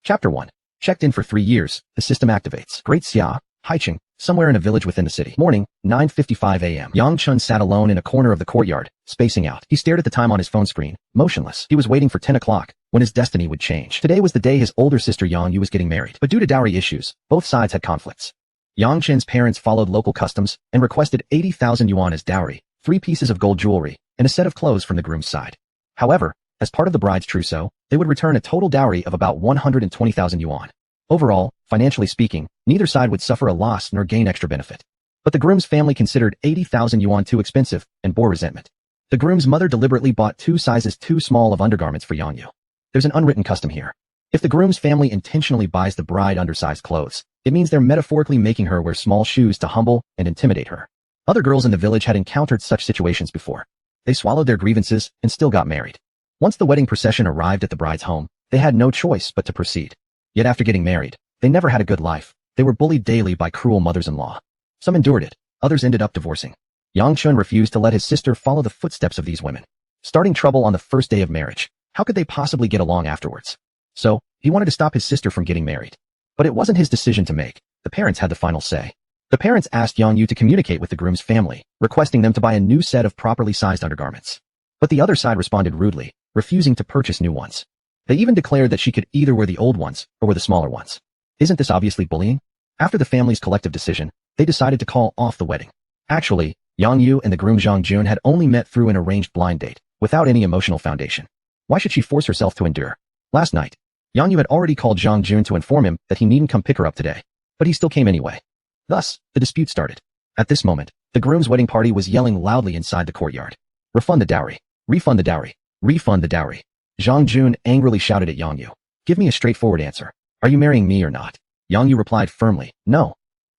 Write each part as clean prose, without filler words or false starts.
Chapter 1. Checked in for 3 years, the system activates. Great Xia, Haicheng, somewhere in a village within the city. Morning, 9:55 a.m. Yang Chun sat alone in a corner of the courtyard, spacing out. He stared at the time on his phone screen, motionless. He was waiting for 10 o'clock, when his destiny would change. Today was the day his older sister Yong Yu was getting married. But due to dowry issues, both sides had conflicts. Yang Chen's parents followed local customs and requested 80,000 yuan as dowry, 3 pieces of gold jewelry, and a set of clothes from the groom's side. However, as part of the bride's trousseau, they would return a total dowry of about 120,000 yuan. Overall, financially speaking, neither side would suffer a loss nor gain extra benefit. But the groom's family considered 80,000 yuan too expensive and bore resentment. The groom's mother deliberately bought 2 sizes too small of undergarments for Yong Yu. There's an unwritten custom here. If the groom's family intentionally buys the bride undersized clothes, it means they're metaphorically making her wear small shoes to humble and intimidate her. Other girls in the village had encountered such situations before. They swallowed their grievances and still got married. Once the wedding procession arrived at the bride's home, they had no choice but to proceed. Yet after getting married, they never had a good life. They were bullied daily by cruel mothers-in-law. Some endured it, others ended up divorcing. Yang Chun refused to let his sister follow the footsteps of these women. Starting trouble on the first day of marriage, how could they possibly get along afterwards? So, he wanted to stop his sister from getting married. But it wasn't his decision to make. The parents had the final say. The parents asked Yong Yu to communicate with the groom's family, requesting them to buy a new set of properly sized undergarments. But the other side responded rudely, refusing to purchase new ones. They even declared that she could either wear the old ones or wear the smaller ones. Isn't this obviously bullying? After the family's collective decision, they decided to call off the wedding. Actually, Yong Yu and the groom Zhang Jun had only met through an arranged blind date, without any emotional foundation. Why should she force herself to endure? Last night, Yong Yu had already called Zhang Jun to inform him that he needn't come pick her up today. But he still came anyway. Thus, the dispute started. At this moment, the groom's wedding party was yelling loudly inside the courtyard. Refund the dowry. Refund the dowry. Refund the dowry. Zhang Jun angrily shouted at Yong Yu. Give me a straightforward answer. Are you marrying me or not? Yong Yu replied firmly, no.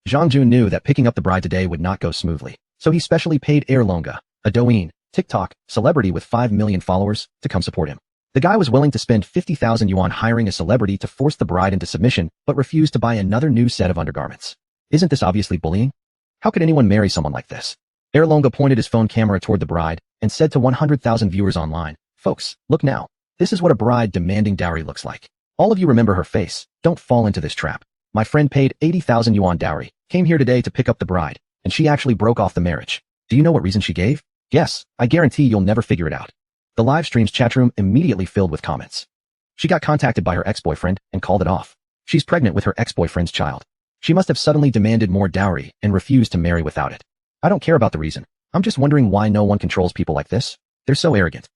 Zhang Jun knew that picking up the bride today would not go smoothly, so he specially paid Manga, a Douyin, TikTok, celebrity with 5 million followers, to come support him. The guy was willing to spend 50,000 yuan hiring a celebrity to force the bride into submission, but refused to buy another new set of undergarments. Isn't this obviously bullying? How could anyone marry someone like this? Manga pointed his phone camera toward the bride and said to 100,000 viewers online, folks, look now. This is what a bride demanding dowry looks like. All of you remember her face. Don't fall into this trap. My friend paid 80,000 yuan dowry, came here today to pick up the bride, and she actually broke off the marriage. Do you know what reason she gave? Yes, I guarantee you'll never figure it out. The live stream's chatroom immediately filled with comments. She got contacted by her ex-boyfriend and called it off. She's pregnant with her ex-boyfriend's child. She must have suddenly demanded more dowry and refused to marry without it. I don't care about the reason. I'm just wondering why no one controls people like this. They're so arrogant.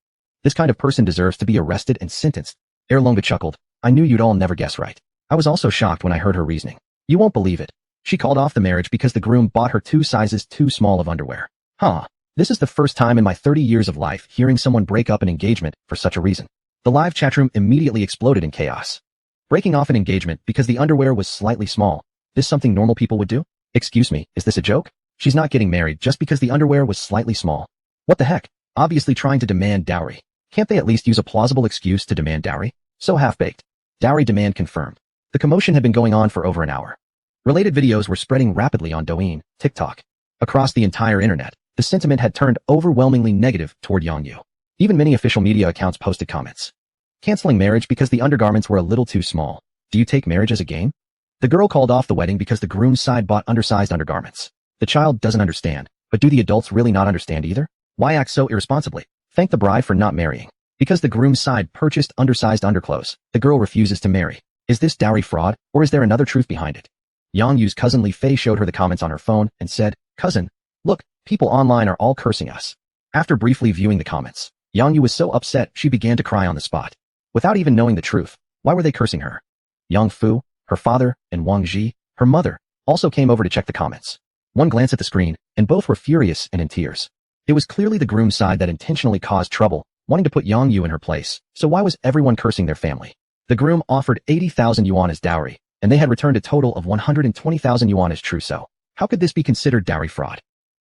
This kind of person deserves to be arrested and sentenced. Manga chuckled. I knew you'd all never guess right. I was also shocked when I heard her reasoning. You won't believe it. She called off the marriage because the groom bought her 2 sizes too small of underwear. Huh. This is the first time in my 30 years of life hearing someone break up an engagement for such a reason. The live chatroom immediately exploded in chaos. Breaking off an engagement because the underwear was slightly small. This something normal people would do? Excuse me, is this a joke? She's not getting married just because the underwear was slightly small. What the heck? Obviously trying to demand dowry. Can't they at least use a plausible excuse to demand dowry? So half-baked. Dowry demand confirmed. The commotion had been going on for over an hour. Related videos were spreading rapidly on Douyin, TikTok. Across the entire internet, the sentiment had turned overwhelmingly negative toward Yong Yu. Even many official media accounts posted comments. Canceling marriage because the undergarments were a little too small. Do you take marriage as a game? The girl called off the wedding because the groom's side bought undersized undergarments. The child doesn't understand, but do the adults really not understand either? Why act so irresponsibly? Thank the bride for not marrying. Because the groom's side purchased undersized underclothes, the girl refuses to marry. Is this dowry fraud, or is there another truth behind it? Yong Yu's cousin Li Fei showed her the comments on her phone and said, Cousin, look, people online are all cursing us. After briefly viewing the comments, Yong Yu was so upset she began to cry on the spot. Without even knowing the truth, why were they cursing her? Yang Fu, her father, and Wang Ji, her mother, also came over to check the comments. One glance at the screen, and both were furious and in tears. It was clearly the groom's side that intentionally caused trouble, wanting to put Yong Yu in her place, so why was everyone cursing their family? The groom offered 80,000 yuan as dowry, and they had returned a total of 120,000 yuan as trousseau. How could this be considered dowry fraud?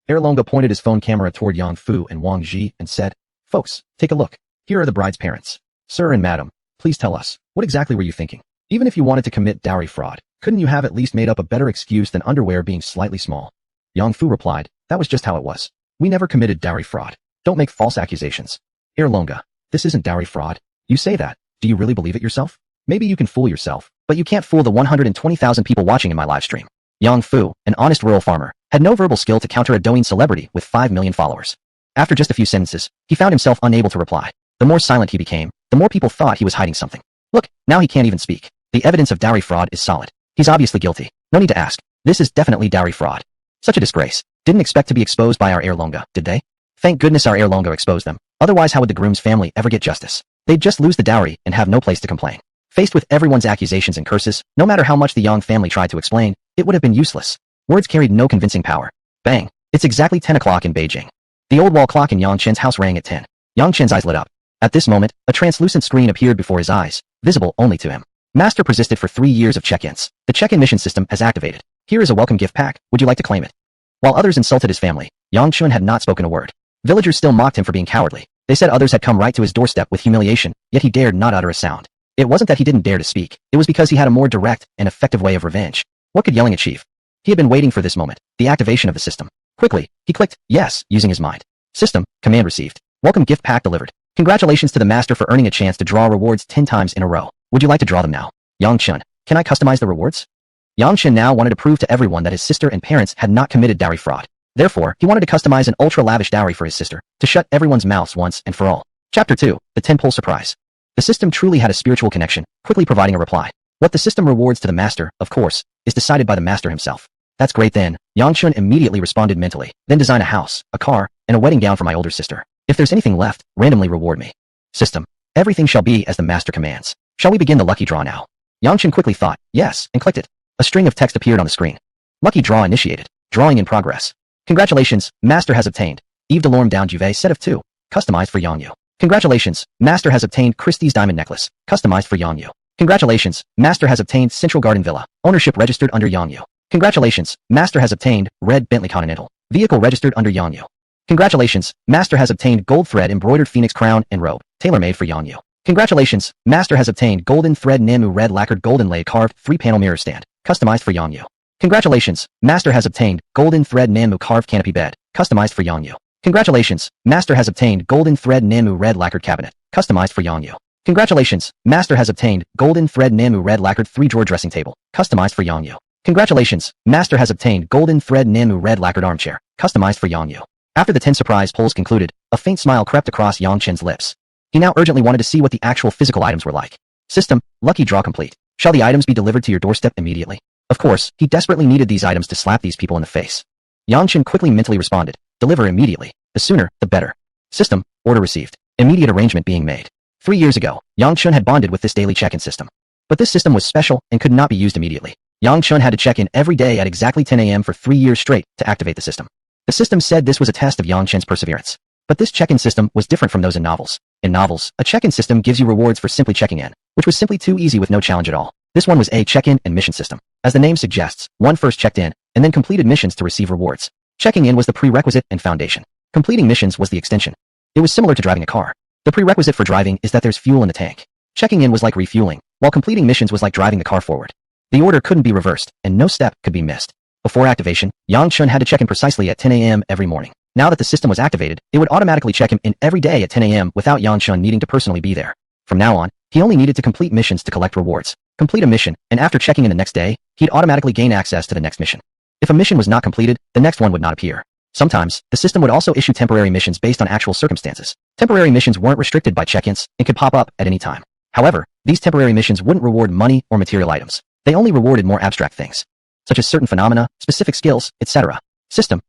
Manga pointed his phone camera toward Yang Fu and Wang Ji and said, Folks, take a look. Here are the bride's parents. Sir and madam, please tell us, what exactly were you thinking? Even if you wanted to commit dowry fraud, couldn't you have at least made up a better excuse than underwear being slightly small? Yang Fu replied, that was just how it was. We never committed dowry fraud. Don't make false accusations. Manga, this isn't dowry fraud. You say that. Do you really believe it yourself? Maybe you can fool yourself, but but you can't fool the 120,000 people watching in my live stream. Yang Fu, an honest rural farmer, had no verbal skill to counter a Douyin celebrity with 5 million followers. After just a few sentences, he found himself unable to reply. The more silent he became, the more people thought he was hiding something. Look, now he can't even speak. The evidence of dowry fraud is solid. He's obviously guilty. No need to ask. This is definitely dowry fraud. Such a disgrace. Didn't expect to be exposed by our heir Longa, did they? Thank goodness our heir Longa exposed them. Otherwise how would the groom's family ever get justice? They'd just lose the dowry and have no place to complain. Faced with everyone's accusations and curses, no matter how much the Yang family tried to explain, it would have been useless. Words carried no convincing power. Bang. It's exactly 10 o'clock in Beijing. The old wall clock in Yang Chen's house rang at 10. Yang Chen's eyes lit up. At this moment, a translucent screen appeared before his eyes, visible only to him. Master persisted for 3 years of check-ins. The check-in mission system has activated. Here is a welcome gift pack. Would you like to claim it? While others insulted his family, Yang Chun had not spoken a word. Villagers still mocked him for being cowardly. They said others had come right to his doorstep with humiliation, yet he dared not utter a sound. It wasn't that he didn't dare to speak. It was because he had a more direct and effective way of revenge. What could yelling achieve? He had been waiting for this moment, the activation of the system. Quickly, he clicked yes, using his mind. System, command received. Welcome gift pack delivered. Congratulations to the master for earning a chance to draw rewards 10 times in a row. Would you like to draw them now? Yang Chun, can I customize the rewards? Yang Chun now wanted to prove to everyone that his sister and parents had not committed dowry fraud. Therefore, he wanted to customize an ultra-lavish dowry for his sister, to shut everyone's mouths once and for all. Chapter 2, the 10-pole surprise. The system truly had a spiritual connection, quickly providing a reply. What the system rewards to the master, of course, is decided by the master himself. That's great then. Yang Chun immediately responded mentally. Then design a house, a car, and a wedding gown for my older sister. If there's anything left, randomly reward me. System. Everything shall be as the master commands. Shall we begin the lucky draw now? Yang Chun quickly thought, yes, and clicked it. A string of text appeared on the screen. Lucky draw initiated. Drawing in progress. Congratulations, master has obtained. Yves Delorme Down Juvet set of 2. Customized for Yong Yu. Congratulations, master has obtained Christie's diamond necklace. Customized for Yong Yu. Congratulations, master has obtained Central Garden Villa. Ownership registered under Yong Yu. Congratulations, master has obtained red Bentley Continental. Vehicle registered under Yong Yu. Congratulations, master has obtained gold thread embroidered phoenix crown and robe, tailor-made for Yong Yu. Congratulations, master has obtained golden thread Namu red lacquered golden lay carved 3-panel mirror stand, customized for Yong Yu. Congratulations, master has obtained golden thread Namu carved canopy bed, customized for Yong Yu. Congratulations, master has obtained golden thread Namu red lacquered cabinet, customized for Yong Yu. Congratulations, master has obtained golden thread Namu red lacquered 3-drawer dressing table, customized for Yong Yu. Congratulations, master has obtained golden thread Namu red lacquered armchair, customized for Yong Yu. After the 10 surprise polls concluded, a faint smile crept across Yang Chen's lips. He now urgently wanted to see what the actual physical items were like. System, lucky draw complete. Shall the items be delivered to your doorstep immediately? Of course, he desperately needed these items to slap these people in the face. Yang Chen quickly mentally responded, deliver immediately. The sooner, the better. System, order received. Immediate arrangement being made. 3 years ago, Yang Chun had bonded with this daily check-in system. But this system was special and could not be used immediately. Yang Chun had to check in every day at exactly 10 a.m. for 3 years straight to activate the system. The system said this was a test of Yang Chen's perseverance. But this check-in system was different from those in novels. In novels, a check-in system gives you rewards for simply checking in, which was simply too easy with no challenge at all. This one was a check-in and mission system. As the name suggests, one first checked in, and then completed missions to receive rewards. Checking in was the prerequisite and foundation. Completing missions was the extension. It was similar to driving a car. The prerequisite for driving is that there's fuel in the tank. Checking in was like refueling, while completing missions was like driving the car forward. The order couldn't be reversed, and no step could be missed. Before activation, Yang Chun had to check in precisely at 10 a.m. every morning. Now that the system was activated, it would automatically check him in every day at 10 a.m. without Yang Chun needing to personally be there. From now on, he only needed to complete missions to collect rewards. Complete a mission, and after checking in the next day, he'd automatically gain access to the next mission. If a mission was not completed, the next one would not appear. Sometimes, the system would also issue temporary missions based on actual circumstances. Temporary missions weren't restricted by check-ins and could pop up at any time. However, these temporary missions wouldn't reward money or material items. They only rewarded more abstract things, such as certain phenomena, specific skills, etc. System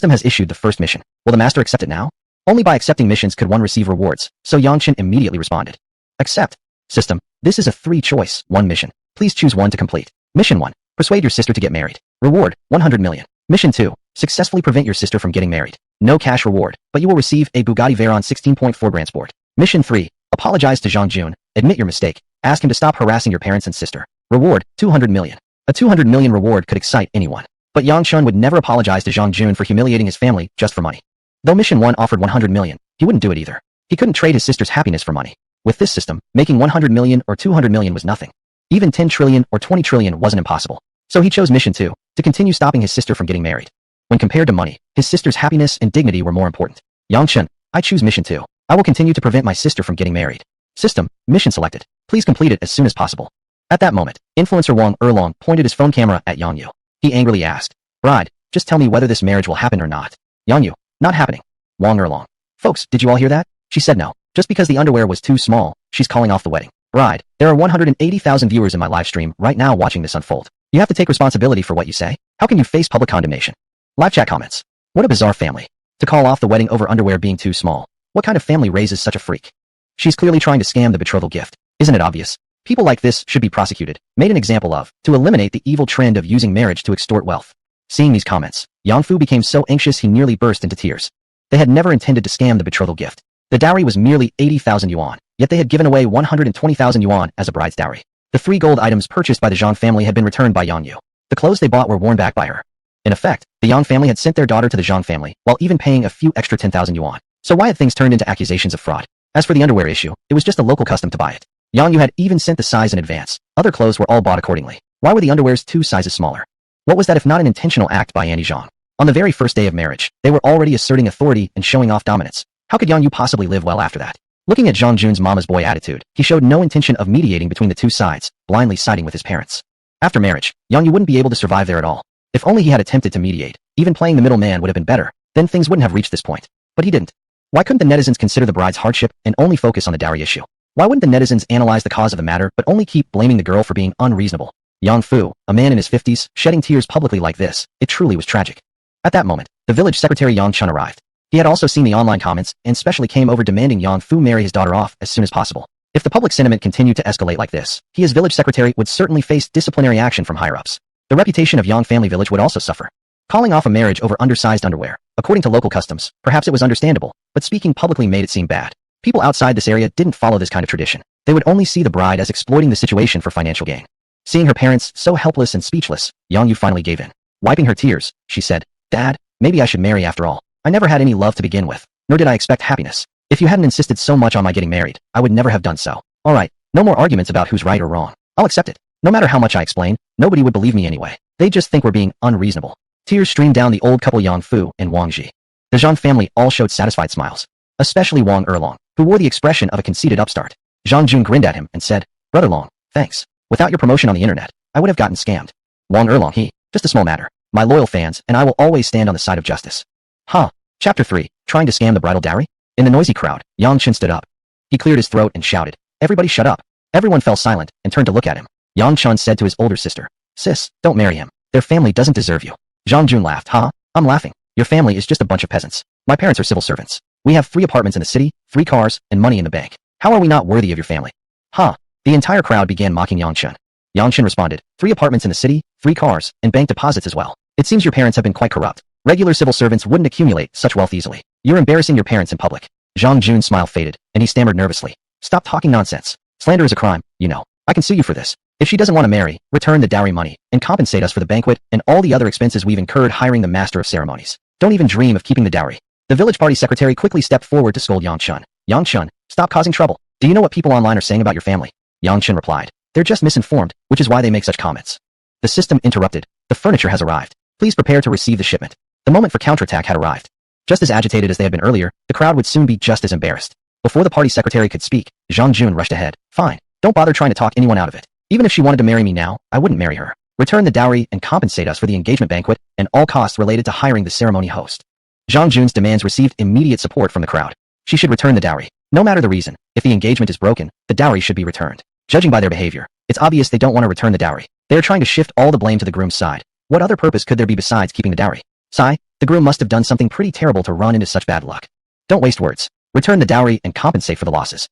has issued the first mission. Will the master accept it now? Only by accepting missions could one receive rewards, so Yang Chen immediately responded. Accept. System, this is a 3-choice, 1 mission. Please choose one to complete. Mission 1. Persuade your sister to get married. Reward, 100 million. Mission 2. Successfully prevent your sister from getting married. No cash reward, but you will receive a Bugatti Veyron 16.4 Grand Sport. Mission 3. Apologize to Zhang Jun. Admit your mistake. Ask him to stop harassing your parents and sister. Reward, 200 million. A 200 million reward could excite anyone. But Yang Chun would never apologize to Zhang Jun for humiliating his family just for money. Though Mission 1 offered 100 million, he wouldn't do it either. He couldn't trade his sister's happiness for money. With this system, making 100 million or 200 million was nothing. Even 10 trillion or 20 trillion wasn't impossible. So he chose Mission 2, to continue stopping his sister from getting married. When compared to money, his sister's happiness and dignity were more important. Yang Chun, I choose Mission 2. I will continue to prevent my sister from getting married. System, mission selected. Please complete it as soon as possible. At that moment, influencer Wang Erlong pointed his phone camera at Yong Yu. He angrily asked, "Bride, just tell me whether this marriage will happen or not." Yong Yu, "Not happening." Wang Erlong, "Folks, did you all hear that? She said no. Just because the underwear was too small, she's calling off the wedding." Bride, there are 180,000 viewers in my live stream right now watching this unfold. You have to take responsibility for what you say. How can you face public condemnation? Live chat comments. What a bizarre family. To call off the wedding over underwear being too small. What kind of family raises such a freak? She's clearly trying to scam the betrothal gift. Isn't it obvious? People like this should be prosecuted, made an example of, to eliminate the evil trend of using marriage to extort wealth. Seeing these comments, Yang Fu became so anxious he nearly burst into tears. They had never intended to scam the betrothal gift. The dowry was merely 80,000 yuan, yet they had given away 120,000 yuan as a bride's dowry. The 3 gold items purchased by the Zhang family had been returned by Yong Yu. The clothes they bought were worn back by her. In effect, the Yang family had sent their daughter to the Zhang family, while even paying a few extra 10,000 yuan. So why had things turned into accusations of fraud? As for the underwear issue, it was just a local custom to buy it. Yong Yu had even sent the size in advance. Other clothes were all bought accordingly. Why were the underwears 2 sizes smaller? What was that if not an intentional act by Annie Zhang? On the very first day of marriage, they were already asserting authority and showing off dominance. How could Yong Yu possibly live well after that? Looking at Zhang Jun's mama's boy attitude, he showed no intention of mediating between the 2 sides, blindly siding with his parents. After marriage, Yong Yu wouldn't be able to survive there at all. If only he had attempted to mediate, even playing the middleman would have been better, then things wouldn't have reached this point. But he didn't. Why couldn't the netizens consider the bride's hardship and only focus on the dowry issue? Why wouldn't the netizens analyze the cause of the matter but only keep blaming the girl for being unreasonable? Yang Fu, a man in his 50s, shedding tears publicly like this, it truly was tragic. At that moment, the village secretary Yang Chun arrived. He had also seen the online comments and specially came over demanding Yang Fu marry his daughter off as soon as possible. If the public sentiment continued to escalate like this, he as village secretary would certainly face disciplinary action from higher-ups. The reputation of Yang family village would also suffer. Calling off a marriage over undersized underwear, according to local customs, perhaps it was understandable, but speaking publicly made it seem bad. People outside this area didn't follow this kind of tradition. They would only see the bride as exploiting the situation for financial gain. Seeing her parents so helpless and speechless, Yong Yu finally gave in. Wiping her tears, she said, "Dad, maybe I should marry after all. I never had any love to begin with, nor did I expect happiness. If you hadn't insisted so much on my getting married, I would never have done so. Alright, no more arguments about who's right or wrong. I'll accept it. No matter how much I explain, nobody would believe me anyway. They just think we're being unreasonable." Tears streamed down the old couple Yang Fu and Wang Ji. The Zhang family all showed satisfied smiles. Especially Wang Erlong, who wore the expression of a conceited upstart. Zhang Jun grinned at him and said, "Brother Long, thanks. Without your promotion on the internet, I would have gotten scammed." Wang Erlong, just a small matter. My loyal fans and I will always stand on the side of justice. Huh. Chapter 3, Trying to Scam the Bridal Dowry? In the noisy crowd, Yang Chen stood up. He cleared his throat and shouted, "Everybody shut up." Everyone fell silent and turned to look at him. Yang Chen said to his older sister, "Sis, don't marry him. Their family doesn't deserve you." Zhang Jun laughed. "Huh? I'm laughing. Your family is just a bunch of peasants. My parents are civil servants. We have 3 apartments in the city, 3 cars, and money in the bank. How are we not worthy of your family?" Huh? The entire crowd began mocking Yang Chen. Yang Chen responded, 3 apartments in the city, 3 cars, and bank deposits as well. It seems your parents have been quite corrupt. Regular civil servants wouldn't accumulate such wealth easily. You're embarrassing your parents in public." Zhang Jun's smile faded, and he stammered nervously. "Stop talking nonsense. Slander is a crime, you know. I can sue you for this. If she doesn't want to marry, return the dowry money, and compensate us for the banquet and all the other expenses we've incurred hiring the master of ceremonies. Don't even dream of keeping the dowry." The village party secretary quickly stepped forward to scold Yang Chen. "Yang Chen, stop causing trouble. Do you know what people online are saying about your family?" Yang Chen replied, "They're just misinformed, which is why they make such comments." The system interrupted. "The furniture has arrived. Please prepare to receive the shipment." The moment for counterattack had arrived. Just as agitated as they had been earlier, the crowd would soon be just as embarrassed. Before the party secretary could speak, Zhang Jun rushed ahead. "Fine. Don't bother trying to talk anyone out of it. Even if she wanted to marry me now, I wouldn't marry her. Return the dowry and compensate us for the engagement banquet and all costs related to hiring the ceremony host." Zhang Jun's demands received immediate support from the crowd. She should return the dowry. No matter the reason, if the engagement is broken, the dowry should be returned. Judging by their behavior, it's obvious they don't want to return the dowry. They are trying to shift all the blame to the groom's side. What other purpose could there be besides keeping the dowry? The groom must have done something pretty terrible to run into such bad luck. Don't waste words. Return the dowry and compensate for the losses.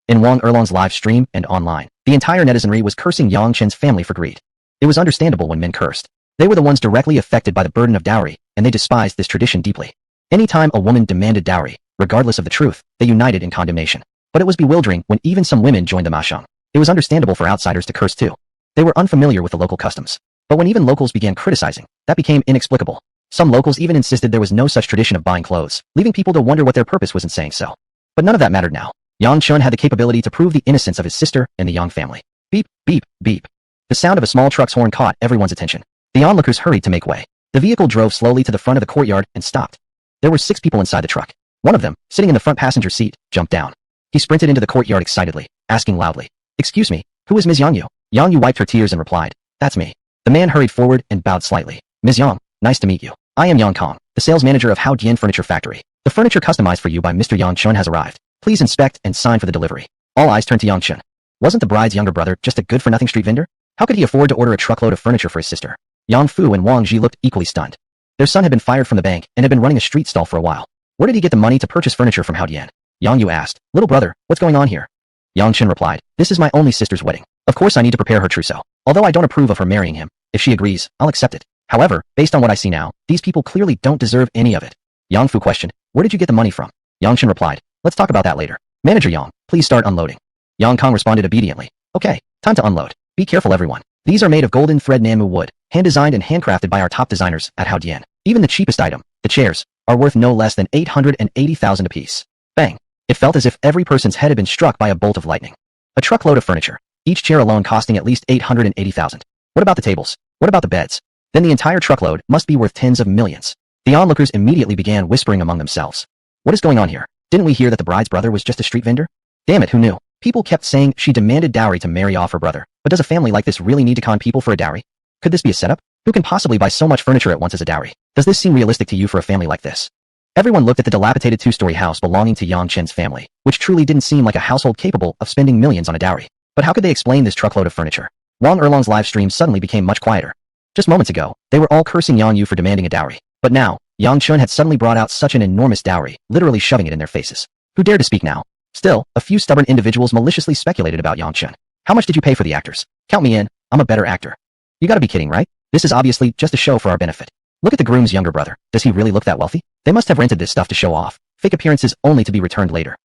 In Wang Erlong's live stream and online, the entire netizenry was cursing Yang Chen's family for greed. It was understandable when men cursed. They were the ones directly affected by the burden of dowry, and they despised this tradition deeply. Anytime a woman demanded dowry, regardless of the truth, they united in condemnation. But it was bewildering when even some women joined the mashang. It was understandable for outsiders to curse too. They were unfamiliar with the local customs. But when even locals began criticizing, that became inexplicable. Some locals even insisted there was no such tradition of buying clothes, leaving people to wonder what their purpose was in saying so. But none of that mattered now. Yang Chun had the capability to prove the innocence of his sister and the Yang family. Beep, beep, beep. The sound of a small truck's horn caught everyone's attention. The onlookers hurried to make way. The vehicle drove slowly to the front of the courtyard and stopped. There were 6 people inside the truck. One of them, sitting in the front passenger seat, jumped down. He sprinted into the courtyard excitedly, asking loudly, "Excuse me, Who is Ms. Yong Yu? Yong Yu wiped her tears and replied, "That's me." The man hurried forward and bowed slightly. "Ms. Yong, nice to meet you. I am Yang Kong, the sales manager of Hao Dian Furniture Factory. The furniture customized for you by Mr. Yang Chun has arrived. Please inspect and sign for the delivery." All eyes turned to Yang Chun. Wasn't the bride's younger brother just a good-for-nothing street vendor? How could he afford to order a truckload of furniture for his sister? Yang Fu and Wang Ji looked equally stunned. Their son had been fired from the bank and had been running a street stall for a while. Where did he get the money to purchase furniture from Hao Dian? Yang Yu asked, "Little brother, what's going on here?" Yang Chun replied, "This is my only sister's wedding. Of course I need to prepare her trousseau. Although I don't approve of her marrying him, if she agrees, I'll accept it. However, based on what I see now, these people clearly don't deserve any of it." Yang Fu questioned, "Where did you get the money from?" Yang Chun replied, "Let's talk about that later. Manager Yang, please start unloading." Yang Kong responded obediently, "Okay, time to unload. Be careful everyone. These are made of golden thread Namu wood, hand-designed and handcrafted by our top designers at Hao Dian. Even the cheapest item, the chairs, are worth no less than 880,000 apiece." Bang! It felt as if every person's head had been struck by a bolt of lightning. A truckload of furniture, each chair alone costing at least 880,000. What about the tables? What about the beds? Then the entire truckload must be worth tens of millions. The onlookers immediately began whispering among themselves. What is going on here? Didn't we hear that the bride's brother was just a street vendor? Damn it, who knew? People kept saying she demanded dowry to marry off her brother. But does a family like this really need to con people for a dowry? Could this be a setup? Who can possibly buy so much furniture at once as a dowry? Does this seem realistic to you for a family like this? Everyone looked at the dilapidated two-story house belonging to Yang Chen's family, which truly didn't seem like a household capable of spending millions on a dowry. But how could they explain this truckload of furniture? Wang Erlong's live stream suddenly became much quieter. Just moments ago, they were all cursing Yong Yu for demanding a dowry. But now, Yang Chun had suddenly brought out such an enormous dowry, literally shoving it in their faces. Who dared to speak now? Still, a few stubborn individuals maliciously speculated about Yang Chun. How much did you pay for the actors? Count me in, I'm a better actor. You gotta be kidding, right? This is obviously just a show for our benefit. Look at the groom's younger brother. Does he really look that wealthy? They must have rented this stuff to show off. Fake appearances only to be returned later.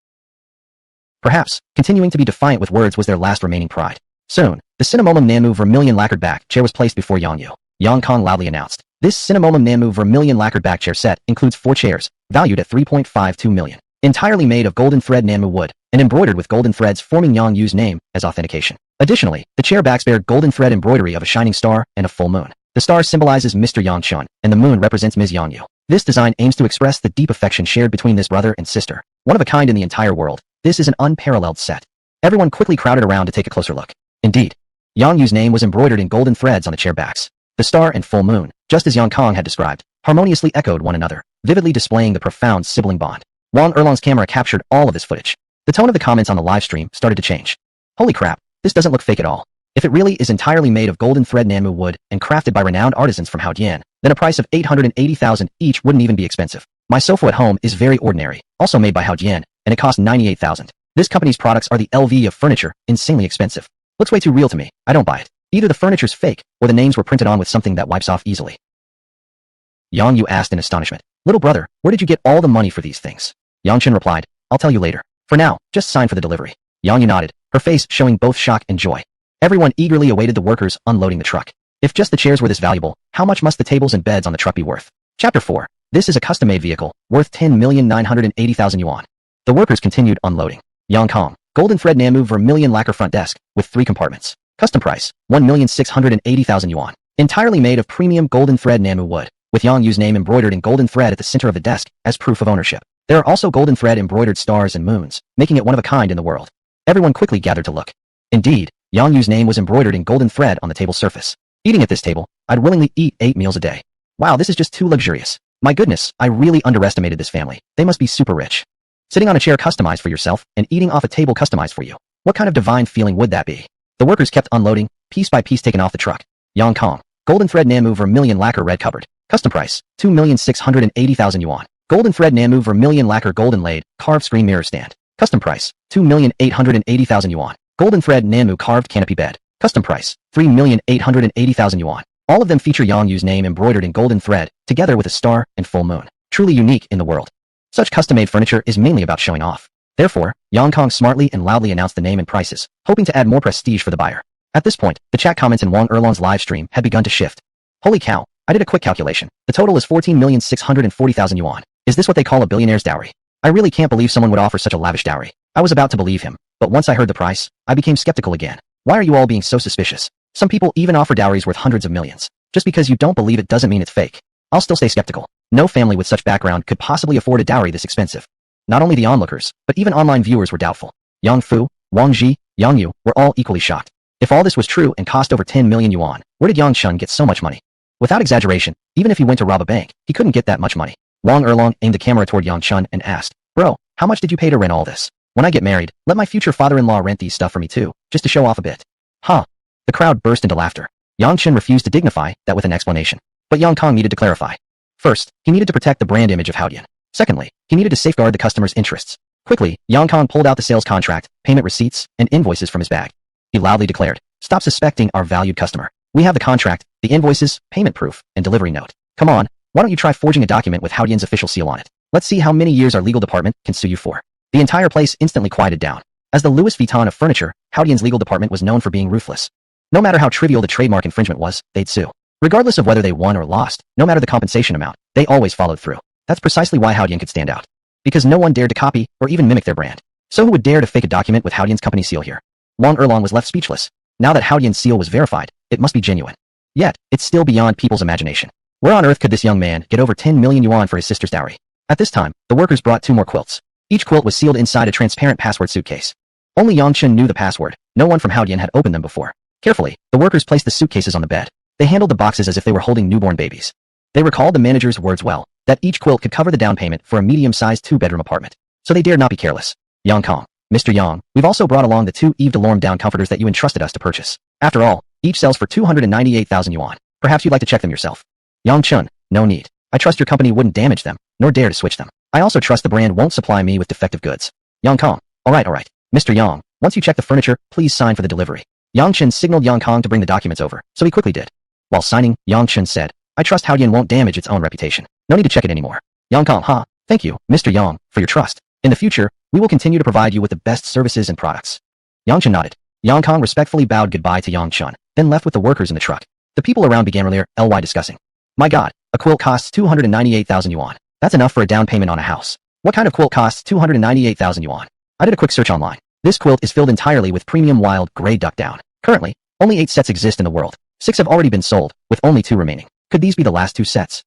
Perhaps, continuing to be defiant with words was their last remaining pride. Soon, the Cinnamomum Namu Vermilion lacquered back chair was placed before Yong Yu. Yang Kong loudly announced, "This Cinnamomum Namu Vermilion lacquered back chair set includes 4 chairs, valued at 3.52 million. Entirely made of golden thread Namu wood, and embroidered with golden threads forming Yong Yu's name as authentication. Additionally, the chair backs bear golden thread embroidery of a shining star and a full moon. The star symbolizes Mr. Yang Chun, and the moon represents Ms. Yong Yu. This design aims to express the deep affection shared between this brother and sister. One of a kind in the entire world, this is an unparalleled set." Everyone quickly crowded around to take a closer look. Indeed, Yong Yu's name was embroidered in golden threads on the chair backs. The star and full moon, just as Yang Kong had described, harmoniously echoed one another, vividly displaying the profound sibling bond. Wang Erlong's camera captured all of this footage. The tone of the comments on the live stream started to change. Holy crap, this doesn't look fake at all. If it really is entirely made of golden thread Namu wood and crafted by renowned artisans from Hao Dian, then a price of 880,000 each wouldn't even be expensive. My sofa at home is very ordinary, also made by Hao Dian, and it costs 98,000. This company's products are the LV of furniture, insanely expensive. Looks way too real to me, I don't buy it. Either the furniture's fake, or the names were printed on with something that wipes off easily. Yong Yu asked in astonishment, "Little brother, where did you get all the money for these things?" Yang Chun replied, "I'll tell you later. For now, just sign for the delivery." Yong Yu nodded, her face showing both shock and joy. Everyone eagerly awaited the workers unloading the truck. If just the chairs were this valuable, how much must the tables and beds on the truck be worth? Chapter 4. This is a custom-made vehicle, worth 10,980,000 yuan. The workers continued unloading. Yang Kong, golden thread Namu Vermilion lacquer front desk, with 3 compartments. Custom price, 1,680,000 yuan. Entirely made of premium golden thread Namu wood, with Yong Yu's name embroidered in golden thread at the center of the desk, as proof of ownership. There are also golden thread embroidered stars and moons, making it one of a kind in the world. Everyone quickly gathered to look. Indeed, Yong Yu's name was embroidered in golden thread on the table surface. Eating at this table, I'd willingly eat 8 meals a day. Wow, this is just too luxurious. My goodness, I really underestimated this family. They must be super rich. Sitting on a chair customized for yourself and eating off a table customized for you. What kind of divine feeling would that be? The workers kept unloading, piece by piece taken off the truck. Yang Kong, golden thread Namu Vermilion lacquer red cupboard. Custom price, 2,680,000 yuan. Golden thread Namu Vermilion lacquer golden laid, carved screen mirror stand. Custom price, 2,880,000 yuan. Golden thread Namu carved canopy bed. Custom price, 3,880,000 yuan. All of them feature Yong Yu's name embroidered in golden thread, together with a star and full moon. Truly unique in the world. Such custom-made furniture is mainly about showing off. Therefore, Yang Kong smartly and loudly announced the name and prices, hoping to add more prestige for the buyer. At this point, the chat comments in Wang Erlong's live stream had begun to shift. Holy cow, I did a quick calculation. The total is 14,640,000 yuan. Is this what they call a billionaire's dowry? I really can't believe someone would offer such a lavish dowry. I was about to believe him, but once I heard the price, I became skeptical again. Why are you all being so suspicious? Some people even offer dowries worth hundreds of millions. Just because you don't believe it doesn't mean it's fake. I'll still stay skeptical. No family with such background could possibly afford a dowry this expensive. Not only the onlookers, but even online viewers were doubtful. Yang Fu, Wang Ji, Yong Yu were all equally shocked. If all this was true and cost over 10 million yuan, where did Yang Chun get so much money? Without exaggeration, even if he went to rob a bank, he couldn't get that much money. Wang Erlong aimed the camera toward Yang Chun and asked, "Bro, how much did you pay to rent all this? When I get married, let my future father-in-law rent these stuff for me too, just to show off a bit." Huh? The crowd burst into laughter. Yang Chun refused to dignify that with an explanation. But Yang Kong needed to clarify. First, he needed to protect the brand image of Haodian. Secondly, he needed to safeguard the customer's interests. Quickly, Yang Kong pulled out the sales contract, payment receipts, and invoices from his bag. He loudly declared, "Stop suspecting our valued customer. We have the contract, the invoices, payment proof, and delivery note. Come on, why don't you try forging a document with Haodian's official seal on it? Let's see how many years our legal department can sue you for." The entire place instantly quieted down. As the Louis Vuitton of furniture, Haodian's legal department was known for being ruthless. No matter how trivial the trademark infringement was, they'd sue. Regardless of whether they won or lost, no matter the compensation amount, they always followed through. That's precisely why Haodian could stand out. Because no one dared to copy or even mimic their brand. So who would dare to fake a document with Haodian's company seal here? Wang Erlong was left speechless. Now that Haodian's seal was verified, it must be genuine. Yet, it's still beyond people's imagination. Where on earth could this young man get over 10 million yuan for his sister's dowry? At this time, the workers brought 2 more quilts. Each quilt was sealed inside a transparent password suitcase. Only Yang Chun knew the password. No one from Haodian had opened them before. Carefully, the workers placed the suitcases on the bed. They handled the boxes as if they were holding newborn babies. They recalled the manager's words well, that each quilt could cover the down payment for a medium-sized 2-bedroom apartment. So they dared not be careless. Yang Kong, Mr. Yang, we've also brought along the 2 Yves de Lorme down comforters that you entrusted us to purchase. After all, each sells for 298,000 yuan. Perhaps you'd like to check them yourself. Yang Chun, no need. I trust your company wouldn't damage them, nor dare to switch them. I also trust the brand won't supply me with defective goods. Yang Kong, alright. Mr. Yang, once you check the furniture, please sign for the delivery. Yang Chun signaled Yang Kong to bring the documents over, so he quickly did. While signing, Yang Chun said, "I trust Haodian won't damage its own reputation. No need to check it anymore." Yang Kong, thank you, Mr. Yang, for your trust. In the future, we will continue to provide you with the best services and products. Yang Chun nodded. Yang Kong respectfully bowed goodbye to Yang Chun, then left with the workers in the truck. The people around began ly discussing. My god, a quilt costs 298,000 yuan. That's enough for a down payment on a house. What kind of quilt costs 298,000 yuan? I did a quick search online. This quilt is filled entirely with premium wild gray duck down. Currently, only 8 sets exist in the world. 6 have already been sold, with only 2 remaining. Could these be the last 2 sets?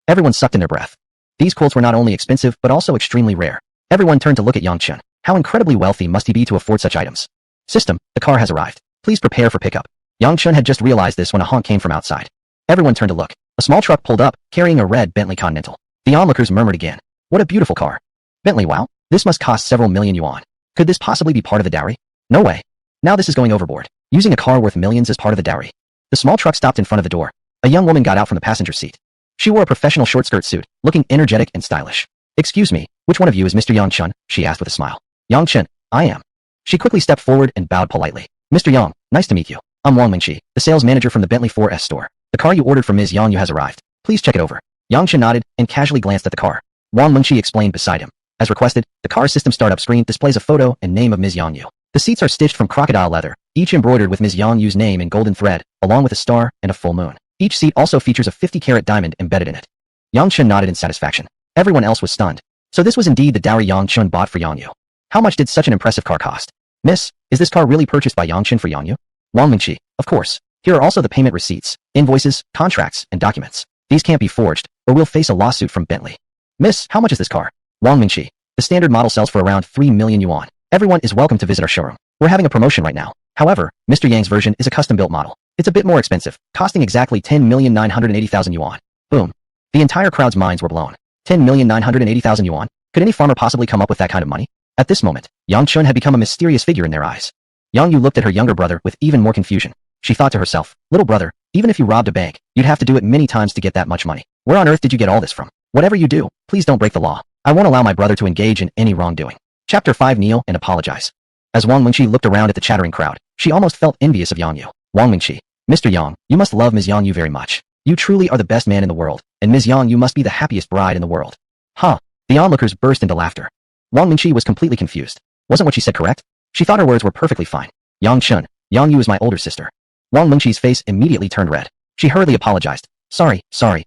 Everyone sucked in their breath. These quilts were not only expensive, but also extremely rare. Everyone turned to look at Yang Chun. How incredibly wealthy must he be to afford such items? System, the car has arrived. Please prepare for pickup. Yang Chun had just realized this when a honk came from outside. Everyone turned to look. A small truck pulled up, carrying a red Bentley Continental. The onlookers murmured again. What a beautiful car. Bentley, wow. This must cost several million yuan. Could this possibly be part of the dowry? No way. Now this is going overboard. Using a car worth millions as part of the dowry. The small truck stopped in front of the door. A young woman got out from the passenger seat. She wore a professional short-skirt suit, looking energetic and stylish. Excuse me, which one of you is Mr. Yang Chun? She asked with a smile. Yang Chun, I am. She quickly stepped forward and bowed politely. Mr. Yang, nice to meet you. I'm Wang Mingqi, the sales manager from the Bentley 4S store. The car you ordered from Ms. Yong Yu has arrived. Please check it over. Yang Chun nodded and casually glanced at the car. Wang Mingqi explained beside him. As requested, the car's system startup screen displays a photo and name of Ms. Yong Yu. The seats are stitched from crocodile leather, each embroidered with Ms. Yong Yu's name in golden thread, along with a star and a full moon. Each seat also features a 50-carat diamond embedded in it. Yang Chun nodded in satisfaction. Everyone else was stunned. So this was indeed the dowry Yang Chun bought for Yong Yu. How much did such an impressive car cost? Miss, is this car really purchased by Yang Chun for Yong Yu? Wang Mingqi, of course. Here are also the payment receipts, invoices, contracts, and documents. These can't be forged, or we'll face a lawsuit from Bentley. Miss, how much is this car? Wang Mingqi, the standard model sells for around 3 million yuan. Everyone is welcome to visit our showroom. We're having a promotion right now. However, Mr. Yang's version is a custom-built model. It's a bit more expensive, costing exactly 10,980,000 yuan. Boom. The entire crowd's minds were blown. 10,980,000 yuan? Could any farmer possibly come up with that kind of money? At this moment, Yang Chun had become a mysterious figure in their eyes. Yong Yu looked at her younger brother with even more confusion. She thought to herself, little brother, even if you robbed a bank, you'd have to do it many times to get that much money. Where on earth did you get all this from? Whatever you do, please don't break the law. I won't allow my brother to engage in any wrongdoing. Chapter 5 Kneel and Apologize. As Wang Mingqi looked around at the chattering crowd, she almost felt envious of Yong Yu. Wang Mingqi, Mr. Yang, you must love Ms. Yong Yu very much. You truly are the best man in the world, and Ms. Yong Yu must be the happiest bride in the world. The onlookers burst into laughter. Wang Mingqi was completely confused. Wasn't what she said correct? She thought her words were perfectly fine. Yang Chun, Yong Yu is my older sister. Wang Mingqi's face immediately turned red. She hurriedly apologized. Sorry,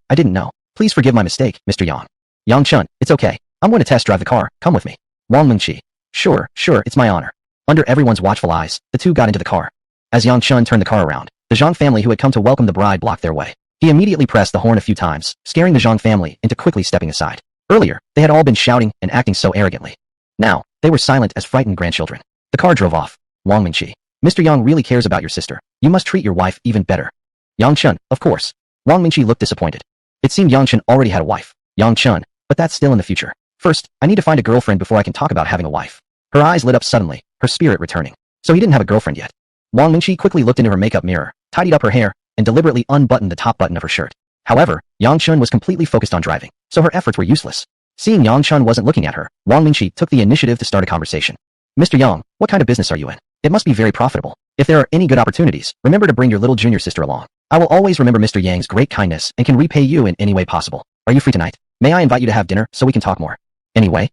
I didn't know. Please forgive my mistake, Mr. Yang. Yang Chun, it's okay. I'm going to test drive the car. Come with me. Wang Mingqi. Sure, it's my honor. Under everyone's watchful eyes, the two got into the car. As Yang Chun turned the car around, the Zhang family who had come to welcome the bride blocked their way. He immediately pressed the horn a few times, scaring the Zhang family into quickly stepping aside. Earlier, they had all been shouting and acting so arrogantly. Now, they were silent as frightened grandchildren. The car drove off. Wang Mingqi. Mr. Yang really cares about your sister. You must treat your wife even better. Yang Chun, of course. Wang Mingqi looked disappointed. It seemed Yang Chun already had a wife. Yang Chun, but that's still in the future. First, I need to find a girlfriend before I can talk about having a wife. Her eyes lit up suddenly, her spirit returning. So he didn't have a girlfriend yet. Wang Mingqi quickly looked into her makeup mirror, tidied up her hair, and deliberately unbuttoned the top button of her shirt. However, Yang Chun was completely focused on driving, so her efforts were useless. Seeing Yang Chun wasn't looking at her, Wang Mingqi took the initiative to start a conversation. Mr. Yang, what kind of business are you in? It must be very profitable. If there are any good opportunities, remember to bring your little junior sister along. I will always remember Mr. Yang's great kindness and can repay you in any way possible. Are you free tonight? May I invite you to have dinner so we can talk more? Anyway?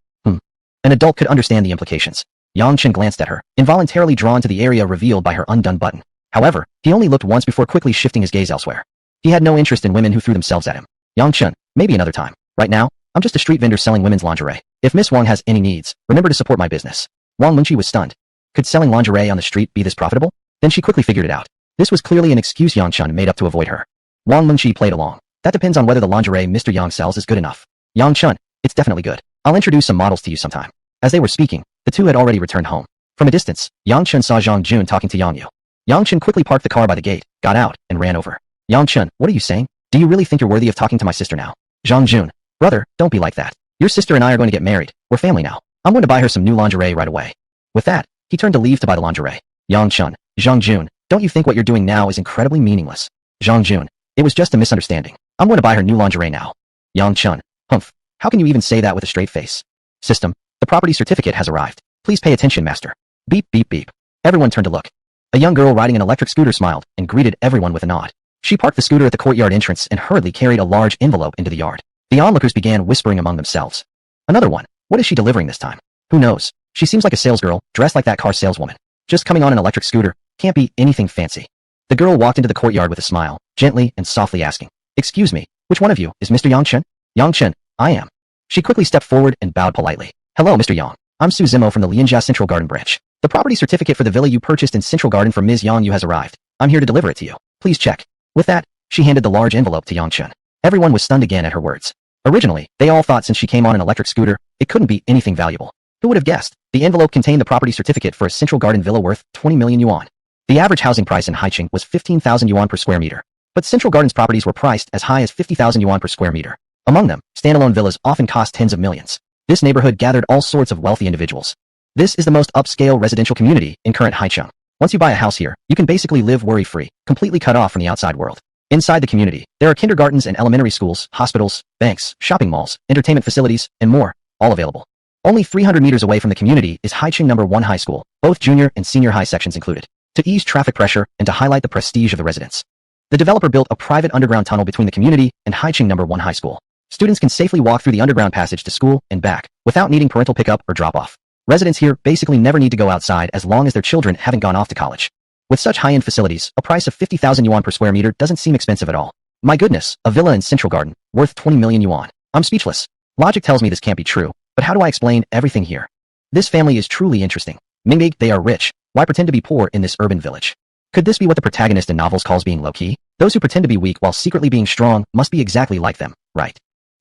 An adult could understand the implications. Yang Chun glanced at her, involuntarily drawn to the area revealed by her undone button. However, he only looked once before quickly shifting his gaze elsewhere. He had no interest in women who threw themselves at him. Yang Chun, maybe another time. Right now, I'm just a street vendor selling women's lingerie. If Miss Wang has any needs, remember to support my business. Wang Mingqi was stunned. Could selling lingerie on the street be this profitable? Then she quickly figured it out. This was clearly an excuse Yang Chun made up to avoid her. Wang Mingqi played along. That depends on whether the lingerie Mr. Yang sells is good enough. Yang Chun, it's definitely good. I'll introduce some models to you sometime. As they were speaking, the two had already returned home. From a distance, Yang Chun saw Zhang Jun talking to Yong Yu. Yang Chun quickly parked the car by the gate, got out, and ran over. Yang Chun, what are you saying? Do you really think you're worthy of talking to my sister now? Zhang Jun, brother, don't be like that. Your sister and I are going to get married. We're family now. I'm going to buy her some new lingerie right away. With that, he turned to leave to buy the lingerie. Yang Chun, Zhang Jun, don't you think what you're doing now is incredibly meaningless? Zhang Jun, it was just a misunderstanding. I'm going to buy her new lingerie now. Yang Chun, humph, how can you even say that with a straight face? System, the property certificate has arrived. Please pay attention, master. Beep, beep, beep. Everyone turned to look. A young girl riding an electric scooter smiled and greeted everyone with a nod. She parked the scooter at the courtyard entrance and hurriedly carried a large envelope into the yard. The onlookers began whispering among themselves. Another one. What is she delivering this time? Who knows? She seems like a salesgirl, dressed like that car saleswoman. Just coming on an electric scooter. Can't be anything fancy. The girl walked into the courtyard with a smile, gently and softly asking, "Excuse me, which one of you is Mr. Yang Chun?" Yang Chun, I am. She quickly stepped forward and bowed politely. Hello, Mr. Yang. I'm Su Zimo from the Lianjia Central Garden branch. The property certificate for the villa you purchased in Central Garden from Ms. Yong Yu has arrived. I'm here to deliver it to you. Please check. With that, she handed the large envelope to Yang Chun. Everyone was stunned again at her words. Originally, they all thought since she came on an electric scooter, it couldn't be anything valuable. Who would have guessed? The envelope contained the property certificate for a Central Garden villa worth 20 million yuan. The average housing price in Haicheng was 15,000 yuan per square meter. But Central Garden's properties were priced as high as 50,000 yuan per square meter. Among them, standalone villas often cost tens of millions. This neighborhood gathered all sorts of wealthy individuals. This is the most upscale residential community in current Haicheng. Once you buy a house here, you can basically live worry-free, completely cut off from the outside world. Inside the community, there are kindergartens and elementary schools, hospitals, banks, shopping malls, entertainment facilities, and more, all available. Only 300 meters away from the community is Haicheng No. 1 High School, both junior and senior high sections included, to ease traffic pressure and to highlight the prestige of the residents. The developer built a private underground tunnel between the community and Haicheng No. 1 High School. Students can safely walk through the underground passage to school and back, without needing parental pickup or drop-off. Residents here basically never need to go outside as long as their children haven't gone off to college. With such high-end facilities, a price of 50,000 yuan per square meter doesn't seem expensive at all. My goodness, a villa in Central Garden, worth 20 million yuan. I'm speechless. Logic tells me this can't be true, but how do I explain everything here? This family is truly interesting. Mingmig, they are rich. Why pretend to be poor in this urban village? Could this be what the protagonist in novels calls being low-key? Those who pretend to be weak while secretly being strong must be exactly like them, right?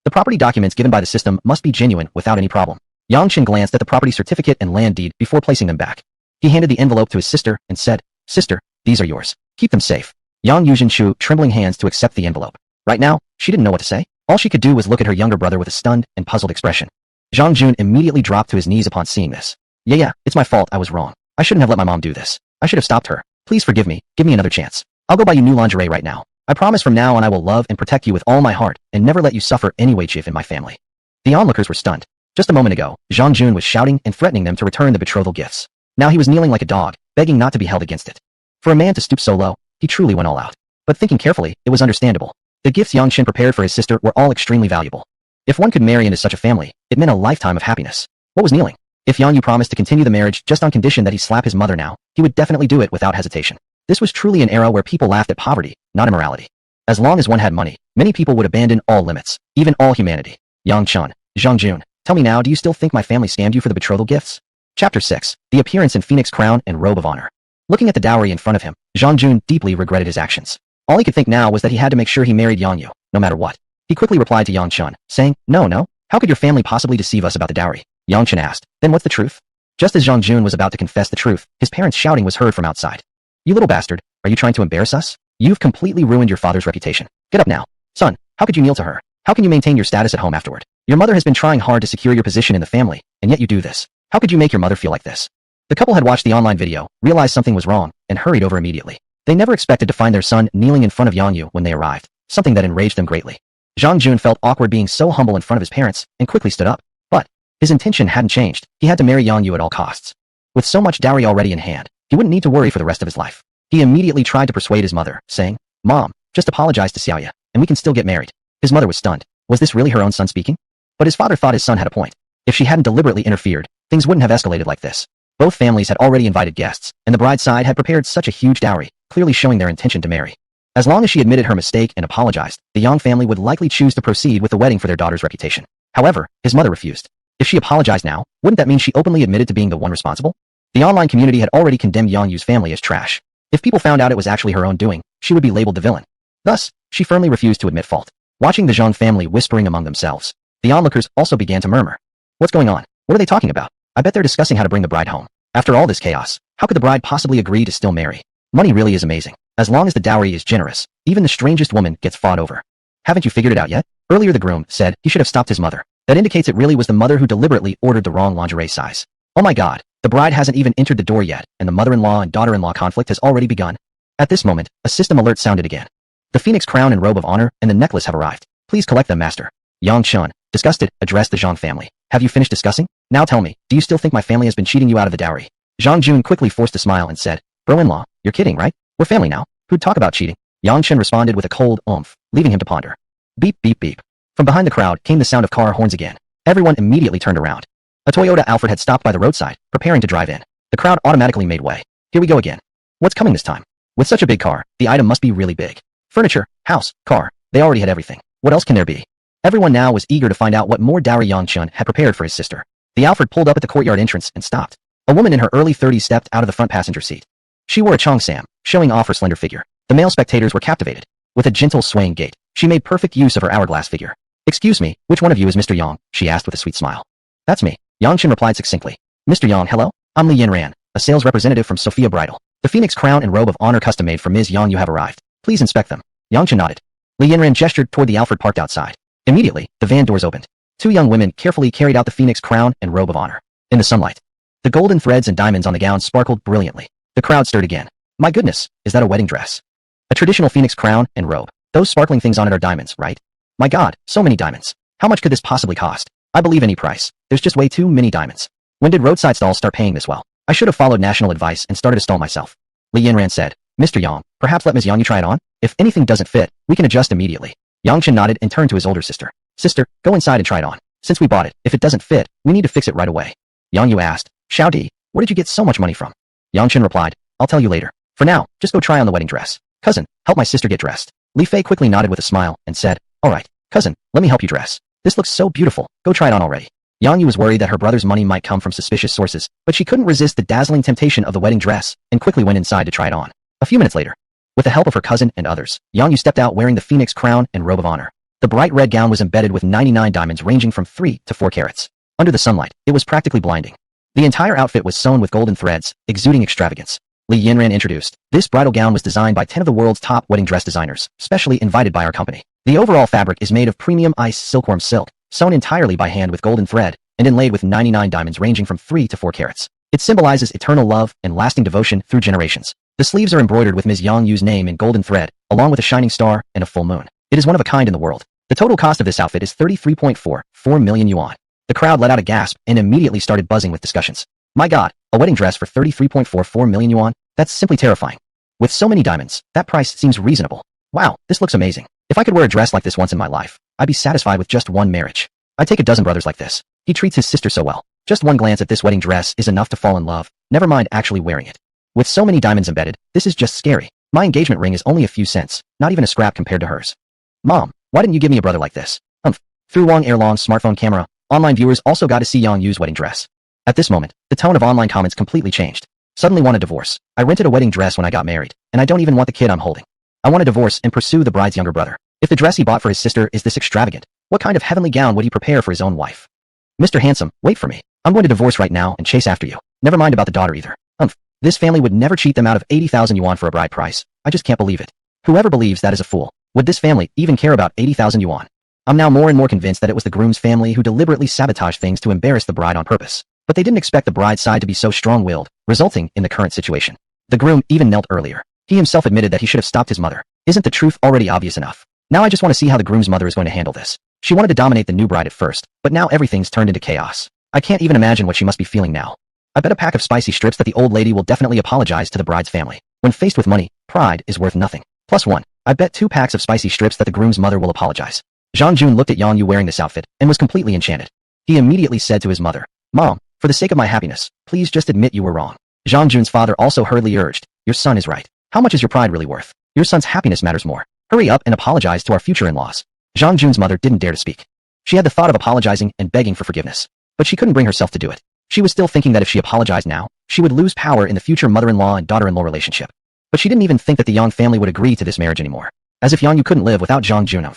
The property documents given by the system must be genuine without any problem. Yang Chun glanced at the property certificate and land deed before placing them back. He handed the envelope to his sister and said, Sister, these are yours. Keep them safe. Yang Yuzhen Chu trembling hands to accept the envelope. Right now, she didn't know what to say. All she could do was look at her younger brother with a stunned and puzzled expression. Zhang Jun immediately dropped to his knees upon seeing this. Yeah, it's my fault, I was wrong. I shouldn't have let my mom do this. I should have stopped her. Please forgive me, give me another chance. I'll go buy you new lingerie right now. I promise from now on I will love and protect you with all my heart and never let you suffer any way if in my family. The onlookers were stunned. Just a moment ago, Zhang Jun was shouting and threatening them to return the betrothal gifts. Now he was kneeling like a dog, begging not to be held against it. For a man to stoop so low, he truly went all out. But thinking carefully, it was understandable. The gifts Yang Chen prepared for his sister were all extremely valuable. If one could marry into such a family, it meant a lifetime of happiness. What was kneeling? If Yong Yu promised to continue the marriage just on condition that he slap his mother now, he would definitely do it without hesitation. This was truly an era where people laughed at poverty, not immorality. As long as one had money, many people would abandon all limits, even all humanity. Yang Chun, Zhang Jun, tell me now, do you still think my family scammed you for the betrothal gifts? Chapter 6, The Appearance in Phoenix Crown and Robe of Honor. Looking at the dowry in front of him, Zhang Jun deeply regretted his actions. All he could think now was that he had to make sure he married Yong Yu, no matter what. He quickly replied to Yang Chun, saying, No, how could your family possibly deceive us about the dowry? Yang Chun asked, Then what's the truth? Just as Yong Yu was about to confess the truth, his parents' shouting was heard from outside. You little bastard, are you trying to embarrass us? You've completely ruined your father's reputation. Get up now. Son, how could you kneel to her? How can you maintain your status at home afterward? Your mother has been trying hard to secure your position in the family, and yet you do this. How could you make your mother feel like this? The couple had watched the online video, realized something was wrong, and hurried over immediately. They never expected to find their son kneeling in front of Yong Yu when they arrived, something that enraged them greatly. Yong Yu felt awkward being so humble in front of his parents, and quickly stood up. But his intention hadn't changed. He had to marry Yong Yu at all costs. With so much dowry already in hand, he wouldn't need to worry for the rest of his life. He immediately tried to persuade his mother, saying, Mom, just apologize to Xiaoya, and we can still get married. His mother was stunned. Was this really her own son speaking? But his father thought his son had a point. If she hadn't deliberately interfered, things wouldn't have escalated like this. Both families had already invited guests, and the bride's side had prepared such a huge dowry, clearly showing their intention to marry. As long as she admitted her mistake and apologized, the Yang family would likely choose to proceed with the wedding for their daughter's reputation. However, his mother refused. If she apologized now, wouldn't that mean she openly admitted to being the one responsible? The online community had already condemned Yong Yu's family as trash. If people found out it was actually her own doing, she would be labeled the villain. Thus, she firmly refused to admit fault. Watching the Zhang family whispering among themselves, the onlookers also began to murmur. What's going on? What are they talking about? I bet they're discussing how to bring the bride home. After all this chaos, how could the bride possibly agree to still marry? Money really is amazing. As long as the dowry is generous, even the strangest woman gets fought over. Haven't you figured it out yet? Earlier the groom said he should have stopped his mother. That indicates it really was the mother who deliberately ordered the wrong lingerie size. Oh my god, the bride hasn't even entered the door yet, and the mother-in-law and daughter-in-law conflict has already begun. At this moment, a system alert sounded again. The phoenix crown and robe of honor and the necklace have arrived. Please collect them, master. Yang Chun, disgusted, addressed the Zhang family. Have you finished discussing? Now tell me, do you still think my family has been cheating you out of the dowry? Zhang Jun quickly forced a smile and said, Bro-in-law, you're kidding, right? We're family now. Who'd talk about cheating? Yang Chen responded with a cold oomph, leaving him to ponder. Beep beep beep. From behind the crowd came the sound of car horns again. Everyone immediately turned around. A Toyota Alphard had stopped by the roadside, preparing to drive in. The crowd automatically made way. Here we go again. What's coming this time? With such a big car, the item must be really big. Furniture, house, car, they already had everything. What else can there be? Everyone now was eager to find out what more dowry Yang Chun had prepared for his sister. The Alphard pulled up at the courtyard entrance and stopped. A woman in her early 30s stepped out of the front passenger seat. She wore a cheongsam, showing off her slender figure. The male spectators were captivated. With a gentle swaying gait, she made perfect use of her hourglass figure. Excuse me, which one of you is Mr. Yang? She asked with a sweet smile. That's me. Yang Chen replied succinctly. Mr. Yang, hello? I'm Li Yanran, a sales representative from Sophia Bridal. The phoenix crown and robe of honor custom made for Ms. Yang Yu have arrived. Please inspect them. Yang Chen nodded. Li Yanran gestured toward the Alphard parked outside. Immediately, the van doors opened. Two young women carefully carried out the phoenix crown and robe of honor. In the sunlight, the golden threads and diamonds on the gown sparkled brilliantly. The crowd stirred again. My goodness, is that a wedding dress? A traditional phoenix crown and robe. Those sparkling things on it are diamonds, right? My god, so many diamonds. How much could this possibly cost? I believe any price. There's just way too many diamonds. When did roadside stalls start paying this well? I should have followed national advice and started a stall myself. Li Yanran said. Mr. Yang, perhaps let Ms. Yang Yu try it on? If anything doesn't fit, we can adjust immediately. Yang Chen nodded and turned to his older sister. Sister, go inside and try it on. Since we bought it, if it doesn't fit, we need to fix it right away. Yang Yu asked. Xiao Di, where did you get so much money from? Yang Chen replied. I'll tell you later. For now, just go try on the wedding dress. Cousin, help my sister get dressed. Li Fei quickly nodded with a smile and said, Alright, cousin, let me help you dress. This looks so beautiful, go try it on already. Yang Yu was worried that her brother's money might come from suspicious sources, but she couldn't resist the dazzling temptation of the wedding dress, and quickly went inside to try it on. A few minutes later, with the help of her cousin and others, Yang Yu stepped out wearing the phoenix crown and robe of honor. The bright red gown was embedded with 99 diamonds ranging from 3 to 4 carats. Under the sunlight, it was practically blinding. The entire outfit was sewn with golden threads, exuding extravagance. Li Yanran introduced. This bridal gown was designed by 10 of the world's top wedding dress designers, specially invited by our company. The overall fabric is made of premium ice silkworm silk, sewn entirely by hand with golden thread, and inlaid with 99 diamonds ranging from 3 to 4 carats. It symbolizes eternal love and lasting devotion through generations. The sleeves are embroidered with Ms. Yang Yu's name in golden thread, along with a shining star and a full moon. It is one of a kind in the world. The total cost of this outfit is 33.44 million yuan. The crowd let out a gasp and immediately started buzzing with discussions. My god, a wedding dress for 33.44 million yuan? That's simply terrifying. With so many diamonds, that price seems reasonable. Wow, this looks amazing. If I could wear a dress like this once in my life, I'd be satisfied with just one marriage. I'd take a dozen brothers like this. He treats his sister so well. Just one glance at this wedding dress is enough to fall in love, never mind actually wearing it. With so many diamonds embedded, this is just scary. My engagement ring is only a few cents, not even a scrap compared to hers. Mom, why didn't you give me a brother like this? Through Wang Erlong's smartphone camera, online viewers also got to see Yang Yu's wedding dress. At this moment, the tone of online comments completely changed. Suddenly want a divorce. I rented a wedding dress when I got married, and I don't even want the kid I'm holding. I want a divorce and pursue the bride's younger brother. If the dress he bought for his sister is this extravagant, what kind of heavenly gown would he prepare for his own wife? Mr. Handsome, wait for me. I'm going to divorce right now and chase after you. Never mind about the daughter either. This family would never cheat them out of 80,000 yuan for a bride price. I just can't believe it. Whoever believes that is a fool. Would this family even care about 80,000 yuan? I'm now more and more convinced that it was the groom's family who deliberately sabotaged things to embarrass the bride on purpose. But they didn't expect the bride's side to be so strong-willed, resulting in the current situation. The groom even knelt earlier. He himself admitted that he should have stopped his mother. Isn't the truth already obvious enough? Now I just want to see how the groom's mother is going to handle this. She wanted to dominate the new bride at first, but now everything's turned into chaos. I can't even imagine what she must be feeling now. I bet a pack of spicy strips that the old lady will definitely apologize to the bride's family. When faced with money, pride is worth nothing. +1. I bet 2 packs of spicy strips that the groom's mother will apologize. Zhang Jun looked at Yong Yu wearing this outfit and was completely enchanted. He immediately said to his mother, "Mom, for the sake of my happiness, please just admit you were wrong." Zhang Jun's father also hurriedly urged, "Your son is right. How much is your pride really worth? Your son's happiness matters more. Hurry up and apologize to our future in-laws." Zhang Jun's mother didn't dare to speak. She had the thought of apologizing and begging for forgiveness, but she couldn't bring herself to do it. She was still thinking that if she apologized now, she would lose power in the future mother-in-law and daughter-in-law relationship. But she didn't even think that the Yang family would agree to this marriage anymore. As if Yong Yu couldn't live without Zhang Jun.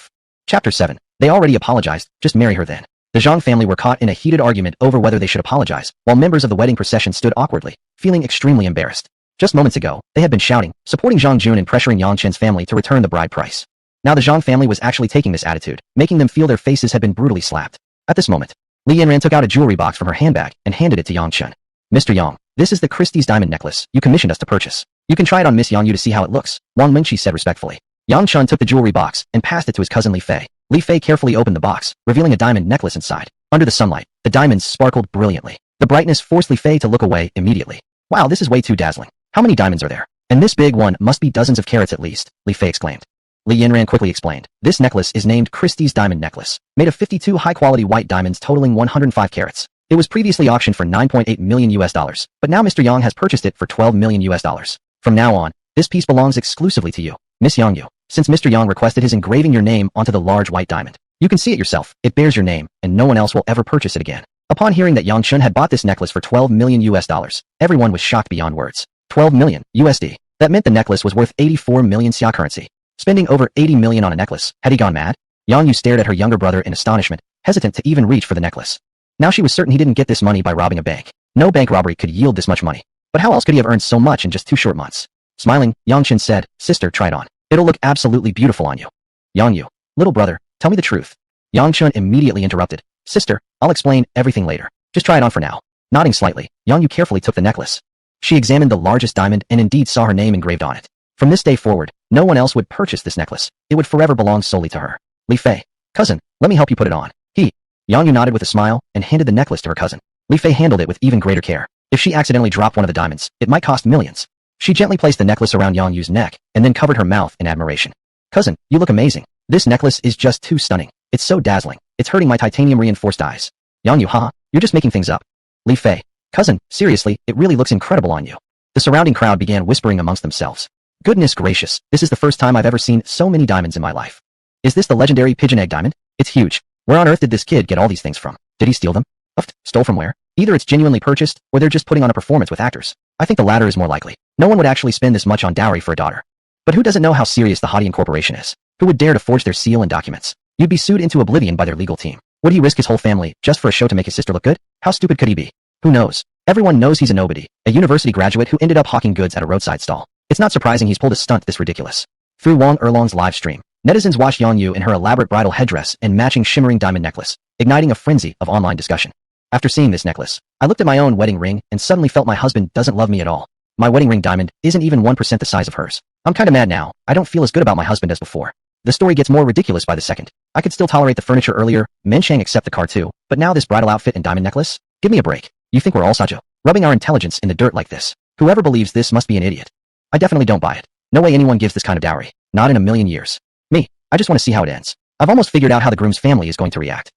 Chapter 7. They already apologized, just marry her then. The Zhang family were caught in a heated argument over whether they should apologize, while members of the wedding procession stood awkwardly, feeling extremely embarrassed. Just moments ago, they had been shouting, supporting Zhang Jun and pressuring Yang Chen's family to return the bride price. Now the Zhang family was actually taking this attitude, making them feel their faces had been brutally slapped. At this moment, Li Yanran took out a jewelry box from her handbag and handed it to Yang Chen. "Mr. Yang, this is the Christie's diamond necklace you commissioned us to purchase. You can try it on Miss Yong Yu to see how it looks," Wang Mingqi said respectfully. Yang Chen took the jewelry box and passed it to his cousin Li Fei. Li Fei carefully opened the box, revealing a diamond necklace inside. Under the sunlight, the diamonds sparkled brilliantly. The brightness forced Li Fei to look away immediately. "Wow, this is way too dazzling. How many diamonds are there? And this big one must be dozens of carats at least," Li Fei exclaimed. Li Yanran quickly explained. "This necklace is named Christie's Diamond Necklace, made of 52 high-quality white diamonds totaling 105 carats. It was previously auctioned for $9.8 million, but now Mr. Yang has purchased it for $12 million. From now on, this piece belongs exclusively to you, Miss Yong Yu, since Mr. Yang requested his engraving your name onto the large white diamond. You can see it yourself, it bears your name, and no one else will ever purchase it again." Upon hearing that Yang Chen had bought this necklace for $12 million, everyone was shocked beyond words. 12 million USD. That meant the necklace was worth 84 million Xia currency. Spending over 80 million on a necklace, had he gone mad? Yong Yu stared at her younger brother in astonishment, hesitant to even reach for the necklace. Now she was certain he didn't get this money by robbing a bank. No bank robbery could yield this much money. But how else could he have earned so much in just 2 short months? Smiling, Yang Chen said, "Sister, try it on. It'll look absolutely beautiful on you." Yong Yu, "Little brother, tell me the truth." Yang Chen immediately interrupted. "Sister, I'll explain everything later. Just try it on for now." Nodding slightly, Yong Yu carefully took the necklace. She examined the largest diamond and indeed saw her name engraved on it. From this day forward, no one else would purchase this necklace. It would forever belong solely to her. "Li Fei, cousin, let me help you put it on." Yong Yu nodded with a smile and handed the necklace to her cousin. Li Fei handled it with even greater care. If she accidentally dropped one of the diamonds, it might cost millions. She gently placed the necklace around Yong Yu's neck and then covered her mouth in admiration. "Cousin, you look amazing. This necklace is just too stunning. It's so dazzling. It's hurting my titanium-reinforced eyes." Yong Yu, "Haha, you're just making things up." Li Fei, "Cousin, seriously, it really looks incredible on you." The surrounding crowd began whispering amongst themselves. "Goodness gracious, this is the first time I've ever seen so many diamonds in my life. Is this the legendary pigeon egg diamond? It's huge. Where on earth did this kid get all these things from? Did he steal them? Stole from where? Either it's genuinely purchased, or they're just putting on a performance with actors. I think the latter is more likely. No one would actually spend this much on dowry for a daughter. But who doesn't know how serious the Hadian Corporation is? Who would dare to forge their seal and documents? You'd be sued into oblivion by their legal team. Would he risk his whole family just for a show to make his sister look good? How stupid could he be? Who knows? Everyone knows he's a nobody, a university graduate who ended up hawking goods at a roadside stall. It's not surprising he's pulled a stunt this ridiculous." Through Wang Erlong's live stream, netizens watched Yong Yu in her elaborate bridal headdress and matching shimmering diamond necklace, igniting a frenzy of online discussion. "After seeing this necklace, I looked at my own wedding ring and suddenly felt my husband doesn't love me at all. My wedding ring diamond isn't even 1% the size of hers. I'm kinda mad now. I don't feel as good about my husband as before." The story gets more ridiculous by the second. "I could still tolerate the furniture earlier, Menshang accept the car too, but now this bridal outfit and diamond necklace? Give me a break. You think we're all Sajo? Rubbing our intelligence in the dirt like this? Whoever believes this must be an idiot. I definitely don't buy it. No way anyone gives this kind of dowry. Not in a million years. Me, I just want to see how it ends. I've almost figured out how the groom's family is going to react."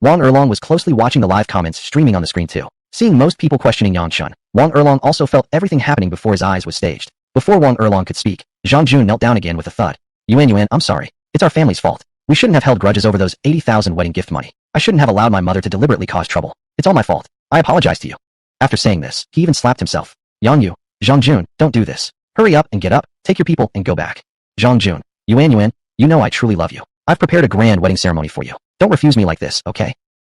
Wang Erlong was closely watching the live comments streaming on the screen too. Seeing most people questioning Yang Chen, Wang Erlong also felt everything happening before his eyes was staged. Before Wang Erlong could speak, Zhang Jun knelt down again with a thud. Yuan, I'm sorry. It's our family's fault. We shouldn't have held grudges over those 80,000 wedding gift money. I shouldn't have allowed my mother to deliberately cause trouble. It's all my fault. I apologize to you." After saying this, he even slapped himself. "Yong Yu, Zhang Jun, don't do this. Hurry up and get up, take your people and go back." Zhang Jun, Yuan, you know I truly love you. I've prepared a grand wedding ceremony for you. Don't refuse me like this, okay?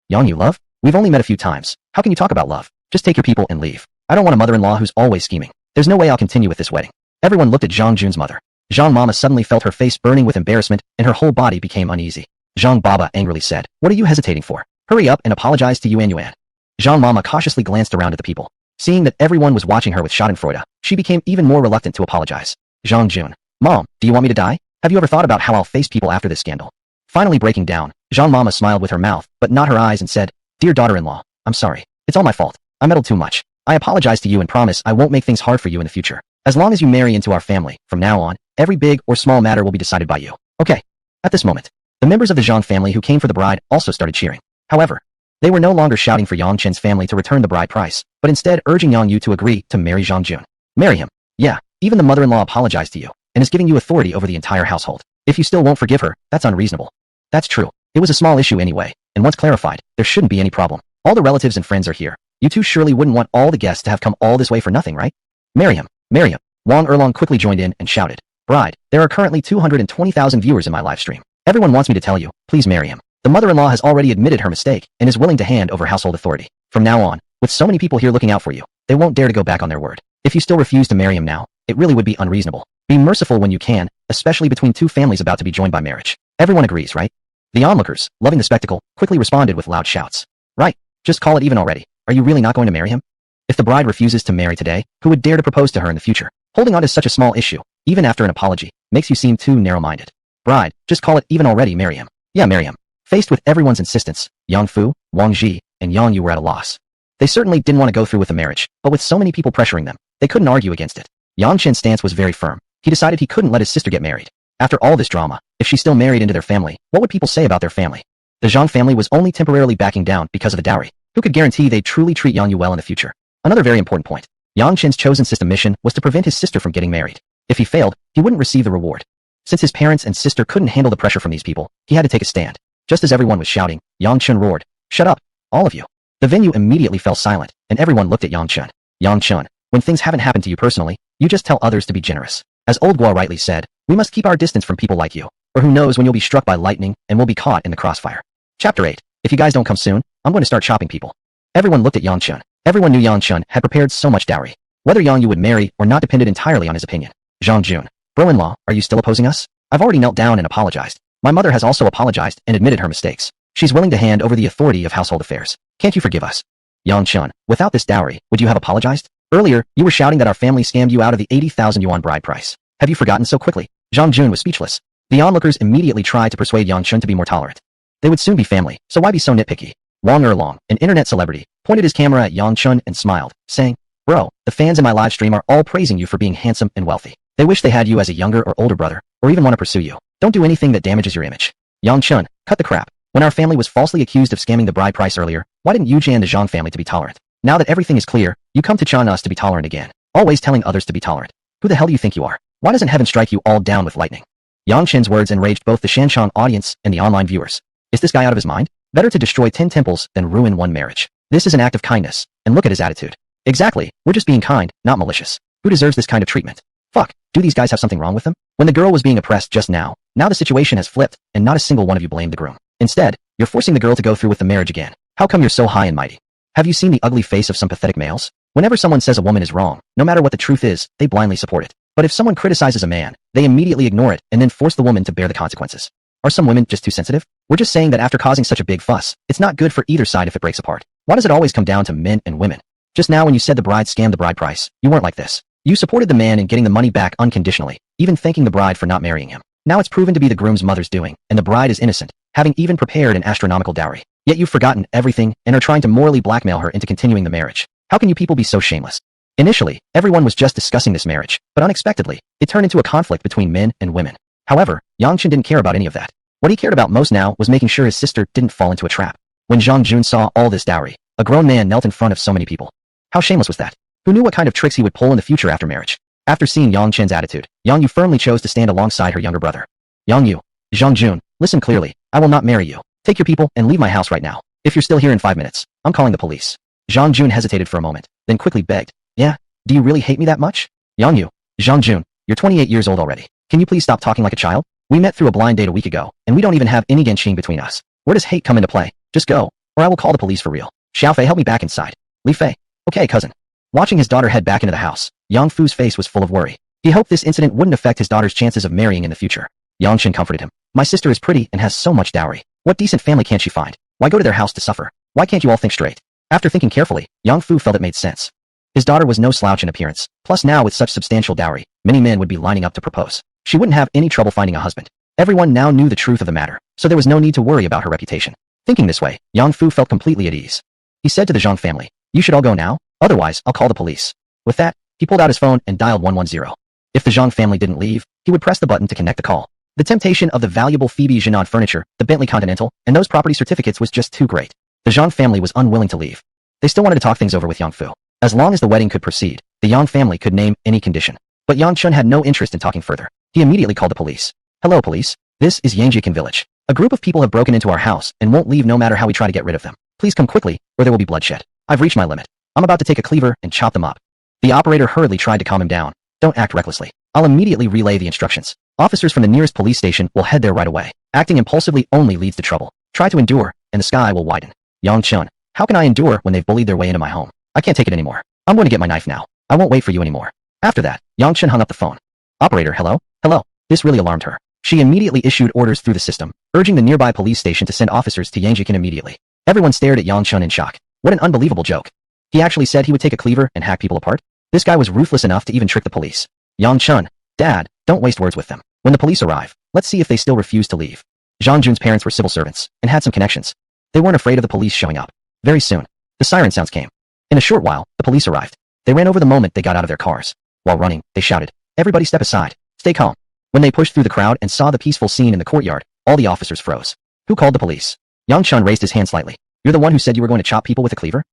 Yong Yu, love? We've only met a few times. How can you talk about love? Just take your people and leave. I don't want a mother-in-law who's always scheming. There's no way I'll continue with this wedding. Everyone looked at Zhang Jun's mother. Zhang Mama suddenly felt her face burning with embarrassment and her whole body became uneasy. Zhang Baba angrily said, "What are you hesitating for? Hurry up and apologize to Yuan Yuan." Zhang Mama cautiously glanced around at the people. Seeing that everyone was watching her with schadenfreude, she became even more reluctant to apologize. Zhang Jun, "Mom, do you want me to die? Have you ever thought about how I'll face people after this scandal?" Finally breaking down, Zhang Mama smiled with her mouth, but not her eyes and said, "Dear daughter-in-law, I'm sorry. It's all my fault. I meddled too much. I apologize to you and promise I won't make things hard for you in the future. As long as you marry into our family, from now on, every big or small matter will be decided by you. Okay?" At this moment, the members of the Zhang family who came for the bride also started cheering. However, they were no longer shouting for Yang Chen's family to return the bride price, but instead urging Yong Yu to agree to marry Zhang Jun. Marry him. Yeah, even the mother-in-law apologized to you, and is giving you authority over the entire household. If you still won't forgive her, that's unreasonable. That's true. It was a small issue anyway, and once clarified, there shouldn't be any problem. All the relatives and friends are here. You two surely wouldn't want all the guests to have come all this way for nothing, right? Marry him. Marry him. Wang Erlong quickly joined in and shouted, "Bride, there are currently 220,000 viewers in my live stream. Everyone wants me to tell you, please marry him. The mother-in-law has already admitted her mistake and is willing to hand over household authority. From now on, with so many people here looking out for you, they won't dare to go back on their word. If you still refuse to marry him now, it really would be unreasonable. Be merciful when you can, especially between two families about to be joined by marriage." Everyone agrees, right? The onlookers, loving the spectacle, quickly responded with loud shouts. Right, just call it even already. Are you really not going to marry him? If the bride refuses to marry today, who would dare to propose to her in the future? Holding on to such a small issue, even after an apology, makes you seem too narrow-minded. Bride, just call it even already, marry him. Yeah, marry him. Faced with everyone's insistence, Yang Fu, Wang Ji, and Yong Yu were at a loss. They certainly didn't want to go through with the marriage, but with so many people pressuring them, they couldn't argue against it. Yang Chen's stance was very firm. He decided he couldn't let his sister get married. After all this drama, if she still married into their family, what would people say about their family? The Zhang family was only temporarily backing down because of the dowry. Who could guarantee they'd truly treat Yong Yu well in the future? Another very important point. Yang Chen's chosen system mission was to prevent his sister from getting married. If he failed, he wouldn't receive the reward. Since his parents and sister couldn't handle the pressure from these people, he had to take a stand. Just as everyone was shouting, Yang Chen roared, "Shut up, all of you." The venue immediately fell silent, and everyone looked at Yang Chen. Yang Chen, when things haven't happened to you personally, you just tell others to be generous. As Old Guo rightly said, we must keep our distance from people like you, or who knows when you'll be struck by lightning and will be caught in the crossfire. Chapter 8. If you guys don't come soon, I'm going to start chopping people. Everyone looked at Yang Chen. Everyone knew Yang Chen had prepared so much dowry. Whether Yang Yu would marry or not depended entirely on his opinion. Zhang Jun, bro-in-law, are you still opposing us? I've already knelt down and apologized. My mother has also apologized and admitted her mistakes. She's willing to hand over the authority of household affairs. Can't you forgive us? Yang Chen, without this dowry, would you have apologized? Earlier, you were shouting that our family scammed you out of the 80,000 yuan bride price. Have you forgotten so quickly? Zhang Jun was speechless. The onlookers immediately tried to persuade Yang Chen to be more tolerant. They would soon be family, so why be so nitpicky? Wang Erlong, an internet celebrity, pointed his camera at Yang Chen and smiled, saying, "Bro, the fans in my live stream are all praising you for being handsome and wealthy. They wish they had you as a younger or older brother, or even want to pursue you. Don't do anything that damages your image." Yang Chen, cut the crap. When our family was falsely accused of scamming the bride price earlier, why didn't you and the Zhang family to be tolerant? Now that everything is clear, you come to challenge us to be tolerant again. Always telling others to be tolerant. Who the hell do you think you are? Why doesn't heaven strike you all down with lightning? Yang Chen's words enraged both the Shanchang audience and the online viewers. Is this guy out of his mind? Better to destroy 10 temples than ruin one marriage. This is an act of kindness, and look at his attitude. Exactly, we're just being kind, not malicious. Who deserves this kind of treatment? Fuck, do these guys have something wrong with them? When the girl was being oppressed just now the situation has flipped, and not a single one of you blamed the groom. Instead, you're forcing the girl to go through with the marriage again. How come you're so high and mighty? Have you seen the ugly face of some pathetic males? Whenever someone says a woman is wrong, no matter what the truth is, they blindly support it. But if someone criticizes a man, they immediately ignore it and then force the woman to bear the consequences. Are some women just too sensitive? We're just saying that after causing such a big fuss, it's not good for either side if it breaks apart. Why does it always come down to men and women? Just now when you said the bride scammed the bride price, you weren't like this. You supported the man in getting the money back unconditionally, even thanking the bride for not marrying him. Now it's proven to be the groom's mother's doing, and the bride is innocent, having even prepared an astronomical dowry. Yet you've forgotten everything and are trying to morally blackmail her into continuing the marriage. How can you people be so shameless? Initially, everyone was just discussing this marriage, but unexpectedly, it turned into a conflict between men and women. However, Yang Chen didn't care about any of that. What he cared about most now was making sure his sister didn't fall into a trap. When Zhang Jun saw all this dowry, a grown man knelt in front of so many people. How shameless was that? Who knew what kind of tricks he would pull in the future after marriage? After seeing Yang Chen's attitude, Yong Yu firmly chose to stand alongside her younger brother. Yong Yu, Zhang Jun, listen clearly, I will not marry you. Take your people and leave my house right now. If you're still here in 5 minutes, I'm calling the police. Zhang Jun hesitated for a moment, then quickly begged, yeah, do you really hate me that much? Yong Yu, Zhang Jun, you're 28 years old already. Can you please stop talking like a child? We met through a blind date a week ago, and we don't even have any Genqing between us. Where does hate come into play? Just go, or I will call the police for real. Xiaofei, help me back inside. Li Fei. Okay, cousin. Watching his daughter head back into the house, Yang Fu's face was full of worry. He hoped this incident wouldn't affect his daughter's chances of marrying in the future. Yang Chen comforted him. My sister is pretty and has so much dowry. What decent family can't she find? Why go to their house to suffer? Why can't you all think straight? After thinking carefully, Yang Fu felt it made sense. His daughter was no slouch in appearance. Plus now with such substantial dowry, many men would be lining up to propose. She wouldn't have any trouble finding a husband. Everyone now knew the truth of the matter, so there was no need to worry about her reputation. Thinking this way, Yang Fu felt completely at ease. He said to the Zhang family, you should all go now, otherwise I'll call the police. With that, he pulled out his phone and dialed 110. If the Zhang family didn't leave, he would press the button to connect the call. The temptation of the valuable Phoebe Genaud furniture, the Bentley Continental, and those property certificates was just too great. The Zhang family was unwilling to leave. They still wanted to talk things over with Yang Fu. As long as the wedding could proceed, the Yang family could name any condition. But Yang Chun had no interest in talking further. He immediately called the police. Hello police. This is Yangjikan village. A group of people have broken into our house and won't leave no matter how we try to get rid of them. Please come quickly, or there will be bloodshed. I've reached my limit. I'm about to take a cleaver and chop them up. The operator hurriedly tried to calm him down. Don't act recklessly. I'll immediately relay the instructions. Officers from the nearest police station will head there right away. Acting impulsively only leads to trouble. Try to endure, and the sky will widen. Yang Chun, how can I endure when they've bullied their way into my home? I can't take it anymore. I'm going to get my knife now. I won't wait for you anymore. After that, Yang Chun hung up the phone. Operator, hello? Hello. This really alarmed her. She immediately issued orders through the system, urging the nearby police station to send officers to Yangjikan immediately. Everyone stared at Yang Chun in shock. What an unbelievable joke. He actually said he would take a cleaver and hack people apart? This guy was ruthless enough to even trick the police. Yang Chun, Dad, don't waste words with them. When the police arrive, let's see if they still refuse to leave. Zhang Jun's parents were civil servants and had some connections. They weren't afraid of the police showing up. Very soon, the siren sounds came. In a short while, the police arrived. They ran over the moment they got out of their cars. While running, they shouted, everybody step aside. Stay calm. When they pushed through the crowd and saw the peaceful scene in the courtyard, all the officers froze. Who called the police? Yang Chun raised his hand slightly. You're the one who said you were going to chop people with a cleaver?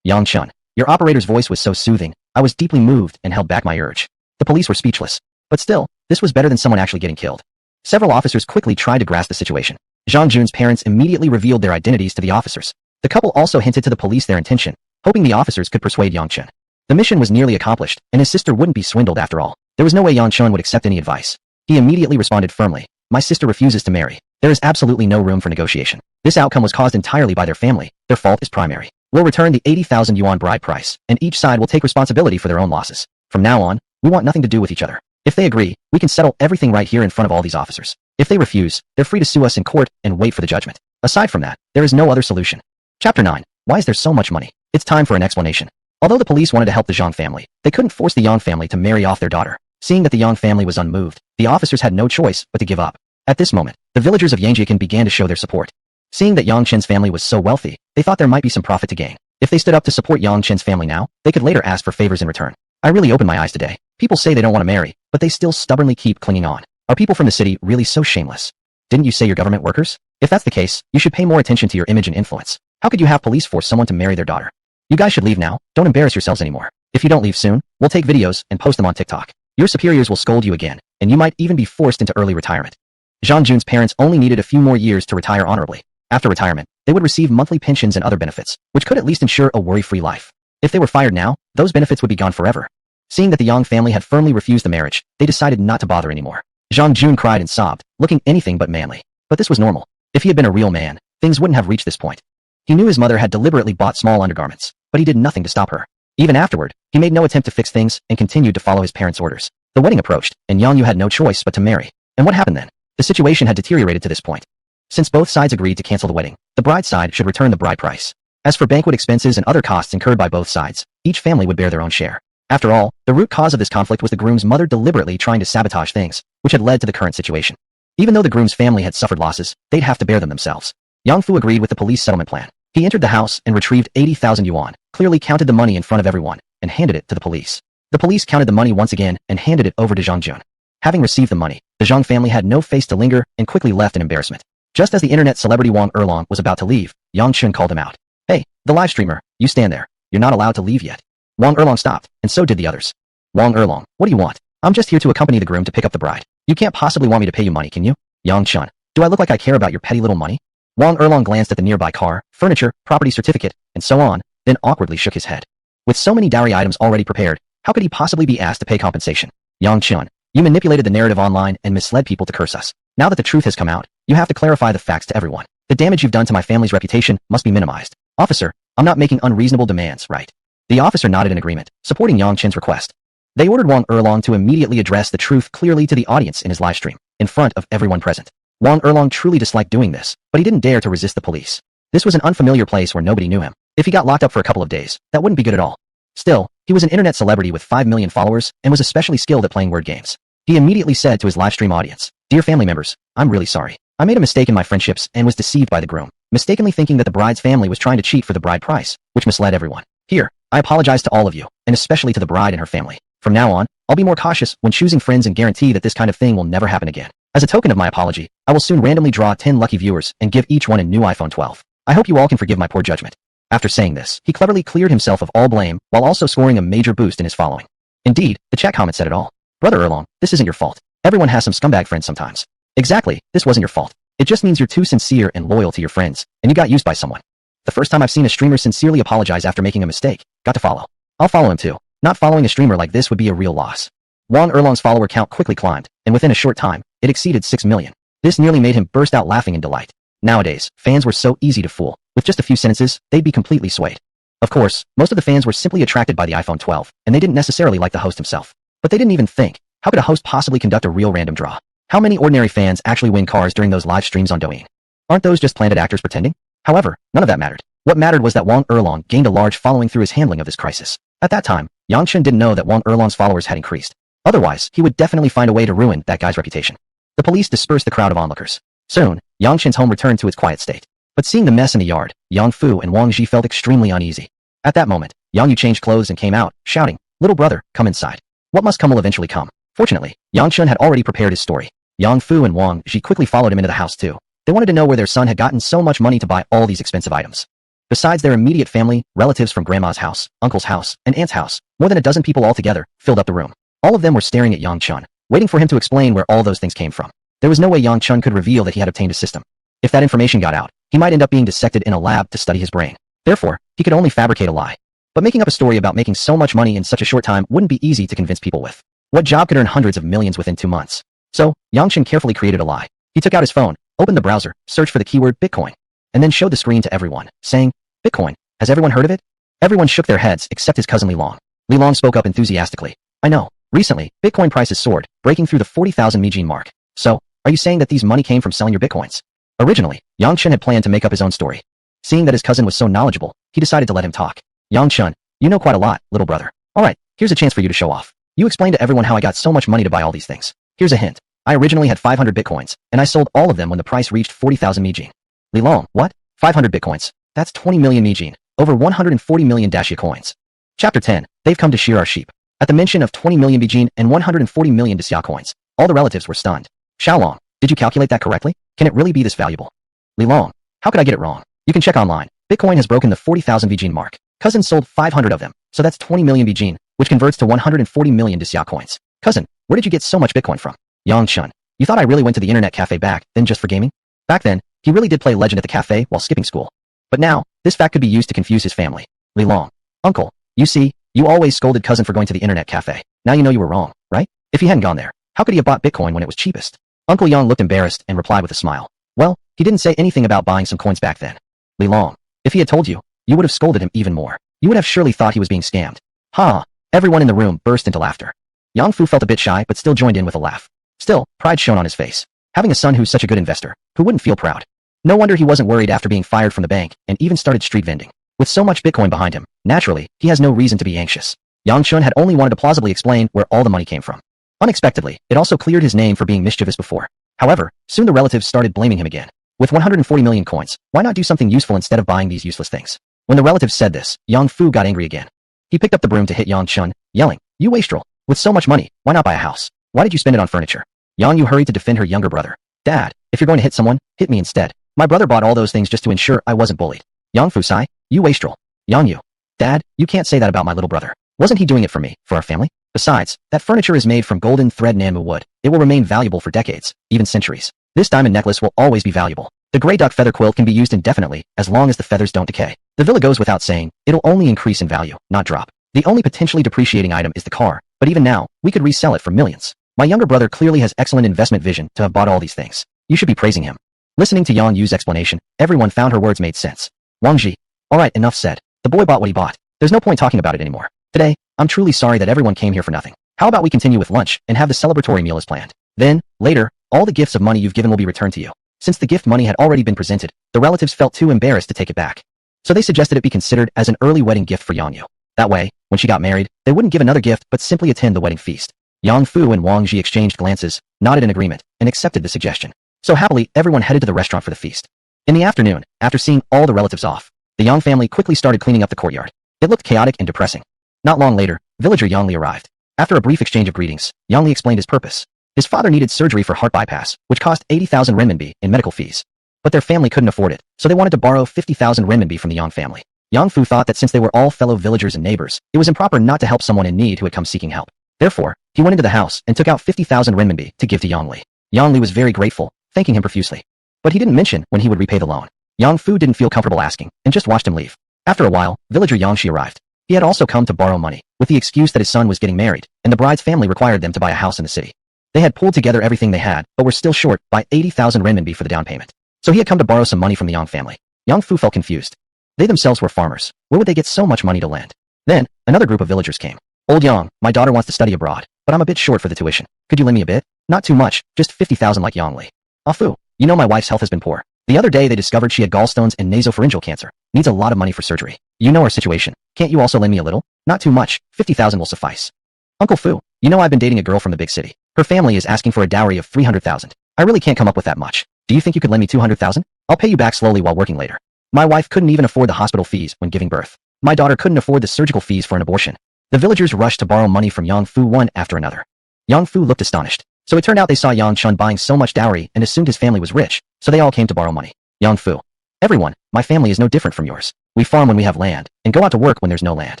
Yang Chun, your operator's voice was so soothing, I was deeply moved and held back my urge. The police were speechless. But still, this was better than someone actually getting killed. Several officers quickly tried to grasp the situation. Zhang Jun's parents immediately revealed their identities to the officers. The couple also hinted to the police their intention, hoping the officers could persuade Yang Chun. The mission was nearly accomplished, and his sister wouldn't be swindled after all. There was no way Yang Chun would accept any advice. He immediately responded firmly. My sister refuses to marry. There is absolutely no room for negotiation. This outcome was caused entirely by their family. Their fault is primary. We'll return the 80,000 yuan bride price, and each side will take responsibility for their own losses. From now on, we want nothing to do with each other. If they agree, we can settle everything right here in front of all these officers. If they refuse, they're free to sue us in court and wait for the judgment. Aside from that, there is no other solution. Chapter 9. Why is there so much money? It's time for an explanation. Although the police wanted to help the Zhang family, they couldn't force the Yang family to marry off their daughter. Seeing that the Yang family was unmoved, the officers had no choice but to give up. At this moment, the villagers of Yangjikan began to show their support. Seeing that Yang Chen's family was so wealthy, they thought there might be some profit to gain. If they stood up to support Yang Chen's family now, they could later ask for favors in return. I really opened my eyes today. People say they don't want to marry, but they still stubbornly keep clinging on. Are people from the city really so shameless? Didn't you say you're government workers? If that's the case, you should pay more attention to your image and influence. How could you have police force someone to marry their daughter? You guys should leave now. Don't embarrass yourselves anymore. If you don't leave soon, we'll take videos and post them on TikTok. Your superiors will scold you again, and you might even be forced into early retirement. Zhang Jun's parents only needed a few more years to retire honorably. After retirement, they would receive monthly pensions and other benefits, which could at least ensure a worry-free life. If they were fired now, those benefits would be gone forever. Seeing that the Yang family had firmly refused the marriage, they decided not to bother anymore. Zhang Jun cried and sobbed, looking anything but manly. But this was normal. If he had been a real man, things wouldn't have reached this point. He knew his mother had deliberately bought small undergarments, but he did nothing to stop her. Even afterward, he made no attempt to fix things and continued to follow his parents' orders. The wedding approached, and Yong Yu had no choice but to marry. And what happened then? The situation had deteriorated to this point. Since both sides agreed to cancel the wedding, the bride side should return the bride price. As for banquet expenses and other costs incurred by both sides, each family would bear their own share. After all, the root cause of this conflict was the groom's mother deliberately trying to sabotage things, which had led to the current situation. Even though the groom's family had suffered losses, they'd have to bear them themselves. Yang Fu agreed with the police settlement plan. He entered the house and retrieved 80,000 yuan, clearly counted the money in front of everyone, and handed it to the police. The police counted the money once again and handed it over to Zhang Jun. Having received the money, the Zhang family had no face to linger and quickly left in embarrassment. Just as the internet celebrity Wang Erlong was about to leave, Yang Chun called him out. Hey, the live streamer, you stand there. You're not allowed to leave yet. Wang Erlong stopped, and so did the others. Wang Erlong, what do you want? I'm just here to accompany the groom to pick up the bride. You can't possibly want me to pay you money, can you? Yang Chun, do I look like I care about your petty little money? Wang Erlong glanced at the nearby car, furniture, property certificate, and so on, then awkwardly shook his head. With so many dowry items already prepared, how could he possibly be asked to pay compensation? Yang Chun, you manipulated the narrative online and misled people to curse us. Now that the truth has come out, you have to clarify the facts to everyone. The damage you've done to my family's reputation must be minimized. Officer, I'm not making unreasonable demands, right? The officer nodded in agreement, supporting Yang Chen's request. They ordered Wang Erlong to immediately address the truth clearly to the audience in his live stream, in front of everyone present. Wang Erlong truly disliked doing this, but he didn't dare to resist the police. This was an unfamiliar place where nobody knew him. If he got locked up for a couple of days, that wouldn't be good at all. Still, he was an internet celebrity with 5 million followers and was especially skilled at playing word games. He immediately said to his live stream audience, "Dear family members, I'm really sorry. I made a mistake in my friendships and was deceived by the groom, mistakenly thinking that the bride's family was trying to cheat for the bride price, which misled everyone. Here, I apologize to all of you, and especially to the bride and her family. From now on, I'll be more cautious when choosing friends and guarantee that this kind of thing will never happen again. As a token of my apology, I will soon randomly draw 10 lucky viewers and give each one a new iPhone 12. I hope you all can forgive my poor judgment." After saying this, he cleverly cleared himself of all blame while also scoring a major boost in his following. Indeed, the chat comment said it all. "Brother Erlong, this isn't your fault. Everyone has some scumbag friends sometimes." Exactly, this wasn't your fault. It just means you're too sincere and loyal to your friends, and you got used by someone. The first time I've seen a streamer sincerely apologize after making a mistake. Got to follow. I'll follow him too. Not following a streamer like this would be a real loss. Wang Erlong's follower count quickly climbed, and within a short time, it exceeded 6 million. This nearly made him burst out laughing in delight. Nowadays, fans were so easy to fool. With just a few sentences, they'd be completely swayed. Of course, most of the fans were simply attracted by the iPhone 12, and they didn't necessarily like the host himself. But they didn't even think, how could a host possibly conduct a real random draw? How many ordinary fans actually win cars during those live streams on Douyin? Aren't those just planted actors pretending? However, none of that mattered. What mattered was that Wang Erlong gained a large following through his handling of this crisis. At that time, Yang Chen didn't know that Wang Erlong's followers had increased. Otherwise, he would definitely find a way to ruin that guy's reputation. The police dispersed the crowd of onlookers. Soon, Yang Chen's home returned to its quiet state. But seeing the mess in the yard, Yang Fu and Wang Ji felt extremely uneasy. At that moment, Yong Yu changed clothes and came out, shouting, "Little brother, come inside. What must come will eventually come." Fortunately, Yang Chen had already prepared his story. Yang Fu and Wang Ji quickly followed him into the house too. They wanted to know where their son had gotten so much money to buy all these expensive items. Besides their immediate family, relatives from grandma's house, uncle's house, and aunt's house, more than a dozen people altogether filled up the room. All of them were staring at Yang Chen, waiting for him to explain where all those things came from. There was no way Yang Chen could reveal that he had obtained a system. If that information got out, he might end up being dissected in a lab to study his brain. Therefore, he could only fabricate a lie. But making up a story about making so much money in such a short time wouldn't be easy to convince people with. What job could earn hundreds of millions within 2 months? So, Yang Chen carefully created a lie. He took out his phone, opened the browser, searched for the keyword Bitcoin, and then showed the screen to everyone, saying, "Bitcoin, has everyone heard of it?" Everyone shook their heads except his cousin Li Long. Li Long spoke up enthusiastically. "I know. Recently, Bitcoin prices soared, breaking through the 40,000 Mijin mark. So, are you saying that these money came from selling your Bitcoins?" Originally, Yang Chen had planned to make up his own story. Seeing that his cousin was so knowledgeable, he decided to let him talk. "Yang Chen, you know quite a lot, little brother. Alright, here's a chance for you to show off. You explain to everyone how I got so much money to buy all these things. Here's a hint. I originally had 500 Bitcoins, and I sold all of them when the price reached 40,000 Mijin. Li Long, what? 500 Bitcoins? That's 20 million Mijin, over 140 million Dacia coins. Chapter 10, they've come to shear our sheep. At the mention of 20 million Mijin and 140 million Dacia coins, all the relatives were stunned. Xiaolong, did you calculate that correctly? Can it really be this valuable? Li Long, how could I get it wrong? You can check online. Bitcoin has broken the 40,000 Bijin mark. Cousin sold 500 of them, so that's 20 million Bijin, which converts to 140 million Dacia coins. Cousin, where did you get so much Bitcoin from? Yang Chen, you thought I really went to the internet cafe back then just for gaming? Back then, he really did play Legend at the cafe while skipping school. But now, this fact could be used to confuse his family. Li Long, uncle, you see, you always scolded cousin for going to the internet cafe. Now you know you were wrong, right? If he hadn't gone there, how could he have bought Bitcoin when it was cheapest? Uncle Yang looked embarrassed and replied with a smile. Well, he didn't say anything about buying some coins back then. Li Long, if he had told you, you would have scolded him even more. You would have surely thought he was being scammed. Ha! Everyone in the room burst into laughter. Yang Fu felt a bit shy but still joined in with a laugh. Still, pride shone on his face. Having a son who's such a good investor, who wouldn't feel proud? No wonder he wasn't worried after being fired from the bank and even started street vending. With so much Bitcoin behind him, naturally, he has no reason to be anxious. Yang Chen had only wanted to plausibly explain where all the money came from. Unexpectedly, it also cleared his name for being mischievous before. However, soon the relatives started blaming him again. With 140 million coins, why not do something useful instead of buying these useless things? When the relatives said this, Yang Fu got angry again. He picked up the broom to hit Yang Chen, yelling, "You wastrel! With so much money, why not buy a house? Why did you spend it on furniture?" Yong Yu hurried to defend her younger brother. "Dad, if you're going to hit someone, hit me instead. My brother bought all those things just to ensure I wasn't bullied." "Yang Fu sai, you wastrel." "Yang Yu, Dad, you can't say that about my little brother. Wasn't he doing it for me, for our family? Besides, that furniture is made from golden thread Nanmu wood. It will remain valuable for decades, even centuries. This diamond necklace will always be valuable. The gray duck feather quilt can be used indefinitely, as long as the feathers don't decay. The villa goes without saying, it'll only increase in value, not drop. The only potentially depreciating item is the car, but even now, we could resell it for millions. My younger brother clearly has excellent investment vision to have bought all these things. You should be praising him." Listening to Yong Yu's explanation, everyone found her words made sense. Wang Ji, alright, enough said. The boy bought what he bought. There's no point talking about it anymore. Today, I'm truly sorry that everyone came here for nothing. How about we continue with lunch and have the celebratory meal as planned? Then, later, all the gifts of money you've given will be returned to you. Since the gift money had already been presented, the relatives felt too embarrassed to take it back. So they suggested it be considered as an early wedding gift for Yong Yu. That way, when she got married, they wouldn't give another gift but simply attend the wedding feast. Yang Fu and Wang Ji exchanged glances, nodded in agreement, and accepted the suggestion. So happily, everyone headed to the restaurant for the feast. In the afternoon, after seeing all the relatives off, the Yang family quickly started cleaning up the courtyard. It looked chaotic and depressing. Not long later, villager Yang Li arrived. After a brief exchange of greetings, Yang Li explained his purpose. His father needed surgery for heart bypass, which cost 80,000 renminbi in medical fees. But their family couldn't afford it, so they wanted to borrow 50,000 renminbi from the Yang family. Yang Fu thought that since they were all fellow villagers and neighbors, it was improper not to help someone in need who had come seeking help. Therefore, he went into the house and took out 50,000 renminbi to give to Yang Li. Yang Li was very grateful, thanking him profusely. But he didn't mention when he would repay the loan. Yang Fu didn't feel comfortable asking, and just watched him leave. After a while, villager Yang Shi arrived. He had also come to borrow money, with the excuse that his son was getting married, and the bride's family required them to buy a house in the city. They had pulled together everything they had, but were still short by 80,000 renminbi for the down payment. So he had come to borrow some money from the Yang family. Yang Fu felt confused. They themselves were farmers. Where would they get so much money to lend? Then, another group of villagers came. Old Yang, my daughter wants to study abroad, but I'm a bit short for the tuition. Could you lend me a bit? Not too much, just 50,000 like Yang Li. Ah Fu, you know my wife's health has been poor. The other day they discovered she had gallstones and nasopharyngeal cancer. Needs a lot of money for surgery. You know her situation. Can't you also lend me a little? Not too much, 50,000 will suffice. Uncle Fu, you know I've been dating a girl from the big city. Her family is asking for a dowry of 300,000. I really can't come up with that much. Do you think you could lend me 200,000? I'll pay you back slowly while working later. My wife couldn't even afford the hospital fees when giving birth. My daughter couldn't afford the surgical fees for an abortion. The villagers rushed to borrow money from Yang Fu one after another. Yang Fu looked astonished. So it turned out they saw Yang Chun buying so much dowry and assumed his family was rich, so they all came to borrow money. Yang Fu. Everyone, my family is no different from yours. We farm when we have land, and go out to work when there's no land.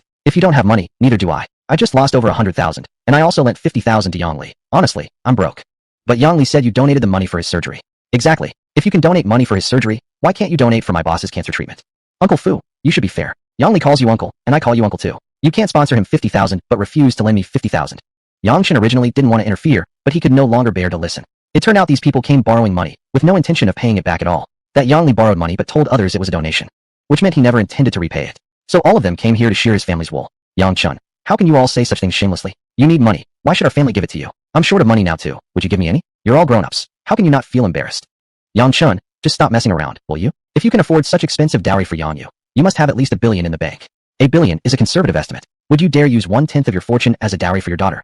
If you don't have money, neither do I. I just lost over 100,000, and I also lent 50,000 to Yang Li. Honestly, I'm broke. But Yang Li said you donated the money for his surgery. Exactly. If you can donate money for his surgery, why can't you donate for my boss's cancer treatment? Uncle Fu, you should be fair. Yang Li calls you uncle, and I call you uncle too. You can't sponsor him 50,000 but refuse to lend me 50,000. Yang Chen originally didn't want to interfere, but he could no longer bear to listen. It turned out these people came borrowing money, with no intention of paying it back at all. That Yang Li borrowed money but told others it was a donation, which meant he never intended to repay it. So all of them came here to shear his family's wool. Yang Chen, how can you all say such things shamelessly? You need money. Why should our family give it to you? I'm short of money now too. Would you give me any? You're all grown-ups. How can you not feel embarrassed? Yang Chen, just stop messing around, will you? If you can afford such expensive dowry for Yang Yu, you must have at least 1 billion in the bank. 1 billion is a conservative estimate. Would you dare use 1/10 of your fortune as a dowry for your daughter?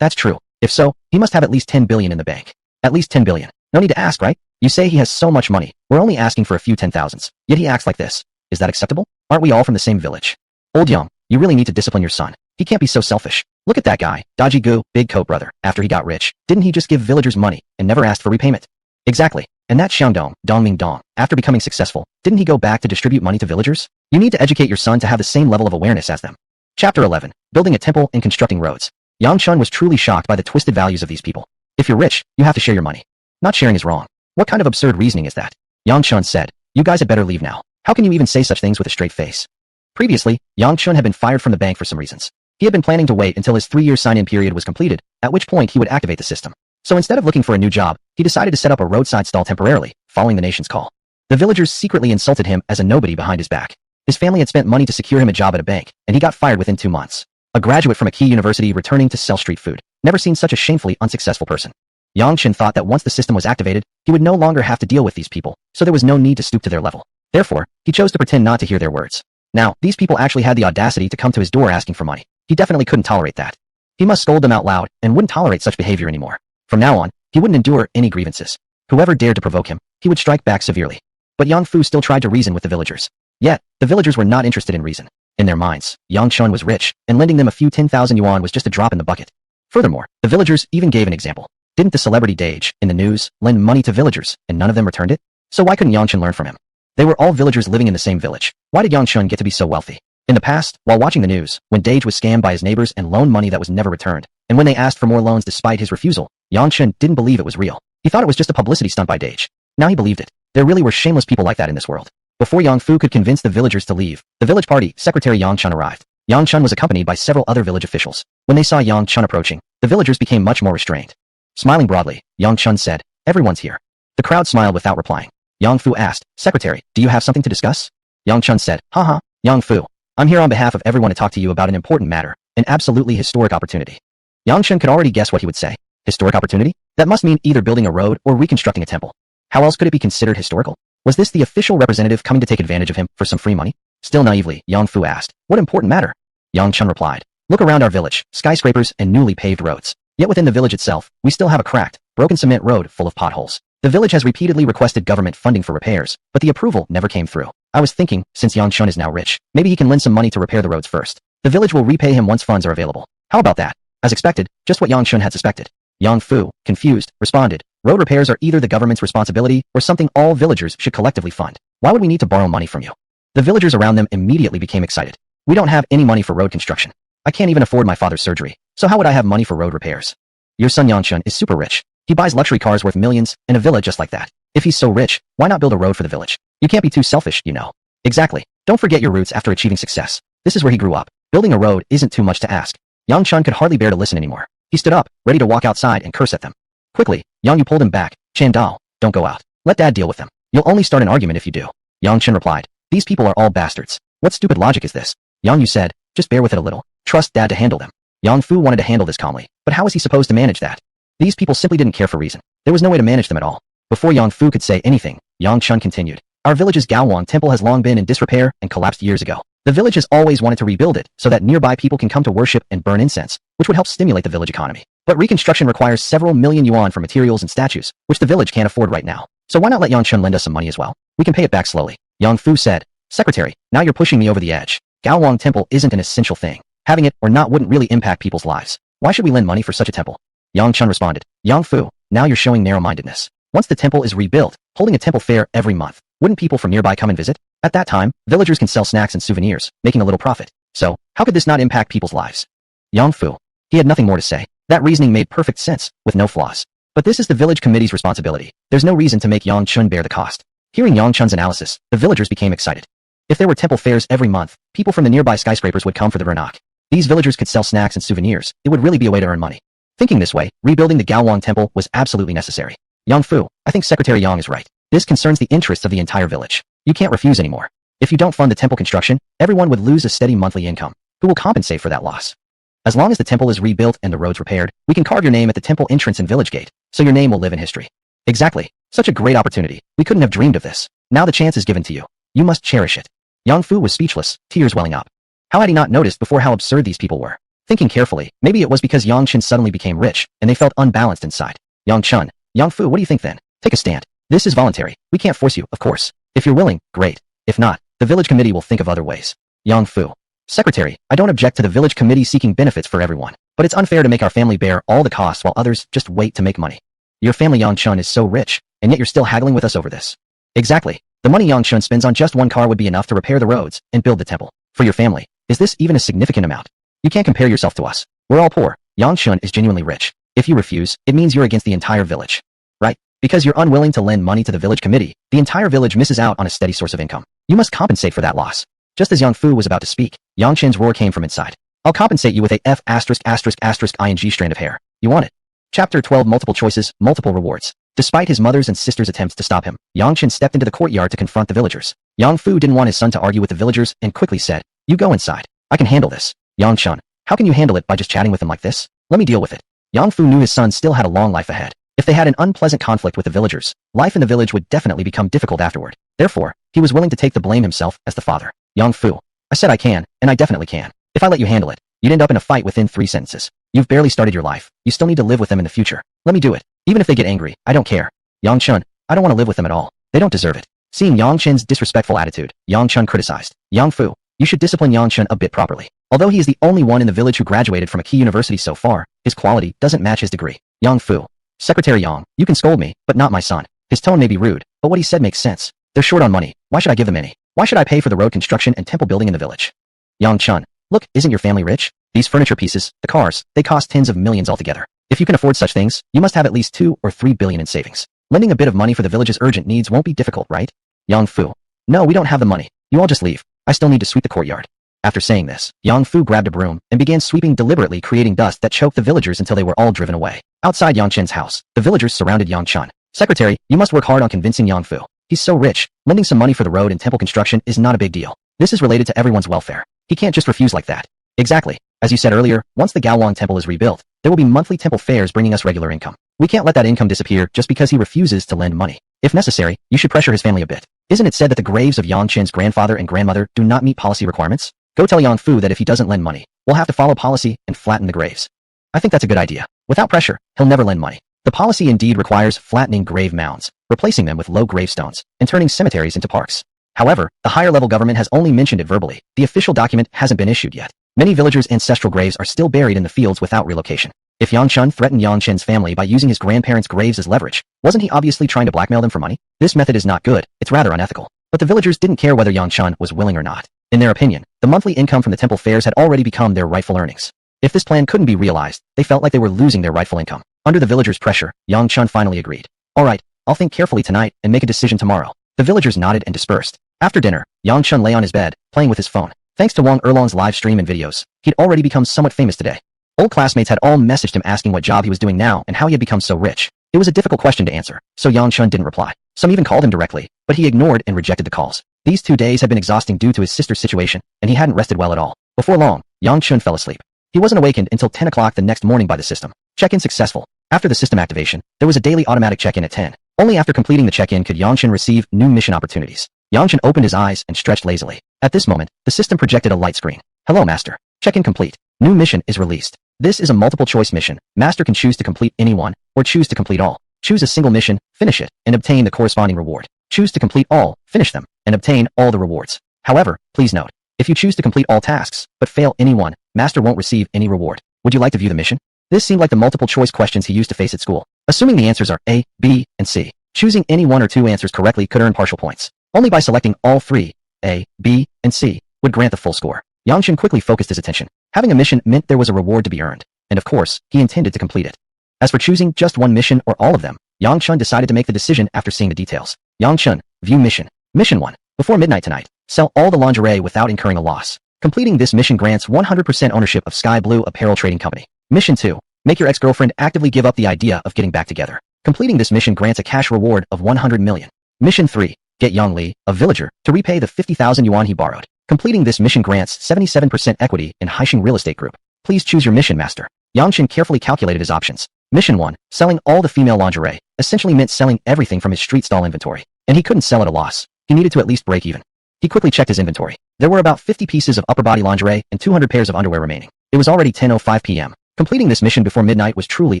That's true. If so, he must have at least 10 billion in the bank. At least 10 billion. No need to ask, right? You say he has so much money. We're only asking for a few 10,000s. Yet he acts like this. Is that acceptable? Aren't we all from the same village? Old Yang, you really need to discipline your son. He can't be so selfish. Look at that guy, Dodgy Goo, big coat brother. After he got rich, didn't he just give villagers money and never asked for repayment? Exactly. And that Xiaodong, Dongming Dong, after becoming successful, didn't he go back to distribute money to villagers? You need to educate your son to have the same level of awareness as them. Chapter 11. Building a temple and constructing roads. Yang Chun was truly shocked by the twisted values of these people. If you're rich, you have to share your money. Not sharing is wrong. What kind of absurd reasoning is that? Yang Chun said, you guys had better leave now. How can you even say such things with a straight face? Previously, Yang Chun had been fired from the bank for some reasons. He had been planning to wait until his 3-year sign-in period was completed, at which point he would activate the system. So instead of looking for a new job, he decided to set up a roadside stall temporarily, following the nation's call. The villagers secretly insulted him as a nobody behind his back. His family had spent money to secure him a job at a bank, and he got fired within 2 months. A graduate from a key university returning to sell street food. Never seen such a shamefully unsuccessful person. Yang Chen thought that once the system was activated, he would no longer have to deal with these people, so there was no need to stoop to their level. Therefore, he chose to pretend not to hear their words. Now, these people actually had the audacity to come to his door asking for money. He definitely couldn't tolerate that. He must scold them out loud and wouldn't tolerate such behavior anymore. From now on, he wouldn't endure any grievances. Whoever dared to provoke him, he would strike back severely. But Yang Fu still tried to reason with the villagers. Yet, the villagers were not interested in reason. In their minds, Yang Chun was rich, and lending them a few 10,000 yuan was just a drop in the bucket. Furthermore, the villagers even gave an example. Didn't the celebrity Dage, in the news, lend money to villagers, and none of them returned it? So why couldn't Yang Chun learn from him? They were all villagers living in the same village. Why did Yang Chun get to be so wealthy? In the past, while watching the news, when Dage was scammed by his neighbors and loaned money that was never returned, and when they asked for more loans despite his refusal, Yang Chun didn't believe it was real. He thought it was just a publicity stunt by Dage. Now he believed it. There really were shameless people like that in this world. Before Yang Fu could convince the villagers to leave, the village party secretary Yang Chun arrived. Yang Chun was accompanied by several other village officials. When they saw Yang Chun approaching, the villagers became much more restrained. Smiling broadly, Yang Chun said, everyone's here. The crowd smiled without replying. Yang Fu asked, Secretary, do you have something to discuss? Yang Chun said, haha, Yang Fu. I'm here on behalf of everyone to talk to you about an important matter, an absolutely historic opportunity. Yang Chun could already guess what he would say. Historic opportunity? That must mean either building a road or reconstructing a temple. How else could it be considered historical? Was this the official representative coming to take advantage of him for some free money? Still naively, Yang Fu asked, what important matter? Yang Chun replied, look around our village, skyscrapers and newly paved roads. Yet within the village itself, we still have a cracked, broken cement road full of potholes. The village has repeatedly requested government funding for repairs, but the approval never came through. I was thinking, since Yang Chun is now rich, maybe he can lend some money to repair the roads first. The village will repay him once funds are available. How about that? As expected, just what Yang Chun had suspected. Yang Fu, confused, responded, road repairs are either the government's responsibility or something all villagers should collectively fund. Why would we need to borrow money from you? The villagers around them immediately became excited. We don't have any money for road construction. I can't even afford my father's surgery, so how would I have money for road repairs? Your son Yang Chun is super rich. He buys luxury cars worth millions and a villa just like that. If he's so rich, why not build a road for the village? You can't be too selfish, you know. Exactly. Don't forget your roots after achieving success. This is where he grew up. Building a road isn't too much to ask. Yang Chun could hardly bear to listen anymore. He stood up, ready to walk outside and curse at them. Quickly, Yong Yu pulled him back. Chan Dao, don't go out. Let Dad deal with them. You'll only start an argument if you do. Yang Chun replied, these people are all bastards. What stupid logic is this? Yong Yu said, just bear with it a little. Trust Dad to handle them. Yang Fu wanted to handle this calmly, but how was he supposed to manage that? These people simply didn't care for reason. There was no way to manage them at all. Before Yang Fu could say anything, Yang Chun continued. Our village's Gaowang temple has long been in disrepair and collapsed years ago. The village has always wanted to rebuild it so that nearby people can come to worship and burn incense, which would help stimulate the village economy. But reconstruction requires several million yuan for materials and statues, which the village can't afford right now. So why not let Yang Chun lend us some money as well? We can pay it back slowly. Yang Fu said, Secretary, now you're pushing me over the edge. Gaowang temple isn't an essential thing. Having it or not wouldn't really impact people's lives. Why should we lend money for such a temple? Yang Chun responded, Yang Fu, now you're showing narrow-mindedness. Once the temple is rebuilt, holding a temple fair every month, wouldn't people from nearby come and visit? At that time, villagers can sell snacks and souvenirs, making a little profit. So, how could this not impact people's lives? Yang Fu. He had nothing more to say. That reasoning made perfect sense, with no flaws. But this is the village committee's responsibility. There's no reason to make Yang Chun bear the cost. Hearing Yang Chun's analysis, the villagers became excited. If there were temple fairs every month, people from the nearby skyscrapers would come for the Vernak. These villagers could sell snacks and souvenirs. It would really be a way to earn money. Thinking this way, rebuilding the Gaowang temple was absolutely necessary. Yang Fu, I think Secretary Yang is right. This concerns the interests of the entire village. You can't refuse anymore. If you don't fund the temple construction, everyone would lose a steady monthly income. Who will compensate for that loss? As long as the temple is rebuilt and the roads repaired, we can carve your name at the temple entrance and village gate, so your name will live in history. Exactly. Such a great opportunity. We couldn't have dreamed of this. Now the chance is given to you. You must cherish it. Yang Fu was speechless, tears welling up. How had he not noticed before how absurd these people were? Thinking carefully, maybe it was because Yang Chun suddenly became rich, and they felt unbalanced inside. Yang Chun, Yang Fu, what do you think then? Take a stand. This is voluntary. We can't force you, of course. If you're willing, great. If not, the village committee will think of other ways. Yang Fu. Secretary, I don't object to the village committee seeking benefits for everyone, but it's unfair to make our family bear all the costs while others just wait to make money. Your family Yang Chun is so rich, and yet you're still haggling with us over this. Exactly. The money Yang Chun spends on just one car would be enough to repair the roads and build the temple. For your family, is this even a significant amount? You can't compare yourself to us. We're all poor. Yang Chun is genuinely rich. If you refuse, it means you're against the entire village. Right? Because you're unwilling to lend money to the village committee, the entire village misses out on a steady source of income. You must compensate for that loss. Just as Yang Fu was about to speak, Yang Chen's roar came from inside. I'll compensate you with a *****ing strand of hair. You want it? Chapter 12 Multiple choices, multiple rewards. Despite his mother's and sister's attempts to stop him, Yang Chen stepped into the courtyard to confront the villagers. Yang Fu didn't want his son to argue with the villagers and quickly said, you go inside. I can handle this. Yang Chun, how can you handle it by just chatting with him like this? Let me deal with it. Yang Fu knew his son still had a long life ahead. If they had an unpleasant conflict with the villagers, life in the village would definitely become difficult afterward. Therefore, he was willing to take the blame himself as the father. Yang Fu, I said I can, and I definitely can. If I let you handle it, you'd end up in a fight within 3 sentences. You've barely started your life. You still need to live with them in the future. Let me do it. Even if they get angry, I don't care. Yang Chun, I don't want to live with them at all. They don't deserve it. Seeing Yang Chen's disrespectful attitude, Yang Chun criticized. Yang Fu, you should discipline Yang Chun a bit properly. Although he is the only one in the village who graduated from a key university so far, his quality doesn't match his degree. Yang Fu, Secretary Yang, you can scold me, but not my son. His tone may be rude, but what he said makes sense. They're short on money. Why should I give them any? Why should I pay for the road construction and temple building in the village? Yang Chun, look, isn't your family rich? These furniture pieces, the cars, they cost tens of millions altogether. If you can afford such things, you must have at least 2 or 3 billion in savings. Lending a bit of money for the village's urgent needs won't be difficult, right? Yang Fu, no, we don't have the money. You all just leave. I still need to sweep the courtyard. After saying this, Yang Fu grabbed a broom and began sweeping deliberately, creating dust that choked the villagers until they were all driven away. Outside Yang Chen's house, the villagers surrounded Yang Chun. Secretary, you must work hard on convincing Yang Fu. He's so rich. Lending some money for the road and temple construction is not a big deal. This is related to everyone's welfare. He can't just refuse like that. Exactly. As you said earlier, once the Gaowang temple is rebuilt, there will be monthly temple fairs bringing us regular income. We can't let that income disappear just because he refuses to lend money. If necessary, you should pressure his family a bit. Isn't it said that the graves of Yang Chen's grandfather and grandmother do not meet policy requirements? Go tell Yang Fu that if he doesn't lend money, we'll have to follow policy and flatten the graves. I think that's a good idea. Without pressure, he'll never lend money. The policy indeed requires flattening grave mounds, replacing them with low gravestones, and turning cemeteries into parks. However, the higher-level government has only mentioned it verbally. The official document hasn't been issued yet. Many villagers' ancestral graves are still buried in the fields without relocation. If Yang Chun threatened Yang Chen's family by using his grandparents' graves as leverage, wasn't he obviously trying to blackmail them for money? This method is not good, it's rather unethical. But the villagers didn't care whether Yang Chun was willing or not. In their opinion, the monthly income from the temple fairs had already become their rightful earnings. If this plan couldn't be realized, they felt like they were losing their rightful income. Under the villagers' pressure, Yang Chun finally agreed. Alright, I'll think carefully tonight and make a decision tomorrow. The villagers nodded and dispersed. After dinner, Yang Chun lay on his bed, playing with his phone. Thanks to Wang Erlong's live stream and videos, he'd already become somewhat famous today. Old classmates had all messaged him asking what job he was doing now and how he had become so rich. It was a difficult question to answer, so Yang Chun didn't reply. Some even called him directly, but he ignored and rejected the calls. These 2 days had been exhausting due to his sister's situation, and he hadn't rested well at all. Before long, Yang Chun fell asleep. He wasn't awakened until 10 o'clock the next morning by the system. Check-in successful. After the system activation, there was a daily automatic check-in at 10. Only after completing the check-in could Yang Chun receive new mission opportunities. Yang Chun opened his eyes and stretched lazily. At this moment, the system projected a light screen. Hello, Master. Check-in complete. New mission is released. This is a multiple-choice mission. Master can choose to complete any one, or choose to complete all. Choose a single mission, finish it, and obtain the corresponding reward. Choose to complete all, finish them, and obtain all the rewards. However, please note, if you choose to complete all tasks, but fail any one, Master won't receive any reward. Would you like to view the mission? This seemed like the multiple-choice questions he used to face at school. Assuming the answers are A, B, and C, choosing any 1 or 2 answers correctly could earn partial points. Only by selecting all 3, A, B, and C, would grant the full score. Yang Chun quickly focused his attention. Having a mission meant there was a reward to be earned, and of course, he intended to complete it. As for choosing just one mission or all of them, Yang Chun decided to make the decision after seeing the details. Yang Chun, view mission. Mission 1. Before midnight tonight, sell all the lingerie without incurring a loss. Completing this mission grants 100% ownership of Sky Blue Apparel Trading Company. Mission 2. Make your ex-girlfriend actively give up the idea of getting back together. Completing this mission grants a cash reward of 100 million. Mission 3. Get Yang Li, a villager, to repay the 50,000 yuan he borrowed. Completing this mission grants 77% equity in Haixing Real Estate Group. Please choose your mission, Master. Yang Chun carefully calculated his options. Mission 1. Selling all the female lingerie, essentially meant selling everything from his street stall inventory. And he couldn't sell at a loss. He needed to at least break even. He quickly checked his inventory. There were about 50 pieces of upper body lingerie and 200 pairs of underwear remaining. It was already 10:05 p.m. Completing this mission before midnight was truly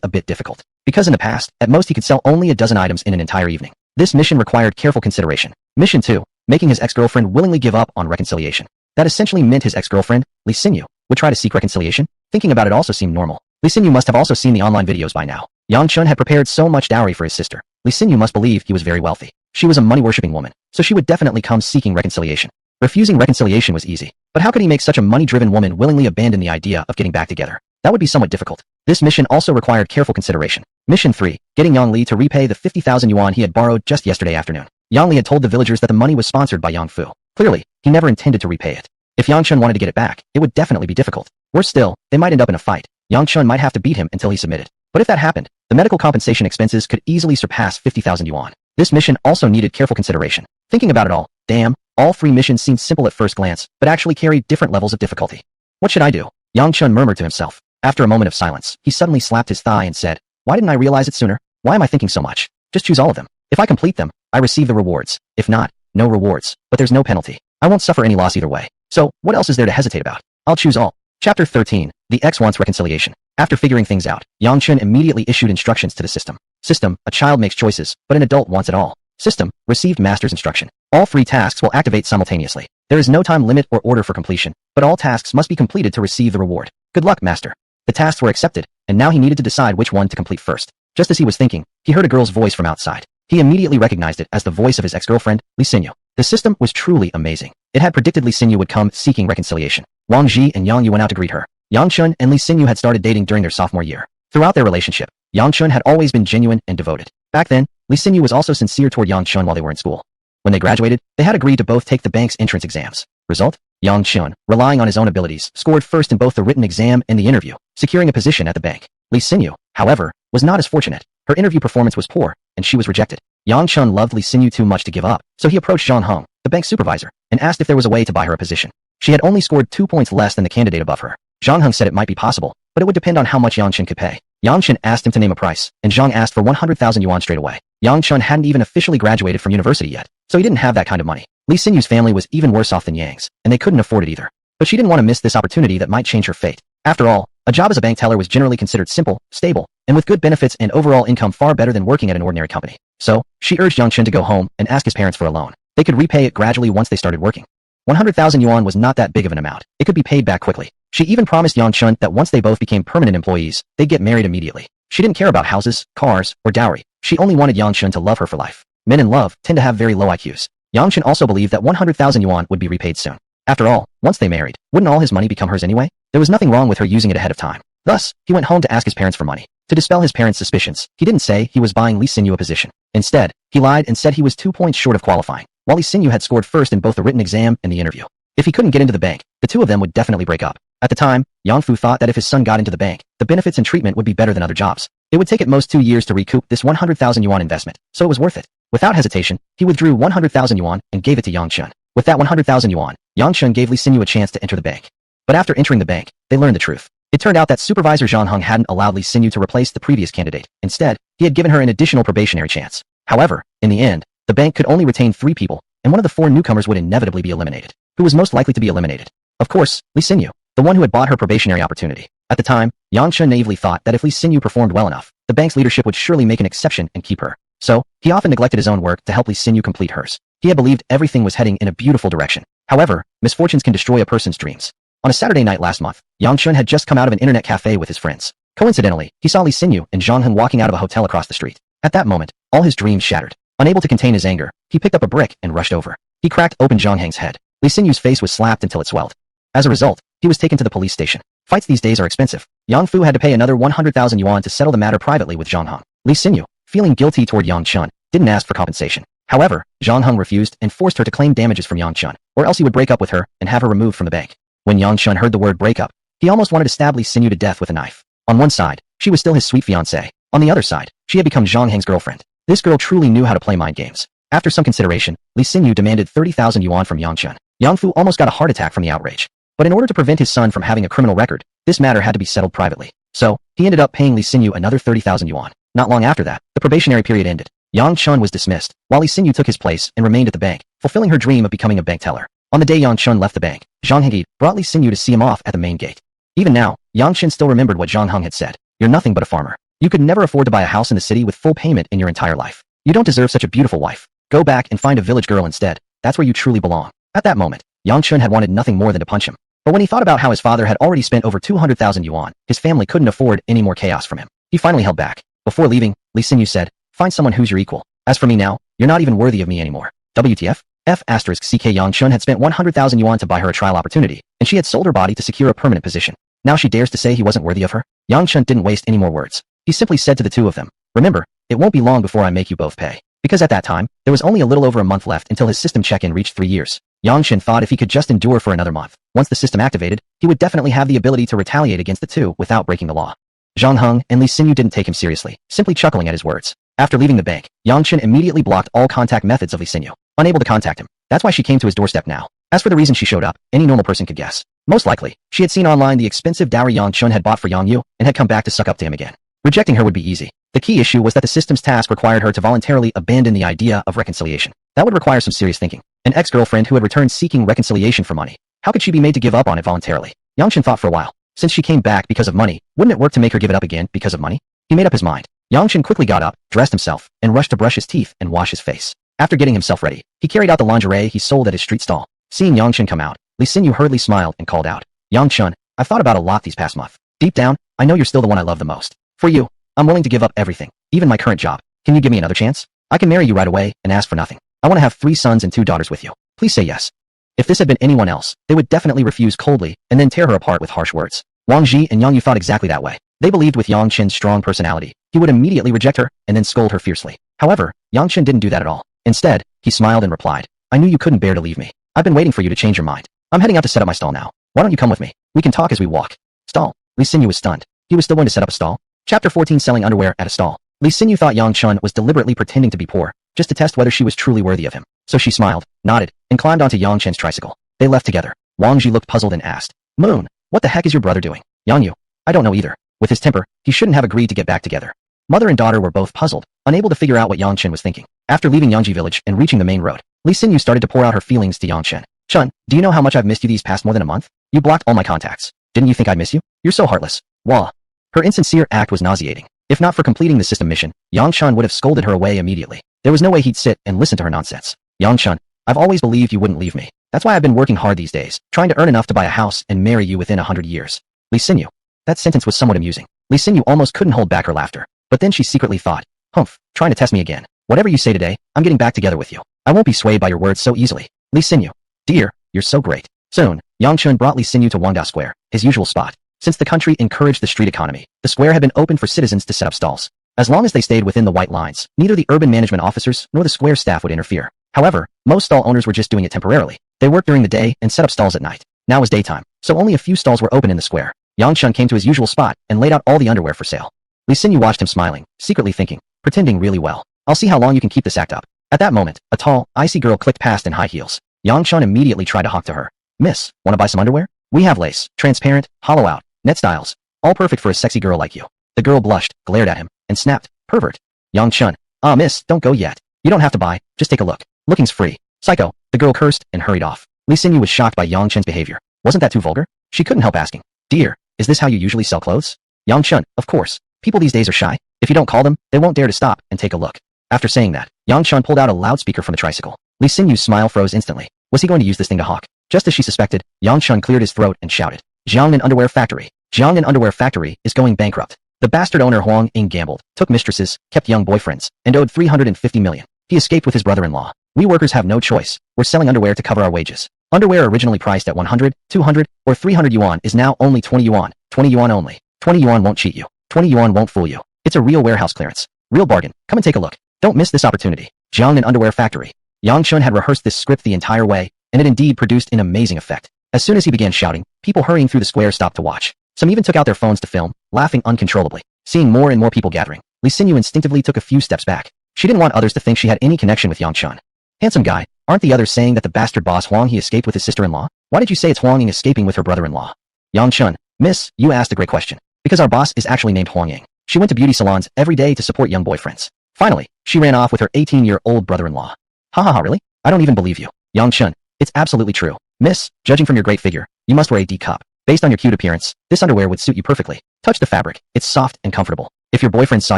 a bit difficult. Because in the past, at most he could sell only a dozen items in an entire evening. This mission required careful consideration. Mission 2. Making his ex-girlfriend willingly give up on reconciliation. That essentially meant his ex-girlfriend, Li Xinyu, would try to seek reconciliation. Thinking about it also seemed normal. Li Xinyu must have also seen the online videos by now. Yang Chun had prepared so much dowry for his sister. Li Xinyu must believe he was very wealthy. She was a money-worshipping woman, so she would definitely come seeking reconciliation. Refusing reconciliation was easy. But how could he make such a money-driven woman willingly abandon the idea of getting back together? That would be somewhat difficult. This mission also required careful consideration. Mission 3. Getting Yang Li to repay the 50,000 yuan he had borrowed just yesterday afternoon. Yang Li had told the villagers that the money was sponsored by Yang Fu. Clearly, he never intended to repay it. If Yang Chun wanted to get it back, it would definitely be difficult. Worse still, they might end up in a fight. Yang Chun might have to beat him until he submitted. But if that happened, the medical compensation expenses could easily surpass 50,000 yuan. This mission also needed careful consideration. Thinking about it all, damn, all 3 missions seemed simple at first glance, but actually carried different levels of difficulty. What should I do? Yang Chun murmured to himself. After a moment of silence, he suddenly slapped his thigh and said, why didn't I realize it sooner? Why am I thinking so much? Just choose all of them. If I complete them, I receive the rewards. If not, no rewards, but there's no penalty. I won't suffer any loss either way. So, what else is there to hesitate about? I'll choose all. Chapter 13. The X wants reconciliation. After figuring things out, Yang Chun immediately issued instructions to the system. System, a child makes choices, but an adult wants it all. System, received master's instruction. All 3 tasks will activate simultaneously. There is no time limit or order for completion, but all tasks must be completed to receive the reward. Good luck, master. The tasks were accepted, and now he needed to decide which one to complete first. Just as he was thinking, he heard a girl's voice from outside. He immediately recognized it as the voice of his ex-girlfriend, Li Xinyu. The system was truly amazing. It had predicted Li Xinyu would come seeking reconciliation. Wang Ji and Yong Yu went out to greet her. Yang Chun and Li Xinyu had started dating during their sophomore year. Throughout their relationship, Yang Chun had always been genuine and devoted. Back then, Li Xinyu was also sincere toward Yang Chun while they were in school. When they graduated, they had agreed to both take the bank's entrance exams. Result? Yang Chun, relying on his own abilities, scored first in both the written exam and the interview, securing a position at the bank. Li Xinyu, however, was not as fortunate. Her interview performance was poor, and she was rejected. Yang Chun loved Li Xinyu too much to give up, so he approached Zhang Heng, the bank supervisor, and asked if there was a way to buy her a position. She had only scored 2 points less than the candidate above her. Zhang Heng said it might be possible, but it would depend on how much Yang Chen could pay. Yang Chen asked him to name a price, and Zhang asked for 100,000 yuan straight away. Yang Chen hadn't even officially graduated from university yet, so he didn't have that kind of money. Li Xinyu's family was even worse off than Yang's, and they couldn't afford it either. But she didn't want to miss this opportunity that might change her fate. After all, a job as a bank teller was generally considered simple, stable, and with good benefits and overall income far better than working at an ordinary company. So, she urged Yang Chen to go home and ask his parents for a loan. They could repay it gradually once they started working. 100,000 yuan was not that big of an amount. It could be paid back quickly. She even promised Yang Chen that once they both became permanent employees, they'd get married immediately. She didn't care about houses, cars, or dowry. She only wanted Yang Chen to love her for life. Men in love tend to have very low IQs. Yang Chen also believed that 100,000 yuan would be repaid soon. After all, once they married, wouldn't all his money become hers anyway? There was nothing wrong with her using it ahead of time. Thus, he went home to ask his parents for money. To dispel his parents' suspicions, he didn't say he was buying Li Xinyu a position. Instead, he lied and said he was 2 points short of qualifying, while Li Xinyu had scored first in both the written exam and the interview. If he couldn't get into the bank, the two of them would definitely break up. At the time, Yang Fu thought that if his son got into the bank, the benefits and treatment would be better than other jobs. It would take at most 2 years to recoup this 100,000 yuan investment, so it was worth it. Without hesitation, he withdrew 100,000 yuan and gave it to Yang Chen. With that 100,000 yuan, Yang Chen gave Li Xinyu a chance to enter the bank. But after entering the bank, they learned the truth. It turned out that Supervisor Zhang Heng hadn't allowed Li Xinyu to replace the previous candidate. Instead, he had given her an additional probationary chance. However, in the end, the bank could only retain 3 people, and one of the 4 newcomers would inevitably be eliminated. Who was most likely to be eliminated? Of course, Li Xinyu, the one who had bought her probationary opportunity. At the time, Yang Chen naively thought that if Li Xinyu performed well enough, the bank's leadership would surely make an exception and keep her. So, he often neglected his own work to help Li Xinyu complete hers. He had believed everything was heading in a beautiful direction. However, misfortunes can destroy a person's dreams. On a Saturday night last month, Yang Chen had just come out of an internet cafe with his friends. Coincidentally, he saw Li Xinyu and Zhang Heng walking out of a hotel across the street. At that moment, all his dreams shattered. Unable to contain his anger, he picked up a brick and rushed over. He cracked open Zhang Heng's head. Li Xinyu's face was slapped until it swelled. As a result, he was taken to the police station. Fights these days are expensive. Yang Fu had to pay another 100,000 yuan to settle the matter privately with Zhang Heng. Li Xinyu, feeling guilty toward Yang Chen, didn't ask for compensation. However, Zhang Heng refused and forced her to claim damages from Yang Chen, or else he would break up with her and have her removed from the bank. When Yang Chen heard the word breakup, he almost wanted to stab Li Xinyu to death with a knife. On one side, she was still his sweet fiancée. On the other side, she had become Zhang Heng's girlfriend. This girl truly knew how to play mind games. After some consideration, Li Xinyu demanded 30,000 yuan from Yang Chen. Yang Fu almost got a heart attack from the outrage. But in order to prevent his son from having a criminal record, this matter had to be settled privately. So, he ended up paying Li Xinyu another 30,000 yuan. Not long after that, the probationary period ended. Yang Chen was dismissed, while Li Xinyu took his place and remained at the bank, fulfilling her dream of becoming a bank teller. On the day Yang Chen left the bank, Zhang Heng brought Li Xinyu to see him off at the main gate. Even now, Yang Chen still remembered what Zhang Heng had said. You're nothing but a farmer. You could never afford to buy a house in the city with full payment in your entire life. You don't deserve such a beautiful wife. Go back and find a village girl instead. That's where you truly belong. At that moment, Yang Chen had wanted nothing more than to punch him. But when he thought about how his father had already spent over 200,000 yuan, his family couldn't afford any more chaos from him. He finally held back. Before leaving, Li Xinyu said, find someone who's your equal. As for me now, you're not even worthy of me anymore. WTF? CK Yang Chen had spent 100,000 yuan to buy her a trial opportunity, and she had sold her body to secure a permanent position. Now she dares to say he wasn't worthy of her? Yang Chen didn't waste any more words. He simply said to the two of them, remember, it won't be long before I make you both pay. Because at that time, there was only a little over a month left until his system check-in reached 3 years. Yang Chen thought if he could just endure for another month, once the system activated, he would definitely have the ability to retaliate against the two without breaking the law. Zhang Heng and Li Xinyu didn't take him seriously, simply chuckling at his words. After leaving the bank, Yang Chen immediately blocked all contact methods of Li Xinyu, unable to contact him. That's why she came to his doorstep now. As for the reason she showed up, any normal person could guess. Most likely, she had seen online the expensive dowry Yang Chen had bought for Yong Yu and had come back to suck up to him again. Rejecting her would be easy. The key issue was that the system's task required her to voluntarily abandon the idea of reconciliation. That would require some serious thinking. An ex-girlfriend who had returned seeking reconciliation for money. How could she be made to give up on it voluntarily? Yang Chen thought for a while. Since she came back because of money, wouldn't it work to make her give it up again because of money? He made up his mind. Yang Chen quickly got up, dressed himself, and rushed to brush his teeth and wash his face. After getting himself ready, he carried out the lingerie he sold at his street stall. Seeing Yang Chen come out, Li Xinyu hurriedly smiled and called out, Yang Chen, I've thought about a lot these past month. Deep down, I know you're still the one I love the most. For you, I'm willing to give up everything, even my current job. Can you give me another chance? I can marry you right away and ask for nothing. I want to have 3 sons and 2 daughters with you. Please say yes. If this had been anyone else, they would definitely refuse coldly and then tear her apart with harsh words. Wang Ji and Yong Yu thought exactly that way. They believed with Yang Chen's strong personality, he would immediately reject her and then scold her fiercely. However, Yang Chen didn't do that at all. Instead, he smiled and replied, I knew you couldn't bear to leave me. I've been waiting for you to change your mind. I'm heading out to set up my stall now. Why don't you come with me? We can talk as we walk. Stall. Li Xinyu was stunned. He was still going to set up a stall? Chapter 14 Selling underwear at a stall. Li Xinyu thought Yang Chen was deliberately pretending to be poor, just to test whether she was truly worthy of him. So she smiled, nodded, and climbed onto Yang Chen's tricycle. They left together. Wang Ji looked puzzled and asked, Moon, what the heck is your brother doing? Yong Yu, I don't know either. With his temper, he shouldn't have agreed to get back together. Mother and daughter were both puzzled, unable to figure out what Yang Chen was thinking. After leaving Yangji village and reaching the main road, Li Xinyu started to pour out her feelings to Yang Chen. Chun, do you know how much I've missed you these past more than a month? You blocked all my contacts. Didn't you think I'd miss you? You're so heartless. Wah. Her insincere act was nauseating. If not for completing the system mission, Yang Chen would have scolded her away immediately. There was no way he'd sit and listen to her nonsense. Yang Chen, I've always believed you wouldn't leave me. That's why I've been working hard these days, trying to earn enough to buy a house and marry you within 100 years. Li Xinyu. That sentence was somewhat amusing. Li Xinyu almost couldn't hold back her laughter. But then she secretly thought, humph, trying to test me again. Whatever you say today, I'm getting back together with you. I won't be swayed by your words so easily. Li Xinyu. Dear, you're so great. Soon, Yang Chen brought Li Xinyu to Wangdao Square, his usual spot. Since the country encouraged the street economy, the square had been open for citizens to set up stalls. As long as they stayed within the white lines, neither the urban management officers nor the square staff would interfere. However, most stall owners were just doing it temporarily. They worked during the day and set up stalls at night. Now was daytime, so only a few stalls were open in the square. Yang Chen came to his usual spot and laid out all the underwear for sale. Li Xinyu watched him smiling, secretly thinking, pretending really well. I'll see how long you can keep this act up. At that moment, a tall, icy girl clicked past in high heels. Yang Chen immediately tried to hawk to her. Miss, wanna buy some underwear? We have lace, transparent, hollow out, net styles, all perfect for a sexy girl like you. The girl blushed, glared at him, and snapped, pervert. Yang Chen, miss, don't go yet. You don't have to buy, just take a look. Looking's free. Psycho, the girl cursed and hurried off. Li Xinyu was shocked by Yang Chen's behavior. Wasn't that too vulgar? She couldn't help asking. Dear, is this how you usually sell clothes? Yang Chen, of course. People these days are shy. If you don't call them, they won't dare to stop and take a look. After saying that, Yang Chen pulled out a loudspeaker from the tricycle. Li Xinyu's smile froze instantly. Was he going to use this thing to hawk? Just as she suspected, Yang Chen cleared his throat and shouted, Jiangnan Underwear Factory. Jiangnan Underwear Factory is going bankrupt. The bastard owner Huang Ying gambled, took mistresses, kept young boyfriends, and owed 350 million. He escaped with his brother-in-law. We workers have no choice. We're selling underwear to cover our wages. Underwear originally priced at 100, 200, or 300 yuan is now only 20 yuan. 20 yuan only. 20 yuan won't cheat you. 20 yuan won't fool you. It's a real warehouse clearance. Real bargain. Come and take a look. Don't miss this opportunity. Jiangnan Underwear Factory. Yang Chen had rehearsed this script the entire way, and it indeed produced an amazing effect. As soon as he began shouting, people hurrying through the square stopped to watch. Some even took out their phones to film, laughing uncontrollably. Seeing more and more people gathering, Li Xinyu instinctively took a few steps back. She didn't want others to think she had any connection with Yang Chen. Handsome guy, aren't the others saying that the bastard boss Huang He escaped with his sister-in-law? Why did you say it's Huang Ying escaping with her brother-in-law? Yang Chen, miss, you asked a great question. Because our boss is actually named Huang Ying. She went to beauty salons every day to support young boyfriends. Finally, she ran off with her 18-year-old brother-in-law. Ha ha ha, really? I don't even believe you. Yang Chen, it's absolutely true. Miss, judging from your great figure, you must wear a D cup. Based on your cute appearance, this underwear would suit you perfectly. Touch the fabric, it's soft and comfortable. If your boyfriend saw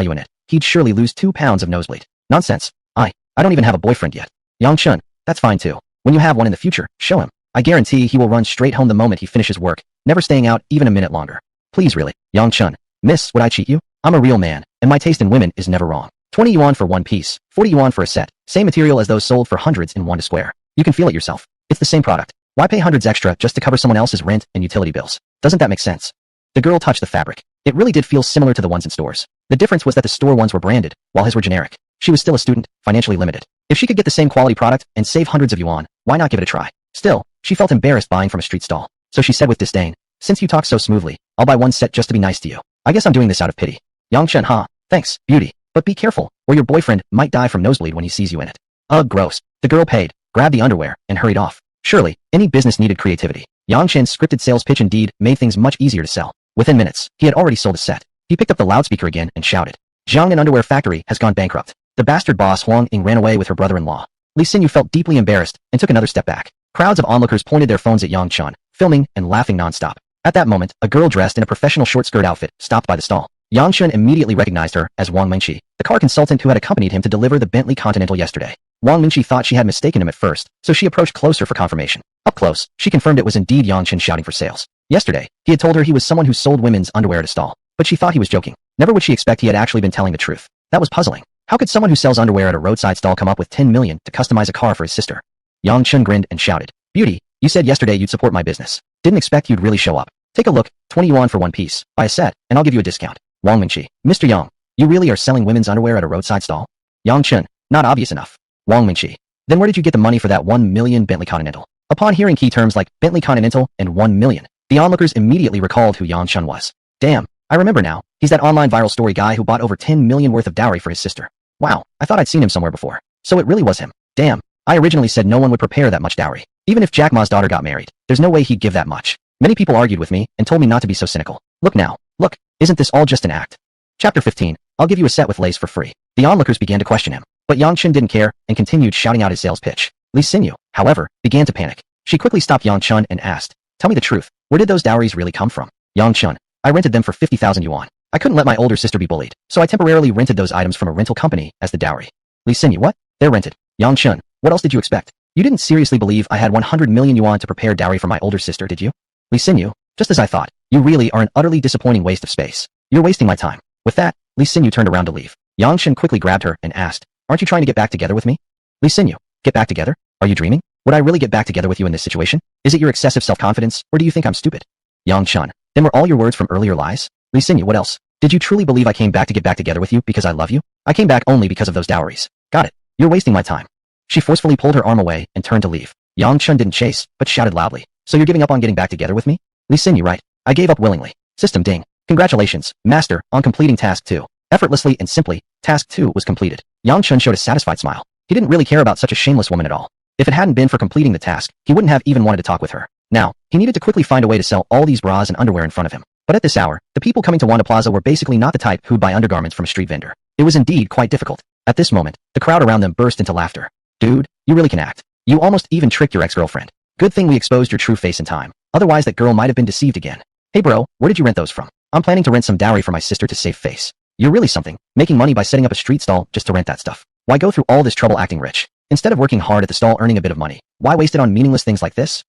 you in it, he'd surely lose 2 pounds of nosebleed. Nonsense. I don't even have a boyfriend yet. Yang Chen, that's fine too. When you have one in the future, show him. I guarantee he will run straight home the moment he finishes work, never staying out even a minute longer. Please really, Yang Chen. Miss, would I cheat you? I'm a real man, and my taste in women is never wrong. 20 yuan for one piece, 40 yuan for a set, same material as those sold for hundreds in one square. You can feel it yourself. It's the same product. Why pay hundreds extra just to cover someone else's rent and utility bills? Doesn't that make sense? The girl touched the fabric. It really did feel similar to the ones in stores. The difference was that the store ones were branded, while his were generic. She was still a student, financially limited. If she could get the same quality product and save hundreds of yuan, why not give it a try? Still, she felt embarrassed buying from a street stall. So she said with disdain, since you talk so smoothly, I'll buy one set just to be nice to you. I guess I'm doing this out of pity. Yang Chen, thanks, beauty. But be careful, or your boyfriend might die from nosebleed when he sees you in it. Ugh, gross. The girl paid, grabbed the underwear, and hurried off. Surely, any business needed creativity. Yang Chen's scripted sales pitch indeed made things much easier to sell. Within minutes, he had already sold a set. He picked up the loudspeaker again and shouted, Jiangnan Underwear Factory has gone bankrupt. The bastard boss Huang Ying ran away with her brother-in-law. Li Xinyu felt deeply embarrassed and took another step back. Crowds of onlookers pointed their phones at Yang Chen, filming and laughing nonstop. At that moment, a girl dressed in a professional short-skirt outfit stopped by the stall. Yang Chen immediately recognized her as Wang Mingqi, the car consultant who had accompanied him to deliver the Bentley Continental yesterday. Wang Mingqi thought she had mistaken him at first, so she approached closer for confirmation. Up close, she confirmed it was indeed Yang Chen shouting for sales. Yesterday, he had told her he was someone who sold women's underwear at a stall, but she thought he was joking. Never would she expect he had actually been telling the truth. That was puzzling. How could someone who sells underwear at a roadside stall come up with 10 million to customize a car for his sister? Yang Chen grinned and shouted, Beauty, you said yesterday you'd support my business. Didn't expect you'd really show up. Take a look, 20 yuan for one piece. Buy a set, and I'll give you a discount. Wang Mingqi, Mr. Yang, you really are selling women's underwear at a roadside stall? Yang Chen, not obvious enough. Wang Mingqi, then where did you get the money for that 1 million Bentley Continental? Upon hearing key terms like Bentley Continental and 1 million, the onlookers immediately recalled who Yang Chen was. Damn, I remember now. He's that online viral story guy who bought over 10 million worth of dowry for his sister. Wow, I thought I'd seen him somewhere before. So it really was him. Damn, I originally said no one would prepare that much dowry. Even if Jack Ma's daughter got married, there's no way he'd give that much. Many people argued with me and told me not to be so cynical. Look now. Look, isn't this all just an act? Chapter 15. I'll give you a set with lace for free. The onlookers began to question him, but Yang Chen didn't care and continued shouting out his sales pitch. Li Xinyu, however, began to panic. She quickly stopped Yang Chen and asked, "Tell me the truth. Where did those dowries really come from?" Yang Chen, "I rented them for 50,000 yuan. I couldn't let my older sister be bullied, so I temporarily rented those items from a rental company as the dowry." Li Xinyu, what? They're rented. Yang Chen, what else did you expect? You didn't seriously believe I had 100 million yuan to prepare dowry for my older sister, did you? Li Xinyu, just as I thought. You really are an utterly disappointing waste of space. You're wasting my time. With that, Li Xinyu turned around to leave. Yang Chen quickly grabbed her and asked, "Aren't you trying to get back together with me?" Li Xinyu, "Get back together? Are you dreaming? Would I really get back together with you in this situation? Is it your excessive self-confidence, or do you think I'm stupid?" Yang Chen, then were all your words from earlier lies? Li Xinyu, what else? Did you truly believe I came back to get back together with you because I love you? I came back only because of those dowries. Got it. You're wasting my time. She forcefully pulled her arm away and turned to leave. Yang Chen didn't chase, but shouted loudly, "So you're giving up on getting back together with me?" Li Xinyu, right. I gave up willingly. System ding. Congratulations, Master, on completing Task 2. Effortlessly and simply, Task 2 was completed. Yang Chen showed a satisfied smile. He didn't really care about such a shameless woman at all. If it hadn't been for completing the task, he wouldn't have even wanted to talk with her. Now, he needed to quickly find a way to sell all these bras and underwear in front of him. But at this hour, the people coming to Wanda Plaza were basically not the type who'd buy undergarments from a street vendor. It was indeed quite difficult. At this moment, the crowd around them burst into laughter. Dude, you really can act. You almost even tricked your ex-girlfriend. Good thing we exposed your true face in time. Otherwise that girl might have been deceived again. Hey bro, where did you rent those from? I'm planning to rent some dowry for my sister to save face. You're really something, making money by setting up a street stall just to rent that stuff. Why go through all this trouble acting rich? Instead of working hard at the stall earning a bit of money, why waste it on meaningless things like this?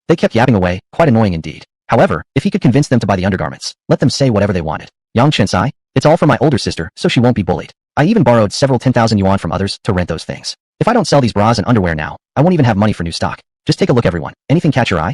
They kept yapping away, quite annoying indeed. However, if he could convince them to buy the undergarments, let them say whatever they wanted. Yang Chen sighed, "It's all for my older sister, so she won't be bullied. I even borrowed several 10,000 yuan from others to rent those things. If I don't sell these bras and underwear now, I won't even have money for new stock. Just take a look everyone. Anything catch your eye?"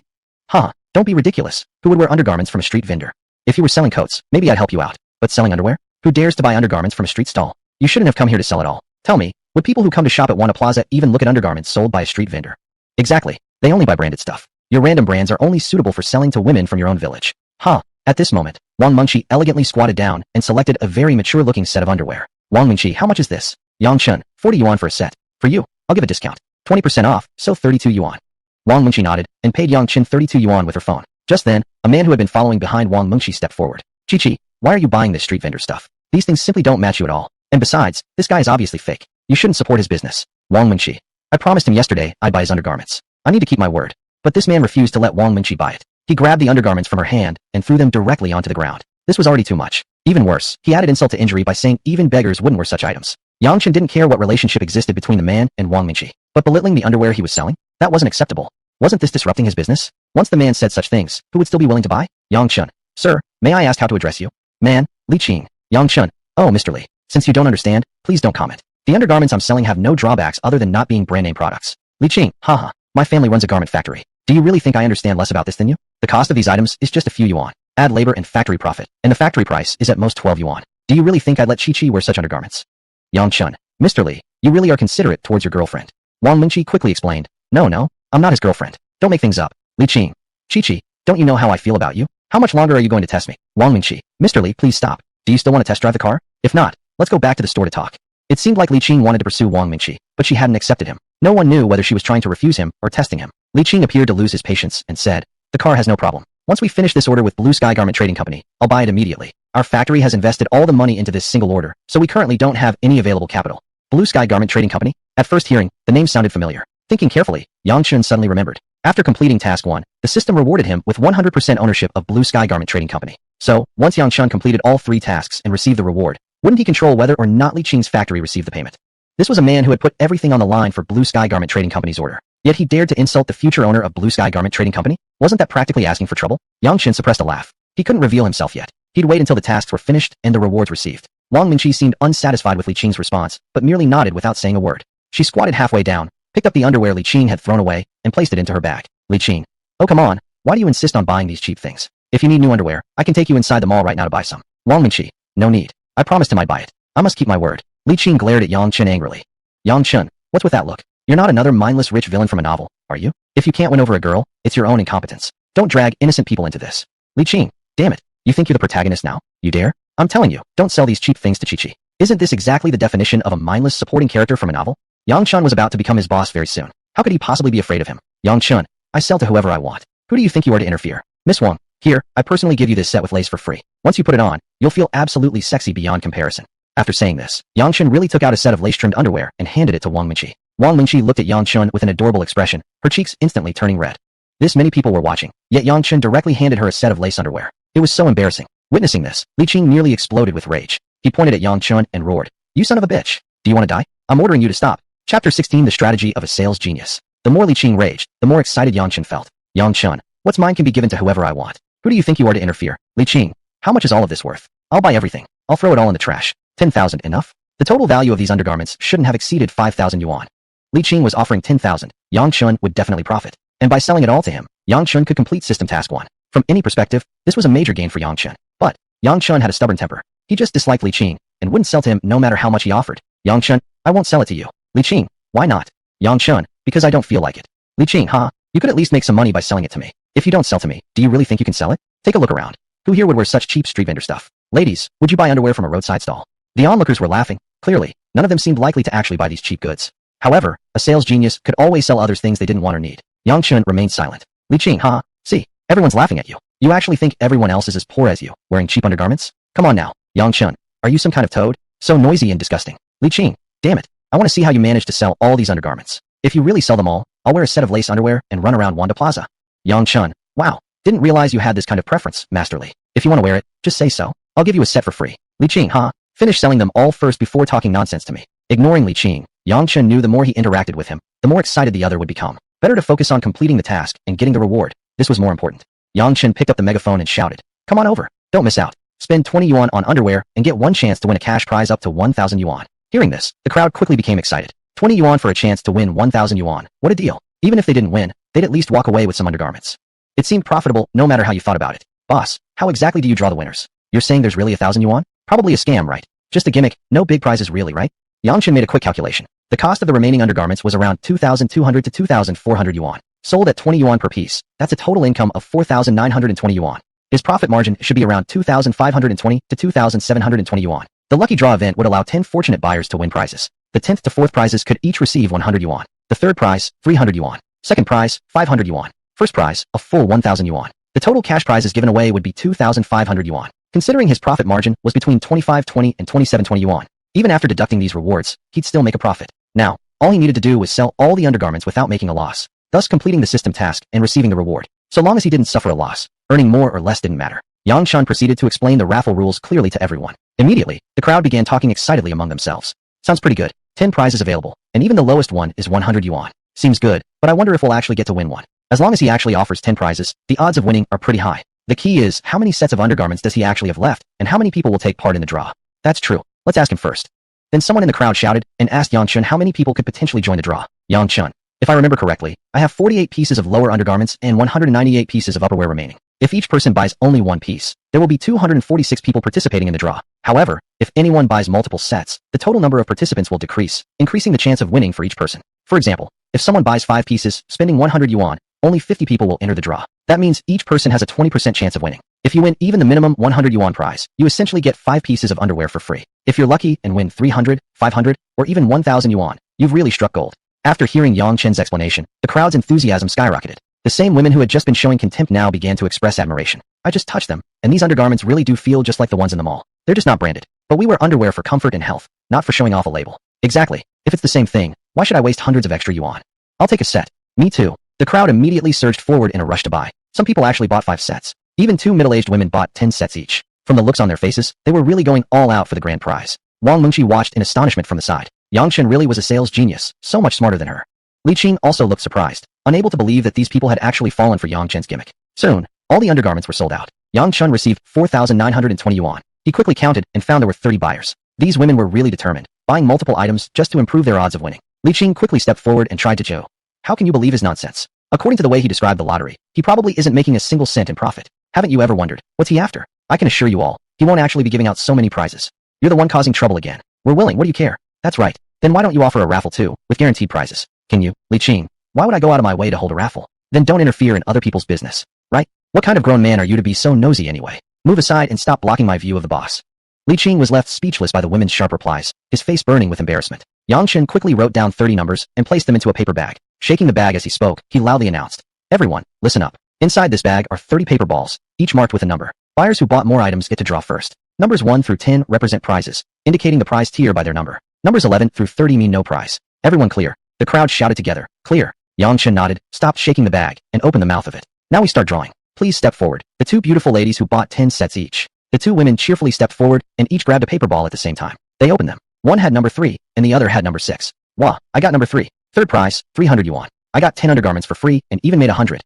Huh, don't be ridiculous. Who would wear undergarments from a street vendor? If you were selling coats, maybe I'd help you out. But selling underwear? Who dares to buy undergarments from a street stall? You shouldn't have come here to sell at all. Tell me, would people who come to shop at Wanda Plaza even look at undergarments sold by a street vendor? Exactly. They only buy branded stuff. Your random brands are only suitable for selling to women from your own village. Huh. At this moment, Wang Mengqi elegantly squatted down and selected a very mature-looking set of underwear. Wang Mengqi, how much is this? Yang Chen, 40 yuan for a set. For you, I'll give a discount. 20% off, so 32 yuan. Wang Mengqi nodded and paid Yang Chen 32 yuan with her phone. Just then, a man who had been following behind Wang Mengqi stepped forward. Chi, why are you buying this street vendor stuff? These things simply don't match you at all. And besides, this guy is obviously fake. You shouldn't support his business. Wang Mengqi. I promised him yesterday I'd buy his undergarments. I need to keep my word. But this man refused to let Wang Mengqi buy it. He grabbed the undergarments from her hand and threw them directly onto the ground. This was already too much. Even worse, he added insult to injury by saying even beggars wouldn't wear such items. Yang Chen didn't care what relationship existed between the man and Wang Mengqi, but belittling the underwear he was selling? That wasn't acceptable. Wasn't this disrupting his business? Once the man said such things, who would still be willing to buy? Yang Chen. Sir, may I ask how to address you? Man, Li Qing. Yang Chen. Oh, Mr. Li. Since you don't understand, please don't comment. The undergarments I'm selling have no drawbacks other than not being brand name products. Li Qing. Haha. My family runs a garment factory. Do you really think I understand less about this than you? The cost of these items is just a few yuan. Add labor and factory profit, and the factory price is at most 12 yuan. Do you really think I'd let Chi wear such undergarments? Yang Chen. Mr. Li, you really are considerate towards your girlfriend. Wang Mengqi quickly explained. No, I'm not his girlfriend. Don't make things up. Li Qing. Chi, don't you know how I feel about you? How much longer are you going to test me? Wang Mengqi. Mr. Li, please stop. Do you still want to test drive the car? If not, let's go back to the store to talk. It seemed like Li Qing wanted to pursue Wang Mengqi, but she hadn't accepted him. No one knew whether she was trying to refuse him or testing him. Li Qing appeared to lose his patience and said, "The car has no problem. Once we finish this order with Blue Sky Garment Trading Company, I'll buy it immediately. Our factory has invested all the money into this single order, so we currently don't have any available capital." Blue Sky Garment Trading Company? At first hearing, the name sounded familiar. Thinking carefully, Yang Chen suddenly remembered. After completing Task 1, the system rewarded him with 100% ownership of Blue Sky Garment Trading Company. So, once Yang Chen completed all 3 tasks and received the reward, wouldn't he control whether or not Li Qing's factory received the payment? This was a man who had put everything on the line for Blue Sky Garment Trading Company's order. Yet he dared to insult the future owner of Blue Sky Garment Trading Company? Wasn't that practically asking for trouble? Yang Chen suppressed a laugh. He couldn't reveal himself yet. He'd wait until the tasks were finished and the rewards received. Wang Mengqi seemed unsatisfied with Li Qing's response, but merely nodded without saying a word. She squatted halfway down, picked up the underwear Li Qing had thrown away, and placed it into her bag. Li Qing. Oh come on, why do you insist on buying these cheap things? If you need new underwear, I can take you inside the mall right now to buy some. Wang Mengqi. No need. I promised him I'd buy it. I must keep my word. Li Qing glared at Yang Chen angrily. Yang Chen, what's with that look? You're not another mindless rich villain from a novel, are you? If you can't win over a girl, it's your own incompetence. Don't drag innocent people into this. Li Qing. Damn it. You think you're the protagonist now? You dare? I'm telling you, don't sell these cheap things to Chi. Isn't this exactly the definition of a mindless supporting character from a novel? Yang Chen was about to become his boss very soon. How could he possibly be afraid of him? Yang Chen, I sell to whoever I want. Who do you think you are to interfere? Miss Wang, here, I personally give you this set with lace for free. Once you put it on, you'll feel absolutely sexy beyond comparison. After saying this, Yang Chun really took out a set of lace-trimmed underwear and handed it to Wang Mingqi. Wang Mingqi looked at Yang Chun with an adorable expression, her cheeks instantly turning red. This many people were watching, yet Yang Chun directly handed her a set of lace underwear. It was so embarrassing. Witnessing this, Li Qing nearly exploded with rage. He pointed at Yang Chun and roared, "You son of a bitch! Do you want to die? I'm ordering you to stop." Chapter 16: The Strategy of a Sales Genius. The more Li Qing raged, the more excited Yang Chun felt. "Yang Chun, what's mine can be given to whoever I want. Who do you think you are to interfere? Li Qing, how much is all of this worth? I'll buy everything. I'll throw it all in the trash. 10,000 enough?" The total value of these undergarments shouldn't have exceeded 5,000 yuan. Li Qing was offering 10,000. Yang Chun would definitely profit. And by selling it all to him, Yang Chun could complete System Task 1. From any perspective, this was a major gain for Yang Chun. But Yang Chun had a stubborn temper. He just disliked Li Qing and wouldn't sell to him no matter how much he offered. "Yang Chun, I won't sell it to you." "Li Qing, why not?" "Yang Chun, because I don't feel like it." "Li Qing, huh? You could at least make some money by selling it to me. If you don't sell to me, do you really think you can sell it? Take a look around. Who here would wear such cheap street vendor stuff? Ladies, would you buy underwear from a roadside stall?" The onlookers were laughing. Clearly, none of them seemed likely to actually buy these cheap goods. However, a sales genius could always sell others things they didn't want or need. Yang Chun remained silent. "Li Qing, huh? See, everyone's laughing at you. You actually think everyone else is as poor as you, wearing cheap undergarments? Come on now, Yang Chun, are you some kind of toad? So noisy and disgusting. Li Qing, damn it, I want to see how you manage to sell all these undergarments. If you really sell them all, I'll wear a set of lace underwear and run around Wanda Plaza." Yang Chun, wow, didn't realize you had this kind of preference, Master Li. If you want to wear it, just say so. I'll give you a set for free. Li Qing, huh? Finish selling them all first before talking nonsense to me. Ignoring Li Qing, Yang Chun knew the more he interacted with him, the more excited the other would become. Better to focus on completing the task and getting the reward. This was more important. Yang Chun picked up the megaphone and shouted, "Come on over. Don't miss out. Spend 20 yuan on underwear and get one chance to win a cash prize up to 1,000 yuan. Hearing this, the crowd quickly became excited. 20 yuan for a chance to win 1,000 yuan. What a deal. Even if they didn't win, they'd at least walk away with some undergarments. It seemed profitable no matter how you thought about it. "Boss, how exactly do you draw the winners? You're saying there's really 1,000 yuan? Probably a scam, right? Just a gimmick, no big prizes really, right?" Yang Chun made a quick calculation. The cost of the remaining undergarments was around 2,200 to 2,400 yuan. Sold at 20 yuan per piece, that's a total income of 4,920 yuan. His profit margin should be around 2,520 to 2,720 yuan. The lucky draw event would allow 10 fortunate buyers to win prizes. The 10th to 4th prizes could each receive 100 yuan. The third prize, 300 yuan. Second prize, 500 yuan. First prize, a full 1,000 yuan. The total cash prizes given away would be 2,500 yuan. Considering his profit margin was between 2520 and 2720 yuan. Even after deducting these rewards, he'd still make a profit. Now, all he needed to do was sell all the undergarments without making a loss, thus completing the system task and receiving the reward. So long as he didn't suffer a loss, earning more or less didn't matter. Yang Chun proceeded to explain the raffle rules clearly to everyone. Immediately, the crowd began talking excitedly among themselves. "Sounds pretty good. 10 prizes available, and even the lowest one is 100 yuan. Seems good, but I wonder if we'll actually get to win one. As long as he actually offers 10 prizes, the odds of winning are pretty high. The key is, how many sets of undergarments does he actually have left, and how many people will take part in the draw? That's true. Let's ask him first." Then someone in the crowd shouted and asked Yang Chun how many people could potentially join the draw. "Yang Chun, if I remember correctly, I have 48 pieces of lower undergarments and 198 pieces of upperwear remaining. If each person buys only one piece, there will be 246 people participating in the draw. However, if anyone buys multiple sets, the total number of participants will decrease, increasing the chance of winning for each person. For example, if someone buys 5 pieces, spending 100 yuan, only 50 people will enter the draw. That means each person has a 20% chance of winning. If you win even the minimum 100 yuan prize, you essentially get 5 pieces of underwear for free. If you're lucky and win 300, 500, or even 1,000 yuan, you've really struck gold." After hearing Yang Chun's explanation, the crowd's enthusiasm skyrocketed. The same women who had just been showing contempt now began to express admiration. "I just touched them, and these undergarments really do feel just like the ones in the mall. They're just not branded. But we wear underwear for comfort and health, not for showing off a label." "Exactly. If it's the same thing, why should I waste hundreds of extra yuan? I'll take a set." "Me too." The crowd immediately surged forward in a rush to buy. Some people actually bought 5 sets. Even 2 middle-aged women bought 10 sets each. From the looks on their faces, they were really going all out for the grand prize. Wang Mingqi watched in astonishment from the side. Yang Chun really was a sales genius, so much smarter than her. Li Qing also looked surprised, unable to believe that these people had actually fallen for Yang Chun's gimmick. Soon, all the undergarments were sold out. Yang Chun received 4,920 yuan. He quickly counted and found there were 30 buyers. These women were really determined, buying multiple items just to improve their odds of winning. Li Qing quickly stepped forward and tried to joke. "How can you believe his nonsense? According to the way he described the lottery, he probably isn't making a single cent in profit. Haven't you ever wondered, what's he after? I can assure you all, he won't actually be giving out so many prizes. You're the one causing trouble again. We're willing, what do you care? That's right. Then why don't you offer a raffle too, with guaranteed prizes? Can you, Li Qing? Why would I go out of my way to hold a raffle? Then don't interfere in other people's business. Right? What kind of grown man are you to be so nosy anyway? Move aside and stop blocking my view of the boss." Li Qing was left speechless by the women's sharp replies, his face burning with embarrassment. Yang Chun quickly wrote down 30 numbers and placed them into a paper bag. Shaking the bag as he spoke, he loudly announced, Everyone, listen up. Inside this bag are 30 paper balls, each marked with a number. Buyers who bought more items get to draw first. Numbers 1 through 10 represent prizes, indicating the prize tier by their number. Numbers 11 through 30 mean no prize. Everyone clear. The crowd shouted together, clear. Yang Chen nodded, stopped shaking the bag, and opened the mouth of it. Now we start drawing. Please step forward. The two beautiful ladies who bought 10 sets each. The two women cheerfully stepped forward, and each grabbed a paper ball at the same time. They opened them. One had number 3, and the other had number 6. Wah, I got number 3. Third prize, 300 yuan. I got 10 undergarments for free, and even made 100.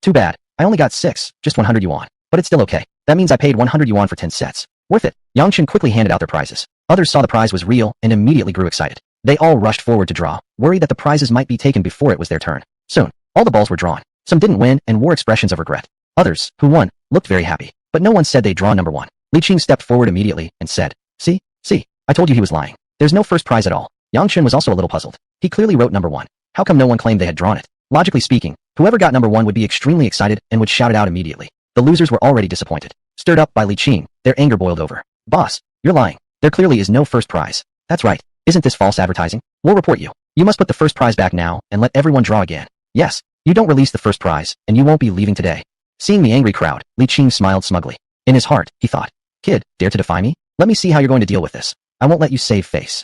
Too bad. I only got 6, just 100 yuan. But it's still okay. That means I paid 100 yuan for 10 sets. Worth it. Yang Chen quickly handed out their prizes. Others saw the prize was real, and immediately grew excited. They all rushed forward to draw, worried that the prizes might be taken before it was their turn. Soon, all the balls were drawn. Some didn't win and wore expressions of regret. Others, who won, looked very happy. But no one said they'd drawn number 1. Li Qing stepped forward immediately and said, See, I told you he was lying. There's no first prize at all. Yang Chen was also a little puzzled. He clearly wrote number 1. How come no one claimed they had drawn it? Logically speaking, whoever got number 1 would be extremely excited and would shout it out immediately. The losers were already disappointed. Stirred up by Li Qing, their anger boiled over. Boss, you're lying. There clearly is no first prize. That's right. Isn't this false advertising? We'll report you. You must put the first prize back now and let everyone draw again. Yes, you don't release the first prize, and you won't be leaving today. Seeing the angry crowd, Li Qing smiled smugly. In his heart, he thought, Kid, dare to defy me? Let me see how you're going to deal with this. I won't let you save face.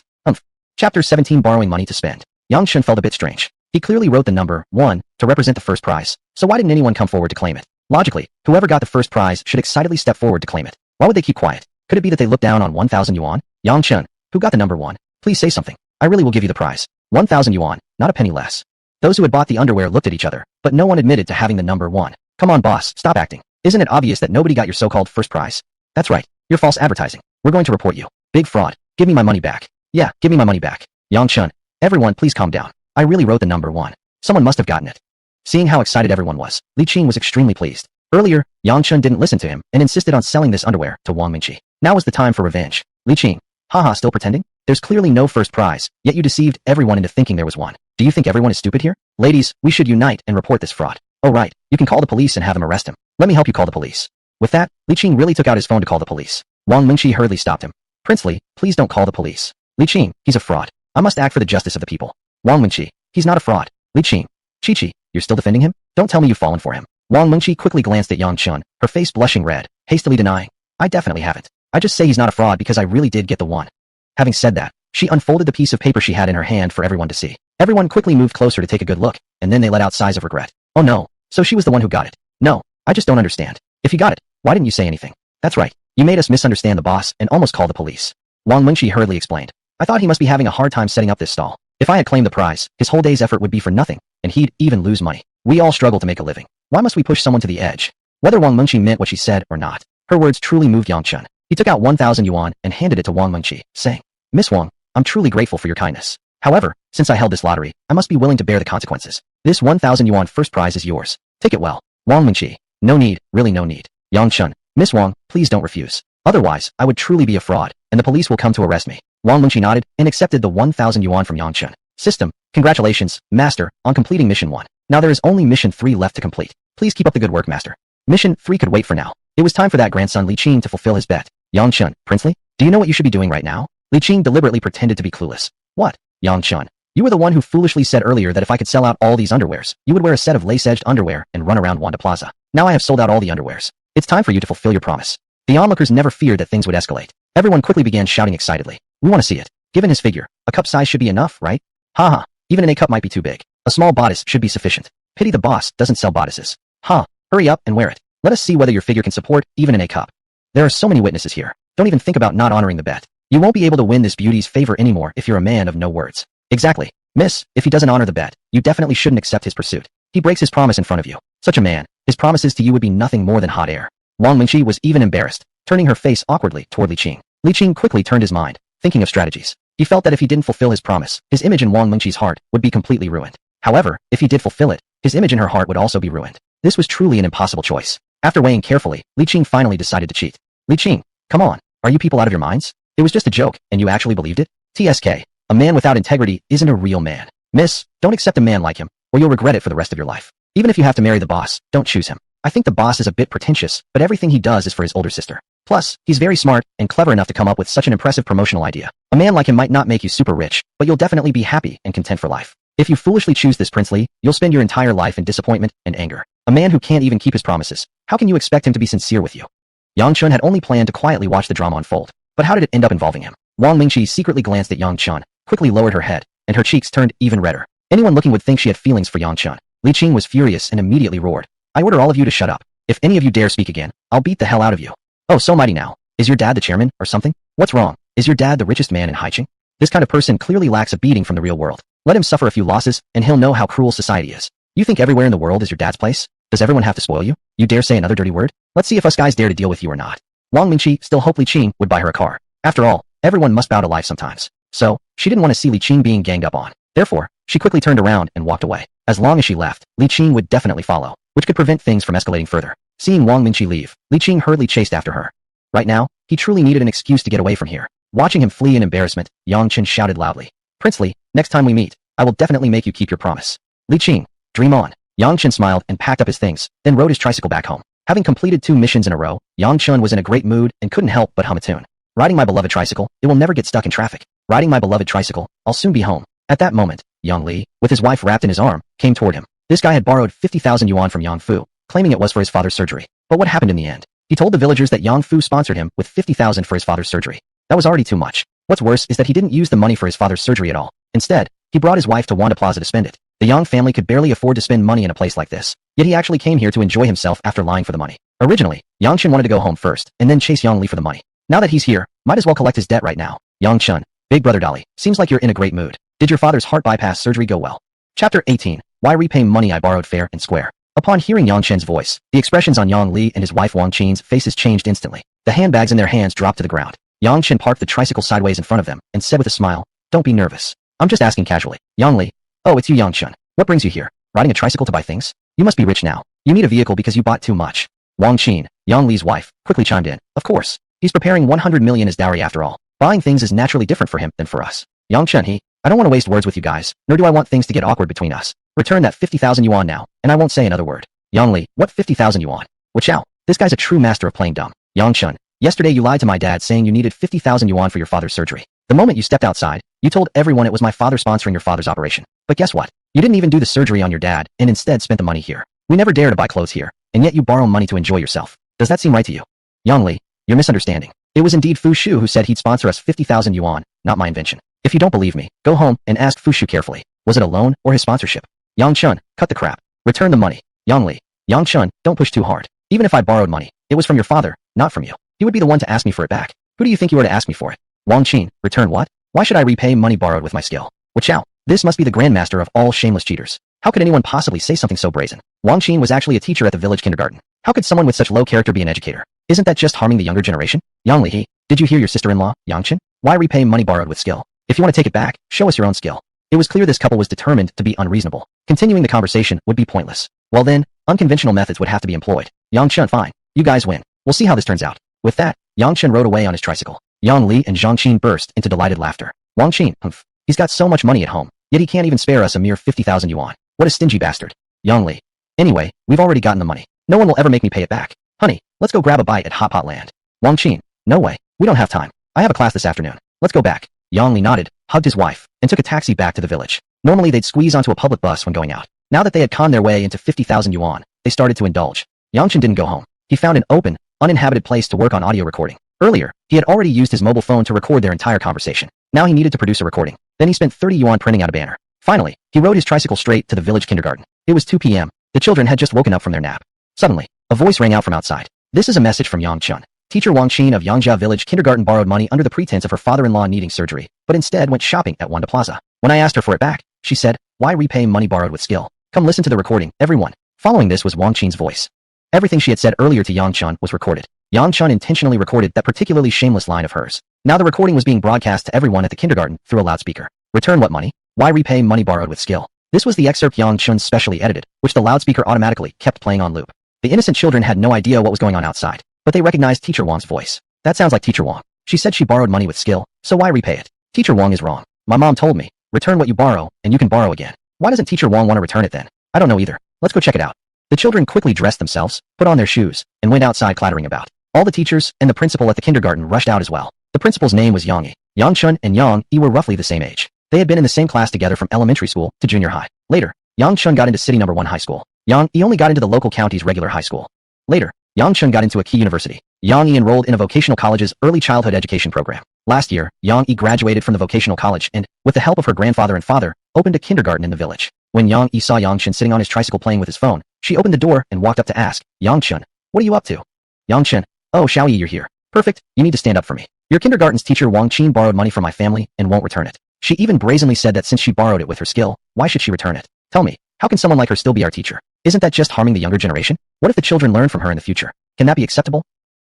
Chapter 17 Borrowing Money to Spend. Yang Chen felt a bit strange. He clearly wrote the number 1 to represent the first prize, so why didn't anyone come forward to claim it? Logically, whoever got the first prize should excitedly step forward to claim it. Why would they keep quiet? Could it be that they looked down on 1,000 yuan? Yang Chen, who got the number 1, please say something. I really will give you the prize. 1,000 yuan, not a penny less. Those who had bought the underwear looked at each other, but no one admitted to having the number 1. Come on boss, stop acting. Isn't it obvious that nobody got your so-called first prize? That's right, you're false advertising. We're going to report you. Big fraud. Give me my money back. Yeah, give me my money back. Yang Chen, everyone please calm down. I really wrote the number 1. Someone must have gotten it. Seeing how excited everyone was, Li Qing was extremely pleased. Earlier, Yang Chen didn't listen to him and insisted on selling this underwear to Wang Mingqi. Now was the time for revenge. Li Qing, haha, still pretending? There's clearly no first prize, yet you deceived everyone into thinking there was one. Do you think everyone is stupid here? Ladies, we should unite and report this fraud. Oh right, you can call the police and have them arrest him. Let me help you call the police. With that, Li Qing really took out his phone to call the police. Wang Mingqi hurriedly stopped him. Princely, please don't call the police. Li Qing, he's a fraud. I must act for the justice of the people. Wang Mingqi, he's not a fraud. Li Qing, Chi-Chi, you're still defending him? Don't tell me you've fallen for him. Wang Mingqi quickly glanced at Yang Chen, her face blushing red, hastily denying. I definitely haven't. I just say he's not a fraud because I really did get the 1. Having said that, she unfolded the piece of paper she had in her hand for everyone to see. Everyone quickly moved closer to take a good look, and then they let out sighs of regret. Oh no, so she was the one who got it. No, I just don't understand. If you got it, why didn't you say anything? That's right, you made us misunderstand the boss and almost call the police. Wang Mingqi hurriedly explained. I thought he must be having a hard time setting up this stall. If I had claimed the prize, his whole day's effort would be for nothing, and he'd even lose money. We all struggle to make a living. Why must we push someone to the edge? Whether Wang Mingqi meant what she said or not, her words truly moved Yang Chen. He took out 1,000 yuan and handed it to Wang Mingqi, saying, Miss Wang, I'm truly grateful for your kindness. However, since I held this lottery, I must be willing to bear the consequences. This 1,000 yuan first prize is yours. Take it well. Wang Mingqi, no need, really no need. Yang Chen, Miss Wang, please don't refuse. Otherwise, I would truly be a fraud, and the police will come to arrest me. Wang Mingqi nodded and accepted the 1,000 yuan from Yang Chen. System, congratulations, Master, on completing Mission 1. Now there is only Mission 3 left to complete. Please keep up the good work, Master. Mission 3 could wait for now. It was time for that grandson Li Qing to fulfill his bet. Yang Chen, Princely, do you know what you should be doing right now? Li Qing deliberately pretended to be clueless. What? Yang Chen, you were the one who foolishly said earlier that if I could sell out all these underwears, you would wear a set of lace-edged underwear and run around Wanda Plaza. Now I have sold out all the underwears. It's time for you to fulfill your promise. The onlookers never feared that things would escalate. Everyone quickly began shouting excitedly. We want to see it. Given his figure, a cup size should be enough, right? Haha, even an A cup might be too big. A small bodice should be sufficient. Pity the boss doesn't sell bodices. Hurry up and wear it. Let us see whether your figure can support even an A cup. There are so many witnesses here. Don't even think about not honoring the bet. You won't be able to win this beauty's favor anymore if you're a man of no words. Exactly. Miss, if he doesn't honor the bet, you definitely shouldn't accept his pursuit. He breaks his promise in front of you. Such a man, his promises to you would be nothing more than hot air. Wang Mingqi was even embarrassed, turning her face awkwardly toward Li Qing. Li Qing quickly turned his mind, thinking of strategies. He felt that if he didn't fulfill his promise, his image in Wang Mingqi's heart would be completely ruined. However, if he did fulfill it, his image in her heart would also be ruined. This was truly an impossible choice. After weighing carefully, Li Qing finally decided to cheat. Li Qing, come on, are you people out of your minds? It was just a joke, and you actually believed it? TSK, a man without integrity isn't a real man. Miss, don't accept a man like him, or you'll regret it for the rest of your life. Even if you have to marry the boss, don't choose him. I think the boss is a bit pretentious, but everything he does is for his older sister. Plus, he's very smart and clever enough to come up with such an impressive promotional idea. A man like him might not make you super rich, but you'll definitely be happy and content for life. If you foolishly choose this Prince Lee, you'll spend your entire life in disappointment and anger. A man who can't even keep his promises. How can you expect him to be sincere with you? Yang Chun had only planned to quietly watch the drama unfold. But how did it end up involving him? Wang Mingqi secretly glanced at Yang Chun, quickly lowered her head, and her cheeks turned even redder. Anyone looking would think she had feelings for Yang Chun. Li Qing was furious and immediately roared. I order all of you to shut up. If any of you dare speak again, I'll beat the hell out of you. Oh, so mighty now. Is your dad the chairman, or something? What's wrong? Is your dad the richest man in Haicheng? This kind of person clearly lacks a beating from the real world. Let him suffer a few losses, and he'll know how cruel society is. You think everywhere in the world is your dad's place? Does everyone have to spoil you? You dare say another dirty word? Let's see if us guys dare to deal with you or not. Wang Mingqi still hoped Li Qing would buy her a car. After all, everyone must bow to life sometimes. So, she didn't want to see Li Qing being ganged up on. Therefore, she quickly turned around and walked away. As long as she left, Li Qing would definitely follow, which could prevent things from escalating further. Seeing Wang Mingqi leave, Li Qing hurriedly chased after her. Right now, he truly needed an excuse to get away from here. Watching him flee in embarrassment, Yang Chun shouted loudly. Prince Li, next time we meet, I will definitely make you keep your promise. Li Qing, dream on. Yang Chun smiled and packed up his things, then rode his tricycle back home. Having completed 2 missions in a row, Yang Chun was in a great mood and couldn't help but hum a tune. Riding my beloved tricycle, it will never get stuck in traffic. Riding my beloved tricycle, I'll soon be home. At that moment, Yang Li, with his wife wrapped in his arm, came toward him. This guy had borrowed 50,000 yuan from Yang Fu, claiming it was for his father's surgery. But what happened in the end? He told the villagers that Yang Fu sponsored him with 50,000 for his father's surgery. That was already too much. What's worse is that he didn't use the money for his father's surgery at all. Instead, he brought his wife to Wanda Plaza to spend it. The Yang family could barely afford to spend money in a place like this. Yet he actually came here to enjoy himself after lying for the money. Originally, Yang Chun wanted to go home first, and then chase Yang Li for the money. Now that he's here, might as well collect his debt right now. Yang Chun, big brother Dolly, seems like you're in a great mood. Did your father's heart bypass surgery go well? Chapter 18, Why repay money I borrowed fair and square? Upon hearing Yang Chen's voice, the expressions on Yang Li and his wife Wang Qing's faces changed instantly. The handbags in their hands dropped to the ground. Yang Chen parked the tricycle sideways in front of them and said with a smile, Don't be nervous. I'm just asking casually. Yang Li. Oh, it's you Yang Chen. What brings you here? Riding a tricycle to buy things? You must be rich now. You need a vehicle because you bought too much. Wang Qing, Yang Li's wife, quickly chimed in. Of course. He's preparing 100 million as dowry after all. Buying things is naturally different for him than for us. Yang Chen I don't want to waste words with you guys, nor do I want things to get awkward between us. Return that 50,000 yuan now, and I won't say another word. Yang Li, what 50,000 yuan? Watch out. This guy's a true master of playing dumb. Yang Chen, yesterday you lied to my dad saying you needed 50,000 yuan for your father's surgery. The moment you stepped outside, you told everyone it was my father sponsoring your father's operation. But guess what? You didn't even do the surgery on your dad, and instead spent the money here. We never dare to buy clothes here, and yet you borrow money to enjoy yourself. Does that seem right to you? Yang Li, you're misunderstanding. It was indeed Fu Shu who said he'd sponsor us 50,000 yuan, not my invention. If you don't believe me, go home and ask Fu Shu carefully. Was it a loan or his sponsorship? Yang Chun, cut the crap. Return the money. Yang Li, Yang Chun, don't push too hard. Even if I borrowed money, it was from your father, not from you. He would be the one to ask me for it back. Who do you think you are to ask me for it? Wang Qing, return what? Why should I repay money borrowed with my skill? Watch out. This must be the grandmaster of all shameless cheaters. How could anyone possibly say something so brazen? Wang Qing was actually a teacher at the village kindergarten. How could someone with such low character be an educator? Isn't that just harming the younger generation? Yang Li, did you hear your sister-in-law, Yang Chen? Why repay money borrowed with skill? If you want to take it back, show us your own skill. It was clear this couple was determined to be unreasonable. Continuing the conversation would be pointless. Well then, unconventional methods would have to be employed. Yang Chen, fine. You guys win. We'll see how this turns out. With that, Yang Chen rode away on his tricycle. Yang Li and Zhang Qin burst into delighted laughter. Wang Qin, humph. He's got so much money at home, yet he can't even spare us a mere 50,000 yuan. What a stingy bastard. Yang Li. Anyway, we've already gotten the money. No one will ever make me pay it back. Honey, let's go grab a bite at Hot Pot Land. Wang Qin, no way. We don't have time. I have a class this afternoon. Let's go back. Yang Li nodded, hugged his wife, and took a taxi back to the village. Normally they'd squeeze onto a public bus when going out. Now that they had conned their way into 50,000 yuan, they started to indulge. Yang Chen didn't go home. He found an open, uninhabited place to work on audio recording. Earlier, he had already used his mobile phone to record their entire conversation. Now he needed to produce a recording. Then he spent 30 yuan printing out a banner. Finally, he rode his tricycle straight to the village kindergarten. It was 2 p.m. The children had just woken up from their nap. Suddenly, a voice rang out from outside. This is a message from Yang Chun. Teacher Wang Qin of Yangjia Village Kindergarten borrowed money under the pretense of her father-in-law needing surgery, but instead went shopping at Wanda Plaza. When I asked her for it back, she said, why repay money borrowed with skill? Come listen to the recording, everyone. Following this was Wang Qin's voice. Everything she had said earlier to Yang Chun was recorded. Yang Chun intentionally recorded that particularly shameless line of hers. Now the recording was being broadcast to everyone at the kindergarten through a loudspeaker. Return what money? Why repay money borrowed with skill? This was the excerpt Yang Chun specially edited, which the loudspeaker automatically kept playing on loop. The innocent children had no idea what was going on outside, but they recognized Teacher Wang's voice. That sounds like Teacher Wang. She said she borrowed money with skill, so why repay it? Teacher Wang is wrong. My mom told me, return what you borrow, and you can borrow again. Why doesn't Teacher Wang want to return it then? I don't know either. Let's go check it out. The children quickly dressed themselves, put on their shoes, and went outside clattering about. All the teachers and the principal at the kindergarten rushed out as well. The principal's name was Yang Yi. Yang Chun and Yang Yi were roughly the same age. They had been in the same class together from elementary school to junior high. Later, Yang Chun got into city number 1 high school. Yang Yi only got into the local county's regular high school. Later, Yang Chun got into a key university. Yang Yi enrolled in a vocational college's early childhood education program. Last year, Yang Yi graduated from the vocational college and, with the help of her grandfather and father, opened a kindergarten in the village. When Yang Yi saw Yang Chun sitting on his tricycle playing with his phone, she opened the door and walked up to ask, "Yang Chun, what are you up to?" Yang Chun, "Oh, Xiao Yi, you're here. Perfect, you need to stand up for me. Your kindergarten's teacher Wang Qin borrowed money from my family and won't return it. She even brazenly said that since she borrowed it with her skill, why should she return it? Tell me, how can someone like her still be our teacher? Isn't that just harming the younger generation? What if the children learn from her in the future? Can that be acceptable?"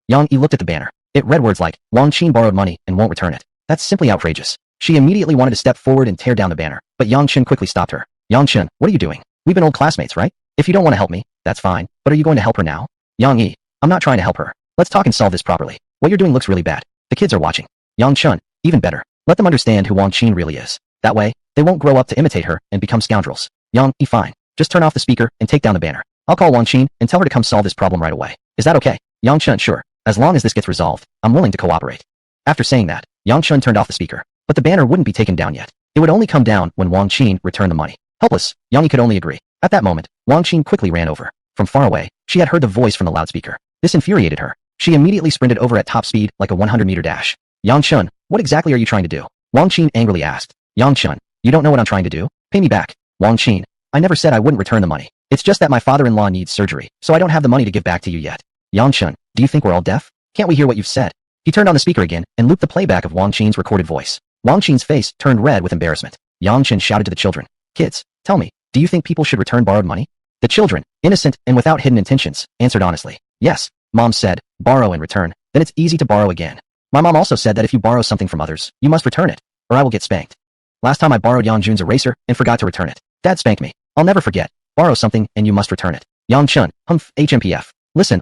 Yang Yi looked at the banner. It read words like, "Wang Qin borrowed money and won't return it." That's simply outrageous. She immediately wanted to step forward and tear down the banner, but Yang Chun quickly stopped her. "Yang Chun, what are you doing? We've been old classmates, right? If you don't want to help me, that's fine, but are you going to help her now?" "Yang Yi, I'm not trying to help her. Let's talk and solve this properly. What you're doing looks really bad. The kids are watching." "Yang Chun, even better. Let them understand who Wang Qin really is. That way, they won't grow up to imitate her and become scoundrels." "Yang Yi, fine. Just turn off the speaker and take down the banner. I'll call Wang Qin and tell her to come solve this problem right away. Is that okay?" "Yang Chun, sure. As long as this gets resolved, I'm willing to cooperate." After saying that, Yang Chun turned off the speaker. But the banner wouldn't be taken down yet. It would only come down when Wang Qin returned the money. Helpless, Yang Yi could only agree. At that moment, Wang Qin quickly ran over. From far away, she had heard the voice from the loudspeaker. This infuriated her. She immediately sprinted over at top speed like a 100-meter dash. "Yang Chun, what exactly are you trying to do?" Wang Qin angrily asked. "Yang Chun, you don't know what I'm trying to do? Pay me back." "Wang Qin, I never said I wouldn't return the money. It's just that my father-in-law needs surgery, so I don't have the money to give back to you yet." "Yang Chun, do you think we're all deaf? Can't we hear what you've said?" He turned on the speaker again and looped the playback of Wang Qin's recorded voice. Wang Qin's face turned red with embarrassment. Yang Chun shouted to the children, "Kids, tell me, do you think people should return borrowed money?" The children, innocent and without hidden intentions, answered honestly. "Yes," Mom said, "borrow and return, then it's easy to borrow again. My mom also said that if you borrow something from others, you must return it, or I will get spanked. Last time I borrowed Yang Jun's eraser and forgot to return it. Dad spanked me. I'll never forget. Borrow something and you must return it." Yang Chun, humph, HMPF. Listen,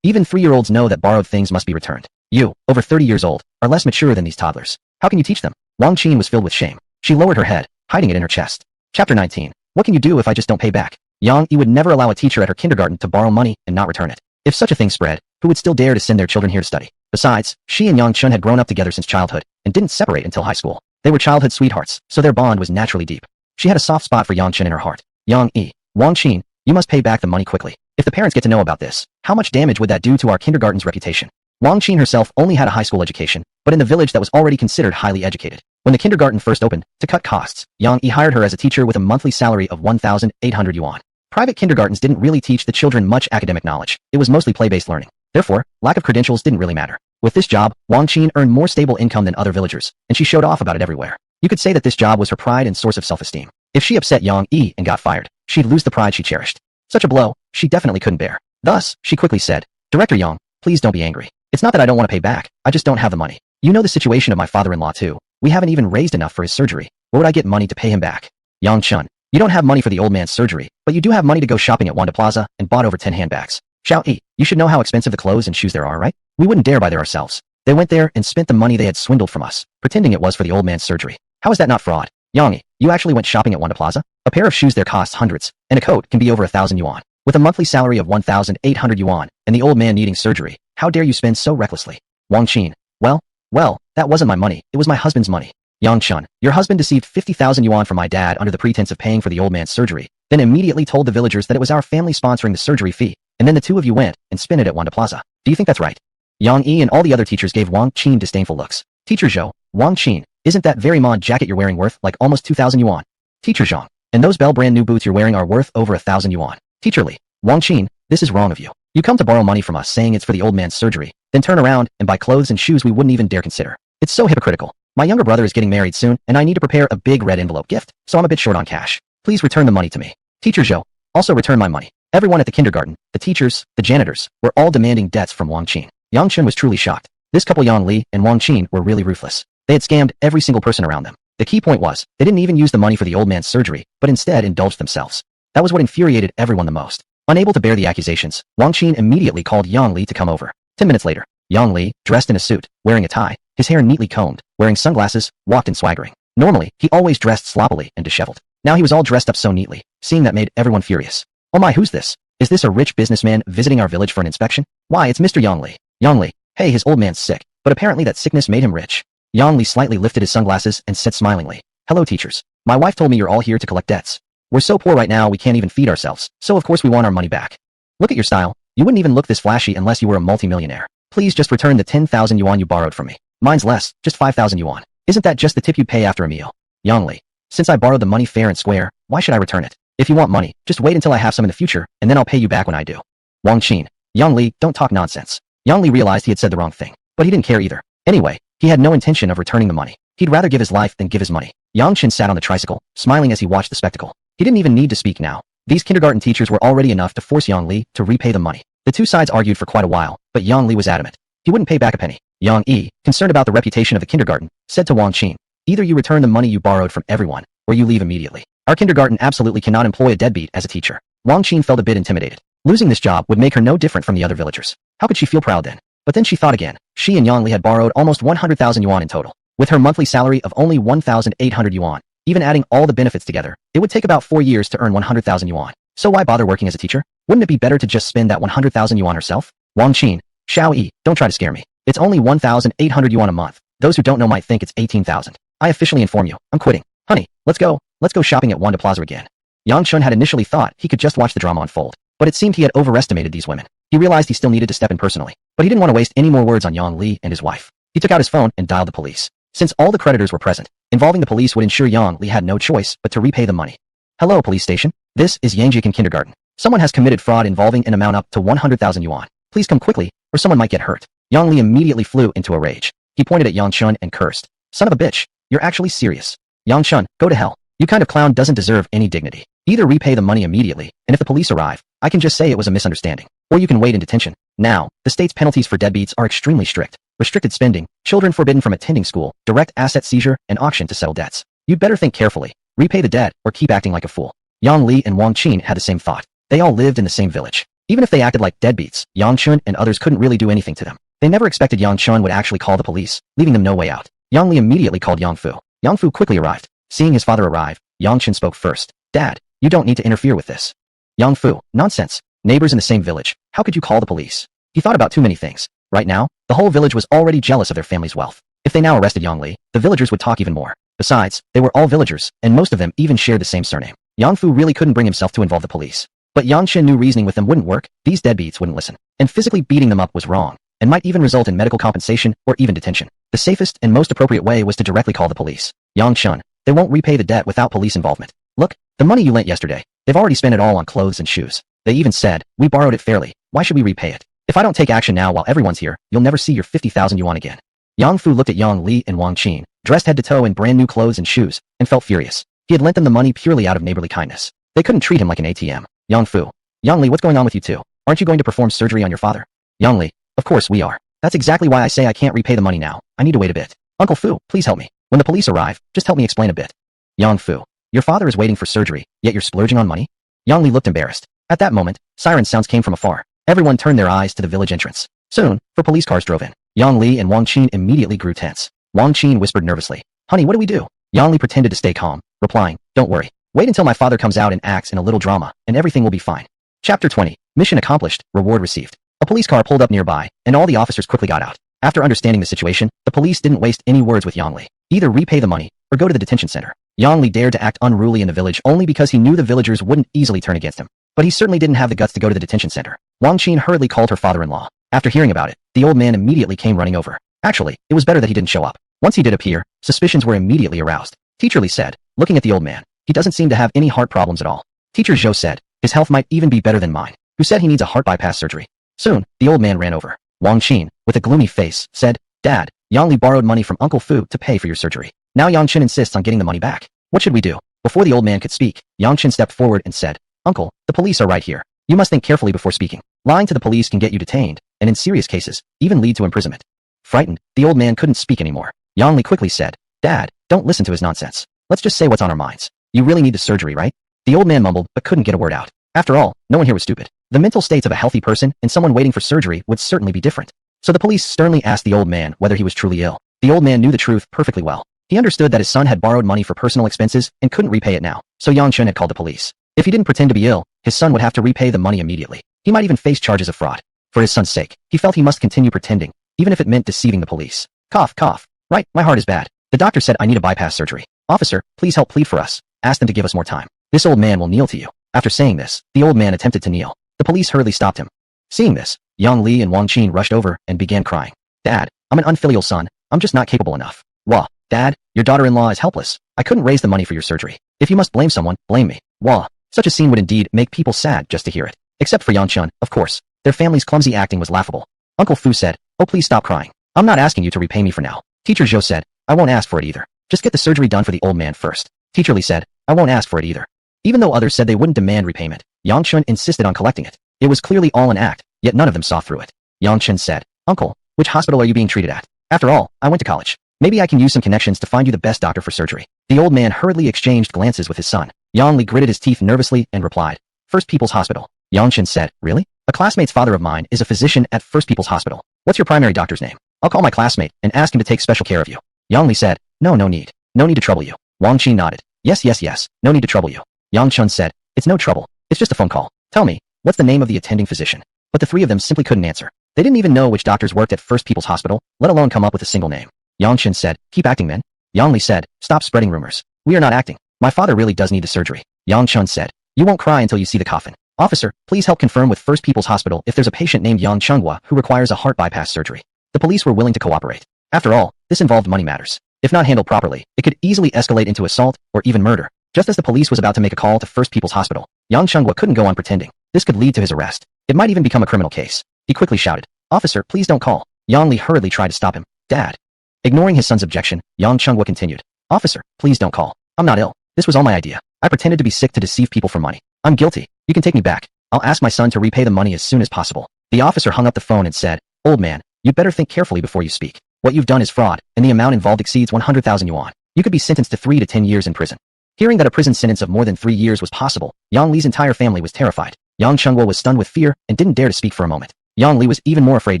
even 3-year-olds know that borrowed things must be returned. You, over 30 years old, are less mature than these toddlers. How can you teach them? Wang Qin was filled with shame. She lowered her head, hiding it in her chest. Chapter 19. What can you do if I just don't pay back? Yang Yi would never allow a teacher at her kindergarten to borrow money and not return it. If such a thing spread, who would still dare to send their children here to study? Besides, she and Yang Chun had grown up together since childhood and didn't separate until high school. They were childhood sweethearts, so their bond was naturally deep. She had a soft spot for Yang Chun in her heart. "Yang Yi, Wang Qin, you must pay back the money quickly. If the parents get to know about this, how much damage would that do to our kindergarten's reputation?" Wang Qin herself only had a high school education, but in the village that was already considered highly educated. When the kindergarten first opened, to cut costs, Yang Yi hired her as a teacher with a monthly salary of 1,800 yuan. Private kindergartens didn't really teach the children much academic knowledge. It was mostly play-based learning. Therefore, lack of credentials didn't really matter. With this job, Wang Qin earned more stable income than other villagers, and she showed off about it everywhere. You could say that this job was her pride and source of self-esteem. If she upset Yang Yi and got fired, she'd lose the pride she cherished. Such a blow, she definitely couldn't bear. Thus, she quickly said, "Director Yang, please don't be angry. It's not that I don't want to pay back, I just don't have the money. You know the situation of my father-in-law too. We haven't even raised enough for his surgery. Where would I get money to pay him back?" "Yang Chun, you don't have money for the old man's surgery, but you do have money to go shopping at Wanda Plaza and bought over 10 handbags. Xiao Yi, you should know how expensive the clothes and shoes there are, right? We wouldn't dare buy there ourselves. They went there and spent the money they had swindled from us, pretending it was for the old man's surgery. How is that not fraud? Yang Yi, you actually went shopping at Wanda Plaza? A pair of shoes there costs hundreds, and a coat can be over 1,000 yuan. With a monthly salary of 1,800 yuan, and the old man needing surgery, how dare you spend so recklessly?" Wang Qin, well, that wasn't my money, it was my husband's money. "Yang Chun, your husband deceived 50,000 yuan from my dad under the pretense of paying for the old man's surgery, then immediately told the villagers that it was our family sponsoring the surgery fee, and then the two of you went and spent it at Wanda Plaza. Do you think that's right?" Yang Yi and all the other teachers gave Wang Qin disdainful looks. "Teacher Zhou, Wang Qin, isn't that very mod jacket you're wearing worth like almost 2,000 yuan? Teacher Zhang, and those Bell brand new boots you're wearing are worth over 1,000 yuan. Teacher Li, Wang Qin, this is wrong of you. You come to borrow money from us saying it's for the old man's surgery, then turn around and buy clothes and shoes we wouldn't even dare consider. It's so hypocritical. My younger brother is getting married soon, and I need to prepare a big red envelope gift, so I'm a bit short on cash. Please return the money to me. Teacher Zhou, also return my money." Everyone at the kindergarten, the teachers, the janitors, were all demanding debts from Wang Qin. Yang Chun was truly shocked. This couple Yang Li and Wang Qin were really ruthless. They had scammed every single person around them. The key point was, they didn't even use the money for the old man's surgery, but instead indulged themselves. That was what infuriated everyone the most. Unable to bear the accusations, Wang Qin immediately called Yang Li to come over. 10 minutes later, Yang Li, dressed in a suit, wearing a tie, his hair neatly combed, wearing sunglasses, walked in swaggering. Normally, he always dressed sloppily and disheveled. Now he was all dressed up so neatly. Seeing that made everyone furious. "Oh my, who's this? Is this a rich businessman visiting our village for an inspection? Why, it's Mr. Yang Li. Yang Li, hey, his old man's sick, but apparently that sickness made him rich." Yang Li slightly lifted his sunglasses and said smilingly, Hello teachers. My wife told me you're all here to collect debts. We're so poor right now we can't even feed ourselves, so of course we want our money back. Look at your style. You wouldn't even look this flashy unless you were a multimillionaire. Please just return the 10,000 yuan you borrowed from me. Mine's less, just 5,000 yuan. Isn't that just the tip you'd pay after a meal? Yang Li. Since I borrowed the money fair and square, why should I return it? If you want money, just wait until I have some in the future, and then I'll pay you back when I do. Wang Qin. Yang Li, don't talk nonsense. Yang Li realized he had said the wrong thing, but he didn't care either. Anyway, he had no intention of returning the money. He'd rather give his life than give his money. Yang Qin sat on the tricycle, smiling as he watched the spectacle. He didn't even need to speak now. These kindergarten teachers were already enough to force Yang Li to repay the money. The two sides argued for quite a while, but Yang Li was adamant. He wouldn't pay back a penny. Yang Yi, concerned about the reputation of the kindergarten, said to Wang Qin, either you return the money you borrowed from everyone, or you leave immediately. Our kindergarten absolutely cannot employ a deadbeat as a teacher. Wang Qin felt a bit intimidated. Losing this job would make her no different from the other villagers. How could she feel proud then? But then she thought again. She and Yang Li had borrowed almost 100,000 yuan in total. With her monthly salary of only 1,800 yuan, even adding all the benefits together, it would take about 4 years to earn 100,000 yuan. So why bother working as a teacher? Wouldn't it be better to just spend that 100,000 yuan herself? Wang Qin. Xiao Yi, don't try to scare me. It's only 1,800 yuan a month. Those who don't know might think it's 18,000. I officially inform you, I'm quitting. Honey, let's go shopping at Wanda Plaza again. Yang Chun had initially thought he could just watch the drama unfold, but it seemed he had overestimated these women. He realized he still needed to step in personally, but he didn't want to waste any more words on Yang Li and his wife. He took out his phone and dialed the police. Since all the creditors were present, involving the police would ensure Yang Li had no choice but to repay the money. Hello, police station. This is Yangjikan Kindergarten. Someone has committed fraud involving an amount up to 100,000 yuan. Please come quickly, or someone might get hurt. Yang Li immediately flew into a rage. He pointed at Yang Chun and cursed. Son of a bitch, you're actually serious. Yang Chun, go to hell. You kind of clown doesn't deserve any dignity. Either repay the money immediately, and if the police arrive, I can just say it was a misunderstanding. Or you can wait in detention. Now, the state's penalties for deadbeats are extremely strict. Restricted spending, children forbidden from attending school, direct asset seizure, and auction to settle debts. You'd better think carefully. Repay the debt, or keep acting like a fool. Yang Li and Wang Qin had the same thought. They all lived in the same village. Even if they acted like deadbeats, Yang Chun and others couldn't really do anything to them. They never expected Yang Chun would actually call the police, leaving them no way out. Yang Li immediately called Yang Fu. Yang Fu quickly arrived. Seeing his father arrive, Yang Chun spoke first. Dad, you don't need to interfere with this. Yang Fu, nonsense. Neighbors in the same village. How could you call the police? He thought about too many things. Right now, the whole village was already jealous of their family's wealth. If they now arrested Yang Li, the villagers would talk even more. Besides, they were all villagers, and most of them even shared the same surname. Yang Fu really couldn't bring himself to involve the police. But Yang Chen knew reasoning with them wouldn't work. These deadbeats wouldn't listen. And physically beating them up was wrong, and might even result in medical compensation or even detention. The safest and most appropriate way was to directly call the police. Yang Chen, they won't repay the debt without police involvement. Look, the money you lent yesterday, they've already spent it all on clothes and shoes. They even said, we borrowed it fairly, why should we repay it? If I don't take action now while everyone's here, you'll never see your 50,000 yuan again. Yang Fu looked at Yang Li and Wang Qin, dressed head to toe in brand new clothes and shoes, and felt furious. He had lent them the money purely out of neighborly kindness. They couldn't treat him like an ATM. Yang Fu. Yang Li, what's going on with you two? Aren't you going to perform surgery on your father? Yang Li. Of course we are. That's exactly why I say I can't repay the money now. I need to wait a bit. Uncle Fu, please help me. When the police arrive, just help me explain a bit. Yang Fu. Your father is waiting for surgery, yet you're splurging on money? Yang Li looked embarrassed. At that moment, siren sounds came from afar. Everyone turned their eyes to the village entrance. Soon, 4 police cars drove in. Yang Li and Wang Qin immediately grew tense. Wang Qin whispered nervously. Honey, what do we do? Yang Li pretended to stay calm, replying, don't worry. Wait until my father comes out and acts in a little drama, and everything will be fine. Chapter 20. Mission accomplished, reward received. A police car pulled up nearby, and all the officers quickly got out. After understanding the situation, the police didn't waste any words with Yang Li. Either repay the money, or go to the detention center. Yang Li dared to act unruly in the village only because he knew the villagers wouldn't easily turn against him. But he certainly didn't have the guts to go to the detention center. Wang Qin hurriedly called her father-in-law. After hearing about it, the old man immediately came running over. Actually, it was better that he didn't show up. Once he did appear, suspicions were immediately aroused. Teacher Li said, looking at the old man, he doesn't seem to have any heart problems at all. Teacher Zhou said, his health might even be better than mine. Who said he needs a heart bypass surgery? Soon, the old man ran over. Wang Qin, with a gloomy face, said, Dad, Yang Li borrowed money from Uncle Fu to pay for your surgery. Now Yang Chen insists on getting the money back. What should we do? Before the old man could speak, Yang Chen stepped forward and said, Uncle, the police are right here. You must think carefully before speaking. Lying to the police can get you detained, and in serious cases, even lead to imprisonment. Frightened, the old man couldn't speak anymore. Yang Li quickly said, Dad, don't listen to his nonsense. Let's just say what's on our minds. You really need the surgery, right? The old man mumbled but couldn't get a word out. After all, no one here was stupid. The mental states of a healthy person and someone waiting for surgery would certainly be different. So the police sternly asked the old man whether he was truly ill. The old man knew the truth perfectly well. He understood that his son had borrowed money for personal expenses and couldn't repay it now, so Yang Chen had called the police. If he didn't pretend to be ill, his son would have to repay the money immediately. He might even face charges of fraud. For his son's sake, he felt he must continue pretending, even if it meant deceiving the police. Cough, cough. Right, my heart is bad. The doctor said I need a bypass surgery. Officer, please help plead for us. Ask them to give us more time. This old man will kneel to you. After saying this, the old man attempted to kneel. The police hurriedly stopped him. Seeing this, Yang Li and Wang Qin rushed over and began crying. Dad, I'm an unfilial son. I'm just not capable enough. Wah. Dad, your daughter-in-law is helpless. I couldn't raise the money for your surgery. If you must blame someone, blame me. Wah. Such a scene would indeed make people sad just to hear it. Except for Yang Chun, of course. Their family's clumsy acting was laughable. Uncle Fu said, oh please stop crying. I'm not asking you to repay me for now. Teacher Zhou said, I won't ask for it either. Just get the surgery done for the old man first. Teacher Li said, I won't ask for it either. Even though others said they wouldn't demand repayment, Yang Chun insisted on collecting it. It was clearly all an act, yet none of them saw through it. Yang Chun said, Uncle, which hospital are you being treated at? After all, I went to college. Maybe I can use some connections to find you the best doctor for surgery. The old man hurriedly exchanged glances with his son. Yang Li gritted his teeth nervously and replied, First People's Hospital. Yang Chun said, really? A classmate's father of mine is a physician at First People's Hospital. What's your primary doctor's name? I'll call my classmate and ask him to take special care of you. Yang Li said, no need. No need to trouble you. Wang Qin nodded. Yes. No need to trouble you. Yang Chun said, it's no trouble. It's just a phone call. Tell me, what's the name of the attending physician? But the three of them simply couldn't answer. They didn't even know which doctors worked at First People's Hospital, let alone come up with a single name. Yang Chun said, keep acting, men. Yang Li said, stop spreading rumors. We are not acting. My father really does need the surgery. Yang Chun said, you won't cry until you see the coffin. Officer, please help confirm with First People's Hospital if there's a patient named Yang Chunghua who requires a heart bypass surgery. The police were willing to cooperate. After all, this involved money matters. If not handled properly, it could easily escalate into assault or even murder. Just as the police was about to make a call to First People's Hospital, Yang Chunghua couldn't go on pretending. This could lead to his arrest. It might even become a criminal case. He quickly shouted, Officer, please don't call. Yang Li hurriedly tried to stop him. Dad. Ignoring his son's objection, Yang Chunghua continued, Officer, please don't call. I'm not ill. This was all my idea. I pretended to be sick to deceive people for money. I'm guilty. You can take me back. I'll ask my son to repay the money as soon as possible. The officer hung up the phone and said, Old man, you'd better think carefully before you speak. What you've done is fraud, and the amount involved exceeds 100,000 yuan. You could be sentenced to 3 to 10 years in prison. Hearing that a prison sentence of more than 3 years was possible, Yang Li's entire family was terrified. Yang Chunghua was stunned with fear and didn't dare to speak for a moment. Yang Li was even more afraid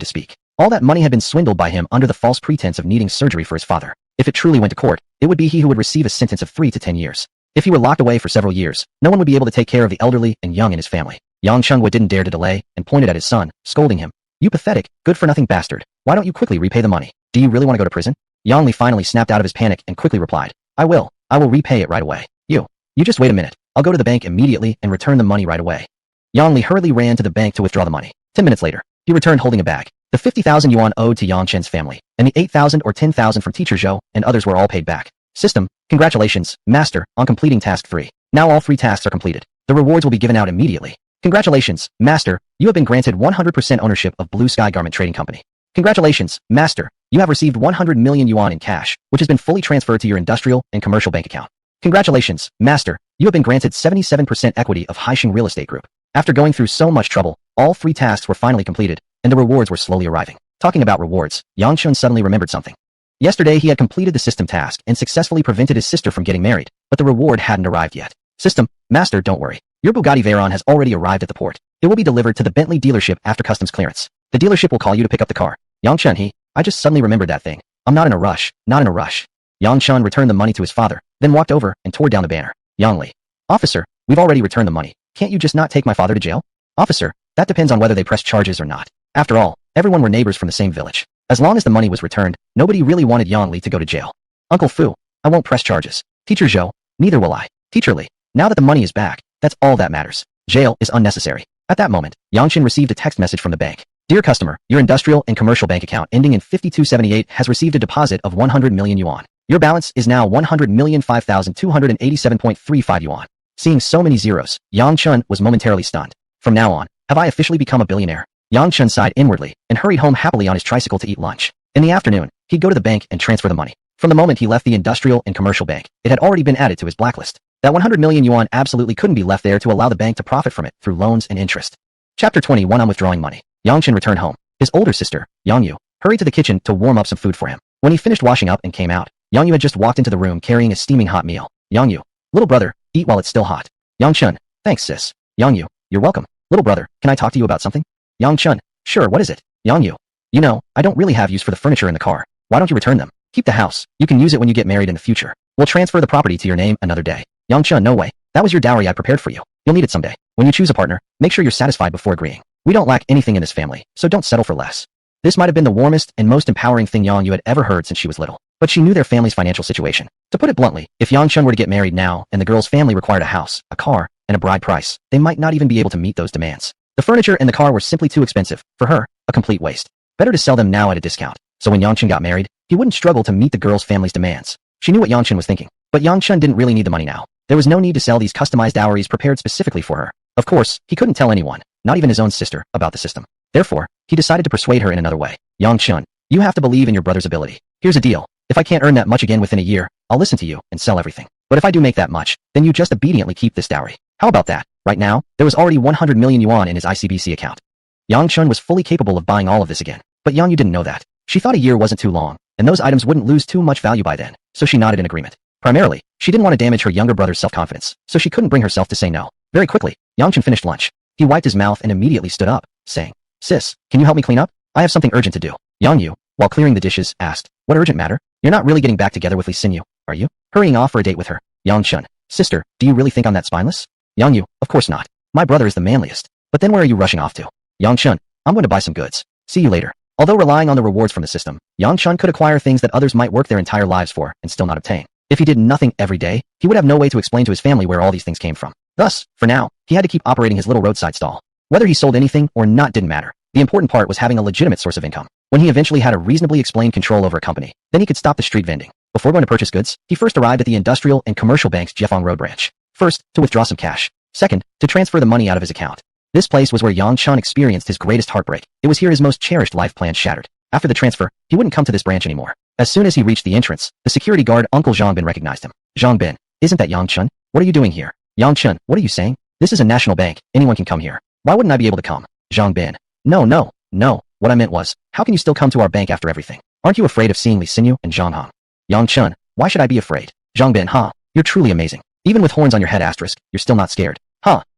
to speak. All that money had been swindled by him under the false pretense of needing surgery for his father. If it truly went to court, it would be he who would receive a sentence of 3 to 10 years. If he were locked away for several years, no one would be able to take care of the elderly and young in his family. Yang Chunghua didn't dare to delay and pointed at his son, scolding him. You pathetic, good-for-nothing bastard. Why don't you quickly repay the money? Do you really want to go to prison? Yang Li finally snapped out of his panic and quickly replied, I will repay it right away. You just wait a minute. I'll go to the bank immediately and return the money right away. Yang Li hurriedly ran to the bank to withdraw the money. 10 minutes later, he returned holding a bag. The 50,000 yuan owed to Yang Chen's family, and the 8,000 or 10,000 from Teacher Zhou and others were all paid back. System, congratulations, Master, on completing task 3. Now all 3 tasks are completed. The rewards will be given out immediately. Congratulations, Master, you have been granted 100% ownership of Blue Sky Garment Trading Company. Congratulations, Master, you have received 100 million yuan in cash, which has been fully transferred to your industrial and commercial bank account. Congratulations, Master, you have been granted 77% equity of Haixing Real Estate Group. After going through so much trouble, all 3 tasks were finally completed, and the rewards were slowly arriving. Talking about rewards, Yang Chun suddenly remembered something. Yesterday he had completed the system task and successfully prevented his sister from getting married, but the reward hadn't arrived yet. System, Master, don't worry. Your Bugatti Veyron has already arrived at the port. It will be delivered to the Bentley dealership after customs clearance. The dealership will call you to pick up the car. Yang Chun, I just suddenly remembered that thing. I'm not in a rush, not in a rush. Yang Chun returned the money to his father, then walked over and tore down the banner. Yang Li. Officer, we've already returned the money. Can't you just not take my father to jail? Officer, that depends on whether they press charges or not. After all, everyone were neighbors from the same village. As long as the money was returned, nobody really wanted Yang Li to go to jail. Uncle Fu, I won't press charges. Teacher Zhou, neither will I. Teacher Li, now that the money is back, that's all that matters. Jail is unnecessary. At that moment, Yang Chen received a text message from the bank. Dear customer, your industrial and commercial bank account ending in 5278 has received a deposit of 100 million yuan. Your balance is now 100,005,287.35 yuan. Seeing so many zeros, Yang Chun was momentarily stunned. From now on, have I officially become a billionaire? Yang Chun sighed inwardly and hurried home happily on his tricycle to eat lunch. In the afternoon, he'd go to the bank and transfer the money. From the moment he left the industrial and commercial bank, it had already been added to his blacklist. That 100 million yuan absolutely couldn't be left there to allow the bank to profit from it through loans and interest. Chapter 21 on withdrawing money. Yang Chen returned home. His older sister, Yong Yu, hurried to the kitchen to warm up some food for him. When he finished washing up and came out, Yong Yu had just walked into the room carrying a steaming hot meal. Yong Yu, little brother, eat while it's still hot. Yang Chun, thanks sis. Yong Yu, you're welcome. Little brother, can I talk to you about something? Yang Chun, sure, what is it? Yong Yu, you know, I don't really have use for the furniture in the car. Why don't you return them? Keep the house. You can use it when you get married in the future. We'll transfer the property to your name another day. Yang Chun, no way. That was your dowry I prepared for you. You'll need it someday. When you choose a partner, make sure you're satisfied before agreeing. We don't lack anything in this family, so don't settle for less. This might have been the warmest and most empowering thing Yong Yu had ever heard since she was little. But she knew their family's financial situation. To put it bluntly, if Yang Chun were to get married now and the girl's family required a house, a car, and a bride price, they might not even be able to meet those demands. The furniture and the car were simply too expensive. For her, a complete waste. Better to sell them now at a discount. So when Yang Chun got married, he wouldn't struggle to meet the girl's family's demands. She knew what Yang Chun was thinking. But Yang Chun didn't really need the money now. There was no need to sell these customized dowries prepared specifically for her. Of course, he couldn't tell anyone, not even his own sister, about the system. Therefore, he decided to persuade her in another way. Yang Chun, you have to believe in your brother's ability. Here's a deal. If I can't earn that much again within a year, I'll listen to you and sell everything. But if I do make that much, then you just obediently keep this dowry. How about that? Right now, there was already 100 million yuan in his ICBC account. Yang Chun was fully capable of buying all of this again. But Yong Yu didn't know that. She thought a year wasn't too long, and those items wouldn't lose too much value by then, so she nodded in agreement. Primarily, she didn't want to damage her younger brother's self-confidence, so she couldn't bring herself to say no. Very quickly, Yang Chun finished lunch. He wiped his mouth and immediately stood up, saying, "Sis, can you help me clean up? I have something urgent to do." Yong Yu, while clearing the dishes, asked, "What urgent matter? You're not really getting back together with Li Xinyu, are you? Hurrying off for a date with her?" Yang Chun, "Sister, do you really think I'm that spineless?" Yong Yu, "Of course not. My brother is the manliest. But then where are you rushing off to?" Yang Chun, "I'm going to buy some goods. See you later." Although relying on the rewards from the system, Yang Chun could acquire things that others might work their entire lives for and still not obtain. If he did nothing every day, he would have no way to explain to his family where all these things came from. Thus, for now, he had to keep operating his little roadside stall. Whether he sold anything or not didn't matter. The important part was having a legitimate source of income. When he eventually had a reasonably explained control over a company, then he could stop the street vending. Before going to purchase goods, he first arrived at the Industrial and Commercial Bank's Jiefeng Road branch. First, to withdraw some cash. Second, to transfer the money out of his account. This place was where Yang Chun experienced his greatest heartbreak. It was here his most cherished life plan shattered. After the transfer, he wouldn't come to this branch anymore. As soon as he reached the entrance, the security guard Uncle Zhang Bin recognized him. "Zhang Bin, isn't that Yang Chun? What are you doing here?" "Yang Chun, what are you saying? This is a national bank. Anyone can come here. Why wouldn't I be able to come?" Zhang Bin, No. What I meant was, how can you still come to our bank after everything? Aren't you afraid of seeing Li Xinyu and Zhang Hong?" "Yang Chun, why should I be afraid?" Zhang Bin, You're truly amazing. Even with horns on your head asterisk, you're still not scared.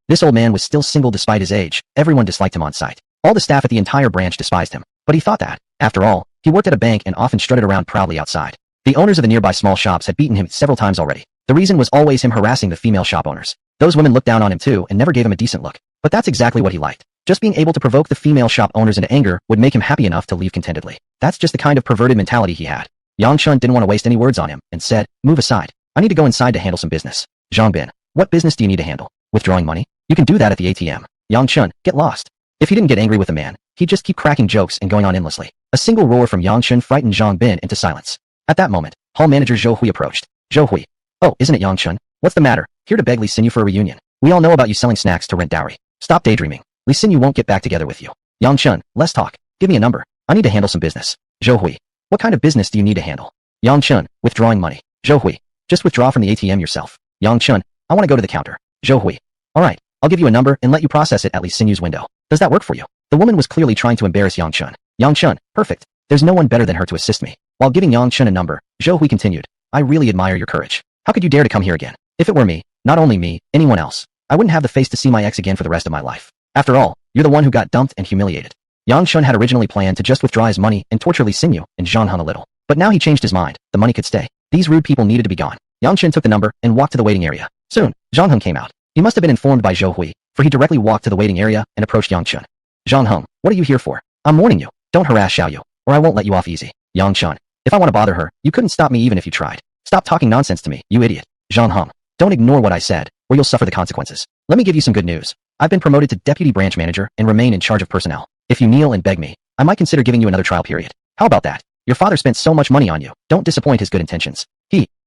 This old man was still single despite his age. Everyone disliked him on sight. All the staff at the entire branch despised him. But he thought that, after all, he worked at a bank and often strutted around proudly outside. The owners of the nearby small shops had beaten him several times already. The reason was always him harassing the female shop owners. Those women looked down on him too and never gave him a decent look. But that's exactly what he liked. Just being able to provoke the female shop owners into anger would make him happy enough to leave contentedly. That's just the kind of perverted mentality he had. Yang Chun didn't want to waste any words on him and said, "Move aside. I need to go inside to handle some business." Zhang Bin, "What business do you need to handle? Withdrawing money? You can do that at the ATM." Yang Chun, "Get lost." If he didn't get angry with the man, he'd just keep cracking jokes and going on endlessly. A single roar from Yang Chun frightened Zhang Bin into silence. At that moment, hall manager Zhou Hui approached. "Zhou Hui. Oh, isn't it Yang Chun? What's the matter? Here to beg Li Xinyu for a reunion. We all know about you selling snacks to rent dowry. Stop daydreaming. Li Xinyu won't get back together with you." Yang Chun, "Let's talk. Give me a number. I need to handle some business." Zhou Hui, "What kind of business do you need to handle?" Yang Chun, "Withdrawing money." Zhou Hui, "Just withdraw from the ATM yourself." Yang Chun, "I want to go to the counter." Zhou Hui, "All right. I'll give you a number and let you process it at Li Xinyu's window. Does that work for you?" The woman was clearly trying to embarrass Yang Chun. Yang Chun, "Perfect. There's no one better than her to assist me." While giving Yang Chun a number, Zhou Hui continued, "I really admire your courage. How could you dare to come here again? If it were me, not only me, anyone else, I wouldn't have the face to see my ex again for the rest of my life. After all, you're the one who got dumped and humiliated." Yang Chun had originally planned to just withdraw his money and torture Li Xinyu and Zhang Hong a little. But now he changed his mind. The money could stay. These rude people needed to be gone. Yang Chun took the number and walked to the waiting area. Soon, Zhang Hong came out. He must have been informed by Zhou Hui, for he directly walked to the waiting area and approached Yang Chun. "Zhang Hong, what are you here for? I'm warning you. Don't harass Xiao Yu, or I won't let you off easy." Yang Chun, "If I want to bother her, you couldn't stop me even if you tried. Stop talking nonsense to me, you idiot." Zhang Hong, "Don't ignore what I said, or you'll suffer the consequences. Let me give you some good news. I've been promoted to deputy branch manager and remain in charge of personnel. If you kneel and beg me, I might consider giving you another trial period. How about that? Your father spent so much money on you. Don't disappoint his good intentions."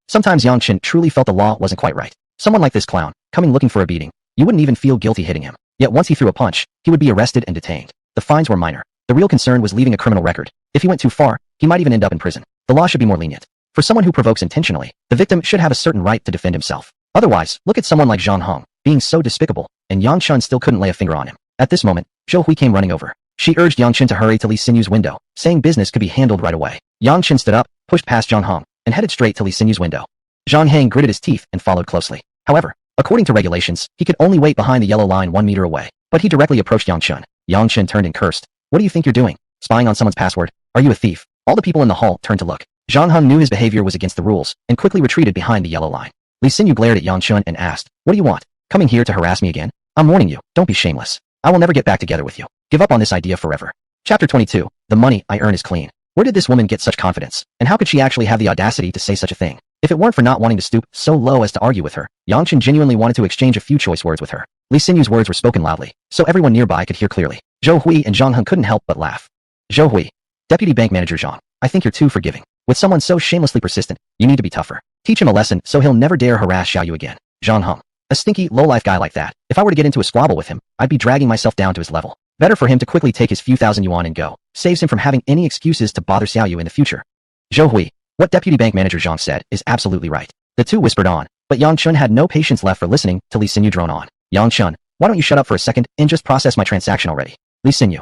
Sometimes Yang Chun truly felt the law wasn't quite right. Someone like this clown, coming looking for a beating, you wouldn't even feel guilty hitting him. Yet once he threw a punch, he would be arrested and detained. The fines were minor. The real concern was leaving a criminal record. If he went too far, he might even end up in prison. The law should be more lenient. For someone who provokes intentionally, the victim should have a certain right to defend himself. Otherwise, look at someone like Zhang Hong, being so despicable, and Yang Chun still couldn't lay a finger on him. At this moment, Zhou Hui came running over. She urged Yang Chun to hurry to Li Xinyu's window, saying business could be handled right away. Yang Chun stood up, pushed past Zhang Hong, and headed straight to Li Xinyu's window. Zhang Hang gritted his teeth and followed closely. However, according to regulations, he could only wait behind the yellow line 1 meter away. But he directly approached Yang Chun. Yang Chun turned and cursed. "What do you think you're doing? Spying on someone's password? Are you a thief?" All the people in the hall turned to look. Zhang Hong knew his behavior was against the rules and quickly retreated behind the yellow line. Li Xinyu glared at Yang Chun and asked, "What do you want? Coming here to harass me again? I'm warning you, don't be shameless. I will never get back together with you. Give up on this idea forever." Chapter 22. The money I earn is clean. Where did this woman get such confidence? And how could she actually have the audacity to say such a thing? If it weren't for not wanting to stoop so low as to argue with her, Yang Chen genuinely wanted to exchange a few choice words with her. Li Xinyu's words were spoken loudly, so everyone nearby could hear clearly. Zhou Hui and Zhang Heng couldn't help but laugh. Zhou Hui. Deputy Bank Manager Zhang, I think you're too forgiving. With someone so shamelessly persistent, you need to be tougher. Teach him a lesson so he'll never dare harass Xiaoyu again. Zhang Heng. A stinky, low-life guy like that. If I were to get into a squabble with him, I'd be dragging myself down to his level. Better for him to quickly take his few thousand yuan and go. Saves him from having any excuses to bother Xiaoyu in the future. Zhou Hui. What Deputy Bank Manager Zhang said is absolutely right. The two whispered on, but Yang Chen had no patience left for listening to Li Xinyu drone on. Yang Chen, why don't you shut up for a second and just process my transaction already? Li Xinyu.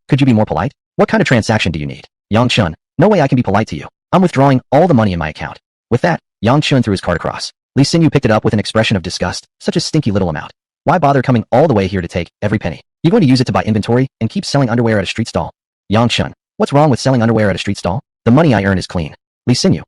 Could you be more polite? What kind of transaction do you need? Yang Chen, no way I can be polite to you. I'm withdrawing all the money in my account. With that, Yang Chen threw his card across. Li Xinyu picked it up with an expression of disgust. Such a stinky little amount. Why bother coming all the way here to take every penny? You going to use it to buy inventory and keep selling underwear at a street stall? Yang Chen, what's wrong with selling underwear at a street stall? The money I earn is clean. Li Xinyu,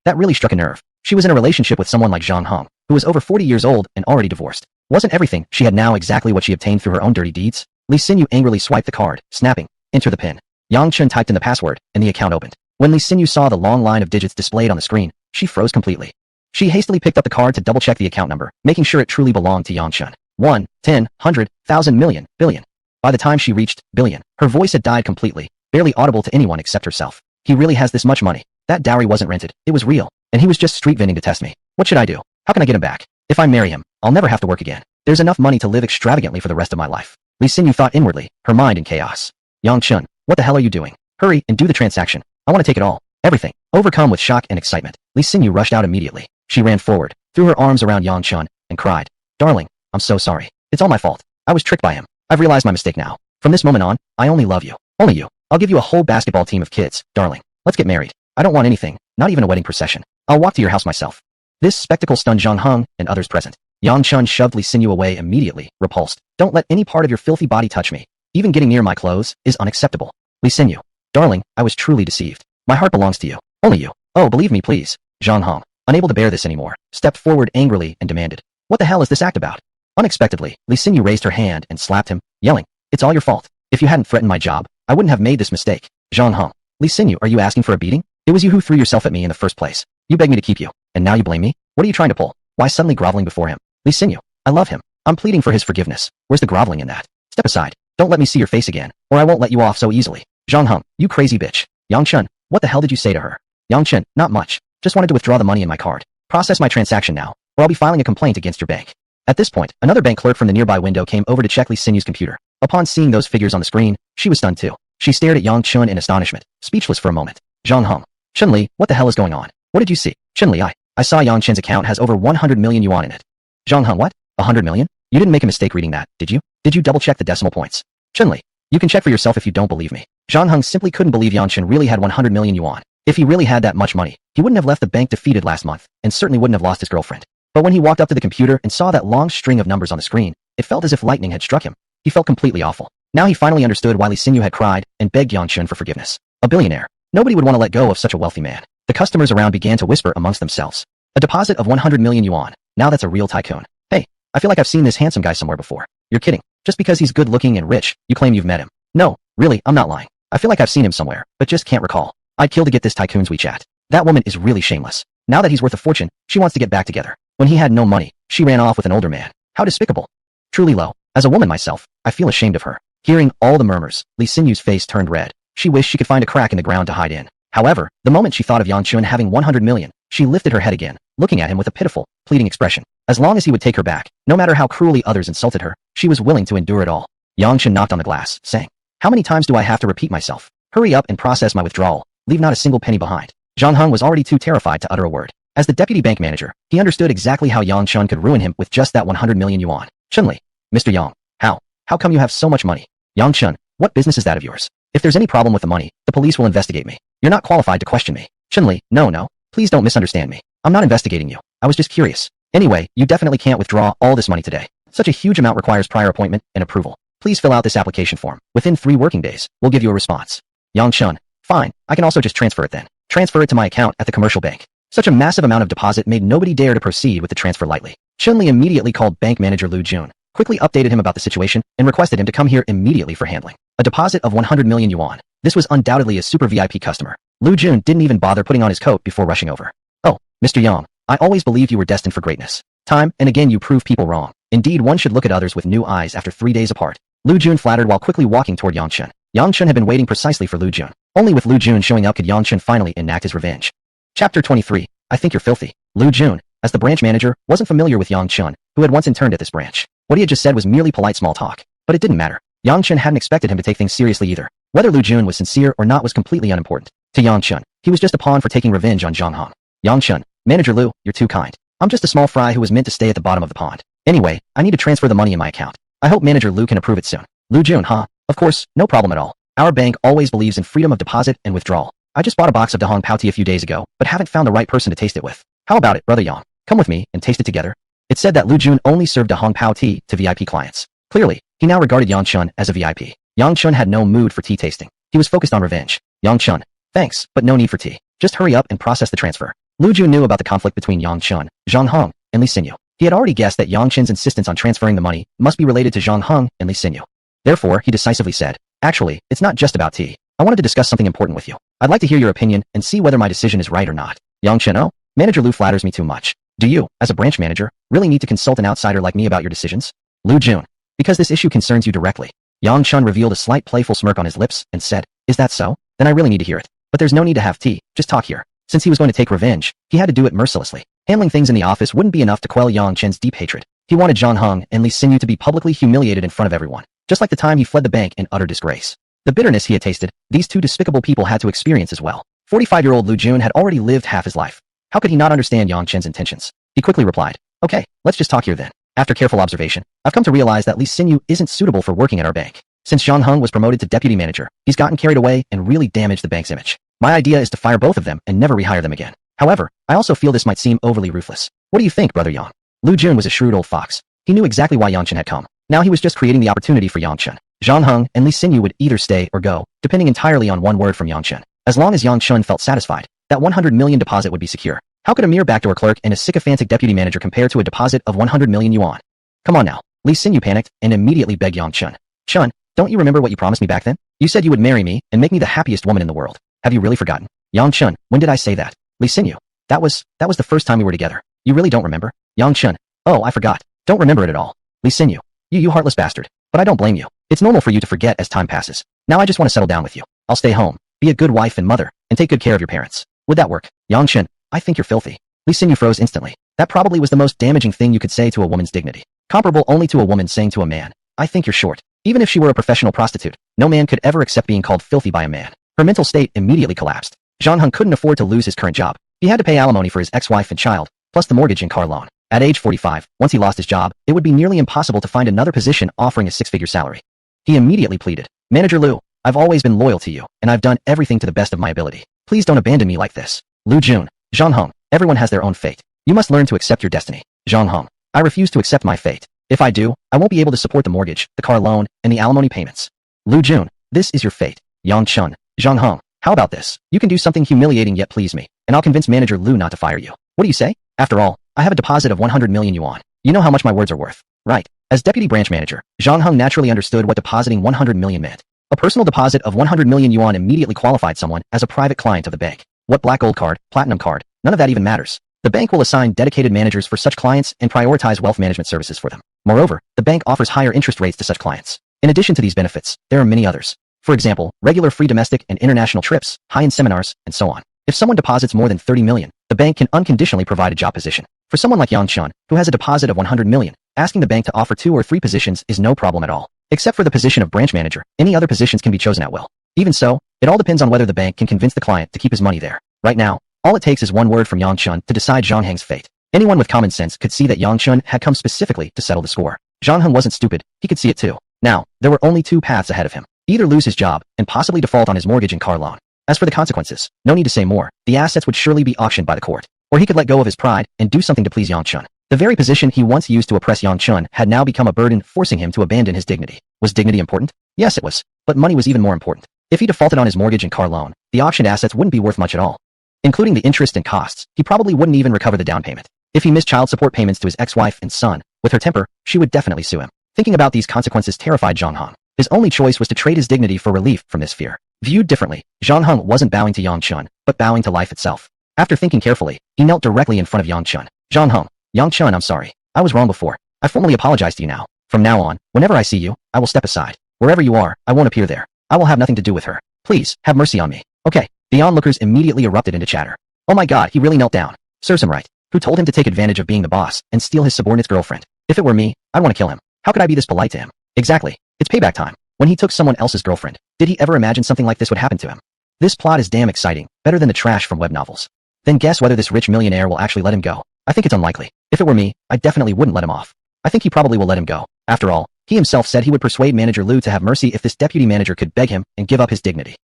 that really struck a nerve. She was in a relationship with someone like Zhang Heng, who was over 40 years old and already divorced. Wasn't everything she had now exactly what she obtained through her own dirty deeds? Li Xinyu angrily swiped the card, snapping, enter the PIN. Yang Chen typed in the password, and the account opened. When Li Xinyu saw the long line of digits displayed on the screen, she froze completely. She hastily picked up the card to double-check the account number, making sure it truly belonged to Yang Chen. 1, 10, 100, 1,000, million, billion. By the time she reached billion, her voice had died completely, barely audible to anyone except herself. He really has this much money. That dowry wasn't rented, it was real, and he was just street vending to test me. What should I do? How can I get him back? If I marry him, I'll never have to work again. There's enough money to live extravagantly for the rest of my life. Li Xinyu thought inwardly, her mind in chaos. Yang Chen, what the hell are you doing? Hurry and do the transaction. I want to take it all. Everything. Overcome with shock and excitement, Li Xinyu rushed out immediately. She ran forward, threw her arms around Yang Chen, and cried, Darling, I'm so sorry. It's all my fault. I was tricked by him. I've realized my mistake now. From this moment on, I only love you. Only you. I'll give you a whole basketball team of kids, darling. Let's get married. I don't want anything, not even a wedding procession. I'll walk to your house myself. This spectacle stunned Zhang Heng and others present. Yang Chen shoved Li Xinyu away immediately, repulsed. Don't let any part of your filthy body touch me. Even getting near my clothes is unacceptable. Li Xinyu. Darling, I was truly deceived. My heart belongs to you. Only you. Oh, believe me, please. Zhang Heng, unable to bear this anymore, stepped forward angrily and demanded. What the hell is this act about? Unexpectedly, Li Xinyu raised her hand and slapped him, yelling, It's all your fault. If you hadn't threatened my job, I wouldn't have made this mistake. Zhang Heng. Li Xinyu, are you asking for a beating? It was you who threw yourself at me in the first place. You begged me to keep you, and now you blame me? What are you trying to pull? Why suddenly groveling before him? Li Xinyu, I love him. I'm pleading for his forgiveness. Where's the groveling in that? Step aside. Don't let me see your face again, or I won't let you off so easily. Zhang Heng, you crazy bitch. Yang Chen, what the hell did you say to her? Yang Chen, not much. Just wanted to withdraw the money in my card. Process my transaction now, or I'll be filing a complaint against your bank. At this point, another bank clerk from the nearby window came over to check Li Xinyu's computer. Upon seeing those figures on the screen, she was stunned too. She stared at Yang Chen in astonishment, speechless for a moment. Zhang Heng. Chun-Li, what the hell is going on? What did you see? Chun-Li, I saw Yang Chen's account has over 100 million yuan in it. Zhang Heng, what? 100 million? You didn't make a mistake reading that, did you? Did you double-check the decimal points? Chun-Li, you can check for yourself if you don't believe me. Zhang Heng simply couldn't believe Yang Chen really had 100 million yuan. If he really had that much money, he wouldn't have left the bank defeated last month, and certainly wouldn't have lost his girlfriend. But when he walked up to the computer and saw that long string of numbers on the screen, it felt as if lightning had struck him. He felt completely awful. Now he finally understood why Li Xinyu had cried and begged Yang Chen for forgiveness. A billionaire. Nobody would want to let go of such a wealthy man. The customers around began to whisper amongst themselves. A deposit of 100 million yuan. Now that's a real tycoon. Hey, I feel like I've seen this handsome guy somewhere before. You're kidding. Just because he's good looking and rich, you claim you've met him. No, really, I'm not lying. I feel like I've seen him somewhere, but just can't recall. I'd kill to get this tycoon's WeChat. That woman is really shameless. Now that he's worth a fortune, she wants to get back together. When he had no money, she ran off with an older man. How despicable. Truly low. As a woman myself, I feel ashamed of her. Hearing all the murmurs, Li Xinyu's face turned red. She wished she could find a crack in the ground to hide in. However, the moment she thought of Yang Chen having 100 million, she lifted her head again, looking at him with a pitiful, pleading expression. As long as he would take her back, no matter how cruelly others insulted her, she was willing to endure it all. Yang Chen knocked on the glass, saying, How many times do I have to repeat myself? Hurry up and process my withdrawal. Leave not a single penny behind. Zhang Heng was already too terrified to utter a word. As the deputy bank manager, he understood exactly how Yang Chen could ruin him with just that 100 million yuan. Chun-Li, Mr. Yang, how come you have so much money? Yang Chen, what business is that of yours? If there's any problem with the money, the police will investigate me. You're not qualified to question me. Chun-Li, no, please don't misunderstand me. I'm not investigating you. I was just curious. Anyway, you definitely can't withdraw all this money today. Such a huge amount requires prior appointment and approval. Please fill out this application form. Within 3 working days, we'll give you a response. Yang Chen, fine, I can also just transfer it then. Transfer it to my account at the commercial bank. Such a massive amount of deposit made nobody dare to proceed with the transfer lightly. Chun-Li immediately called bank manager Lu Jun, quickly updated him about the situation, and requested him to come here immediately for handling. A deposit of 100 million yuan. This was undoubtedly a super VIP customer. Lu Jun didn't even bother putting on his coat before rushing over. Oh, Mr. Yang, I always believed you were destined for greatness. Time and again you prove people wrong. Indeed, one should look at others with new eyes after 3 days apart. Lu Jun flattered while quickly walking toward Yang Chun. Yang Chun had been waiting precisely for Lu Jun. Only with Lu Jun showing up could Yang Chun finally enact his revenge. Chapter 23. I think you're filthy. Lu Jun, as the branch manager, wasn't familiar with Yang Chun, who had once interned at this branch. What he had just said was merely polite small talk. But it didn't matter. Yang Chun hadn't expected him to take things seriously either. Whether Lu Jun was sincere or not was completely unimportant. To Yang Chun, he was just a pawn for taking revenge on Zhang Hong. Yang Chun, Manager Lu, you're too kind. I'm just a small fry who was meant to stay at the bottom of the pond. Anyway, I need to transfer the money in my account. I hope Manager Lu can approve it soon. Lu Jun, huh? Of course, no problem at all. Our bank always believes in freedom of deposit and withdrawal. I just bought a box of Da Hong Pao tea a few days ago, but haven't found the right person to taste it with. How about it, Brother Yang? Come with me and taste it together. It said that Lu Jun only served Da Hong Pao tea to VIP clients. Clearly, he now regarded Yang Chun as a VIP. Yang Chun had no mood for tea tasting. He was focused on revenge. Yang Chun, thanks, but no need for tea. Just hurry up and process the transfer. Lu Jun knew about the conflict between Yang Chun, Zhang Hong, and Li Xinyu. He had already guessed that Yang Chun's insistence on transferring the money must be related to Zhang Hong and Li Xinyu. Therefore, he decisively said, actually, it's not just about tea. I wanted to discuss something important with you. I'd like to hear your opinion and see whether my decision is right or not. Yang Chun, oh, Manager Lu flatters me too much. Do you, as a branch manager, really need to consult an outsider like me about your decisions? Lu Jun, because this issue concerns you directly. Yang Chun revealed a slight playful smirk on his lips and said, is that so? Then I really need to hear it. But there's no need to have tea, just talk here. Since he was going to take revenge, he had to do it mercilessly. Handling things in the office wouldn't be enough to quell Yang Chun's deep hatred. He wanted Zhang Hong and Li Xinyu to be publicly humiliated in front of everyone, just like the time he fled the bank in utter disgrace. The bitterness he had tasted, these two despicable people had to experience as well. 45-year-old Lu Jun had already lived half his life. How could he not understand Yang Chun's intentions? He quickly replied, okay, let's just talk here then. After careful observation, I've come to realize that Li Xinyu isn't suitable for working at our bank. Since Zhang Hong was promoted to deputy manager, he's gotten carried away and really damaged the bank's image. My idea is to fire both of them and never rehire them again. However, I also feel this might seem overly ruthless. What do you think, Brother Yang? Lu Jun was a shrewd old fox. He knew exactly why Yang Chun had come. Now he was just creating the opportunity for Yang Chun. Zhang Hong and Li Xinyu would either stay or go, depending entirely on one word from Yang Chun. As long as Yang Chun felt satisfied, that 100 million deposit would be secure. How could a mere backdoor clerk and a sycophantic deputy manager compare to a deposit of 100 million yuan? Come on now. Li Xinyu panicked and immediately begged Yang Chun. Chun, don't you remember what you promised me back then? You said you would marry me and make me the happiest woman in the world. Have you really forgotten? Yang Chun, when did I say that? Li Xinyu. That was the first time we were together. You really don't remember? Yang Chun. Oh, I forgot. Don't remember it at all. Li Xinyu. You heartless bastard. But I don't blame you. It's normal for you to forget as time passes. Now I just want to settle down with you. I'll stay home, be a good wife and mother, and take good care of your parents. Would that work? Yang Chun, I think you're filthy. Li Xinyu froze instantly. That probably was the most damaging thing you could say to a woman's dignity. Comparable only to a woman saying to a man, I think you're short. Even if she were a professional prostitute, no man could ever accept being called filthy by a man. Her mental state immediately collapsed. Zhang Hong couldn't afford to lose his current job. He had to pay alimony for his ex-wife and child, plus the mortgage and car loan. At age 45, once he lost his job, it would be nearly impossible to find another position offering a six-figure salary. He immediately pleaded, Manager Lu, I've always been loyal to you, and I've done everything to the best of my ability. Please don't abandon me like this. Lu Jun, Zhang Hong, everyone has their own fate. You must learn to accept your destiny. Zhang Hong, I refuse to accept my fate. If I do, I won't be able to support the mortgage, the car loan, and the alimony payments. Lu Jun, this is your fate. Yang Chun, Zhang Hong, how about this? You can do something humiliating yet please me, and I'll convince Manager Lu not to fire you. What do you say? After all, I have a deposit of 100 million yuan. You know how much my words are worth, right? As deputy branch manager, Zhang Hong naturally understood what depositing 100 million meant. A personal deposit of 100 million yuan immediately qualified someone as a private client of the bank. What black gold card, platinum card, none of that even matters. The bank will assign dedicated managers for such clients and prioritize wealth management services for them. Moreover, the bank offers higher interest rates to such clients. In addition to these benefits, there are many others. For example, regular free domestic and international trips, high-end seminars, and so on. If someone deposits more than 30 million, the bank can unconditionally provide a job position. For someone like Yang Chun, who has a deposit of 100 million, asking the bank to offer 2 or 3 positions is no problem at all. Except for the position of branch manager, any other positions can be chosen at will. Even so, it all depends on whether the bank can convince the client to keep his money there. Right now, all it takes is one word from Yang Chun to decide Zhang Heng's fate. Anyone with common sense could see that Yang Chun had come specifically to settle the score. Zhang Heng wasn't stupid, he could see it too. Now, there were only 2 paths ahead of him. Either lose his job, and possibly default on his mortgage and car loan. As for the consequences, no need to say more, the assets would surely be auctioned by the court. Or he could let go of his pride, and do something to please Yang Chun. The very position he once used to oppress Yang Chun had now become a burden, forcing him to abandon his dignity. Was dignity important? Yes, it was. But money was even more important. If he defaulted on his mortgage and car loan, the auctioned assets wouldn't be worth much at all. Including the interest and costs, he probably wouldn't even recover the down payment. If he missed child support payments to his ex-wife and son, with her temper, she would definitely sue him. Thinking about these consequences terrified Zhang Hong. His only choice was to trade his dignity for relief from this fear. Viewed differently, Zhang Hong wasn't bowing to Yang Chun, but bowing to life itself. After thinking carefully, he knelt directly in front of Yang Chun. Zhang Heng. Yang Chun, I'm sorry. I was wrong before. I formally apologize to you now. From now on, whenever I see you, I will step aside. Wherever you are, I won't appear there. I will have nothing to do with her. Please, have mercy on me. Okay. The onlookers immediately erupted into chatter. Oh my god, he really knelt down. Serves him right. Who told him to take advantage of being the boss and steal his subordinate's girlfriend? If it were me, I'd want to kill him. How could I be this polite to him? Exactly. It's payback time. When he took someone else's girlfriend, did he ever imagine something like this would happen to him? This plot is damn exciting, better than the trash from web novels. Then guess whether this rich millionaire will actually let him go. I think it's unlikely. If it were me, I definitely wouldn't let him off. I think he probably will let him go. After all, he himself said he would persuade manager Liu to have mercy if this deputy manager could beg him and give up his dignity.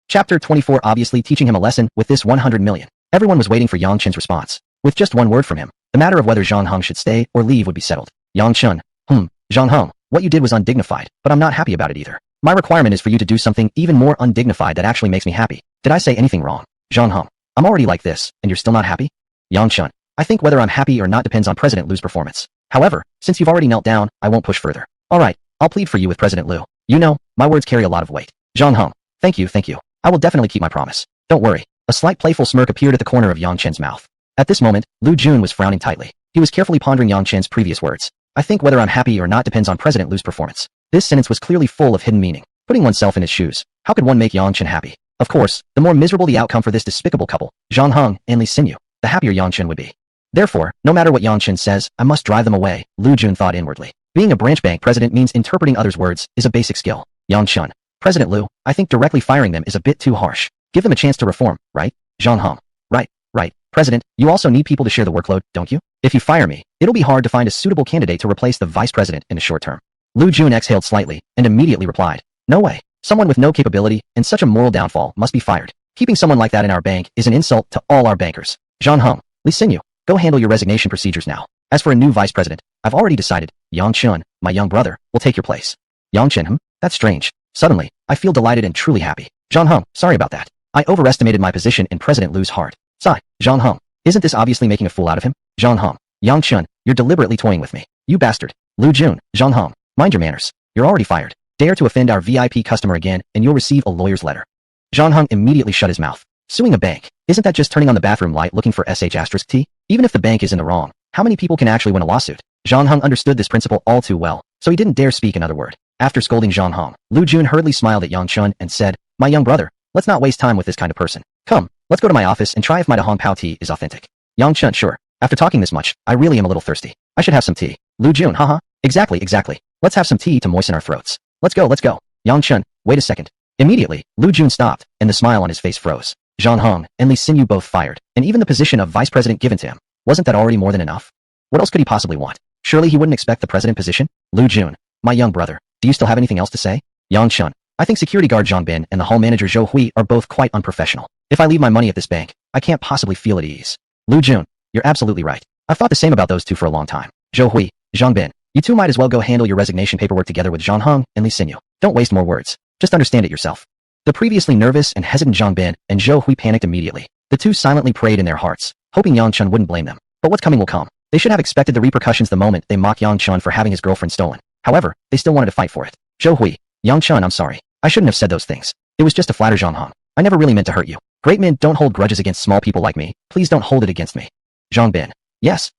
Chapter 24 obviously teaching him a lesson with this 100 million. Everyone was waiting for Yang Chun's response. With just one word from him, the matter of whether Zhang Heng should stay or leave would be settled. Yang Chun. Zhang Heng, what you did was undignified, but I'm not happy about it either. My requirement is for you to do something even more undignified that actually makes me happy. Did I say anything wrong? Zhang Heng. I'm already like this, and you're still not happy? Yang Chun. I think whether I'm happy or not depends on President Liu's performance. However, since you've already knelt down, I won't push further. Alright, I'll plead for you with President Liu. You know, my words carry a lot of weight. Zhang Heng. Thank you. I will definitely keep my promise. Don't worry. A slight playful smirk appeared at the corner of Yang Chen's mouth. At this moment, Lu Jun was frowning tightly. He was carefully pondering Yang Chen's previous words. I think whether I'm happy or not depends on President Liu's performance. This sentence was clearly full of hidden meaning. Putting oneself in his shoes, how could one make Yang Chen happy? Of course, the more miserable the outcome for this despicable couple, Zhang Heng and Li Xinyu, the happier Yang Chen would be. Therefore, no matter what Yang Chen says, I must drive them away, Lu Jun thought inwardly. Being a branch bank president means interpreting others' words is a basic skill. Yang Chen. President Liu, I think directly firing them is a bit too harsh. Give them a chance to reform, right? Zhang Heng. Right. President, you also need people to share the workload, don't you? If you fire me, it'll be hard to find a suitable candidate to replace the vice president in the short term. Lu Jun exhaled slightly and immediately replied. No way. Someone with no capability and such a moral downfall must be fired. Keeping someone like that in our bank is an insult to all our bankers. Zhang Heng. Li Xinyu, go handle your resignation procedures now. As for a new vice president, I've already decided. Yang Chun, my young brother, will take your place. Yang Chen, That's strange. Suddenly, I feel delighted and truly happy. Zhang Heng, sorry about that. I overestimated my position in President Liu's heart. Sigh. Zhang Heng, isn't this obviously making a fool out of him? Zhang Heng. Yang Chun, you're deliberately toying with me. You bastard. Lu Jun. Zhang Heng, mind your manners. You're already fired. Dare to offend our VIP customer again, and you'll receive a lawyer's letter. Zhang Heng immediately shut his mouth. Suing a bank. Isn't that just turning on the bathroom light looking for **T? Even if the bank is in the wrong, how many people can actually win a lawsuit? Zhang Heng understood this principle all too well, so he didn't dare speak another word. After scolding Zhang Heng, Lu Jun hurriedly smiled at Yang Chun and said, My young brother, let's not waste time with this kind of person. Come, let's go to my office and try if my Da Hong Pao tea is authentic. Yang Chun, sure. After talking this much, I really am a little thirsty. I should have some tea. Lu Jun, haha. Exactly. Let's have some tea to moisten our throats. Let's go. Yang Chun, wait a second. Immediately, Lu Jun stopped, and the smile on his face froze. Zhang Heng and Li Xinyu both fired, and even the position of vice president given to him. Wasn't that already more than enough? What else could he possibly want? Surely he wouldn't expect the president position? Lu Jun, my young brother, do you still have anything else to say? Yang Chun, I think security guard Zhang Bin and the hall manager Zhou Hui are both quite unprofessional. If I leave my money at this bank, I can't possibly feel at ease. Lu Jun, you're absolutely right. I've thought the same about those two for a long time. Zhou Hui, Zhang Bin, you two might as well go handle your resignation paperwork together with Zhang Heng and Li Xinyu. Don't waste more words. Just understand it yourself. The previously nervous and hesitant Zhang Bin and Zhou Hui panicked immediately. The two silently prayed in their hearts, hoping Yang Chun wouldn't blame them. But what's coming will come. They should have expected the repercussions the moment they mocked Yang Chun for having his girlfriend stolen. However, they still wanted to fight for it. Zhou Hui, Yang Chun, I'm sorry. I shouldn't have said those things. It was just to flatter Zhang Heng. I never really meant to hurt you. Great men don't hold grudges against small people like me. Please don't hold it against me. Zhang Bin. Yes,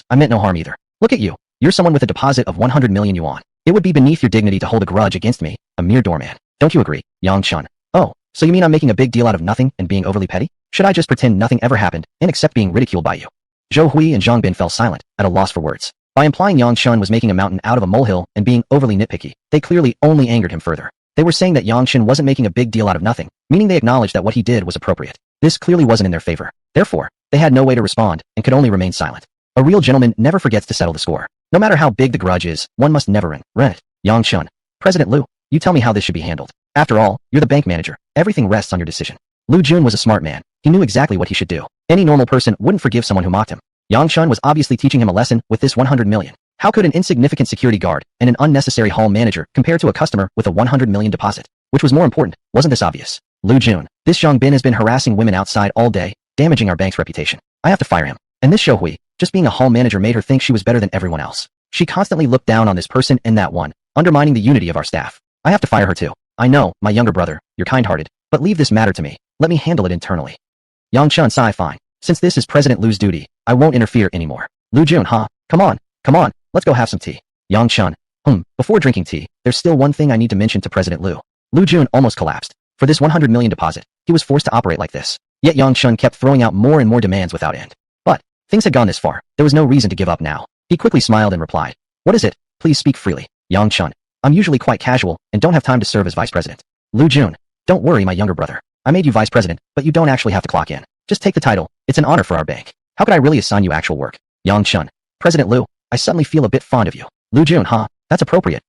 I meant no harm either. Look at you. You're someone with a deposit of 100 million yuan. It would be beneath your dignity to hold a grudge against me, a mere doorman. Don't you agree, Yang Chun? Oh, so you mean I'm making a big deal out of nothing and being overly petty? Should I just pretend nothing ever happened and accept being ridiculed by you? Zhou Hui and Zhang Bin fell silent, at a loss for words. By implying Yang Chun was making a mountain out of a molehill and being overly nitpicky, they clearly only angered him further. They were saying that Yang Chun wasn't making a big deal out of nothing, meaning they acknowledged that what he did was appropriate. This clearly wasn't in their favor. Therefore, they had no way to respond and could only remain silent. A real gentleman never forgets to settle the score. No matter how big the grudge is, one must never rent it. Yang Chun. President Liu, you tell me how this should be handled. After all, you're the bank manager. Everything rests on your decision. Lu Jun was a smart man. He knew exactly what he should do. Any normal person wouldn't forgive someone who mocked him. Yang Chun was obviously teaching him a lesson with this 100 million. How could an insignificant security guard and an unnecessary hall manager compare to a customer with a 100 million deposit? Which was more important? Wasn't this obvious? Lu Jun, this Zhang Bin has been harassing women outside all day, damaging our bank's reputation. I have to fire him. And this Zhou Hui, just being a hall manager made her think she was better than everyone else. She constantly looked down on this person and that one, undermining the unity of our staff. I have to fire her too. I know, my younger brother, you're kind-hearted, but leave this matter to me. Let me handle it internally. Yang Chun, sigh, fine. Since this is President Lu's duty, I won't interfere anymore. Lu Jun, huh? Come on, let's go have some tea. Yang Chun, before drinking tea, there's still one thing I need to mention to President Lu. Lu Jun almost collapsed. For this 100 million deposit, he was forced to operate like this. Yet Yang Chun kept throwing out more and more demands without end. But things had gone this far. There was no reason to give up now. He quickly smiled and replied, "What is it? Please speak freely." Yang Chun, "I'm usually quite casual and don't have time to serve as vice president." Lu Jun, "Don't worry, my younger brother. I made you vice president, but you don't actually have to clock in. Just take the title. It's an honor for our bank. How could I really assign you actual work?" Yang Chun, "President Lu, I suddenly feel a bit fond of you." Lu Jun, huh? That's appropriate.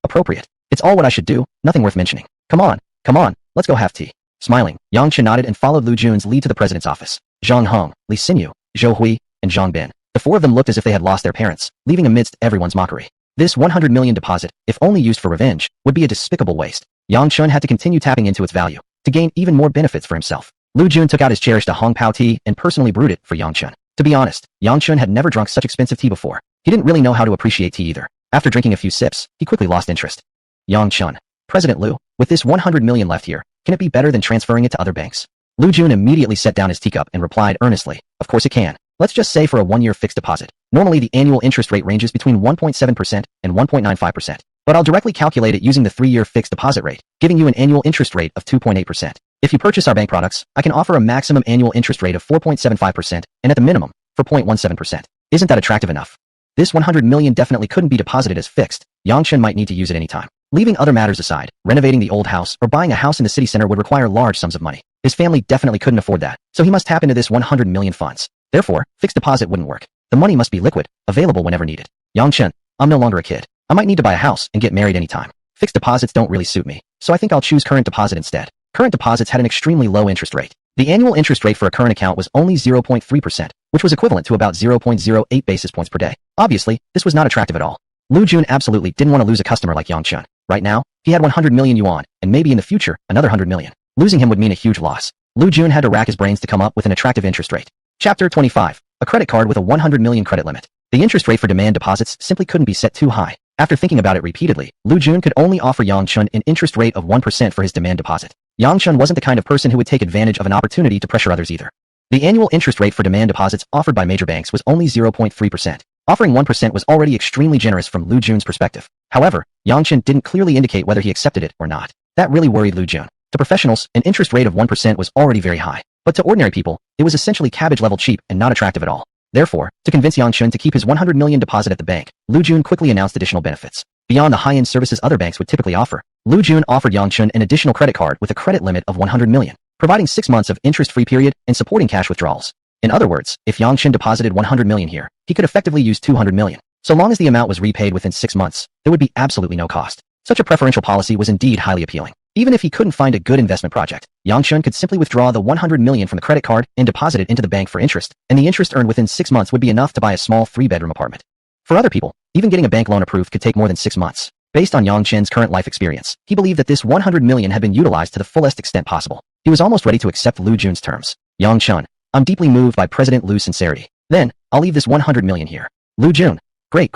It's all what I should do, nothing worth mentioning. Come on, let's go have tea. Smiling, Yang Chun nodded and followed Lu Jun's lead to the president's office. Zhang Hong, Li Xinyu, Zhou Hui, and Zhang Bin. The four of them looked as if they had lost their parents, leaving amidst everyone's mockery. This 100 million deposit, if only used for revenge, would be a despicable waste. Yang Chun had to continue tapping into its value, to gain even more benefits for himself. Lu Jun took out his cherished Hong Pao tea and personally brewed it for Yang Chun. To be honest, Yang Chun had never drunk such expensive tea before. He didn't really know how to appreciate tea either. After drinking a few sips, he quickly lost interest. Yang Chun, President Lu, with this 100 million left here, can it be better than transferring it to other banks? Lu Jun immediately set down his teacup and replied earnestly, "Of course it can. Let's just say for a 1-year fixed deposit. Normally the annual interest rate ranges between 1.7% and 1.95%. But I'll directly calculate it using the 3-year fixed deposit rate, giving you an annual interest rate of 2.8%. If you purchase our bank products, I can offer a maximum annual interest rate of 4.75% and at the minimum, 4.17%. Isn't that attractive enough? This 100 million definitely couldn't be deposited as fixed. Yang Chun might need to use it anytime. Leaving other matters aside, renovating the old house or buying a house in the city center would require large sums of money. His family definitely couldn't afford that, so he must tap into this 100 million funds. Therefore, fixed deposit wouldn't work. The money must be liquid, available whenever needed. Yang Chun, I'm no longer a kid. I might need to buy a house and get married anytime. Fixed deposits don't really suit me, so I think I'll choose current deposit instead. Current deposits had an extremely low interest rate. The annual interest rate for a current account was only 0.3%, which was equivalent to about 0.08 basis points per day. Obviously, this was not attractive at all. Lu Jun absolutely didn't want to lose a customer like Yang Chun. Right now, he had 100 million yuan, and maybe in the future, another 100 million. Losing him would mean a huge loss. Lu Jun had to rack his brains to come up with an attractive interest rate. Chapter 25. A credit card with a 100 million credit limit. The interest rate for demand deposits simply couldn't be set too high. After thinking about it repeatedly, Lu Jun could only offer Yang Chun an interest rate of 1% for his demand deposit. Yang Chun wasn't the kind of person who would take advantage of an opportunity to pressure others either. The annual interest rate for demand deposits offered by major banks was only 0.3%. Offering 1% was already extremely generous from Lu Jun's perspective. However, Yang Chun didn't clearly indicate whether he accepted it or not. That really worried Lu Jun. To professionals, an interest rate of 1% was already very high. But to ordinary people, it was essentially cabbage-level cheap and not attractive at all. Therefore, to convince Yang Chun to keep his 100 million deposit at the bank, Lu Jun quickly announced additional benefits. Beyond the high-end services other banks would typically offer, Lu Jun offered Yang Chun an additional credit card with a credit limit of 100 million, providing 6 months of interest-free period and supporting cash withdrawals. In other words, if Yang Chun deposited 100 million here, he could effectively use 200 million. So long as the amount was repaid within 6 months, there would be absolutely no cost. Such a preferential policy was indeed highly appealing. Even if he couldn't find a good investment project, Yang Chun could simply withdraw the 100 million from the credit card and deposit it into the bank for interest, and the interest earned within 6 months would be enough to buy a small 3-bedroom apartment. For other people, even getting a bank loan approved could take more than 6 months. Based on Yang Chun's current life experience, he believed that this 100 million had been utilized to the fullest extent possible. He was almost ready to accept Lu Jun's terms. Yang Chun, I'm deeply moved by President Lu's sincerity. Then, I'll leave this 100 million here. Lu Jun, great.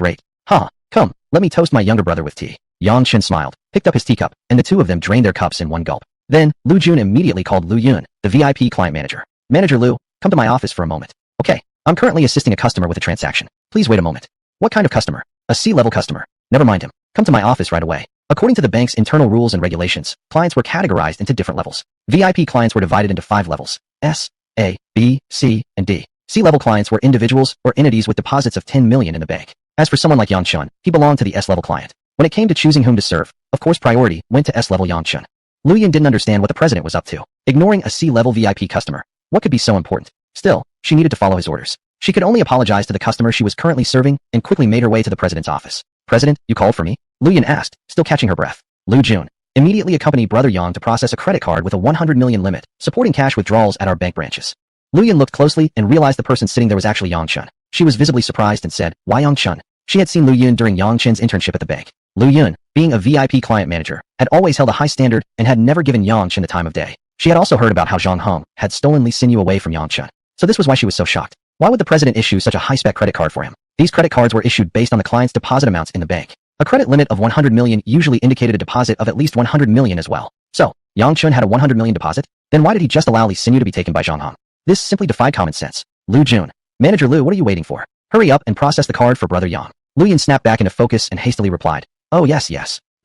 Come, let me toast my younger brother with tea. Yang Chun smiled, picked up his teacup, and the two of them drained their cups in one gulp. Then, Lu Jun immediately called Lu Yun, the VIP client manager. Manager Lu, come to my office for a moment. Okay, I'm currently assisting a customer with a transaction. Please wait a moment. What kind of customer? A C-level customer. Never mind him. Come to my office right away. According to the bank's internal rules and regulations, clients were categorized into different levels. VIP clients were divided into 5 levels: S, A, B, C, and D. C-level clients were individuals or entities with deposits of 10 million in the bank. As for someone like Yang Chun, he belonged to the S-level client. When it came to choosing whom to serve, of course priority went to S-level Yang Chun. Lu Yun didn't understand what the president was up to, ignoring a C-level VIP customer. What could be so important? Still, she needed to follow his orders. She could only apologize to the customer she was currently serving and quickly made her way to the president's office. President, you called for me? Lu Yun asked, still catching her breath. Lu Jun immediately accompanied Brother Yang to process a credit card with a 100 million limit, supporting cash withdrawals at our bank branches. Lu Yun looked closely and realized the person sitting there was actually Yang Chun. She was visibly surprised and said, "Why Yang Chun?" She had seen Lu Yun during Yang Chun's internship at the bank. Lu Yun, being a VIP client manager, had always held a high standard and had never given Yang Chun the time of day. She had also heard about how Zhang Hong had stolen Li Xinyu away from Yang Chun. So this was why she was so shocked. Why would the president issue such a high-spec credit card for him? These credit cards were issued based on the client's deposit amounts in the bank. A credit limit of 100 million usually indicated a deposit of at least 100 million as well. So, Yang Chun had a 100 million deposit? Then why did he just allow Li Xinyu to be taken by Zhang Hong? This simply defied common sense. Lu Jun. Manager Lu, what are you waiting for? Hurry up and process the card for brother Yang. Lu Yun snapped back into focus and hastily replied, oh yes.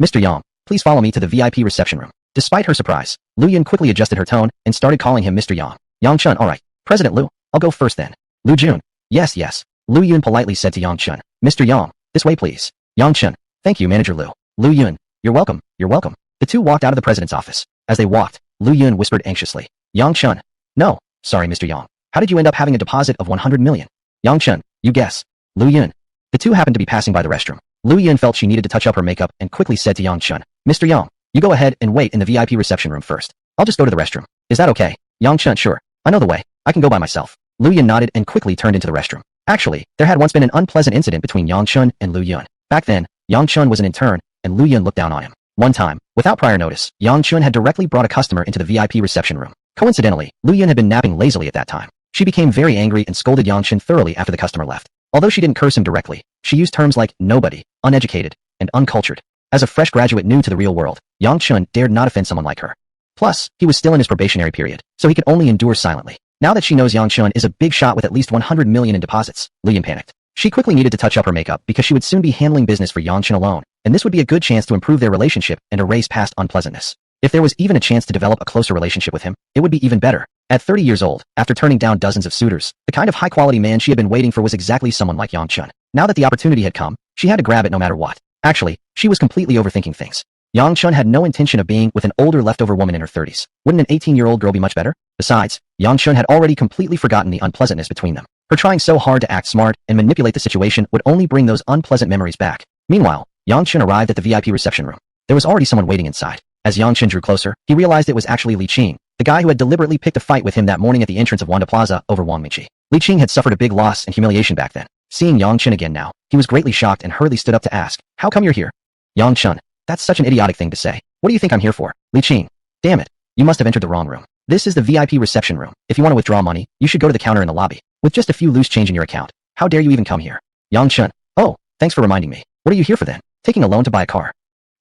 Mr. Yang, please follow me to the VIP reception room. Despite her surprise, Lu Yun quickly adjusted her tone and started calling him Mr. Yang. Yang Chun, alright. President Lu, I'll go first then. Lu Jun. Yes. Lu Yun politely said to Yang Chun, Mr. Yang, this way please. Yang Chun. Thank you, Manager Lu. Lu Yun. You're welcome. The two walked out of the president's office. As they walked, Lu Yun whispered anxiously, Yang Chun. No, sorry Mr. Yang. How did you end up having a deposit of 100 million? Yang Chun. You guess. Lu Yun. The two happened to be passing by the restroom. Lu Yun felt she needed to touch up her makeup and quickly said to Yang Chun, Mr. Yang, you go ahead and wait in the VIP reception room first. I'll just go to the restroom. Is that okay? Yang Chun. Sure. I know the way. I can go by myself. Lu Yun nodded and quickly turned into the restroom. Actually, there had once been an unpleasant incident between Yang Chun and Lu Yun. Back then, Yang Chun was an intern, and Lu Yun looked down on him. One time, without prior notice, Yang Chun had directly brought a customer into the VIP reception room. Coincidentally, Lu Yun had been napping lazily at that time. She became very angry and scolded Yang Chun thoroughly after the customer left. Although she didn't curse him directly, she used terms like nobody, uneducated, and uncultured. As a fresh graduate new to the real world, Yang Chun dared not offend someone like her. Plus, he was still in his probationary period, so he could only endure silently. Now that she knows Yang Chun is a big shot with at least 100 million in deposits, Lu Yun panicked. She quickly needed to touch up her makeup because she would soon be handling business for Yang Chun alone, and this would be a good chance to improve their relationship and erase past unpleasantness. If there was even a chance to develop a closer relationship with him, it would be even better. At 30 years old, after turning down dozens of suitors, the kind of high-quality man she had been waiting for was exactly someone like Yang Chun. Now that the opportunity had come, she had to grab it no matter what. Actually, she was completely overthinking things. Yang Chun had no intention of being with an older leftover woman in her 30s. Wouldn't an 18-year-old girl be much better? Besides, Yang Chun had already completely forgotten the unpleasantness between them. Her trying so hard to act smart and manipulate the situation would only bring those unpleasant memories back. Meanwhile, Yang Chun arrived at the VIP reception room. There was already someone waiting inside. As Yang Chun drew closer, he realized it was actually Li Qing, the guy who had deliberately picked a fight with him that morning at the entrance of Wanda Plaza over Wang Mingqi. Li Qing had suffered a big loss and humiliation back then. Seeing Yang Chun again now, he was greatly shocked and hurriedly stood up to ask, how come you're here? Yang Chun. That's such an idiotic thing to say. What do you think I'm here for? Li Qing. Damn it. You must have entered the wrong room. This is the VIP reception room. If you want to withdraw money, you should go to the counter in the lobby. With just a few loose change in your account. How dare you even come here? Yang Chun. Oh, thanks for reminding me. What are you here for then? Taking a loan to buy a car.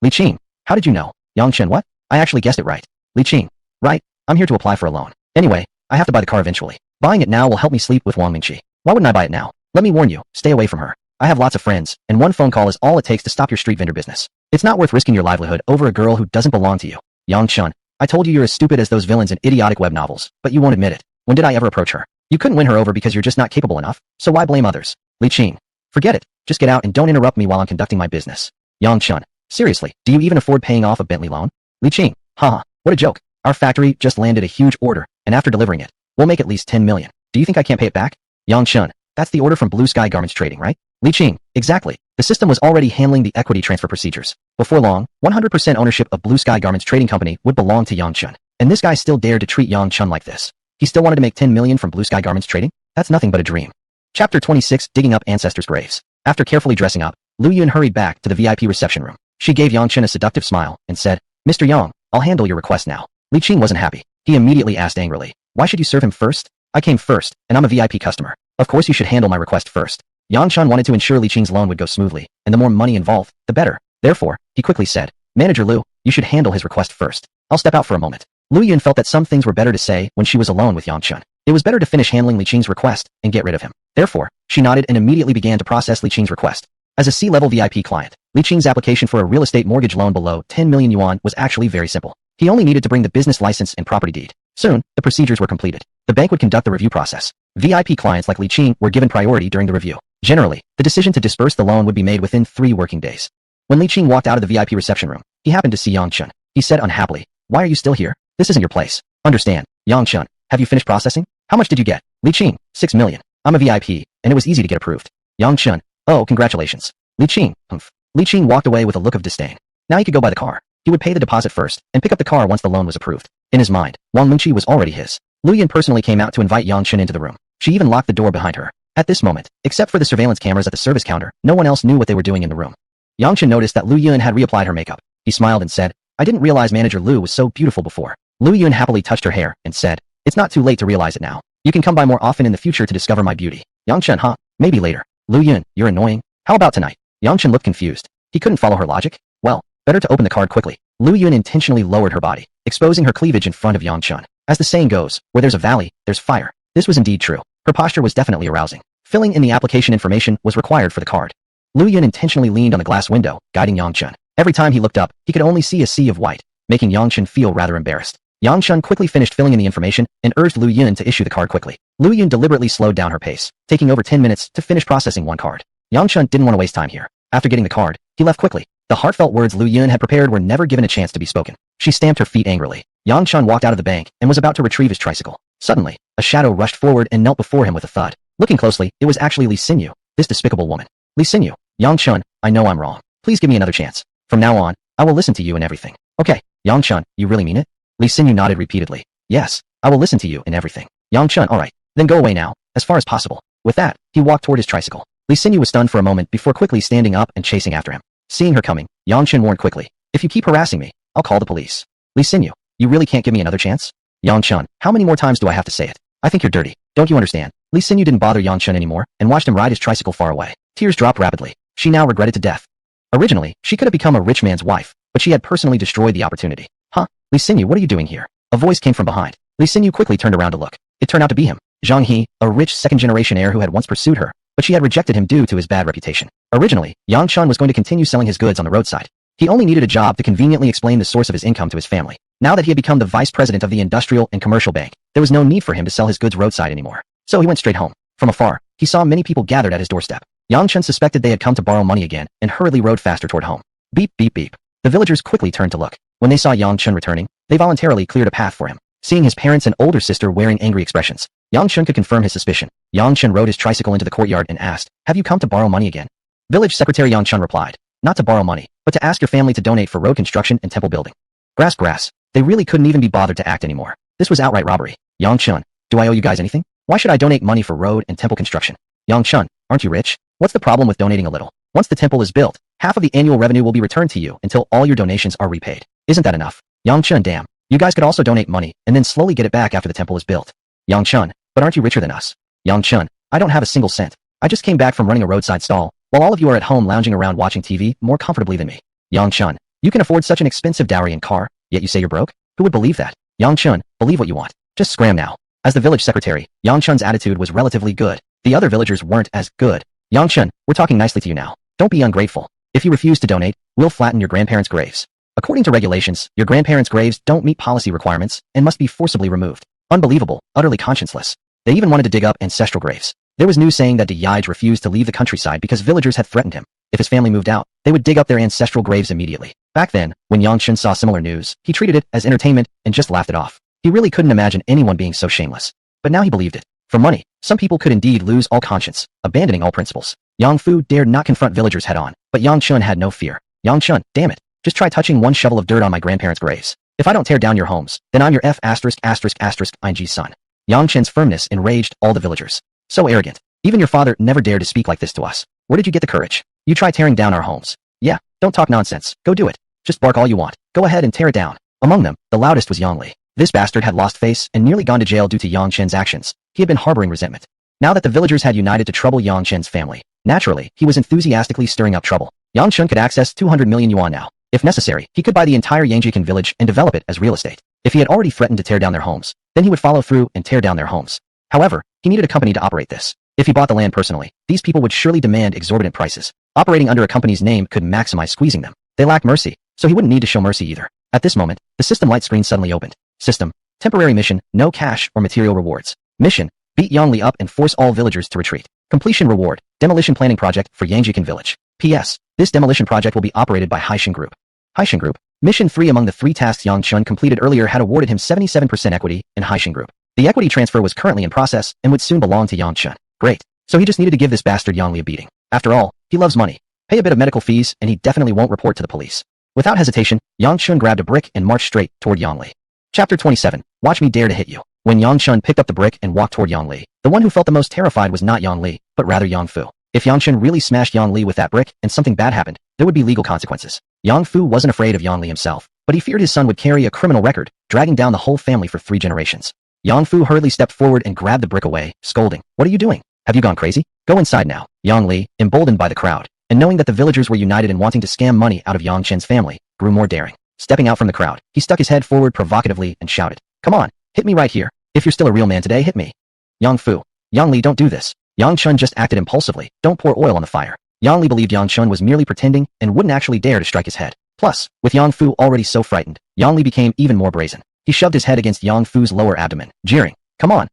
Li Qing. How did you know? Yang Chun. What? I actually guessed it right. Li Qing. Right. I'm here to apply for a loan. Anyway, I have to buy the car eventually. Buying it now will help me sleep with Wang Mingqi. Why wouldn't I buy it now? Let me warn you, stay away from her. I have lots of friends, and one phone call is all it takes to stop your street vendor business. It's not worth risking your livelihood over a girl who doesn't belong to you. Yang Chun. I told you you're as stupid as those villains in idiotic web novels, but you won't admit it. When did I ever approach her? You couldn't win her over because you're just not capable enough, so why blame others? Li Qing. Forget it. Just get out and don't interrupt me while I'm conducting my business. Yang Chun. Seriously, do you even afford paying off a Bentley loan? Li Qing. Haha, what a joke. Our factory just landed a huge order, and after delivering it, we'll make at least 10 million. Do you think I can't pay it back? Yang Chun. That's the order from Blue Sky Garments Trading, right? Li Qing. Exactly. The system was already handling the equity transfer procedures. Before long, 100% ownership of Blue Sky Garments Trading Company would belong to Yang Chun. And this guy still dared to treat Yang Chun like this. He still wanted to make 10 million from Blue Sky Garments Trading? That's nothing but a dream. Chapter 26, Digging Up Ancestors' Graves. After carefully dressing up, Lu Yun hurried back to the VIP reception room. She gave Yang Chun a seductive smile and said, Mr. Yang, I'll handle your request now. Li Qing wasn't happy. He immediately asked angrily, why should you serve him first? I came first, and I'm a VIP customer. Of course you should handle my request first. Yang Chun wanted to ensure Li Qing's loan would go smoothly, and the more money involved, the better. Therefore, he quickly said, Manager Lu, you should handle his request first. I'll step out for a moment. Lu Yun felt that some things were better to say when she was alone with Yang Chun. It was better to finish handling Li Qing's request and get rid of him. Therefore, she nodded and immediately began to process Li Qing's request. As a C-level VIP client, Li Qing's application for a real estate mortgage loan below 10 million yuan was actually very simple. He only needed to bring the business license and property deed. Soon, the procedures were completed. The bank would conduct the review process. VIP clients like Li Qing were given priority during the review. Generally, the decision to disburse the loan would be made within 3 working days. When Li Qing walked out of the VIP reception room, he happened to see Yang Chun. He said unhappily, why are you still here? This isn't your place. Understand. Yang Chun, have you finished processing? How much did you get? Li Qing, 6 million. I'm a VIP, and it was easy to get approved. Yang Chun, oh, congratulations. Li Qing, humph. Li Qing walked away with a look of disdain. Now he could go buy the car. He would pay the deposit first, and pick up the car once the loan was approved. In his mind, Wang Mingqi was already his. Lu Yun personally came out to invite Yang Chun into the room. She even locked the door behind her. At this moment, except for the surveillance cameras at the service counter, no one else knew what they were doing in the room. Yang Chun noticed that Lu Yun had reapplied her makeup. He smiled and said, I didn't realize Manager Lu was so beautiful before. Lu Yun happily touched her hair and said, it's not too late to realize it now. You can come by more often in the future to discover my beauty. Yang Chun, huh? Maybe later. Lu Yun, you're annoying. How about tonight? Yang Chun looked confused. He couldn't follow her logic. Well, better to open the card quickly. Lu Yun intentionally lowered her body, exposing her cleavage in front of Yang Chun. As the saying goes, where there's a valley, there's fire. This was indeed true. Her posture was definitely arousing. Filling in the application information was required for the card. Lu Yun intentionally leaned on the glass window, guiding Yang Chun. Every time he looked up, he could only see a sea of white, making Yang Chun feel rather embarrassed. Yang Chun quickly finished filling in the information and urged Lu Yun to issue the card quickly. Lu Yun deliberately slowed down her pace, taking over 10 minutes to finish processing one card. Yang Chun didn't want to waste time here. After getting the card, he left quickly. The heartfelt words Lu Yun had prepared were never given a chance to be spoken. She stamped her feet angrily. Yang Chun walked out of the bank and was about to retrieve his tricycle. Suddenly, a shadow rushed forward and knelt before him with a thud. Looking closely, it was actually Li Xinyu, this despicable woman. Li Xinyu, Yang Chun, I know I'm wrong. Please give me another chance. From now on, I will listen to you in everything. Okay, Yang Chun, you really mean it? Li Xinyu nodded repeatedly. Yes, I will listen to you in everything. Yang Chun, alright, then go away now, as far as possible. With that, he walked toward his tricycle. Li Xinyu was stunned for a moment before quickly standing up and chasing after him. Seeing her coming, Yang Chun warned quickly. If you keep harassing me, I'll call the police. Li Xinyu, you really can't give me another chance? Yang Chun, how many more times do I have to say it? I think you're dirty. Don't you understand? Li Xinyu didn't bother Yang Chun anymore and watched him ride his tricycle far away. Tears dropped rapidly. She now regretted to death. Originally, she could have become a rich man's wife, but she had personally destroyed the opportunity. Huh? Li Xinyu, what are you doing here? A voice came from behind. Li Xinyu quickly turned around to look. It turned out to be him. Zhang He, a rich second-generation heir who had once pursued her, but she had rejected him due to his bad reputation. Originally, Yang Chun was going to continue selling his goods on the roadside. He only needed a job to conveniently explain the source of his income to his family. Now that he had become the vice president of the industrial and commercial bank, there was no need for him to sell his goods roadside anymore. So he went straight home. From afar, he saw many people gathered at his doorstep. Yang Chun suspected they had come to borrow money again and hurriedly rode faster toward home. Beep, beep, beep. The villagers quickly turned to look. When they saw Yang Chun returning, they voluntarily cleared a path for him. Seeing his parents and older sister wearing angry expressions, Yang Chun could confirm his suspicion. Yang Chun rode his tricycle into the courtyard and asked, "Have you come to borrow money again?" Village Secretary Yang Chun replied, "Not to borrow money, but to ask your family to donate for road construction and temple building." Grass. They really couldn't even be bothered to act anymore. This was outright robbery. Yang Chun, do I owe you guys anything? Why should I donate money for road and temple construction? Yang Chun, aren't you rich? What's the problem with donating a little? Once the temple is built, half of the annual revenue will be returned to you until all your donations are repaid. Isn't that enough? Yang Chun, damn. You guys could also donate money and then slowly get it back after the temple is built. Yang Chun, but aren't you richer than us? Yang Chun, I don't have a single cent. I just came back from running a roadside stall, while all of you are at home lounging around watching TV more comfortably than me. Yang Chun, you can afford such an expensive dowry and car, yet you say you're broke? Who would believe that? Yang Chun, believe what you want. Just scram now. As the village secretary, Yang Chun's attitude was relatively good. The other villagers weren't as good. Yang Chun, we're talking nicely to you now. Don't be ungrateful. If you refuse to donate, we'll flatten your grandparents' graves. According to regulations, your grandparents' graves don't meet policy requirements and must be forcibly removed. Unbelievable, utterly conscienceless. They even wanted to dig up ancestral graves. There was news saying that Yij refused to leave the countryside because villagers had threatened him. If his family moved out, they would dig up their ancestral graves immediately. Back then, when Yang Chun saw similar news, he treated it as entertainment and just laughed it off. He really couldn't imagine anyone being so shameless. But now he believed it. For money, some people could indeed lose all conscience, abandoning all principles. Yang Fu dared not confront villagers head-on, but Yang Chun had no fear. Yang Chun, damn it, just try touching one shovel of dirt on my grandparents' graves. If I don't tear down your homes, then I'm your *****ing son. Yang Chun's firmness enraged all the villagers. So arrogant. Even your father never dared to speak like this to us. Where did you get the courage? You try tearing down our homes. Yeah, don't talk nonsense. Go do it. Just bark all you want. Go ahead and tear it down. Among them, the loudest was Yang Li. This bastard had lost face and nearly gone to jail due to Yang Chen's actions. He had been harboring resentment. Now that the villagers had united to trouble Yang Chen's family, naturally, he was enthusiastically stirring up trouble. Yang Chen could access 200 million yuan now. If necessary, he could buy the entire Yangjikan village and develop it as real estate. If he had already threatened to tear down their homes, then he would follow through and tear down their homes. However, he needed a company to operate this. If he bought the land personally, these people would surely demand exorbitant prices. Operating under a company's name could maximize squeezing them. They lacked mercy, so he wouldn't need to show mercy either. At this moment, the system light screen suddenly opened. System. Temporary mission, no cash or material rewards. Mission. Beat Yang Li up and force all villagers to retreat. Completion reward. Demolition planning project for Yangjikan village. P.S. This demolition project will be operated by Haishin Group. Haishin Group. Mission 3 among the 3 tasks Yang Chun completed earlier had awarded him 77% equity in Haishin Group. The equity transfer was currently in process and would soon belong to Yang Chun. Great. So he just needed to give this bastard Yang Li a beating. After all, he loves money. Pay a bit of medical fees and he definitely won't report to the police. Without hesitation, Yang Chun grabbed a brick and marched straight toward Yang Li. Chapter 27. Watch me dare to hit you. When Yang Chun picked up the brick and walked toward Yang Li, the one who felt the most terrified was not Yang Li, but rather Yang Fu. If Yang Chun really smashed Yang Li with that brick and something bad happened, there would be legal consequences. Yang Fu wasn't afraid of Yang Li himself, but he feared his son would carry a criminal record, dragging down the whole family for 3 generations. Yang Fu hurriedly stepped forward and grabbed the brick away, scolding, "What are you doing? Have you gone crazy? Go inside now." Yang Li, emboldened by the crowd, and knowing that the villagers were united in wanting to scam money out of Yang Chen's family, grew more daring. Stepping out from the crowd, he stuck his head forward provocatively and shouted, "Come on, hit me right here. If you're still a real man today, hit me." Yang Fu, Yang Li, don't do this. Yang Chun just acted impulsively. Don't pour oil on the fire. Yang Li believed Yang Chun was merely pretending and wouldn't actually dare to strike his head. Plus, with Yang Fu already so frightened, Yang Li became even more brazen. He shoved his head against Yang Fu's lower abdomen, jeering. Come on,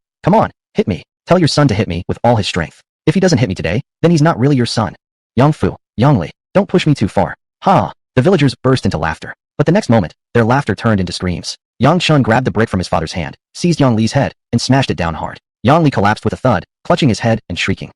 hit me. Tell your son to hit me with all his strength. If he doesn't hit me today, then he's not really your son. Yang Fu, Yang Li, don't push me too far. Ha! The villagers burst into laughter. But the next moment, their laughter turned into screams. Yang Chun grabbed the brick from his father's hand, seized Yang Li's head, and smashed it down hard. Yang Li collapsed with a thud, clutching his head and shrieking.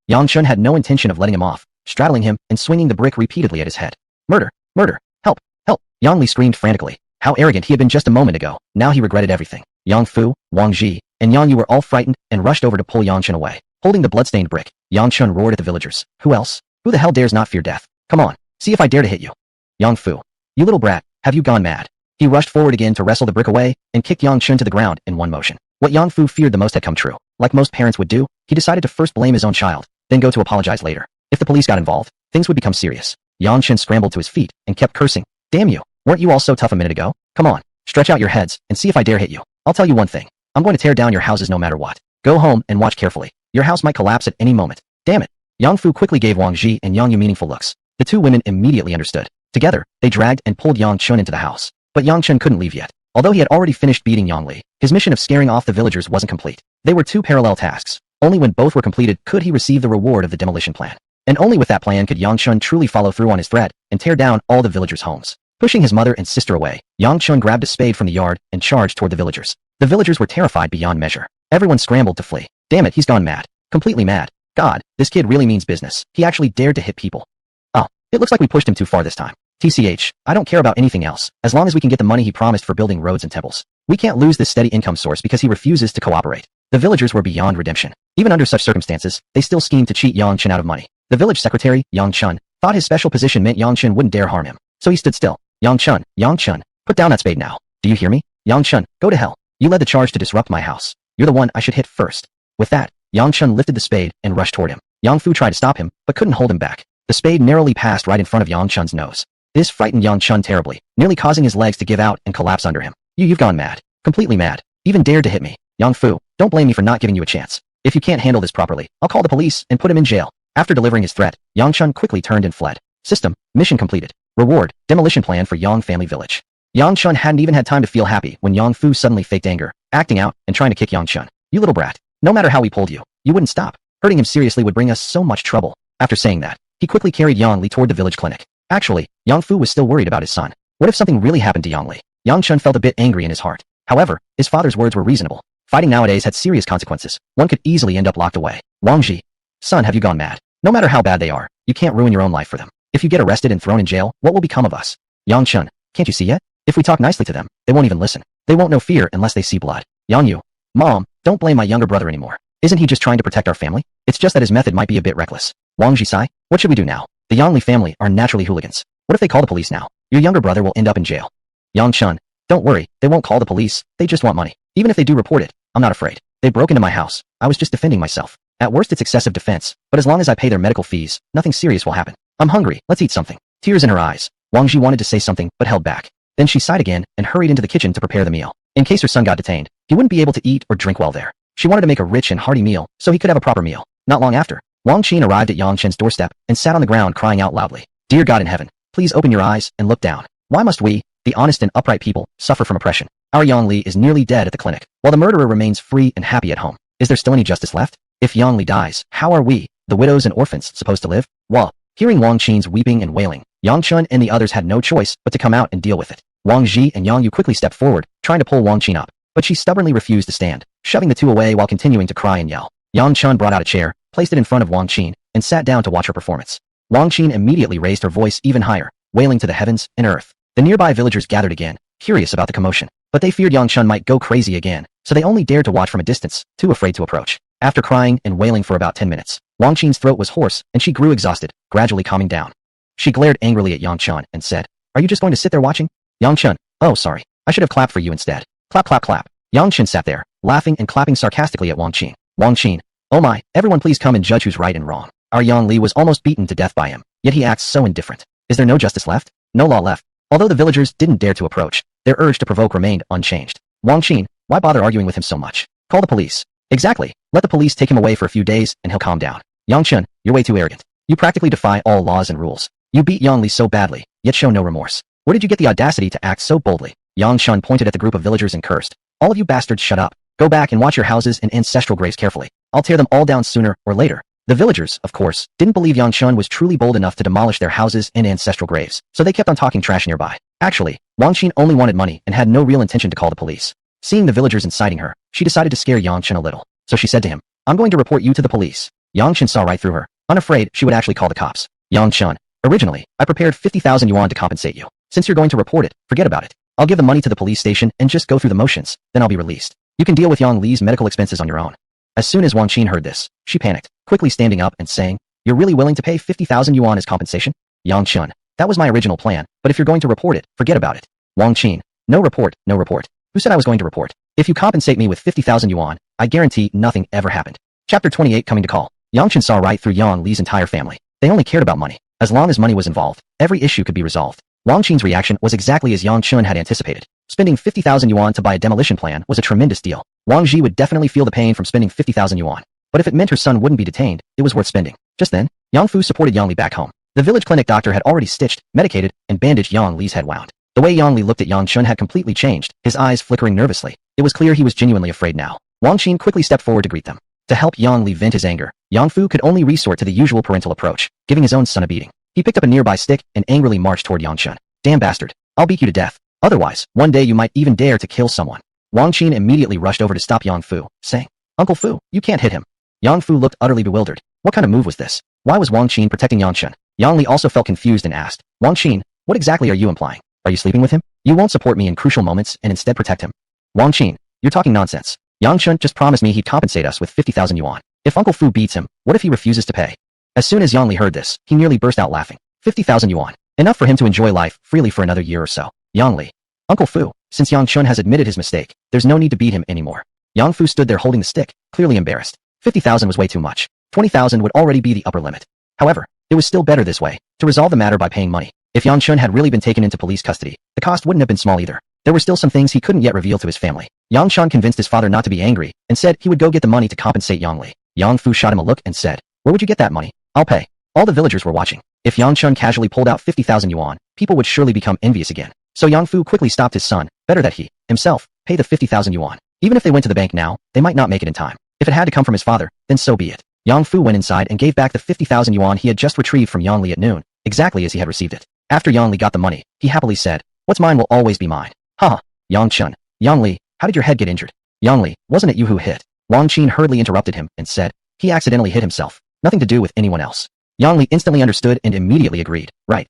Yang Chun had no intention of letting him off, straddling him and swinging the brick repeatedly at his head. Murder! Murder! Help! Help! Yang Li screamed frantically. How arrogant he had been just a moment ago. Now he regretted everything. Yang Fu, Wang Ji, and Yang Yu were all frightened and rushed over to pull Yang Chun away. Holding the bloodstained brick, Yang Chun roared at the villagers. Who else? Who the hell dares not fear death? Come on, see if I dare to hit you. Yang Fu. You little brat, have you gone mad? He rushed forward again to wrestle the brick away and kicked Yang Chun to the ground in one motion. What Yang Fu feared the most had come true. Like most parents would do, he decided to first blame his own child, then go to apologize later. If the police got involved, things would become serious. Yang Chun scrambled to his feet and kept cursing. Damn you, weren't you all so tough a minute ago? Come on, stretch out your heads and see if I dare hit you. I'll tell you one thing. I'm going to tear down your houses no matter what. Go home and watch carefully. Your house might collapse at any moment. Damn it. Yang Fu quickly gave Wang Ji and Yang Yu meaningful looks. The two women immediately understood. Together, they dragged and pulled Yang Chun into the house. But Yang Chun couldn't leave yet. Although he had already finished beating Yang Li, his mission of scaring off the villagers wasn't complete. They were two parallel tasks. Only when both were completed could he receive the reward of the demolition plan. And only with that plan could Yang Chun truly follow through on his threat and tear down all the villagers' homes. Pushing his mother and sister away, Yang Chun grabbed a spade from the yard and charged toward the villagers. The villagers were terrified beyond measure. Everyone scrambled to flee. Damn it, he's gone mad. Completely mad. God, this kid really means business. He actually dared to hit people. Oh, it looks like we pushed him too far this time. TCH, I don't care about anything else, as long as we can get the money he promised for building roads and temples. We can't lose this steady income source because he refuses to cooperate. The villagers were beyond redemption. Even under such circumstances, they still schemed to cheat Yang Chun out of money. The village secretary, Yang Chun, thought his special position meant Yang Chun wouldn't dare harm him. So he stood still. Yang Chun, put down that spade now. Do you hear me? Yang Chun, go to hell. You led the charge to disrupt my house. You're the one I should hit first. With that, Yang Chun lifted the spade and rushed toward him. Yang Fu tried to stop him, but couldn't hold him back. The spade narrowly passed right in front of Yang Chun's nose. This frightened Yang Chun terribly, nearly causing his legs to give out and collapse under him. You've gone mad. Completely mad. Even dared to hit me. Yang Fu, don't blame me for not giving you a chance. If you can't handle this properly, I'll call the police and put him in jail. After delivering his threat, Yang Chun quickly turned and fled. System, mission completed. Reward, demolition plan for Yang family village. Yang Chun hadn't even had time to feel happy when Yang Fu suddenly faked anger, acting out and trying to kick Yang Chun. You little brat. No matter how we pulled you, you wouldn't stop. Hurting him seriously would bring us so much trouble. After saying that, he quickly carried Yang Li toward the village clinic. Actually, Yang Fu was still worried about his son. What if something really happened to Yang Li? Yang Chun felt a bit angry in his heart. However, his father's words were reasonable. Fighting nowadays had serious consequences. One could easily end up locked away. Wang Ji. Son, have you gone mad? No matter how bad they are, you can't ruin your own life for them. If you get arrested and thrown in jail, what will become of us? Yang Chun, can't you see yet? If we talk nicely to them, they won't even listen. They won't know fear unless they see blood. Yang Yu. Mom, don't blame my younger brother anymore. Isn't he just trying to protect our family? It's just that his method might be a bit reckless. Wang Ji sigh. What should we do now? The Yang Li family are naturally hooligans. What if they call the police now? Your younger brother will end up in jail. Yang Chun, don't worry, they won't call the police, they just want money. Even if they do report it, I'm not afraid. They broke into my house. I was just defending myself. At worst it's excessive defense, but as long as I pay their medical fees, nothing serious will happen. I'm hungry, let's eat something. Tears in her eyes. Wang Ji wanted to say something, but held back. Then she sighed again and hurried into the kitchen to prepare the meal. In case her son got detained, he wouldn't be able to eat or drink well there. She wanted to make a rich and hearty meal, so he could have a proper meal. Not long after, Wang Qin arrived at Yang Chen's doorstep and sat on the ground crying out loudly. Dear God in heaven, please open your eyes and look down. Why must we, the honest and upright people, suffer from oppression? Our Yang Li is nearly dead at the clinic, while the murderer remains free and happy at home. Is there still any justice left? If Yang Li dies, how are we, the widows and orphans, supposed to live? Well, hearing Wang Qin's weeping and wailing, Yang Chun and the others had no choice but to come out and deal with it. Wang Ji and Yang Yu quickly stepped forward, trying to pull Wang Qin up, but she stubbornly refused to stand, shoving the two away while continuing to cry and yell. Yang Chun brought out a chair, placed it in front of Wang Qin, and sat down to watch her performance. Wang Qin immediately raised her voice even higher, wailing to the heavens and earth. The nearby villagers gathered again, curious about the commotion, but they feared Yang Chun might go crazy again, so they only dared to watch from a distance, too afraid to approach. After crying and wailing for about 10 minutes, Wang Qin's throat was hoarse and she grew exhausted, gradually calming down. She glared angrily at Yang Chun and said, "Are you just going to sit there watching?" Yang Chun, "Oh sorry, I should have clapped for you instead." Clap clap clap. Yang Chun sat there, laughing and clapping sarcastically at Wang Qin. Wang Qin, "Oh my, everyone please come and judge who's right and wrong. Our Yang Li was almost beaten to death by him, yet he acts so indifferent. Is there no justice left? No law left?" Although the villagers didn't dare to approach, their urge to provoke remained unchanged. Wang Qin, why bother arguing with him so much? Call the police. Exactly. Let the police take him away for a few days and he'll calm down. Yang Chun, you're way too arrogant. You practically defy all laws and rules. You beat Yang Li so badly, yet show no remorse. Where did you get the audacity to act so boldly? Yang Chun pointed at the group of villagers and cursed. All of you bastards shut up. Go back and watch your houses and ancestral graves carefully. I'll tear them all down sooner or later. The villagers, of course, didn't believe Yang Chun was truly bold enough to demolish their houses and ancestral graves, so they kept on talking trash nearby. Actually, Wang Qin only wanted money and had no real intention to call the police. Seeing the villagers inciting her, she decided to scare Yang Chun a little. So she said to him, I'm going to report you to the police. Yang Chun saw right through her, unafraid she would actually call the cops. Yang Chun, originally, I prepared 50,000 yuan to compensate you. Since you're going to report it, forget about it. I'll give the money to the police station and just go through the motions, then I'll be released. You can deal with Yang Li's medical expenses on your own. As soon as Wang Qin heard this, she panicked, quickly standing up and saying, You're really willing to pay 50,000 yuan as compensation? Yang Chun, that was my original plan, but if you're going to report it, forget about it. Wang Qin, no report, no report. Who said I was going to report? If you compensate me with 50,000 yuan, I guarantee nothing ever happened. Chapter 28 coming to call. Yang Chun saw right through Yang Li's entire family. They only cared about money. As long as money was involved, every issue could be resolved. Wang Qin's reaction was exactly as Yang Chun had anticipated. Spending 50,000 yuan to buy a demolition plan was a tremendous deal. Wang Ji would definitely feel the pain from spending 50,000 yuan. But if it meant her son wouldn't be detained, it was worth spending. Just then, Yang Fu supported Yang Li back home. The village clinic doctor had already stitched, medicated, and bandaged Yang Li's head wound. The way Yang Li looked at Yang Chun had completely changed, his eyes flickering nervously. It was clear he was genuinely afraid now. Wang Qin quickly stepped forward to greet them. To help Yang Li vent his anger, Yang Fu could only resort to the usual parental approach, giving his own son a beating. He picked up a nearby stick and angrily marched toward Yang Chun. Damn bastard. I'll beat you to death. Otherwise, one day you might even dare to kill someone. Wang Qin immediately rushed over to stop Yang Fu, saying, Uncle Fu, you can't hit him. Yang Fu looked utterly bewildered. What kind of move was this? Why was Wang Qin protecting Yang Chun? Yang Li also felt confused and asked, Wang Qin, what exactly are you implying? Are you sleeping with him? You won't support me in crucial moments and instead protect him. Wang Qin, you're talking nonsense. Yang Chun just promised me he'd compensate us with 50,000 yuan. If Uncle Fu beats him, what if he refuses to pay? As soon as Yang Li heard this, he nearly burst out laughing. 50,000 yuan. Enough for him to enjoy life freely for another year or so. Yang Li. Uncle Fu, since Yang Chun has admitted his mistake, there's no need to beat him anymore. Yang Fu stood there holding the stick, clearly embarrassed. 50,000 was way too much. 20,000 would already be the upper limit. However, it was still better this way, to resolve the matter by paying money. If Yang Chun had really been taken into police custody, the cost wouldn't have been small either. There were still some things he couldn't yet reveal to his family. Yang Chun convinced his father not to be angry, and said he would go get the money to compensate Yang Li. Yang Fu shot him a look and said, Where would you get that money? I'll pay. All the villagers were watching. If Yang Chun casually pulled out 50,000 yuan, people would surely become envious again. So Yang Fu quickly stopped his son, better that he, himself, pay the 50,000 yuan. Even if they went to the bank now, they might not make it in time. If it had to come from his father, then so be it. Yang Fu went inside and gave back the 50,000 yuan he had just retrieved from Yang Li at noon, exactly as he had received it. After Yang Li got the money, he happily said, What's mine will always be mine. Haha. Yang Chun. Yang Li, how did your head get injured? Yang Li, wasn't it you who hit? Wang Qin hurriedly interrupted him and said, He accidentally hit himself. Nothing to do with anyone else. Yang Li instantly understood and immediately agreed. Right.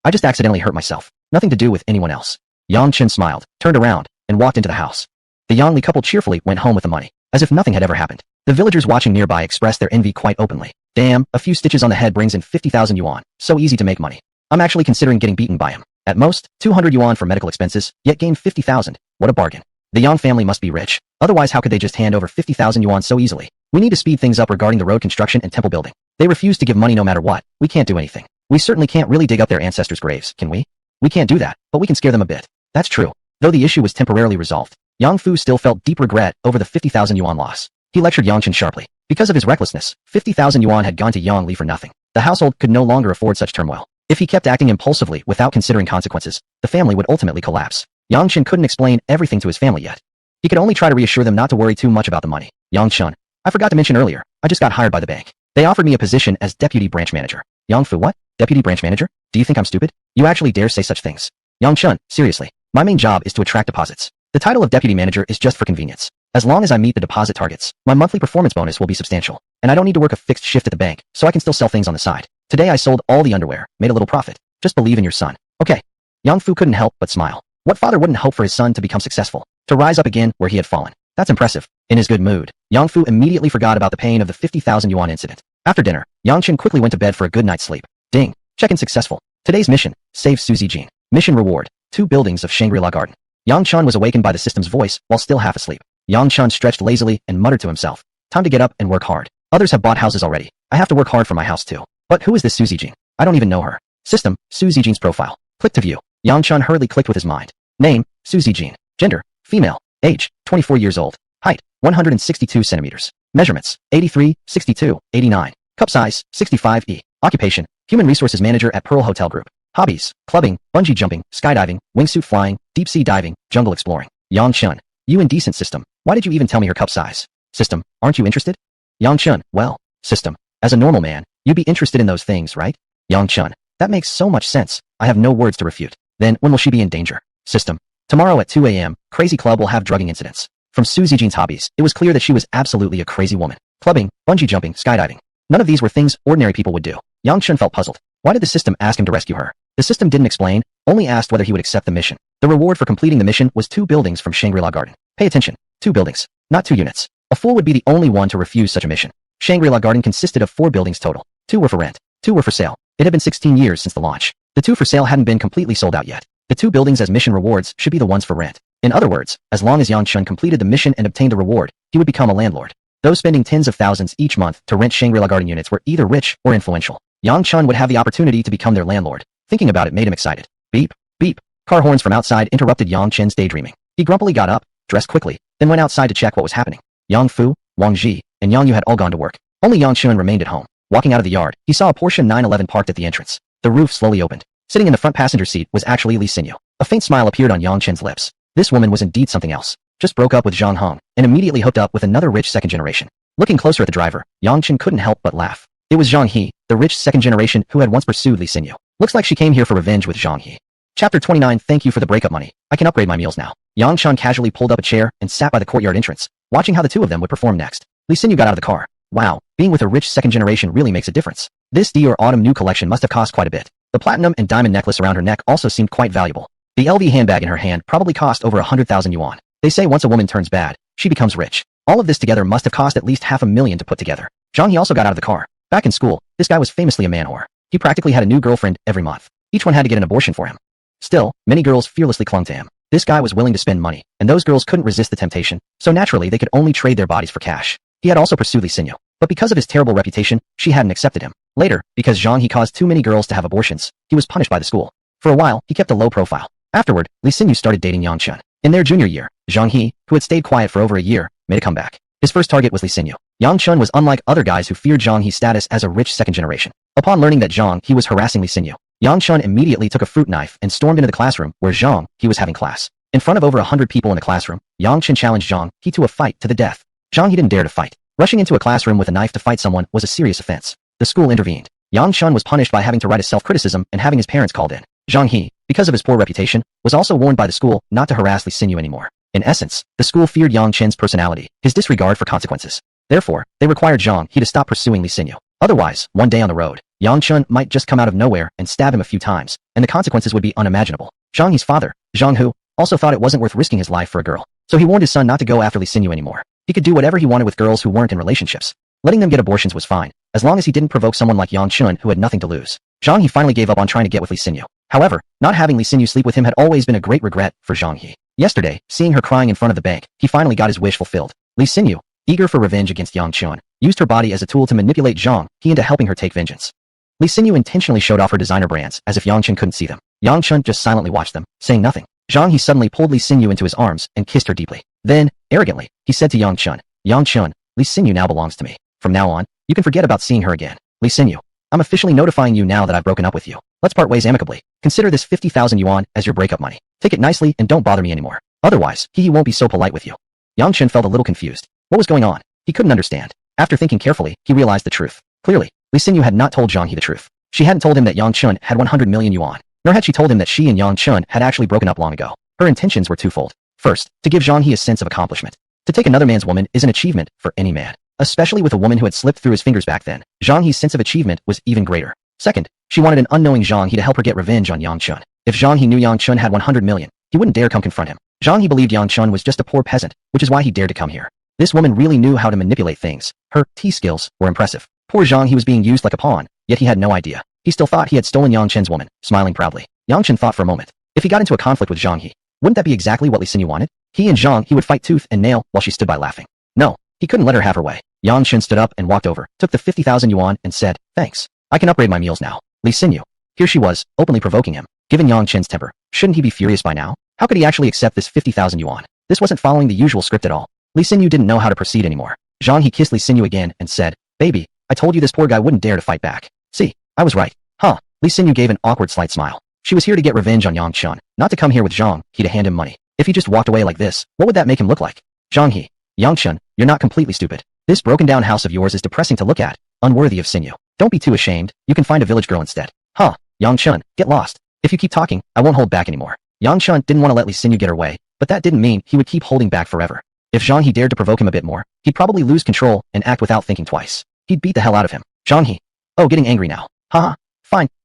I just accidentally hurt myself. Nothing to do with anyone else. Yang Chun smiled, turned around, and walked into the house. The Yang Li couple cheerfully went home with the money, as if nothing had ever happened. The villagers watching nearby expressed their envy quite openly. Damn, a few stitches on the head brings in 50,000 yuan. So easy to make money. I'm actually considering getting beaten by him. At most, 200 yuan for medical expenses, yet gain 50,000. What a bargain. The Yang family must be rich. Otherwise how could they just hand over 50,000 yuan so easily? We need to speed things up regarding the road construction and temple building. They refuse to give money no matter what. We can't do anything. We certainly can't really dig up their ancestors' graves, can we? We can't do that, but we can scare them a bit. That's true. Though the issue was temporarily resolved, Yang Fu still felt deep regret over the 50,000 yuan loss. He lectured Yang Chun sharply. Because of his recklessness, 50,000 yuan had gone to Yang Li for nothing. The household could no longer afford such turmoil. If he kept acting impulsively without considering consequences, the family would ultimately collapse. Yang Chun couldn't explain everything to his family yet. He could only try to reassure them not to worry too much about the money. Yang Chun, I forgot to mention earlier, I just got hired by the bank. They offered me a position as deputy branch manager. Yang Fu, what? Deputy branch manager? Do you think I'm stupid? You actually dare say such things? Yang Chun, seriously. My main job is to attract deposits. The title of deputy manager is just for convenience. As long as I meet the deposit targets, my monthly performance bonus will be substantial. And I don't need to work a fixed shift at the bank, so I can still sell things on the side. Today I sold all the underwear, made a little profit. Just believe in your son. Okay. Yang Fu couldn't help but smile. What father wouldn't hope for his son to become successful? To rise up again where he had fallen. That's impressive. In his good mood, Yang Fu immediately forgot about the pain of the 50,000 yuan incident. After dinner, Yang Chun quickly went to bed for a good night's sleep. Ding. Check-in successful. Today's mission, save Suzy Jean. Mission reward, 2 buildings of Shangri-La Garden. Yang Chun was awakened by the system's voice while still half asleep. Yang Chun stretched lazily and muttered to himself. Time to get up and work hard. Others have bought houses already. I have to work hard for my house too. But who is this Suzy Jean? I don't even know her. System, Suzy Jean's profile. Click to view. Yang Chun hurriedly clicked with his mind. Name, Suzy Jean. Gender, female. Age, 24 years old. Height, 162 centimeters. Measurements, 83, 62, 89. Cup size, 65E. Occupation, Human Resources Manager at Pearl Hotel Group. Hobbies, clubbing, bungee jumping, skydiving, wingsuit flying, deep sea diving, jungle exploring. Yang Chun, you indecent system. Why did you even tell me her cup size? System, aren't you interested? Yang Chun, well, system, as a normal man, you'd be interested in those things, right? Yang Chun, that makes so much sense. I have no words to refute. Then, when will she be in danger? System, tomorrow at 2 a.m., Crazy Club will have drugging incidents. From Suzy Jean's hobbies, it was clear that she was absolutely a crazy woman. Clubbing, bungee jumping, skydiving. None of these were things ordinary people would do. Yang Chun felt puzzled. Why did the system ask him to rescue her? The system didn't explain, only asked whether he would accept the mission. The reward for completing the mission was 2 buildings from Shangri-La Garden. Pay attention, 2 buildings, not 2 units. A fool would be the only one to refuse such a mission. Shangri-La Garden consisted of 4 buildings total. 2 were for rent, 2 were for sale. It had been 16 years since the launch. The 2 for sale hadn't been completely sold out yet. The 2 buildings as mission rewards should be the ones for rent. In other words, as long as Yang Chun completed the mission and obtained the reward, he would become a landlord. Those spending tens of thousands each month to rent Shangri-La Garden units were either rich or influential. Yang Chun would have the opportunity to become their landlord. Thinking about it made him excited. Beep, beep. Car horns from outside interrupted Yang Chun's daydreaming. He grumpily got up, dressed quickly, then went outside to check what was happening. Yang Fu, Wang Ji, and Yong Yu had all gone to work. Only Yang Chun remained at home. Walking out of the yard, he saw a Porsche 911 parked at the entrance. The roof slowly opened. Sitting in the front passenger seat was actually Li Xinyu. A faint smile appeared on Yang Chun's lips. This woman was indeed something else. Just broke up with Zhang Hong, and immediately hooked up with another rich second generation. Looking closer at the driver, Yang Chun couldn't help but laugh. It was Zhang He, the rich second generation who had once pursued Li Xinyu. Looks like she came here for revenge with Zhang He. Chapter 29. Thank you for the breakup money. I can upgrade my meals now. Yang Chun casually pulled up a chair and sat by the courtyard entrance, watching how the 2 of them would perform next. Li Xinyu got out of the car. Wow, being with a rich second generation really makes a difference. This Dior Autumn New collection must have cost quite a bit. The platinum and diamond necklace around her neck also seemed quite valuable. The LV handbag in her hand probably cost over 100,000 yuan. They say once a woman turns bad, she becomes rich. All of this together must have cost at least $500,000 to put together. Zhang He also got out of the car. Back in school, this guy was famously a man whore. He practically had a new girlfriend every month. Each one had to get an abortion for him. Still, many girls fearlessly clung to him. This guy was willing to spend money, and those girls couldn't resist the temptation, so naturally they could only trade their bodies for cash. He had also pursued Li Xinyu, but because of his terrible reputation, she hadn't accepted him. Later, because Zhang He caused too many girls to have abortions, he was punished by the school. For a while, he kept a low profile. Afterward, Li Xinyu started dating Yang Chun. In their junior year, Zhang He, who had stayed quiet for over a year, made a comeback. His first target was Li Xinyu. Yang Chun was unlike other guys who feared Zhang He's status as a rich second generation. Upon learning that Zhang He was harassing Li Xinyu, Yang Chun immediately took a fruit knife and stormed into the classroom where Zhang He was having class. In front of over 100 people in the classroom, Yang Chun challenged Zhang He to a fight to the death. Zhang He didn't dare to fight. Rushing into a classroom with a knife to fight someone was a serious offense. The school intervened. Yang Chun was punished by having to write a self-criticism and having his parents called in. Zhang He, because of his poor reputation, was also warned by the school not to harass Li Xinyu anymore. In essence, the school feared Yang Chun's personality, his disregard for consequences. Therefore, they required Zhang He to stop pursuing Li Xinyu. Otherwise, one day on the road, Yang Chun might just come out of nowhere and stab him a few times, and the consequences would be unimaginable. Zhang He's father, Zhang Hu, also thought it wasn't worth risking his life for a girl, so he warned his son not to go after Li Xinyu anymore. He could do whatever he wanted with girls who weren't in relationships. Letting them get abortions was fine, as long as he didn't provoke someone like Yang Chun who had nothing to lose. Zhang He finally gave up on trying to get with Li Xinyu. However, not having Li Xinyu sleep with him had always been a great regret for Zhang He. Yesterday, seeing her crying in front of the bank, he finally got his wish fulfilled. Li Xinyu, eager for revenge against Yang Chun, used her body as a tool to manipulate Zhang He into helping her take vengeance. Li Xinyu intentionally showed off her designer brands as if Yang Chun couldn't see them. Yang Chun just silently watched them, saying nothing. Zhang He suddenly pulled Li Xinyu into his arms and kissed her deeply. Then, arrogantly, he said to Yang Chun, Li Xinyu now belongs to me. From now on, you can forget about seeing her again. Li Xinyu, I'm officially notifying you now that I've broken up with you. Let's part ways amicably. Consider this 50,000 yuan as your breakup money. Take it nicely and don't bother me anymore. Otherwise, he won't be so polite with you. Yang Chun felt a little confused. What was going on? He couldn't understand. After thinking carefully, he realized the truth. Clearly, Li Xinyu had not told Zhang He the truth. She hadn't told him that Yang Chun had 100 million yuan, nor had she told him that she and Yang Chun had actually broken up long ago. Her intentions were twofold. First, to give Zhang He a sense of accomplishment. To take another man's woman is an achievement for any man, especially with a woman who had slipped through his fingers back then. Zhang He's sense of achievement was even greater. Second, she wanted an unknowing Zhang He to help her get revenge on Yang Chun. If Zhang He knew Yang Chun had 100 million, he wouldn't dare come confront him. Zhang He believed Yang Chun was just a poor peasant, which is why he dared to come here. This woman really knew how to manipulate things. Her tea skills were impressive. Poor Zhang He was being used like a pawn, yet he had no idea. He still thought he had stolen Yang Chun's woman, smiling proudly. Yang Chun thought for a moment. If he got into a conflict with Zhang He, wouldn't that be exactly what Li Xinyu wanted? He and Zhang He would fight tooth and nail while she stood by laughing. No, he couldn't let her have her way. Yang Chun stood up and walked over, took the 50,000 yuan and said, thanks. I can upgrade my meals now. Li Xinyu. Here she was, openly provoking him. Given Yang Chun's temper, shouldn't he be furious by now? How could he actually accept this 50,000 yuan? This wasn't following the usual script at all. Lee Xinyu didn't know how to proceed anymore. Zhang He kissed Lee Xinyu again and said, "Baby, I told you this poor guy wouldn't dare to fight back. See, I was right." Huh. Lee Xinyu gave an awkward slight smile. She was here to get revenge on Yang Chun, not to come here with Zhang He to hand him money. If he just walked away like this, what would that make him look like? Zhang He. Yang Chun, you're not completely stupid. This broken down house of yours is depressing to look at, unworthy of Xinyu. Don't be too ashamed, you can find a village girl instead. Huh. Yang Chun, get lost. If you keep talking, I won't hold back anymore. Yang Chun didn't want to let Lee Xinyu get her way, but that didn't mean he would keep holding back forever. If Zhang He dared to provoke him a bit more, he'd probably lose control and act without thinking twice. He'd beat the hell out of him. Zhang He. Oh, getting angry now. Haha.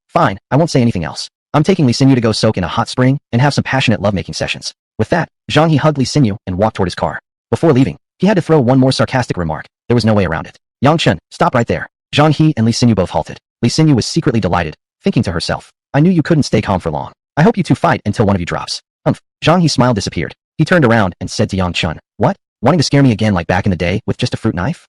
Fine, I won't say anything else. I'm taking Lee Xinyu to go soak in a hot spring and have some passionate lovemaking sessions. With that, Zhang He hugged Lee Xinyu and walked toward his car. Before leaving, he had to throw one more sarcastic remark. There was no way around it. Yang Chun, stop right there. Zhang He and Lee Xinyu both halted. Lee Xinyu was secretly delighted, thinking to herself, I knew you couldn't stay calm for long. I hope you two fight until one of you drops. Zhang He's smile disappeared. He turned around and said to Yang Chun, what? Wanting to scare me again like back in the day with just a fruit knife?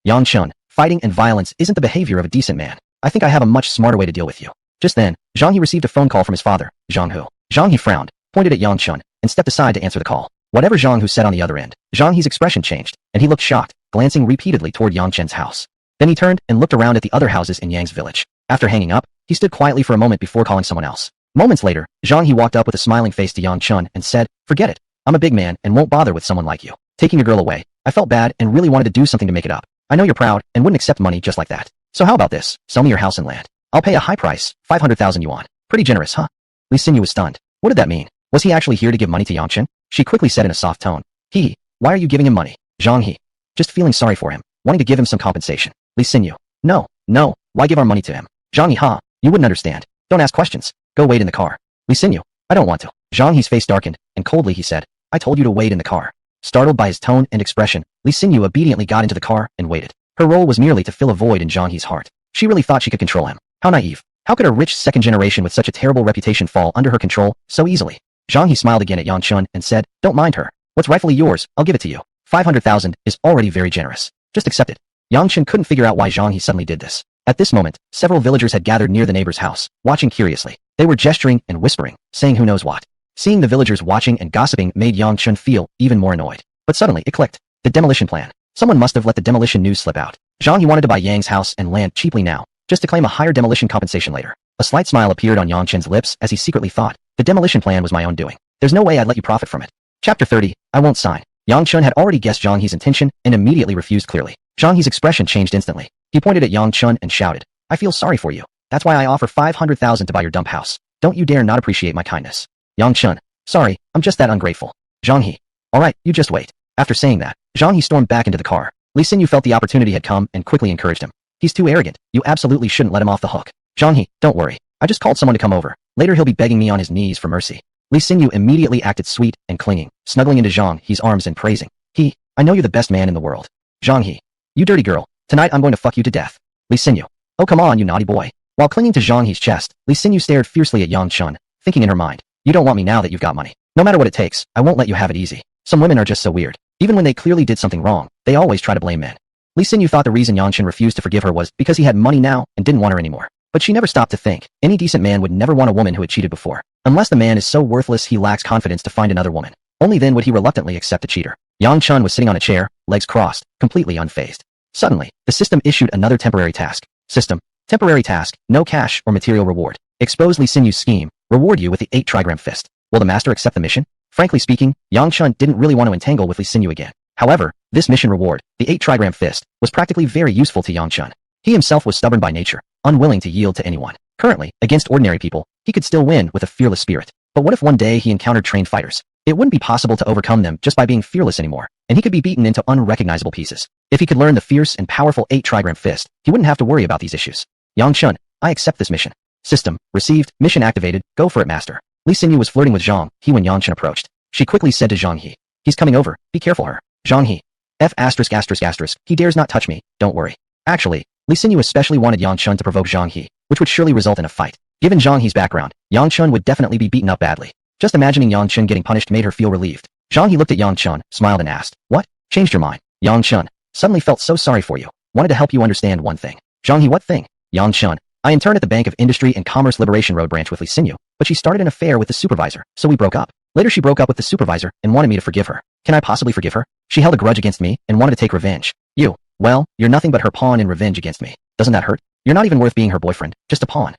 Yang Chun, fighting and violence isn't the behavior of a decent man. I think I have a much smarter way to deal with you. Just then, Zhang He received a phone call from his father, Zhang Hu. Zhang He frowned, pointed at Yang Chun, and stepped aside to answer the call. Whatever Zhang Hu said on the other end, Zhang He's expression changed, and he looked shocked, glancing repeatedly toward Yang Chen's house. Then he turned and looked around at the other houses in Yang's village. After hanging up, he stood quietly for a moment before calling someone else. Moments later, Zhang He walked up with a smiling face to Yang Chun and said, forget it. I'm a big man and won't bother with someone like you. Taking your girl away, I felt bad and really wanted to do something to make it up. I know you're proud and wouldn't accept money just like that. So how about this? Sell me your house and land. I'll pay a high price, 500,000 yuan. Pretty generous, huh? Lee Xinyu was stunned. What did that mean? Was he actually here to give money to Yang Chen? She quickly said in a soft tone. Why are you giving him money? Zhang He. Just feeling sorry for him, wanting to give him some compensation. Lee Xinyu. No, why give our money to him? Zhang He. You wouldn't understand. Don't ask questions. Go wait in the car. Lee Xinyu. I don't want to. Zhang He's face darkened, and coldly he said, I told you to wait in the car. Startled by his tone and expression, Lee Xinyu obediently got into the car and waited. Her role was merely to fill a void in Zhang He's heart. She really thought she could control him. How naive. How could a rich second generation with such a terrible reputation fall under her control so easily? Zhang He smiled again at Yang Chun and said, don't mind her. What's rightfully yours, I'll give it to you. 500,000 is already very generous. Just accept it. Yang Chun couldn't figure out why Zhang He suddenly did this. At this moment, several villagers had gathered near the neighbor's house, watching curiously. They were gesturing and whispering, saying who knows what. Seeing the villagers watching and gossiping made Yang Chun feel even more annoyed. But suddenly it clicked. The demolition plan. Someone must have let the demolition news slip out. Zhang He wanted to buy Yang's house and land cheaply now, just to claim a higher demolition compensation later. A slight smile appeared on Yang Chen's lips as he secretly thought, the demolition plan was my own doing. There's no way I'd let you profit from it. Chapter 30, I won't sign. Yang Chun had already guessed Zhang He's intention and immediately refused clearly. Zhang He's expression changed instantly. He pointed at Yang Chun and shouted, I feel sorry for you. That's why I offer 500,000 to buy your dump house. Don't you dare not appreciate my kindness. Yang Chun, sorry, I'm just that ungrateful. Zhang He. Alright, you just wait. After saying that, Zhang He stormed back into the car. Lee Xinyu felt the opportunity had come and quickly encouraged him. He's too arrogant. You absolutely shouldn't let him off the hook. Zhang He, don't worry. I just called someone to come over. Later he'll be begging me on his knees for mercy. Lee Xinyu immediately acted sweet and clinging, snuggling into Zhang He's arms and praising. I know you're the best man in the world. Zhang He. You dirty girl. Tonight I'm going to fuck you to death. Lee Xinyu. Oh come on you naughty boy. While clinging to Zhang He's chest, Lee Xinyu stared fiercely at Yang Chun, thinking in her mind. You don't want me now that you've got money. No matter what it takes, I won't let you have it easy. Some women are just so weird. Even when they clearly did something wrong, they always try to blame men. Lee Xinyu thought the reason Yang Chun refused to forgive her was because he had money now and didn't want her anymore. But she never stopped to think, any decent man would never want a woman who had cheated before. Unless the man is so worthless he lacks confidence to find another woman. Only then would he reluctantly accept a cheater. Yang Chun was sitting on a chair, legs crossed, completely unfazed. Suddenly, the system issued another temporary task. System. Temporary task, no cash or material reward. Expose Lee Xinyu's scheme, reward you with the 8 trigram fist. Will the master accept the mission? Frankly speaking, Yang Chun didn't really want to entangle with Lee Xinyu again. However, this mission reward, the 8 trigram fist, was practically very useful to Yang Chun. He himself was stubborn by nature, unwilling to yield to anyone. Currently, against ordinary people, he could still win with a fearless spirit. But what if one day he encountered trained fighters? It wouldn't be possible to overcome them just by being fearless anymore, and he could be beaten into unrecognizable pieces. If he could learn the fierce and powerful 8 trigram fist, he wouldn't have to worry about these issues. Yang Chun, I accept this mission. System, received, mission activated, go for it master. Lee Xinyu was flirting with Zhang He when Yang Chun approached. She quickly said to Zhang He, he's coming over, be careful her. Zhang He, he dares not touch me, don't worry. Actually, Lee Xinyu especially wanted Yang Chun to provoke Zhang He, which would surely result in a fight. Given Zhang He's background, Yang Chun would definitely be beaten up badly. Just imagining Yang Chun getting punished made her feel relieved. Zhang He looked at Yang Chun, smiled and asked, what? Changed your mind? Yang Chun, suddenly felt so sorry for you. Wanted to help you understand one thing. Zhang He, what thing? Yang Chun, I interned at the Bank of Industry and Commerce Liberation Road branch with Lee Xinyu, but she started an affair with the supervisor, so we broke up. Later she broke up with the supervisor and wanted me to forgive her. Can I possibly forgive her? She held a grudge against me and wanted to take revenge. You, well, you're nothing but her pawn in revenge against me. Doesn't that hurt? You're not even worth being her boyfriend, just a pawn.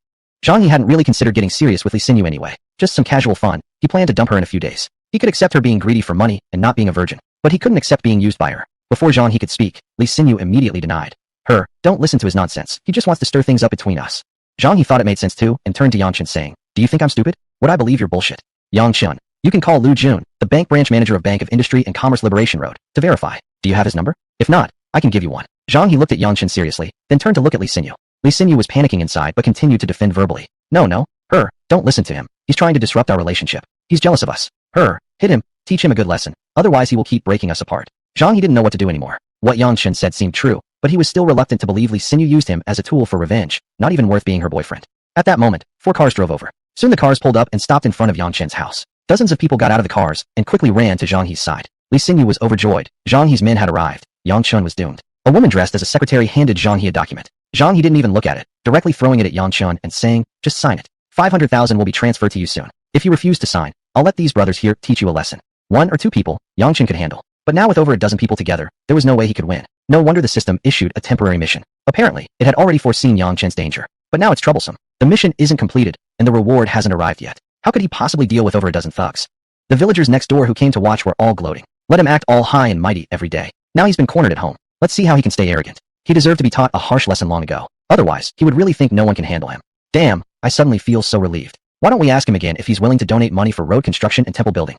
Zhang He hadn't really considered getting serious with Li Xinyu anyway. Just some casual fun. He planned to dump her in a few days. He could accept her being greedy for money and not being a virgin, but he couldn't accept being used by her. Before Zhang He could speak, Li Xinyu immediately denied. Her, don't listen to his nonsense. He just wants to stir things up between us. Zhang He thought it made sense too and turned to Yang Chen saying, do you think I'm stupid? Would I believe your bullshit? Yang Chen, you can call Lu Jun, the bank branch manager of Bank of Industry and Commerce Liberation Road, to verify. Do you have his number? If not, I can give you one. Zhang He looked at Yang Chen seriously, then turned to look at Li Xinyu. Li Xinyu was panicking inside but continued to defend verbally. No, her, don't listen to him. He's trying to disrupt our relationship. He's jealous of us. Her, hit him, teach him a good lesson. Otherwise he will keep breaking us apart. Zhang He didn't know what to do anymore. What Yang Chen said seemed true, but he was still reluctant to believe Li Xinyu used him as a tool for revenge, not even worth being her boyfriend. At that moment, 4 cars drove over. Soon the cars pulled up and stopped in front of Yang Chen's house. Dozens of people got out of the cars and quickly ran to Zhang He's side. Li Xinyu was overjoyed. Zhang He's men had arrived. Yang Chen was doomed. A woman dressed as a secretary handed Zhang He a document. Zhang He didn't even look at it, directly throwing it at Yang Chen and saying, just sign it. 500,000 will be transferred to you soon. If you refuse to sign, I'll let these brothers here teach you a lesson. 1 or 2 people, Yang Chen could handle. But now with over a dozen people together, there was no way he could win. No wonder the system issued a temporary mission. Apparently, it had already foreseen Yang Chen's danger. But now it's troublesome. The mission isn't completed, and the reward hasn't arrived yet. How could he possibly deal with over a dozen thugs? The villagers next door who came to watch were all gloating. Let him act all high and mighty every day. Now he's been cornered at home. Let's see how he can stay arrogant. He deserved to be taught a harsh lesson long ago. Otherwise, he would really think no one can handle him. Damn, I suddenly feel so relieved. Why don't we ask him again if he's willing to donate money for road construction and temple building?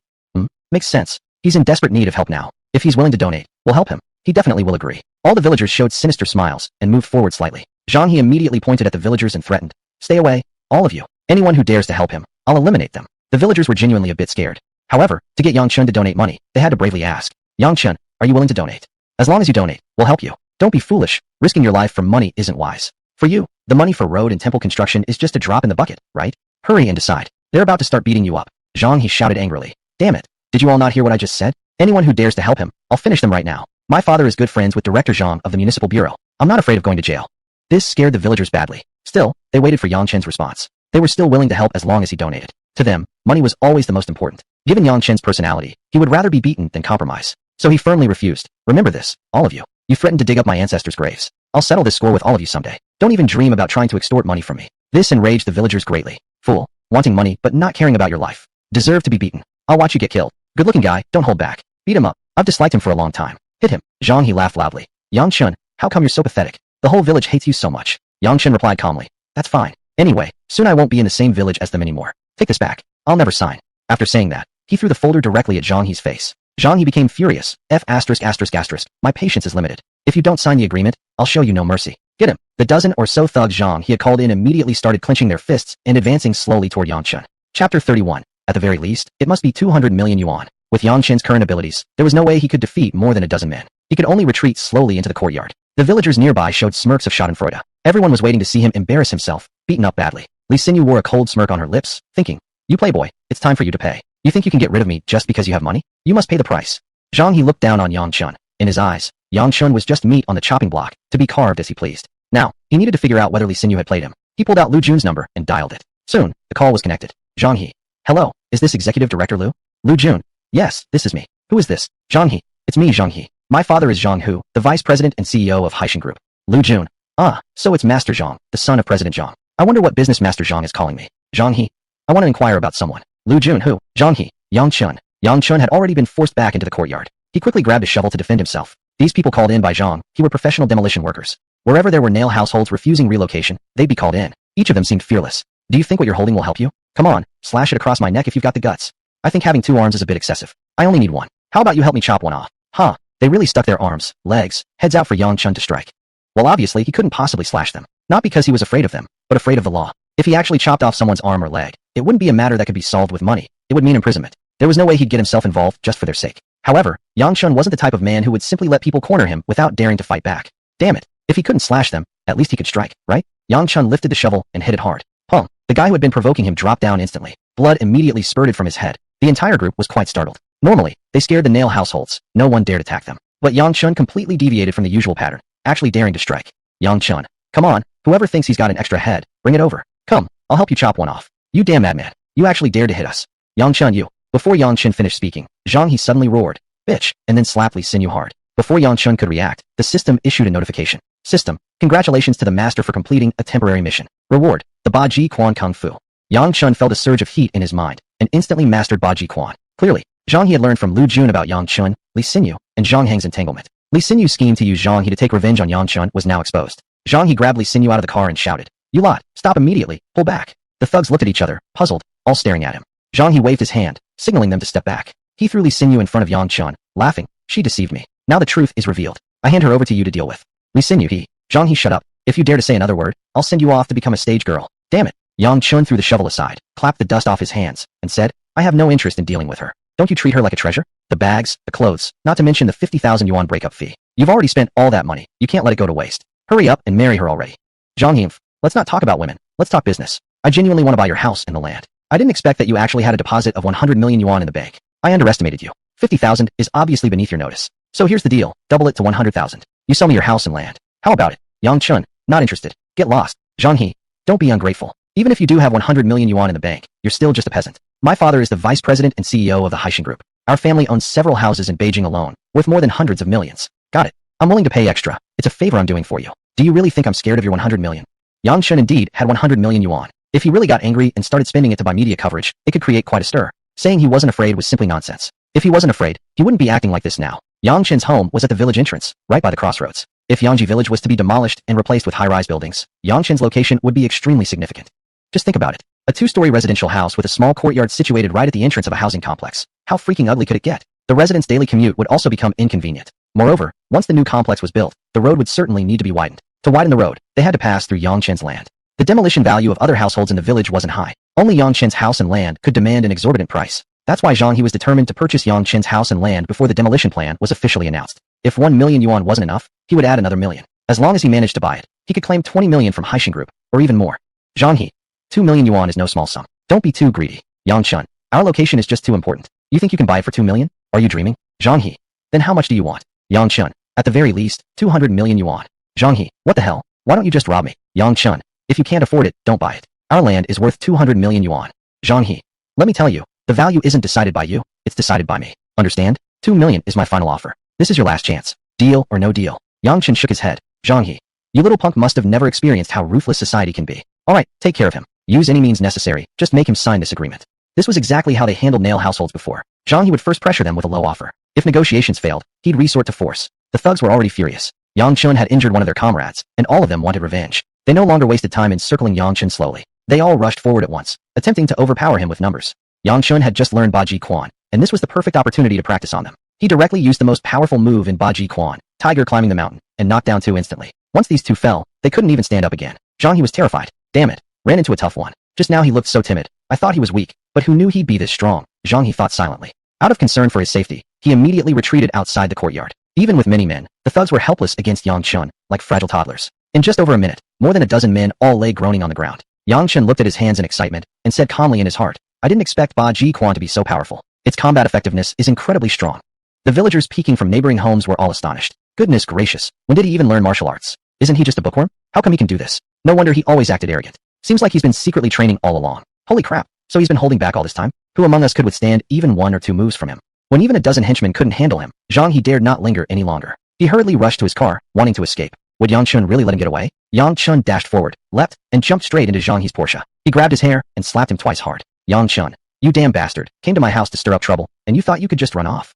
Makes sense. He's in desperate need of help now. If he's willing to donate, we'll help him. He definitely will agree. All the villagers showed sinister smiles and moved forward slightly. Zhang He immediately pointed at the villagers and threatened. Stay away, all of you. Anyone who dares to help him, I'll eliminate them. The villagers were genuinely a bit scared. However, to get Yang Chen to donate money, they had to bravely ask. Yang Chen, are you willing to donate? As long as you donate, we'll help you. Don't be foolish. Risking your life for money isn't wise. For you, the money for road and temple construction is just a drop in the bucket, right? Hurry and decide. They're about to start beating you up. Zhang He shouted angrily. Damn it. Did you all not hear what I just said? Anyone who dares to help him, I'll finish them right now. My father is good friends with Director Zhang of the Municipal Bureau. I'm not afraid of going to jail. This scared the villagers badly. Still, they waited for Yang Chen's response. They were still willing to help as long as he donated. To them, money was always the most important. Given Yang Chen's personality, he would rather be beaten than compromise. So he firmly refused. Remember this, all of you. You threatened to dig up my ancestors' graves. I'll settle this score with all of you someday. Don't even dream about trying to extort money from me. This enraged the villagers greatly. Fool. Wanting money but not caring about your life. Deserve to be beaten. I'll watch you get killed. Good-looking guy, don't hold back. Beat him up. I've disliked him for a long time. Hit him. Zhang He laughed loudly. Yang Chen, how come you're so pathetic? The whole village hates you so much. Yang Chen replied calmly. That's fine. Anyway, soon I won't be in the same village as them anymore. Take this back. I'll never sign. After saying that, he threw the folder directly at Zhang He's face. Zhang He became furious. My patience is limited. If you don't sign the agreement, I'll show you no mercy. Get him. The dozen or so thugs Zhang He had called in immediately started clenching their fists and advancing slowly toward Yang Chen. Chapter 31. At the very least, it must be 200 million yuan. With Yang Chen's current abilities, there was no way he could defeat more than a dozen men. He could only retreat slowly into the courtyard. The villagers nearby showed smirks of schadenfreude. Everyone was waiting to see him embarrass himself, beaten up badly. Li Xinyu wore a cold smirk on her lips, thinking, you playboy, it's time for you to pay. You think you can get rid of me just because you have money? You must pay the price. Zhang He looked down on Yang Chen. In his eyes, Yang Chen was just meat on the chopping block, to be carved as he pleased. Now, he needed to figure out whether Li Xinyu had played him. He pulled out Lu Jun's number and dialed it. Soon, the call was connected. Zhang He. Hello, is this Executive Director Lu? Lu Jun. Yes, this is me. Who is this? Zhang He. It's me, Zhang He. My father is Zhang Hu, the Vice President and CEO of Haishan Group. Lu Jun. Ah, so it's Master Zhang, the son of President Zhang. I wonder what business Master Zhang is calling me. Zhang He. I want to inquire about someone. Lu Jun who? Zhang He. Yang Chen. Yang Chen had already been forced back into the courtyard. He quickly grabbed a shovel to defend himself. These people called in by Zhang He were professional demolition workers. Wherever there were nail households refusing relocation, they'd be called in. Each of them seemed fearless. Do you think what you're holding will help you? Come on, slash it across my neck if you've got the guts. I think having 2 arms is a bit excessive. I only need 1. How about you help me chop one off? Huh, they really stuck their arms, legs, heads out for Yang Chen to strike. Well, obviously he couldn't possibly slash them. Not because he was afraid of them, but afraid of the law. If he actually chopped off someone's arm or leg, it wouldn't be a matter that could be solved with money. It would mean imprisonment. There was no way he'd get himself involved just for their sake. However, Yang Chen wasn't the type of man who would simply let people corner him without daring to fight back. Damn it, if he couldn't slash them, at least he could strike, right? Yang Chen lifted the shovel and hit it hard. Pong. The guy who had been provoking him dropped down instantly. Blood immediately spurted from his head. The entire group was quite startled. Normally, they scared the nail households. No one dared attack them. But Yang Chen completely deviated from the usual pattern, actually daring to strike. Yang Chen. Come on, whoever thinks he's got an extra head, bring it over. Come, I'll help you chop one off. You damn madman. You actually dared to hit us. Yang Chen, you. Before Yang Chen finished speaking, Zhang He suddenly roared. bitch, and then slapped Li Xinyu hard. Before Yang Chun could react, the system issued a notification. System, congratulations to the master for completing a temporary mission. Reward, the Ba Ji Quan Kung Fu. Yang Chun felt a surge of heat in his mind, and instantly mastered Ba Ji Quan. Clearly, Zhang He had learned from Lu Jun about Yang Chun, Li Xinyu, and Zhang Heng's entanglement. Li Xinyu's scheme to use Zhang He to take revenge on Yang Chun was now exposed. Zhang He grabbed Li Xinyu out of the car and shouted, "You lot, stop immediately, pull back." The thugs looked at each other, puzzled, all staring at him. Zhang He waved his hand, signaling them to step back. He threw Li Xinyu in front of Yang Chun, laughing, "She deceived me. Now the truth is revealed. I hand her over to you to deal with." Li Xinyu, Zhang He, shut up. If you dare to say another word, I'll send you off to become a stage girl. Damn it. Yang Chun threw the shovel aside, clapped the dust off his hands, and said, "I have no interest in dealing with her. Don't you treat her like a treasure? The bags, the clothes, not to mention the 50,000 yuan breakup fee. You've already spent all that money. You can't let it go to waste. Hurry up and marry her already." Zhang He, let's not talk about women. Let's talk business. I genuinely want to buy your house and the land. I didn't expect that you actually had a deposit of 100 million yuan in the bank. I underestimated you. 50,000 is obviously beneath your notice. So here's the deal. Double it to 100,000. You sell me your house and land. How about it? Yang Chun, not interested. Get lost. Zhang He, don't be ungrateful. Even if you do have 100 million yuan in the bank, you're still just a peasant. My father is the vice president and CEO of the Haishin Group. Our family owns several houses in Beijing alone, worth more than hundreds of millions. Got it. I'm willing to pay extra. It's a favor I'm doing for you. Do you really think I'm scared of your 100 million? Yang Chun indeed had 100 million yuan. If he really got angry and started spending it to buy media coverage, it could create quite a stir. Saying he wasn't afraid was simply nonsense. If he wasn't afraid, he wouldn't be acting like this now. Yang Chen's home was at the village entrance, right by the crossroads. If Yangji village was to be demolished and replaced with high-rise buildings, Yang Chen's location would be extremely significant. Just think about it. A two-story residential house with a small courtyard situated right at the entrance of a housing complex. How freaking ugly could it get? The residents' daily commute would also become inconvenient. Moreover, once the new complex was built, the road would certainly need to be widened. To widen the road, they had to pass through Yang Chen's land. The demolition value of other households in the village wasn't high. Only Yang Chen's house and land could demand an exorbitant price. That's why Zhang He was determined to purchase Yang Chen's house and land before the demolition plan was officially announced. If 1 million yuan wasn't enough, he would add another million. As long as he managed to buy it, he could claim 20 million from Haishin Group, or even more. Zhang He, 2 million yuan is no small sum. Don't be too greedy. Yang Chun, our location is just too important. You think you can buy it for 2 million? Are you dreaming? Zhang He, then how much do you want? Yang Chun, at the very least, 200 million yuan. Zhang He, what the hell? Why don't you just rob me? Yang Chun, if you can't afford it, don't buy it. Our land is worth 200 million yuan. Zhang He, let me tell you, the value isn't decided by you, it's decided by me. Understand? 2 million is my final offer. This is your last chance. Deal or no deal. Yang Chun shook his head. Zhang He, you little punk must have never experienced how ruthless society can be. Alright, take care of him. Use any means necessary, just make him sign this agreement. This was exactly how they handled nail households before. Zhang He would first pressure them with a low offer. If negotiations failed, he'd resort to force. The thugs were already furious. Yang Chun had injured one of their comrades, and all of them wanted revenge. They no longer wasted time encircling Yang Chun slowly. They all rushed forward at once, attempting to overpower him with numbers. Yang Chun had just learned Ba Ji Quan, and this was the perfect opportunity to practice on them. He directly used the most powerful move in Ba Ji Quan, Tiger climbing the mountain, and knocked down 2 instantly. Once these 2 fell, they couldn't even stand up again. Zhang He was terrified. Damn it, ran into a tough one. Just now he looked so timid. I thought he was weak, but who knew he'd be this strong? Zhang He thought silently. Out of concern for his safety, he immediately retreated outside the courtyard. Even with many men, the thugs were helpless against Yang Chun, like fragile toddlers. In just over a minute, more than a dozen men all lay groaning on the ground. Yang Chun looked at his hands in excitement, and said calmly in his heart, I didn't expect Ba Ji Quan to be so powerful. Its combat effectiveness is incredibly strong. The villagers peeking from neighboring homes were all astonished. Goodness gracious, when did he even learn martial arts? Isn't he just a bookworm? How come he can do this? No wonder he always acted arrogant. Seems like he's been secretly training all along. Holy crap, so he's been holding back all this time? Who among us could withstand even 1 or 2 moves from him? When even a dozen henchmen couldn't handle him, Zhang He dared not linger any longer. He hurriedly rushed to his car, wanting to escape. Would Yang Chun really let him get away? Yang Chun dashed forward, leapt, and jumped straight into Zhang He's Porsche. He grabbed his hair and slapped him twice hard. Yang Chun, you damn bastard, came to my house to stir up trouble, and you thought you could just run off.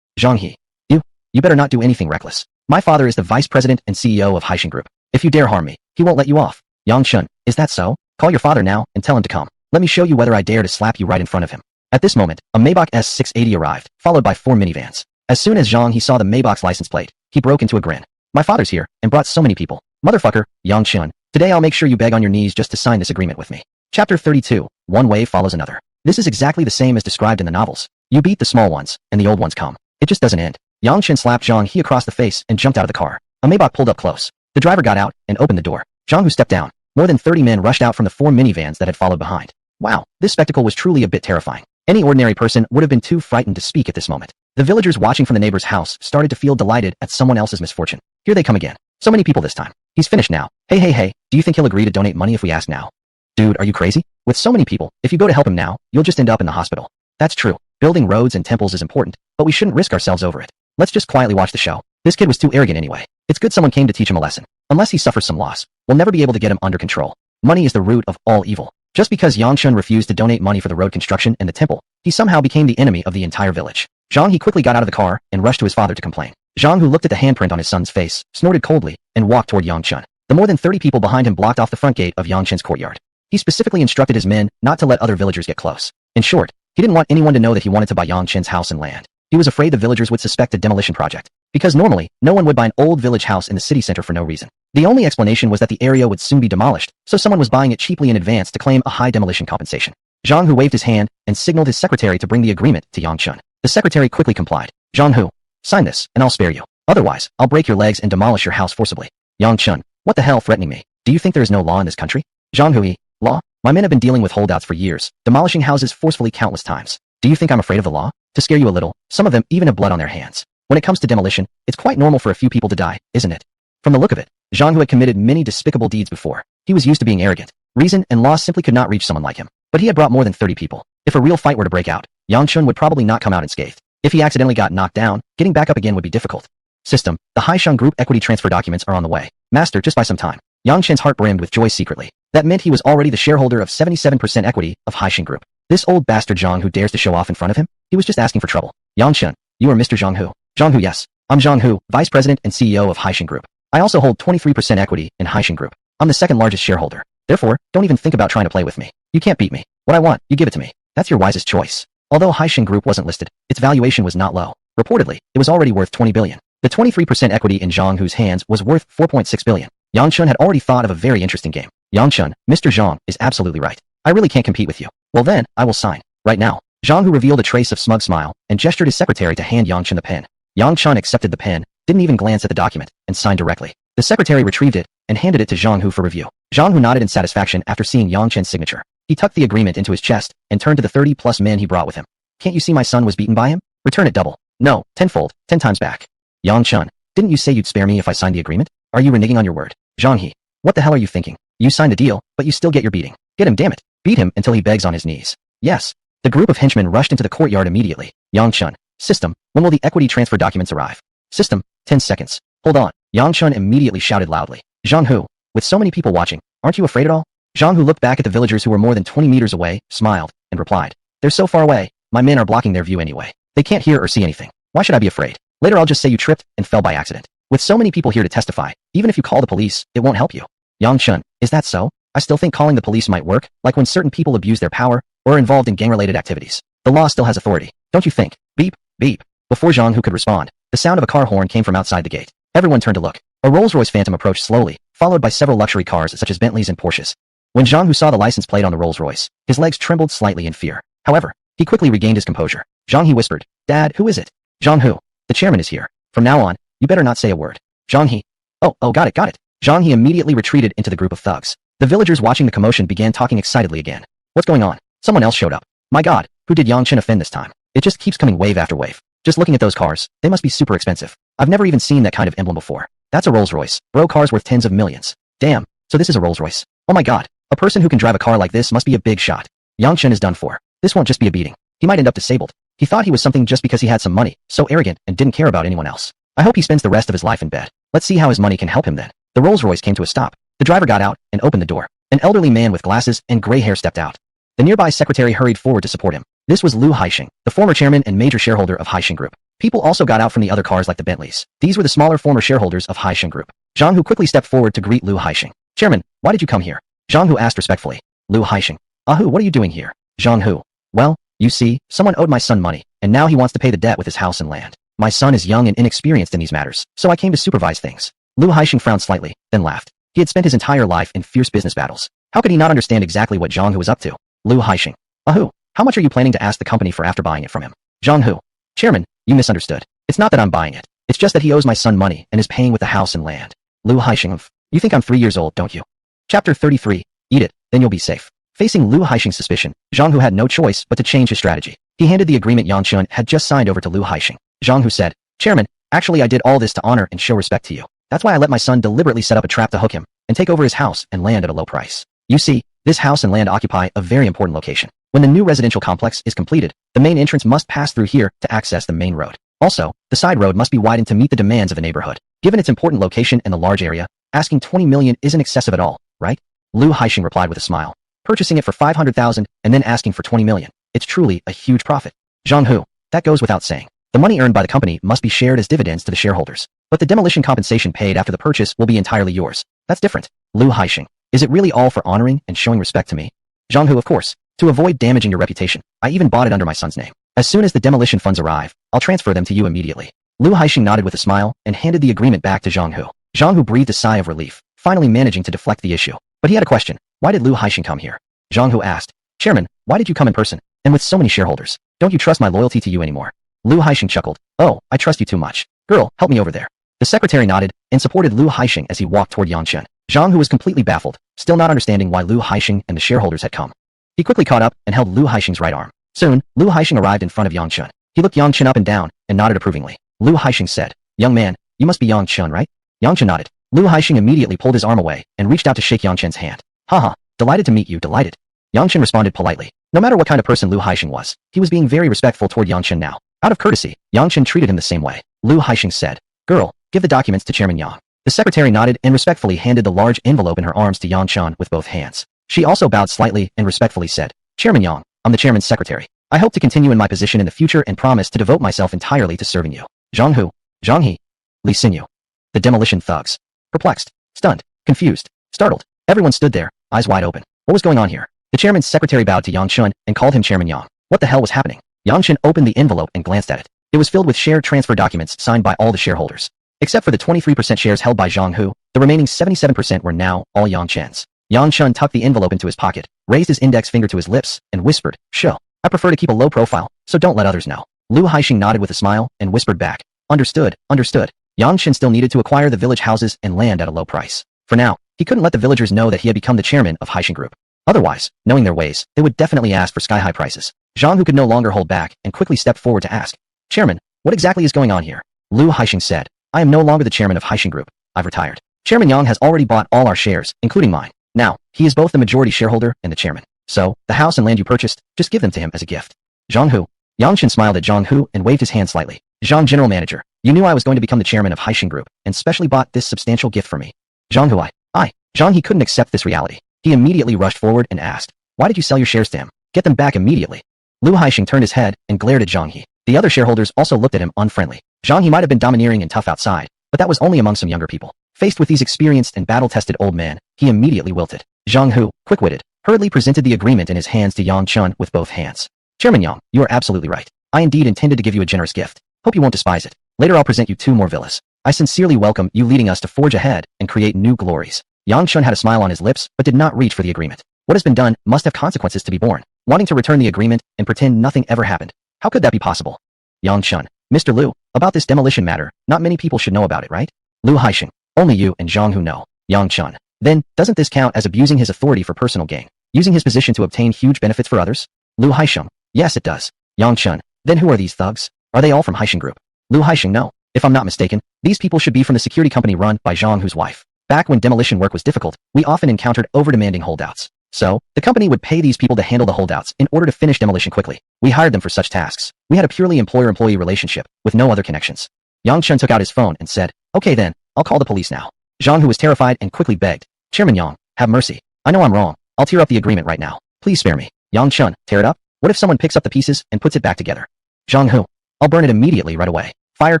Zhang He, you better not do anything reckless. My father is the vice president and CEO of Haishin Group. If you dare harm me, he won't let you off. Yang Chun, is that so? Call your father now and tell him to come. Let me show you whether I dare to slap you right in front of him. At this moment, a Maybach S680 arrived, followed by 4 minivans. As soon as Zhang He saw the Maybach's license plate, he broke into a grin. My father's here, and brought so many people. Motherfucker, Yang Chun, today I'll make sure you beg on your knees just to sign this agreement with me. Chapter 32, One wave follows another. This is exactly the same as described in the novels. You beat the small ones, and the old ones come. It just doesn't end. Yang Chun slapped Zhang He across the face and jumped out of the car. A Maybach pulled up close. The driver got out and opened the door. Zhang Hu stepped down. More than 30 men rushed out from the 4 minivans that had followed behind. Wow, this spectacle was truly a bit terrifying. Any ordinary person would have been too frightened to speak at this moment. The villagers watching from the neighbor's house started to feel delighted at someone else's misfortune. Here they come again. So many people this time. He's finished now. Hey, do you think he'll agree to donate money if we ask now? Dude, are you crazy? With so many people, if you go to help him now, you'll just end up in the hospital. That's true. Building roads and temples is important, but we shouldn't risk ourselves over it. Let's just quietly watch the show. This kid was too arrogant anyway. It's good someone came to teach him a lesson. Unless he suffers some loss, we'll never be able to get him under control. Money is the root of all evil. Just because Yang Chun refused to donate money for the road construction and the temple, he somehow became the enemy of the entire village. Zhang He quickly got out of the car and rushed to his father to complain. Zhang Hu looked at the handprint on his son's face, snorted coldly, and walked toward Yang Chun. The more than 30 people behind him blocked off the front gate of Yang Chun's courtyard. He specifically instructed his men not to let other villagers get close. In short, he didn't want anyone to know that he wanted to buy Yang Chun's house and land. He was afraid the villagers would suspect a demolition project. Because normally, no one would buy an old village house in the city center for no reason. The only explanation was that the area would soon be demolished, so someone was buying it cheaply in advance to claim a high demolition compensation. Zhang Hu waved his hand and signaled his secretary to bring the agreement to Yang Chun. The secretary quickly complied. Zhang Hu, sign this, and I'll spare you. Otherwise, I'll break your legs and demolish your house forcibly. Yang Chun, what the hell threatening me? Do you think there is no law in this country? Zhang Hui, law? My men have been dealing with holdouts for years, demolishing houses forcefully countless times. Do you think I'm afraid of the law? To scare you a little, some of them even have blood on their hands. When it comes to demolition, it's quite normal for a few people to die, isn't it? From the look of it, Zhang Hu had committed many despicable deeds before. He was used to being arrogant. Reason and law simply could not reach someone like him. But he had brought more than 30 people. If a real fight were to break out, Yang Chun would probably not come out unscathed. If he accidentally got knocked down, getting back up again would be difficult. System, the Haisheng Group equity transfer documents are on the way. Master, just by some time. Yang Chun's heart brimmed with joy secretly. That meant he was already the shareholder of 77% equity of Haisheng Group. This old bastard Zhang Hu dares to show off in front of him? He was just asking for trouble. Yang Chun, you are Mr. Zhang Hu. Zhang Hu, yes. I'm Zhang Hu, Vice President and CEO of Haisheng Group. I also hold 23% equity in Haisheng Group. I'm the second largest shareholder. Therefore, don't even think about trying to play with me. You can't beat me. What I want, you give it to me. That's your wisest choice. Although Haisheng Group wasn't listed, its valuation was not low. Reportedly, it was already worth 20 billion. The 23% equity in Zhang Hu's hands was worth 4.6 billion. Yang Chun had already thought of a very interesting game. Yang Chun, Mr. Zhang is absolutely right. I really can't compete with you. Well then, I will sign. Right now. Zhang Hu revealed a trace of smug smile and gestured his secretary to hand Yang Chun the pen. Yang Chun accepted the pen, didn't even glance at the document, and signed directly. The secretary retrieved it and handed it to Zhang Hu for review. Zhang Hu nodded in satisfaction after seeing Yang Chun's signature. He tucked the agreement into his chest and turned to the 30-plus men he brought with him. Can't you see my son was beaten by him? Return it double. No, tenfold, 10 times back. Yang Chun, didn't you say you'd spare me if I signed the agreement? Are you reneging on your word? Zhang He, what the hell are you thinking? You signed a deal, but you still get your beating. Get him, damn it. Beat him until he begs on his knees. Yes. The group of henchmen rushed into the courtyard immediately. Yang Chun, system, when will the equity transfer documents arrive? System, 10 seconds. Hold on. Yang Chun immediately shouted loudly. Zhang Hu, with so many people watching, aren't you afraid at all? Zhang Hu looked back at the villagers who were more than 20 meters away, smiled, and replied. They're so far away, my men are blocking their view anyway. They can't hear or see anything. Why should I be afraid? Later I'll just say you tripped and fell by accident. With so many people here to testify, even if you call the police, it won't help you. Yang Chun, is that so? I still think calling the police might work, like when certain people abuse their power or are involved in gang-related activities. The law still has authority, don't you think? Beep, beep. Before Zhang Hu could respond, the sound of a car horn came from outside the gate. Everyone turned to look. A Rolls-Royce Phantom approached slowly, followed by several luxury cars such as Bentleys and Porsches. When Zhang Hu saw the license plate on the Rolls-Royce, his legs trembled slightly in fear. However, he quickly regained his composure. Zhang He whispered, Dad, who is it? Zhang Hu, the chairman is here. From now on, you better not say a word. Zhang He. Oh, got it. Zhang He immediately retreated into the group of thugs. The villagers watching the commotion began talking excitedly again. What's going on? Someone else showed up. My God, who did Yang Chun offend this time? It just keeps coming wave after wave. Just looking at those cars, they must be super expensive. I've never even seen that kind of emblem before. That's a Rolls-Royce. Bro, car's worth tens of millions. Damn, so this is a Rolls-Royce. Oh my God, a person who can drive a car like this must be a big shot. Yang Chun is done for. This won't just be a beating. He might end up disabled. He thought he was something just because he had some money, so arrogant and didn't care about anyone else. I hope he spends the rest of his life in bed. Let's see how his money can help him then. The Rolls-Royce came to a stop. The driver got out and opened the door. An elderly man with glasses and gray hair stepped out. The nearby secretary hurried forward to support him. This was Lu Haisheng, the former chairman and major shareholder of Haisheng Group. People also got out from the other cars like the Bentleys. These were the smaller former shareholders of Haisheng Group. Zhang Hu quickly stepped forward to greet Lu Haisheng. Chairman, why did you come here? Zhang Hu asked respectfully. Lu Haisheng. Hu, what are you doing here? Zhang Hu. Well, you see, someone owed my son money, and now he wants to pay the debt with his house and land. My son is young and inexperienced in these matters, so I came to supervise things. Lu Haisheng frowned slightly, then laughed. He had spent his entire life in fierce business battles. How could he not understand exactly what Zhang Hu was up to? Lu Haisheng. Hu, how much are you planning to ask the company for after buying it from him? Zhang Hu. Chairman, you misunderstood. It's not that I'm buying it. It's just that he owes my son money and is paying with the house and land. Lu Haisheng. You think I'm 3 years old, don't you? Chapter 33. Eat it, then you'll be safe. Facing Lu Haisheng's suspicion, Zhang Hu had no choice but to change his strategy. He handed the agreement Yang Chun had just signed over to Lu Haisheng. Zhang Hu said, Chairman, actually I did all this to honor and show respect to you. That's why I let my son deliberately set up a trap to hook him and take over his house and land at a low price. You see, this house and land occupy a very important location. When the new residential complex is completed, the main entrance must pass through here to access the main road. Also, the side road must be widened to meet the demands of the neighborhood. Given its important location and the large area, asking 20 million isn't excessive at all, right? Lu Haixing replied with a smile. Purchasing it for 500,000 and then asking for 20 million. It's truly a huge profit. Zhang Hu, that goes without saying. The money earned by the company must be shared as dividends to the shareholders. But the demolition compensation paid after the purchase will be entirely yours. That's different. Lu Haixing, is it really all for honoring and showing respect to me? Zhang Hu, of course. To avoid damaging your reputation, I even bought it under my son's name. As soon as the demolition funds arrive, I'll transfer them to you immediately. Lu Haixing nodded with a smile and handed the agreement back to Zhang Hu. Zhang Hu breathed a sigh of relief, finally managing to deflect the issue. But he had a question. Why did Lu Haixing come here? Zhang Hu asked. Chairman, why did you come in person? And with so many shareholders? Don't you trust my loyalty to you anymore? Lu Haixing chuckled. Oh, I trust you too much. Girl, help me over there. The secretary nodded and supported Lu Haixing as he walked toward Yangchen. Zhang Hu was completely baffled, still not understanding why Lu Haixing and the shareholders had come. He quickly caught up and held Lu Haixing's right arm. Soon, Lu Haixing arrived in front of Yangchen. He looked Yangchen up and down and nodded approvingly. Lu Haixing said, Young man, you must be Yangchen, right? Yangchen nodded. Lu Haixing immediately pulled his arm away and reached out to shake Yangchen's hand. Haha, delighted to meet you, delighted. Yangchen responded politely. No matter what kind of person Lu Haixing was, he was being very respectful toward Yangchen now. Out of courtesy, Yangchen treated him the same way. Lu Haixing said, Girl, give the documents to Chairman Yang. The secretary nodded and respectfully handed the large envelope in her arms to Yangchen with both hands. She also bowed slightly and respectfully said, Chairman Yang, I'm the chairman's secretary. I hope to continue in my position in the future and promise to devote myself entirely to serving you. Zhang Hu, Zhang He, Li Xinyu. The demolition thugs. Perplexed, stunned, confused, startled. Everyone stood there, eyes wide open. What was going on here? The chairman's secretary bowed to Yangchen and called him Chairman Yang. What the hell was happening? Yangchen opened the envelope and glanced at it. It was filled with share transfer documents signed by all the shareholders. Except for the 23% shares held by Zhang Hu, the remaining 77% were now all Yangchen's. Yangchen tucked the envelope into his pocket, raised his index finger to his lips, and whispered, Show. I prefer to keep a low profile, so don't let others know. Lu Haixing nodded with a smile and whispered back, Understood, understood. Yangchen still needed to acquire the village houses and land at a low price. For now, he couldn't let the villagers know that he had become the chairman of Haixing Group. Otherwise, knowing their ways, they would definitely ask for sky-high prices. Zhang Hu could no longer hold back and quickly stepped forward to ask, Chairman, what exactly is going on here? Lu Haixing said, I am no longer the chairman of Haixing Group. I've retired. Chairman Yang has already bought all our shares, including mine. Now, he is both the majority shareholder and the chairman. So, the house and land you purchased, just give them to him as a gift. Zhang Hu. Yangchen smiled at Zhang Hu and waved his hand slightly. Zhang General Manager, you knew I was going to become the chairman of Haixing Group and specially bought this substantial gift for me. Zhang Hu Zhang He couldn't accept this reality. He immediately rushed forward and asked, Why did you sell your shares to him? Get them back immediately. Lu Haixing turned his head and glared at Zhang He. The other shareholders also looked at him unfriendly. Zhang He might have been domineering and tough outside, but that was only among some younger people. Faced with these experienced and battle-tested old men, he immediately wilted. Zhang Hu, quick-witted, hurriedly presented the agreement in his hands to Yang Chun with both hands. Chairman Yang, you are absolutely right. I indeed intended to give you a generous gift. Hope you won't despise it. Later I'll present you 2 more villas. I sincerely welcome you leading us to forge ahead and create new glories. Yang Chun had a smile on his lips but did not reach for the agreement. What has been done must have consequences to be borne. Wanting to return the agreement and pretend nothing ever happened. How could that be possible? Yang Chun, Mr. Lu, about this demolition matter, not many people should know about it, right? Lu Haixing, only you and Zhang Hu know. Yang Chun, then, doesn't this count as abusing his authority for personal gain? Using his position to obtain huge benefits for others? Lu Haixing, yes it does. Yang Chun, then who are these thugs? Are they all from Haixing Group? Lu Haixing, no. If I'm not mistaken, these people should be from the security company run by Zhang Hu's wife. Back when demolition work was difficult, we often encountered over-demanding holdouts. So, the company would pay these people to handle the holdouts in order to finish demolition quickly. We hired them for such tasks. We had a purely employer-employee relationship, with no other connections. Yang Chun took out his phone and said, Okay then, I'll call the police now. Zhang Hu was terrified and quickly begged, Chairman Yang, have mercy. I know I'm wrong. I'll tear up the agreement right now. Please spare me. Yang Chun, tear it up? What if someone picks up the pieces and puts it back together? Zhang Hu, I'll burn it immediately right away. Fire,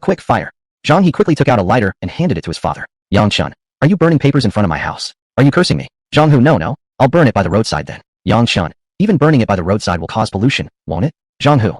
quick fire. Zhang He quickly took out a lighter and handed it to his father. Yang Chun, are you burning papers in front of my house? Are you cursing me? Zhang Hu, no. I'll burn it by the roadside then. Yang Chun, even burning it by the roadside will cause pollution, won't it? Zhang Hu,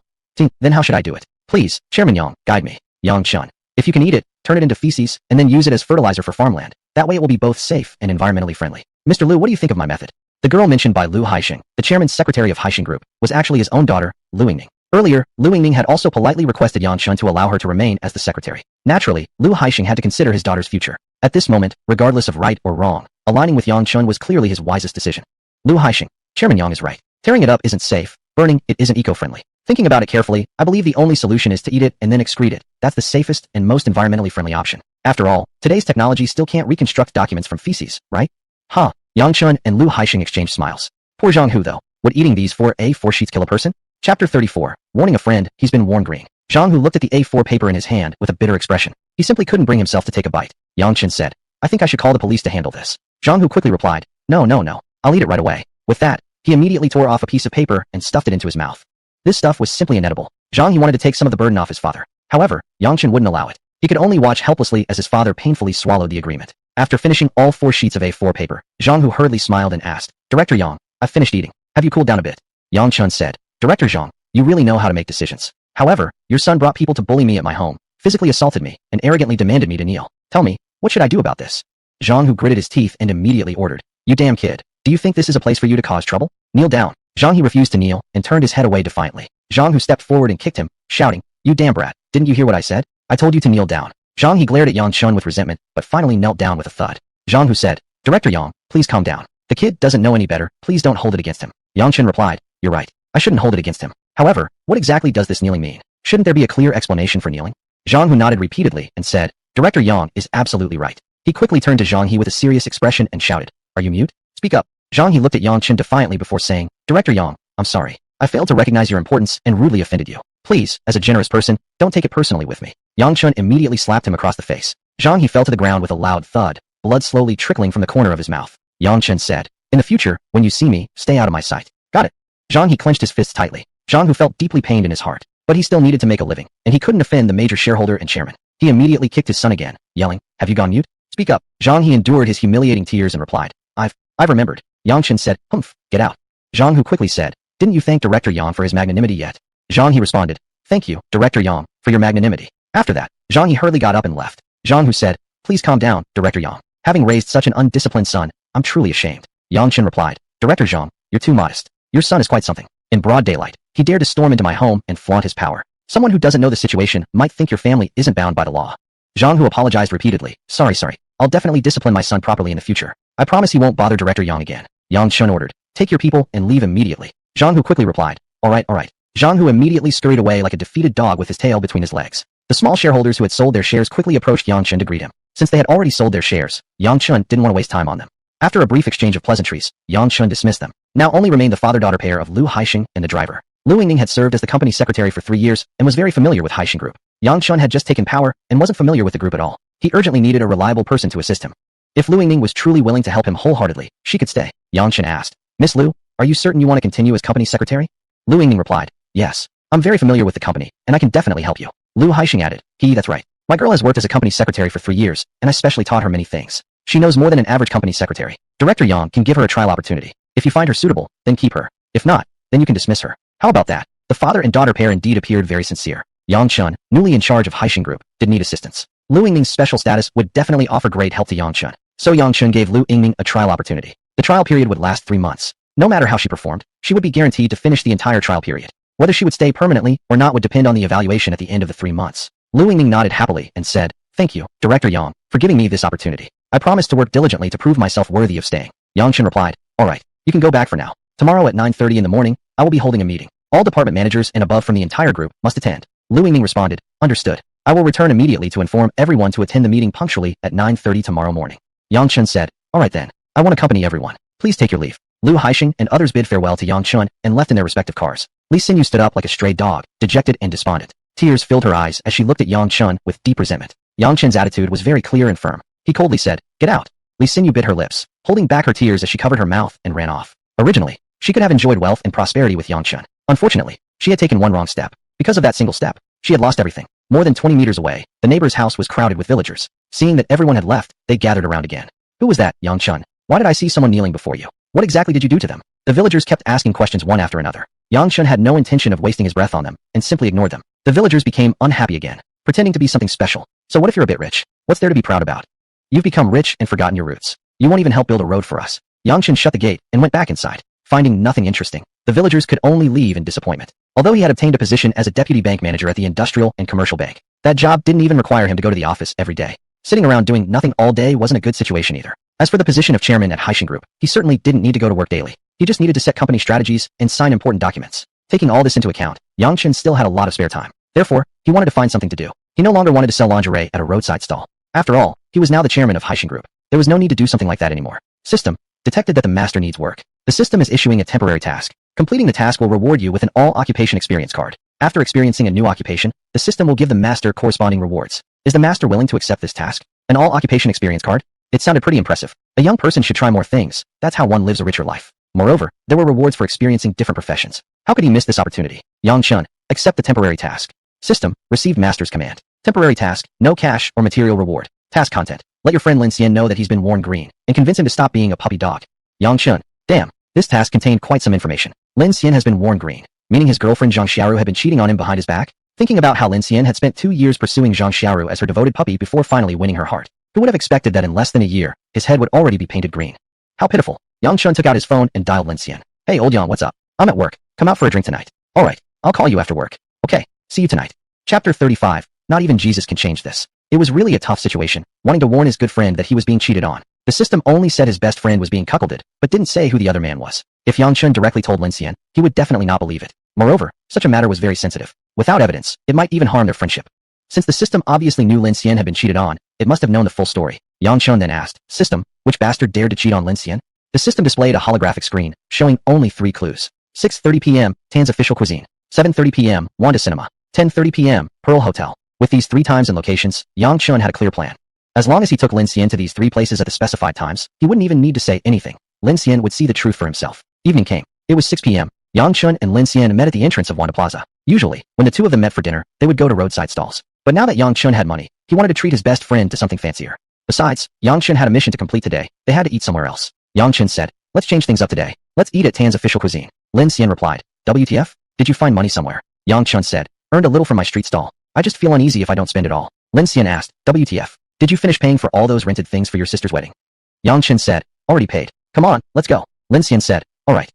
then how should I do it? Please, Chairman Yang, guide me. Yang Chun, if you can eat it, turn it into feces and then use it as fertilizer for farmland. That way it will be both safe and environmentally friendly. Mr. Lu, what do you think of my method? The girl mentioned by Lu Haixing, the chairman's secretary of Haixing Group, was actually his own daughter, Lu Yingning. Earlier, Lu Yingning had also politely requested Yang Chun to allow her to remain as the secretary. Naturally, Lu Haixing had to consider his daughter's future. At this moment, regardless of right or wrong, aligning with Yang Chun was clearly his wisest decision. Lu Haixing, Chairman Yang is right. Tearing it up isn't safe. Burning it isn't eco-friendly. Thinking about it carefully, I believe the only solution is to eat it and then excrete it. That's the safest and most environmentally friendly option. After all, today's technology still can't reconstruct documents from feces, right? Huh. Yang Chun and Lu Haixing exchanged smiles. Poor Zhang Hu though. Would eating these four A4 sheets kill a person? Chapter 34. Warning a friend, he's been warned. Green. Zhang Hu looked at the A4 paper in his hand with a bitter expression. He simply couldn't bring himself to take a bite. Yang Chen said, I think I should call the police to handle this. Zhang Hu quickly replied, No, I'll eat it right away. With that, he immediately tore off a piece of paper and stuffed it into his mouth. This stuff was simply inedible. Zhang He wanted to take some of the burden off his father. However, Yang Chen wouldn't allow it. He could only watch helplessly as his father painfully swallowed the agreement. After finishing all 4 sheets of A4 paper, Zhang Hu hurriedly smiled and asked, Director Yang, I've finished eating. Have you cooled down a bit? Yang Chen said, Director Zhang, you really know how to make decisions. However, your son brought people to bully me at my home, physically assaulted me, and arrogantly demanded me to kneel. Tell me, what should I do about this? Zhang Hu gritted his teeth and immediately ordered, You damn kid, do you think this is a place for you to cause trouble? Kneel down. Zhang He refused to kneel and turned his head away defiantly. Zhang Hu stepped forward and kicked him, shouting, You damn brat, didn't you hear what I said? I told you to kneel down. Zhang He glared at Yang Chen with resentment, but finally knelt down with a thud. Zhang Hu said, Director Yang, please calm down. The kid doesn't know any better, please don't hold it against him. Yang Chen replied, You're right, I shouldn't hold it against him. However, what exactly does this kneeling mean? Shouldn't there be a clear explanation for kneeling? Zhang Hu nodded repeatedly and said, Director Yang is absolutely right. He quickly turned to Zhang He with a serious expression and shouted, Are you mute? Speak up. Zhang He looked at Yang Chen defiantly before saying, Director Yang, I'm sorry. I failed to recognize your importance and rudely offended you. Please, as a generous person, don't take it personally with me. Yang Chen immediately slapped him across the face. Zhang He fell to the ground with a loud thud, blood slowly trickling from the corner of his mouth. Yang Chen said, In the future, when you see me, stay out of my sight. Got it. Zhang He clenched his fists tightly. Zhang Hu felt deeply pained in his heart, but he still needed to make a living, and he couldn't offend the major shareholder and chairman. He immediately kicked his son again, yelling, Have you gone mute? Speak up. Zhang He endured his humiliating tears and replied, I've remembered. Yang Chen said, Humph, get out. Zhang Hu quickly said, Didn't you thank Director Yang for his magnanimity yet? Zhang He responded, Thank you, Director Yang, for your magnanimity. After that, Zhang He hurriedly got up and left. Zhang Hu said, Please calm down, Director Yang. Having raised such an undisciplined son, I'm truly ashamed. Yang Chen replied, Director Zhang, you're too modest. Your son is quite something. In broad daylight, he dared to storm into my home and flaunt his power. Someone who doesn't know the situation might think your family isn't bound by the law. Zhang Hu apologized repeatedly. Sorry. I'll definitely discipline my son properly in the future. I promise he won't bother Director Yang again. Yang Chen ordered, Take your people and leave immediately. Zhang Hu quickly replied, All right. Zhang Hu immediately scurried away like a defeated dog with his tail between his legs. The small shareholders who had sold their shares quickly approached Yang Chen to greet him. Since they had already sold their shares, Yang Chen didn't want to waste time on them. After a brief exchange of pleasantries, Yang Chen dismissed them. Now only remained the father-daughter pair of Lu Haixing and the driver. Lu Yingning had served as the company secretary for 3 years and was very familiar with Haixing Group. Yang Chen had just taken power and wasn't familiar with the group at all. He urgently needed a reliable person to assist him. If Lu Yingning was truly willing to help him wholeheartedly, she could stay. Yang Chen asked, Miss Lu, are you certain you want to continue as company secretary? Lu Yingning replied, Yes. I'm very familiar with the company, and I can definitely help you. Lu Haixing added, That's right. My girl has worked as a company secretary for 3 years, and I specially taught her many things. She knows more than an average company secretary. Director Yang can give her a trial opportunity. If you find her suitable, then keep her. If not, then you can dismiss her. How about that? The father and daughter pair indeed appeared very sincere. Yang Chen, newly in charge of Haixing Group, did need assistance. Lu Yingning's special status would definitely offer great help to Yang Chen. So Yang Chen gave Lu Yingning a trial opportunity. The trial period would last 3 months. No matter how she performed, she would be guaranteed to finish the entire trial period. Whether she would stay permanently or not would depend on the evaluation at the end of the 3 months. Lu Yingning nodded happily and said, Thank you, Director Yang, for giving me this opportunity. I promise to work diligently to prove myself worthy of staying. Yang Chen replied, All right, you can go back for now. Tomorrow at 9:30 in the morning, I will be holding a meeting. All department managers and above from the entire group must attend. Lu Yingning responded, Understood. I will return immediately to inform everyone to attend the meeting punctually at 9:30 tomorrow morning. Yang Chen said, All right then, I want to accompany everyone. Please take your leave. Lu Haixing and others bid farewell to Yang Chen and left in their respective cars. Li Xinyu stood up like a stray dog, dejected and despondent. Tears filled her eyes as she looked at Yang Chen with deep resentment. Yang Chen's attitude was very clear and firm. He coldly said, Get out. Li Xinyu bit her lips, holding back her tears as she covered her mouth and ran off. Originally, she could have enjoyed wealth and prosperity with Yang Chen. Unfortunately, she had taken one wrong step. Because of that single step, she had lost everything. More than 20 meters away, the neighbor's house was crowded with villagers. Seeing that everyone had left, they gathered around again. Who was that, Yang Chen? Why did I see someone kneeling before you? What exactly did you do to them? The villagers kept asking questions one after another. Yang Chen had no intention of wasting his breath on them, and simply ignored them. The villagers became unhappy again, pretending to be something special. So what if you're a bit rich? What's there to be proud about? You've become rich and forgotten your roots. You won't even help build a road for us. Yang Chen shut the gate and went back inside. Finding nothing interesting, the villagers could only leave in disappointment. Although he had obtained a position as a deputy bank manager at the industrial and commercial bank, that job didn't even require him to go to the office every day. Sitting around doing nothing all day wasn't a good situation either. As for the position of chairman at Haixing Group, he certainly didn't need to go to work daily. He just needed to set company strategies and sign important documents. Taking all this into account, Yang Chen still had a lot of spare time. Therefore, he wanted to find something to do. He no longer wanted to sell lingerie at a roadside stall. After all, he was now the chairman of Haixing Group. There was no need to do something like that anymore. System detected that the master needs work. The system is issuing a temporary task. Completing the task will reward you with an all-occupation experience card. After experiencing a new occupation, the system will give the master corresponding rewards. Is the master willing to accept this task? An all-occupation experience card? It sounded pretty impressive. A young person should try more things. That's how one lives a richer life. Moreover, there were rewards for experiencing different professions. How could he miss this opportunity? Yang Chun, accept the temporary task. System, received master's command. Temporary task, no cash or material reward. Task content, let your friend Lin Xian know that he's been worn green, and convince him to stop being a puppy dog. Yang Chun, damn, this task contained quite some information. Lin Xian has been worn green, meaning his girlfriend Zhang Xiaoru had been cheating on him behind his back. Thinking about how Lin Xian had spent 2 years pursuing Zhang Xiaoru as her devoted puppy before finally winning her heart. Who would have expected that in less than a year, his head would already be painted green? How pitiful. Yang Chun took out his phone and dialed Lin Xian. Hey old Yang, what's up? I'm at work. Come out for a drink tonight. Alright, I'll call you after work. Okay, see you tonight. Chapter 35. Not even Jesus can change this. It was really a tough situation, wanting to warn his good friend that he was being cheated on. The system only said his best friend was being cuckolded, but didn't say who the other man was. If Yang Chun directly told Lin Xian, he would definitely not believe it. Moreover, such a matter was very sensitive. Without evidence, it might even harm their friendship. Since the system obviously knew Lin Xian had been cheated on, it must have known the full story. Yang Chun then asked, System, which bastard dared to cheat on Lin Xian? The system displayed a holographic screen, showing only 3 clues. 6:30 p.m., Tan's official cuisine. 7:30 p.m., Wanda Cinema. 10:30 p.m., Pearl Hotel. With these 3 times and locations, Yang Chun had a clear plan. As long as he took Lin Xian to these 3 places at the specified times, he wouldn't even need to say anything. Lin Xian would see the truth for himself. Evening came. It was 6 p.m. Yang Chun and Lin Xian met at the entrance of Wanda Plaza. Usually, when the two of them met for dinner, they would go to roadside stalls. But now that Yang Chun had money, he wanted to treat his best friend to something fancier. Besides, Yang Chun had a mission to complete today. They had to eat somewhere else. Yang Chun said, let's change things up today. Let's eat at Tan's official cuisine. Lin Xian replied, WTF? Did you find money somewhere? Yang Chun said, earned a little from my street stall. I just feel uneasy if I don't spend it all. Lin Xian asked, WTF? Did you finish paying for all those rented things for your sister's wedding? Yang Chun said, already paid. Come on, let's go. Lin Xian said, alright.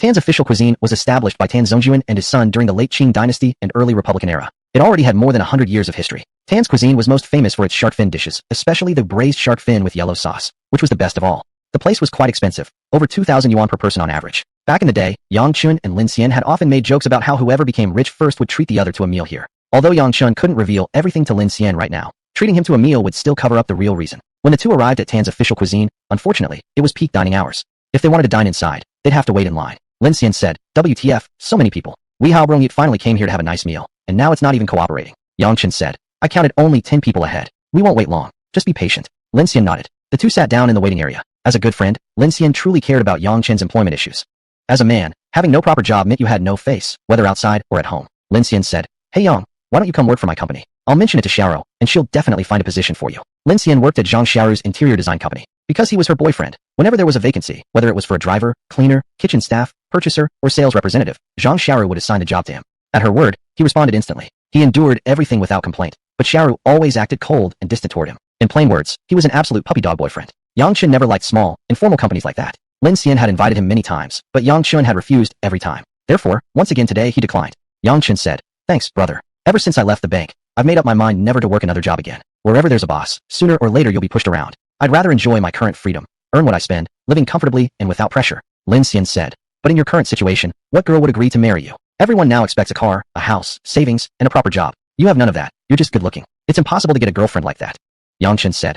Tan's official cuisine was established by Tan Zhongjuan and his son during the late Qing dynasty and early Republican era. It already had more than 100 years of history. Tan's cuisine was most famous for its shark fin dishes, especially the braised shark fin with yellow sauce, which was the best of all. The place was quite expensive, over 2,000 yuan per person on average. Back in the day, Yang Chun and Lin Xian had often made jokes about how whoever became rich first would treat the other to a meal here. Although Yang Chun couldn't reveal everything to Lin Xian right now, treating him to a meal would still cover up the real reason. When the two arrived at Tan's official cuisine, unfortunately, it was peak dining hours. If they wanted to dine inside, they'd have to wait in line. Lin Xian said, WTF, so many people. We Haobrong finally came here to have a nice meal, and now it's not even cooperating. Yang Chun said, I counted only 10 people ahead. We won't wait long. Just be patient. Lin Xian nodded. The two sat down in the waiting area. As a good friend, Lin Xian truly cared about Yang Chun's employment issues. As a man, having no proper job meant you had no face, whether outside or at home. Lin Xian said, Hey Yang, why don't you come work for my company? I'll mention it to Xiaoro, and she'll definitely find a position for you. Lin Xian worked at Zhang Xiaoru's interior design company. Because he was her boyfriend, whenever there was a vacancy, whether it was for a driver, cleaner, kitchen staff, purchaser, or sales representative, Zhang Xiaoru would assign a job to him. At her word, he responded instantly. He endured everything without complaint, but Xiaoru always acted cold and distant toward him. In plain words, he was an absolute puppy dog boyfriend. Yang Chun never liked small, informal companies like that. Lin Xian had invited him many times, but Yang Chun had refused every time. Therefore, once again today he declined. Yang Chun said, Thanks, brother. Ever since I left the bank, I've made up my mind never to work another job again. Wherever there's a boss, sooner or later you'll be pushed around. I'd rather enjoy my current freedom, earn what I spend, living comfortably and without pressure. Lin Xian said, But in your current situation, what girl would agree to marry you? Everyone now expects a car, a house, savings, and a proper job. You have none of that. You're just good looking. It's impossible to get a girlfriend like that. Yang Chun said,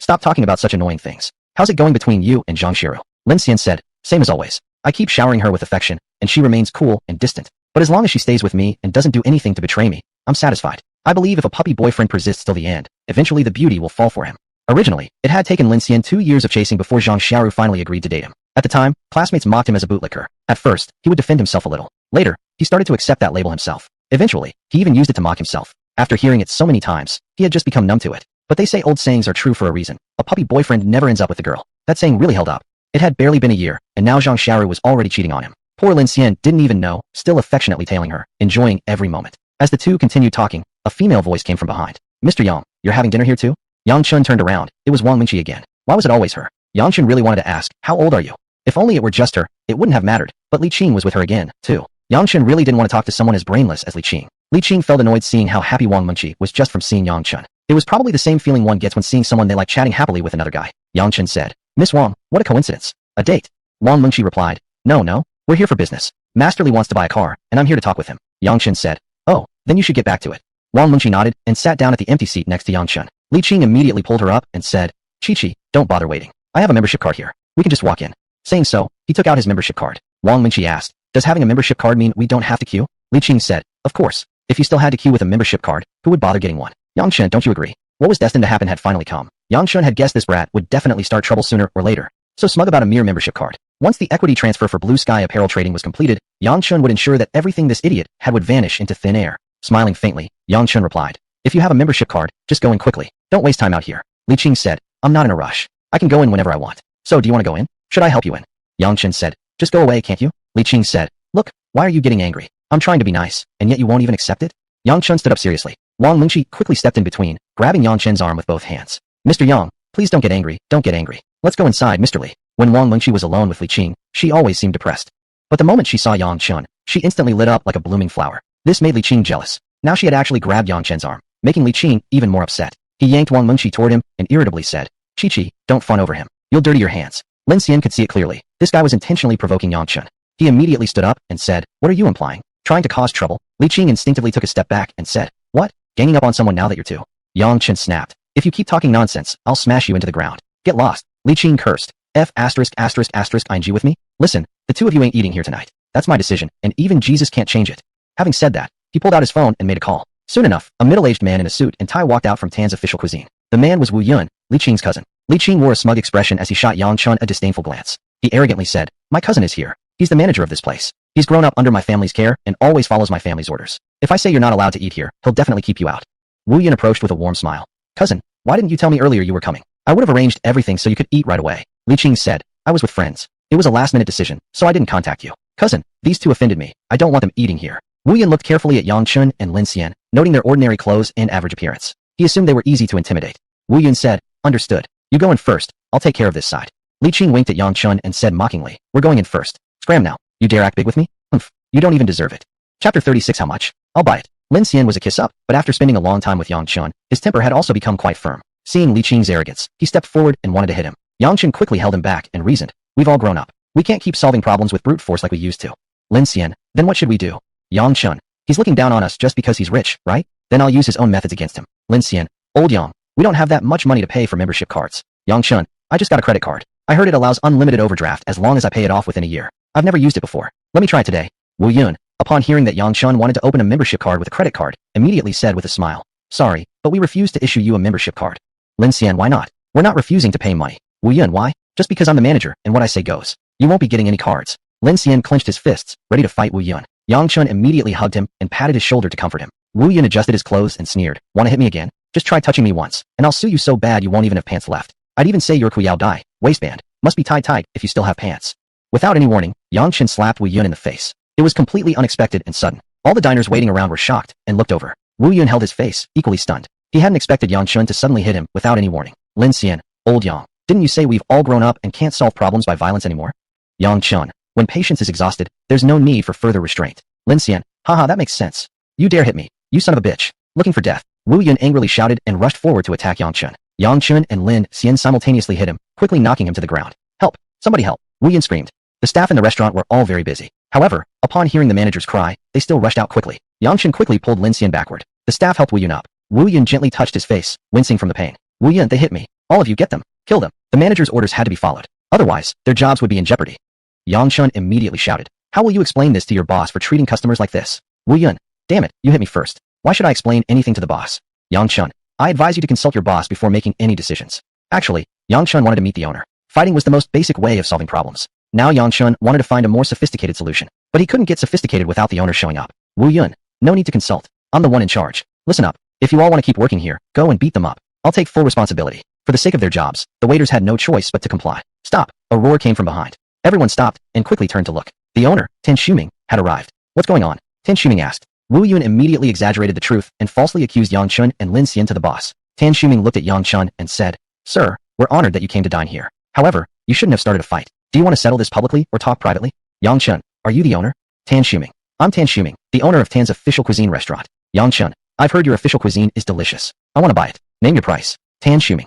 Stop talking about such annoying things. How's it going between you and Zhang Xiaoru? Lin Xian said, Same as always. I keep showering her with affection, and she remains cool and distant. But as long as she stays with me and doesn't do anything to betray me, I'm satisfied. I believe if a puppy boyfriend persists till the end, eventually the beauty will fall for him. Originally, it had taken Lin Xian 2 years of chasing before Zhang Xiaoru finally agreed to date him. At the time, classmates mocked him as a bootlicker. At first, he would defend himself a little. Later, he started to accept that label himself. Eventually, he even used it to mock himself. After hearing it so many times, he had just become numb to it. But they say old sayings are true for a reason. A puppy boyfriend never ends up with a girl. That saying really held up. It had barely been a year, and now Zhang Xiaoru was already cheating on him. Poor Lin Xian didn't even know, still affectionately tailing her, enjoying every moment. As the two continued talking, a female voice came from behind. Mr. Yang, you're having dinner here too? Yang Chun turned around. It was Wang Wenqi again. Why was it always her? Yang Chun really wanted to ask, how old are you? If only it were just her, it wouldn't have mattered, but Li Qing was with her again, too. Yang Chun really didn't want to talk to someone as brainless as Li Qing. Li Qing felt annoyed seeing how happy Wang Wenqi was just from seeing Yang Chun. It was probably the same feeling one gets when seeing someone they like chatting happily with another guy. Yang Chun said, Miss Wang, what a coincidence. A date. Wang Wenqi replied, No, we're here for business. Master Li wants to buy a car, and I'm here to talk with him. Yang Chun said, Oh, then you should get back to it. Wang Wenqi nodded and sat down at the empty seat next to Yang Chun. Li Qing immediately pulled her up and said, Chi, don't bother waiting. I have a membership card here. We can just walk in. Saying so, he took out his membership card. Wang Wenqi asked, Does having a membership card mean we don't have to queue? Li Qing said, of course. If you still had to queue with a membership card, who would bother getting one? Yang Chen, don't you agree? What was destined to happen had finally come. Yang Chen had guessed this brat would definitely start trouble sooner or later. So smug about a mere membership card. Once the equity transfer for Blue Sky apparel trading was completed, Yang Chen would ensure that everything this idiot had would vanish into thin air. Smiling faintly, Yang Chen replied, if you have a membership card, just go in quickly. Don't waste time out here. Li Qing said, I'm not in a rush. I can go in whenever I want. So do you want to go in? Should I help you in? Yang Chen said, just go away, can't you? Li Qing said, look, why are you getting angry? I'm trying to be nice, and yet you won't even accept it? Yang Chen stood up seriously. Wang Lingqi quickly stepped in between, grabbing Yang Chen's arm with both hands. Mr. Yang, please don't get angry, don't get angry. Let's go inside, Mr. Li. When Wang Lingqi was alone with Li Qing, she always seemed depressed. But the moment she saw Yang Chen, she instantly lit up like a blooming flower. This made Li Qing jealous. Now she had actually grabbed Yang Chen's arm, making Li Qing even more upset. He yanked Wang Lingqi toward him and irritably said, Chi-Chi, don't fawn over him. You'll dirty your hands. Lin Xian could see it clearly. This guy was intentionally provoking Yang Chen. He immediately stood up and said, what are you implying? Trying to cause trouble? Li Qing instinctively took a step back and said, what? Ganging up on someone now that you're two? Yang Chen snapped. If you keep talking nonsense, I'll smash you into the ground. Get lost. Li Qing cursed. ****ing with me? Listen, the two of you ain't eating here tonight. That's my decision, and even Jesus can't change it. Having said that, he pulled out his phone and made a call. Soon enough, a middle-aged man in a suit and tie walked out from Tan's official cuisine. The man was Wu Yun, Li Qing's cousin. Li Qing wore a smug expression as he shot Yang Chen a disdainful glance. He arrogantly said, my cousin is here. He's the manager of this place. He's grown up under my family's care and always follows my family's orders. If I say you're not allowed to eat here, he'll definitely keep you out. Wu Yun approached with a warm smile. Cousin, why didn't you tell me earlier you were coming? I would have arranged everything so you could eat right away. Li Qing said, I was with friends. It was a last-minute decision, so I didn't contact you. Cousin, these two offended me. I don't want them eating here. Wu Yun looked carefully at Yang Chen and Lin Xian, noting their ordinary clothes and average appearance. He assumed they were easy to intimidate. Wu Yun said, understood. You go in first. I'll take care of this side. Li Qing winked at Yang Chen and said mockingly, we're going in first. Scram now. You dare act big with me? Humph. You don't even deserve it. Chapter 36 How much? I'll buy it. Lin Xian was a kiss up, but after spending a long time with Yang Chen, his temper had also become quite firm. Seeing Li Qing's arrogance, he stepped forward and wanted to hit him. Yang Chen quickly held him back and reasoned, we've all grown up. We can't keep solving problems with brute force like we used to. Lin Xian, then what should we do? Yang Chen, he's looking down on us just because he's rich, right? Then I'll use his own methods against him. Lin Xian, old Yang, we don't have that much money to pay for membership cards. Yang Chen, I just got a credit card. I heard it allows unlimited overdraft as long as I pay it off within a year. I've never used it before. Let me try today. Wu Yun, upon hearing that Yang Chen wanted to open a membership card with a credit card, immediately said with a smile, sorry, but we refuse to issue you a membership card. Lin Xian, why not? We're not refusing to pay money. Wu Yun, why? Just because I'm the manager and what I say goes. You won't be getting any cards. Lin Xian clenched his fists, ready to fight Wu Yun. Yang Chen immediately hugged him and patted his shoulder to comfort him. Wu Yun adjusted his clothes and sneered, wanna hit me again? Just try touching me once, and I'll sue you so bad you won't even have pants left. I'd even say your Kuyao Dai waistband must be tied tight if you still have pants. Without any warning, Yang Chen slapped Wu Yun in the face. It was completely unexpected and sudden. All the diners waiting around were shocked and looked over. Wu Yun held his face, equally stunned. He hadn't expected Yang Chen to suddenly hit him without any warning. Lin Xian, old Yang, didn't you say we've all grown up and can't solve problems by violence anymore? Yang Chen, when patience is exhausted, there's no need for further restraint. Lin Xian, haha, that makes sense. You dare hit me, you son of a bitch. Looking for death. Wu Yun angrily shouted and rushed forward to attack Yang Chen. Yang Chen and Lin Xian simultaneously hit him, quickly knocking him to the ground. Help! Somebody help! Wu Yun screamed. The staff in the restaurant were all very busy. However, upon hearing the manager's cry, they still rushed out quickly. Yang Chen quickly pulled Lin Xian backward. The staff helped Wu Yun up. Wu Yun gently touched his face, wincing from the pain. Wu Yun, they hit me. All of you get them. Kill them. The manager's orders had to be followed. Otherwise, their jobs would be in jeopardy. Yang Chen immediately shouted. How will you explain this to your boss for treating customers like this? Wu Yun, damn it, you hit me first. Why should I explain anything to the boss? Yang Chen, I advise you to consult your boss before making any decisions. Actually, Yang Chen wanted to meet the owner. Fighting was the most basic way of solving problems. Now Yang Chen wanted to find a more sophisticated solution. But he couldn't get sophisticated without the owner showing up. Wu Yun, no need to consult. I'm the one in charge. Listen up. If you all want to keep working here, go and beat them up. I'll take full responsibility. For the sake of their jobs, the waiters had no choice but to comply. Stop! A roar came from behind. Everyone stopped and quickly turned to look. The owner, Tan Shuming, had arrived. What's going on? Tan Shuming asked. Wu Yun immediately exaggerated the truth and falsely accused Yang Chen and Lin Xian to the boss. Tan Shuming looked at Yang Chen and said, Sir, we're honored that you came to dine here. However, you shouldn't have started a fight. Do you want to settle this publicly or talk privately? Yang Chen, are you the owner? Tan Shuming. I'm Tan Shuming, the owner of Tan's official cuisine restaurant. Yang Chen, I've heard your official cuisine is delicious. I want to buy it. Name your price. Tan Shuming.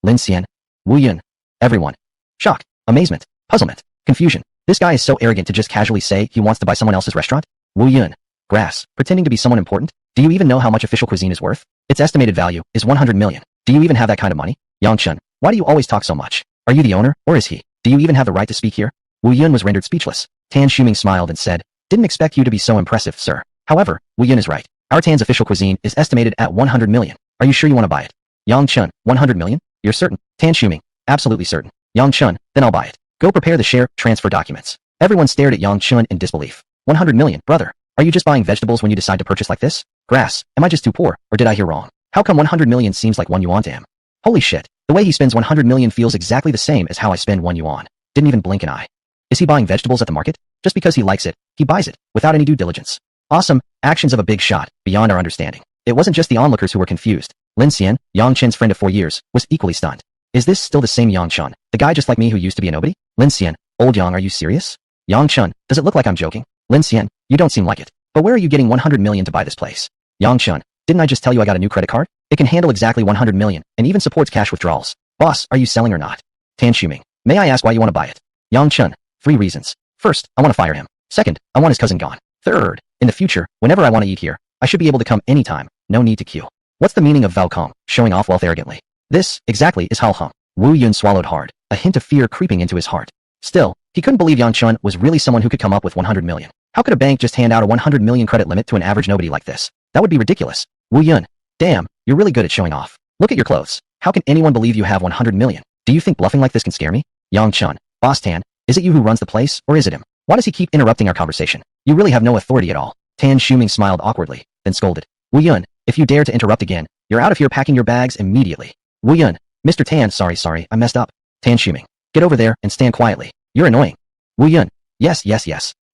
Lin Xian. Wu Yun. Everyone. Shock. Amazement. Puzzlement. Confusion. This guy is so arrogant to just casually say he wants to buy someone else's restaurant? Wu Yun. Grass. Pretending to be someone important? Do you even know how much official cuisine is worth? Its estimated value is 100 million. Do you even have that kind of money? Yang Chen, why do you always talk so much? Are you the owner, or is he? Do you even have the right to speak here? Wu Yun was rendered speechless. Tan Shuming smiled and said, didn't expect you to be so impressive, sir. However, Wu Yun is right. Our Tan's official cuisine is estimated at 100 million. Are you sure you want to buy it? Yang Chun, 100 million? You're certain? Tan Shuming, absolutely certain. Yang Chun, then I'll buy it. Go prepare the share transfer documents. Everyone stared at Yang Chun in disbelief. 100 million, brother. Are you just buying vegetables when you decide to purchase like this? Grass, am I just too poor, or did I hear wrong? How come 100 million seems like 1 yuan to him? Holy shit, the way he spends 100 million feels exactly the same as how I spend 1 yuan. Didn't even blink an eye. Is he buying vegetables at the market? Just because he likes it, he buys it, without any due diligence. Awesome, actions of a big shot, beyond our understanding. It wasn't just the onlookers who were confused. Lin Xian, Yang Chen's friend of 4 years, was equally stunned. Is this still the same Yang Chun, the guy just like me who used to be a nobody? Lin Xian, old Yang, are you serious? Yang Chun, does it look like I'm joking? Lin Xian, you don't seem like it. But where are you getting 100 million to buy this place? Yang Chun, didn't I just tell you I got a new credit card? It can handle exactly 100 million, and even supports cash withdrawals. Boss, are you selling or not? Tan Shuming, may I ask why you want to buy it? Yang Chun, 3 reasons. First, I want to fire him. Second, I want his cousin gone. Third, in the future, whenever I want to eat here, I should be able to come anytime, no need to queue. What's the meaning of Valcom, showing off wealth arrogantly? This, exactly, is Hal. Wu Yun swallowed hard, a hint of fear creeping into his heart. Still, he couldn't believe Yang Chun was really someone who could come up with 100 million. How could a bank just hand out a 100 million credit limit to an average nobody like this? That would be ridiculous. Wu Yun, damn, you're really good at showing off. Look at your clothes. How can anyone believe you have 100 million? Do you think bluffing like this can scare me? Yang Chun, Boss Tan, is it you who runs the place, or is it him? Why does he keep interrupting our conversation? You really have no authority at all. Tan Shuming smiled awkwardly, then scolded. Wu Yun, if you dare to interrupt again, you're out of here packing your bags immediately. Wu Yun, Mr. Tan, sorry, I messed up. Tan Shuming, get over there and stand quietly. You're annoying. Wu Yun, yes.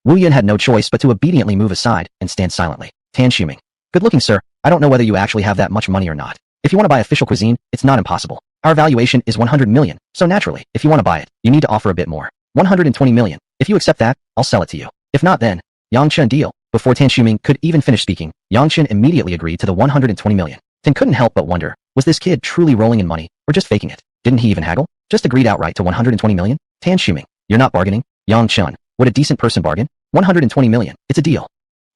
Wu Yun had no choice but to obediently move aside and stand silently. Tan Shuming, good looking sir, I don't know whether you actually have that much money or not. If you want to buy official cuisine, it's not impossible. Our valuation is 100 million, so naturally, if you want to buy it, you need to offer a bit more. 120 million. If you accept that, I'll sell it to you. If not then, Yang Chun deal. Before Tan Shuming could even finish speaking, Yang Chun immediately agreed to the 120 million. Tan couldn't help but wonder, was this kid truly rolling in money, or just faking it? Didn't he even haggle? Just agreed outright to 120 million? Tan Shuming, you're not bargaining? Yang Chun, would a decent person bargain? 120 million, it's a deal.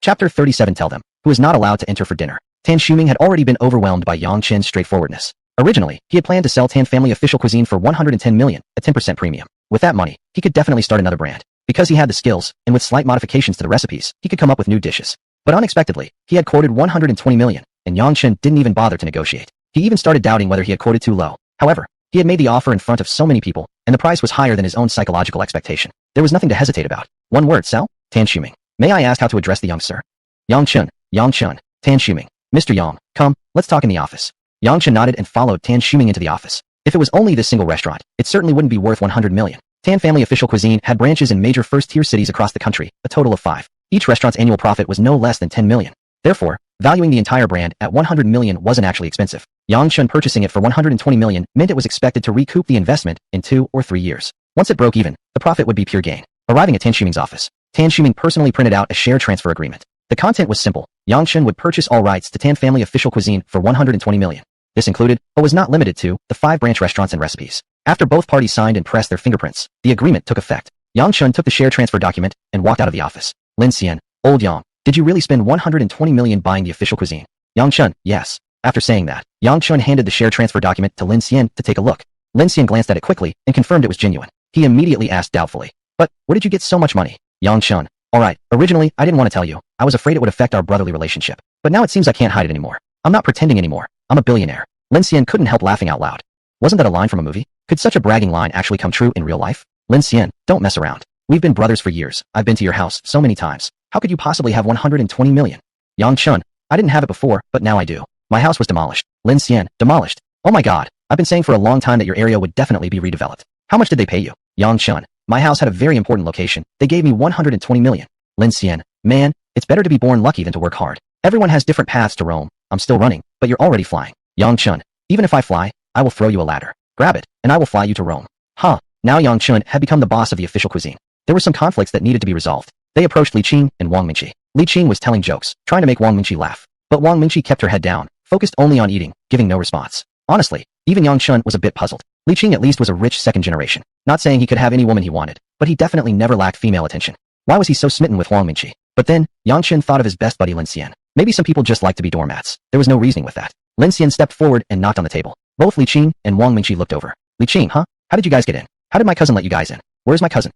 Chapter 37 Tell them, who is not allowed to enter for dinner. Tan Shuming had already been overwhelmed by Yang Chen's straightforwardness. Originally, he had planned to sell Tan family official cuisine for 110 million, a 10% premium. With that money, he could definitely start another brand. Because he had the skills, and with slight modifications to the recipes, he could come up with new dishes. But unexpectedly, he had quoted 120 million, and Yang Chen didn't even bother to negotiate. He even started doubting whether he had quoted too low. However, he had made the offer in front of so many people, and the price was higher than his own psychological expectation. There was nothing to hesitate about. One word, sell? Tan Shuming. May I ask how to address the young sir? Yang Chun, Tan Shuming. Mr. Yang, come, let's talk in the office. Yang Chun nodded and followed Tan Shuming into the office. If it was only this single restaurant, it certainly wouldn't be worth 100 million. Tan family official cuisine had branches in major first-tier cities across the country, a total of 5. Each restaurant's annual profit was no less than 10 million. Therefore, valuing the entire brand at 100 million wasn't actually expensive. Yang Chun purchasing it for 120 million meant it was expected to recoup the investment in 2 or 3 years. Once it broke even, the profit would be pure gain. Arriving at Tan Shuming's office, Tan Shuming personally printed out a share transfer agreement. The content was simple. Yang Chun would purchase all rights to Tan family official cuisine for 120 million. This included, but was not limited to, the 5 branch restaurants and recipes. After both parties signed and pressed their fingerprints, the agreement took effect. Yang Chun took the share transfer document and walked out of the office. Lin Xian, old Yang, did you really spend 120 million buying the official cuisine? Yang Chun, yes. After saying that, Yang Chun handed the share transfer document to Lin Xian to take a look. Lin Xian glanced at it quickly and confirmed it was genuine. He immediately asked doubtfully, but where did you get so much money? Yang Chun, alright, originally, I didn't want to tell you. I was afraid it would affect our brotherly relationship. But now it seems I can't hide it anymore. I'm not pretending anymore. I'm a billionaire. Lin Xian couldn't help laughing out loud. Wasn't that a line from a movie? Could such a bragging line actually come true in real life? Lin Xian, don't mess around. We've been brothers for years. I've been to your house so many times. How could you possibly have 120 million? Yang Chun, I didn't have it before, but now I do. My house was demolished. Lin Xian, demolished. Oh my god, I've been saying for a long time that your area would definitely be redeveloped. How much did they pay you? Yang Chun, my house had a very important location. They gave me 120 million. Lin Xian, man, it's better to be born lucky than to work hard. Everyone has different paths to roam. I'm still running, but you're already flying. Yang Chun, even if I fly, I will throw you a ladder. Grab it, and I will fly you to Rome. Huh, now Yang Chun had become the boss of the official cuisine. There were some conflicts that needed to be resolved. They approached Li Qing and Wang Mingqi. Li Qing was telling jokes, trying to make Wang Mingqi laugh. But Wang Mingqi kept her head down, focused only on eating, giving no response. Honestly, even Yang Chun was a bit puzzled. Li Qing at least was a rich second generation. Not saying he could have any woman he wanted, but he definitely never lacked female attention. Why was he so smitten with Wang Mingqi? But then, Yang Chun thought of his best buddy Lin Xian. Maybe some people just like to be doormats. There was no reasoning with that. Lin Xian stepped forward and knocked on the table. Both Li Qing and Wang Mingqi looked over. Li Qing, huh? How did you guys get in? How did my cousin let you guys in? Where's my cousin?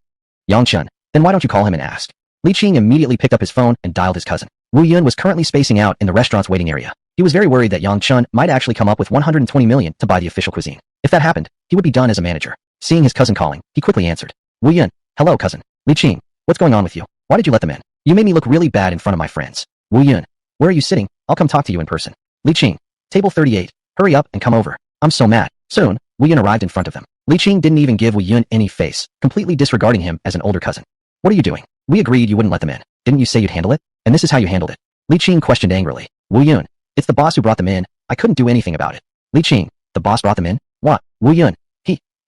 Yang Chun, Then why don't you call him and ask? Li Qing immediately picked up his phone and dialed his cousin. Wu Yun was currently spacing out in the restaurant's waiting area. He was very worried that Yang Chun might actually come up with 120 million to buy the official cuisine. If that happened, he would be done as a manager. Seeing his cousin calling, he quickly answered. Wu Yun, hello cousin. Li Qing, what's going on with you? Why did you let them in? You made me look really bad in front of my friends. Wu Yun, where are you sitting? I'll come talk to you in person. Li Qing, table 38, hurry up and come over. I'm so mad. Soon, Wu Yun arrived in front of them. Li Qing didn't even give Wu Yun any face, completely disregarding him as an older cousin. What are you doing? We agreed you wouldn't let them in. Didn't you say you'd handle it? And this is how you handled it. Li Qing questioned angrily. Wu Yun, it's the boss who brought them in. I couldn't do anything about it. Li Qing, the boss brought them in? What? Wu Yun,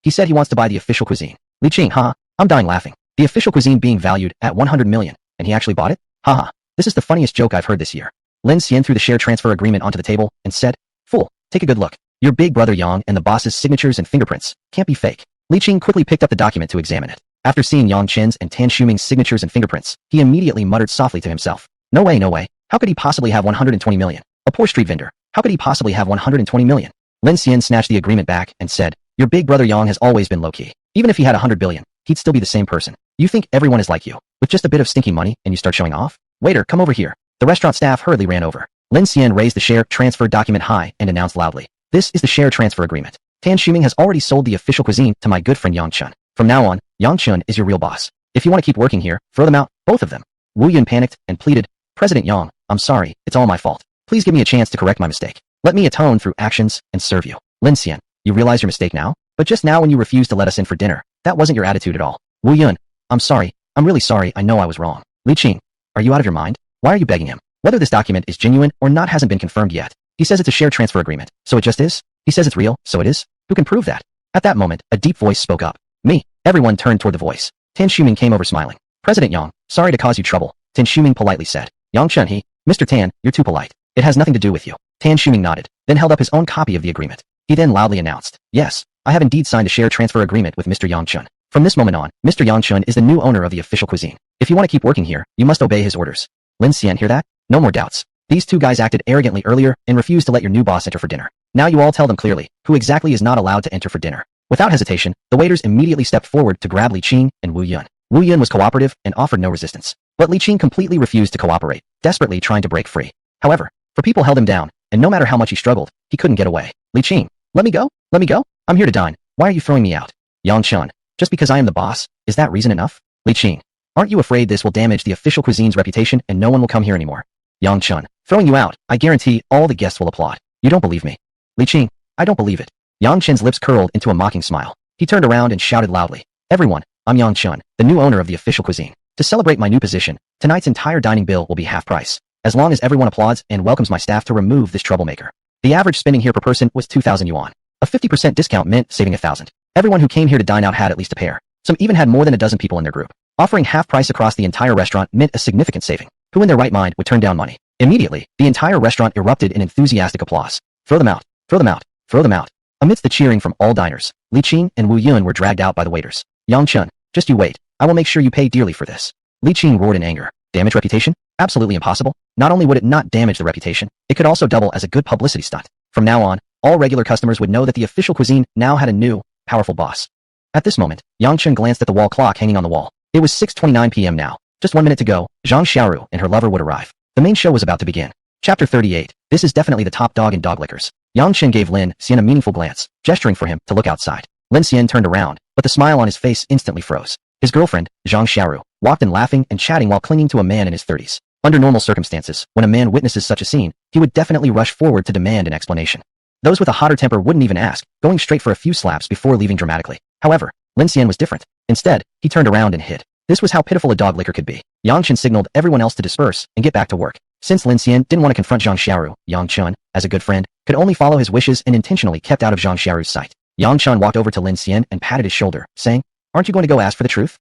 he said he wants to buy the official cuisine. Li Qing, haha, I'm dying laughing. The official cuisine being valued at 100 million, and he actually bought it? Haha, this is the funniest joke I've heard this year. Lin Xian threw the share transfer agreement onto the table and said, fool, take a good look. Your big brother Yang and the boss's signatures and fingerprints can't be fake. Li Qing quickly picked up the document to examine it. After seeing Yang Chen's and Tan Shuming's signatures and fingerprints, he immediately muttered softly to himself. No way, no way. How could he possibly have 120 million? A poor street vendor. How could he possibly have 120 million? Lin Xian snatched the agreement back and said, your big brother Yang has always been low-key. Even if he had 100 billion, he'd still be the same person. You think everyone is like you, with just a bit of stinky money, and you start showing off? Waiter, come over here. The restaurant staff hurriedly ran over. Lin Xian raised the share transfer document high and announced loudly. This is the share transfer agreement. Tan Shuming has already sold the official cuisine to my good friend Yang Chun. From now on, Yang Chun is your real boss. If you want to keep working here, throw them out, both of them. Wu Yun panicked and pleaded, President Yang, I'm sorry, it's all my fault. Please give me a chance to correct my mistake. Let me atone through actions and serve you. Lin Xian, you realize your mistake now? But just now when you refused to let us in for dinner, that wasn't your attitude at all. Wu Yun, I'm sorry. I'm really sorry. I know I was wrong. Li Qing, are you out of your mind? Why are you begging him? Whether this document is genuine or not hasn't been confirmed yet. He says it's a share transfer agreement, so it just is? He says it's real, so it is? Who can prove that? At that moment, a deep voice spoke up. Me. Everyone turned toward the voice. Tan Shuming came over smiling. President Yang, sorry to cause you trouble. Tan Shuming politely said. Yang Chun Mr. Tan, you're too polite. It has nothing to do with you. Tan Shuming nodded, then held up his own copy of the agreement. He then loudly announced, yes, I have indeed signed a share transfer agreement with Mr. Yang Chun. From this moment on, Mr. Yang Chun is the new owner of the official cuisine. If you want to keep working here, you must obey his orders. Lin Xian, hear that? No more doubts. These two guys acted arrogantly earlier and refused to let your new boss enter for dinner. Now you all tell them clearly, who exactly is not allowed to enter for dinner. Without hesitation, the waiters immediately stepped forward to grab Li Qing and Wu Yun. Wu Yun was cooperative and offered no resistance. But Li Qing completely refused to cooperate, desperately trying to break free. However, four people held him down, and no matter how much he struggled, he couldn't get away. Li Qing, let me go? Let me go? I'm here to dine. Why are you throwing me out? Yang Chun, just because I am the boss, is that reason enough? Li Qing, aren't you afraid this will damage the official cuisine's reputation and no one will come here anymore? Yang Chun, throwing you out, I guarantee all the guests will applaud. You don't believe me? Li Qing, I don't believe it. Yang Chun's lips curled into a mocking smile. He turned around and shouted loudly. Everyone, I'm Yang Chun, the new owner of the official cuisine. To celebrate my new position, tonight's entire dining bill will be half price, as long as everyone applauds and welcomes my staff to remove this troublemaker. The average spending here per person was 2,000 yuan. A 50% discount meant saving 1,000. Everyone who came here to dine out had at least a pair. Some even had more than a dozen people in their group. Offering half price across the entire restaurant meant a significant saving. Who in their right mind would turn down money? Immediately, the entire restaurant erupted in enthusiastic applause. Throw them out! Throw them out! Throw them out! Amidst the cheering from all diners, Li Qing and Wu Yun were dragged out by the waiters. Yang Chun, just you wait. I will make sure you pay dearly for this. Li Qing roared in anger. Damage reputation? Absolutely impossible. Not only would it not damage the reputation, it could also double as a good publicity stunt. From now on, all regular customers would know that the official cuisine now had a new, powerful boss. At this moment, Yang Chun glanced at the wall clock hanging on the wall. It was 6:29 p.m. now. Just 1 minute to go, Zhang Xiaoru and her lover would arrive. The main show was about to begin. Chapter 38. This is definitely the top dog in dog lickers. Yang Chen gave Lin Xian a meaningful glance, gesturing for him to look outside. Lin Xian turned around, but the smile on his face instantly froze. His girlfriend, Zhang Xiaoru, walked in laughing and chatting while clinging to a man in his 30s. Under normal circumstances, when a man witnesses such a scene, he would definitely rush forward to demand an explanation. Those with a hotter temper wouldn't even ask, going straight for a few slaps before leaving dramatically. However, Lin Xian was different. Instead, he turned around and hid. This was how pitiful a dog licker could be. Yang Chen signaled everyone else to disperse and get back to work. Since Lin Xian didn't want to confront Zhang Xiaoru, Yang Chun, as a good friend, could only follow his wishes and intentionally kept out of Zhang Xiaoru's sight. Yang Chun walked over to Lin Xian and patted his shoulder, saying, Aren't you going to go ask for the truth?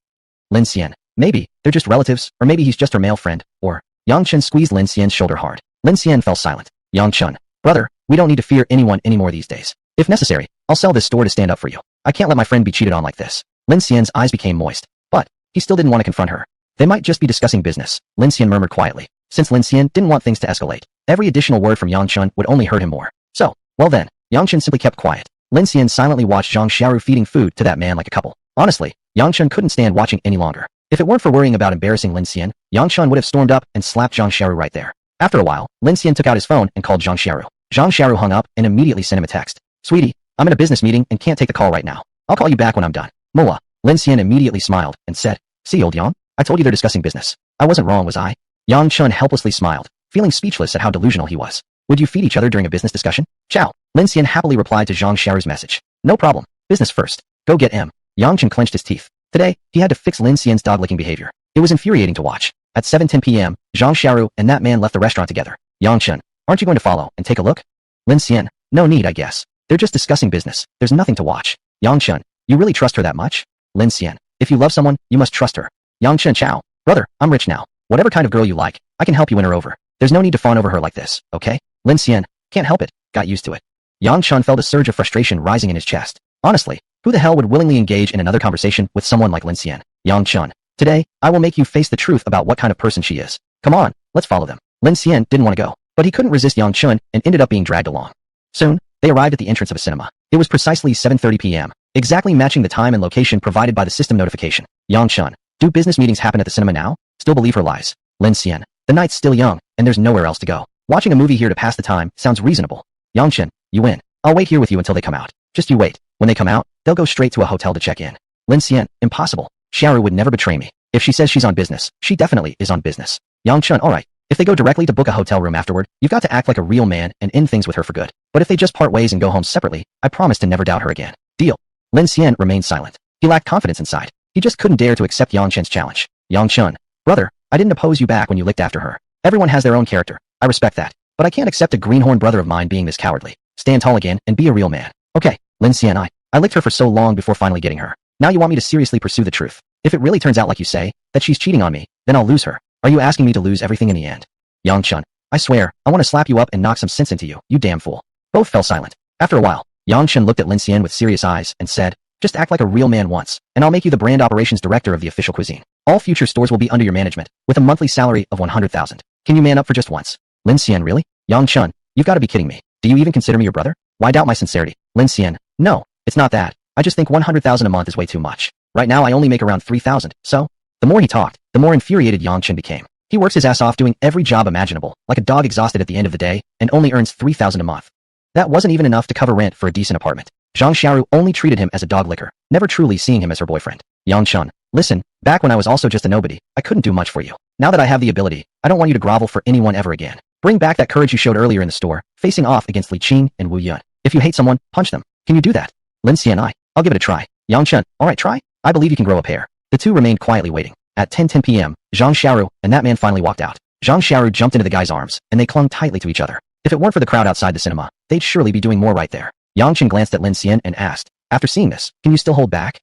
Lin Xian, maybe, they're just relatives, or maybe he's just her male friend, or... Yang Chun squeezed Lin Xian's shoulder hard. Lin Xian fell silent. Yang Chun, brother, we don't need to fear anyone anymore these days. If necessary, I'll sell this store to stand up for you. I can't let my friend be cheated on like this. Lin Xian's eyes became moist, but he still didn't want to confront her. They might just be discussing business, Lin Xian murmured quietly. Since Lin Xian didn't want things to escalate, every additional word from Yang Chun would only hurt him more. So, well then, Yang Chun simply kept quiet. Lin Xian silently watched Zhang Xiaoru feeding food to that man like a couple. Honestly, Yang Chun couldn't stand watching any longer. If it weren't for worrying about embarrassing Lin Xian, Yang Chun would have stormed up and slapped Zhang Xiaoru right there. After a while, Lin Xian took out his phone and called Zhang Xiaoru. Zhang Xiaoru hung up and immediately sent him a text. Sweetie, I'm in a business meeting and can't take the call right now. I'll call you back when I'm done. Moa. Lin Xian immediately smiled and said, See old Yang? I told you they're discussing business. I wasn't wrong, was I? Yang Chun helplessly smiled, feeling speechless at how delusional he was. Would you feed each other during a business discussion? Ciao. Lin Xian happily replied to Zhang Xiaoru's message. No problem. Business first. Go get him. Yang Chun clenched his teeth. Today, he had to fix Lin Xian's dog-licking behavior. It was infuriating to watch. At 7:10 p.m., Zhang Xiaoru and that man left the restaurant together. Yang Chun, aren't you going to follow and take a look? Lin Xian, no need, I guess. They're just discussing business. There's nothing to watch. Yang Chun, you really trust her that much? Lin Xian, if you love someone, you must trust her. Yang Chun, ciao. Brother, I'm rich now. Whatever kind of girl you like, I can help you win her over. There's no need to fawn over her like this, okay? Lin Xian, can't help it. Got used to it. Yang Chun felt a surge of frustration rising in his chest. Honestly, who the hell would willingly engage in another conversation with someone like Lin Xian? Yang Chun, today, I will make you face the truth about what kind of person she is. Come on, let's follow them. Lin Xian didn't want to go, but he couldn't resist Yang Chun and ended up being dragged along. Soon, they arrived at the entrance of a cinema. It was precisely 7:30 p.m., exactly matching the time and location provided by the system notification. Yang Chun, do business meetings happen at the cinema now? Still believe her lies. Lin Xian, the night's still young, and there's nowhere else to go. Watching a movie here to pass the time sounds reasonable. Yang Chun, you win. I'll wait here with you until they come out. Just you wait. When they come out, they'll go straight to a hotel to check in. Lin Xian, impossible. Xiaoru would never betray me. If she says she's on business, she definitely is on business. Yang Chun, alright. If they go directly to book a hotel room afterward, you've got to act like a real man and end things with her for good. But if they just part ways and go home separately, I promise to never doubt her again. Deal. Lin Xian remained silent. He lacked confidence inside. He just couldn't dare to accept Yang Chun's challenge. Yang Chun, brother, I didn't oppose you back when you licked after her. Everyone has their own character. I respect that. But I can't accept a greenhorn brother of mine being this cowardly. Stand tall again and be a real man. Okay, Lin Xian, I licked her for so long before finally getting her. Now you want me to seriously pursue the truth. If it really turns out like you say, that she's cheating on me, then I'll lose her. Are you asking me to lose everything in the end? Yang Chun, I swear, I want to slap you up and knock some sense into you, you damn fool. Both fell silent. After a while, Yang Chun looked at Lin Xian with serious eyes and said, just act like a real man once, and I'll make you the brand operations director of the official cuisine. All future stores will be under your management, with a monthly salary of 100,000. Can you man up for just once? Lin Xian, really? Yang Chun, you've got to be kidding me. Do you even consider me your brother? Why doubt my sincerity? Lin Xian, no, it's not that. I just think 100,000 a month is way too much. Right now I only make around 3,000, so? The more he talked, the more infuriated Yang Chun became. He works his ass off doing every job imaginable, like a dog exhausted at the end of the day, and only earns 3,000 a month. That wasn't even enough to cover rent for a decent apartment. Zhang Xiaoru only treated him as a dog licker, never truly seeing him as her boyfriend. Yang Chun, listen, back when I was also just a nobody, I couldn't do much for you. Now that I have the ability, I don't want you to grovel for anyone ever again. Bring back that courage you showed earlier in the store, facing off against Li Qing and Wu Yun. If you hate someone, punch them. Can you do that? Lin Xian, I'll give it a try. Yang Chun, alright, try. I believe you can grow a pair. The two remained quietly waiting. At 10:10 p.m., Zhang Xiaoru and that man finally walked out. Zhang Xiaoru jumped into the guy's arms, and they clung tightly to each other. If it weren't for the crowd outside the cinema, they'd surely be doing more right there. Yang Chun glanced at Lin Xian and asked, after seeing this, can you still hold back?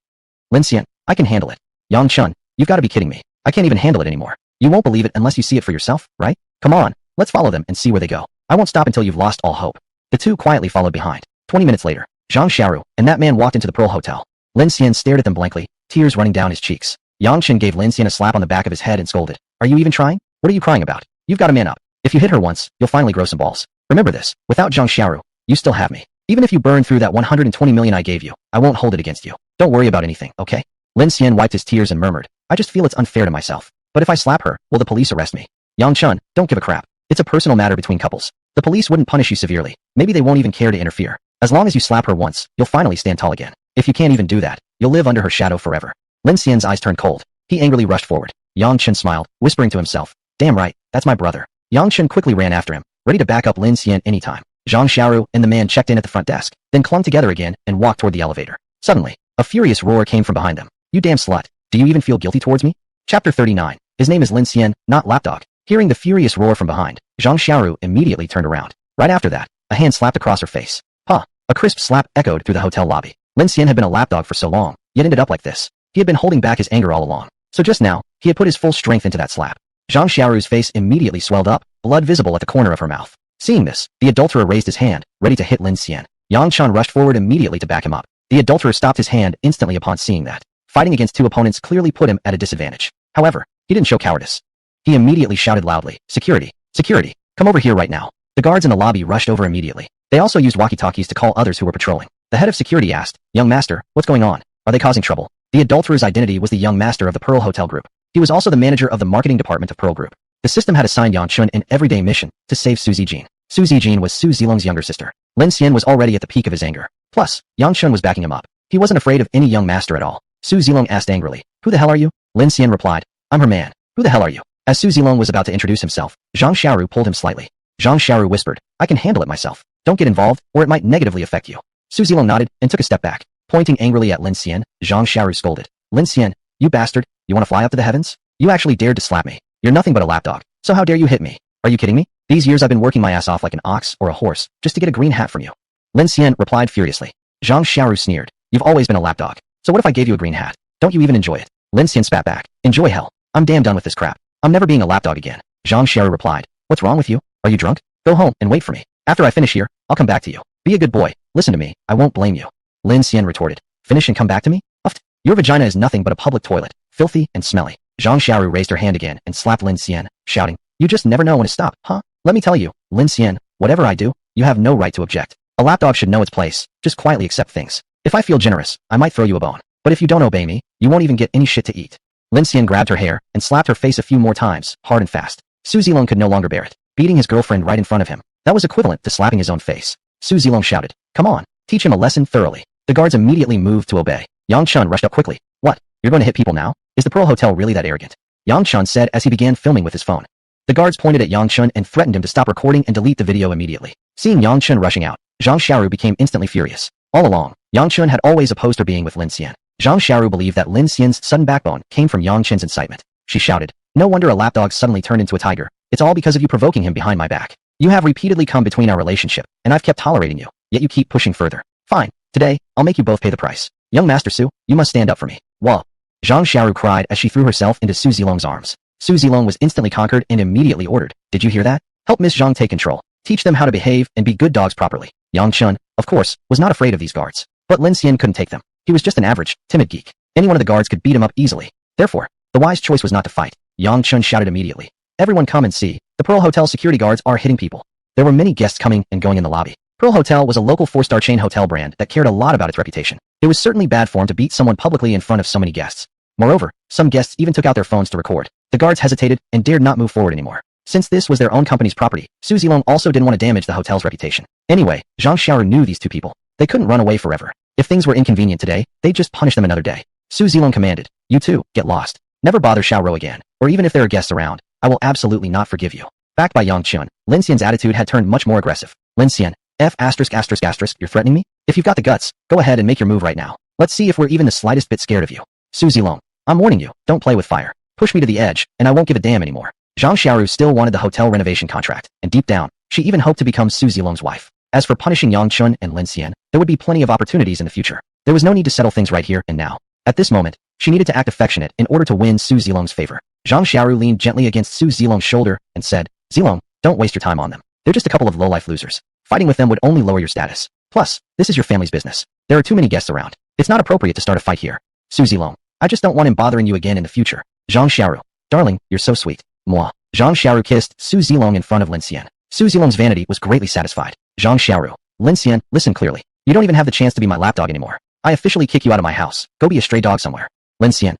Lin Xian, I can handle it. Yang Chun, you've got to be kidding me. I can't even handle it anymore. You won't believe it unless you see it for yourself, right? Come on, let's follow them and see where they go. I won't stop until you've lost all hope. The two quietly followed behind. 20 minutes later, Zhang Xiaoru and that man walked into the Pearl Hotel. Lin Xian stared at them blankly, tears running down his cheeks. Yang Chun gave Lin Xian a slap on the back of his head and scolded. Are you even trying? What are you crying about? You've got to man up. If you hit her once, you'll finally grow some balls. Remember this, without Zhang Xiaoru, you still have me. Even if you burn through that 120 million I gave you, I won't hold it against you. Don't worry about anything, okay? Lin Xian wiped his tears and murmured, I just feel it's unfair to myself. But if I slap her, will the police arrest me? Yang Chun, don't give a crap. It's a personal matter between couples. The police wouldn't punish you severely. Maybe they won't even care to interfere. As long as you slap her once, you'll finally stand tall again. If you can't even do that, you'll live under her shadow forever. Lin Xian's eyes turned cold. He angrily rushed forward. Yang Chun smiled, whispering to himself, damn right, that's my brother. Yang Chun quickly ran after him, ready to back up Lin Xian anytime. Zhang Xiaoru and the man checked in at the front desk, then clung together again and walked toward the elevator. Suddenly, a furious roar came from behind them. You damn slut. Do you even feel guilty towards me? Chapter 39. His name is Lin Xian, not Lapdog. Hearing the furious roar from behind, Zhang Xiaoru immediately turned around. Right after that, a hand slapped across her face. Huh. A crisp slap echoed through the hotel lobby. Lin Xian had been a lapdog for so long, yet ended up like this. He had been holding back his anger all along. So just now, he had put his full strength into that slap. Zhang Xiaoru's face immediately swelled up, blood visible at the corner of her mouth. Seeing this, the adulterer raised his hand, ready to hit Lin Xian. Yang Chun rushed forward immediately to back him up. The adulterer stopped his hand instantly upon seeing that. Fighting against two opponents clearly put him at a disadvantage. However, he didn't show cowardice. He immediately shouted loudly, Security! Security! Come over here right now. The guards in the lobby rushed over immediately. They also used walkie-talkies to call others who were patrolling. The head of security asked, Young master, what's going on? Are they causing trouble? The adulterer's identity was the young master of the Pearl Hotel group. He was also the manager of the marketing department of Pearl Group. The system had assigned Yang Chun an everyday mission to save Su Zijin. Su Zijin was Su Zilong's younger sister. Lin Xian was already at the peak of his anger. Plus, Yang Chun was backing him up. He wasn't afraid of any young master at all. Su Zilong asked angrily, "Who the hell are you?" Lin Xian replied, "I'm her man." "Who the hell are you?" As Su Zilong was about to introduce himself, Zhang Xiaoru pulled him slightly. Zhang Xiaoru whispered, "I can handle it myself. Don't get involved, or it might negatively affect you." Su Zilong nodded and took a step back. Pointing angrily at Lin Xian, Zhang Xiaoru scolded, "Lin Xian, you bastard, you want to fly up to the heavens? You actually dared to slap me. You're nothing but a lapdog, so how dare you hit me? Are you kidding me? These years I've been working my ass off like an ox or a horse, just to get a green hat from you." Lin Xian replied furiously. Zhang Xiaoru sneered, "You've always been a lapdog, so what if I gave you a green hat? Don't you even enjoy it?" Lin Xian spat back, "Enjoy hell. I'm damn done with this crap. I'm never being a lapdog again." Zhang Xiaoru replied, "What's wrong with you? Are you drunk? Go home and wait for me. After I finish here, I'll come back to you. Be a good boy. Listen to me. I won't blame you." Lin Xian retorted, "Finish and come back to me? Uft. Your vagina is nothing but a public toilet, filthy and smelly." Zhang Xiaoru raised her hand again and slapped Lin Xian, shouting, "You just never know when to stop, huh? Let me tell you, Lin Xian, whatever I do, you have no right to object. A lapdog should know its place, just quietly accept things. If I feel generous, I might throw you a bone. But if you don't obey me, you won't even get any shit to eat." Lin Xian grabbed her hair and slapped her face a few more times, hard and fast. Su Zilong could no longer bear it, beating his girlfriend right in front of him. That was equivalent to slapping his own face. Su Zilong shouted, "Come on, teach him a lesson thoroughly." The guards immediately moved to obey. Yang Chun rushed up quickly. "What? You're going to hit people now? Is the Pearl Hotel really that arrogant?" Yang Chun said as he began filming with his phone. The guards pointed at Yang Chun and threatened him to stop recording and delete the video immediately. Seeing Yang Chun rushing out, Zhang Xiaoru became instantly furious. All along, Yang Chun had always opposed her being with Lin Xian. Zhang Xiaoru believed that Lin Xian's sudden backbone came from Yang Chun's incitement. She shouted, "No wonder a lapdog suddenly turned into a tiger. It's all because of you provoking him behind my back. You have repeatedly come between our relationship, and I've kept tolerating you, yet you keep pushing further. Fine, today, I'll make you both pay the price. Young Master Su, you must stand up for me." "Whoa!" Zhang Xiaoru cried as she threw herself into Su Zilong's arms. Su Zilong was instantly conquered and immediately ordered, "Did you hear that? Help Miss Zhang take control. Teach them how to behave and be good dogs properly." Yang Chun, of course, was not afraid of these guards. But Lin Xian couldn't take them. He was just an average, timid geek. Any one of the guards could beat him up easily. Therefore, the wise choice was not to fight. Yang Chun shouted immediately, "Everyone come and see. The Pearl Hotel security guards are hitting people." There were many guests coming and going in the lobby. Pearl Hotel was a local 4-star chain hotel brand that cared a lot about its reputation. It was certainly bad form to beat someone publicly in front of so many guests. Moreover, some guests even took out their phones to record. The guards hesitated and dared not move forward anymore. Since this was their own company's property, Su Zilong also didn't want to damage the hotel's reputation. Anyway, Zhang Xiaoru knew these two people. They couldn't run away forever. If things were inconvenient today, they'd just punish them another day. Su Zilong commanded, "You two, get lost. Never bother Xiaoro again, or even if there are guests around, I will absolutely not forgive you." Backed by Yang Chun, Lin Xian's attitude had turned much more aggressive. "Lin Xian, you're threatening me? If you've got the guts, go ahead and make your move right now. Let's see if we're even the slightest bit scared of you." "Su Zilong, I'm warning you, don't play with fire. Push me to the edge, and I won't give a damn anymore." Zhang Xiaoru still wanted the hotel renovation contract, and deep down, she even hoped to become Su Zilong's wife. As for punishing Yang Chun and Lin Xian, there would be plenty of opportunities in the future. There was no need to settle things right here and now. At this moment, she needed to act affectionate in order to win Su Zilong's favor. Zhang Xiaoru leaned gently against Su Zilong's shoulder and said, "Zilong, don't waste your time on them. They're just a couple of low-life losers. Fighting with them would only lower your status. Plus, this is your family's business. There are too many guests around. It's not appropriate to start a fight here. Su Zilong, I just don't want him bothering you again in the future." Zhang Xiaoru, "Darling, you're so sweet. Mwah." Zhang Xiaoru kissed Su Zilong in front of Lin Xian. Su Zilong's vanity was greatly satisfied. Zhang Xiaoru, "Lin Xian, listen clearly. You don't even have the chance to be my lapdog anymore. I officially kick you out of my house. Go be a stray dog somewhere." Lin Xian,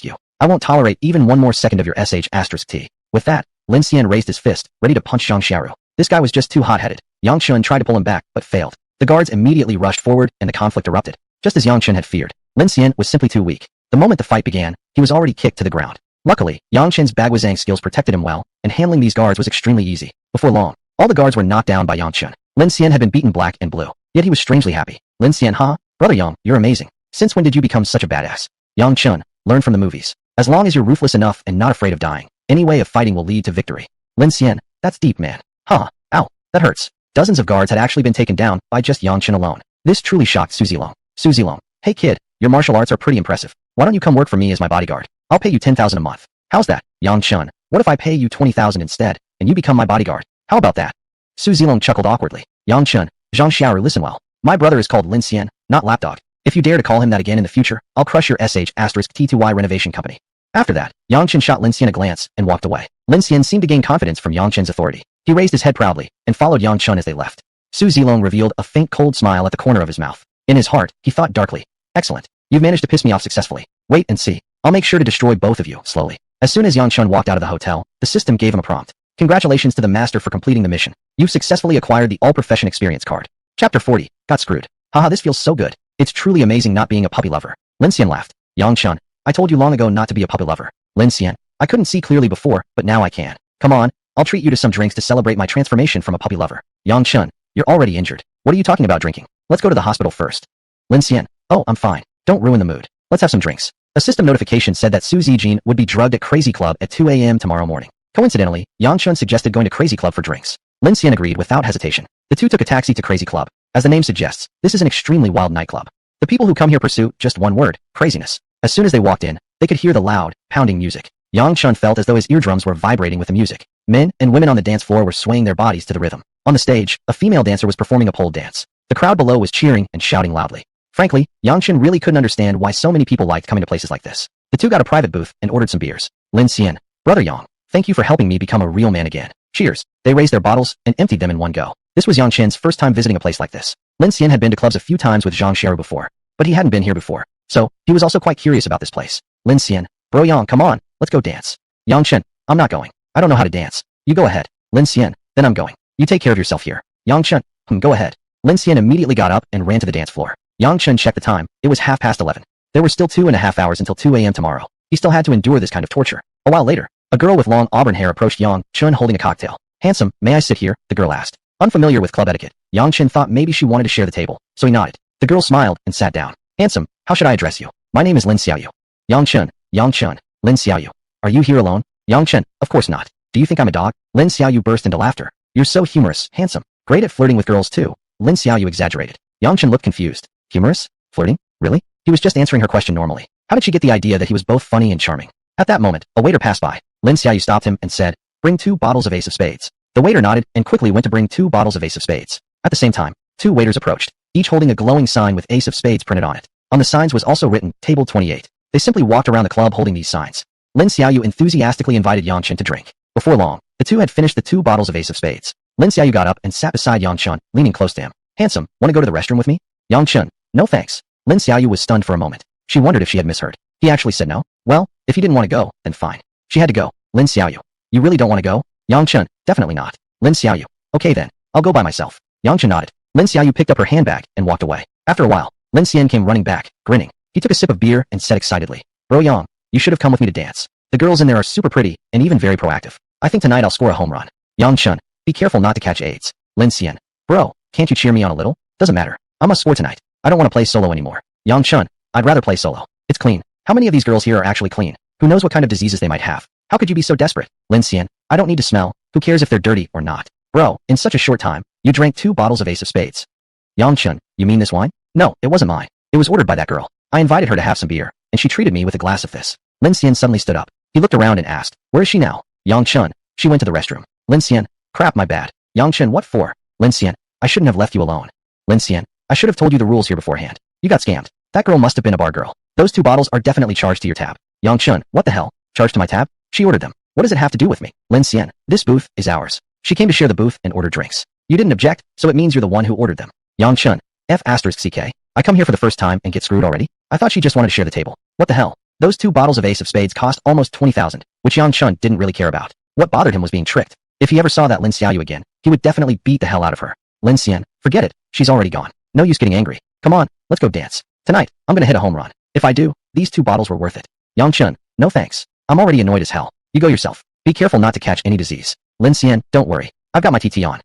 you. "I won't tolerate even one more second of your sh*t. With that, Lin Xian raised his fist, ready to punch Zhang Xiaoru. This guy was just too hot-headed. Yang Chun tried to pull him back, but failed. The guards immediately rushed forward, and the conflict erupted. Just as Yang Chun had feared, Lin Xian was simply too weak. The moment the fight began, he was already kicked to the ground. Luckily, Yang Chun's Bagwazang skills protected him well, and handling these guards was extremely easy. Before long, all the guards were knocked down by Yang Chun. Lin Xian had been beaten black and blue, yet he was strangely happy. "Lin Xian, huh? Brother Yang, you're amazing. Since when did you become such a badass?" Yang Chun, learn from the movies. As long as you're ruthless enough and not afraid of dying, any way of fighting will lead to victory. Lin Xian, that's deep, man. Huh, ow, that hurts. Dozens of guards had actually been taken down by just Yang Chun alone. This truly shocked Su Zilong. "Su Zilong, hey kid, your martial arts are pretty impressive. Why don't you come work for me as my bodyguard? I'll pay you 10,000 a month. How's that?" Yang Chun, "What if I pay you 20,000 instead, and you become my bodyguard? How about that?" Su Zilong chuckled awkwardly. Yang Chun, "Zhang Xiaoru, listen well. My brother is called Lin Xian, not Lapdog. If you dare to call him that again in the future, I'll crush your sh*t2y renovation company." After that, Yang Chun shot Lin Xian a glance and walked away. Lin Xian seemed to gain confidence from Yang Chun's authority. He raised his head proudly and followed Yang Chun as they left. Su Zilong revealed a faint cold smile at the corner of his mouth. In his heart, he thought darkly, "Excellent. You've managed to piss me off successfully. Wait and see." I'll make sure to destroy both of you, slowly. As soon as Yang Chun walked out of the hotel, the system gave him a prompt. Congratulations to the master for completing the mission. You've successfully acquired the all-profession experience card. Chapter 40. Got screwed. Haha, this feels so good. It's truly amazing not being a puppy lover. Lin Xian laughed. Yang Chun, I told you long ago not to be a puppy lover. Lin Xian, I couldn't see clearly before, but now I can. Come on, I'll treat you to some drinks to celebrate my transformation from a puppy lover. Yang Chun, you're already injured. What are you talking about drinking? Let's go to the hospital first. Lin Xian, oh, I'm fine. Don't ruin the mood. Let's have some drinks. A system notification said that Su Zijin would be drugged at Crazy Club at 2 a.m. tomorrow morning. Coincidentally, Yang Chun suggested going to Crazy Club for drinks. Lin Xian agreed without hesitation. The two took a taxi to Crazy Club. As the name suggests, this is an extremely wild nightclub. The people who come here pursue just one word, craziness. As soon as they walked in, they could hear the loud, pounding music. Yang Chun felt as though his eardrums were vibrating with the music. Men and women on the dance floor were swaying their bodies to the rhythm. On the stage, a female dancer was performing a pole dance. The crowd below was cheering and shouting loudly. Frankly, Yang Chun really couldn't understand why so many people liked coming to places like this. The two got a private booth and ordered some beers. Lin Xian, brother Yang, thank you for helping me become a real man again. Cheers. They raised their bottles and emptied them in one go. This was Yang Chen's first time visiting a place like this. Lin Xian had been to clubs a few times with Zhang Xiaoru before, but he hadn't been here before. So, he was also quite curious about this place. Lin Xian, bro Yang, come on, let's go dance. Yang Chen, I'm not going. I don't know how to dance. You go ahead. Lin Xian, then I'm going. You take care of yourself here. Yang Chen, go ahead. Lin Xian immediately got up and ran to the dance floor. Yang Chen checked the time. It was 11:30. There were still 2.5 hours until 2 a.m. tomorrow. He still had to endure this kind of torture. A while later, a girl with long auburn hair approached Yang Chen holding a cocktail. Handsome, may I sit here? The girl asked. Unfamiliar with club etiquette, Yang Chen thought maybe she wanted to share the table, so he nodded. The girl smiled and sat down. Handsome, how should I address you? My name is Lin Xiaoyu. Yang Chen, Lin Xiaoyu. Are you here alone? Yang Chen, of course not. Do you think I'm a dog? Lin Xiaoyu burst into laughter. You're so humorous, handsome. Great at flirting with girls too. Lin Xiaoyu exaggerated. Yang Chen looked confused. Humorous? Flirting? Really? He was just answering her question normally. How did she get the idea that he was both funny and charming? At that moment, a waiter passed by. Lin Xiaoyu stopped him and said, bring 2 bottles of Ace of Spades. The waiter nodded and quickly went to bring 2 bottles of Ace of Spades. At the same time, 2 waiters approached, each holding a glowing sign with Ace of Spades printed on it. On the signs was also written, Table 28. They simply walked around the club holding these signs. Lin Xiaoyu enthusiastically invited Yang Chen to drink. Before long, the two had finished the 2 bottles of Ace of Spades. Lin Xiaoyu got up and sat beside Yang Chen, leaning close to him. Handsome, wanna go to the restroom with me? Yang Chen, no thanks. Lin Xiaoyu was stunned for a moment. She wondered if she had misheard. He actually said no? Well, if he didn't want to go, then fine. She had to go. Lin Xiaoyu, you really don't want to go? Yang Chen, definitely not. Lin Xiaoyu, okay then, I'll go by myself. Yang Chen nodded. Lin Xiaoyu picked up her handbag and walked away. After a while, Lin Xian came running back, grinning. He took a sip of beer and said excitedly, bro Yang, you should have come with me to dance. The girls in there are super pretty and even very proactive. I think tonight I'll score a home run. Yang Chen, be careful not to catch AIDS. Lin Xian, bro, can't you cheer me on a little? Doesn't matter. I must score tonight. I don't want to play solo anymore. Yang Chen, I'd rather play solo. It's clean. How many of these girls here are actually clean? Who knows what kind of diseases they might have? How could you be so desperate? Lin Xian, I don't need to smell. Who cares if they're dirty or not? Bro, in such a short time, you drank 2 bottles of Ace of Spades. Yang Chen, you mean this wine? No, it wasn't mine. It was ordered by that girl. I invited her to have some beer, and she treated me with a glass of this. Lin Xian suddenly stood up. He looked around and asked, where is she now? Yang Chen, she went to the restroom. Lin Xian, crap, my bad. Yang Chen, what for? Lin Xian, I shouldn't have left you alone. Lin Xian, I should have told you the rules here beforehand. You got scammed. That girl must have been a bar girl. Those 2 bottles are definitely charged to your tab. Yang Chen, what the hell? Charged to my tab? She ordered them. What does it have to do with me? Lin Xian, this booth is ours. She came to share the booth and order drinks. You didn't object, so it means you're the one who ordered them. Yang Chen, F***CK. I come here for the first time and get screwed already? I thought she just wanted to share the table. What the hell? Those 2 bottles of Ace of Spades cost almost 20,000, which Yang Chen didn't really care about. What bothered him was being tricked. If he ever saw that Lin Xiaoyu again, he would definitely beat the hell out of her. Lin Xian, forget it. She's already gone. No use getting angry. Come on, let's go dance. Tonight, I'm gonna hit a home run. If I do, these 2 bottles were worth it. Yang Chen, no thanks. I'm already annoyed as hell. You go yourself. Be careful not to catch any disease. Lin Xian, don't worry. I've got my TT on.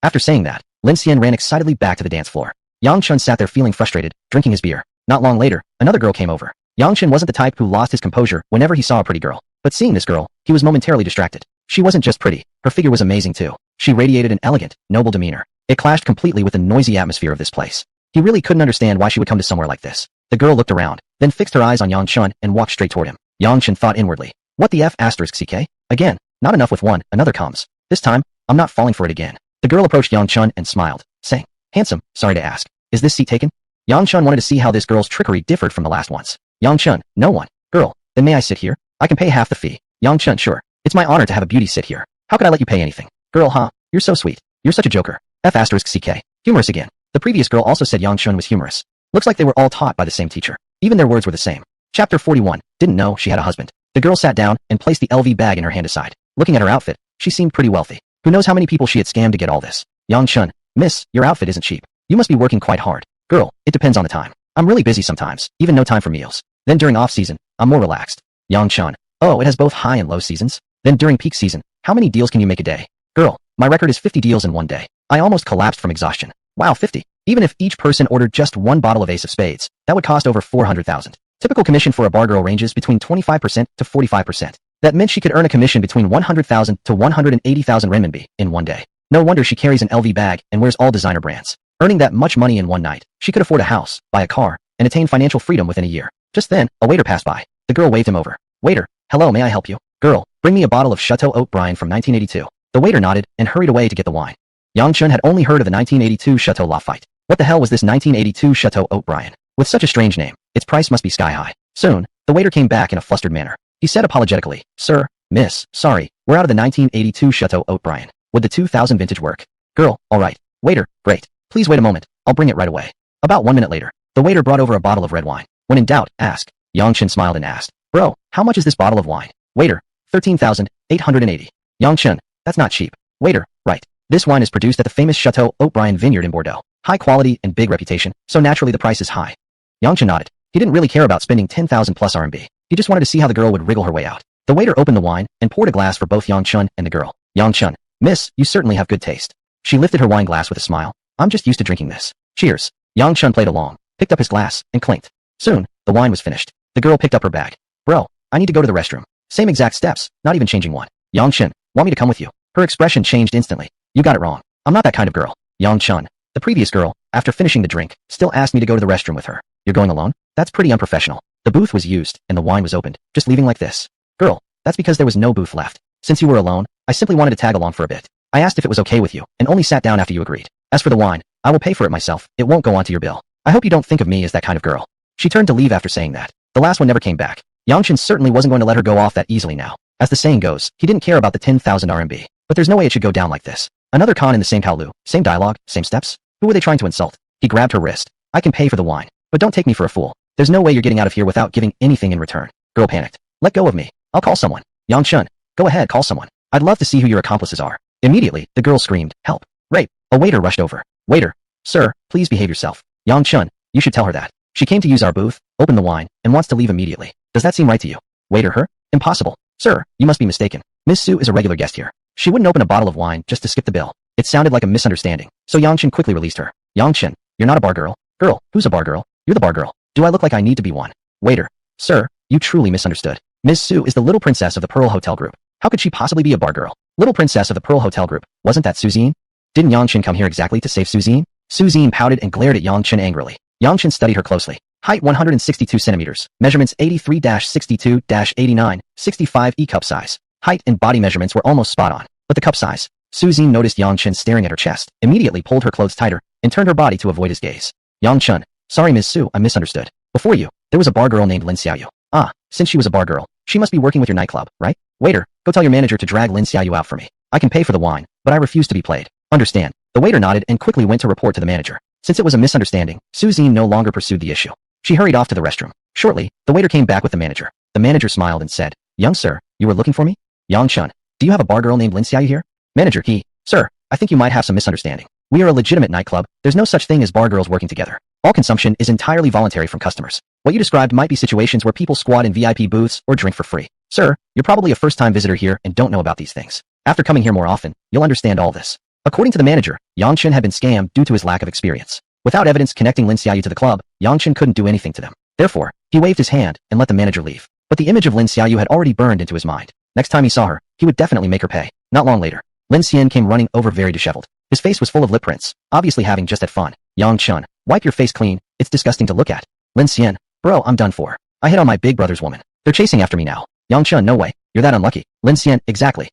After saying that, Lin Xian ran excitedly back to the dance floor. Yang Chen sat there feeling frustrated, drinking his beer. Not long later, another girl came over. Yang Chen wasn't the type who lost his composure whenever he saw a pretty girl. But seeing this girl, he was momentarily distracted. She wasn't just pretty, her figure was amazing too. She radiated an elegant, noble demeanor. It clashed completely with the noisy atmosphere of this place. He really couldn't understand why she would come to somewhere like this. The girl looked around, then fixed her eyes on Yang Chen and walked straight toward him. Yang Chen thought inwardly, what the F***CK? Again, not enough with one, another comes. This time, I'm not falling for it again. The girl approached Yang Chen and smiled, saying, handsome, sorry to ask, is this seat taken? Yang Chen wanted to see how this girl's trickery differed from the last ones. Yang Chen, no one. Girl, then may I sit here? I can pay half the fee. Yang Chen, sure. It's my honor to have a beauty sit here. How could I let you pay anything? Girl, huh? You're so sweet. You're such a joker. F***CK. Humorous again. The previous girl also said Yang Chen was humorous. Looks like they were all taught by the same teacher. Even their words were the same. Chapter 41. Didn't know she had a husband. The girl sat down and placed the LV bag in her hand aside. Looking at her outfit, she seemed pretty wealthy. Who knows how many people she had scammed to get all this. Yang Chun, miss, your outfit isn't cheap. You must be working quite hard. Girl, it depends on the time. I'm really busy sometimes, even no time for meals. Then during off-season, I'm more relaxed. Yang Chun, oh, it has both high and low seasons? Then during peak season, how many deals can you make a day? Girl, my record is 50 deals in one day. I almost collapsed from exhaustion. Wow, 50. Even if each person ordered just one bottle of Ace of Spades, that would cost over 400,000. Typical commission for a bar girl ranges between 25% to 45%. That meant she could earn a commission between 100,000 to 180,000 renminbi in one day. No wonder she carries an LV bag and wears all designer brands. Earning that much money in one night, she could afford a house, buy a car, and attain financial freedom within a year. Just then, a waiter passed by. The girl waved him over. Waiter, hello, may I help you? Girl, bring me a bottle of Chateau Haut Brion from 1982. The waiter nodded and hurried away to get the wine. Yang Chun had only heard of the 1982 Chateau Lafite. What the hell was this 1982 Chateau Haut Brion? With such a strange name, its price must be sky high. Soon, the waiter came back in a flustered manner. He said apologetically, Sir, miss, sorry, we're out of the 1982 Chateau Haut Brion. Would the 2000 vintage work? Girl, alright. Waiter, great. Please wait a moment, I'll bring it right away. About 1 minute later, the waiter brought over a bottle of red wine. When in doubt, ask. Yang Chun smiled and asked, Bro, how much is this bottle of wine? Waiter, 13,880. Yang Chun, that's not cheap. Waiter, right. This wine is produced at the famous Chateau Haut Brion vineyard in Bordeaux. High quality and big reputation, so naturally the price is high. Yang Chun nodded. He didn't really care about spending 10,000 plus RMB. He just wanted to see how the girl would wriggle her way out. The waiter opened the wine and poured a glass for both Yang Chun and the girl. Yang Chun, miss, you certainly have good taste. She lifted her wine glass with a smile. I'm just used to drinking this. Cheers. Yang Chun played along, picked up his glass, and clinked. Soon, the wine was finished. The girl picked up her bag. Bro, I need to go to the restroom. Same exact steps, not even changing one. Yang Chun, want me to come with you? Her expression changed instantly. You got it wrong. I'm not that kind of girl. Yang Chun, the previous girl, after finishing the drink, still asked me to go to the restroom with her. You're going alone? That's pretty unprofessional. The booth was used, and the wine was opened. Just leaving like this. Girl, that's because there was no booth left. Since you were alone, I simply wanted to tag along for a bit. I asked if it was okay with you, and only sat down after you agreed. As for the wine, I will pay for it myself. It won't go onto your bill. I hope you don't think of me as that kind of girl. She turned to leave after saying that. The last one never came back. Yang Chun certainly wasn't going to let her go off that easily now. As the saying goes, he didn't care about the 10,000 RMB. But there's no way it should go down like this. Another con in the same Kowloon, same dialogue, same steps? Who were they trying to insult? He grabbed her wrist. I can pay for the wine. But don't take me for a fool. There's no way you're getting out of here without giving anything in return. Girl panicked. Let go of me. I'll call someone. Yang Chun, go ahead, call someone. I'd love to see who your accomplices are. Immediately, the girl screamed, help. Rape. A waiter rushed over. Waiter. Sir, please behave yourself. Yang Chun, you should tell her that. She came to use our booth, opened the wine, and wants to leave immediately. Does that seem right to you? Waiter, her? Impossible. Sir, you must be mistaken. Miss Su is a regular guest here. She wouldn't open a bottle of wine just to skip the bill. It sounded like a misunderstanding, so Yang Chun quickly released her. Yang Chun, you're not a bar girl. Girl, who's a bar girl? You're the bar girl. Do I look like I need to be one? Waiter. Sir, you truly misunderstood. Miss Su is the little princess of the Pearl Hotel Group. How could she possibly be a bar girl? Little princess of the Pearl Hotel Group. Wasn't that Suzine? Didn't Yang Chun come here exactly to save Suzine? Suzine pouted and glared at Yang Chun angrily. Yang Chun studied her closely. Height 162 centimeters. Measurements 83-62-89, 65 cup size. Height and body measurements were almost spot on. But the cup size. Suzine noticed Yang Chun staring at her chest, immediately pulled her clothes tighter, and turned her body to avoid his gaze. Yang Chun. Sorry Ms. Su, I misunderstood. Before you, there was a bar girl named Lin Xiaoyu. Ah, since she was a bar girl, she must be working with your nightclub, right? Waiter, go tell your manager to drag Lin Xiaoyu out for me. I can pay for the wine, but I refuse to be played. Understand. The waiter nodded and quickly went to report to the manager. Since it was a misunderstanding, Suzine no longer pursued the issue. She hurried off to the restroom. Shortly, the waiter came back with the manager. The manager smiled and said, Young sir, you were looking for me? Yang Chun, do you have a bar girl named Lin Xiaoyu here? Manager, sir, I think you might have some misunderstanding. We are a legitimate nightclub. There's no such thing as bar girls working together. All consumption is entirely voluntary from customers. What you described might be situations where people squat in VIP booths or drink for free. Sir, you're probably a first-time visitor here and don't know about these things. After coming here more often, you'll understand all this. According to the manager, Yang Chun had been scammed due to his lack of experience. Without evidence connecting Lin Xiaoyu to the club, Yang Chun couldn't do anything to them. Therefore, he waved his hand and let the manager leave. But the image of Lin Xiaoyu had already burned into his mind. Next time he saw her, he would definitely make her pay. Not long later, Lin Xian came running over very disheveled. His face was full of lip prints, obviously having just had fun. Yang Chun, wipe your face clean, it's disgusting to look at. Lin Xian, bro, I'm done for. I hit on my big brother's woman. They're chasing after me now. Yang Chun, no way, you're that unlucky. Lin Xian, exactly.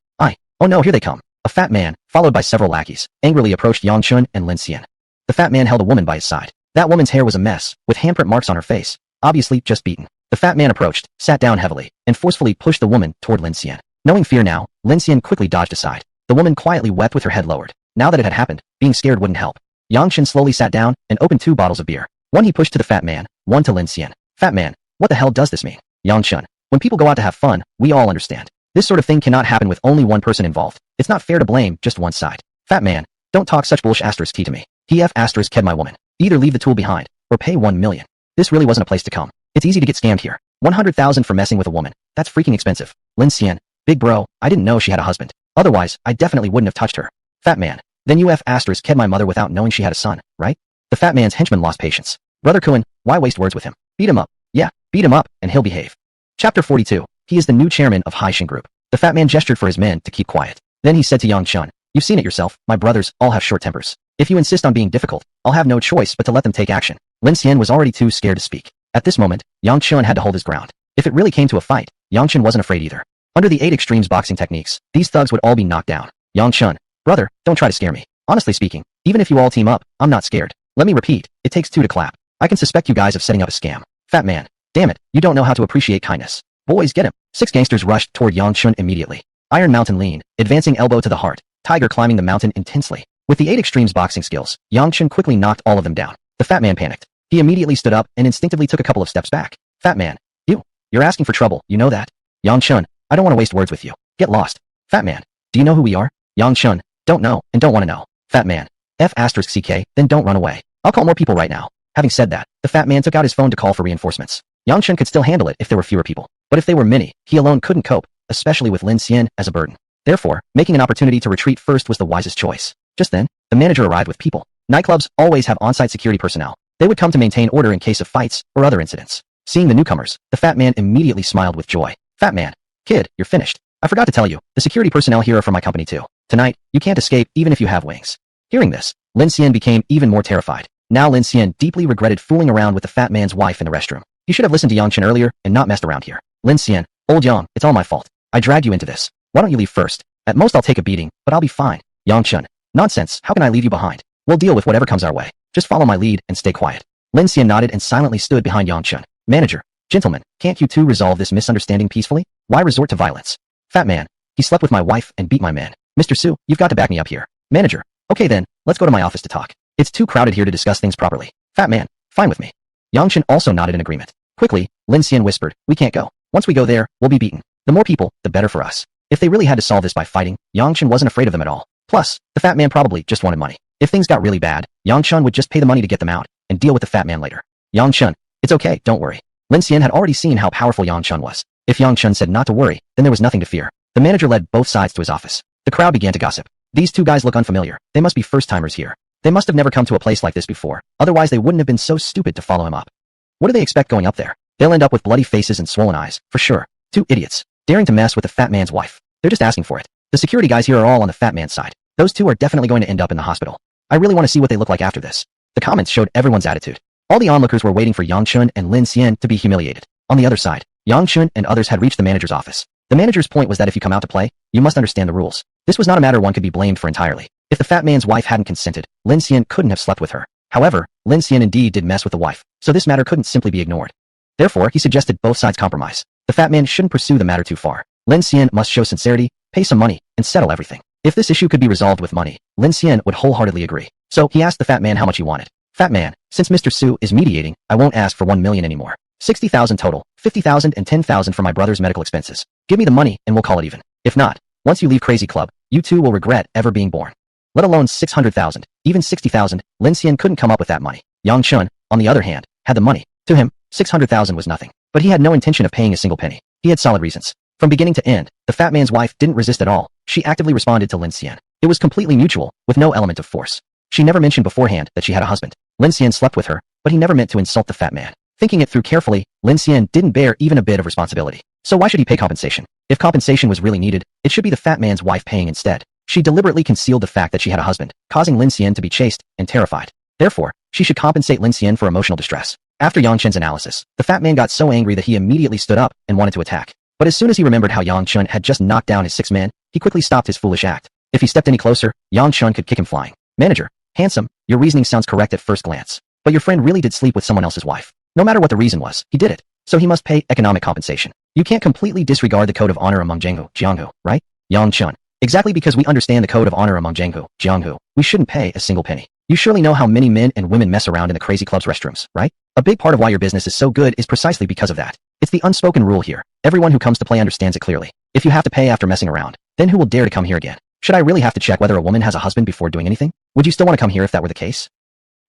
Oh no, here they come. A fat man, followed by several lackeys, angrily approached Yang Chun and Lin Xian. The fat man held a woman by his side. That woman's hair was a mess, with handprint marks on her face, obviously just beaten. The fat man approached, sat down heavily, and forcefully pushed the woman toward Lin Xian. Knowing fear now, Lin Xian quickly dodged aside. The woman quietly wept with her head lowered. Now that it had happened, being scared wouldn't help. Yang Chun slowly sat down and opened 2 bottles of beer. One he pushed to the fat man, one to Lin Xian. Fat man, What the hell does this mean? Yang Chun. When people go out to have fun, we all understand. This sort of thing cannot happen with only one person involved. It's not fair to blame just one side. Fat man, don't talk such bullsh *t to me. TF ked my woman. Either leave the tool behind, or pay 1 million. This really wasn't a place to come. It's easy to get scammed here. 100,000 for messing with a woman. That's freaking expensive. Lin Xian. Big bro, I didn't know she had a husband. Otherwise, I definitely wouldn't have touched her. Fat man. Then you ked my mother without knowing she had a son, right? The fat man's henchman lost patience. Brother Kuan, why waste words with him? Beat him up. Yeah, beat him up, and he'll behave. Chapter 42. He is the new chairman of Haishin Group. The fat man gestured for his men to keep quiet. Then he said to Yang Chun, you've seen it yourself, my brothers all have short tempers. If you insist on being difficult, I'll have no choice but to let them take action. Lin Xian was already too scared to speak. At this moment, Yang Chun had to hold his ground. If it really came to a fight, Yang Chun wasn't afraid either. Under the 8 extremes boxing techniques, these thugs would all be knocked down. Yang Chun, brother, don't try to scare me. Honestly speaking, even if you all team up, I'm not scared. Let me repeat, it takes 2 to clap. I can suspect you guys of setting up a scam. Fat man, damn it, you don't know how to appreciate kindness. Boys, get him. 6 gangsters rushed toward Yang Chun immediately. Iron Mountain lean, advancing elbow to the heart, tiger climbing the mountain intensely. With the 8 extremes boxing skills, Yang Chun quickly knocked all of them down. The fat man panicked. He immediately stood up and instinctively took a couple of steps back. Fat man, you're asking for trouble, you know that? Yang Chun, I don't want to waste words with you. Get lost. Fat man, do you know who we are? Yang Chun, don't know and don't want to know. Fat man, *ck, then don't run away. I'll call more people right now. Having said that, the fat man took out his phone to call for reinforcements. Yang Chun could still handle it if there were fewer people. But if they were many, he alone couldn't cope, especially with Lin Xian as a burden. Therefore, making an opportunity to retreat first was the wisest choice. Just then, the manager arrived with people. Nightclubs always have on-site security personnel. They would come to maintain order in case of fights or other incidents. Seeing the newcomers, the fat man immediately smiled with joy. Fat man, kid, you're finished. I forgot to tell you, the security personnel here are from my company too. Tonight, you can't escape even if you have wings. Hearing this, Lin Xian became even more terrified. Now Lin Xian deeply regretted fooling around with the fat man's wife in the restroom. He should have listened to Yang Chun earlier and not messed around here. Lin Xian, old Yang, it's all my fault. I dragged you into this. Why don't you leave first? At most I'll take a beating, but I'll be fine. Yang Chun, nonsense, how can I leave you behind? We'll deal with whatever comes our way. Just follow my lead and stay quiet. Lin Xian nodded and silently stood behind Yang Chun. Manager, gentlemen, can't you two resolve this misunderstanding peacefully? Why resort to violence? Fat man, he slept with my wife and beat my man. Mr. Su, you've got to back me up here. Manager, okay then, let's go to my office to talk. It's too crowded here to discuss things properly. Fat man, fine with me. Yang Chun also nodded in agreement. Quickly, Lin Xian whispered, we can't go. Once we go there, we'll be beaten. The more people, the better for us. If they really had to solve this by fighting, Yang Chun wasn't afraid of them at all. Plus, the fat man probably just wanted money. If things got really bad, Yang Chun would just pay the money to get them out, and deal with the fat man later. Yang Chun, it's okay, don't worry. Lin Xian had already seen how powerful Yang Chun was. If Yang Chun said not to worry, then there was nothing to fear. The manager led both sides to his office. The crowd began to gossip. These two guys look unfamiliar. They must be first-timers here. They must have never come to a place like this before. Otherwise they wouldn't have been so stupid to follow him up. What do they expect going up there? They'll end up with bloody faces and swollen eyes, for sure. 2 idiots, daring to mess with the fat man's wife. They're just asking for it. The security guys here are all on the fat man's side. Those two are definitely going to end up in the hospital. I really want to see what they look like after this. The comments showed everyone's attitude. All the onlookers were waiting for Yang Chun and Lin Xian to be humiliated. On the other side, Yang Chun and others had reached the manager's office. The manager's point was that if you come out to play, you must understand the rules. This was not a matter one could be blamed for entirely. If the fat man's wife hadn't consented, Lin Xian couldn't have slept with her. However, Lin Xian indeed did mess with the wife, so this matter couldn't simply be ignored. Therefore, he suggested both sides compromise. The fat man shouldn't pursue the matter too far. Lin Xian must show sincerity, pay some money, and settle everything. If this issue could be resolved with money, Lin Xian would wholeheartedly agree. So he asked the fat man how much he wanted. Fat man, since Mr. Su is mediating, I won't ask for 1 million anymore. 60,000 total, 50,000 and 10,000 for my brother's medical expenses. Give me the money and we'll call it even. If not, once you leave Crazy Club, you two will regret ever being born. Let alone 600,000, even 60,000, Lin Xian couldn't come up with that money. Yang Chun, on the other hand, had the money. To him, 600,000 was nothing. But he had no intention of paying a single penny. He had solid reasons. From beginning to end, the fat man's wife didn't resist at all. She actively responded to Lin Xian. It was completely mutual, with no element of force. She never mentioned beforehand that she had a husband. Lin Xian slept with her, but he never meant to insult the fat man. Thinking it through carefully, Lin Xian didn't bear even a bit of responsibility. So why should he pay compensation? If compensation was really needed, it should be the fat man's wife paying instead. She deliberately concealed the fact that she had a husband, causing Lin Xian to be chased and terrified. Therefore, she should compensate Lin Xian for emotional distress. After Yang Chun's analysis, the fat man got so angry that he immediately stood up and wanted to attack. But as soon as he remembered how Yang Chun had just knocked down his 6 men, he quickly stopped his foolish act. If he stepped any closer, Yang Chun could kick him flying. Manager, handsome, your reasoning sounds correct at first glance. But your friend really did sleep with someone else's wife. No matter what the reason was, he did it. So he must pay economic compensation. You can't completely disregard the code of honor among Jianghu, right? Yang Chun. Exactly, because we understand the code of honor among Jianghu, we shouldn't pay a single penny. You surely know how many men and women mess around in the crazy club's restrooms, right? A big part of why your business is so good is precisely because of that. It's the unspoken rule here. Everyone who comes to play understands it clearly. If you have to pay after messing around, then who will dare to come here again? Should I really have to check whether a woman has a husband before doing anything? Would you still want to come here if that were the case?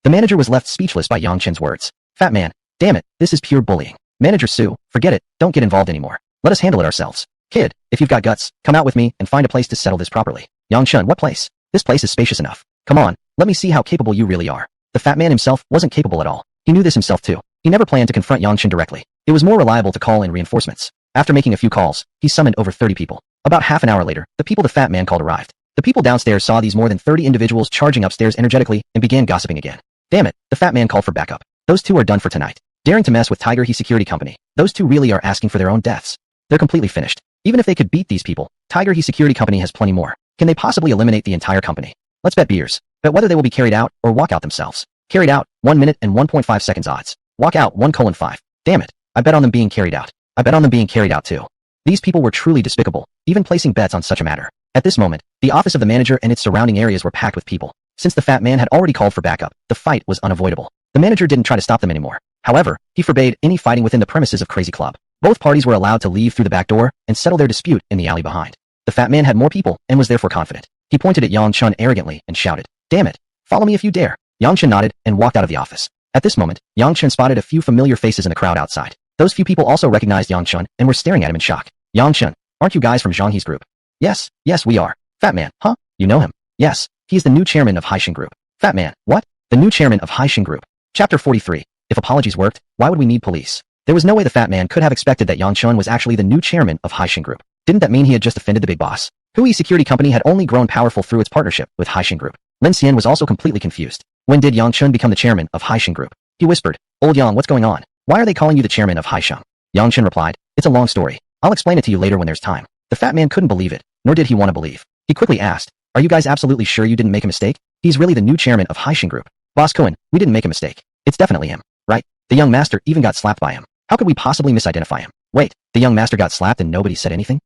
The manager was left speechless by Yang Chen's words. Fat man, damn it, this is pure bullying. Manager Sue, forget it, don't get involved anymore. Let us handle it ourselves. Kid, if you've got guts, come out with me and find a place to settle this properly. Yang Chen, what place? This place is spacious enough. Come on, let me see how capable you really are. The fat man himself wasn't capable at all. He knew this himself too. He never planned to confront Yang Chen directly. It was more reliable to call in reinforcements. After making a few calls, he summoned over 30 people. About half an hour later, the people the fat man called arrived. The people downstairs saw these more than 30 individuals charging upstairs energetically and began gossiping again. Damn it, the fat man called for backup. Those two are done for tonight. Daring to mess with Tiger He Security Company. Those two really are asking for their own deaths. They're completely finished. Even if they could beat these people, Tiger He Security Company has plenty more. Can they possibly eliminate the entire company? Let's bet beers. Bet whether they will be carried out or walk out themselves. Carried out, 1 minute and 1.5 seconds odds. Walk out, 1:5. Damn it. I bet on them being carried out. I bet on them being carried out too. These people were truly despicable, even placing bets on such a matter. At this moment, the office of the manager and its surrounding areas were packed with people. Since the fat man had already called for backup, the fight was unavoidable. The manager didn't try to stop them anymore. However, he forbade any fighting within the premises of Crazy Club. Both parties were allowed to leave through the back door and settle their dispute in the alley behind. The fat man had more people and was therefore confident. He pointed at Yang Chen arrogantly and shouted, "Damn it! Follow me if you dare." Yang Chen nodded and walked out of the office. At this moment, Yang Chen spotted a few familiar faces in the crowd outside. Those few people also recognized Yang Chen and were staring at him in shock. Yang Chen, aren't you guys from Zhang He's group? Yes, we are. Fat man, huh? You know him? Yes, he's the new chairman of Haixin Group. Fat man, what? The new chairman of Haixin Group. Chapter 43. If apologies worked, why would we need police? There was no way the fat man could have expected that Yang Chen was actually the new chairman of Haixin Group. Didn't that mean he had just offended the big boss? Hui Security Company had only grown powerful through its partnership with Haixin Group. Lin Xian was also completely confused. When did Yang Chen become the chairman of Haixin Group? He whispered, "Old Yang, what's going on? Why are they calling you the chairman of Haixin?" Yang Chen replied, "It's a long story. I'll explain it to you later when there's time." The fat man couldn't believe it, nor did he want to believe. He quickly asked, "Are you guys absolutely sure you didn't make a mistake? He's really the new chairman of Haixin Group." "Boss Cohen, we didn't make a mistake. It's definitely him, right? The young master even got slapped by him. How could we possibly misidentify him?" "Wait, the young master got slapped and nobody said anything?"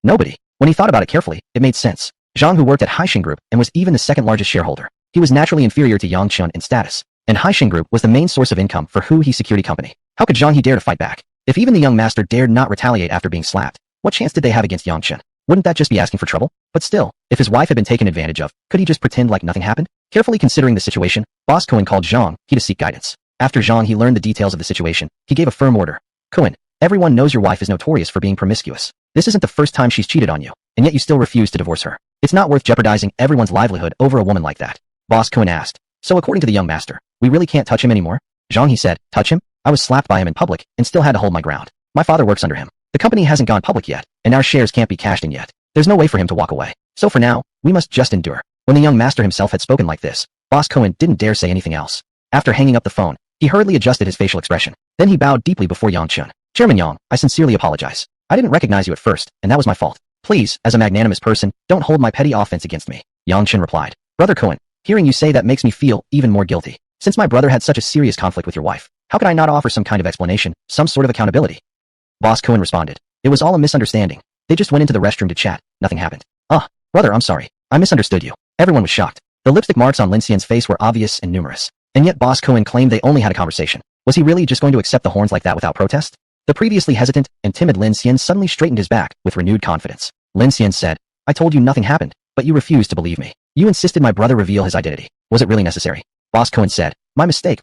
Nobody. When he thought about it carefully, it made sense. Zhang, who worked at Haixin Group and was even the second largest shareholder. He was naturally inferior to Yang Chen in status, and Haixin Group was the main source of income for Hui Security Company. How could Zhang He dare to fight back? If even the young master dared not retaliate after being slapped, what chance did they have against Yang Chen? Wouldn't that just be asking for trouble? But still, if his wife had been taken advantage of, could he just pretend like nothing happened? Carefully considering the situation, Boss Cohen called Zhang He to seek guidance. After Zhang He learned the details of the situation, he gave a firm order. "Cohen, everyone knows your wife is notorious for being promiscuous. This isn't the first time she's cheated on you, and yet you still refuse to divorce her. It's not worth jeopardizing everyone's livelihood over a woman like that." Boss Cohen asked, "So according to the young master, we really can't touch him anymore?" Zhang He said, "Touch him? I was slapped by him in public and still had to hold my ground. My father works under him. The company hasn't gone public yet, and our shares can't be cashed in yet. There's no way for him to walk away. So for now, we must just endure." When the young master himself had spoken like this, Boss Cohen didn't dare say anything else. After hanging up the phone, he hurriedly adjusted his facial expression. Then he bowed deeply before Yang Chen. "Chairman Yang, I sincerely apologize. I didn't recognize you at first, and that was my fault. Please, as a magnanimous person, don't hold my petty offense against me." Yang Chen replied, "Brother Cohen, hearing you say that makes me feel even more guilty. Since my brother had such a serious conflict with your wife, how could I not offer some kind of explanation, some sort of accountability?" Boss Cohen responded, "It was all a misunderstanding. They just went into the restroom to chat. Nothing happened." Brother, I'm sorry. I misunderstood you." Everyone was shocked. The lipstick marks on Lin Xian's face were obvious and numerous. And yet Boss Cohen claimed they only had a conversation. Was he really just going to accept the horns like that without protest? The previously hesitant and timid Lin Xian suddenly straightened his back with renewed confidence. Lin Xian said, "I told you nothing happened, but you refused to believe me. You insisted my brother reveal his identity. Was it really necessary?" Boss Cohen said, My mistake.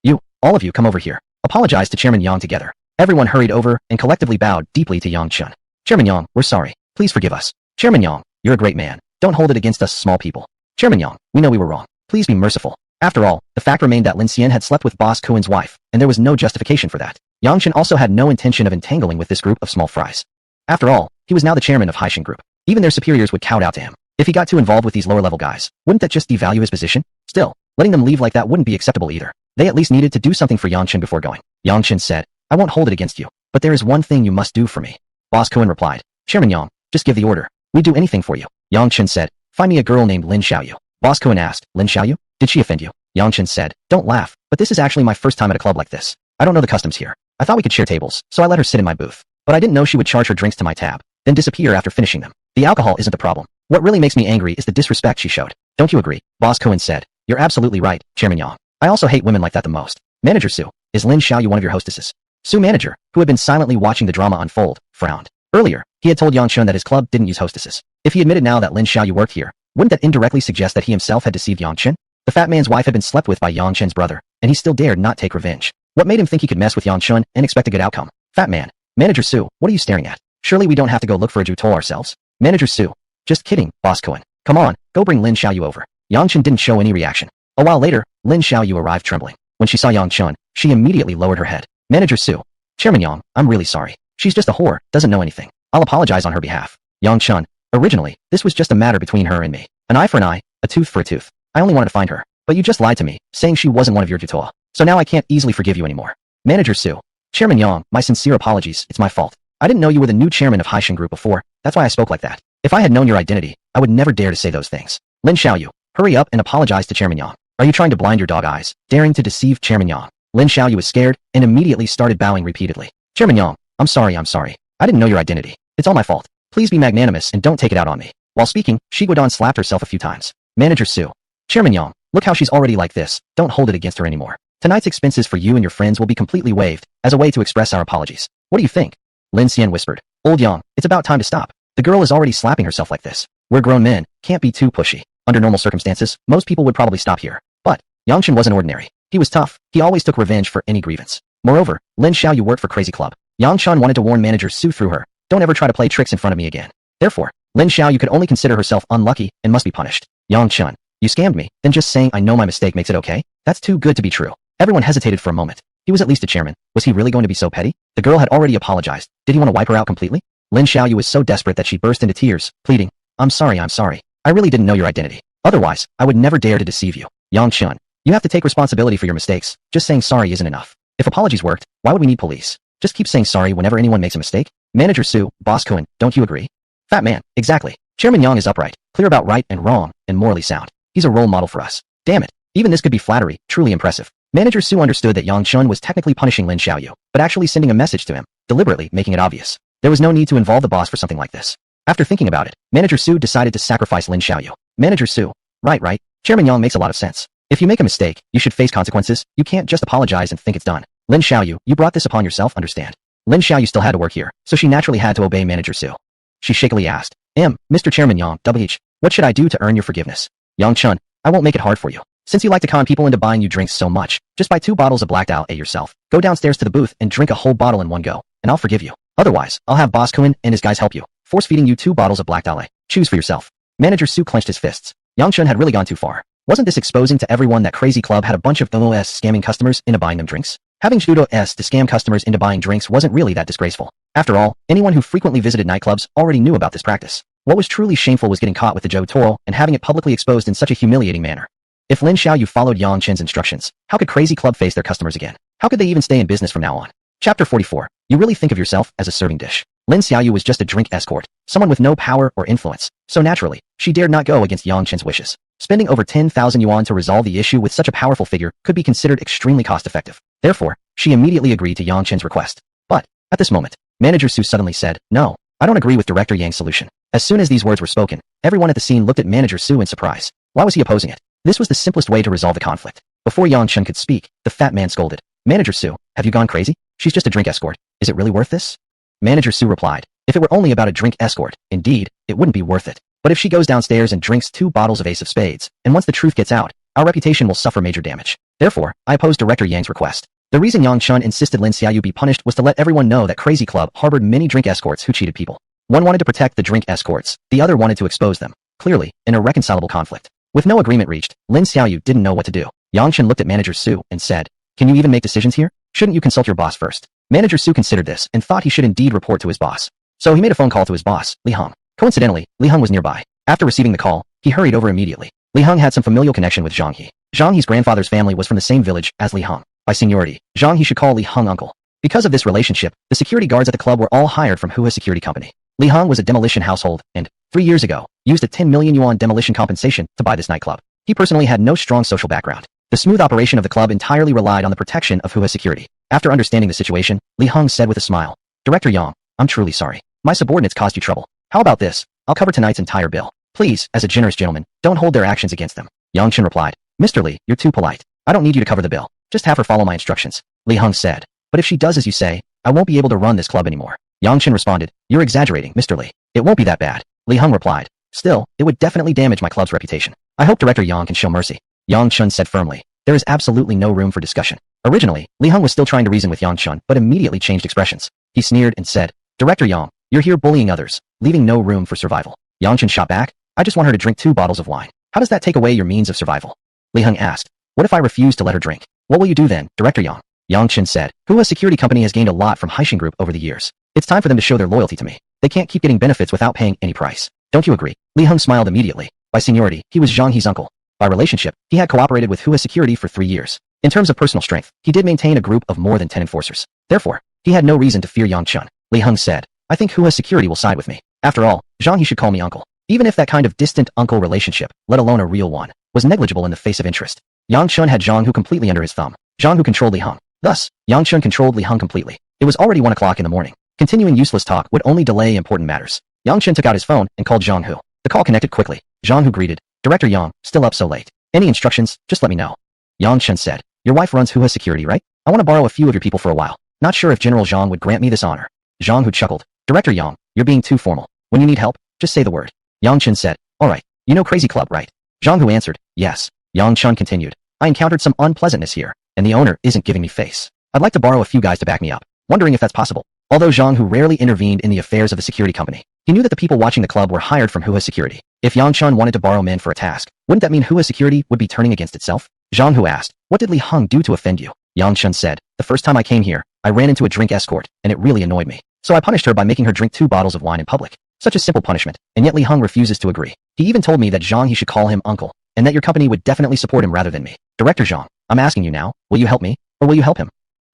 You, all of you come over here. Apologize to Chairman Yang together." Everyone hurried over and collectively bowed deeply to Yang Chen. "Chairman Yang, we're sorry. Please forgive us. Chairman Yang, you're a great man. Don't hold it against us small people. Chairman Yang, we know we were wrong. Please be merciful." After all, the fact remained that Lin Xian had slept with Boss Cohen's wife, and there was no justification for that. Yang Chen also had no intention of entangling with this group of small fries. After all, he was now the chairman of Haixin Group. Even their superiors would kowtow to him. If he got too involved with these lower-level guys, wouldn't that just devalue his position? Still, letting them leave like that wouldn't be acceptable either. They at least needed to do something for Yang Chen before going. Yang Chen said, "I won't hold it against you, but there is one thing you must do for me." Boss Cohen replied, "Chairman Yang, just give the order. We'd do anything for you." Yang Chen said, "Find me a girl named Lin Xiaoyu." Boss Cohen asked, "Lin Xiaoyu? Did she offend you?" Yang Chen said, "Don't laugh, but this is actually my first time at a club like this. I don't know the customs here. I thought we could share tables, so I let her sit in my booth. But I didn't know she would charge her drinks to my tab, then disappear after finishing them. The alcohol isn't the problem. What really makes me angry is the disrespect she showed. Don't you agree?" Boss Cohen said, You're absolutely right, Chairman Yang. I also hate women like that the most. Manager Su, is Lin Xiaoyu one of your hostesses? Su manager, who had been silently watching the drama unfold, frowned. Earlier, he had told Yang Chun that his club didn't use hostesses. If he admitted now that Lin Xiaoyu worked here, wouldn't that indirectly suggest that he himself had deceived Yang Chen? The fat man's wife had been slept with by Yang Chen's brother, and he still dared not take revenge. What made him think he could mess with Yang Chun and expect a good outcome? Fat man. Manager Su, what are you staring at? Surely we don't have to go look for a Jutol ourselves. Manager Su. Just kidding, Boss Cohen. Come on, go bring Lin Xiaoyu over. Yang Chen didn't show any reaction. A while later, Lin Xiaoyu arrived trembling. When she saw Yang Chun, she immediately lowered her head. Manager Su. Chairman Yang, I'm really sorry. She's just a whore, doesn't know anything. I'll apologize on her behalf. Yang Chun. Originally, this was just a matter between her and me. An eye for an eye, a tooth for a tooth. I only wanted to find her. But you just lied to me, saying she wasn't one of your Jutoa. So now I can't easily forgive you anymore. Manager Su. Chairman Yang, my sincere apologies, it's my fault. I didn't know you were the new chairman of Haishin Group before, that's why I spoke like that. If I had known your identity, I would never dare to say those things. Lin Xiaoyu, hurry up and apologize to Chairman Yang. Are you trying to blind your dog eyes, daring to deceive Chairman Yang? Lin Xiaoyu was scared and immediately started bowing repeatedly. Chairman Yang, I'm sorry. I didn't know your identity. It's all my fault. Please be magnanimous and don't take it out on me. While speaking, Shi Guodong slapped herself a few times. Manager Su. Chairman Yang, look how she's already like this. Don't hold it against her anymore. Tonight's expenses for you and your friends will be completely waived, as a way to express our apologies. What do you think? Lin Xian whispered. Old Yang, it's about time to stop. The girl is already slapping herself like this. We're grown men, can't be too pushy. Under normal circumstances, most people would probably stop here. But Yang Chen wasn't ordinary. He was tough. He always took revenge for any grievance. Moreover, Lin Xiaoyu worked for Crazy Club. Yang Chen wanted to warn Manager Su through her. Don't ever try to play tricks in front of me again. Therefore, Lin Xiaoyu could only consider herself unlucky and must be punished. Yang Chen, you scammed me. Then just saying I know my mistake makes it okay? That's too good to be true. Everyone hesitated for a moment. He was at least a chairman. Was he really going to be so petty? The girl had already apologized. Did he want to wipe her out completely? Lin Xiaoyu was so desperate that she burst into tears, pleading, I'm sorry. I really didn't know your identity. Otherwise, I would never dare to deceive you. Yang Chen, you have to take responsibility for your mistakes. Just saying sorry isn't enough. If apologies worked, why would we need police? Just keep saying sorry whenever anyone makes a mistake. Manager Su, Boss Cohen, don't you agree? Fat man, exactly. Chairman Yang is upright, clear about right and wrong, and morally sound. He's a role model for us. Damn it. Even this could be flattery, truly impressive. Manager Su understood that Yang Chun was technically punishing Lin Xiaoyu, but actually sending a message to him, deliberately making it obvious. There was no need to involve the boss for something like this. After thinking about it, Manager Su decided to sacrifice Lin Xiaoyu. Manager Su. Right. Chairman Yang makes a lot of sense. If you make a mistake, you should face consequences. You can't just apologize and think it's done. Lin Xiaoyu, you brought this upon yourself, understand? Lin Xiaoyu still had to work here, so she naturally had to obey Manager Su. She shakily asked, Mr. Chairman Yang, WH, what should I do to earn your forgiveness? Yang Chun, I won't make it hard for you. Since you like to con people into buying you drinks so much, just buy 2 bottles of blacked out A yourself. Go downstairs to the booth and drink a whole bottle in one go, and I'll forgive you. Otherwise, I'll have Boss Cohen and his guys help you, force-feeding you 2 bottles of blacked out A. Choose for yourself. Manager Su clenched his fists. Yang Chun had really gone too far. Wasn't this exposing to everyone that Crazy Club had a bunch of OS scamming customers into buying them drinks? Having Judo S to scam customers into buying drinks wasn't really that disgraceful. After all, anyone who frequently visited nightclubs already knew about this practice. What was truly shameful was getting caught with the Joe Toro and having it publicly exposed in such a humiliating manner. If Lin Xiaoyu followed Yang Chen's instructions, how could Crazy Club face their customers again? How could they even stay in business from now on? Chapter 44. You really think of yourself as a serving dish. Lin Xiaoyu was just a drink escort, someone with no power or influence, so naturally, she dared not go against Yang Chen's wishes. Spending over 10,000 yuan to resolve the issue with such a powerful figure could be considered extremely cost-effective. Therefore, she immediately agreed to Yang Chen's request. But, at this moment, Manager Su suddenly said, No, I don't agree with Director Yang's solution. As soon as these words were spoken, everyone at the scene looked at Manager Su in surprise. Why was he opposing it? This was the simplest way to resolve the conflict. Before Yang Chen could speak, the fat man scolded. Manager Su, have you gone crazy? She's just a drink escort. Is it really worth this? Manager Su replied. If it were only about a drink escort, indeed, it wouldn't be worth it. But if she goes downstairs and drinks 2 bottles of Ace of Spades, and once the truth gets out, our reputation will suffer major damage. Therefore, I oppose Director Yang's request. The reason Yang Chun insisted Lin Xiaoyu be punished was to let everyone know that Crazy Club harbored many drink escorts who cheated people. One wanted to protect the drink escorts, the other wanted to expose them. Clearly, an irreconcilable conflict. With no agreement reached, Lin Xiaoyu didn't know what to do. Yang Chen looked at Manager Su and said, Can you even make decisions here? Shouldn't you consult your boss first? Manager Su considered this and thought he should indeed report to his boss. So he made a phone call to his boss, Li Heng. Coincidentally, Li Heng was nearby. After receiving the call, he hurried over immediately. Li Heng had some familial connection with Zhang He. Zhang He's grandfather's family was from the same village as Li Heng. By seniority, Zhang He should call Li Heng uncle. Because of this relationship, the security guards at the club were all hired from Hua's security company. Li Heng was a demolition household and, 3 years ago, used a 10 million yuan demolition compensation to buy this nightclub. He personally had no strong social background. The smooth operation of the club entirely relied on the protection of Hua's security. After understanding the situation, Li Heng said with a smile, Director Yang, I'm truly sorry. My subordinates caused you trouble. How about this? I'll cover tonight's entire bill. Please, as a generous gentleman, don't hold their actions against them. Yang Chun replied, Mr. Li, you're too polite. I don't need you to cover the bill. Just have her follow my instructions. Li Heng said, but if she does as you say, I won't be able to run this club anymore. Yang Chun responded, you're exaggerating, Mr. Li. It won't be that bad. Li Heng replied, still, it would definitely damage my club's reputation. I hope Director Yang can show mercy. Yang Chun said firmly, there is absolutely no room for discussion. Originally, Li Heng was still trying to reason with Yang Chun, but immediately changed expressions. He sneered and said, Director Yang, you're here bullying others, leaving no room for survival. Yang Chun shot back, I just want her to drink 2 bottles of wine. How does that take away your means of survival? Li Heng asked, what if I refuse to let her drink? What will you do then, Director Yang? Yang Chun said, Hua Security Company has gained a lot from Haishin Group over the years. It's time for them to show their loyalty to me. They can't keep getting benefits without paying any price. Don't you agree? Li Heng smiled immediately. By seniority, he was Zhang He's uncle. By relationship, he had cooperated with Hua Security for 3 years. In terms of personal strength, he did maintain a group of more than 10 enforcers. Therefore, he had no reason to fear Yang Chun. Li Heng said, I think Hua Security will side with me. After all, Zhang He should call me uncle. Even if that kind of distant uncle relationship, let alone a real one, was negligible in the face of interest. Yang Chun had Zhang Hu completely under his thumb. Zhang Hu controlled Li Heng. Thus, Yang Chun controlled Li Heng completely. It was already 1 o'clock in the morning. Continuing useless talk would only delay important matters. Yang Chun took out his phone and called Zhang Hu. The call connected quickly. Zhang Hu greeted, Director Yang, still up so late. Any instructions, just let me know. Yang Chun said, your wife runs Hua Security, right? I want to borrow a few of your people for a while. Not sure if General Zhang would grant me this honor. Zhang Hu chuckled, Director Yang, you're being too formal. When you need help, just say the word. Yang Chun said, alright, you know Crazy Club, right? Zhang Hu answered, yes. Yang Chun continued, I encountered some unpleasantness here, and the owner isn't giving me face. I'd like to borrow a few guys to back me up, wondering if that's possible. Although Zhang Hu rarely intervened in the affairs of the security company, he knew that the people watching the club were hired from Hua Security. If Yang Chun wanted to borrow men for a task, wouldn't that mean Hua Security would be turning against itself? Zhang Hu asked, what did Li Heng do to offend you? Yang Chun said, the first time I came here, I ran into a drink escort, and it really annoyed me. So I punished her by making her drink 2 bottles of wine in public. Such a simple punishment, and yet Li Heng refuses to agree. He even told me that Zhang He should call him uncle, and that your company would definitely support him rather than me. Director Zhang, I'm asking you now, will you help me, or will you help him?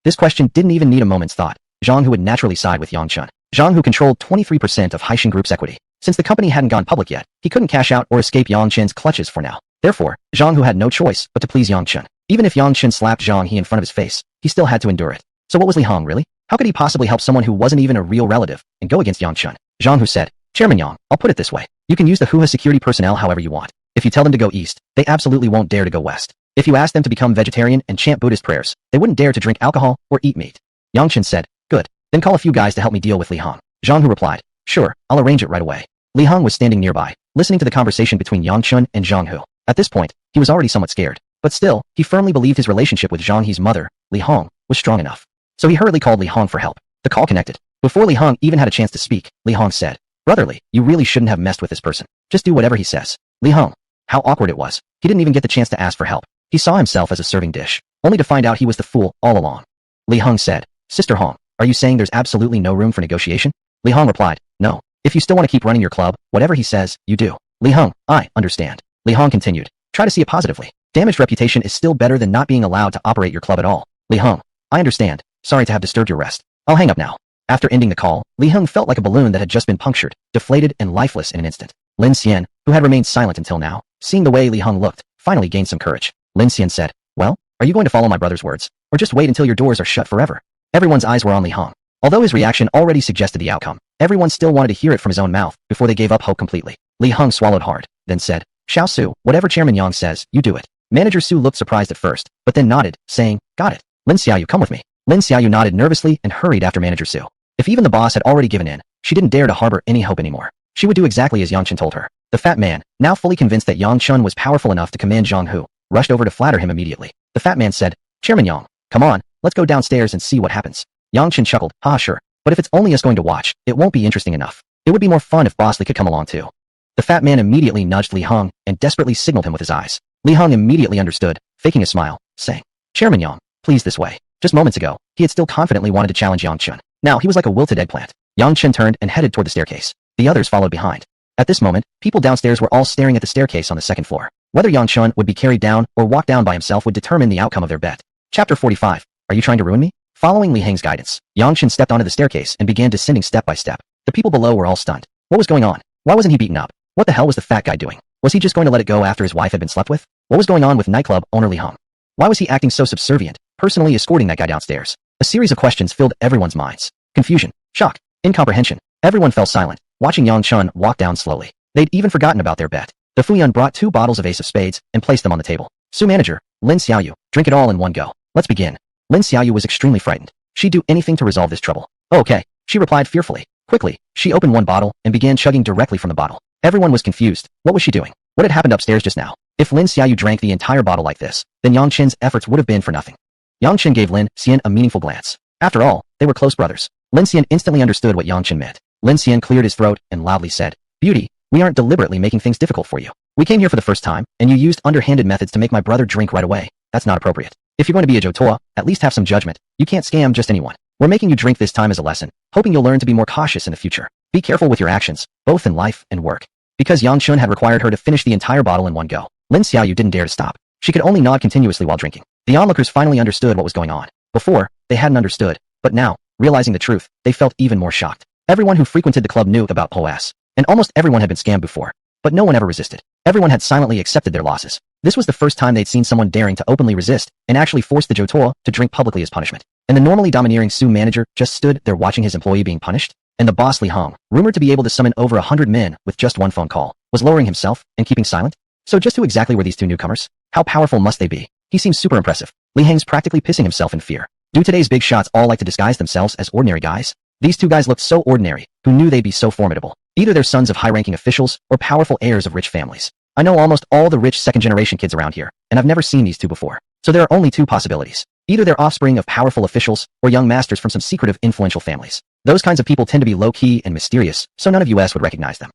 This question didn't even need a moment's thought. Zhang Hu would naturally side with Yang Chun. Zhang Hu controlled 23% of Haishin Group's equity. Since the company hadn't gone public yet, he couldn't cash out or escape Yang Chun's clutches for now. Therefore, Zhang Hu had no choice but to please Yang Chun. Even if Yang Chun slapped Zhang He in front of his face, he still had to endure it. So what was Li Heng really? How could he possibly help someone who wasn't even a real relative and go against Yang Chun? Zhang Hu said, Chairman Yang, I'll put it this way. You can use the Hua Security personnel however you want. If you tell them to go east, they absolutely won't dare to go west. If you ask them to become vegetarian and chant Buddhist prayers, they wouldn't dare to drink alcohol or eat meat. Yang Chun said, good. Then call a few guys to help me deal with Li Heng. Zhang Hu replied, sure, I'll arrange it right away. Li Heng was standing nearby, listening to the conversation between Yang Chun and Zhang Hu. At this point, he was already somewhat scared. But still, he firmly believed his relationship with Zhang He's mother, Li Heng, was strong enough. So he hurriedly called Li Heng for help. The call connected. Before Li Heng even had a chance to speak, Li Heng said, Brotherly, you really shouldn't have messed with this person. Just do whatever he says. Li Heng. How awkward it was. He didn't even get the chance to ask for help. He saw himself as a serving dish, only to find out he was the fool all along. Li Heng said, Sister Hong, are you saying there's absolutely no room for negotiation? Li Heng replied, no. If you still want to keep running your club, whatever he says, you do. Li Heng, I understand. Li Heng continued, try to see it positively. Damaged reputation is still better than not being allowed to operate your club at all. Li Heng, I understand. Sorry to have disturbed your rest. I'll hang up now. After ending the call, Li Heng felt like a balloon that had just been punctured, deflated and lifeless in an instant. Lin Xian, who had remained silent until now, seeing the way Li Heng looked, finally gained some courage. Lin Xian said, well, are you going to follow my brother's words, or just wait until your doors are shut forever? Everyone's eyes were on Li Heng. Although his reaction already suggested the outcome, everyone still wanted to hear it from his own mouth before they gave up hope completely. Li Heng swallowed hard, then said, Xiao Su, whatever Chairman Yang says, you do it. Manager Su looked surprised at first, but then nodded, saying, got it. Lin Xiaoyu, come with me. Lin Xiaoyu nodded nervously and hurried after Manager Su. If even the boss had already given in, she didn't dare to harbor any hope anymore. She would do exactly as Yang Chun told her. The fat man, now fully convinced that Yang Chun was powerful enough to command Zhang Hu, rushed over to flatter him immediately. The fat man said, Chairman Yang, come on, let's go downstairs and see what happens. Yang Chun chuckled, ha sure, but if it's only us going to watch, it won't be interesting enough. It would be more fun if Boss Li could come along too. The fat man immediately nudged Li Heng and desperately signaled him with his eyes. Li Heng immediately understood, faking a smile, saying, Chairman Yang, please this way. Just moments ago, he had still confidently wanted to challenge Yang Chun. Now he was like a wilted eggplant. Yang Chun turned and headed toward the staircase. The others followed behind. At this moment, people downstairs were all staring at the staircase on the second floor. Whether Yang Chun would be carried down or walk down by himself would determine the outcome of their bet. Chapter 45. Are you trying to ruin me? Following Li Heng's guidance, Yang Chun stepped onto the staircase and began descending step by step. The people below were all stunned. What was going on? Why wasn't he beaten up? What the hell was the fat guy doing? Was he just going to let it go after his wife had been slept with? What was going on with nightclub owner Li Heng? Why was he acting so subservient, personally escorting that guy downstairs? A series of questions filled everyone's minds. Confusion, shock, incomprehension. Everyone fell silent, watching Yang Chun walk down slowly. They'd even forgotten about their bet. The Fuyun brought 2 bottles of Ace of Spades and placed them on the table. Su manager, Lin Xiaoyu, drink it all in one go. Let's begin. Lin Xiaoyu was extremely frightened. She'd do anything to resolve this trouble. Oh, okay, she replied fearfully. Quickly, she opened one bottle and began chugging directly from the bottle. Everyone was confused. What was she doing? What had happened upstairs just now? If Lin Xiaoyu drank the entire bottle like this, then Yang Qin's efforts would have been for nothing. Yang Qin gave Lin Xian a meaningful glance. After all, they were close brothers. Lin Xian instantly understood what Yang Qin meant. Lin Xian cleared his throat and loudly said, "Beauty, we aren't deliberately making things difficult for you. We came here for the first time, and you used underhanded methods to make my brother drink right away. That's not appropriate. If you're going to be a Jotoa, at least have some judgment. You can't scam just anyone. We're making you drink this time as a lesson, hoping you'll learn to be more cautious in the future. Be careful with your actions, both in life and work." Because Yang Chun had required her to finish the entire bottle in one go, Lin Xiaoyu didn't dare to stop. She could only nod continuously while drinking. The onlookers finally understood what was going on. Before, they hadn't understood, but now, realizing the truth, they felt even more shocked. Everyone who frequented the club knew about POS, and almost everyone had been scammed before, but no one ever resisted. Everyone had silently accepted their losses. This was the first time they'd seen someone daring to openly resist and actually force the Jotoa to drink publicly as punishment. And the normally domineering Su manager just stood there watching his employee being punished. And the boss Li Hong, rumored to be able to summon over 100 men with just one phone call, was lowering himself and keeping silent. So just who exactly were these 2 newcomers? How powerful must they be? He seems super impressive. Li Hang's practically pissing himself in fear. Do today's big shots all like to disguise themselves as ordinary guys? These 2 guys looked so ordinary. Who knew they'd be so formidable? Either they're sons of high-ranking officials or powerful heirs of rich families. I know almost all the rich second-generation kids around here, and I've never seen these 2 before. So there are only 2 possibilities. Either they're offspring of powerful officials or young masters from some secretive influential families. Those kinds of people tend to be low-key and mysterious, so none of us would recognize them.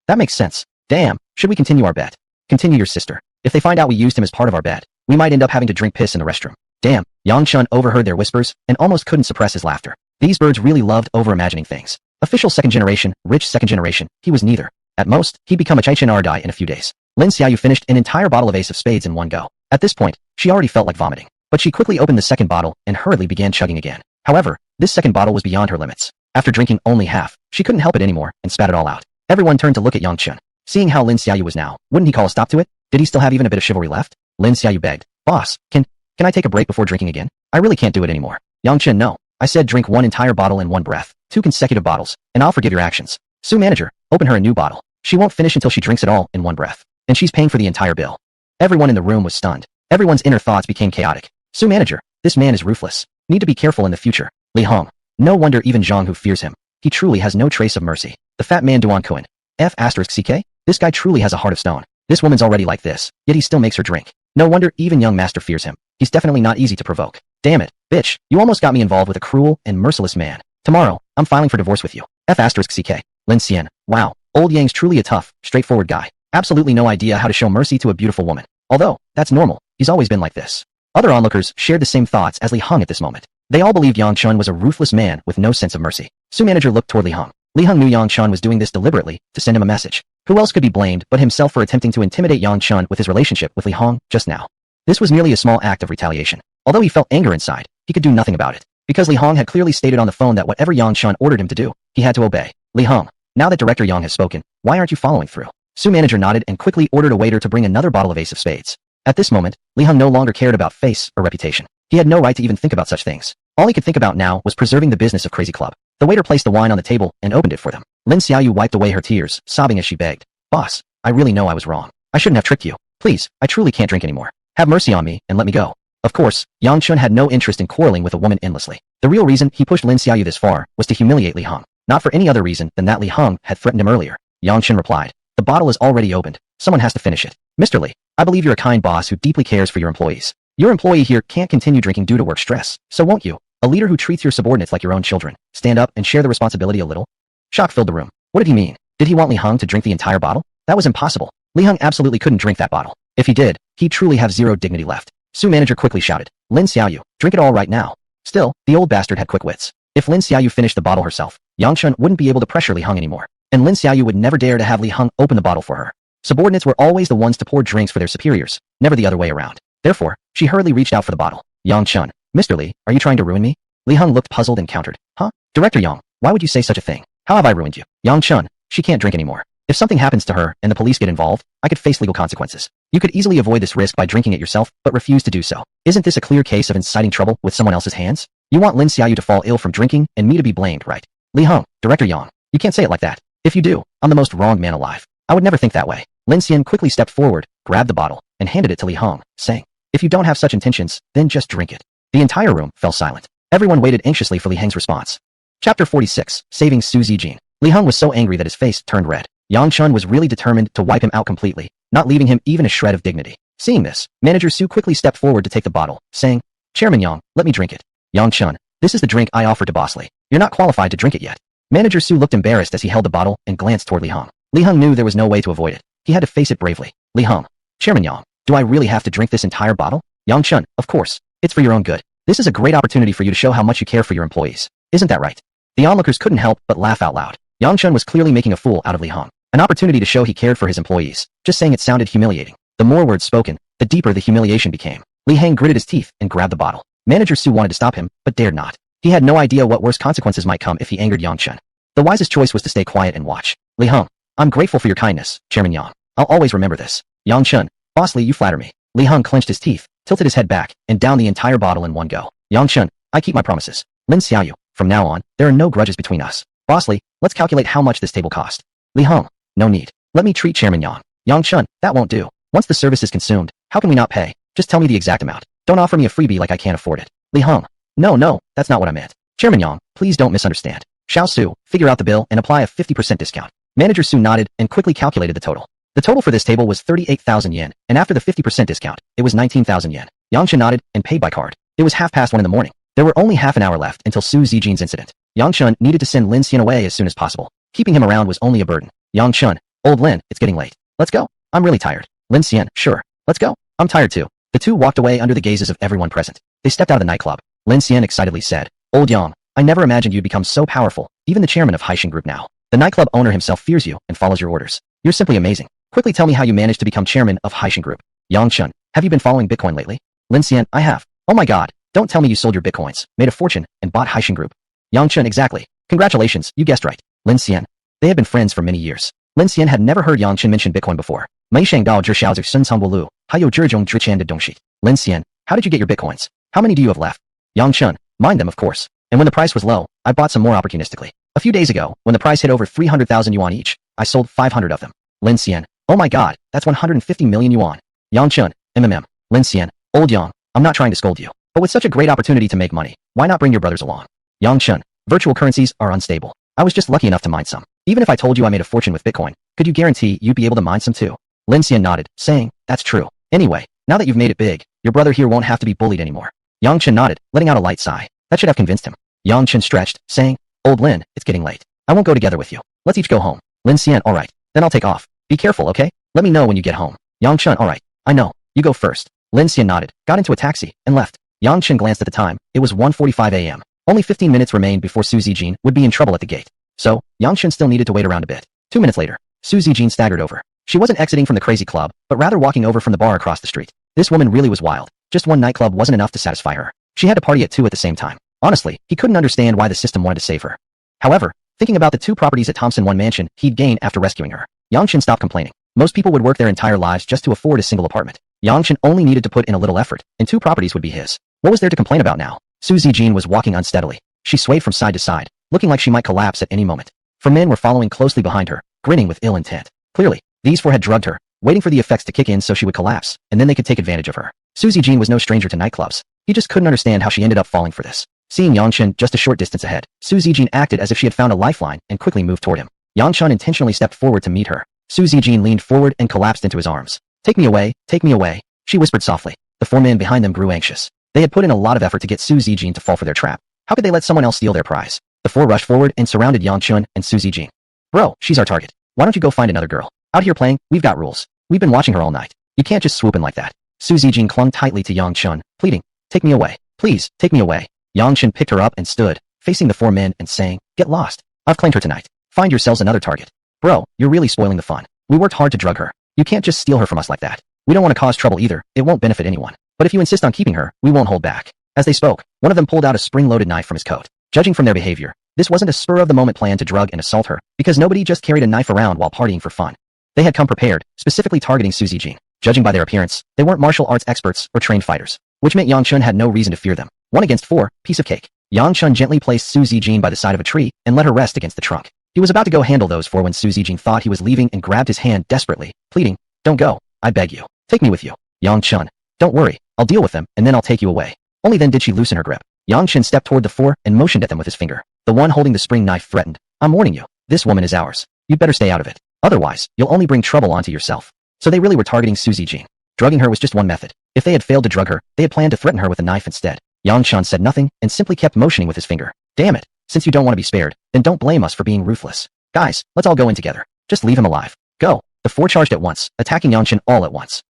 That makes sense. Damn, should we continue our bet? Continue your sister. If they find out we used him as part of our bet, we might end up having to drink piss in the restroom. Damn, Yang Chun overheard their whispers and almost couldn't suppress his laughter. These birds really loved over-imagining things. Official second generation, rich second generation, he was neither. At most, he'd become a Chaichin Ardai in a few days. Lin Xiaoyu finished an entire bottle of Ace of Spades in one go. At this point, she already felt like vomiting. But she quickly opened the second bottle and hurriedly began chugging again. However, this second bottle was beyond her limits. After drinking only half, she couldn't help it anymore and spat it all out. Everyone turned to look at Yang Chun. Seeing how Lin Xiaoyu was now, wouldn't he call a stop to it? Did he still have even a bit of chivalry left? Lin Xiaoyu begged, "Boss, can I take a break before drinking again? I really can't do it anymore." Yang Chun, "No. I said drink one entire bottle in one breath, 2 consecutive bottles, and I'll forgive your actions." Su manager, open her a new bottle. She won't finish until she drinks it all in one breath. And she's paying for the entire bill. Everyone in the room was stunned. Everyone's inner thoughts became chaotic. Su manager, this man is ruthless. Need to be careful in the future. Li Hong. No wonder even Zhang Hu fears him. He truly has no trace of mercy. The fat man Duan Kuan. F***CK? This guy truly has a heart of stone. This woman's already like this, yet he still makes her drink. No wonder even young master fears him. He's definitely not easy to provoke. Damn it, bitch, you almost got me involved with a cruel and merciless man. Tomorrow, I'm filing for divorce with you. F***CK. Lin Xian. Wow, old Yang's truly a tough, straightforward guy. Absolutely no idea how to show mercy to a beautiful woman. Although, that's normal, he's always been like this. Other onlookers shared the same thoughts as Li Hong at this moment. They all believed Yang Chun was a ruthless man with no sense of mercy. Su manager looked toward Li Hong. Li Hong knew Yang Chun was doing this deliberately to send him a message. Who else could be blamed but himself for attempting to intimidate Yang Chun with his relationship with Li Hong just now? This was merely a small act of retaliation. Although he felt anger inside, he could do nothing about it. Because Li Hong had clearly stated on the phone that whatever Yang Chun ordered him to do, he had to obey. Li Hong, now that Director Yang has spoken, why aren't you following through? Su manager nodded and quickly ordered a waiter to bring another bottle of Ace of Spades. At this moment, Li Hong no longer cared about face or reputation. He had no right to even think about such things. All he could think about now was preserving the business of Crazy Club. The waiter placed the wine on the table and opened it for them. Lin Xiaoyu wiped away her tears, sobbing as she begged, "Boss, I really know I was wrong. I shouldn't have tricked you. Please, I truly can't drink anymore. Have mercy on me and let me go." Of course, Yang Chun had no interest in quarreling with a woman endlessly. The real reason he pushed Lin Xiaoyu this far was to humiliate Li Hong. Not for any other reason than that Li Hong had threatened him earlier. Yang Chun replied, "The bottle is already opened. Someone has to finish it. Mr. Li, I believe you're a kind boss who deeply cares for your employees. Your employee here can't continue drinking due to work stress, so won't you? A leader who treats your subordinates like your own children, stand up and share the responsibility a little?" Shock filled the room. What did he mean? Did he want Li Hong to drink the entire bottle? That was impossible. Li Hong absolutely couldn't drink that bottle. If he did, he'd truly have zero dignity left. Su manager quickly shouted, "Lin Xiaoyu, drink it all right now." Still, the old bastard had quick wits. If Lin Xiaoyu finished the bottle herself, Yang Chun wouldn't be able to pressure Li Hong anymore. And Lin Xiaoyu would never dare to have Li Hong open the bottle for her. Subordinates were always the ones to pour drinks for their superiors, never the other way around. Therefore, she hurriedly reached out for the bottle. Yang Chun, "Mr. Li, are you trying to ruin me?" Li Hong looked puzzled and countered, "Huh? Director Yang, why would you say such a thing? How have I ruined you?" Yang Chun, "She can't drink anymore. If something happens to her and the police get involved, I could face legal consequences. You could easily avoid this risk by drinking it yourself, but refuse to do so. Isn't this a clear case of inciting trouble with someone else's hands? You want Lin Xiaoyu to fall ill from drinking and me to be blamed, right?" Li Hong, "Director Yang, you can't say it like that. If you do, I'm the most wronged man alive. I would never think that way. Lin Xian quickly stepped forward, grabbed the bottle, and handed it to Li Hong, saying, "If you don't have such intentions, then just drink it." The entire room fell silent. Everyone waited anxiously for Li Heng's response. Chapter 46, Saving Su Zijin. Li Hong was so angry that his face turned red. Yang Chun was really determined to wipe him out completely, not leaving him even a shred of dignity. Seeing this, Manager Su quickly stepped forward to take the bottle, saying, "Chairman Yang, let me drink it." "Yang Chun, this is the drink I offered to Boss Li. You're not qualified to drink it yet." Manager Su looked embarrassed as he held the bottle and glanced toward Li Hong. Li Hong knew there was no way to avoid it. He had to face it bravely. "Li Hong, Chairman Yang, do I really have to drink this entire bottle?" "Yang Chun, of course. It's for your own good. This is a great opportunity for you to show how much you care for your employees. Isn't that right?" The onlookers couldn't help but laugh out loud. Yang Chun was clearly making a fool out of Li Hong. An opportunity to show he cared for his employees. Just saying it sounded humiliating. The more words spoken, the deeper the humiliation became. Li Heng gritted his teeth and grabbed the bottle. Manager Su wanted to stop him, but dared not. He had no idea what worse consequences might come if he angered Yang Chun. The wisest choice was to stay quiet and watch. "Li Heng, I'm grateful for your kindness, Chairman Yang. I'll always remember this." "Yang Chun, Boss Li, you flatter me." Li Heng clenched his teeth, tilted his head back, and downed the entire bottle in one go. "Yang Chun, I keep my promises. Lin Xiaoyu, from now on, there are no grudges between us. Boss Li, let's calculate how much this table cost." "Li Heng, no need. Let me treat Chairman Yang." "Yang Chun, that won't do. Once the service is consumed, how can we not pay? Just tell me the exact amount. Don't offer me a freebie like I can't afford it." "Li Heng, no, that's not what I meant. Chairman Yang, please don't misunderstand. Xiao Su, figure out the bill and apply a 50% discount." Manager Su nodded and quickly calculated the total. The total for this table was 38,000 yen, and after the 50% discount, it was 19,000 yen. Yang Chun nodded and paid by card. It was 1:30 in the morning. There were only half an hour left until Su Zijin's incident. Yang Chun needed to send Lin Xian away as soon as possible. Keeping him around was only a burden. "Yang Chun, old Lin, it's getting late. Let's go. I'm really tired." "Lin Xian, sure. Let's go. I'm tired too." The two walked away under the gazes of everyone present. They stepped out of the nightclub. Lin Xian excitedly said, "Old Yang, I never imagined you'd become so powerful, even the chairman of Haishin Group now. The nightclub owner himself fears you and follows your orders. You're simply amazing. Quickly tell me how you managed to become chairman of Haishin Group." "Yang Chun, have you been following Bitcoin lately?" "Lin Xian, I have." "Oh my god, don't tell me you sold your Bitcoins, made a fortune, and bought Haishin Group." "Yang Chun, exactly. Congratulations, you guessed right." Lin Xian. They had been friends for many years. Lin Xian had never heard Yang Chun mention Bitcoin before. "Mei Shang Dao Zhi Xiao Zhi Sun Cang Wu Lu, Hayo Zhi Zhong Zhi Qian de Dongxi." "Lin Xian, how did you get your Bitcoins? How many do you have left?" "Yang Chun, mine them of course. And when the price was low, I bought some more opportunistically. A few days ago, when the price hit over 300,000 yuan each, I sold 500 of them." Lin Xian. "Oh my god, that's 150 million yuan." Yang Chun. Lin Xian. "Old Yang, I'm not trying to scold you, but with such a great opportunity to make money, why not bring your brothers along?" Yang Chun. "Virtual currencies are unstable. I was just lucky enough to mine some. Even if I told you I made a fortune with Bitcoin, could you guarantee you'd be able to mine some too?" Lin Xian nodded, saying, "That's true. Anyway, now that you've made it big, your brother here won't have to be bullied anymore." Yang Chun nodded, letting out a light sigh. That should have convinced him. Yang Chun stretched, saying, "Old Lin, it's getting late. I won't go together with you. Let's each go home." Lin Xian. "Alright, then I'll take off. Be careful, okay? Let me know when you get home." Yang Chun. "Alright, I know. You go first." Lin Xian nodded, got into a taxi, and left. Yang Chun glanced at the time. It was 1:45 a.m. Only 15 minutes remained before Su Zijin would be in trouble at the gate. So, Yang Chun still needed to wait around a bit. 2 minutes later, Su Zijin staggered over. She wasn't exiting from the crazy club, but rather walking over from the bar across the street. This woman really was wild. Just one nightclub wasn't enough to satisfy her. She had to party at 2 at the same time. Honestly, he couldn't understand why the system wanted to save her. However, thinking about the 2 properties at Thompson 1 mansion he'd gain after rescuing her, Yang Chun stopped complaining. Most people would work their entire lives just to afford a single apartment. Yang Chun only needed to put in a little effort, and 2 properties would be his. What was there to complain about now? Su Zijin was walking unsteadily. She swayed from side to side, looking like she might collapse at any moment. 4 men were following closely behind her, grinning with ill intent. Clearly, these 4 had drugged her, waiting for the effects to kick in so she would collapse, and then they could take advantage of her. Su Zijin was no stranger to nightclubs. He just couldn't understand how she ended up falling for this. Seeing Yang Chun just a short distance ahead, Su Zijin acted as if she had found a lifeline and quickly moved toward him. Yang Chun intentionally stepped forward to meet her. Su Zijin leaned forward and collapsed into his arms. Take me away, she whispered softly. The 4 men behind them grew anxious. They had put in a lot of effort to get Su Zijin to fall for their trap. How could they let someone else steal their prize? The 4 rushed forward and surrounded Yang Chun and Su Zijin. "Bro, she's our target. Why don't you go find another girl? Out here playing, we've got rules. We've been watching her all night. You can't just swoop in like that." Su Zijin clung tightly to Yang Chun, pleading, "Take me away. Please, take me away." Yang Chun picked her up and stood, facing the 4 men and saying, "Get lost. I've claimed her tonight. Find yourselves another target." "Bro, you're really spoiling the fun. We worked hard to drug her. You can't just steal her from us like that. We don't want to cause trouble either. It won't benefit anyone. But if you insist on keeping her, we won't hold back." As they spoke, one of them pulled out a spring-loaded knife from his coat. Judging from their behavior, this wasn't a spur-of-the-moment plan to drug and assault her, because nobody just carried a knife around while partying for fun. They had come prepared, specifically targeting Su Zijin. Judging by their appearance, they weren't martial arts experts or trained fighters, which meant Yang Chun had no reason to fear them. 1 against 4, piece of cake. Yang Chun gently placed Su Zijin by the side of a tree and let her rest against the trunk. He was about to go handle those four when Suzy Jean thought he was leaving and grabbed his hand desperately, pleading, "Don't go, I beg you. Take me with you." Yang Chun. "Don't worry, I'll deal with them, and then I'll take you away." Only then did she loosen her grip. Yang Chun stepped toward the four and motioned at them with his finger. The one holding the spring knife threatened, "I'm warning you, this woman is ours. You'd better stay out of it. Otherwise, you'll only bring trouble onto yourself." So they really were targeting Suzy Jean. Drugging her was just one method. If they had failed to drug her, they had planned to threaten her with a knife instead. Yang Chun said nothing and simply kept motioning with his finger. "Damn it, since you don't want to be spared, then don't blame us for being ruthless. Guys, let's all go in together. Just leave him alive. Go." The four charged at once, attacking Yang Chun all at once.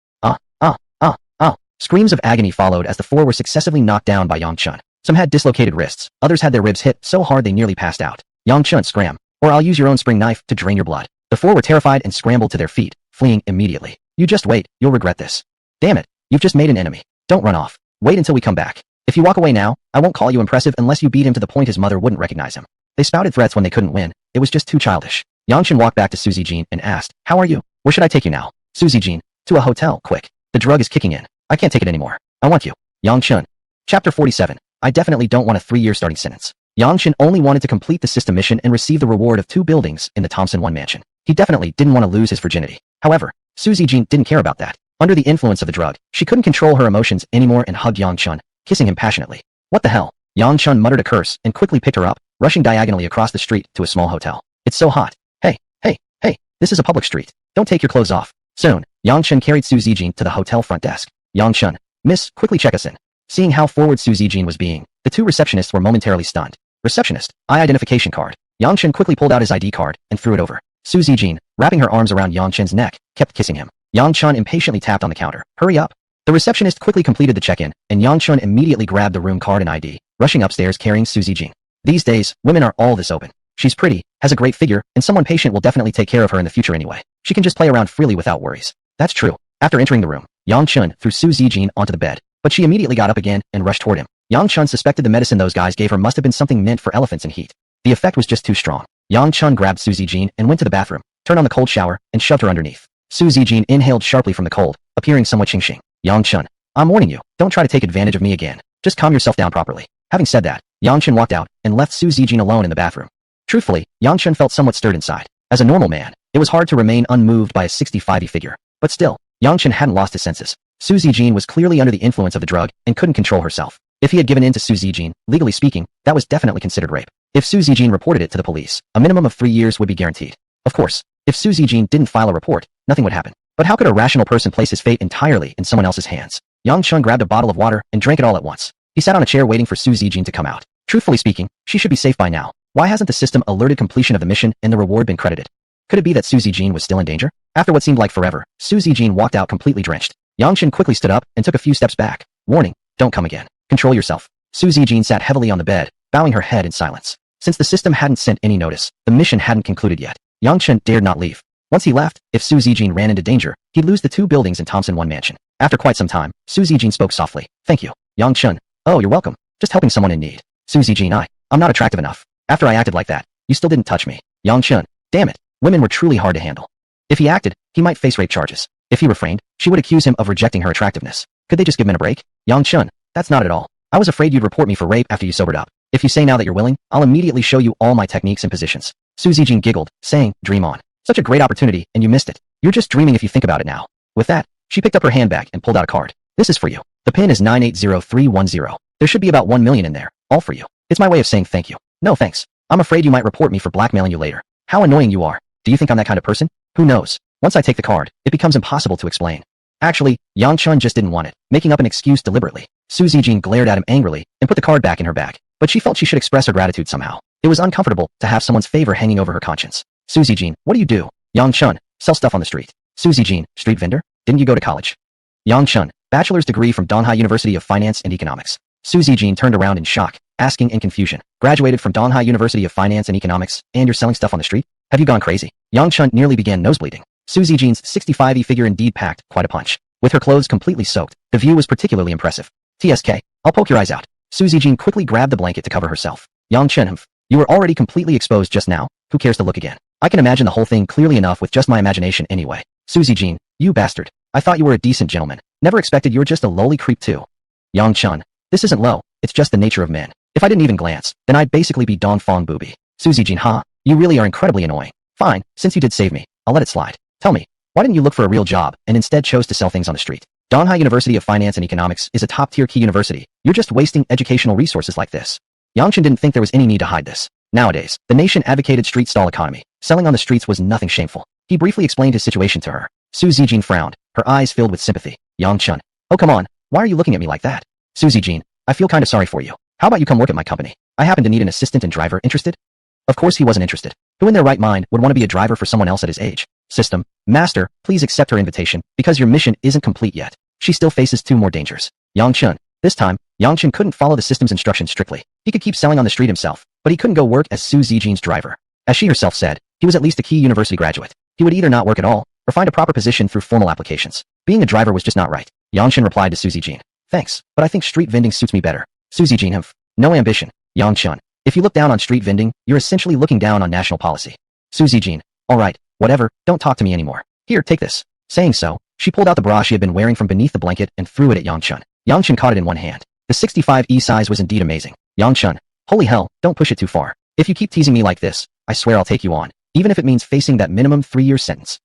Screams of agony followed as the four were successively knocked down by Yang Chun. Some had dislocated wrists, others had their ribs hit so hard they nearly passed out. Yang Chun scram, or I'll use your own spring knife to drain your blood. The four were terrified and scrambled to their feet, fleeing immediately. "You just wait, you'll regret this. Damn it, you've just made an enemy. Don't run off. Wait until we come back. If you walk away now, I won't call you impressive unless you beat him to the point his mother wouldn't recognize him." They spouted threats when they couldn't win. It was just too childish. Yang Chun walked back to Suzy Jean and asked, "How are you? Where should I take you now?" Suzy Jean, "To a hotel, quick. The drug is kicking in. I can't take it anymore. I want you." Yang Chun. Chapter 47. I definitely don't want a 3-year starting sentence. Yang Chun only wanted to complete the system mission and receive the reward of 2 buildings in the Thompson 1 mansion. He definitely didn't want to lose his virginity. However, Suzy Jean didn't care about that. Under the influence of the drug, she couldn't control her emotions anymore and hugged Yang Chun, kissing him passionately. "What the hell?" Yang Chun muttered a curse and quickly picked her up, rushing diagonally across the street to a small hotel. "It's so hot. Hey, this is a public street. Don't take your clothes off." Soon, Yang Chun carried Suzy Jean to the hotel front desk. Yang Chun, "Miss, quickly check us in." Seeing how forward Suzy Jean was being, the 2 receptionists were momentarily stunned. "Receptionist, identification card." Yang Chun quickly pulled out his ID card and threw it over. Suzy Jean, wrapping her arms around Yang Chun's neck, kept kissing him. Yang Chun impatiently tapped on the counter. "Hurry up." The receptionist quickly completed the check-in, and Yang Chun immediately grabbed the room card and ID, rushing upstairs carrying Suzy Jean. These days, women are all this open. She's pretty, has a great figure, and someone patient will definitely take care of her in the future anyway. She can just play around freely without worries. That's true. After entering the room, Yang Chun threw Suzy Jean onto the bed, but she immediately got up again and rushed toward him. Yang Chun suspected the medicine those guys gave her must have been something meant for elephants in heat. The effect was just too strong. Yang Chun grabbed Suzy Jean and went to the bathroom, turned on the cold shower, and shoved her underneath. Suzy Jean inhaled sharply from the cold, appearing somewhat ching-ching. "Yang Chun, I'm warning you, don't try to take advantage of me again. Just calm yourself down properly." Having said that, Yang Chun walked out and left Suzy Jean alone in the bathroom. Truthfully, Yang Chun felt somewhat stirred inside. As a normal man, it was hard to remain unmoved by a 65-y figure. But still, Yang Chun hadn't lost his senses. Suzy Jean was clearly under the influence of the drug and couldn't control herself. If he had given in to Suzy Jean, legally speaking, that was definitely considered rape. If Suzy Jean reported it to the police, a minimum of 3 years would be guaranteed. Of course, if Suzy Jean didn't file a report, nothing would happen. But how could a rational person place his fate entirely in someone else's hands? Yang Chun grabbed a bottle of water and drank it all at once. He sat on a chair waiting for Suzy Jean to come out. Truthfully speaking, she should be safe by now. Why hasn't the system alerted completion of the mission and the reward been credited? Could it be that Suzy Jean was still in danger? After what seemed like forever, Suzy Jean walked out completely drenched. Yang Chun quickly stood up and took a few steps back. Warning, don't come again. Control yourself. Suzy Jean sat heavily on the bed, bowing her head in silence. Since the system hadn't sent any notice, the mission hadn't concluded yet. Yang Chun dared not leave. Once he left, if Suzy Jean ran into danger, he'd lose the 2 buildings in Thompson 1 mansion. After quite some time, Suzy Jean spoke softly. "Thank you." Yang Chun, "Oh, you're welcome. Just helping someone in need." Suzy Jean, I'm not attractive enough. After I acted like that, you still didn't touch me." Yang Chun, "Damn it. Women were truly hard to handle. If he acted, he might face rape charges. If he refrained, she would accuse him of rejecting her attractiveness. Could they just give him a break?" Yang Chun, "That's not at all. I was afraid you'd report me for rape after you sobered up. If you say now that you're willing, I'll immediately show you all my techniques and positions." Suzy Jean giggled, saying, "Dream on. Such a great opportunity, and you missed it. You're just dreaming if you think about it now." With that, she picked up her handbag and pulled out a card. "This is for you. The pin is 980310. There should be about 1 million in there, all for you. It's my way of saying thank you." "No thanks. I'm afraid you might report me for blackmailing you later." "How annoying you are. Do you think I'm that kind of person?" "Who knows? Once I take the card, it becomes impossible to explain." Actually, Yang Chun just didn't want it, making up an excuse deliberately. Suzy Jean glared at him angrily and put the card back in her bag, but she felt she should express her gratitude somehow. It was uncomfortable to have someone's favor hanging over her conscience. "Suzy Jean, what do you do?" Yang Chun, "Sell stuff on the street." Suzy Jean, "Street vendor? Didn't you go to college?" Yang Chun, "Bachelor's degree from Donghai University of Finance and Economics." Suzy Jean turned around in shock, asking in confusion, "Graduated from Donghai University of Finance and Economics, and you're selling stuff on the street? Have you gone crazy?" Yang Chun nearly began nosebleeding. Suzy Jean's 65-y figure indeed packed quite a punch. With her clothes completely soaked, the view was particularly impressive. "TSK, I'll poke your eyes out." Suzy Jean quickly grabbed the blanket to cover herself. Yang Chun, "Humph. You were already completely exposed just now. Who cares to look again? I can imagine the whole thing clearly enough with just my imagination anyway." Suzy Jean, "You bastard. I thought you were a decent gentleman. Never expected you were just a lowly creep too." Yang Chun, "This isn't low. It's just the nature of men. If I didn't even glance, then I'd basically be Don Fong Booby." Suzy Jean, "Ha." You really are incredibly annoying. Fine, since you did save me, I'll let it slide. Tell me, why didn't you look for a real job and instead chose to sell things on the street? Donghai University of Finance and Economics is a top-tier key university. You're just wasting educational resources like this. Yongchen didn't think there was any need to hide this. Nowadays, the nation advocated street stall economy. Selling on the streets was nothing shameful. He briefly explained his situation to her. Su Zijin frowned, her eyes filled with sympathy. Yongchen. Oh come on, why are you looking at me like that? Su Zijin, I feel kind of sorry for you. How about you come work at my company? I happen to need an assistant and driver. Interested? Of course he wasn't interested. Who in their right mind would want to be a driver for someone else at his age? System. Master, please accept her invitation, because your mission isn't complete yet. She still faces 2 more dangers. Yongchen. This time, Yongchen couldn't follow the system's instructions strictly. He could keep selling on the street himself, but he couldn't go work as Su Zijin's driver. As she herself said, he was at least a key university graduate. He would either not work at all, or find a proper position through formal applications. Being a driver was just not right. Yongchen replied to Su Zijin. Thanks, but I think street vending suits me better. Su Zijin have no ambition. Yongchen. If you look down on street vending, you're essentially looking down on national policy. Su Zijin. Alright, whatever, don't talk to me anymore. Here, take this. Saying so, she pulled out the bra she had been wearing from beneath the blanket and threw it at Yongchen. Yongchen caught it in one hand. The 65E size was indeed amazing. Yongchen. Holy hell, don't push it too far. If you keep teasing me like this, I swear I'll take you on, even if it means facing that minimum 3-year sentence.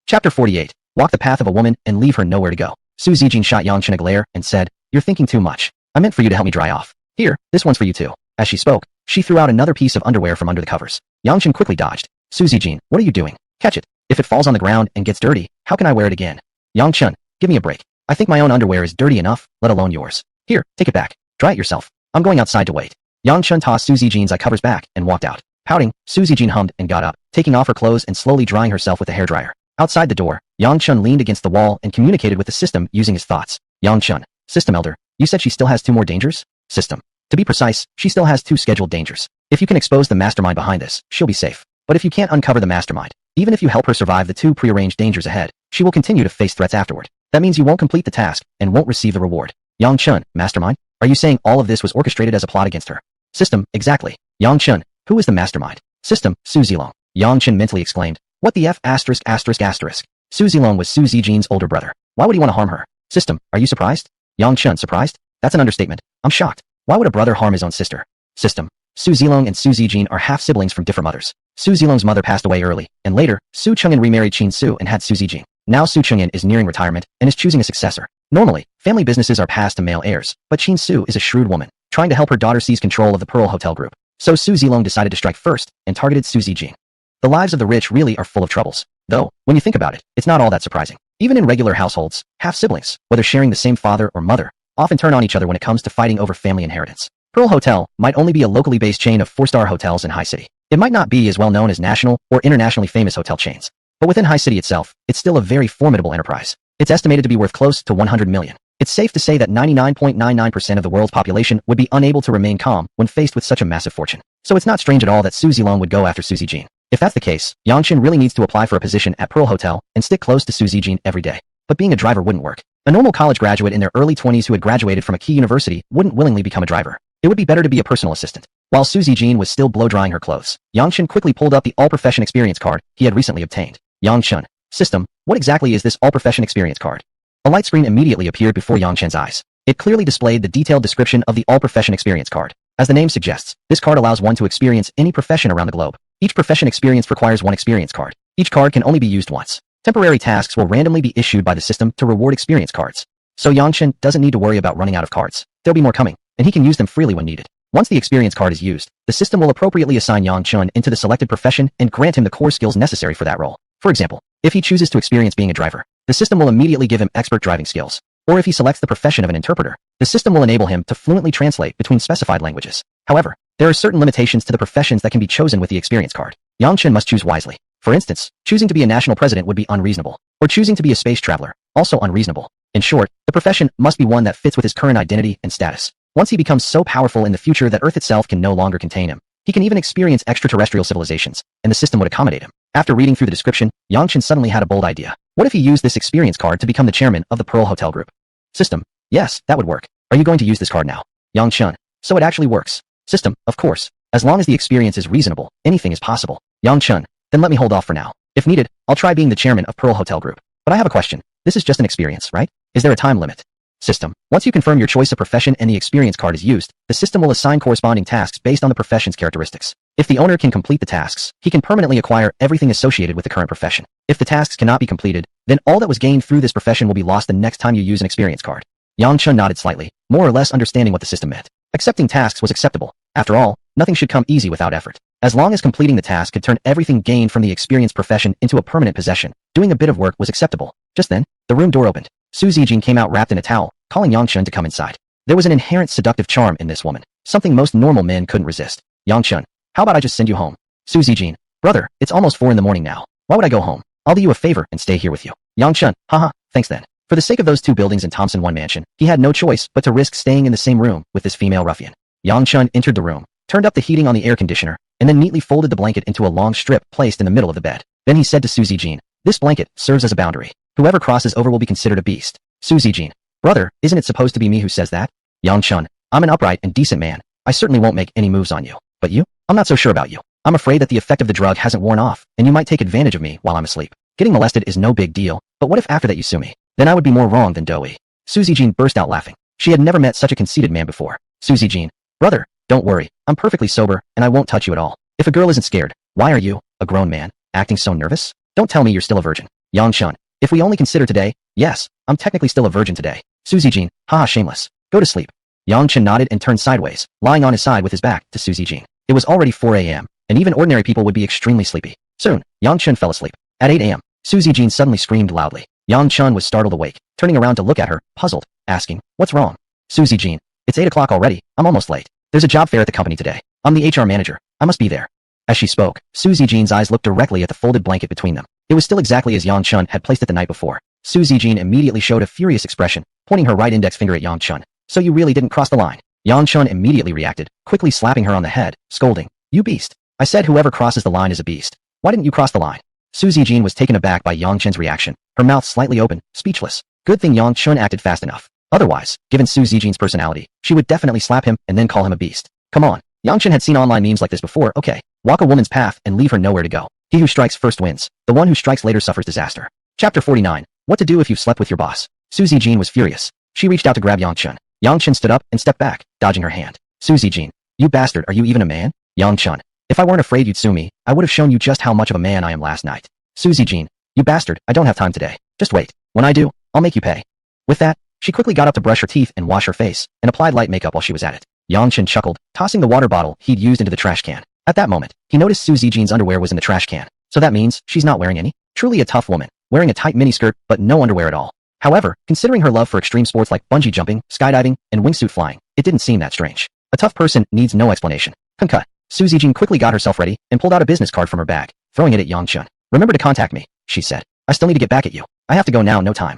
Chapter 48. Walk the path of a woman and leave her nowhere to go. Su Zijin shot Yongchen a glare and said, You're thinking too much. I meant for you to help me dry off. Here, this one's for you too. As she spoke, she threw out another piece of underwear from under the covers. Yongchen quickly dodged. Su Zijin, what are you doing? Catch it. If it falls on the ground and gets dirty, how can I wear it again? Yongchen, give me a break. I think my own underwear is dirty enough, let alone yours. Here, take it back. Dry it yourself. I'm going outside to wait. Yongchen tossed Su Zijin's eye covers back and walked out. Pouting, Su Zijin hummed and got up, taking off her clothes and slowly drying herself with a hairdryer. Outside the door, Yongchen leaned against the wall and communicated with the system using his thoughts. Yongchen, System Elder, you said she still has 2 more dangers? System. To be precise, she still has 2 scheduled dangers. If you can expose the mastermind behind this, she'll be safe. But if you can't uncover the mastermind, even if you help her survive the 2 prearranged dangers ahead, she will continue to face threats afterward. That means you won't complete the task and won't receive the reward. Yongchen, mastermind? Are you saying all of this was orchestrated as a plot against her? System, exactly. Yongchen, who is the mastermind? System, Su Zilong. Yongchen mentally exclaimed, what the F*******. Su Zilong was Su Zijin's older brother. Why would he want to harm her? System, are you surprised? Yongchen, surprised? That's an understatement. I'm shocked. Why would a brother harm his own sister? System, Su Zilong and Su Zijin are half-siblings from different mothers. Su Zilong's mother passed away early, and later, Su Cheng'an remarried Qin Su and had Su Zijin. Now Su Cheng'an is nearing retirement and is choosing a successor. Normally, family businesses are passed to male heirs, but Qin Su is a shrewd woman, trying to help her daughter seize control of the Pearl Hotel Group. So Su Zilong decided to strike first and targeted Su Zijin. The lives of the rich really are full of troubles. Though, when you think about it, it's not all that surprising. Even in regular households, half-siblings, whether sharing the same father or mother, often turn on each other when it comes to fighting over family inheritance. Pearl Hotel might only be a locally based chain of 4-star hotels in High City. It might not be as well known as national or internationally famous hotel chains. But within High City itself, it's still a very formidable enterprise. It's estimated to be worth close to 100 million. It's safe to say that 99.99% of the world's population would be unable to remain calm when faced with such a massive fortune. So it's not strange at all that Su Zilong would go after Su Zijin. If that's the case, Yongchen really needs to apply for a position at Pearl Hotel and stick close to Su Zijin every day. But being a driver wouldn't work. A normal college graduate in their early 20s who had graduated from a key university wouldn't willingly become a driver. It would be better to be a personal assistant. While Su Zijin was still blow-drying her clothes, Yongchen quickly pulled up the all-profession experience card he had recently obtained. Yongchen. System, what exactly is this all-profession experience card? A light screen immediately appeared before Yongchen's eyes. It clearly displayed the detailed description of the all-profession experience card. As the name suggests, this card allows one to experience any profession around the globe. Each profession experience requires 1 experience card. Each card can only be used once. Temporary tasks will randomly be issued by the system to reward experience cards. So Yongchen doesn't need to worry about running out of cards. There'll be more coming, and he can use them freely when needed. Once the experience card is used, the system will appropriately assign Yongchen into the selected profession and grant him the core skills necessary for that role. For example, if he chooses to experience being a driver, the system will immediately give him expert driving skills. Or if he selects the profession of an interpreter, the system will enable him to fluently translate between specified languages. However, there are certain limitations to the professions that can be chosen with the experience card. Yongchen must choose wisely. For instance, choosing to be a national president would be unreasonable, or choosing to be a space traveler, also unreasonable. In short, the profession must be one that fits with his current identity and status. Once he becomes so powerful in the future that Earth itself can no longer contain him, he can even experience extraterrestrial civilizations, and the system would accommodate him. After reading through the description, Yongchen suddenly had a bold idea. What if he used this experience card to become the chairman of the Pearl Hotel Group? System. Yes, that would work. Are you going to use this card now? Yongchen. So it actually works. System. Of course. As long as the experience is reasonable, anything is possible. Yongchen. Then let me hold off for now. If needed, I'll try being the chairman of Pearl Hotel Group. But I have a question. This is just an experience, right? Is there a time limit? System. Once you confirm your choice of profession and the experience card is used, the system will assign corresponding tasks based on the profession's characteristics. If the owner can complete the tasks, he can permanently acquire everything associated with the current profession. If the tasks cannot be completed, then all that was gained through this profession will be lost the next time you use an experience card. Yang Chun nodded slightly, more or less understanding what the system meant. Accepting tasks was acceptable. After all, nothing should come easy without effort. As long as completing the task could turn everything gained from the experience profession into a permanent possession, doing a bit of work was acceptable. Just then, the room door opened. Su Zijin came out wrapped in a towel, calling Yang Chun to come inside. There was an inherent seductive charm in this woman, something most normal men couldn't resist. Yang Chun, how about I just send you home? Su Zijin, brother, it's almost 4 in the morning now. Why would I go home? I'll do you a favor and stay here with you. Yang Chun, haha, thanks then. For the sake of those 2 buildings in Thompson 1 mansion, he had no choice but to risk staying in the same room with this female ruffian. Yang Chun entered the room, turned up the heating on the air conditioner, and then neatly folded the blanket into a long strip placed in the middle of the bed. Then he said to Su Zijin, this blanket serves as a boundary. Whoever crosses over will be considered a beast. Su Zijin, brother, isn't it supposed to be me who says that? Yang Chun, I'm an upright and decent man. I certainly won't make any moves on you. But you? I'm not so sure about you. I'm afraid that the effect of the drug hasn't worn off, and you might take advantage of me while I'm asleep. Getting molested is no big deal, but what if after that you sue me? Then I would be more wrong than doughy. Su Zijin burst out laughing. She had never met such a conceited man before. Su Zijin, brother, don't worry, I'm perfectly sober, and I won't touch you at all. If a girl isn't scared, why are you, a grown man, acting so nervous? Don't tell me you're still a virgin. Yang Chun, if we only consider today, yes, I'm technically still a virgin today. Su Zijin, haha shameless. Go to sleep. Yang Chun nodded and turned sideways, lying on his side with his back to Su Zijin. It was already 4 a.m., and even ordinary people would be extremely sleepy. Soon, Yang Chun fell asleep. At 8 a.m., Su Zijin suddenly screamed loudly. Yang Chun was startled awake, turning around to look at her, puzzled, asking, what's wrong? Su Zijin, it's 8 o'clock already, I'm almost late. There's a job fair at the company today. I'm the HR manager, I must be there. As she spoke, Su Zijin's eyes looked directly at the folded blanket between them. It was still exactly as Yang Chun had placed it the night before. Su Zijin immediately showed a furious expression, pointing her right index finger at Yang Chun. So you really didn't cross the line. Yang Chun immediately reacted, quickly slapping her on the head, scolding, you beast. I said whoever crosses the line is a beast. Why didn't you cross the line? Su Zijin was taken aback by Yang Chun's reaction, her mouth slightly open, speechless. Good thing Yang Chun acted fast enough. Otherwise, given Su Zijin's personality, she would definitely slap him and then call him a beast. Come on. Yang Chun had seen online memes like this before. Okay, walk a woman's path and leave her nowhere to go. He who strikes first wins. The one who strikes later suffers disaster. Chapter 49. What to do if you've slept with your boss. Su Zijin was furious. She reached out to grab Yang Chun. Yang Chun stood up and stepped back, dodging her hand. Su Zijin, you bastard, are you even a man? Yang Chun, if I weren't afraid you'd sue me, I would have shown you just how much of a man I am last night. Su Zijin, you bastard, I don't have time today. Just wait. When I do, I'll make you pay. With that, she quickly got up to brush her teeth and wash her face, and applied light makeup while she was at it. Yang Chun chuckled, tossing the water bottle he'd used into the trash can. At that moment, he noticed Su Zijin's underwear was in the trash can. So that means she's not wearing any? Truly a tough woman, wearing a tight miniskirt but no underwear at all. However, considering her love for extreme sports like bungee jumping, skydiving, and wingsuit flying, it didn't seem that strange. A tough person needs no explanation. Cut. Su Zijin quickly got herself ready and pulled out a business card from her bag, throwing it at Yang Chun. Remember to contact me, she said. I still need to get back at you. I have to go now, no time.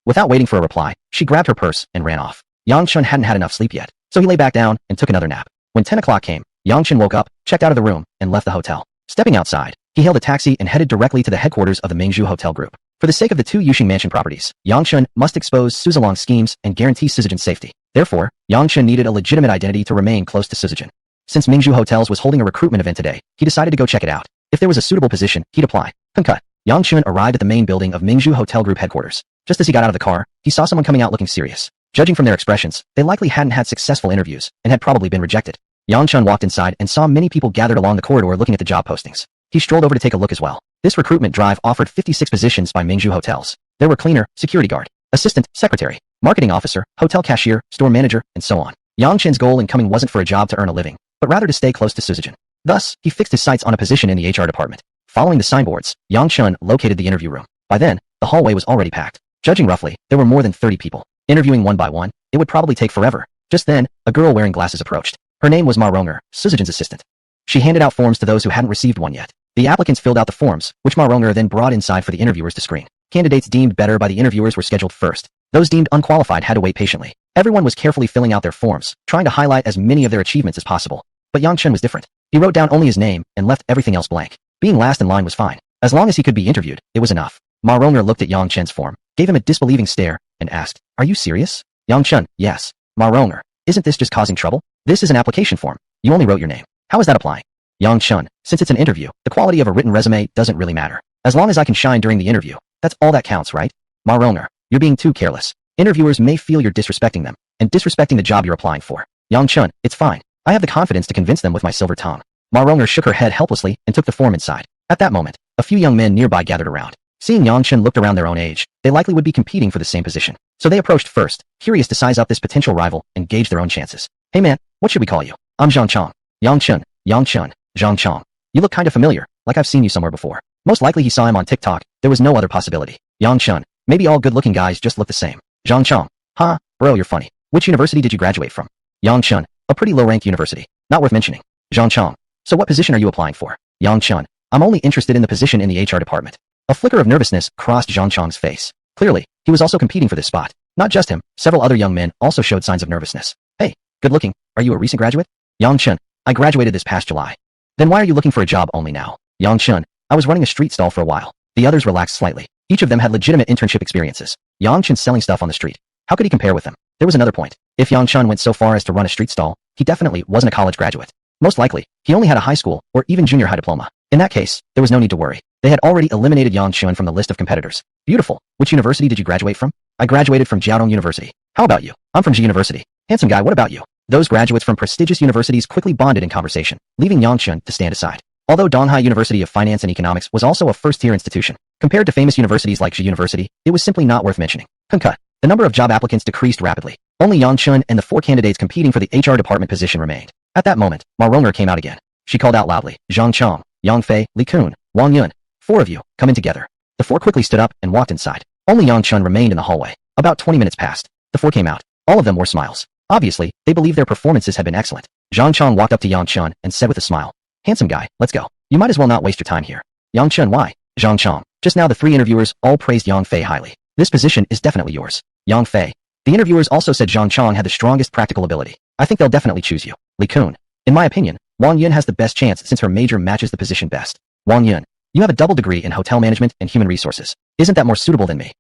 Without waiting for a reply, she grabbed her purse and ran off. Yang Chun hadn't had enough sleep yet, so he lay back down and took another nap. When 10 o'clock came, Yang Chun woke up, checked out of the room, and left the hotel. Stepping outside, he hailed a taxi and headed directly to the headquarters of the Mingzhu Hotel Group. For the sake of the 2 Yuxing Mansion properties, Yang Chun must expose Su Zilong's schemes and guarantee Sizijin's safety. Therefore, Yang Chun needed a legitimate identity to remain close to Sizijin. Since Mingzhu Hotels was holding a recruitment event today, he decided to go check it out. If there was a suitable position, he'd apply. Cut. Yang Chun arrived at the main building of Mingzhu Hotel Group headquarters. Just as he got out of the car, he saw someone coming out looking serious. Judging from their expressions, they likely hadn't had successful interviews and had probably been rejected. Yang Chun walked inside and saw many people gathered along the corridor looking at the job postings. He strolled over to take a look as well. This recruitment drive offered 56 positions by Mingzhu Hotels. There were cleaner, security guard, assistant, secretary, marketing officer, hotel cashier, store manager, and so on. Yang Chun's goal in coming wasn't for a job to earn a living, but rather to stay close to Sizijin. Thus, he fixed his sights on a position in the HR department. Following the signboards, Yang Chun located the interview room. By then, the hallway was already packed. Judging roughly, there were more than 30 people. Interviewing one by one, it would probably take forever. Just then, a girl wearing glasses approached. Her name was Ma Ronger, Sizijin's assistant. She handed out forms to those who hadn't received one yet. The applicants filled out the forms, which Ma Ronger then brought inside for the interviewers to screen. Candidates deemed better by the interviewers were scheduled first. Those deemed unqualified had to wait patiently. Everyone was carefully filling out their forms, trying to highlight as many of their achievements as possible. But Yang Chun was different. He wrote down only his name and left everything else blank. Being last in line was fine. As long as he could be interviewed, it was enough. Ma Ronger looked at Yang Chun's form, gave him a disbelieving stare, and asked, "Are you serious?" Yang Chun, yes. Ma Ronger, isn't this just causing trouble? This is an application form. You only wrote your name. How is that applying? Yang Chun, since it's an interview, the quality of a written resume doesn't really matter. As long as I can shine during the interview, that's all that counts, right? Ma Ronger, you're being too careless. Interviewers may feel you're disrespecting them, and disrespecting the job you're applying for. Yang Chun, it's fine. I have the confidence to convince them with my silver tongue. Ma Rong'er shook her head helplessly and took the form inside. At that moment, a few young men nearby gathered around. Seeing Yang Chen looked around their own age, they likely would be competing for the same position. So they approached first, curious to size up this potential rival and gauge their own chances. Hey man, what should we call you? I'm Zhang Chong. Yang Chen, Zhang Chong. You look kinda familiar, like I've seen you somewhere before. Most likely he saw him on TikTok, there was no other possibility. Yang Chen, maybe all good-looking guys just look the same. Zhang Chong, huh, bro you're funny. Which university did you graduate from? Yang Chen, a pretty low-ranked university, not worth mentioning. Zhang Chong, so what position are you applying for? Yang Chen, I'm only interested in the position in the HR department. A flicker of nervousness crossed Zhang Chong's face. Clearly, he was also competing for this spot. Not just him, several other young men also showed signs of nervousness. Hey, good looking, are you a recent graduate? Yang Chen, I graduated this past July. Then why are you looking for a job only now? Yang Chen, I was running a street stall for a while. The others relaxed slightly. Each of them had legitimate internship experiences. Yang Chen selling stuff on the street. How could he compare with them? There was another point. If Yang Chen went so far as to run a street stall, he definitely wasn't a college graduate. Most likely, he only had a high school or even junior high diploma. In that case, there was no need to worry. They had already eliminated Yang Chen from the list of competitors. Beautiful. Which university did you graduate from? I graduated from Jiaodong University. How about you? I'm from Ji University. Handsome guy, what about you? Those graduates from prestigious universities quickly bonded in conversation, leaving Yang Chen to stand aside. Although Donghai University of Finance and Economics was also a first-tier institution, compared to famous universities like Ji University, it was simply not worth mentioning. Cut. The number of job applicants decreased rapidly. Only Yang Chen and the 4 candidates competing for the HR department position remained. At that moment, Ma Rong'er came out again. She called out loudly, Zhang Chong, Yang Fei, Li Kun, Wang Yun. 4 of you, come in together. The 4 quickly stood up and walked inside. Only Yang Chen remained in the hallway. About 20 minutes passed. The 4 came out. All of them wore smiles. Obviously, they believed their performances had been excellent. Zhang Chong walked up to Yang Chen and said with a smile, handsome guy, let's go. You might as well not waste your time here. Yang Chen, why? Zhang Chong. Just now the 3 interviewers all praised Yang Fei highly. This position is definitely yours. Yang Fei. The interviewers also said Zhang Chong had the strongest practical ability. I think they'll definitely choose you. Li Kun. In my opinion, Wang Yun has the best chance since her major matches the position best. Wang Yun. You have a double degree in hotel management and human resources. Isn't that more suitable than me?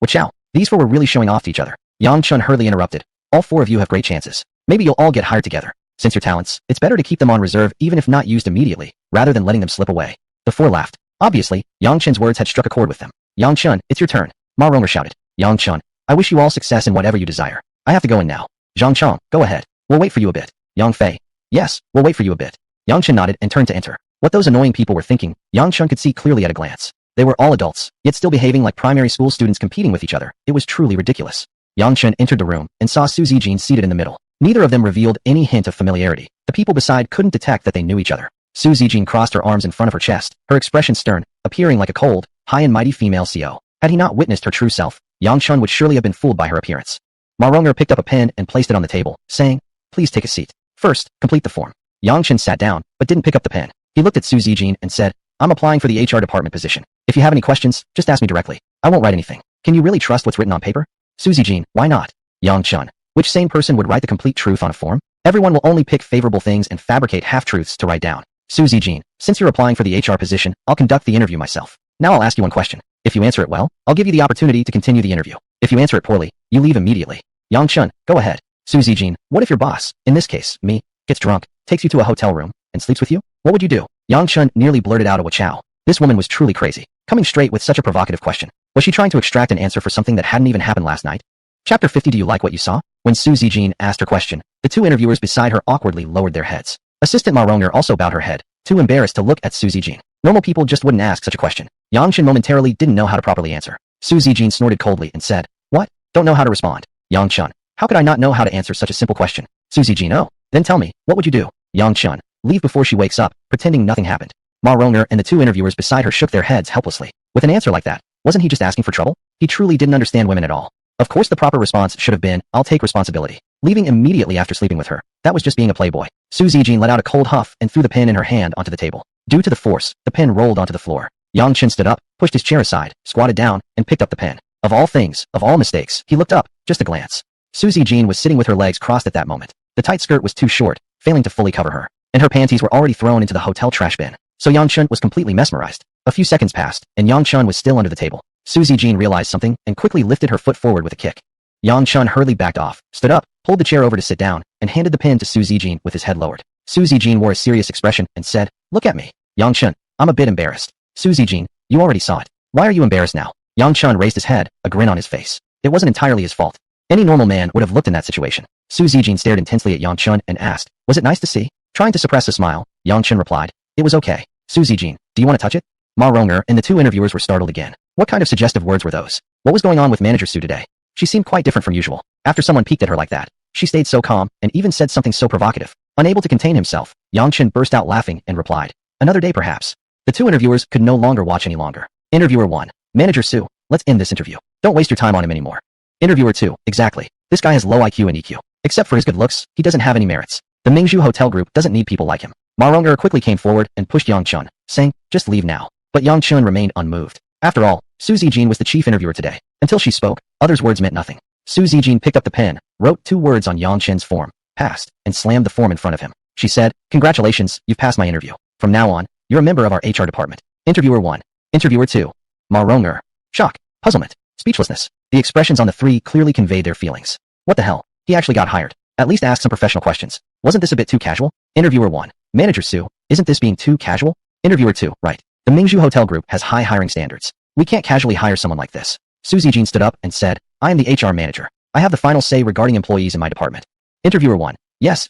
Wachow. These 4 were really showing off to each other. Yang Chen hurriedly interrupted. All 4 of you have great chances. Maybe you'll all get hired together. Since your talents, it's better to keep them on reserve even if not used immediately, rather than letting them slip away. The 4 laughed. Obviously, Yang Chen's words had struck a chord with them. Yang Chen, it's your turn. Ma Rong'er shouted. Yang Chen, I wish you all success in whatever you desire. I have to go in now. Zhang Chong, go ahead. We'll wait for you a bit. Yang Fei. Yes, we'll wait for you a bit. Yang Chen nodded and turned to enter. What those annoying people were thinking, Yang Chen could see clearly at a glance. They were all adults, yet still behaving like primary school students competing with each other. It was truly ridiculous. Yang Chen entered the room and saw Su Zijin seated in the middle. Neither of them revealed any hint of familiarity. The people beside couldn't detect that they knew each other. Su Zijin crossed her arms in front of her chest, her expression stern, appearing like a cold, high and mighty female CO. Had he not witnessed her true self, Yang Chen would surely have been fooled by her appearance. Ma Rong'er picked up a pen and placed it on the table, saying, please take a seat. First, complete the form. Yang Chen sat down, but didn't pick up the pen. He looked at Su Zijin and said, I'm applying for the HR department position. If you have any questions, just ask me directly. I won't write anything. Can you really trust what's written on paper? Su Zijin, why not? Yang Chen, which sane person would write the complete truth on a form? Everyone will only pick favorable things and fabricate half-truths to write down. Su Zijin, since you're applying for the HR position, I'll conduct the interview myself. Now I'll ask you one question. If you answer it well, I'll give you the opportunity to continue the interview. If you answer it poorly, you leave immediately. Yang Chen, go ahead. Su Zijin, what if your boss, in this case, me, gets drunk, takes you to a hotel room, and sleeps with you? What would you do? Yang Chen nearly blurted out a wachow. This woman was truly crazy. Coming straight with such a provocative question. Was she trying to extract an answer for something that hadn't even happened last night? Chapter 50. Do you like what you saw? When Su Zijin asked her question, the 2 interviewers beside her awkwardly lowered their heads. Assistant Ma Rong'er also bowed her head, too embarrassed to look at Su Zijin. Normal people just wouldn't ask such a question. Yang Chen momentarily didn't know how to properly answer. Su Zijin snorted coldly and said, what? Don't know how to respond. Yang Chen, how could I not know how to answer such a simple question? Su Zijin, oh, then tell me, what would you do? Yang Chen, leave before she wakes up, pretending nothing happened. Ma Rong'er and the 2 interviewers beside her shook their heads helplessly. With an answer like that, wasn't he just asking for trouble? He truly didn't understand women at all. Of course the proper response should have been, I'll take responsibility. Leaving immediately after sleeping with her. That was just being a playboy. Su Zijin let out a cold huff and threw the pen in her hand onto the table. Due to the force, the pen rolled onto the floor. Yang Chen stood up, pushed his chair aside, squatted down, and picked up the pen. Of all things, of all mistakes, he looked up, just a glance. Su Zijin was sitting with her legs crossed at that moment. The tight skirt was too short, failing to fully cover her. And her panties were already thrown into the hotel trash bin. So Yang Chen was completely mesmerized. A few seconds passed, and Yang Chen was still under the table. Su Zijin realized something and quickly lifted her foot forward with a kick. Yang Chen hurriedly backed off, stood up, pulled the chair over to sit down, and handed the pen to Su Zijin with his head lowered. Su Zijin wore a serious expression and said, look at me. Yang Chen, I'm a bit embarrassed. Su Zijin, you already saw it. Why are you embarrassed now? Yang Chen raised his head, a grin on his face. It wasn't entirely his fault. Any normal man would have looked in that situation. Su Zijin stared intensely at Yang Chen and asked, was it nice to see? Trying to suppress a smile, Yang Chen replied. It was okay. Su Zijin, do you want to touch it? Ma Rong'er and the two interviewers were startled again. What kind of suggestive words were those? What was going on with Manager Su today? She seemed quite different from usual. After someone peeked at her like that, she stayed so calm and even said something so provocative. Unable to contain himself, Yang Chen burst out laughing and replied, another day perhaps. The two interviewers could no longer watch any longer. Interviewer 1. Manager Su, let's end this interview. Don't waste your time on him anymore. Interviewer 2. Exactly. This guy has low IQ and EQ. Except for his good looks, he doesn't have any merits. The Mingzhu Hotel Group doesn't need people like him. Ma Rong'er quickly came forward and pushed Yang Chen, saying, just leave now. But Yang Chen remained unmoved. After all, Su Zijin was the chief interviewer today. Until she spoke, others' words meant nothing. Su Zijin picked up the pen, wrote 2 words on Yang Chen's form, passed, and slammed the form in front of him. She said, congratulations, you've passed my interview. From now on, you're a member of our HR department. Interviewer 1. Interviewer 2. Ma Rong'er. Shock, puzzlement, speechlessness. The expressions on the 3 clearly conveyed their feelings. What the hell? He actually got hired. At least ask some professional questions. Wasn't this a bit too casual? Interviewer 1. Manager Su, isn't this being too casual? Interviewer 2. Right. The Mingzhu Hotel Group has high hiring standards. We can't casually hire someone like this. Su Zijin stood up and said, I am the HR manager. I have the final say regarding employees in my department. Interviewer 1. Yes.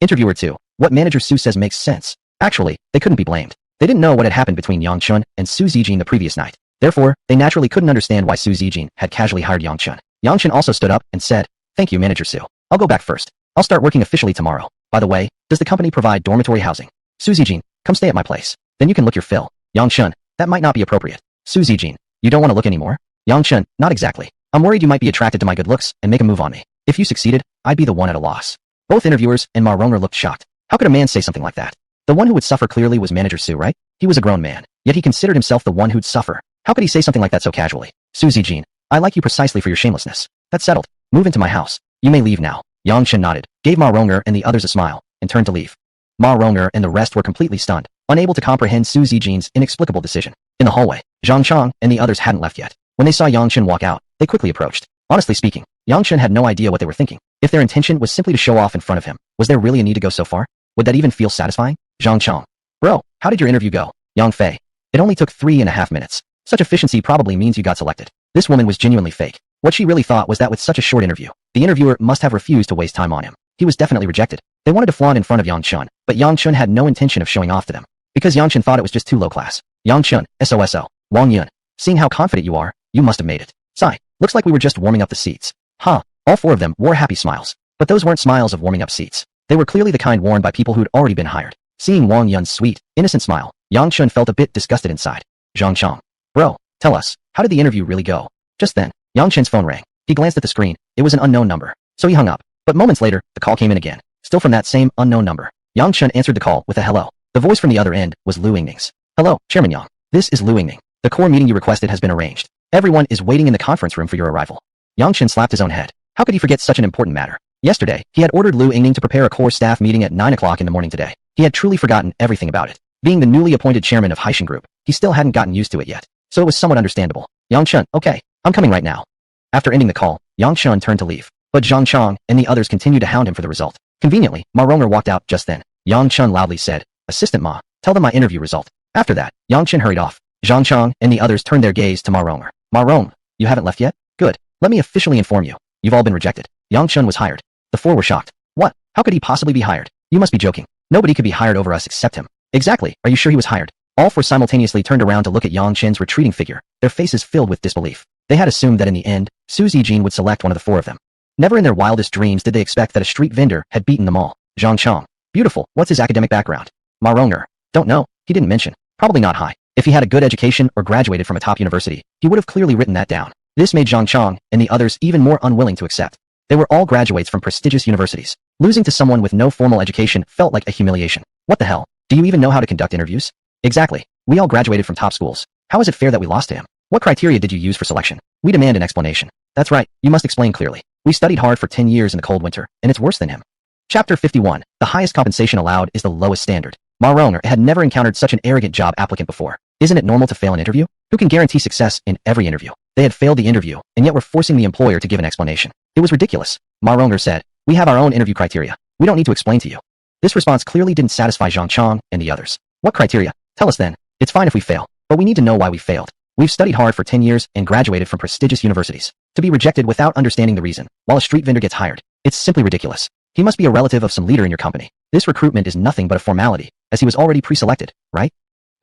Interviewer 2. What Manager Su says makes sense. Actually, they couldn't be blamed. They didn't know what had happened between Yang Chen and Su Zijin the previous night. Therefore, they naturally couldn't understand why Su Zijin had casually hired Yang Chen. Yang Chen also stood up and said, thank you, Manager Su. I'll go back first. I'll start working officially tomorrow. By the way, does the company provide dormitory housing? Su Zijin, come stay at my place. Then you can look your fill. Yang Chen, that might not be appropriate. Su Zijin, you don't want to look anymore? Yang Chen, not exactly. I'm worried you might be attracted to my good looks and make a move on me. If you succeeded, I'd be the one at a loss. Both interviewers and Ma Rong'er looked shocked. How could a man say something like that? The one who would suffer clearly was Manager Su, right? He was a grown man, yet he considered himself the one who'd suffer. How could he say something like that so casually? Su Zijin, I like you precisely for your shamelessness. That's settled. Move into my house. You may leave now. Yang Chen nodded, gave Ma Rong'er and the others a smile, and turned to leave. Ma Rong'er and the rest were completely stunned, unable to comprehend Su Zijin's inexplicable decision. In the hallway, Zhang Chang and the others hadn't left yet. When they saw Yang Chen walk out, they quickly approached. Honestly speaking, Yang Chen had no idea what they were thinking. If their intention was simply to show off in front of him, was there really a need to go so far? Would that even feel satisfying? Zhang Chang. Bro, how did your interview go? Yang Fei. It only took 3.5 minutes. Such efficiency probably means you got selected. This woman was genuinely fake. What she really thought was that with such a short interview, the interviewer must have refused to waste time on him. He was definitely rejected. They wanted to flaunt in front of Yang Chen, but Yang Chen had no intention of showing off to them. Because Yang Chen thought it was just too low class. Yang Chen, SOSO. Wang Yun. Seeing how confident you are, you must have made it. Sigh. Looks like we were just warming up the seats. Huh. All 4 of them wore happy smiles. But those weren't smiles of warming up seats. They were clearly the kind worn by people who'd already been hired. Seeing Wang Yun's sweet, innocent smile, Yang Chen felt a bit disgusted inside. Zhang Chang. Bro, tell us, how did the interview really go? Just then, Yang Chen's phone rang. He glanced at the screen. It was an unknown number. So he hung up. But moments later, the call came in again. Still from that same unknown number. Yang Chen answered the call with a hello. The voice from the other end was Lu Yingning's. Hello, Chairman Yang. This is Lu Yingning. The core meeting you requested has been arranged. Everyone is waiting in the conference room for your arrival. Yang Chen slapped his own head. How could he forget such an important matter? Yesterday, he had ordered Lu Yingning to prepare a core staff meeting at 9 o'clock in the morning today. He had truly forgotten everything about it. Being the newly appointed chairman of Haishin Group, he still hadn't gotten used to it yet. So it was somewhat understandable. Yang Chen, okay, I'm coming right now. After ending the call, Yang Chen turned to leave. But Zhang Chang and the others continued to hound him for the result. Conveniently, Ma Rong'er walked out just then. Yang Chen loudly said, Assistant Ma, tell them my interview result. After that, Yang Chen hurried off. Zhang Chang and the others turned their gaze to Ma Rong'er. Ma Rong, you haven't left yet? Good. Let me officially inform you. You've all been rejected. Yang Chen was hired. The 4 were shocked. What? How could he possibly be hired? You must be joking. Nobody could be hired over us except him. Exactly. Are you sure he was hired? All 4 simultaneously turned around to look at Yang Chen's retreating figure, their faces filled with disbelief. They had assumed that in the end, Su Zijin would select one of the 4 of them. Never in their wildest dreams did they expect that a street vendor had beaten them all. Zhang Chang. Beautiful. What's his academic background? Ma Rong'er. Don't know. He didn't mention. Probably not high. If he had a good education or graduated from a top university, he would have clearly written that down. This made Zhang Chang and the others even more unwilling to accept. They were all graduates from prestigious universities. Losing to someone with no formal education felt like a humiliation. What the hell? Do you even know how to conduct interviews? Exactly. We all graduated from top schools. How is it fair that we lost to him? What criteria did you use for selection? We demand an explanation. That's right. You must explain clearly. We studied hard for 10 years in the cold winter, and it's worse than him. Chapter 51. The highest compensation allowed is the lowest standard. Ma Rong'er had never encountered such an arrogant job applicant before. Isn't it normal to fail an interview? Who can guarantee success in every interview? They had failed the interview, and yet were forcing the employer to give an explanation. It was ridiculous. Ma Rong'er said, we have our own interview criteria. We don't need to explain to you. This response clearly didn't satisfy Zhang Chang and the others. What criteria? Tell us then. It's fine if we fail, but we need to know why we failed. We've studied hard for 10 years and graduated from prestigious universities. To be rejected without understanding the reason, while a street vendor gets hired, it's simply ridiculous. He must be a relative of some leader in your company. This recruitment is nothing but a formality, as he was already pre-selected, right?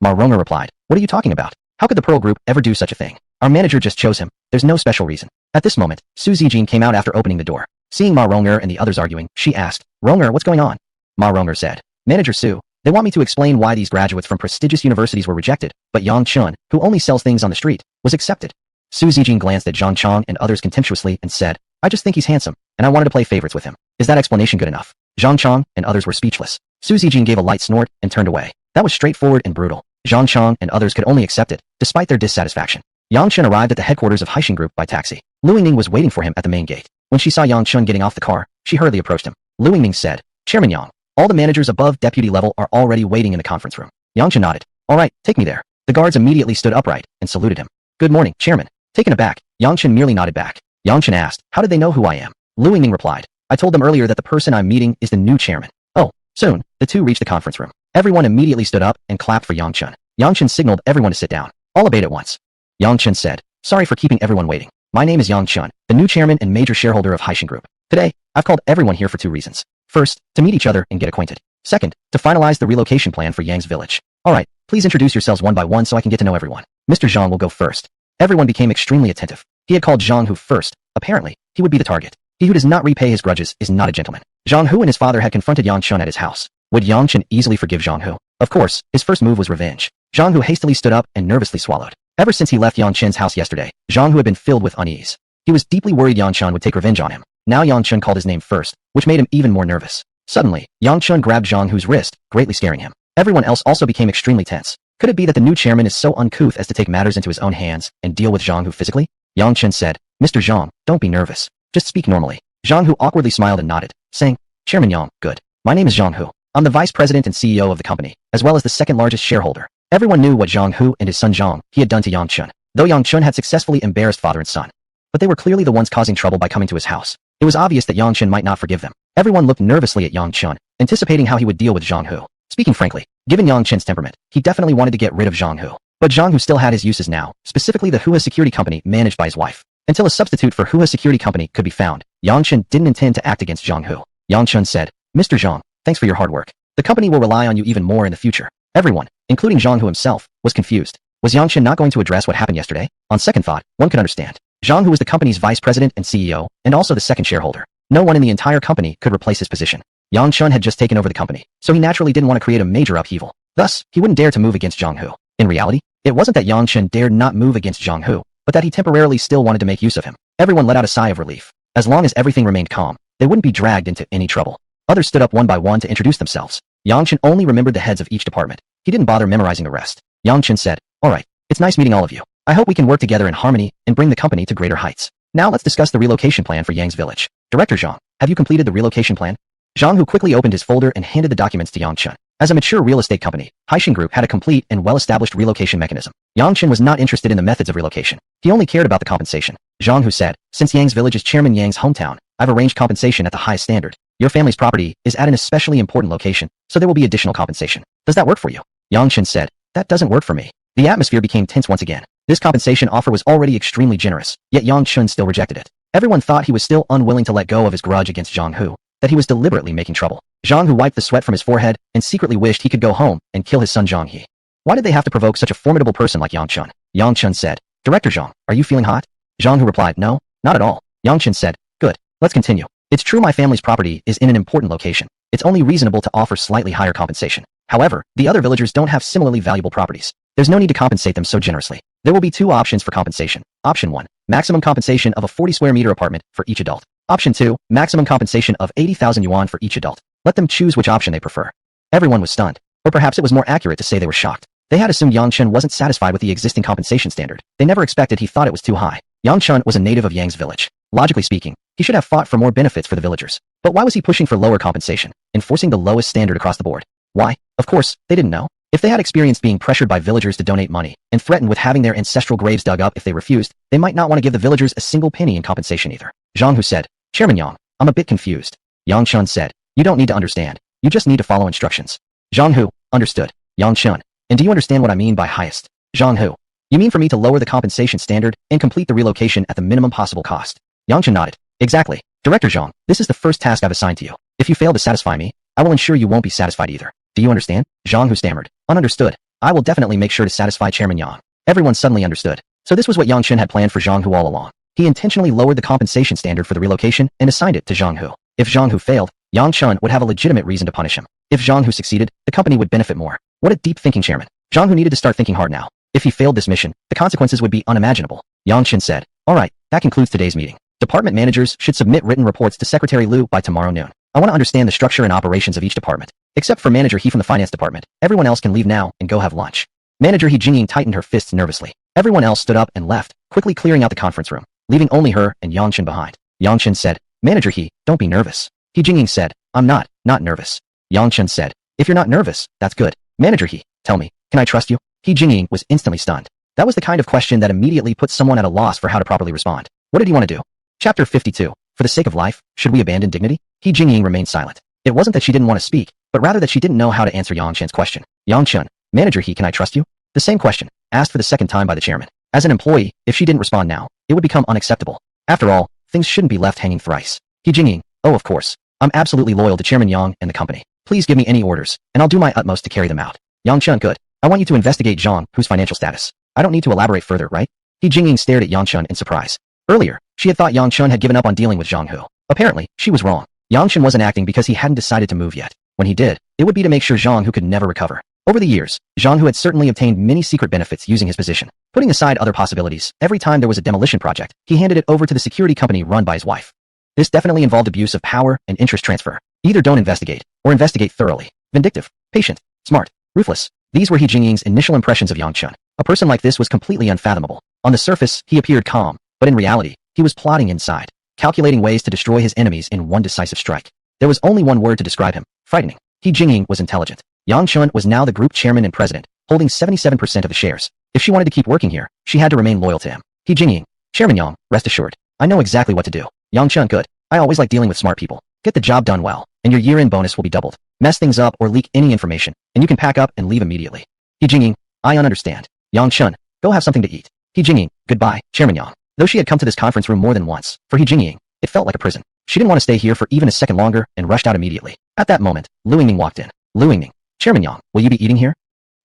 Ma Rong'er replied, what are you talking about? How could the Pearl Group ever do such a thing? Our manager just chose him. There's no special reason. At this moment, Su Zijin came out after opening the door. Seeing Ma Rong'er and the others arguing, she asked, Rong'er, what's going on? Ma Rong'er said, Manager Su, they want me to explain why these graduates from prestigious universities were rejected, but Yang Chun, who only sells things on the street, was accepted. Su Zijin glanced at Zhang Chong and others contemptuously and said, I just think he's handsome, and I wanted to play favorites with him. Is that explanation good enough? Zhang Chong and others were speechless. Su Zijin gave a light snort and turned away. That was straightforward and brutal. Zhang Chong and others could only accept it, despite their dissatisfaction. Yang Chun arrived at the headquarters of Haixin Group by taxi. Lu Yingning was waiting for him at the main gate. When she saw Yang Chun getting off the car, she hurriedly approached him. Lu Yingning said, Chairman Yang, all the managers above deputy level are already waiting in the conference room. Yang Chun nodded. All right, take me there. The guards immediately stood upright and saluted him. Good morning, Chairman. Taken aback, Yang Chun merely nodded back. Yang Chun asked, how did they know who I am? Lu Yingning replied, I told them earlier that the person I'm meeting is the new chairman. Oh, soon, the two reached the conference room. Everyone immediately stood up and clapped for Yang Chun. Yang Chun signaled everyone to sit down. All obeyed at once. Yang Chun said, sorry for keeping everyone waiting. My name is Yang Chun, the new chairman and major shareholder of Haixin Group. Today, I've called everyone here for two reasons. First, to meet each other and get acquainted. Second, to finalize the relocation plan for Yang's village. Alright, please introduce yourselves one by one so I can get to know everyone. Mr. Zhang will go first. Everyone became extremely attentive. He had called Zhang Hu first. Apparently, he would be the target. He who does not repay his grudges is not a gentleman. Zhang Hu and his father had confronted Yang Chun at his house. Would Yang Chun easily forgive Zhang Hu? Of course, his first move was revenge. Zhang Hu hastily stood up and nervously swallowed. Ever since he left Yang Chun's house yesterday, Zhang Hu had been filled with unease. He was deeply worried Yang Chun would take revenge on him. Now Yang Chun called his name first, which made him even more nervous. Suddenly, Yang Chun grabbed Zhang Hu's wrist, greatly scaring him. Everyone else also became extremely tense. Could it be that the new chairman is so uncouth as to take matters into his own hands and deal with Zhang Hu physically? Yang Chun said, Mr. Zhang, don't be nervous. Just speak normally. Zhang Hu awkwardly smiled and nodded, saying, Chairman Yang, good. My name is Zhang Hu. I'm the vice president and CEO of the company, as well as the second largest shareholder. Everyone knew what Zhang Hu and his son Zhang he had done to Yang Chun, though Yang Chun had successfully embarrassed father and son. But they were clearly the ones causing trouble by coming to his house. It was obvious that Yang Chun might not forgive them. Everyone looked nervously at Yang Chun, anticipating how he would deal with Zhang Hu. Speaking frankly, given Yang Chun's temperament, he definitely wanted to get rid of Zhang Hu. But Zhang Hu still had his uses now, specifically the Hua security company managed by his wife. Until a substitute for Hua security company could be found, Yang Chun didn't intend to act against Zhang Hu. Yang Chun said, Mr. Zhang, thanks for your hard work. The company will rely on you even more in the future. Everyone, including Zhang Hu himself, was confused. Was Yang Chun not going to address what happened yesterday? On second thought, one could understand. Zhang Hu was the company's vice president and CEO, and also the second shareholder. No one in the entire company could replace his position. Yang Chun had just taken over the company, so he naturally didn't want to create a major upheaval. Thus, he wouldn't dare to move against Zhang Hu. In reality, it wasn't that Yang Chun dared not move against Zhang Hu, but that he temporarily still wanted to make use of him. Everyone let out a sigh of relief. As long as everything remained calm, they wouldn't be dragged into any trouble. Others stood up one by one to introduce themselves. Yang Chun only remembered the heads of each department. He didn't bother memorizing the rest. Yang Chun said, alright, it's nice meeting all of you. I hope we can work together in harmony and bring the company to greater heights. Now let's discuss the relocation plan for Yang's village. Director Zhang, have you completed the relocation plan? Zhang Hu quickly opened his folder and handed the documents to Yang Chun. As a mature real estate company, Haixin Group had a complete and well-established relocation mechanism. Yang Chun was not interested in the methods of relocation. He only cared about the compensation. Zhang Hu said, since Yang's village is Chairman Yang's hometown, I've arranged compensation at the highest standard. Your family's property is at an especially important location, so there will be additional compensation. Does that work for you? Yang Chun said, that doesn't work for me. The atmosphere became tense once again. This compensation offer was already extremely generous, yet Yang Chun still rejected it. Everyone thought he was still unwilling to let go of his grudge against Zhang Hu, that he was deliberately making trouble. Zhang Hu wiped the sweat from his forehead and secretly wished he could go home and kill his son Zhang He. Why did they have to provoke such a formidable person like Yang Chun? Yang Chun said, Director Zhang, are you feeling hot? Zhang Hu replied, no, not at all. Yang Chun said, good, let's continue. It's true my family's property is in an important location. It's only reasonable to offer slightly higher compensation. However, the other villagers don't have similarly valuable properties. There's no need to compensate them so generously. There will be two options for compensation. Option 1, maximum compensation of a 40 square meter apartment for each adult. Option 2, maximum compensation of 80,000 yuan for each adult. Let them choose which option they prefer. Everyone was stunned. Or perhaps it was more accurate to say they were shocked. They had assumed Yang Chun wasn't satisfied with the existing compensation standard. They never expected he thought it was too high. Yang Chun was a native of Yang's village. Logically speaking, he should have fought for more benefits for the villagers. But why was he pushing for lower compensation, enforcing the lowest standard across the board? Why? Of course, they didn't know. If they had experienced being pressured by villagers to donate money, and threatened with having their ancestral graves dug up if they refused, they might not want to give the villagers a single penny in compensation either. Zhang Hu said, Chairman Yang, I'm a bit confused. Yang Chun said, you don't need to understand. You just need to follow instructions. Zhang Hu, understood. Yang Chun, and do you understand what I mean by highest? Zhang Hu, you mean for me to lower the compensation standard and complete the relocation at the minimum possible cost? Yang Chun nodded. Exactly. Director Zhang, this is the first task I've assigned to you. If you fail to satisfy me, I will ensure you won't be satisfied either. Do you understand? Zhang Hu stammered. Ununderstood. I will definitely make sure to satisfy Chairman Yang. Everyone suddenly understood. So this was what Yang Chen had planned for Zhang Hu all along. He intentionally lowered the compensation standard for the relocation and assigned it to Zhang Hu. If Zhang Hu failed, Yang Chen would have a legitimate reason to punish him. If Zhang Hu succeeded, the company would benefit more. What a deep-thinking chairman. Zhang Hu needed to start thinking hard now. If he failed this mission, the consequences would be unimaginable. Yang Chen said, "Alright, that concludes today's meeting. Department managers should submit written reports to Secretary Liu by tomorrow noon. I want to understand the structure and operations of each department. Except for Manager He from the Finance Department, everyone else can leave now and go have lunch." Manager He Jingying tightened her fists nervously. Everyone else stood up and left, quickly clearing out the conference room, leaving only her and Yang Chen behind. Yang Chen said, "Manager He, don't be nervous." He Jingying said, "I'm not nervous." Yang Chen said, "If you're not nervous, that's good. Manager He, tell me, can I trust you?" He Jingying was instantly stunned. That was the kind of question that immediately put someone at a loss for how to properly respond. What did he want to do? Chapter 52. For the sake of life, should we abandon dignity? He Jingying remained silent. It wasn't that she didn't want to speak, but rather that she didn't know how to answer Yang Chen's question. Yang Chen, Manager He, can I trust you? The same question, asked for the second time by the chairman. As an employee, if she didn't respond now, it would become unacceptable. After all, things shouldn't be left hanging thrice. He Jingying, oh of course. I'm absolutely loyal to Chairman Yang and the company. Please give me any orders, and I'll do my utmost to carry them out. Yang Chen, good. I want you to investigate Zhang Hu's financial status. I don't need to elaborate further, right? He Jingying stared at Yang Chen in surprise. Earlier, she had thought Yang Chen had given up on dealing with Zhang Hu. Apparently, she was wrong. Yang Chen wasn't acting because he hadn't decided to move yet. When he did, it would be to make sure Zhang Hu could never recover. Over the years, Zhang Hu had certainly obtained many secret benefits using his position. Putting aside other possibilities, every time there was a demolition project, he handed it over to the security company run by his wife. This definitely involved abuse of power and interest transfer. Either don't investigate, or investigate thoroughly. Vindictive, patient, smart, ruthless. These were He Jingying's initial impressions of Yang Chen. A person like this was completely unfathomable. On the surface, he appeared calm, but in reality, he was plotting inside, calculating ways to destroy his enemies in one decisive strike. There was only one word to describe him: frightening. He Jingying was intelligent. Yang Chen was now the group chairman and president, holding 77% of the shares. If she wanted to keep working here, she had to remain loyal to him. He Jingying, Chairman Yang, rest assured, I know exactly what to do. Yang Chen, good. I always like dealing with smart people. Get the job done well, and your year-end bonus will be doubled. Mess things up or leak any information, and you can pack up and leave immediately. He Jingying, I understand. Yang Chen, go have something to eat. He Jingying, goodbye, Chairman Yang. Though she had come to this conference room more than once, for He Jingying, it felt like a prison. She didn't want to stay here for even a second longer and rushed out immediately. At that moment, Lu Yingning walked in. Lu Yingning, Chairman Yang, will you be eating here?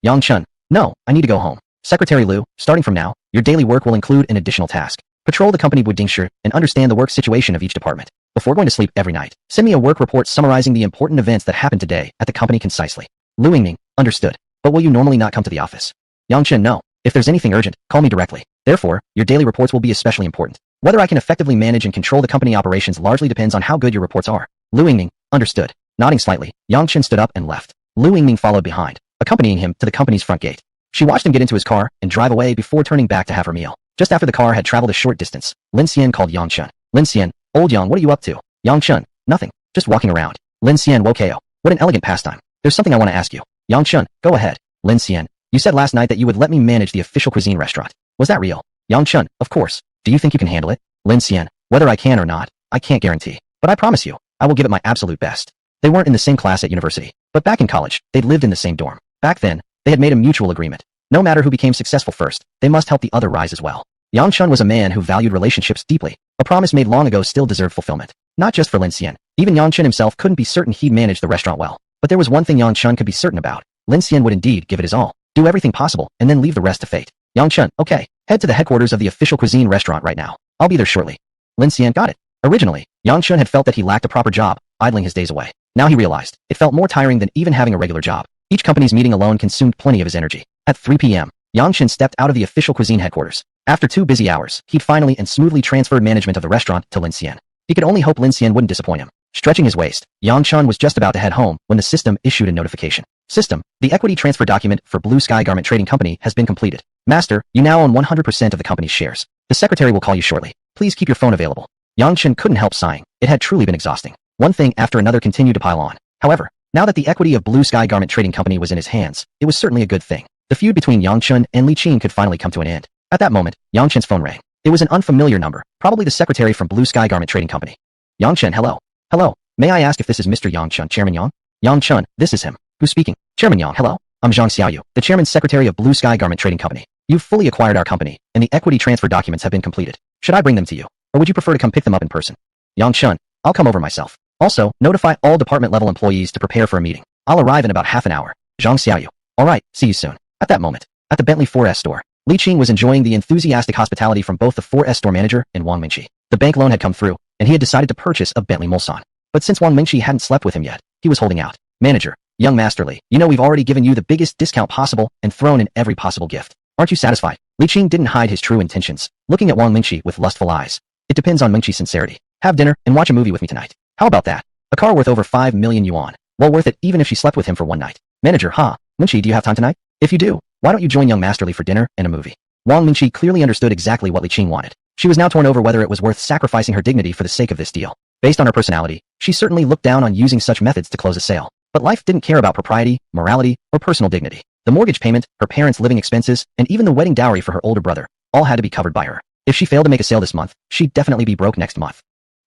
Yang Chen, no, I need to go home. Secretary Liu, starting from now, your daily work will include an additional task. Patrol the company Budingshi and understand the work situation of each department. Before going to sleep every night, send me a work report summarizing the important events that happened today at the company concisely. Lu Yingning, understood. But will you normally not come to the office? Yang Chen, no. If there's anything urgent, call me directly. Therefore, your daily reports will be especially important. Whether I can effectively manage and control the company operations largely depends on how good your reports are. Lu Yingning, understood. Nodding slightly, Yang Chen stood up and left. Lu Yingning followed behind, accompanying him to the company's front gate. She watched him get into his car and drive away before turning back to have her meal. Just after the car had traveled a short distance, Lin Xian called Yang Chen. Lin Xian, old Yang, what are you up to? Yang Chen, nothing, just walking around. Lin Xian, wokeo, what an elegant pastime. There's something I want to ask you. Yang Chen, go ahead. Lin Xian, you said last night that you would let me manage the official cuisine restaurant. Was that real? Yang Chen, of course. Do you think you can handle it? Lin Xian, whether I can or not, I can't guarantee. But I promise you, I will give it my absolute best. They weren't in the same class at university, but back in college, they'd lived in the same dorm. Back then, they had made a mutual agreement. No matter who became successful first, they must help the other rise as well. Yang Chen was a man who valued relationships deeply. A promise made long ago still deserved fulfillment. Not just for Lin Xian. Even Yang Chen himself couldn't be certain he'd manage the restaurant well. But there was one thing Yang Chen could be certain about. Lin Xian would indeed give it his all. Do everything possible, and then leave the rest to fate. Yang Chen, okay. Head to the headquarters of the official cuisine restaurant right now. I'll be there shortly. Lin Xian, got it. Originally, Yang Chen had felt that he lacked a proper job, idling his days away. Now he realized, it felt more tiring than even having a regular job. Each company's meeting alone consumed plenty of his energy. At 3 p.m., Yang Chen stepped out of the official cuisine headquarters. After 2 busy hours, he'd finally and smoothly transferred management of the restaurant to Lin Xian. He could only hope Lin Xian wouldn't disappoint him. Stretching his waist, Yang Chen was just about to head home when the system issued a notification. System, the equity transfer document for Blue Sky Garment Trading Company has been completed. Master, you now own 100% of the company's shares. The secretary will call you shortly. Please keep your phone available. Yang Chen couldn't help sighing. It had truly been exhausting. One thing after another continued to pile on. However, now that the equity of Blue Sky Garment Trading Company was in his hands, it was certainly a good thing. The feud between Yang Chen and Li Qin could finally come to an end. At that moment, Yang Chen's phone rang. It was an unfamiliar number, probably the secretary from Blue Sky Garment Trading Company. Yang Chen, hello. Hello. May I ask if this is Mr. Yang Chen, Chairman Yang? Yang Chen, this is him. Who's speaking? Chairman Yang, hello. I'm Zhang Xiaoyu, the chairman secretary of Blue Sky Garment Trading Company. You've fully acquired our company, and the equity transfer documents have been completed. Should I bring them to you, or would you prefer to come pick them up in person? Yang Chen, I'll come over myself. Also, notify all department-level employees to prepare for a meeting. I'll arrive in about half an hour. Zhang Xiaoyu. Alright, see you soon. At that moment, at the Bentley 4S store, Li Qing was enjoying the enthusiastic hospitality from both the 4S store manager and Wang Mingqi. The bank loan had come through, and he had decided to purchase a Bentley Mulsanne. But since Wang Mingqi hadn't slept with him yet, he was holding out. Manager, young Master Li, you know we've already given you the biggest discount possible and thrown in every possible gift. Aren't you satisfied? Li Qing didn't hide his true intentions, looking at Wang Mingqi with lustful eyes. It depends on Mingqi's sincerity. Have dinner and watch a movie with me tonight. How about that? A car worth over 5 million yuan. Well worth it even if she slept with him for one night. Manager, Mingqi, do you have time tonight? If you do, why don't you join young Master Li for dinner and a movie? Wang Mingqi clearly understood exactly what Li Qing wanted. She was now torn over whether it was worth sacrificing her dignity for the sake of this deal. Based on her personality, she certainly looked down on using such methods to close a sale. But life didn't care about propriety, morality, or personal dignity. The mortgage payment, her parents' living expenses, and even the wedding dowry for her older brother, all had to be covered by her. If she failed to make a sale this month, she'd definitely be broke next month.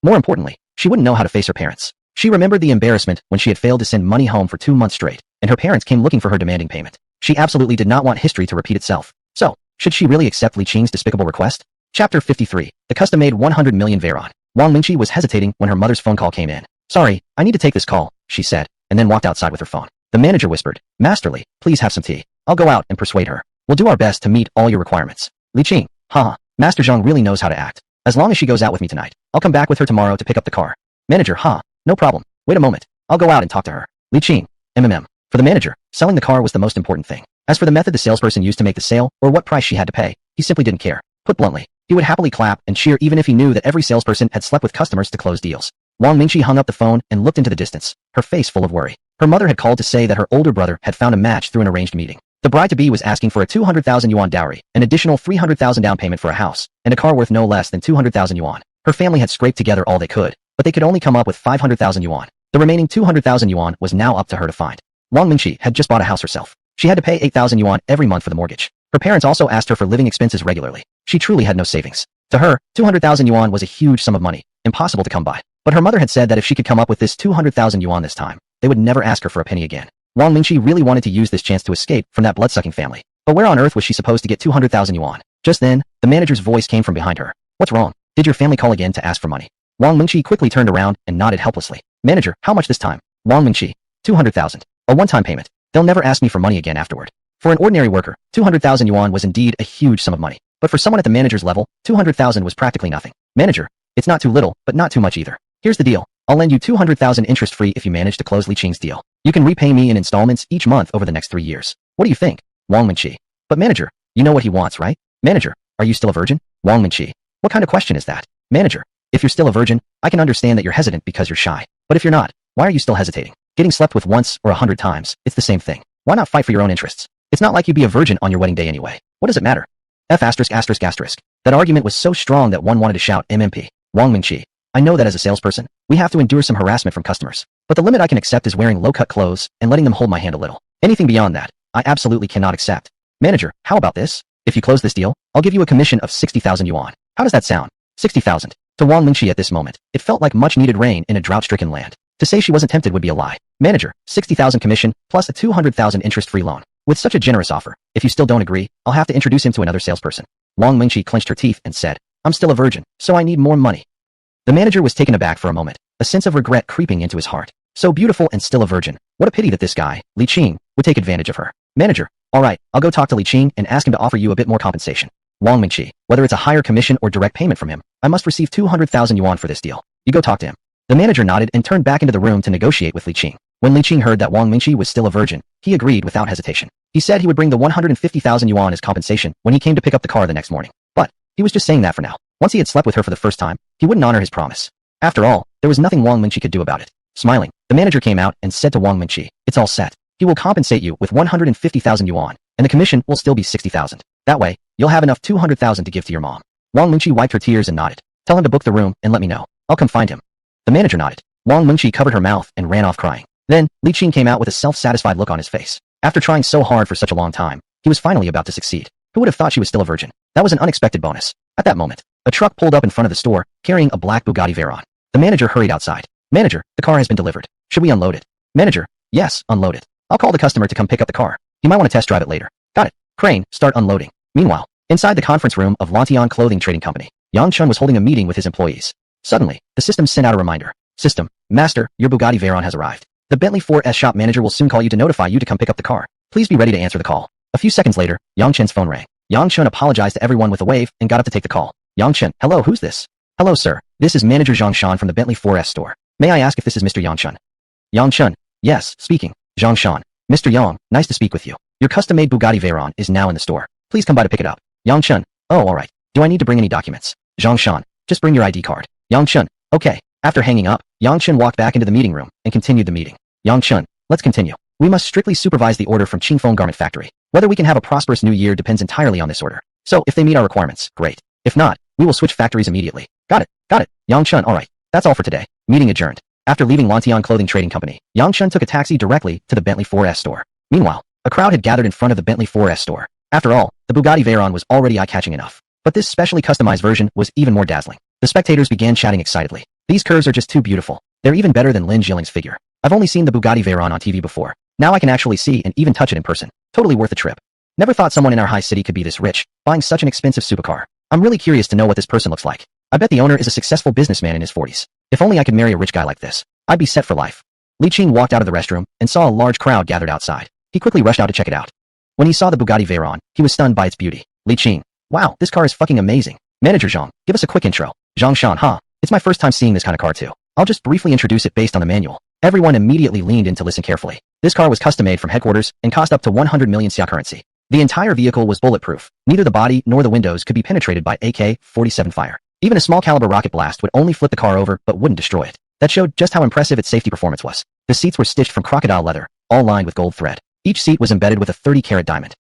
More importantly, she wouldn't know how to face her parents. She remembered the embarrassment when she had failed to send money home for 2 months straight, and her parents came looking for her demanding payment. She absolutely did not want history to repeat itself. So, should she really accept Li Qing's despicable request? Chapter 53. The custom-made 100 million Veyron. Wang Mingqi was hesitating when her mother's phone call came in. Sorry, I need to take this call, she said, and then walked outside with her phone. The manager whispered, Master Li, please have some tea. I'll go out and persuade her. We'll do our best to meet all your requirements. Li Qing, Master Zhang really knows how to act. As long as she goes out with me tonight, I'll come back with her tomorrow to pick up the car. Manager, no problem. Wait a moment. I'll go out and talk to her. Li Qing, For the manager, selling the car was the most important thing. As for the method the salesperson used to make the sale, or what price she had to pay, he simply didn't care. Put bluntly, he would happily clap and cheer even if he knew that every salesperson had slept with customers to close deals. Wang Mingqi hung up the phone and looked into the distance, her face full of worry. Her mother had called to say that her older brother had found a match through an arranged meeting. The bride-to-be was asking for a 200,000 yuan dowry, an additional 300,000 down payment for a house, and a car worth no less than 200,000 yuan. Her family had scraped together all they could, but they could only come up with 500,000 yuan. The remaining 200,000 yuan was now up to her to find. Wang Mingqi had just bought a house herself. She had to pay 8,000 yuan every month for the mortgage. Her parents also asked her for living expenses regularly. She truly had no savings. To her, 200,000 yuan was a huge sum of money, impossible to come by. But her mother had said that if she could come up with this 200,000 yuan this time, they would never ask her for a penny again. Wang Mingqi really wanted to use this chance to escape from that blood-sucking family. But where on earth was she supposed to get 200,000 yuan? Just then, the manager's voice came from behind her. What's wrong? Did your family call again to ask for money? Wang Mingqi quickly turned around and nodded helplessly. Manager, how much this time? Wang Mingqi, 200,000. A one-time payment. They'll never ask me for money again afterward. For an ordinary worker, 200,000 yuan was indeed a huge sum of money. But for someone at the manager's level, 200,000 was practically nothing. Manager, it's not too little, but not too much either. Here's the deal. I'll lend you 200,000 interest-free if you manage to close Li Qing's deal. You can repay me in installments each month over the next 3 years. What do you think? Wang Mingqi. But manager, you know what he wants, right? Manager, are you still a virgin? Wang Mingqi. What kind of question is that? Manager, if you're still a virgin, I can understand that you're hesitant because you're shy. But if you're not, why are you still hesitating? Getting slept with once or 100 times, it's the same thing. Why not fight for your own interests? It's not like you'd be a virgin on your wedding day anyway. What does it matter? That argument was so strong that one wanted to shout MMP. Wang Mingqi. I know that as a salesperson, we have to endure some harassment from customers. But the limit I can accept is wearing low-cut clothes and letting them hold my hand a little. Anything beyond that, I absolutely cannot accept. Manager, how about this? If you close this deal, I'll give you a commission of 60,000 yuan. How does that sound? 60,000. To Wang Mingqi at this moment, it felt like much-needed rain in a drought-stricken land. To say she wasn't tempted would be a lie. Manager, 60,000 commission, plus a 200,000 interest-free loan. With such a generous offer, if you still don't agree, I'll have to introduce him to another salesperson. Wang Mingqi clenched her teeth and said, I'm still a virgin, so I need more money. The manager was taken aback for a moment, a sense of regret creeping into his heart. So beautiful and still a virgin. What a pity that this guy, Li Qing, would take advantage of her. Manager, alright, I'll go talk to Li Qing and ask him to offer you a bit more compensation. Wang Mingqi, whether it's a higher commission or direct payment from him, I must receive 200,000 yuan for this deal. You go talk to him. The manager nodded and turned back into the room to negotiate with Li Qing. When Li Qing heard that Wang Mingqi was still a virgin, he agreed without hesitation. He said he would bring the 150,000 yuan as compensation when he came to pick up the car the next morning. But he was just saying that for now. Once he had slept with her for the first time, he wouldn't honor his promise. After all, there was nothing Wang Mingqi could do about it. Smiling, the manager came out and said to Wang Mingqi, it's all set. He will compensate you with 150,000 yuan, and the commission will still be 60,000. That way, you'll have enough 200,000 to give to your mom. Wang Mingqi wiped her tears and nodded. Tell him to book the room and let me know. I'll come find him. The manager nodded. Wang Mingqi covered her mouth and ran off crying. Then, Li Qing came out with a self-satisfied look on his face. After trying so hard for such a long time, he was finally about to succeed. Who would have thought she was still a virgin? That was an unexpected bonus. At that moment, a truck pulled up in front of the store, carrying a black Bugatti Veyron. The manager hurried outside. Manager, the car has been delivered. Should we unload it? Manager, yes, unload it. I'll call the customer to come pick up the car. He might want to test drive it later. Got it. Crane, start unloading. Meanwhile, inside the conference room of Lantian Clothing Trading Company, Yang Chun was holding a meeting with his employees. Suddenly, the system sent out a reminder. System. Master, your Bugatti Veyron has arrived. The Bentley 4S shop manager will soon call you to notify you to come pick up the car. Please be ready to answer the call. A few seconds later, Yang Chen's phone rang. Yang Chen apologized to everyone with a wave and got up to take the call. Yang Chen, hello, who's this? Hello, sir. This is manager Zhang Shan from the Bentley 4S store. May I ask if this is Mr. Yang Chen? Yang Chen. Yes, speaking. Zhang Shan. Mr. Yang, nice to speak with you. Your custom-made Bugatti Veyron is now in the store. Please come by to pick it up. Yang Chen. Oh, alright. Do I need to bring any documents? Zhang Shan. Just bring your ID card. Yang Chen. Okay. After hanging up, Yang Chen walked back into the meeting room and continued the meeting. Yang Chen. Let's continue. We must strictly supervise the order from Qingfeng Garment Factory. Whether we can have a prosperous new year depends entirely on this order. So, if they meet our requirements, great. If not, we will switch factories immediately. Got it. Got it. Yang Chen, alright. That's all for today. Meeting adjourned. After leaving Lantian Clothing Trading Company, Yang Chen took a taxi directly to the Bentley 4S store. Meanwhile, a crowd had gathered in front of the Bentley 4S store. After all, the Bugatti Veyron was already eye-catching enough. But this specially customized version was even more dazzling. The spectators began chatting excitedly. These curves are just too beautiful. They're even better than Lin Jiling's figure. I've only seen the Bugatti Veyron on TV before. Now I can actually see and even touch it in person. Totally worth the trip. Never thought someone in our high city could be this rich, buying such an expensive supercar. I'm really curious to know what this person looks like. I bet the owner is a successful businessman in his 40s. If only I could marry a rich guy like this. I'd be set for life. Li Qing walked out of the restroom and saw a large crowd gathered outside. He quickly rushed out to check it out. When he saw the Bugatti Veyron, he was stunned by its beauty. Li Qing. Wow, this car is fucking amazing. Manager Zhang, give us a quick intro. Zhang Shan, huh? It's my first time seeing this kind of car too. I'll just briefly introduce it based on the manual. Everyone immediately leaned in to listen carefully. This car was custom-made from headquarters and cost up to 100 million xia currency. The entire vehicle was bulletproof. Neither the body nor the windows could be penetrated by AK-47 fire. Even a small caliber rocket blast would only flip the car over but wouldn't destroy it. That showed just how impressive its safety performance was. The seats were stitched from crocodile leather, all lined with gold thread. Each seat was embedded with a 30-carat diamond.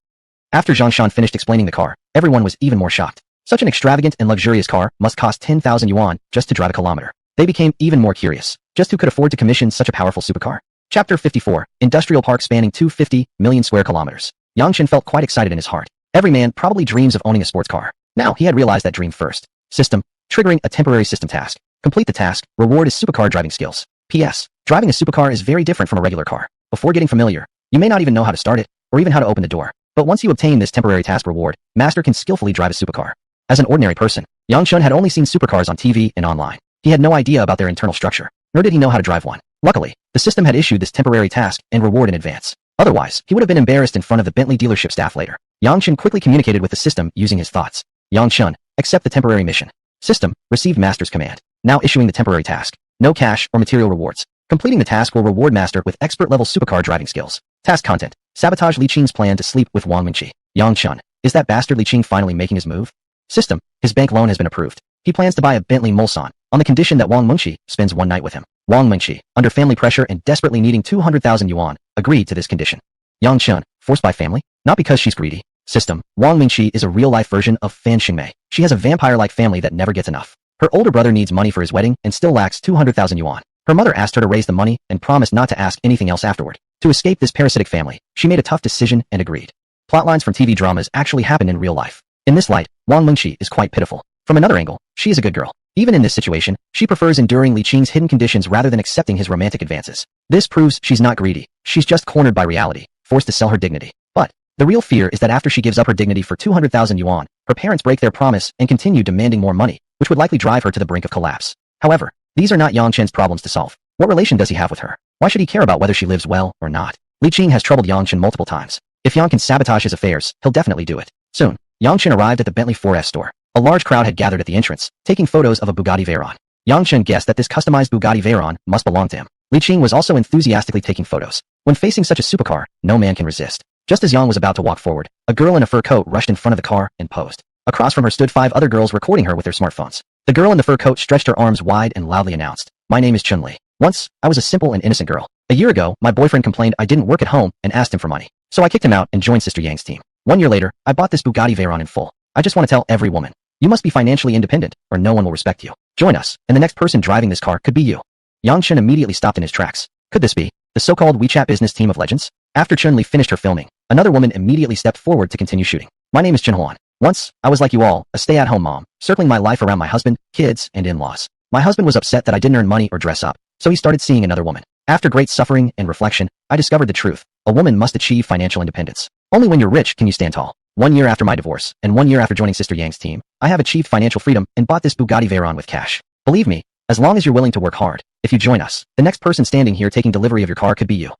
After Zhang Shan finished explaining the car, everyone was even more shocked. Such an extravagant and luxurious car must cost 10,000 yuan just to drive a kilometer. They became even more curious. Just who could afford to commission such a powerful supercar? Chapter 54, Industrial Park spanning 250 million square kilometers. Yang Chen felt quite excited in his heart. Every man probably dreams of owning a sports car. Now he had realized that dream first. System. Triggering a temporary system task. Complete the task. Reward is supercar driving skills. P.S. Driving a supercar is very different from a regular car. Before getting familiar, you may not even know how to start it, or even how to open the door. But once you obtain this temporary task reward, Master can skillfully drive a supercar. As an ordinary person, Yang Chen had only seen supercars on TV and online. He had no idea about their internal structure, nor did he know how to drive one. Luckily, the system had issued this temporary task and reward in advance. Otherwise, he would have been embarrassed in front of the Bentley dealership staff later. Yang Chen quickly communicated with the system using his thoughts. Yang Chen, accept the temporary mission. System, received Master's command. Now issuing the temporary task. No cash or material rewards. Completing the task will reward Master with expert-level supercar driving skills. Task content. Sabotage Li Qing's plan to sleep with Wang Mingqi. Yang Chen, is that bastard Li Qing finally making his move? System, his bank loan has been approved. He plans to buy a Bentley Mulsanne, on the condition that Wang Mingqi spends one night with him. Wang Mingqi, under family pressure and desperately needing 200,000 yuan, agreed to this condition. Yang Chen, forced by family? Not because she's greedy. System, Wang Mingqi is a real-life version of Fan Xingmei. She has a vampire-like family that never gets enough. Her older brother needs money for his wedding and still lacks 200,000 yuan. Her mother asked her to raise the money and promised not to ask anything else afterward. To escape this parasitic family, she made a tough decision and agreed. Plotlines from TV dramas actually happen in real life. In this light, Wang Mingqi is quite pitiful. From another angle, she is a good girl. Even in this situation, she prefers enduring Li Qing's hidden conditions rather than accepting his romantic advances. This proves she's not greedy. She's just cornered by reality, forced to sell her dignity. But the real fear is that after she gives up her dignity for 200,000 yuan, her parents break their promise and continue demanding more money, which would likely drive her to the brink of collapse. However, these are not Yang Chen's problems to solve. What relation does he have with her? Why should he care about whether she lives well or not? Li Qing has troubled Yang Chen multiple times. If Yang can sabotage his affairs, he'll definitely do it. Soon, Yang Chen arrived at the Bentley 4S store. A large crowd had gathered at the entrance, taking photos of a Bugatti Veyron. Yang Chen guessed that this customized Bugatti Veyron must belong to him. Li Qing was also enthusiastically taking photos. When facing such a supercar, no man can resist. Just as Yang was about to walk forward, a girl in a fur coat rushed in front of the car and posed. Across from her stood 5 other girls recording her with their smartphones. The girl in the fur coat stretched her arms wide and loudly announced, "My name is Chun-Li. Once, I was a simple and innocent girl. A year ago, my boyfriend complained I didn't work at home and asked him for money. So I kicked him out and joined Sister Yang's team. 1 year later, I bought this Bugatti Veyron in full. I just want to tell every woman, you must be financially independent, or no one will respect you. Join us, and the next person driving this car could be you." Yang Chen immediately stopped in his tracks. Could this be the so-called WeChat business team of legends? After Chun-Li finished her filming, another woman immediately stepped forward to continue shooting. "My name is Chen Huan. Once, I was like you all, a stay-at-home mom, circling my life around my husband, kids, and in-laws. My husband was upset that I didn't earn money or dress up, so he started seeing another woman. After great suffering and reflection, I discovered the truth. A woman must achieve financial independence. Only when you're rich can you stand tall. 1 year after my divorce, and 1 year after joining Sister Yang's team, I have achieved financial freedom and bought this Bugatti Veyron with cash. Believe me, as long as you're willing to work hard, If you join us, the next person standing here taking delivery of your car could be you.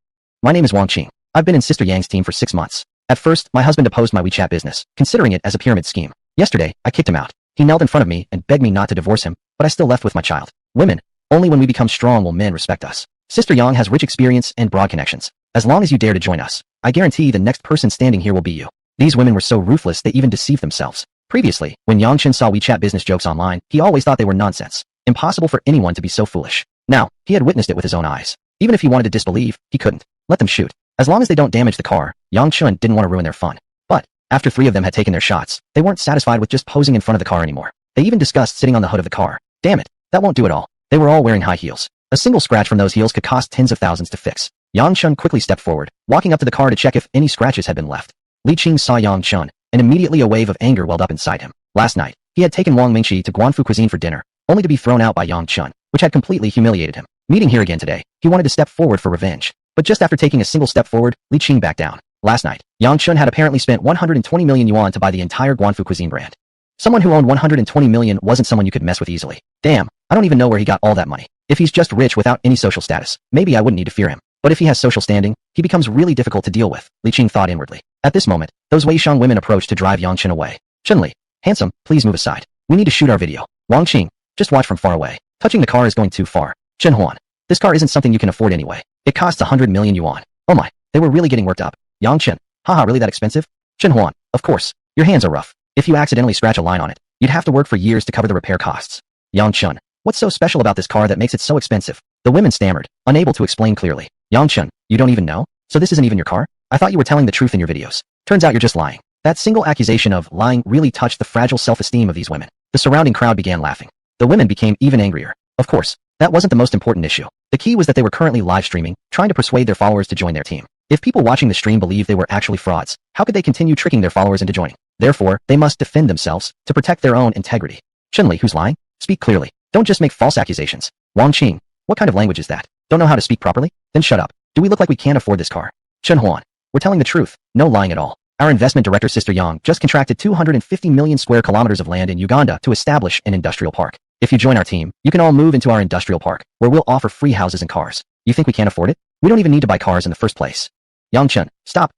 My name is Wang Qing. I've been in Sister Yang's team for 6 months. At first, my husband opposed my WeChat business, considering it as a pyramid scheme. Yesterday, I kicked him out. He knelt in front of me and begged me not to divorce him, but I still left with my child. Women, only when we become strong will men respect us. Sister Yang has rich experience and broad connections. As long as you dare to join us, I guarantee the next person standing here will be you. These women were so ruthless they even deceived themselves. Previously, when Yang Chen saw WeChat business jokes online, he always thought they were nonsense. Impossible for anyone to be so foolish. Now, he had witnessed it with his own eyes. Even if he wanted to disbelieve, he couldn't. Let them shoot. As long as they don't damage the car, Yang Chen didn't want to ruin their fun. But, after 3 of them had taken their shots, they weren't satisfied with just posing in front of the car anymore. They even discussed sitting on the hood of the car. Damn it, that won't do it all. They were all wearing high heels. A single scratch from those heels could cost tens of thousands to fix. Yang Chen quickly stepped forward, walking up to the car to check if any scratches had been left. Li Qing saw Yang Chen, and immediately a wave of anger welled up inside him. Last night, he had taken Wang Mingqi to Guanfu cuisine for dinner, only to be thrown out by Yang Chen, which had completely humiliated him. Meeting here again today, he wanted to step forward for revenge. But just after taking a single step forward, Li Qing backed down. Last night, Yang Chen had apparently spent 120 million yuan to buy the entire Guanfu cuisine brand. Someone who owned 120 million wasn't someone you could mess with easily. Damn, I don't even know where he got all that money. If he's just rich without any social status, maybe I wouldn't need to fear him. But if he has social standing, he becomes really difficult to deal with, Li Qing thought inwardly. At this moment, those Weishang women approached to drive Yang Chen away. Chun-Li, handsome, please move aside. We need to shoot our video. Wang Qing, just watch from far away. Touching the car is going too far. Chen Huan, this car isn't something you can afford anyway. It costs 100 million yuan. Oh my, they were really getting worked up. Yang Chen, haha, really that expensive? Chen Huan, of course. Your hands are rough. If you accidentally scratch a line on it, you'd have to work for years to cover the repair costs. Yang Chen, what's so special about this car that makes it so expensive? The women stammered, unable to explain clearly. Yang Chen, you don't even know? So this isn't even your car? I thought you were telling the truth in your videos. Turns out you're just lying. That single accusation of lying really touched the fragile self-esteem of these women. The surrounding crowd began laughing. The women became even angrier. Of course, that wasn't the most important issue. The key was that they were currently live streaming, trying to persuade their followers to join their team. If people watching the stream believed they were actually frauds, how could they continue tricking their followers into joining? Therefore, they must defend themselves to protect their own integrity. Chun-Li, who's lying? Speak clearly. Don't just make false accusations. Wang Qing, what kind of language is that? Don't know how to speak properly? Then shut up. Do we look like we can't afford this car? Chen Huan, we're telling the truth. No lying at all. Our investment director Sister Yang just contracted 250 million square kilometers of land in Uganda to establish an industrial park. If you join our team, you can all move into our industrial park, where we'll offer free houses and cars. You think we can't afford it? We don't even need to buy cars in the first place. Yang Chen, stop.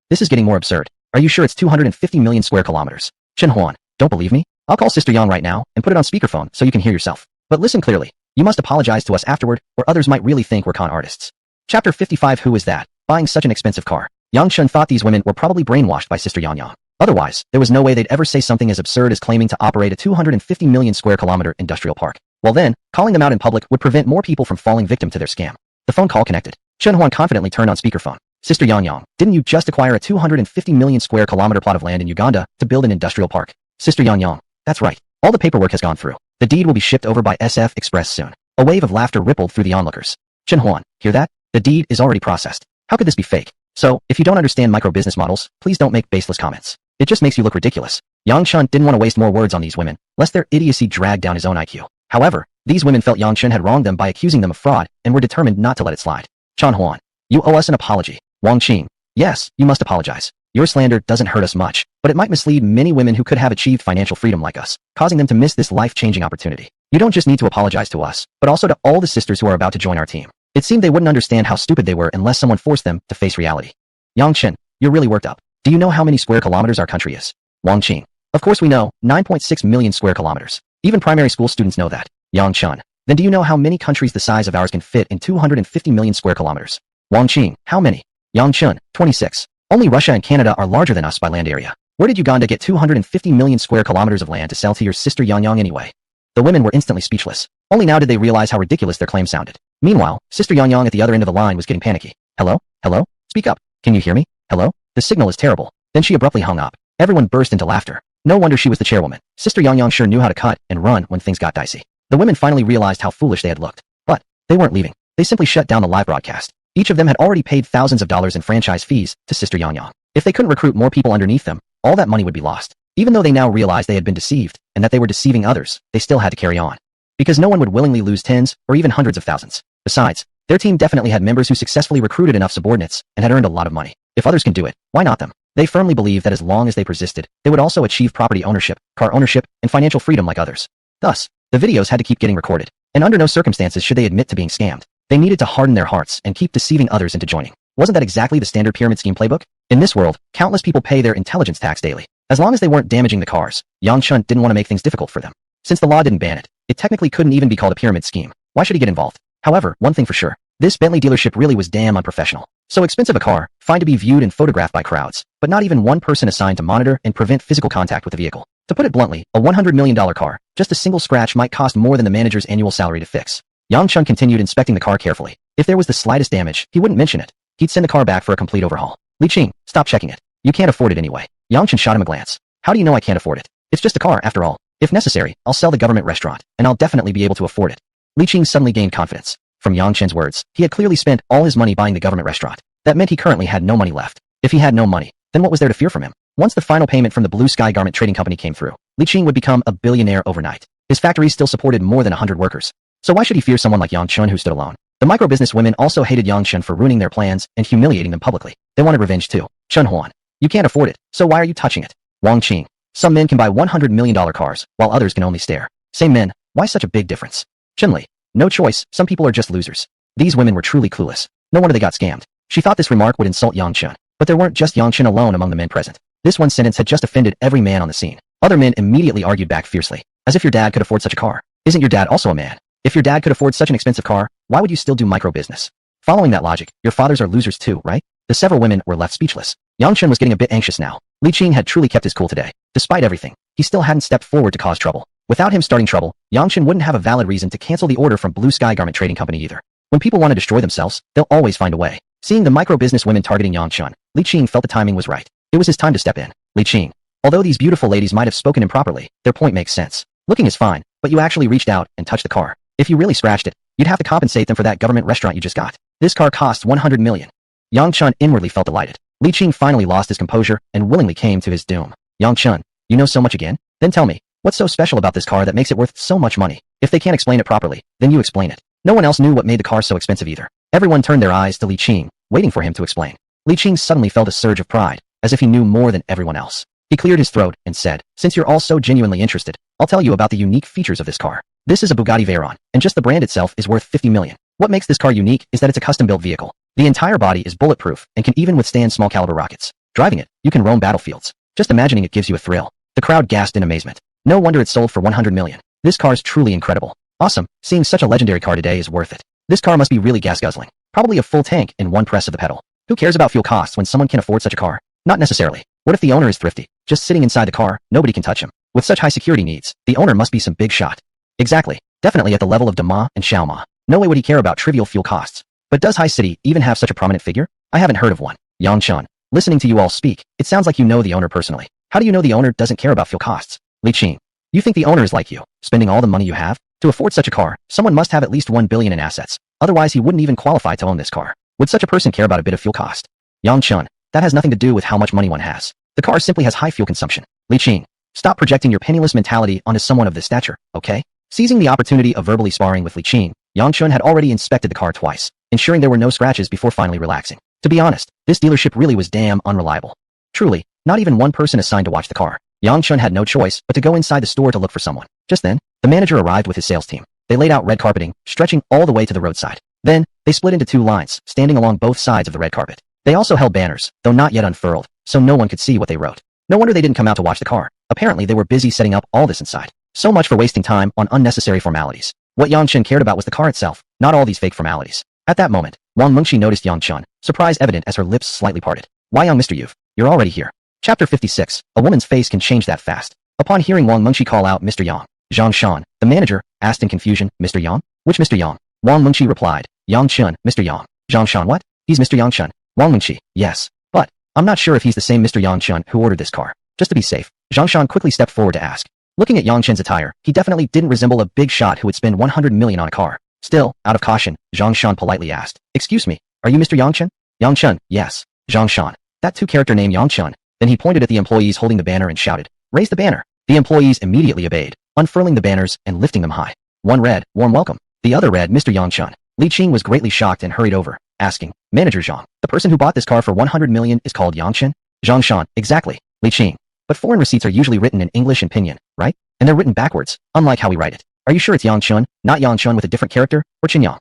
This is getting more absurd. Are you sure it's 250 million square kilometers? Chen Huan, don't believe me? I'll call Sister Yang right now and put it on speakerphone so you can hear yourself. But listen clearly. You must apologize to us afterward, or others might really think we're con artists. Chapter 55. Who is that, buying such an expensive car? Yang Chen thought these women were probably brainwashed by Sister Yang. Otherwise, there was no way they'd ever say something as absurd as claiming to operate a 250 million square kilometer industrial park. Well then, calling them out in public would prevent more people from falling victim to their scam. The phone call connected. Chen Huan confidently turned on speakerphone. Sister Yang, didn't you just acquire a 250 million square kilometer plot of land in Uganda to build an industrial park? Sister Yang, that's right. All the paperwork has gone through. The deed will be shipped over by SF Express soon. A wave of laughter rippled through the onlookers. Chen Huan, hear that? The deed is already processed. How could this be fake? So, if you don't understand micro-business models, please don't make baseless comments. It just makes you look ridiculous. Yang Chen didn't want to waste more words on these women, lest their idiocy drag down his own IQ. However, these women felt Yang Chen had wronged them by accusing them of fraud, and were determined not to let it slide. Chen Huan, you owe us an apology. Wang Qing, yes, you must apologize. Your slander doesn't hurt us much, but it might mislead many women who could have achieved financial freedom like us, causing them to miss this life-changing opportunity. You don't just need to apologize to us, but also to all the sisters who are about to join our team. It seemed they wouldn't understand how stupid they were unless someone forced them to face reality. Yang Chen, you're really worked up. Do you know how many square kilometers our country is? Wang Qing, of course we know, 9.6 million square kilometers. Even primary school students know that. Yang Chen, then do you know how many countries the size of ours can fit in 250 million square kilometers? Wang Qing, how many? Yang Chen, 26. Only Russia and Canada are larger than us by land area. Where did Uganda get 250 million square kilometers of land to sell to your sister Yang anyway? The women were instantly speechless. Only now did they realize how ridiculous their claim sounded. Meanwhile, Sister Yang at the other end of the line was getting panicky. Hello? Hello? Speak up. Can you hear me? Hello? The signal is terrible. Then she abruptly hung up. Everyone burst into laughter. No wonder she was the chairwoman. Sister Yang sure knew how to cut and run when things got dicey. The women finally realized how foolish they had looked. But they weren't leaving. They simply shut down the live broadcast. Each of them had already paid thousands of dollars in franchise fees to Sister Yang. If they couldn't recruit more people underneath them, all that money would be lost. Even though they now realized they had been deceived, and that they were deceiving others, they still had to carry on. Because no one would willingly lose tens, or even hundreds of thousands. Besides, their team definitely had members who successfully recruited enough subordinates, and had earned a lot of money. If others can do it, why not them? They firmly believed that as long as they persisted, they would also achieve property ownership, car ownership, and financial freedom like others. Thus, the videos had to keep getting recorded. And under no circumstances should they admit to being scammed. They needed to harden their hearts and keep deceiving others into joining. Wasn't that exactly the standard pyramid scheme playbook? In this world, countless people pay their intelligence tax daily. As long as they weren't damaging the cars, Yang Chun didn't want to make things difficult for them. Since the law didn't ban it, it technically couldn't even be called a pyramid scheme. Why should he get involved? However, one thing for sure, this Bentley dealership really was damn unprofessional. So expensive a car, fine to be viewed and photographed by crowds, but not even one person assigned to monitor and prevent physical contact with the vehicle. To put it bluntly, a $100 million car, just a single scratch might cost more than the manager's annual salary to fix. Yang Chun continued inspecting the car carefully. If there was the slightest damage, he wouldn't mention it. He'd send the car back for a complete overhaul. Li Qing, stop checking it. You can't afford it anyway. Yang Chun shot him a glance. How do you know I can't afford it? It's just a car, after all. If necessary, I'll sell the government restaurant, and I'll definitely be able to afford it. Li Qing suddenly gained confidence. From Yang Chun's words, he had clearly spent all his money buying the government restaurant. That meant he currently had no money left. If he had no money, then what was there to fear from him? Once the final payment from the Blue Sky Garment Trading Company came through, Li Qing would become a billionaire overnight. His factory still supported more than 100 workers. So why should he fear someone like Yang Chun who stood alone? The micro-business women also hated Yang Chun for ruining their plans and humiliating them publicly. They wanted revenge too. Chun Huan, you can't afford it, so why are you touching it? Wang Qing, some men can buy $100 million cars, while others can only stare. Same men, why such a big difference? Chun-Li, no choice, some people are just losers. These women were truly clueless. No wonder they got scammed. She thought this remark would insult Yang Chun, but there weren't just Yang Chun alone among the men present. This one sentence had just offended every man on the scene. Other men immediately argued back fiercely. As if your dad could afford such a car. Isn't your dad also a man? If your dad could afford such an expensive car, why would you still do micro-business? Following that logic, your fathers are losers too, right? The several women were left speechless. Yang Chun was getting a bit anxious now. Li Qing had truly kept his cool today. Despite everything, he still hadn't stepped forward to cause trouble. Without him starting trouble, Yang Chun wouldn't have a valid reason to cancel the order from Blue Sky Garment Trading Company either. When people want to destroy themselves, they'll always find a way. Seeing the micro-business women targeting Yang Chun, Li Qing felt the timing was right. It was his time to step in. Li Qing, although these beautiful ladies might have spoken improperly, their point makes sense. Looking is fine, but you actually reached out and touched the car. If you really scratched it, you'd have to compensate them for that government restaurant you just got. This car costs $100 million. Yang Chun inwardly felt delighted. Li Qing finally lost his composure and willingly came to his doom. Yang Chun, you know so much again? Then tell me, what's so special about this car that makes it worth so much money? If they can't explain it properly, then you explain it. No one else knew what made the car so expensive either. Everyone turned their eyes to Li Qing, waiting for him to explain. Li Qing suddenly felt a surge of pride, as if he knew more than everyone else. He cleared his throat and said, since you're all so genuinely interested, I'll tell you about the unique features of this car. This is a Bugatti Veyron, and just the brand itself is worth $50 million. What makes this car unique is that it's a custom-built vehicle. The entire body is bulletproof and can even withstand small-caliber rockets. Driving it, you can roam battlefields. Just imagining it gives you a thrill. The crowd gasped in amazement. No wonder it sold for $100 million. This car's truly incredible. Awesome, seeing such a legendary car today is worth it. This car must be really gas-guzzling. Probably a full tank in one press of the pedal. Who cares about fuel costs when someone can afford such a car? Not necessarily. What if the owner is thrifty? Just sitting inside the car, nobody can touch him. With such high security needs, the owner must be some big shot. Exactly. Definitely at the level of Dama and Xiaoma. No way would he care about trivial fuel costs. But does High City even have such a prominent figure? I haven't heard of one. Yang Chun, listening to you all speak, it sounds like you know the owner personally. How do you know the owner doesn't care about fuel costs? Li Qing, you think the owner is like you, spending all the money you have? To afford such a car, someone must have at least $1 billion in assets. Otherwise he wouldn't even qualify to own this car. Would such a person care about a bit of fuel cost? Yang Chun, that has nothing to do with how much money one has. The car simply has high fuel consumption. Li Qing, stop projecting your penniless mentality onto someone of this stature, okay? Seizing the opportunity of verbally sparring with Li Qing, Yang Chun had already inspected the car twice, ensuring there were no scratches before finally relaxing. To be honest, this dealership really was damn unreliable. Truly, not even one person assigned to watch the car. Yang Chun had no choice but to go inside the store to look for someone. Just then, the manager arrived with his sales team. They laid out red carpeting, stretching all the way to the roadside. Then, they split into two lines, standing along both sides of the red carpet. They also held banners, though not yet unfurled, so no one could see what they wrote. No wonder they didn't come out to watch the car. Apparently they were busy setting up all this inside. So much for wasting time on unnecessary formalities. What Yang Chun cared about was the car itself, not all these fake formalities. At that moment, Wang Mengshi noticed Yang Chun, surprise evident as her lips slightly parted. Why young Mr. Yu? You're already here. Chapter 56, a woman's face can change that fast. Upon hearing Wang Mengshi call out Mr. Yang, Zhang Shan, the manager, asked in confusion, Mr. Yang? Which Mr. Yang? Wang Mengshi replied, Yang Chun, Mr. Yang. Zhang Shan what? He's Mr. Yang Chun. Wang Mengshi, yes. But, I'm not sure if he's the same Mr. Yang Chun who ordered this car. Just to be safe, Zhang Shan quickly stepped forward to ask. Looking at Yang Chun's attire, he definitely didn't resemble a big shot who would spend $100 million on a car. Still, out of caution, Zhang Shan politely asked, excuse me, are you Mr. Yang Chun? Yang Chun, yes. Zhang Shan, that two-character name Yang Chun. Then he pointed at the employees holding the banner and shouted, raise the banner. The employees immediately obeyed, unfurling the banners and lifting them high. One read, warm welcome. The other read, Mr. Yang Chun. Li Qing was greatly shocked and hurried over, asking, Manager Zhang, the person who bought this car for $100 million is called Yang Chun? Zhang Shan, exactly. Li Qing. But foreign receipts are usually written in English and pinyin, right? And they're written backwards, unlike how we write it. Are you sure it's Yang Chun, not Yang Chun with a different character, or Chen Yang?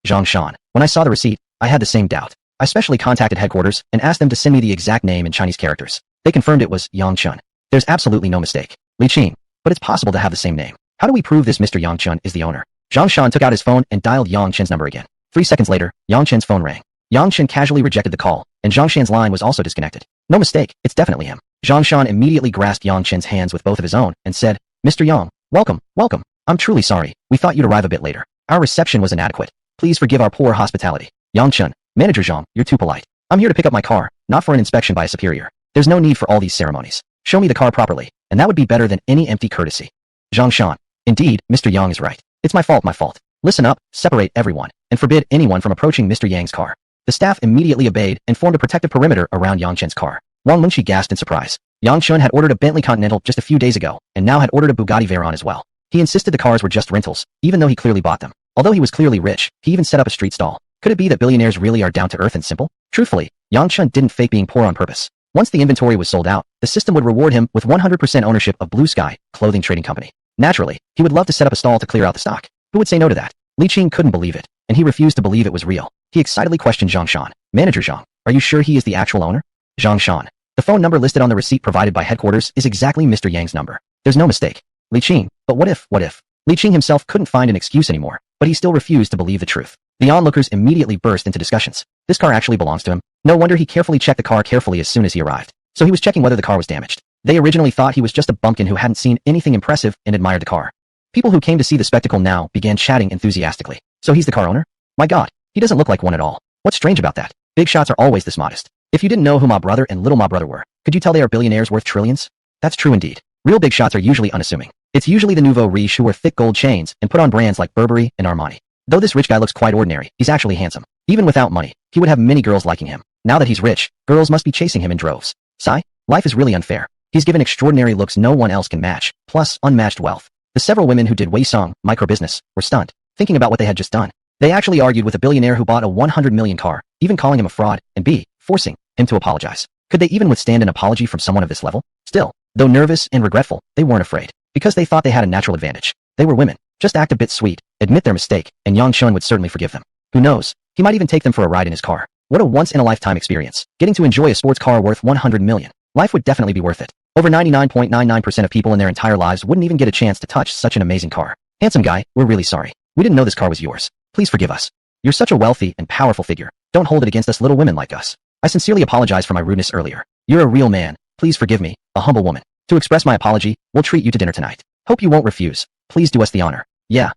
Zhang Shan. When I saw the receipt, I had the same doubt. I specially contacted headquarters and asked them to send me the exact name in Chinese characters. They confirmed it was Yang Chun. There's absolutely no mistake. Li Qing. But it's possible to have the same name. How do we prove this Mr. Yang Chun is the owner? Zhang Shan took out his phone and dialed Yang Chen's number again. 3 seconds later, Yang Chen's phone rang. Yang Chen casually rejected the call, and Zhang Shan's line was also disconnected. No mistake, it's definitely him. Zhang Shan immediately grasped Yang Chen's hands with both of his own and said, Mr. Yang, welcome, welcome. I'm truly sorry. We thought you'd arrive a bit later. Our reception was inadequate. Please forgive our poor hospitality. Yang Chen, Manager Zhang, you're too polite. I'm here to pick up my car, not for an inspection by a superior. There's no need for all these ceremonies. Show me the car properly, and that would be better than any empty courtesy. Zhang Shan. Indeed, Mr. Yang is right. It's my fault, my fault. Listen up, separate everyone, and forbid anyone from approaching Mr. Yang's car. The staff immediately obeyed and formed a protective perimeter around Yang Chen's car. Wang Munshi gasped in surprise. Yang Chen had ordered a Bentley Continental just a few days ago, and now had ordered a Bugatti Veyron as well. He insisted the cars were just rentals, even though he clearly bought them. Although he was clearly rich, he even set up a street stall. Could it be that billionaires really are down to earth and simple? Truthfully, Yang Chen didn't fake being poor on purpose. Once the inventory was sold out, the system would reward him with 100% ownership of Blue Sky Clothing Trading Company. Naturally, he would love to set up a stall to clear out the stock. Who would say no to that? Li Qing couldn't believe it, and he refused to believe it was real. He excitedly questioned Zhang Shan. Manager Zhang, are you sure he is the actual owner? Zhang Shan. The phone number listed on the receipt provided by headquarters is exactly Mr. Yang's number. There's no mistake. Li Qing, but what if? Li Qing himself couldn't find an excuse anymore, but he still refused to believe the truth. The onlookers immediately burst into discussions. This car actually belongs to him. No wonder he carefully checked the car carefully as soon as he arrived. So he was checking whether the car was damaged. They originally thought he was just a bumpkin who hadn't seen anything impressive and admired the car. People who came to see the spectacle now began chatting enthusiastically. So he's the car owner? My god, he doesn't look like one at all. What's strange about that? Big shots are always this modest. If you didn't know who my brother and little my brother were, could you tell they are billionaires worth trillions? That's true indeed. Real big shots are usually unassuming. It's usually the nouveau riche who wear thick gold chains and put on brands like Burberry and Armani. Though this rich guy looks quite ordinary, he's actually handsome. Even without money, he would have many girls liking him. Now that he's rich, girls must be chasing him in droves. Sigh? Life is really unfair. He's given extraordinary looks no one else can match, plus unmatched wealth. The several women who did Weisong, microbusiness, were stunned, thinking about what they had just done. They actually argued with a billionaire who bought a 100 million car, even calling him a fraud, and forcing him to apologize. Could they even withstand an apology from someone of this level? Still, though nervous and regretful, they weren't afraid, because they thought they had a natural advantage. They were women. Just act a bit sweet, admit their mistake, and Yang Chen would certainly forgive them. Who knows? He might even take them for a ride in his car. What a once-in-a-lifetime experience, getting to enjoy a sports car worth 100 million. Life would definitely be worth it. Over 99.99% of people in their entire lives wouldn't even get a chance to touch such an amazing car. Handsome guy, we're really sorry. We didn't know this car was yours. Please forgive us. You're such a wealthy and powerful figure. Don't hold it against us little women like us. I sincerely apologize for my rudeness earlier. You're a real man. Please forgive me, a humble woman. To express my apology, we'll treat you to dinner tonight. Hope you won't refuse. Please do us the honor. Yeah,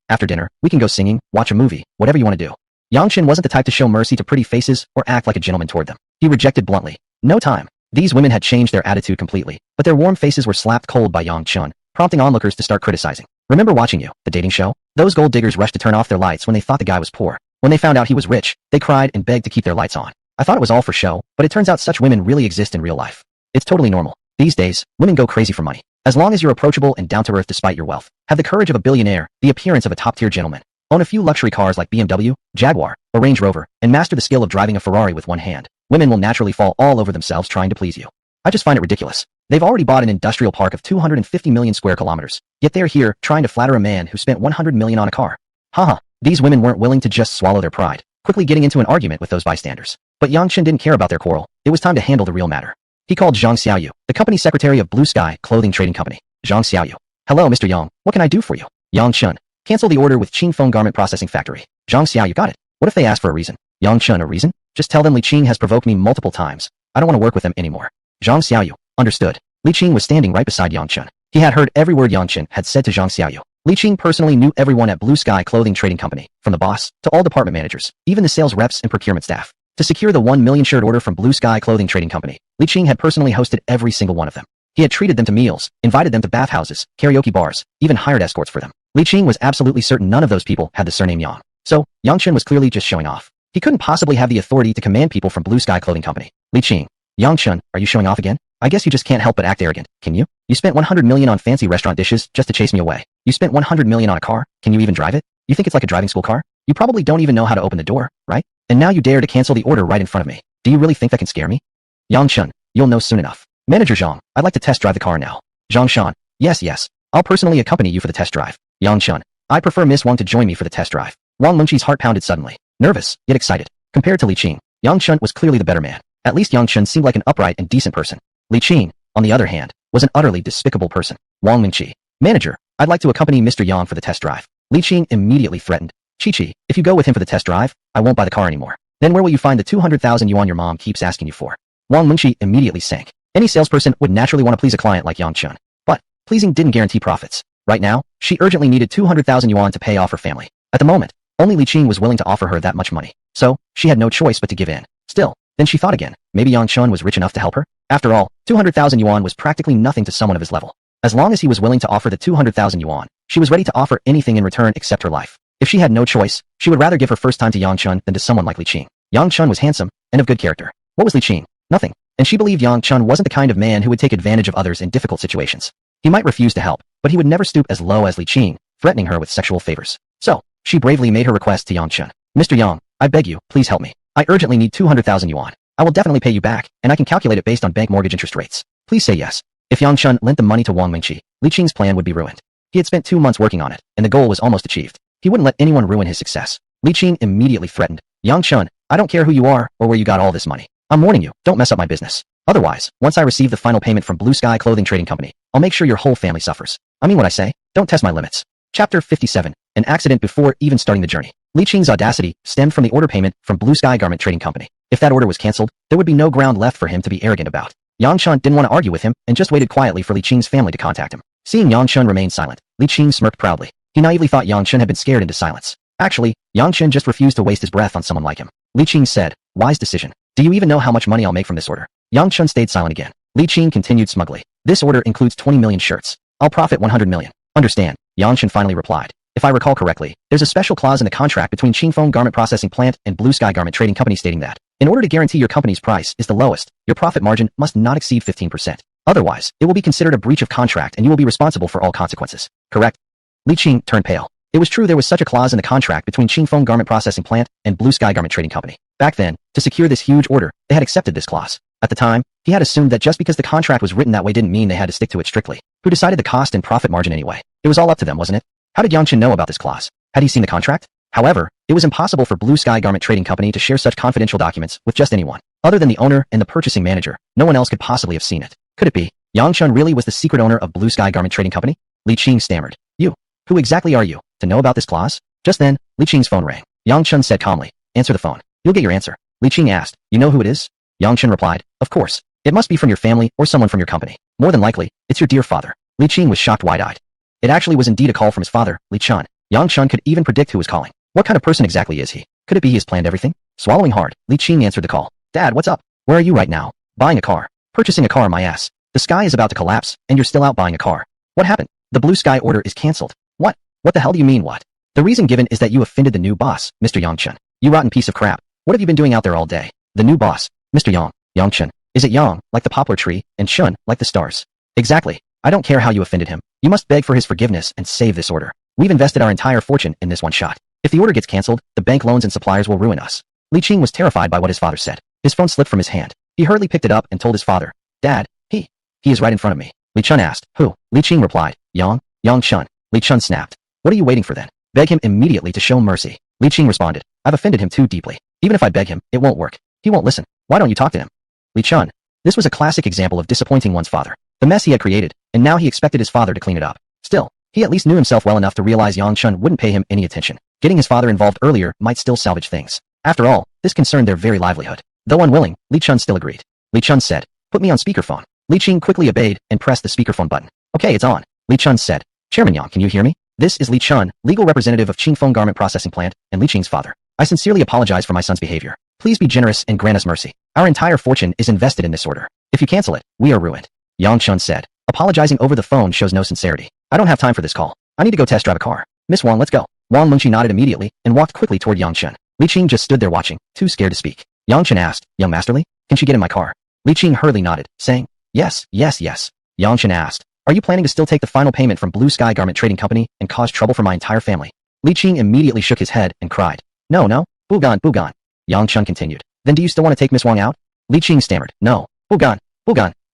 after dinner, we can go singing, watch a movie, whatever you want to do. Yang Chen wasn't the type to show mercy to pretty faces or act like a gentleman toward them. He rejected bluntly. No time. These women had changed their attitude completely, but their warm faces were slapped cold by Yang Chen, prompting onlookers to start criticizing. Remember Watching You, the dating show? Those gold diggers rushed to turn off their lights when they thought the guy was poor. When they found out he was rich, they cried and begged to keep their lights on. I thought it was all for show, but it turns out such women really exist in real life. It's totally normal. These days, women go crazy for money. As long as you're approachable and down to earth despite your wealth, have the courage of a billionaire, the appearance of a top-tier gentleman, own a few luxury cars like BMW, Jaguar, or Range Rover, and master the skill of driving a Ferrari with one hand, women will naturally fall all over themselves trying to please you. I just find it ridiculous. They've already bought an industrial park of 250 million square kilometers, yet they're here trying to flatter a man who spent 100 million on a car. Haha, these women weren't willing to just swallow their pride, quickly getting into an argument with those bystanders. But Yang Chen didn't care about their quarrel. It was time to handle the real matter. He called Zhang Xiaoyu, the company secretary of Blue Sky Clothing Trading Company. Zhang Xiaoyu. Hello, Mr. Yang. What can I do for you? Yang Chen. Cancel the order with Qing Phone Garment Processing Factory. Zhang Xiaoyu. Got it. What if they ask for a reason? Yang Chen. A reason? Just tell them Li Qing has provoked me multiple times. I don't want to work with them anymore. Zhang Xiaoyu. Understood. Li Qing was standing right beside Yang Chen. He had heard every word Yang Chen had said to Zhang Xiaoyu. Li Qing personally knew everyone at Blue Sky Clothing Trading Company, from the boss to all department managers, even the sales reps and procurement staff. To secure the 1 million shirt order from Blue Sky Clothing Trading Company, Li Qing had personally hosted every single one of them. He had treated them to meals, invited them to bathhouses, karaoke bars, even hired escorts for them. Li Qing was absolutely certain none of those people had the surname Yang. So, Yang Chen was clearly just showing off. He couldn't possibly have the authority to command people from Blue Sky Clothing Company. Li Qing. Yang Chen, are you showing off again? I guess you just can't help but act arrogant, can you? You spent 100 million on fancy restaurant dishes just to chase me away. You spent 100 million on a car. Can you even drive it? You think it's like a driving school car? You probably don't even know how to open the door, right? And now you dare to cancel the order right in front of me. Do you really think that can scare me? Yang Chen, you'll know soon enough. Manager Zhang, I'd like to test drive the car now. Zhang Shan, yes. I'll personally accompany you for the test drive. Yang Chun. I prefer Miss Wang to join me for the test drive. Wang Munchi's heart pounded suddenly. Nervous, yet excited. Compared to Li Qing, Yang Chun was clearly the better man. At least Yang Chun seemed like an upright and decent person. Li Qing, on the other hand, was an utterly despicable person. Wang Mingqi. Manager, I'd like to accompany Mr. Yang for the test drive. Li Qing immediately threatened. Chi-Chi, if you go with him for the test drive, I won't buy the car anymore. Then where will you find the 200,000 yuan your mom keeps asking you for? Wang Mingqi immediately sank. Any salesperson would naturally want to please a client like Yang Chun. But pleasing didn't guarantee profits. Right now, she urgently needed 200,000 yuan to pay off her family. At the moment, only Li Qing was willing to offer her that much money. So, she had no choice but to give in. Still, then she thought again, maybe Yang Chun was rich enough to help her? After all, 200,000 yuan was practically nothing to someone of his level. As long as he was willing to offer the 200,000 yuan, she was ready to offer anything in return except her life. If she had no choice, she would rather give her first time to Yang Chun than to someone like Li Qing. Yang Chun was handsome and of good character. What was Li Qing? Nothing. And she believed Yang Chun wasn't the kind of man who would take advantage of others in difficult situations. He might refuse to help, but he would never stoop as low as Li Qing, threatening her with sexual favors. So, she bravely made her request to Yang Chun. Mr. Yang, I beg you, please help me. I urgently need 200,000 yuan. I will definitely pay you back, and I can calculate it based on bank mortgage interest rates. Please say yes. If Yang Chun lent the money to Wang Mingqi, Li Qing's plan would be ruined. He had spent 2 months working on it, and the goal was almost achieved. He wouldn't let anyone ruin his success. Li Qing immediately threatened. Yang Chun, I don't care who you are or where you got all this money. I'm warning you, don't mess up my business. Otherwise, once I receive the final payment from Blue Sky Clothing Trading Company, I'll make sure your whole family suffers. I mean what I say, don't test my limits. Chapter 57. An accident before even starting the journey. Li Qing's audacity stemmed from the order payment from Blue Sky Garment Trading Company. If that order was cancelled, there would be no ground left for him to be arrogant about. Yang Chun didn't want to argue with him and just waited quietly for Li Qing's family to contact him. Seeing Yang Chun remain silent, Li Qing smirked proudly. He naively thought Yang Chun had been scared into silence. Actually, Yang Chun just refused to waste his breath on someone like him. Li Qing said, wise decision. Do you even know how much money I'll make from this order? Yang Chun stayed silent again. Li Qing continued smugly. This order includes 20 million shirts. I'll profit 100 million. Understand, Yang Chun finally replied. If I recall correctly, there's a special clause in the contract between Qingfeng Garment Processing Plant and Blue Sky Garment Trading Company stating that, in order to guarantee your company's price is the lowest, your profit margin must not exceed 15%. Otherwise, it will be considered a breach of contract and you will be responsible for all consequences. Correct? Li Qing turned pale. It was true there was such a clause in the contract between Qingfeng Garment Processing Plant and Blue Sky Garment Trading Company. Back then, to secure this huge order, they had accepted this clause. At the time, he had assumed that just because the contract was written that way didn't mean they had to stick to it strictly. Who decided the cost and profit margin anyway? It was all up to them, wasn't it? How did Yang Chun know about this clause? Had he seen the contract? However, it was impossible for Blue Sky Garment Trading Company to share such confidential documents with just anyone. Other than the owner and the purchasing manager, no one else could possibly have seen it. Could it be? Yang Chun really was the secret owner of Blue Sky Garment Trading Company? Li Qing stammered. You. Who exactly are you, to know about this clause? Just then, Li Qing's phone rang. Yang Chun said calmly, answer the phone. You'll get your answer. Li Qing asked, you know who it is? Yang Chun replied, of course. It must be from your family or someone from your company. More than likely, it's your dear father. Li Qing was shocked wide-eyed. It actually was indeed a call from his father, Li Chun. Yang Chun could even predict who was calling. What kind of person exactly is he? Could it be he has planned everything? Swallowing hard, Li Qing answered the call. Dad, what's up? Where are you right now? Buying a car. Purchasing a car, my ass. The sky is about to collapse, and you're still out buying a car. What happened? The Blue Sky order is cancelled. What? What the hell do you mean what? The reason given is that you offended the new boss, Mr. Yang Chun. You rotten piece of crap. What have you been doing out there all day? The new boss, Mr. Yang Chun. Is it Yang, like the poplar tree, and Chun, like the stars? Exactly. I don't care how you offended him. You must beg for his forgiveness and save this order. We've invested our entire fortune in this one shot. If the order gets cancelled, the bank loans and suppliers will ruin us. Li Qing was terrified by what his father said. His phone slipped from his hand. He hurriedly picked it up and told his father, Dad, he is right in front of me. Li Chun asked, who? Li Qing replied, Yang Chun. Li Chun snapped. What are you waiting for then? Beg him immediately to show mercy. Li Qing responded, I've offended him too deeply. Even if I beg him, it won't work. He won't listen. Why don't you talk to him? Li Chun. This was a classic example of disappointing one's father. The mess he had created, and now he expected his father to clean it up. Still, he at least knew himself well enough to realize Yang Chun wouldn't pay him any attention. Getting his father involved earlier might still salvage things. After all, this concerned their very livelihood. Though unwilling, Li Chun still agreed. Li Chun said, put me on speakerphone. Li Qing quickly obeyed and pressed the speakerphone button. Okay, it's on. Li Chun said, Chairman Yang, can you hear me? This is Li Chun, legal representative of Qingfeng Garment Processing Plant, and Li Qing's father. I sincerely apologize for my son's behavior. Please be generous and grant us mercy. Our entire fortune is invested in this order. If you cancel it, we are ruined. Yang Chun said. Apologizing over the phone shows no sincerity. I don't have time for this call. I need to go test drive a car. Miss Wang, let's go. Wang Mengqi nodded immediately and walked quickly toward Yang Chun. Li Qing just stood there watching, too scared to speak. Yang Chun asked, Young Masterly, can she get in my car? Li Qing hurriedly nodded, saying, yes. Yang Chun asked, are you planning to still take the final payment from Blue Sky Garment Trading Company and cause trouble for my entire family? Li Qing immediately shook his head and cried, no, Bugan. Yang Chun continued, then do you still want to take Miss Wang out? Li Qing stammered, no, Bugan,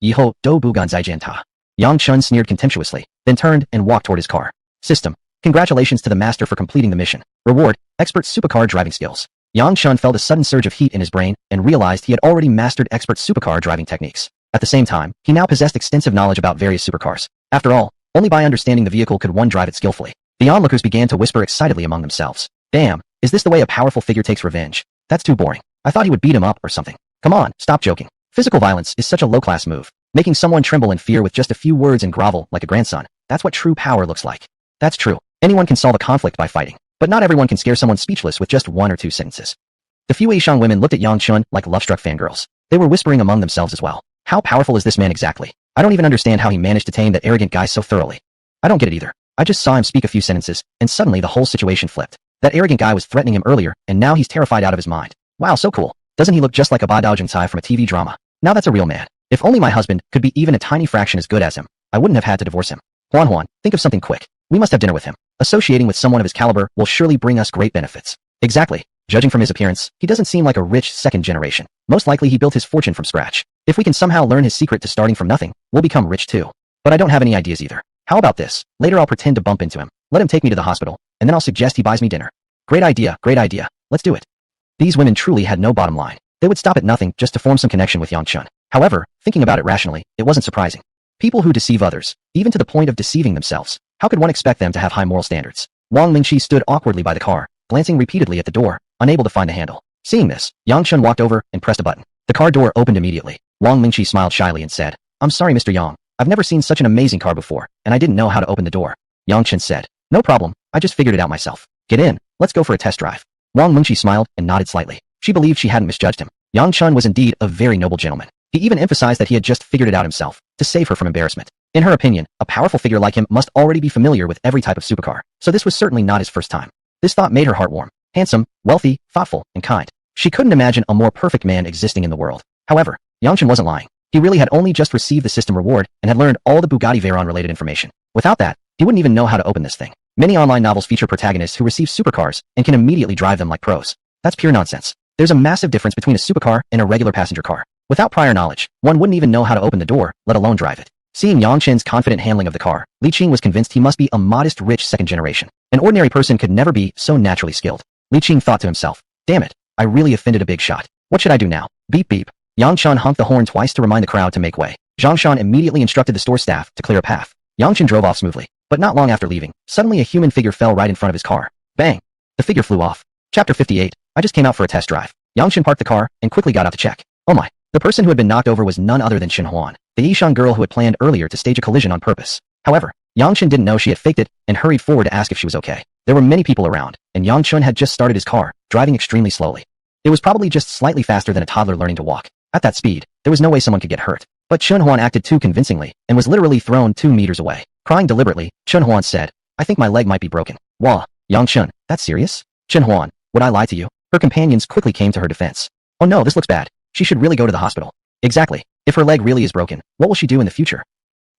Yiho do Bugan Zaijian Ta. Yang Chun sneered contemptuously, then turned and walked toward his car. System. Congratulations to the master for completing the mission. Reward, expert supercar driving skills. Yang Chun felt a sudden surge of heat in his brain and realized he had already mastered expert supercar driving techniques. At the same time, he now possessed extensive knowledge about various supercars. After all, only by understanding the vehicle could one drive it skillfully. The onlookers began to whisper excitedly among themselves. Damn, is this the way a powerful figure takes revenge? That's too boring. I thought he would beat him up or something. Come on, stop joking. Physical violence is such a low-class move. Making someone tremble in fear with just a few words and grovel like a grandson. That's what true power looks like. That's true. Anyone can solve a conflict by fighting. But not everyone can scare someone speechless with just 1 or 2 sentences. The few Aishang women looked at Yang Chun like love-struck fangirls. They were whispering among themselves as well. How powerful is this man exactly? I don't even understand how he managed to tame that arrogant guy so thoroughly. I don't get it either. I just saw him speak a few sentences, and suddenly the whole situation flipped. That arrogant guy was threatening him earlier, and now he's terrified out of his mind. Wow, so cool. Doesn't he look just like a Ba Dao Jingcai from a TV drama? Now that's a real man. If only my husband could be even a tiny fraction as good as him, I wouldn't have had to divorce him. Huan, think of something quick. We must have dinner with him. Associating with someone of his caliber will surely bring us great benefits. Exactly. Judging from his appearance, he doesn't seem like a rich second generation. Most likely he built his fortune from scratch. If we can somehow learn his secret to starting from nothing, we'll become rich too. But I don't have any ideas either. How about this? Later I'll pretend to bump into him. Let him take me to the hospital, and then I'll suggest he buys me dinner. Great idea, great idea. Let's do it. These women truly had no bottom line. They would stop at nothing just to form some connection with Yang Chun. However, thinking about it rationally, it wasn't surprising. People who deceive others, even to the point of deceiving themselves, how could one expect them to have high moral standards? Wang Mingqi stood awkwardly by the car, glancing repeatedly at the door, unable to find the handle. Seeing this, Yang Chun walked over and pressed a button. The car door opened immediately. Wang Mingqi smiled shyly and said, I'm sorry Mr. Yang, I've never seen such an amazing car before, and I didn't know how to open the door. Yang Chun said, no problem, I just figured it out myself. Get in, let's go for a test drive. Wang Mingqi smiled and nodded slightly. She believed she hadn't misjudged him. Yang Chun was indeed a very noble gentleman. He even emphasized that he had just figured it out himself, to save her from embarrassment. In her opinion, a powerful figure like him must already be familiar with every type of supercar, so this was certainly not his first time. This thought made her heart warm. Handsome, wealthy, thoughtful, and kind. She couldn't imagine a more perfect man existing in the world. However, Yang Chun wasn't lying. He really had only just received the system reward and had learned all the Bugatti Veyron-related information. Without that, he wouldn't even know how to open this thing. Many online novels feature protagonists who receive supercars and can immediately drive them like pros. That's pure nonsense. There's a massive difference between a supercar and a regular passenger car. Without prior knowledge, one wouldn't even know how to open the door, let alone drive it. Seeing Yang Chun's confident handling of the car, Li Qing was convinced he must be a modest, rich second generation. An ordinary person could never be so naturally skilled. Li Qing thought to himself, damn it, I really offended a big shot. What should I do now? Beep beep. Yang Chun honked the horn twice to remind the crowd to make way. Zhang Shan immediately instructed the store staff to clear a path. Yang Chun drove off smoothly, but not long after leaving, suddenly a human figure fell right in front of his car. Bang! The figure flew off. Chapter 58. I just came out for a test drive. Yang Chun parked the car and quickly got out to check. Oh my. The person who had been knocked over was none other than Chen Huan, the Yishang girl who had planned earlier to stage a collision on purpose. However, Yang Chun didn't know she had faked it and hurried forward to ask if she was okay. There were many people around, and Yang Chun had just started his car, driving extremely slowly. It was probably just slightly faster than a toddler learning to walk. At that speed, there was no way someone could get hurt. But Chen Huan acted too convincingly and was literally thrown 2 meters away. Crying deliberately, Chen Huan said, I think my leg might be broken. Wah, Yang Chun, that's serious? Chen Huan, would I lie to you? Her companions quickly came to her defense. Oh no, this looks bad. She should really go to the hospital. Exactly. If her leg really is broken, what will she do in the future?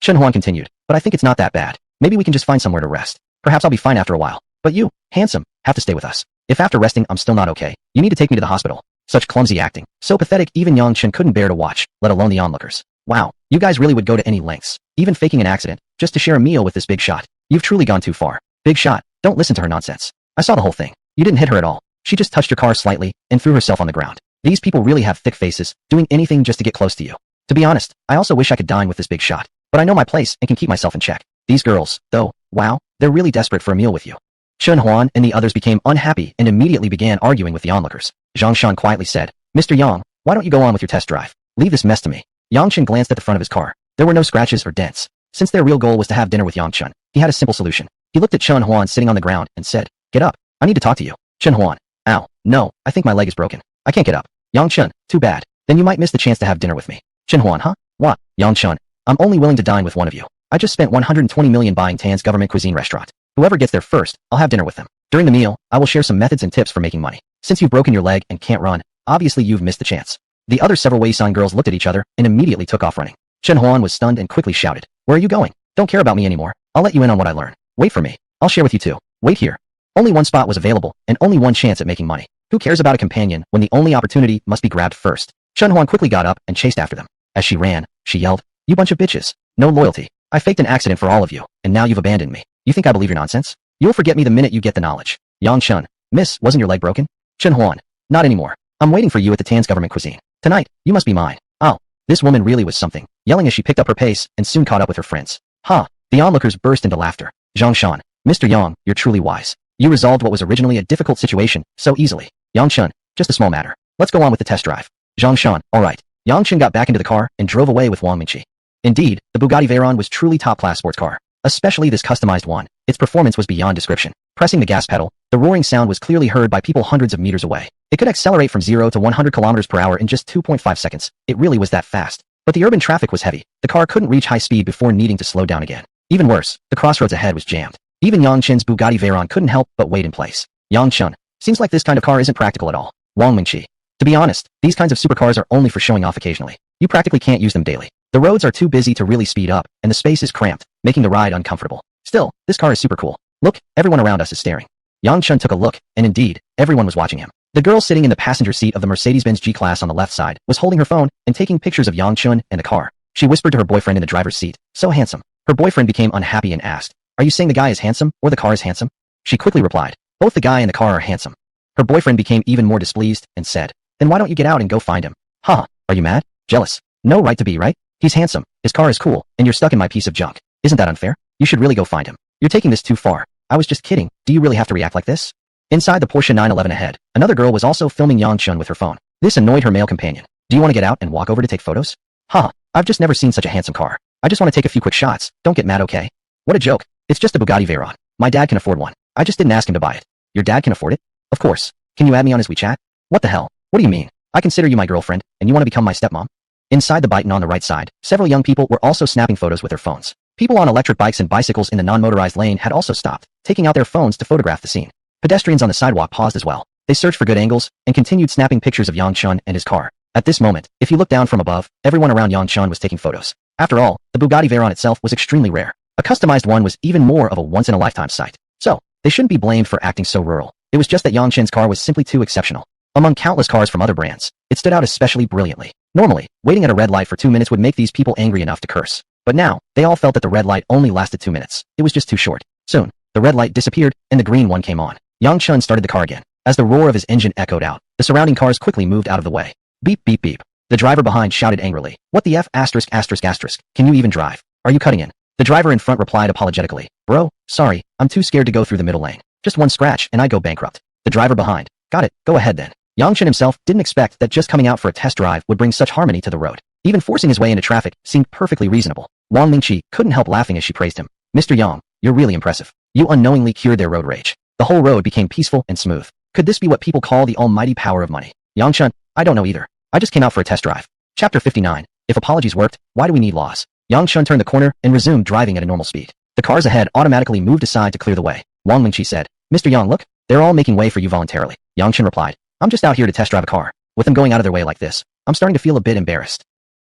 Chen Huan continued, but I think it's not that bad. Maybe we can just find somewhere to rest. Perhaps I'll be fine after a while. But you, handsome, have to stay with us. If after resting I'm still not okay, you need to take me to the hospital. Such clumsy acting. So pathetic even Yang Chun couldn't bear to watch, let alone the onlookers. Wow, you guys really would go to any lengths, even faking an accident, just to share a meal with this big shot. You've truly gone too far. Big shot, don't listen to her nonsense. I saw the whole thing. You didn't hit her at all. She just touched your car slightly and threw herself on the ground. These people really have thick faces, doing anything just to get close to you. To be honest, I also wish I could dine with this big shot, but I know my place and can keep myself in check. These girls, though, wow, they're really desperate for a meal with you. Chen Huan and the others became unhappy and immediately began arguing with the onlookers. Zhang Shan quietly said, Mr. Yang, why don't you go on with your test drive? Leave this mess to me. Yang Chun glanced at the front of his car. There were no scratches or dents. Since their real goal was to have dinner with Yang Chun, he had a simple solution. He looked at Chen Huan sitting on the ground and said, get up. I need to talk to you. Chen Huan, ow, no, I think my leg is broken. I can't get up. Yang Chun, too bad. Then you might miss the chance to have dinner with me. Chen Huan, huh? What? Yang Chun, I'm only willing to dine with one of you. I just spent 120 million buying Tan's government cuisine restaurant. Whoever gets there first, I'll have dinner with them. During the meal, I will share some methods and tips for making money. Since you've broken your leg and can't run, obviously you've missed the chance. The other several Wei-san girls looked at each other and immediately took off running. Chen Huan was stunned and quickly shouted, where are you going? Don't care about me anymore. I'll let you in on what I learn. Wait for me. I'll share with you too. Wait here. Only one spot was available and only one chance at making money. Who cares about a companion when the only opportunity must be grabbed first? Chen Huan quickly got up and chased after them. As she ran, she yelled, you bunch of bitches. No loyalty. I faked an accident for all of you, and now you've abandoned me. You think I believe your nonsense? You'll forget me the minute you get the knowledge. Yang Chun. Miss, wasn't your leg broken? Chen Huan. Not anymore. I'm waiting for you at the Tan's government cuisine. Tonight, you must be mine. Oh. This woman really was something, yelling as she picked up her pace and soon caught up with her friends. Ha! The onlookers burst into laughter. Zhang Shan. Mr. Yang, you're truly wise. You resolved what was originally a difficult situation so easily. Yang Chun. Just a small matter. Let's go on with the test drive. Zhang Shan. Alright. Yang Chun got back into the car and drove away with Wang Mingqi. Indeed, the Bugatti Veyron was truly top-class sports car. Especially this customized one. Its performance was beyond description. Pressing the gas pedal, the roaring sound was clearly heard by people hundreds of meters away. It could accelerate from 0 to 100 kilometers per hour in just 2.5 seconds. It really was that fast. But the urban traffic was heavy. The car couldn't reach high speed before needing to slow down again. Even worse, the crossroads ahead was jammed. Even Yang Chun's Bugatti Veyron couldn't help but wait in place. Yang Chun. Seems like this kind of car isn't practical at all. Wang Mingqi. To be honest, these kinds of supercars are only for showing off occasionally. You practically can't use them daily. The roads are too busy to really speed up, and the space is cramped, making the ride uncomfortable. Still, this car is super cool. Look, everyone around us is staring. Yang Chun took a look, and indeed, everyone was watching him. The girl sitting in the passenger seat of the Mercedes-Benz G-Class on the left side was holding her phone and taking pictures of Yang Chun and the car. She whispered to her boyfriend in the driver's seat, "So handsome." Her boyfriend became unhappy and asked, "Are you saying the guy is handsome, or the car is handsome?" She quickly replied, "Both the guy and the car are handsome." Her boyfriend became even more displeased and said, "Then why don't you get out and go find him?" "Huh, are you mad? Jealous? No right to be, right? He's handsome, his car is cool, and you're stuck in my piece of junk. Isn't that unfair? You should really go find him. You're taking this too far. I was just kidding. Do you really have to react like this?" Inside the Porsche 911 ahead, another girl was also filming Yang Chun with her phone. This annoyed her male companion. "Do you want to get out and walk over to take photos?" "Huh, I've just never seen such a handsome car. I just want to take a few quick shots. Don't get mad, okay?" "What a joke. It's just a Bugatti Veyron. My dad can afford one. I just didn't ask him to buy it." "Your dad can afford it?" "Of course. Can you add me on his WeChat?" "What the hell? What do you mean? I consider you my girlfriend, and you want to become my stepmom?" Inside the Byton on the right side, several young people were also snapping photos with their phones. People on electric bikes and bicycles in the non-motorized lane had also stopped, taking out their phones to photograph the scene. Pedestrians on the sidewalk paused as well. They searched for good angles and continued snapping pictures of Yang Chun and his car. At this moment, if you look down from above, everyone around Yang Chun was taking photos. After all, the Bugatti Veyron itself was extremely rare. A customized one was even more of a once-in-a-lifetime sight. So, they shouldn't be blamed for acting so rural. It was just that Yang Chun's car was simply too exceptional. Among countless cars from other brands, it stood out especially brilliantly. Normally, waiting at a red light for 2 minutes would make these people angry enough to curse. But now, they all felt that the red light only lasted 2 minutes. It was just too short. Soon, the red light disappeared, and the green one came on. Yang Chun started the car again. As the roar of his engine echoed out, the surrounding cars quickly moved out of the way. Beep beep beep. The driver behind shouted angrily, "What the F asterisk asterisk asterisk? Can you even drive? Are you cutting in?" The driver in front replied apologetically, "Bro, sorry, I'm too scared to go through the middle lane. Just one scratch and I go bankrupt." The driver behind, "Got it, go ahead then." Yang Chun himself didn't expect that just coming out for a test drive would bring such harmony to the road. Even forcing his way into traffic seemed perfectly reasonable. Wang Mingqi couldn't help laughing as she praised him. "Mr. Yang, you're really impressive. You unknowingly cured their road rage. The whole road became peaceful and smooth. Could this be what people call the almighty power of money?" Yang Chun, "I don't know either. I just came out for a test drive." Chapter 59. If apologies worked, why do we need laws? Yang Chun turned the corner and resumed driving at a normal speed. The cars ahead automatically moved aside to clear the way. Wang Mingqi said, "Mr. Yang, look, they're all making way for you voluntarily." Yang Chun replied, "I'm just out here to test drive a car. With them going out of their way like this, I'm starting to feel a bit embarrassed."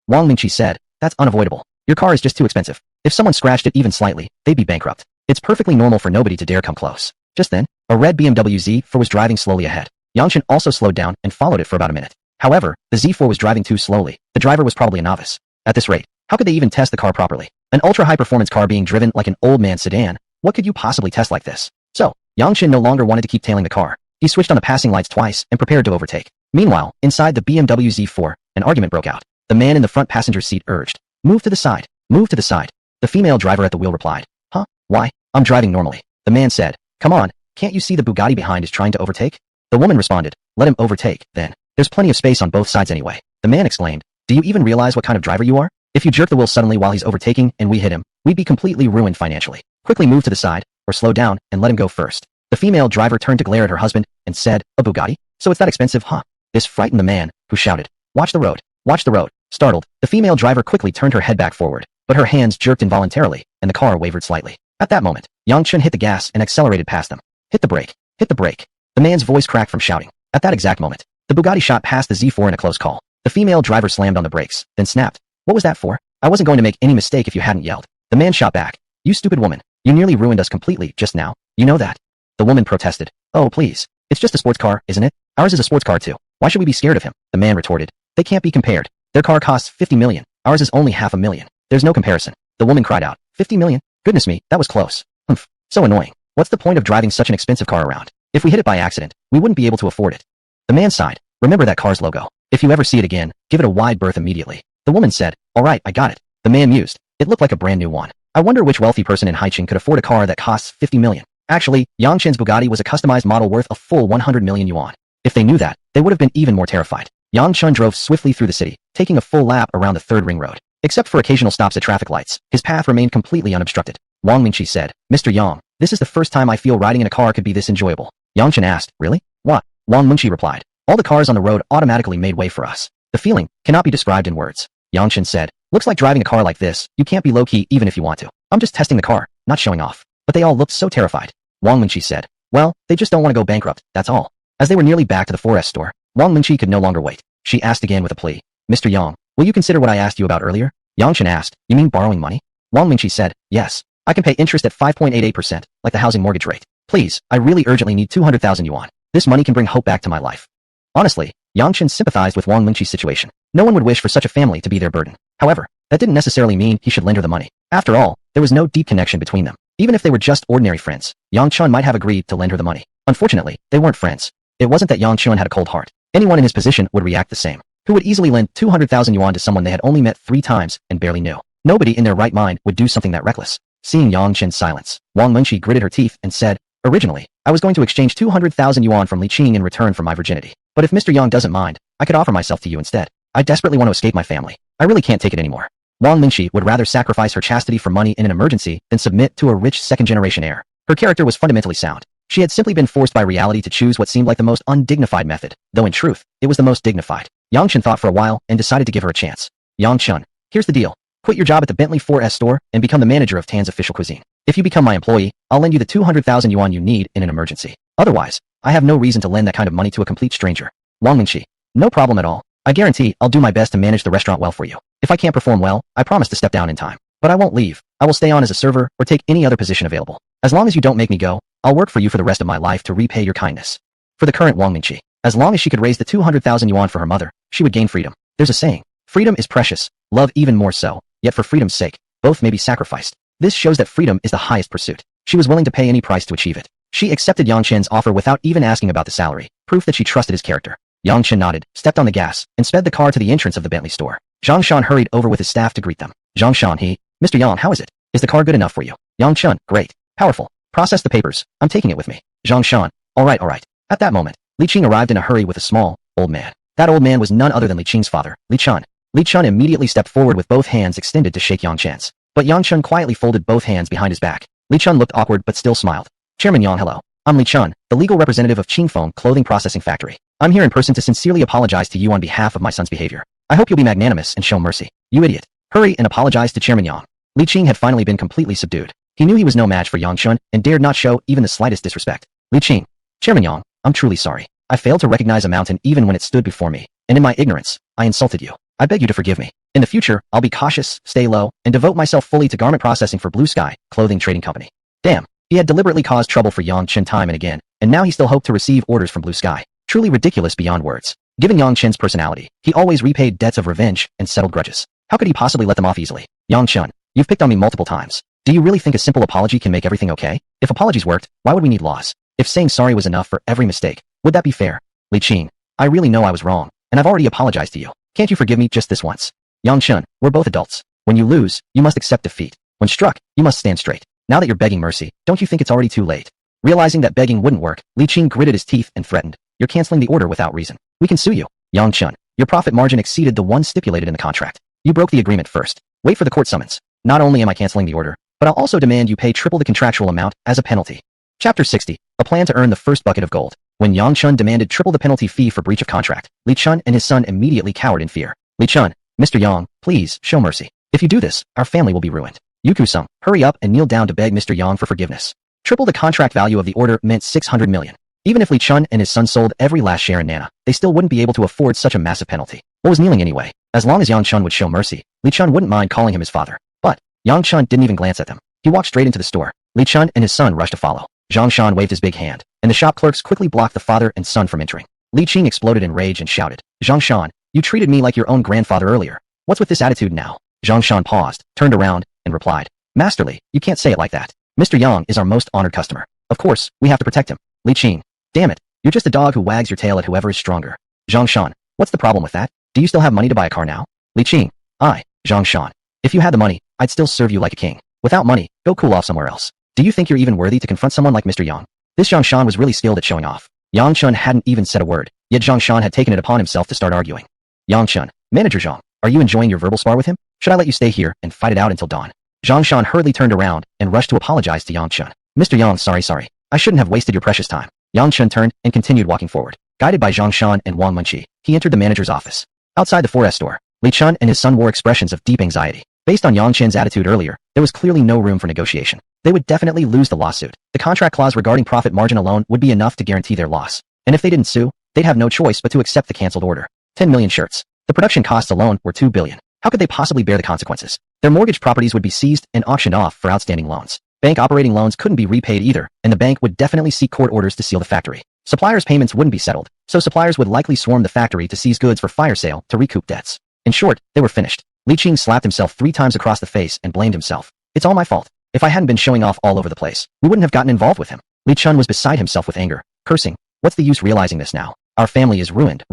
Wang Mingqi said, "That's unavoidable. Your car is just too expensive. If someone scratched it even slightly, they'd be bankrupt. It's perfectly normal for nobody to dare come close." Just then, a red BMW Z4 was driving slowly ahead. Yang Chun also slowed down and followed it for about a minute. However, the Z4 was driving too slowly. The driver was probably a novice. At this rate, how could they even test the car properly? An ultra-high-performance car being driven like an old man sedan. What could you possibly test like this? So, Yang Chun no longer wanted to keep tailing the car. He switched on the passing lights twice and prepared to overtake. Meanwhile, inside the BMW Z4, an argument broke out. The man in the front passenger seat urged, "Move to the side. Move to the side." The female driver at the wheel replied, "Huh? Why? I'm driving normally." The man said, "Come on, can't you see the Bugatti behind is trying to overtake?" The woman responded, "Let him overtake, then. There's plenty of space on both sides anyway." The man exclaimed, "Do you even realize what kind of driver you are? If you jerk the wheel suddenly while he's overtaking and we hit him, we'd be completely ruined financially. Quickly move to the side, or slow down and let him go first." The female driver turned to glare at her husband and said, "A Bugatti? So it's that expensive, huh?" This frightened the man, who shouted, "Watch the road! Watch the road!" Startled, the female driver quickly turned her head back forward, but her hands jerked involuntarily, and the car wavered slightly. At that moment, Yang Chun hit the gas and accelerated past them. "Hit the brake! Hit the brake!" The man's voice cracked from shouting. At that exact moment, the Bugatti shot past the Z4 in a close call. The female driver slammed on the brakes, then snapped. "What was that for? I wasn't going to make any mistake if you hadn't yelled." The man shot back. "You stupid woman. You nearly ruined us completely just now. You know that." The woman protested. "Oh, please. It's just a sports car, isn't it? Ours is a sports car too. Why should we be scared of him?" The man retorted. "They can't be compared. Their car costs 50 million. Ours is only $500,000. There's no comparison." The woman cried out. 50 million? Goodness me, that was close. Humph. So annoying. What's the point of driving such an expensive car around? If we hit it by accident, we wouldn't be able to afford it. The man sighed. Remember that car's logo. If you ever see it again, give it a wide berth immediately. The woman said, all right, I got it. The man mused. It looked like a brand new one. I wonder which wealthy person in Haicheng could afford a car that costs 50 million. Actually, Yang Chen's Bugatti was a customized model worth a full 100 million yuan. If they knew that, they would have been even more terrified. Yang Chen drove swiftly through the city, taking a full lap around the third ring road. Except for occasional stops at traffic lights, his path remained completely unobstructed. Wang Mingqi said, Mr. Yang, this is the first time I feel riding in a car could be this enjoyable. Yang Chen asked, really? What? Wang Mingqi replied, all the cars on the road automatically made way for us. The feeling cannot be described in words. Yang Chen said, looks like driving a car like this, you can't be low-key even if you want to. I'm just testing the car, not showing off. But they all looked so terrified. Wang Mingqi said, well, they just don't want to go bankrupt, that's all. As they were nearly back to the forest store, Wang Mingqi could no longer wait. She asked again with a plea, Mr. Yang, will you consider what I asked you about earlier? Yang Chen asked, you mean borrowing money? Wang Mingqi said, yes. I can pay interest at 5.88%, like the housing mortgage rate. Please, I really urgently need 200,000 yuan. This money can bring hope back to my life. Honestly, Yang Chen sympathized with Wang Mingqi's situation. No one would wish for such a family to be their burden. However, that didn't necessarily mean he should lend her the money. After all, there was no deep connection between them. Even if they were just ordinary friends, Yang Chen might have agreed to lend her the money. Unfortunately, they weren't friends. It wasn't that Yang Chen had a cold heart. Anyone in his position would react the same. Who would easily lend 200,000 yuan to someone they had only met 3 times and barely knew? Nobody in their right mind would do something that reckless. Seeing Yang Chen's silence, Wang Mingqi gritted her teeth and said, originally, I was going to exchange 200,000 yuan from Li Qing in return for my virginity. But if Mr. Yang doesn't mind, I could offer myself to you instead. I desperately want to escape my family. I really can't take it anymore. Wang Mingqi would rather sacrifice her chastity for money in an emergency than submit to a rich second-generation heir. Her character was fundamentally sound. She had simply been forced by reality to choose what seemed like the most undignified method, though in truth, it was the most dignified. Yang Chen thought for a while and decided to give her a chance. Yang Chen, here's the deal. Quit your job at the Bentley 4S store and become the manager of Tan's official cuisine. If you become my employee, I'll lend you the 200,000 yuan you need in an emergency. Otherwise, I have no reason to lend that kind of money to a complete stranger. Wang Mingqi, no problem at all. I guarantee I'll do my best to manage the restaurant well for you. If I can't perform well, I promise to step down in time. But I won't leave. I will stay on as a server or take any other position available. As long as you don't make me go, I'll work for you for the rest of my life to repay your kindness. For the current Wang Mingqi, as long as she could raise the 200,000 yuan for her mother, she would gain freedom. There's a saying, freedom is precious, love even more so, yet for freedom's sake, both may be sacrificed. This shows that freedom is the highest pursuit. She was willing to pay any price to achieve it. She accepted Yang Chen's offer without even asking about the salary, proof that she trusted his character. Yang Chen nodded, stepped on the gas, and sped the car to the entrance of the Bentley store. Zhang Shan hurried over with his staff to greet them. Zhang Shan, Mr. Yang, how is it? Is the car good enough for you? Yang Chen, great. Powerful. Process the papers. I'm taking it with me. Zhang Shan, all right. At that moment, Li Qing arrived in a hurry with a small, old man. That old man was none other than Li Qing's father, Li Chun. Li Chun immediately stepped forward with both hands extended to shake Yang Chen's. But Yang Chen quietly folded both hands behind his back. Li Chun looked awkward but still smiled. Chairman Yang, hello. I'm Li Chun, the legal representative of Qingfeng Clothing Processing Factory. I'm here in person to sincerely apologize to you on behalf of my son's behavior. I hope you'll be magnanimous and show mercy. You idiot. Hurry and apologize to Chairman Yang. Li Qing had finally been completely subdued. He knew he was no match for Yang Chen and dared not show even the slightest disrespect. Li Qing. Chairman Yang, I'm truly sorry. I failed to recognize a mountain even when it stood before me, and in my ignorance, I insulted you. I beg you to forgive me. In the future, I'll be cautious, stay low, and devote myself fully to garment processing for Blue Sky Clothing Trading Company. Damn, he had deliberately caused trouble for Yang Chen time and again, and now he still hoped to receive orders from Blue Sky. Truly ridiculous beyond words. Given Yang Chen's personality, he always repaid debts of revenge and settled grudges. How could he possibly let them off easily? Yang Chen, you've picked on me multiple times. Do you really think a simple apology can make everything okay? If apologies worked, why would we need laws? If saying sorry was enough for every mistake, would that be fair? Li Qing, I really know I was wrong, and I've already apologized to you. Can't you forgive me just this once? Yang Chen, we're both adults. When you lose, you must accept defeat. When struck, you must stand straight. Now that you're begging mercy, don't you think it's already too late? Realizing that begging wouldn't work, Li Qing gritted his teeth and threatened, you're canceling the order without reason. We can sue you. Yang Chen, your profit margin exceeded the one stipulated in the contract. You broke the agreement first. Wait for the court summons. Not only am I canceling the order, but I'll also demand you pay triple the contractual amount as a penalty. Chapter 60, a plan to earn the first bucket of gold. When Yang Chen demanded triple the penalty fee for breach of contract, Li Chun and his son immediately cowered in fear. Li Chun, Mr. Yang, please, show mercy. If you do this, our family will be ruined. Yuku-sung, hurry up and kneel down to beg Mr. Yang for forgiveness. Triple the contract value of the order meant 600 million. Even if Li Chun and his son sold every last share in Nana, they still wouldn't be able to afford such a massive penalty. What was kneeling anyway? As long as Yang Chen would show mercy, Li Chun wouldn't mind calling him his father. But Yang Chen didn't even glance at them. He walked straight into the store. Li Chun and his son rushed to follow. Zhang Shan waved his big hand, and the shop clerks quickly blocked the father and son from entering. Li Qing exploded in rage and shouted, Zhang Shan, you treated me like your own grandfather earlier. What's with this attitude now? Zhang Shan paused, turned around, and replied, Masterly, you can't say it like that. Mr. Yang is our most honored customer. Of course, we have to protect him. Li Qing. Damn it. You're just a dog who wags your tail at whoever is stronger. Zhang Shan. What's the problem with that? Do you still have money to buy a car now? Li Qing. Zhang Shan. If you had the money, I'd still serve you like a king. Without money, go cool off somewhere else. Do you think you're even worthy to confront someone like Mr. Yang? This Zhang Shan was really skilled at showing off. Yang Chun hadn't even said a word, yet Zhang Shan had taken it upon himself to start arguing. Yang Chun. Manager Zhang. Are you enjoying your verbal spar with him? Should I let you stay here and fight it out until dawn? Zhang Shan hurriedly turned around and rushed to apologize to Yang Chun. Mr. Yang, sorry. I shouldn't have wasted your precious time. Yang Chun turned and continued walking forward. Guided by Zhang Shan and Wang Munqi, he entered the manager's office. Outside the 4S store, Li Chun and his son wore expressions of deep anxiety. Based on Yang Chen's attitude earlier, there was clearly no room for negotiation. They would definitely lose the lawsuit. The contract clause regarding profit margin alone would be enough to guarantee their loss. And if they didn't sue, they'd have no choice but to accept the cancelled order. 10 million shirts. The production costs alone were 2 billion. How could they possibly bear the consequences? Their mortgage properties would be seized and auctioned off for outstanding loans. Bank operating loans couldn't be repaid either, and the bank would definitely seek court orders to seal the factory. Suppliers' payments wouldn't be settled, so suppliers would likely swarm the factory to seize goods for fire sale to recoup debts. In short, they were finished. Li Qing slapped himself 3 times across the face and blamed himself. It's all my fault. If I hadn't been showing off all over the place, we wouldn't have gotten involved with him. Li Chun was beside himself with anger, cursing. What's the use realizing this now? Our family is ruined.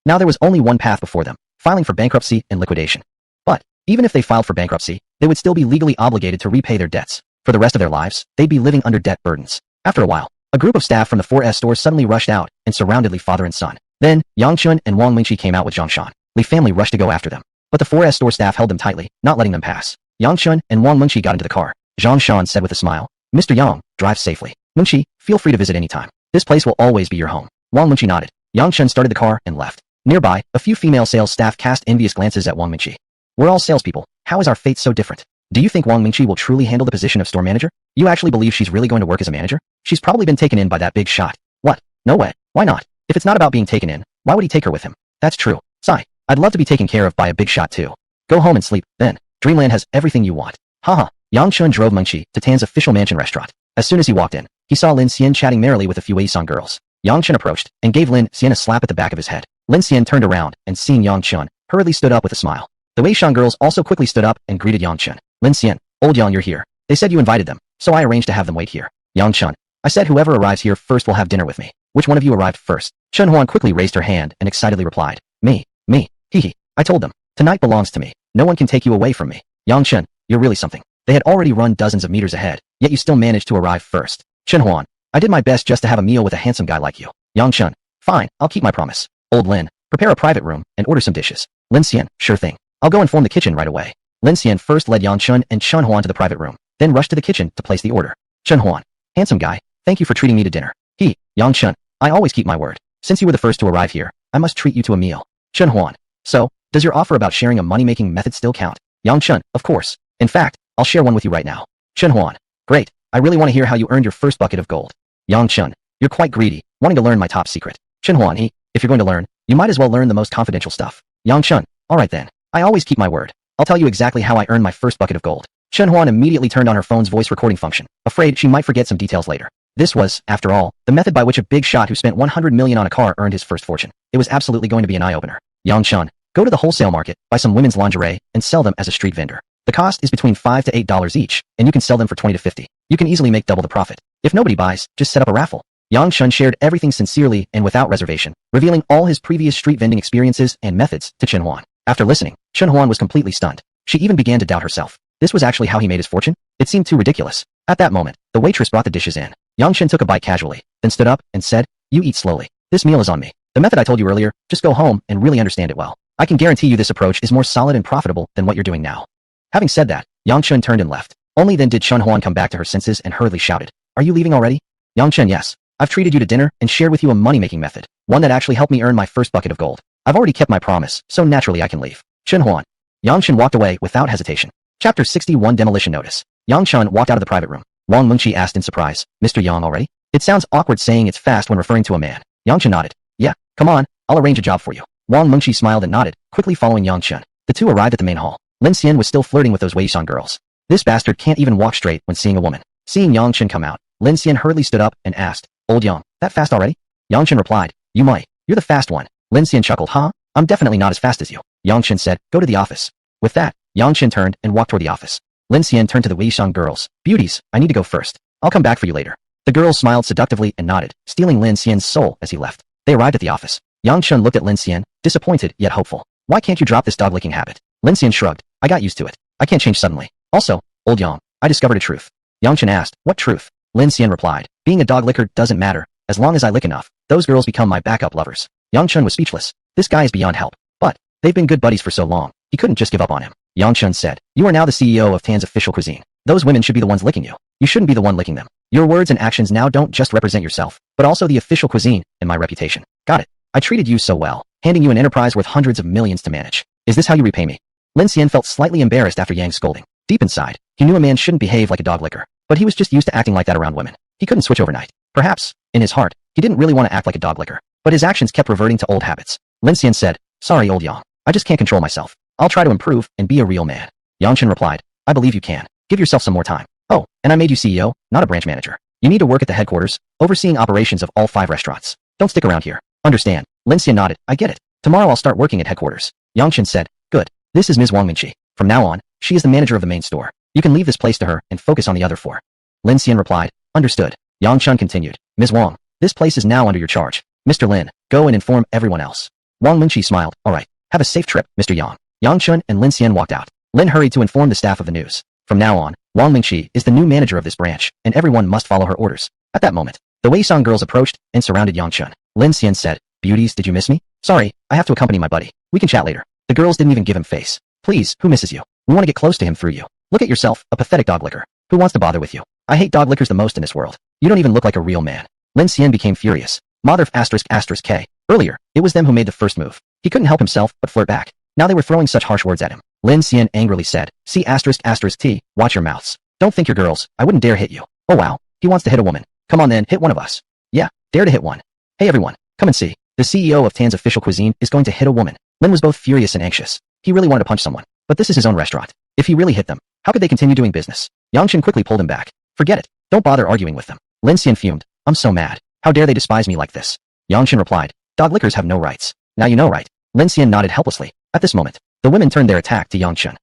Now there was only one path before them, filing for bankruptcy and liquidation. But, even if they filed for bankruptcy, they would still be legally obligated to repay their debts. For the rest of their lives, they'd be living under debt burdens. After a while, a group of staff from the 4S store suddenly rushed out and surrounded Li father and son. Then, Yang Chun and Wang Mingqi came out with Zhang Shan. Li family rushed to go after them. But the 4S store staff held them tightly, not letting them pass. Yang Chun and Wang Mingqi got into the car. Zhang Shan said with a smile, Mr. Yang, drive safely. Mingqi, feel free to visit any time. This place will always be your home. Wang Mingqi nodded. Yang Chun started the car and left. Nearby, a few female sales staff cast envious glances at Wang Mingqi. We're all salespeople. How is our fate so different? Do you think Wang Mingqi will truly handle the position of store manager? You actually believe she's really going to work as a manager? She's probably been taken in by that big shot. What? No way. Why not? If it's not about being taken in, why would he take her with him? That's true. Sigh. I'd love to be taken care of by a big shot too. Go home and sleep, then. Dreamland has everything you want. Haha. Yang Chun drove Mengqi to Tan's official mansion restaurant. As soon as he walked in, he saw Lin Xian chatting merrily with a few Weisong girls. Yang Chun approached and gave Lin Xian a slap at the back of his head. Lin Xian turned around and seeing Yang Chun, hurriedly stood up with a smile. The Weisong girls also quickly stood up and greeted Yang Chun. Lin Xian, old Yang, you're here. They said you invited them, so I arranged to have them wait here. Yang Chun, I said whoever arrives here first will have dinner with me. Which one of you arrived first? Chen Huan quickly raised her hand and excitedly replied. Me. Hee. I told them. Tonight belongs to me. No one can take you away from me. Yang Chen, you're really something. They had already run dozens of meters ahead, yet you still managed to arrive first. Chen Huan, I did my best just to have a meal with a handsome guy like you. Yang Chen, fine, I'll keep my promise. Old Lin, prepare a private room and order some dishes. Lin Xian, sure thing. I'll go inform the kitchen right away. Lin Xian first led Yang Chun and Chen Huan to the private room, then rushed to the kitchen to place the order. Chen Huan, handsome guy, thank you for treating me to dinner. Yang Chun, I always keep my word. Since you were the first to arrive here, I must treat you to a meal. Chen Huan, so, does your offer about sharing a money-making method still count? Yang Chun, of course. In fact, I'll share one with you right now. Chen Huan, great. I really want to hear how you earned your first bucket of gold. Yang Chun, you're quite greedy, wanting to learn my top secret. Chen Huan, if you're going to learn, you might as well learn the most confidential stuff. Yang Chun, alright then. I always keep my word. I'll tell you exactly how I earned my first bucket of gold. Chen Huan immediately turned on her phone's voice recording function, afraid she might forget some details later. This was, after all, the method by which a big shot who spent 100 million on a car earned his first fortune. It was absolutely going to be an eye-opener. Yang Chun, go to the wholesale market, buy some women's lingerie, and sell them as a street vendor. The cost is between $5 to $8 each, and you can sell them for 20 to 50. You can easily make double the profit. If nobody buys, just set up a raffle. Yang Chun shared everything sincerely and without reservation, revealing all his previous street vending experiences and methods to Chen Huan. After listening, Chen Huan was completely stunned. She even began to doubt herself. This was actually how he made his fortune? It seemed too ridiculous. At that moment, the waitress brought the dishes in. Yang Chen took a bite casually, then stood up and said, you eat slowly. This meal is on me. The method I told you earlier, just go home and really understand it well. I can guarantee you this approach is more solid and profitable than what you're doing now. Having said that, Yang Chen turned and left. Only then did Chen Huan come back to her senses and hurriedly shouted, are you leaving already? Yang Chen, yes. I've treated you to dinner and shared with you a money-making method, one that actually helped me earn my first bucket of gold. I've already kept my promise, so naturally I can leave. Chen Huan. Yang Chen walked away without hesitation. Chapter 61 Demolition Notice. Yang Chen walked out of the private room. Wang Mengqi asked in surprise, Mr. Yang already? It sounds awkward saying it's fast when referring to a man. Yang Chen nodded. Yeah, come on, I'll arrange a job for you. Wang Mengqi smiled and nodded, quickly following Yang Chen. The two arrived at the main hall. Lin Xian was still flirting with those Weisong girls. This bastard can't even walk straight when seeing a woman. Seeing Yang Chen come out, Lin Xian hurriedly stood up and asked, Old Yang, that fast already? Yang Chen replied, you might. You're the fast one. Lin Xian chuckled, huh? I'm definitely not as fast as you. Yang Chen said, go to the office. With that, Yang Chen turned and walked toward the office. Lin Xian turned to the Weisong girls. Beauties, I need to go first. I'll come back for you later. The girl smiled seductively and nodded, stealing Lin Xian's soul as he left. They arrived at the office. Yang Chun looked at Lin Xian, disappointed yet hopeful. Why can't you drop this dog-licking habit? Lin Xian shrugged. I got used to it. I can't change suddenly. Also, old Yang, I discovered a truth. Yang Chun asked, what truth? Lin Xian replied, being a dog licker doesn't matter. As long as I lick enough, those girls become my backup lovers. Yang Chun was speechless. This guy is beyond help. But, they've been good buddies for so long, he couldn't just give up on him. Yang Chun said, you are now the CEO of Tan's official cuisine. Those women should be the ones licking you. You shouldn't be the one licking them. Your words and actions now don't just represent yourself, but also the official cuisine and my reputation. Got it. I treated you so well, handing you an enterprise worth hundreds of millions to manage. Is this how you repay me? Lin Xian felt slightly embarrassed after Yang's scolding. Deep inside, he knew a man shouldn't behave like a dog licker, but he was just used to acting like that around women. He couldn't switch overnight. Perhaps, in his heart, he didn't really want to act like a dog licker, but his actions kept reverting to old habits. Lin Xian said, sorry old Yang, I just can't control myself. I'll try to improve and be a real man. Yang Chen replied, I believe you can. Give yourself some more time. Oh, and I made you CEO, not a branch manager. You need to work at the headquarters, overseeing operations of all 5 restaurants. Don't stick around here. Understand? Lin Xian nodded. I get it. Tomorrow I'll start working at headquarters. Yang Chen said, good. This is Ms. Wang Minqi. From now on, she is the manager of the main store. You can leave this place to her and focus on the other 4. Lin Xian replied, understood. Yang Chen continued, Ms. Wang, this place is now under your charge. Mr. Lin, go and inform everyone else. Wang Minqi smiled, alright. Have a safe trip, Mr. Yang. Yang Chen and Lin Xian walked out. Lin hurried to inform the staff of the news. From now on, Wang Minqi is the new manager of this branch, and everyone must follow her orders. At that moment, the Weisong girls approached and surrounded Yang Chen. Lin Xian said, beauties, did you miss me? Sorry, I have to accompany my buddy. We can chat later. The girls didn't even give him face. Please, who misses you? We want to get close to him through you. Look at yourself, a pathetic dog licker. Who wants to bother with you? I hate dog lickers the most in this world. You don't even look like a real man. Lin Xian became furious. Mother **** K. Earlier, it was them who made the first move. He couldn't help himself but flirt back. Now they were throwing such harsh words at him. Lin Xian angrily said, see ***T, watch your mouths. Don't think you're girls, I wouldn't dare hit you. Oh wow, he wants to hit a woman. Come on then, hit one of us. Yeah, dare to hit one. Hey everyone, come and see. The CEO of Tan's official cuisine is going to hit a woman. Lin was both furious and anxious. He really wanted to punch someone. But this is his own restaurant. If he really hit them, how could they continue doing business? Yang Chen quickly pulled him back. Forget it. Don't bother arguing with them. Lin Xian fumed. I'm so mad. How dare they despise me like this? Yang Chen replied, dog lickers have no rights. Now you know, right? Lin Xian nodded helplessly. At this moment, the women turned their attack to Yang Chen.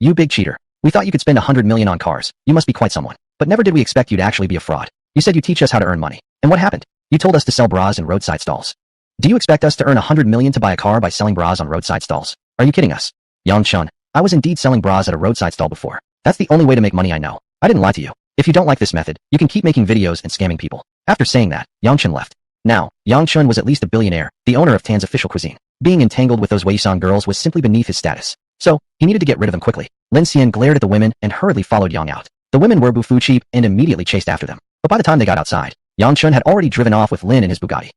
You big cheater. We thought you could spend 100 million on cars. You must be quite someone. But never did we expect you to actually be a fraud. You said you teach us how to earn money. And what happened? You told us to sell bras in roadside stalls. Do you expect us to earn 100 million to buy a car by selling bras on roadside stalls? Are you kidding us? Yang Chen, I was indeed selling bras at a roadside stall before. That's the only way to make money I know. I didn't lie to you. If you don't like this method, you can keep making videos and scamming people. After saying that, Yang Chen left. Now, Yang Chen was at least a billionaire, the owner of Tan's official cuisine. Being entangled with those Weisong girls was simply beneath his status. So, he needed to get rid of them quickly. Lin Xian glared at the women and hurriedly followed Yang out. The women were Bufu cheap and immediately chased after them. But by the time they got outside, Yang Chen had already driven off with Lin in his Bugatti.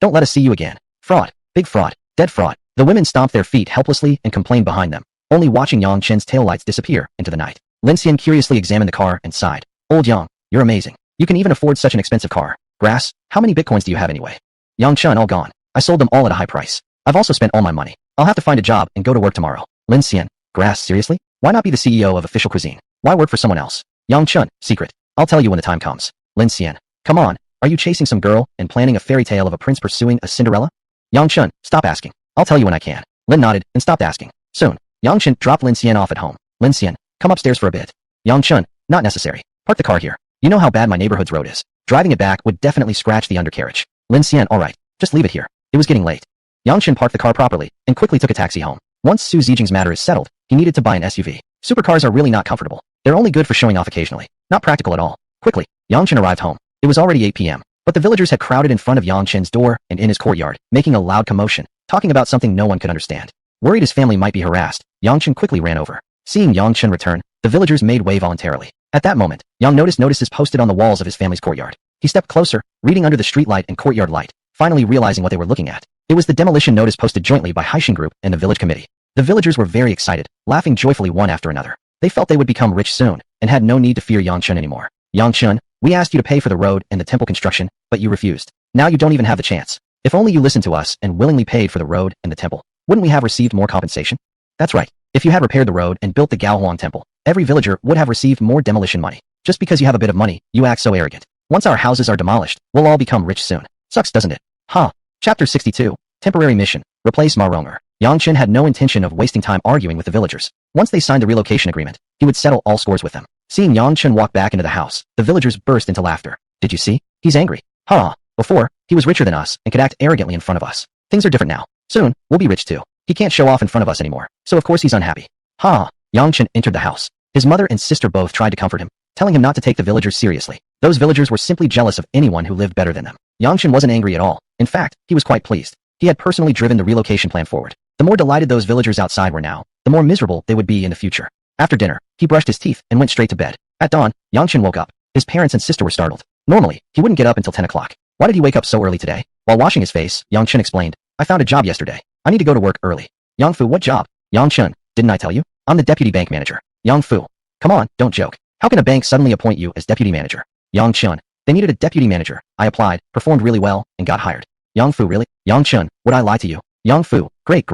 Don't let us see you again. Fraud. Big fraud. Dead fraud. The women stomped their feet helplessly and complained behind them, only watching Yang Chen's taillights disappear into the night. Lin Xian curiously examined the car and sighed. Old Yang, you're amazing. You can even afford such an expensive car. Grass, how many bitcoins do you have anyway? Yang Chen, all gone. I sold them all at a high price. I've also spent all my money. I'll have to find a job and go to work tomorrow. Lin Xian, grass, seriously? Why not be the CEO of official cuisine? Why work for someone else? Yang Chen, secret. I'll tell you when the time comes. Lin Xian, come on. Are you chasing some girl and planning a fairy tale of a prince pursuing a Cinderella? Yang Chen, stop asking. I'll tell you when I can. Lin nodded and stopped asking. Soon, Yang Chen dropped Lin Xian off at home. Lin Xian, come upstairs for a bit. Yang Chen, not necessary. Park the car here. You know how bad my neighborhood's road is. Driving it back would definitely scratch the undercarriage. Lin Xian, alright. Just leave it here. It was getting late. Yang Chen parked the car properly and quickly took a taxi home. Once Su Zijing's matter is settled, he needed to buy an SUV. Supercars are really not comfortable. They're only good for showing off occasionally. Not practical at all. Quickly, Yang Chen arrived home. It was already 8 p.m. But the villagers had crowded in front of Yang Chen's door and in his courtyard, making a loud commotion, talking about something no one could understand. Worried his family might be harassed, Yang Chen quickly ran over. Seeing Yang Chen return, the villagers made way voluntarily. At that moment, Yang noticed notices posted on the walls of his family's courtyard. He stepped closer, reading under the street light and courtyard light, finally realizing what they were looking at. It was the demolition notice posted jointly by Haishin Group and the village committee. The villagers were very excited, laughing joyfully one after another. They felt they would become rich soon, and had no need to fear Yang Chen anymore. Yang Chen, we asked you to pay for the road and the temple construction, but you refused. Now you don't even have the chance. If only you listened to us and willingly paid for the road and the temple, wouldn't we have received more compensation? That's right. If you had repaired the road and built the Gaohuang temple, every villager would have received more demolition money. Just because you have a bit of money, you act so arrogant. Once our houses are demolished, we'll all become rich soon. Sucks, doesn't it? Huh. Chapter 62. Temporary mission. Replace Maronger. Yang Chen had no intention of wasting time arguing with the villagers. Once they signed the relocation agreement, he would settle all scores with them. Seeing Yang Chen walk back into the house, the villagers burst into laughter. Did you see? He's angry. Before, he was richer than us and could act arrogantly in front of us. Things are different now. Soon, we'll be rich too. He can't show off in front of us anymore, so of course he's unhappy. Yang Chen entered the house. His mother and sister both tried to comfort him, telling him not to take the villagers seriously. Those villagers were simply jealous of anyone who lived better than them. Yang Chen wasn't angry at all. In fact, he was quite pleased. He had personally driven the relocation plan forward. The more delighted those villagers outside were now, the more miserable they would be in the future. After dinner, he brushed his teeth and went straight to bed. At dawn, Yang Chen woke up. His parents and sister were startled. Normally, he wouldn't get up until 10 o'clock. Why did he wake up so early today? While washing his face, Yang Chen explained, I found a job yesterday. I need to go to work early. Yang Fu, what job? Yang Chen, didn't I tell you? I'm the deputy bank manager. Yang Fu, come on, don't joke. How can a bank suddenly appoint you as deputy manager? Yang Chen, they needed a deputy manager. I applied, performed really well, and got hired. Yang Fu, really? Yang Chen, would I lie to you? Yang Fu, great.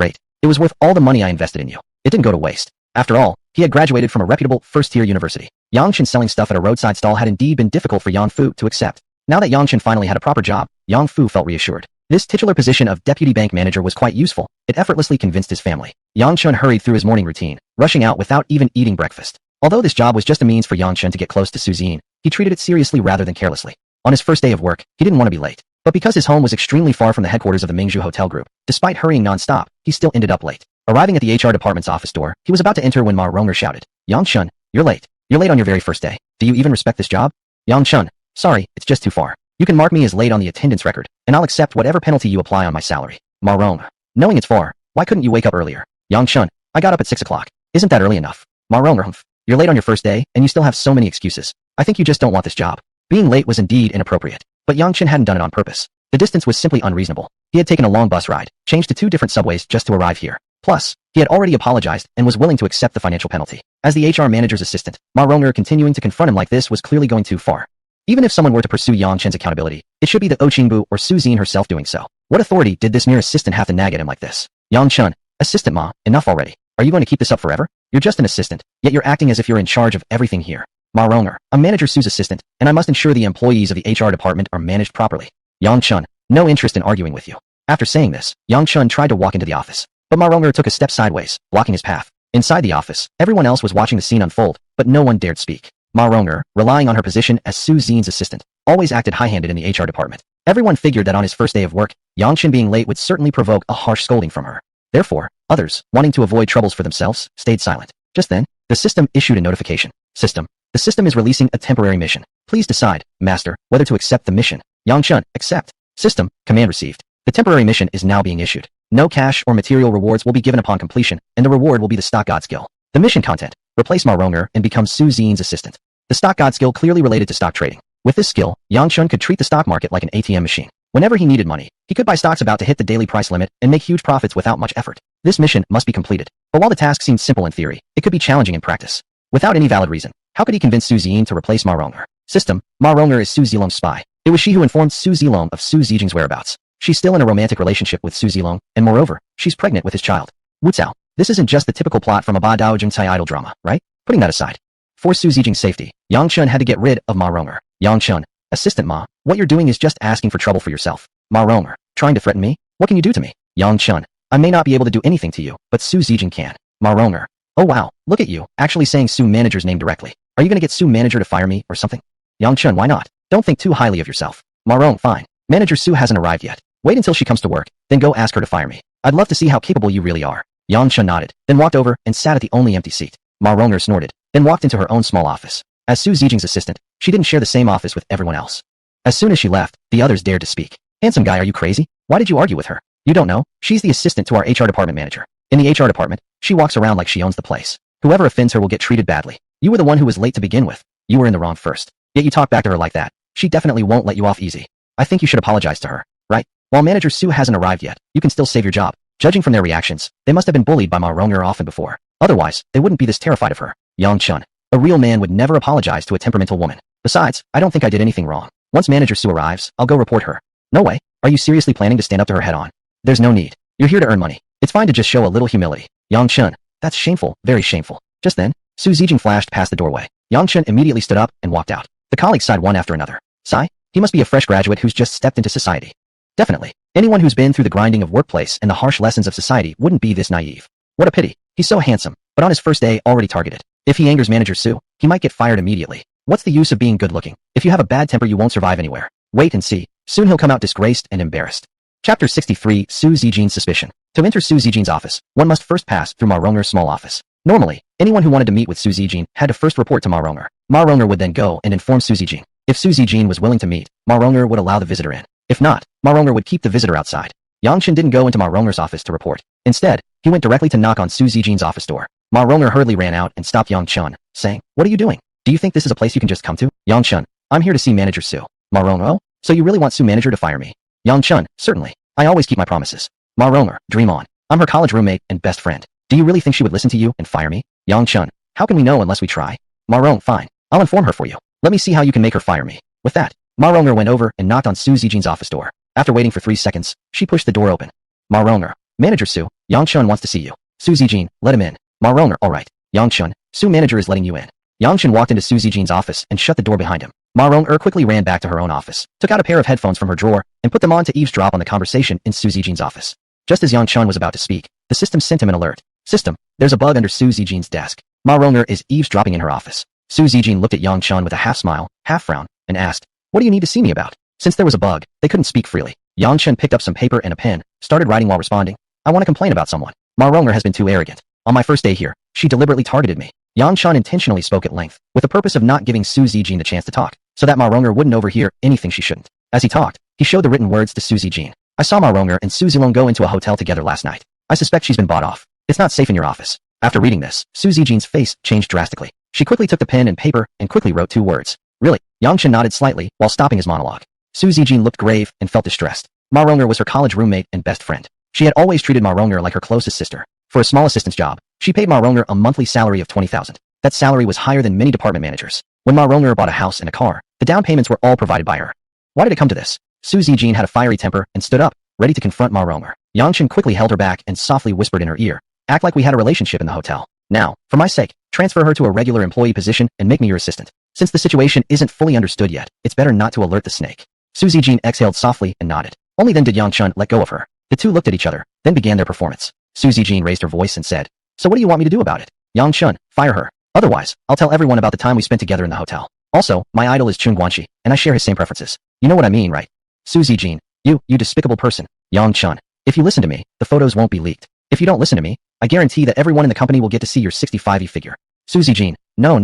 It was worth all the money I invested in you. It didn't go to waste. After all, he had graduated from a reputable first-tier university. Yang Chen selling stuff at a roadside stall had indeed been difficult for Yang Fu to accept. Now that Yang Chen finally had a proper job, Yang Fu felt reassured. This titular position of deputy bank manager was quite useful. It effortlessly convinced his family. Yang Chen hurried through his morning routine, rushing out without even eating breakfast. Although this job was just a means for Yang Chen to get close to Su Zin, he treated it seriously rather than carelessly. On his first day of work, he didn't want to be late. But because his home was extremely far from the headquarters of the Mingzhu Hotel Group, despite hurrying non-stop, he still ended up late. Arriving at the HR department's office door, he was about to enter when Ma Rong'er shouted, Yang Chen, you're late. You're late on your very first day. Do you even respect this job? Yang Chen, sorry, it's just too far. You can mark me as late on the attendance record, and I'll accept whatever penalty you apply on my salary. Ma Rong'er, knowing it's far, why couldn't you wake up earlier? Yang Chen, I got up at 6 o'clock. Isn't that early enough? Ma Rong'er, you're late on your first day, and you still have so many excuses. I think you just don't want this job. Being late was indeed inappropriate, but Yang Chen hadn't done it on purpose. The distance was simply unreasonable. He had taken a long bus ride, changed to 2 different subways just to arrive here. Plus, he had already apologized and was willing to accept the financial penalty. As the HR manager's assistant, Ma Rong'er continuing to confront him like this was clearly going too far. Even if someone were to pursue Yang Chen's accountability, it should be the Qingbu or Su Zin herself doing so. What authority did this mere assistant have to nag at him like this? Yang Chen, assistant Ma, enough already. Are you going to keep this up forever? You're just an assistant, yet you're acting as if you're in charge of everything here. Ma Rong'er, I'm Manager Su's assistant, and I must ensure the employees of the HR department are managed properly. Yang Chen, no interest in arguing with you. After saying this, Yang Chen tried to walk into the office, but Ma Rong'er took a step sideways, blocking his path. Inside the office, everyone else was watching the scene unfold, but no one dared speak. Ma Rong'er, relying on her position as Su Zin's assistant, always acted high-handed in the HR department. Everyone figured that on his first day of work, Yang Chen being late would certainly provoke a harsh scolding from her. Therefore, others, wanting to avoid troubles for themselves, stayed silent. Just then, the system issued a notification. System. The system is releasing a temporary mission. Please decide, Master, whether to accept the mission. Yang Chen, accept. System. Command received. The temporary mission is now being issued. No cash or material rewards will be given upon completion, and the reward will be the stock god skill. The mission content. Replace Ma Rong'er and become Su Zin's assistant. The stock god skill clearly related to stock trading. With this skill, Yang Chen could treat the stock market like an ATM machine. Whenever he needed money, he could buy stocks about to hit the daily price limit and make huge profits without much effort. This mission must be completed. But while the task seemed simple in theory, it could be challenging in practice. Without any valid reason, how could he convince Su Zin to replace Ma Rong'er? System. Ma Rong'er is Su Zilong's spy. It was she who informed Su Zilong of Su Zijing's whereabouts. She's still in a romantic relationship with Su Zilong, and moreover, she's pregnant with his child. Wu Cao. This isn't just the typical plot from a Ba Dao Zhengcai idol drama, right? Putting that aside. For Su Zijing's safety, Yang Chen had to get rid of Ma Rong'er. Yang Chen. Assistant Ma, what you're doing is just asking for trouble for yourself. Ma Rong'er. Trying to threaten me? What can you do to me? Yang Chen. I may not be able to do anything to you, but Su Zijing can. Ma Rong'er. Oh wow, look at you, actually saying Su manager's name directly. Are you gonna get Su manager to fire me or something? Yang Chen, why not? Don't think too highly of yourself. Ma Rong'er, fine. Manager Su hasn't arrived yet. Wait until she comes to work, then go ask her to fire me. I'd love to see how capable you really are. Yang Chen nodded, then walked over and sat at the only empty seat. Ma Rong'er snorted, then walked into her own small office. As Su Zijing's assistant, she didn't share the same office with everyone else. As soon as she left, the others dared to speak. Handsome guy, are you crazy? Why did you argue with her? You don't know? She's the assistant to our HR department manager. In the HR department, she walks around like she owns the place. Whoever offends her will get treated badly. You were the one who was late to begin with. You were in the wrong first. Yet you talk back to her like that. She definitely won't let you off easy. I think you should apologize to her, right? While Manager Su hasn't arrived yet, you can still save your job. Judging from their reactions, they must have been bullied by Ma Rong'er often before. Otherwise, they wouldn't be this terrified of her. Yang Chen. A real man would never apologize to a temperamental woman. Besides, I don't think I did anything wrong. Once Manager Su arrives, I'll go report her. No way. Are you seriously planning to stand up to her head on? There's no need. You're here to earn money. It's fine to just show a little humility. Yang Chen. That's shameful, very shameful. Just then, Su Zijing flashed past the doorway. Yang Chen immediately stood up and walked out. The colleagues sighed one after another. Sigh? He must be a fresh graduate who's just stepped into society. Definitely. Anyone who's been through the grinding of workplace and the harsh lessons of society wouldn't be this naive. What a pity. He's so handsome, but on his first day already targeted. If he angers Manager Su, he might get fired immediately. What's the use of being good looking? If you have a bad temper you won't survive anywhere. Wait and see. Soon he'll come out disgraced and embarrassed. Chapter 63 Su Zijin's Suspicion. To enter Su Zijin's office, one must first pass through Ma Ronger's small office. Normally, anyone who wanted to meet with Su Zijin had to first report to Ma Ronger. Ma Ronger would then go and inform Su Zijin. If Su Zijin was willing to meet, Ma Ronger would allow the visitor in. If not, Ma Ronger would keep the visitor outside. Yang Chen didn't go into Ma Ronger's office to report. Instead, he went directly to knock on Su Zijin's office door. Ma Ronger hurriedly ran out and stopped Yang Chen, saying, "What are you doing? Do you think this is a place you can just come to?" "Yang Chen, I'm here to see Manager Su." Ma Ronger, "Oh, so you really want Su Manager to fire me?" Yang Chen, "Certainly. I always keep my promises." Ma Ronger, "Dream on. I'm her college roommate and best friend. Do you really think she would listen to you and fire me?" Yang Chen, "How can we know unless we try?" Ma Ronger, "Fine. I'll inform her for you. Let me see how you can make her fire me." With that, Ma Ronger went over and knocked on Su Zijin's office door. After waiting for 3 seconds, she pushed the door open. Ma Ronger, "Manager Su, Yang Chen wants to see you." Su Zijin, "Let him in." Ma Ronger, "All right. Yang Chen, Su Manager is letting you in." Yang Chen walked into Su Zijin's office and shut the door behind him. Ma Ronger quickly ran back to her own office, took out a pair of headphones from her drawer, and put them on to eavesdrop on the conversation in Su Zijin's office. Just as Yang Chen was about to speak, the system sent him an alert. "System, there's a bug under Su Zijin's desk. Ma Ronger is eavesdropping in her office." Su Zijin looked at Yang Chen with a half smile, half frown, and asked, "What do you need to see me about?" Since there was a bug, they couldn't speak freely. Yang Chen picked up some paper and a pen, started writing while responding. "I want to complain about someone. Ma Ronger has been too arrogant. On my first day here, she deliberately targeted me." Yang Chen intentionally spoke at length, with the purpose of not giving Su Zijin the chance to talk, so that Ma Ronger wouldn't overhear anything she shouldn't. As he talked, he showed the written words to Su Zijin. "I saw Ma Ronger and Su Zilong go into a hotel together last night. I suspect she's been bought off. It's not safe in your office." After reading this, Su Zijin's face changed drastically. She quickly took the pen and paper and quickly wrote 2 words. "Really?" Yang Chen nodded slightly while stopping his monologue. Su Zijin looked grave and felt distressed. Ma Ronger was her college roommate and best friend. She had always treated Ma Ronger like her closest sister. For a small assistant's job, she paid Ma Ronger a monthly salary of 20,000. That salary was higher than many department managers. When Ma Ronger bought a house and a car, the down payments were all provided by her. Why did it come to this? Su Zijin had a fiery temper and stood up, ready to confront Ma Ronger. Yang Chen quickly held her back and softly whispered in her ear, "Act like we had a relationship in the hotel. Now, for my sake, transfer her to a regular employee position and make me your assistant. Since the situation isn't fully understood yet, it's better not to alert the snake." Su Zijin exhaled softly and nodded. Only then did Yang Chen let go of her. The two looked at each other, then began their performance. Su Zijin raised her voice and said, "So what do you want me to do about it?" Yang Chen, "Fire her. Otherwise, I'll tell everyone about the time we spent together in the hotel. Also, my idol is Chung Guanxi, and I share his same preferences. You know what I mean, right?" Su Zijin, you despicable person. Yang Chen, "If you listen to me, the photos won't be leaked. If you don't listen to me, I guarantee that everyone in the company will get to see your 65E figure." Su Zijin, No.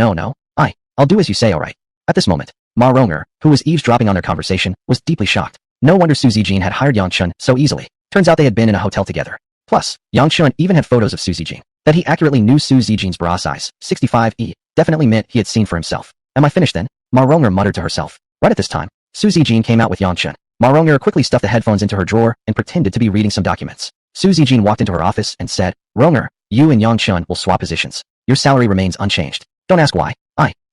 I'll do as you say, alright." At this moment, Ma Ronger, who was eavesdropping on their conversation, was deeply shocked. No wonder Su Zijin had hired Yang Chen so easily. Turns out they had been in a hotel together. Plus, Yang Chen even had photos of Su Zijin. That he accurately knew Su Zijin's bra size, 65E, definitely meant he had seen for himself. "Am I finished then?" Ma Ronger muttered to herself. Right at this time, Su Zijin came out with Yang Chen. Ma Ronger quickly stuffed the headphones into her drawer and pretended to be reading some documents. Su Zijin walked into her office and said, "Ronger, you and Yang Chen will swap positions. Your salary remains unchanged. Don't ask why.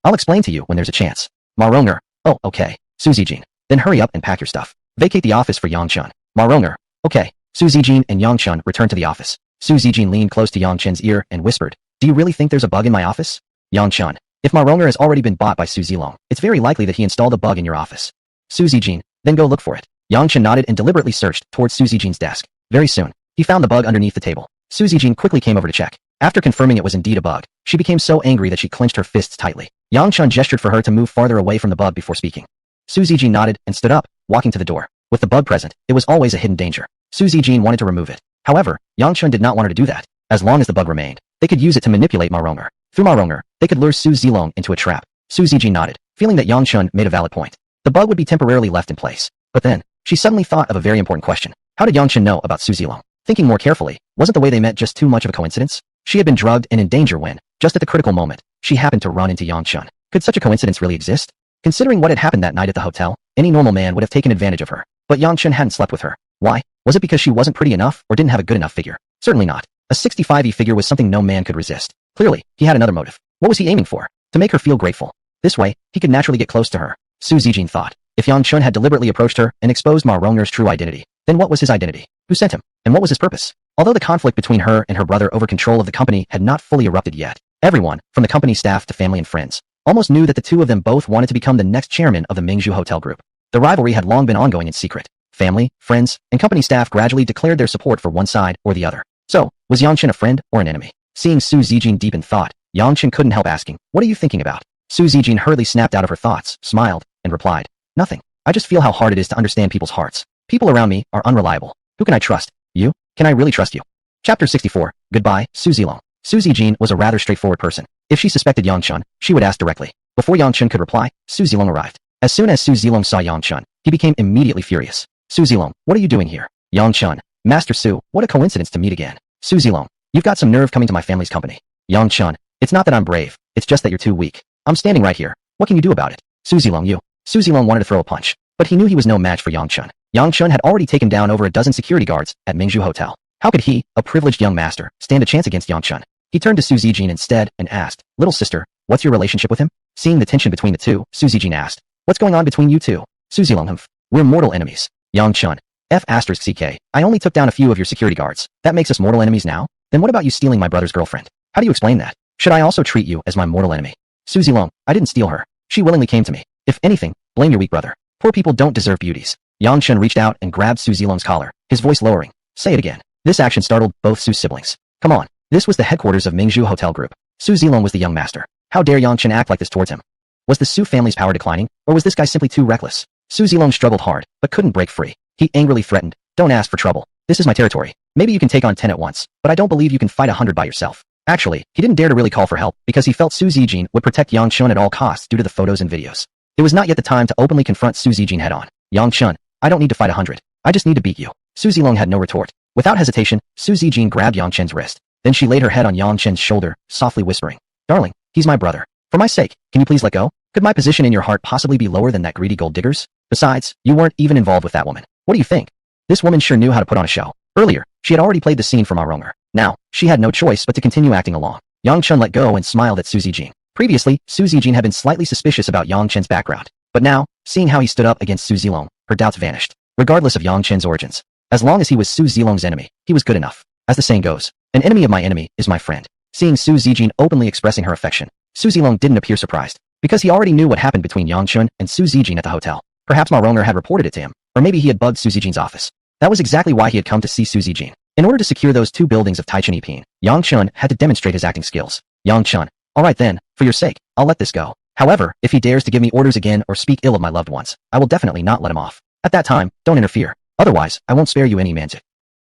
I'll explain to you when there's a chance." Ma Ronger, "Oh, okay." Su Zijin, "Then hurry up and pack your stuff. Vacate the office for Yang Chen." Ma Ronger, "Okay." Su Zijin and Yang Chen returned to the office. Su Zijin leaned close to Yang Chen's ear and whispered, "Do you really think there's a bug in my office?" Yang Chen, "If Ma Ronger has already been bought by Su Zilong, it's very likely that he installed a bug in your office." Su Zijin, "Then go look for it." Yang Chen nodded and deliberately searched towards Su Zijin's desk. Very soon, he found the bug underneath the table. Su Zijin quickly came over to check. After confirming it was indeed a bug, she became so angry that she clenched her fists tightly. Yang Chen gestured for her to move farther away from the bug before speaking. Su Zijin nodded and stood up, walking to the door. With the bug present, it was always a hidden danger. Su Zijin wanted to remove it. However, Yang Chen did not want her to do that. As long as the bug remained, they could use it to manipulate Ma Ronger. Through Ma Ronger, they could lure Su Zilong into a trap. Su Zijin nodded, feeling that Yang Chen made a valid point. The bug would be temporarily left in place. But then, she suddenly thought of a very important question. How did Yang Chen know about Su Zilong? Thinking more carefully, wasn't the way they met just too much of a coincidence? She had been drugged and in danger when, just at the critical moment, she happened to run into Yang Chen. Could such a coincidence really exist? Considering what had happened that night at the hotel, any normal man would have taken advantage of her. But Yang Chen hadn't slept with her. Why? Was it because she wasn't pretty enough or didn't have a good enough figure? Certainly not. A 65E figure was something no man could resist. Clearly, he had another motive. What was he aiming for? To make her feel grateful. This way, he could naturally get close to her. Su Zijin thought. If Yang Chen had deliberately approached her and exposed Ma Ronger's true identity, then what was his identity? Who sent him? And what was his purpose? Although the conflict between her and her brother over control of the company had not fully erupted yet, everyone, from the company staff to family and friends, almost knew that the two of them both wanted to become the next chairman of the Mingzhu Hotel Group. The rivalry had long been ongoing in secret. Family, friends, and company staff gradually declared their support for one side or the other. So, was Yang Chen a friend or an enemy? Seeing Su Zijin deep in thought, Yang Chen couldn't help asking, "What are you thinking about?" Su Zijin hurriedly snapped out of her thoughts, smiled, and replied, "Nothing. I just feel how hard it is to understand people's hearts. People around me are unreliable. Who can I trust? You? Can I really trust you?" Chapter 64. Goodbye, Su Zilong. Su Zijin was a rather straightforward person. If she suspected Yang Chun, she would ask directly. Before Yang Chun could reply, Su Zilong arrived. As soon as Su Zilong saw Yang Chun, he became immediately furious. "Su Zilong, what are you doing here?" Yang Chun, "Master Su, what a coincidence to meet again." Su Zilong, "You've got some nerve coming to my family's company." Yang Chun, "It's not that I'm brave, it's just that you're too weak. I'm standing right here. What can you do about it?" Su Zilong, "You." Su Zilong wanted to throw a punch, but he knew he was no match for Yang Chun. Yang Chun had already taken down over a dozen security guards at Mingzhu Hotel. How could he, a privileged young master, stand a chance against Yang Chun? He turned to Su Zijin instead and asked, "Little sister, what's your relationship with him?" Seeing the tension between the two, Su Zijin asked, "What's going on between you two?" Su Zilong, "We're mortal enemies." Yang Chun, F***CK, "I only took down a few of your security guards. That makes us mortal enemies now? Then what about you stealing my brother's girlfriend? How do you explain that? Should I also treat you as my mortal enemy?" Su Zilong, "I didn't steal her. She willingly came to me. If anything, blame your weak brother. Poor people don't deserve beauties." Yang Chun reached out and grabbed Su Zilong's collar, his voice lowering. "Say it again." This action startled both Su's siblings. Come on. This was the headquarters of Mingzhu Hotel Group. Su Zilong was the young master. How dare Yang Chun act like this towards him? Was the Su family's power declining, or was this guy simply too reckless? Su Zilong struggled hard, but couldn't break free. He angrily threatened, "Don't ask for trouble. This is my territory. Maybe you can take on 10 at once, but I don't believe you can fight 100 by yourself." Actually, he didn't dare to really call for help because he felt Su Zijin would protect Yang Chun at all costs due to the photos and videos. It was not yet the time to openly confront Su Zijin head-on. "Yang Chun, I don't need to fight 100. I just need to beat you." Su Zilong had no retort. Without hesitation, Su Zijin grabbed Yang Chun's wrist. Then she laid her head on Yang Chun's shoulder, softly whispering, "Darling, he's my brother. For my sake, can you please let go? Could my position in your heart possibly be lower than that greedy gold digger's? Besides, you weren't even involved with that woman. What do you think?" This woman sure knew how to put on a show. Earlier, she had already played the scene for Ma Rong'er. Now, she had no choice but to continue acting along. Yang Chun let go and smiled at Su Zijin. Previously, Su Zijin had been slightly suspicious about Yang Chun's background. But now, seeing how he stood up against Su Zilong, her doubts vanished. Regardless of Yang Chun's origins, as long as he was Su Zilong's enemy, he was good enough. As the saying goes, an enemy of my enemy is my friend. Seeing Su Zijin openly expressing her affection, Su Zilong didn't appear surprised, because he already knew what happened between Yang Chun and Su Zijin at the hotel. Perhaps Ma Rong'er had reported it to him, or maybe he had bugged Su Zijin's office. That was exactly why he had come to see Su Zijin. In order to secure those two buildings of Taichung Yiping, Yang Chun had to demonstrate his acting skills. Yang Chun, "Alright then, for your sake, I'll let this go. However, if he dares to give me orders again or speak ill of my loved ones, I will definitely not let him off. At that time, don't interfere. Otherwise, I won't spare you any magic."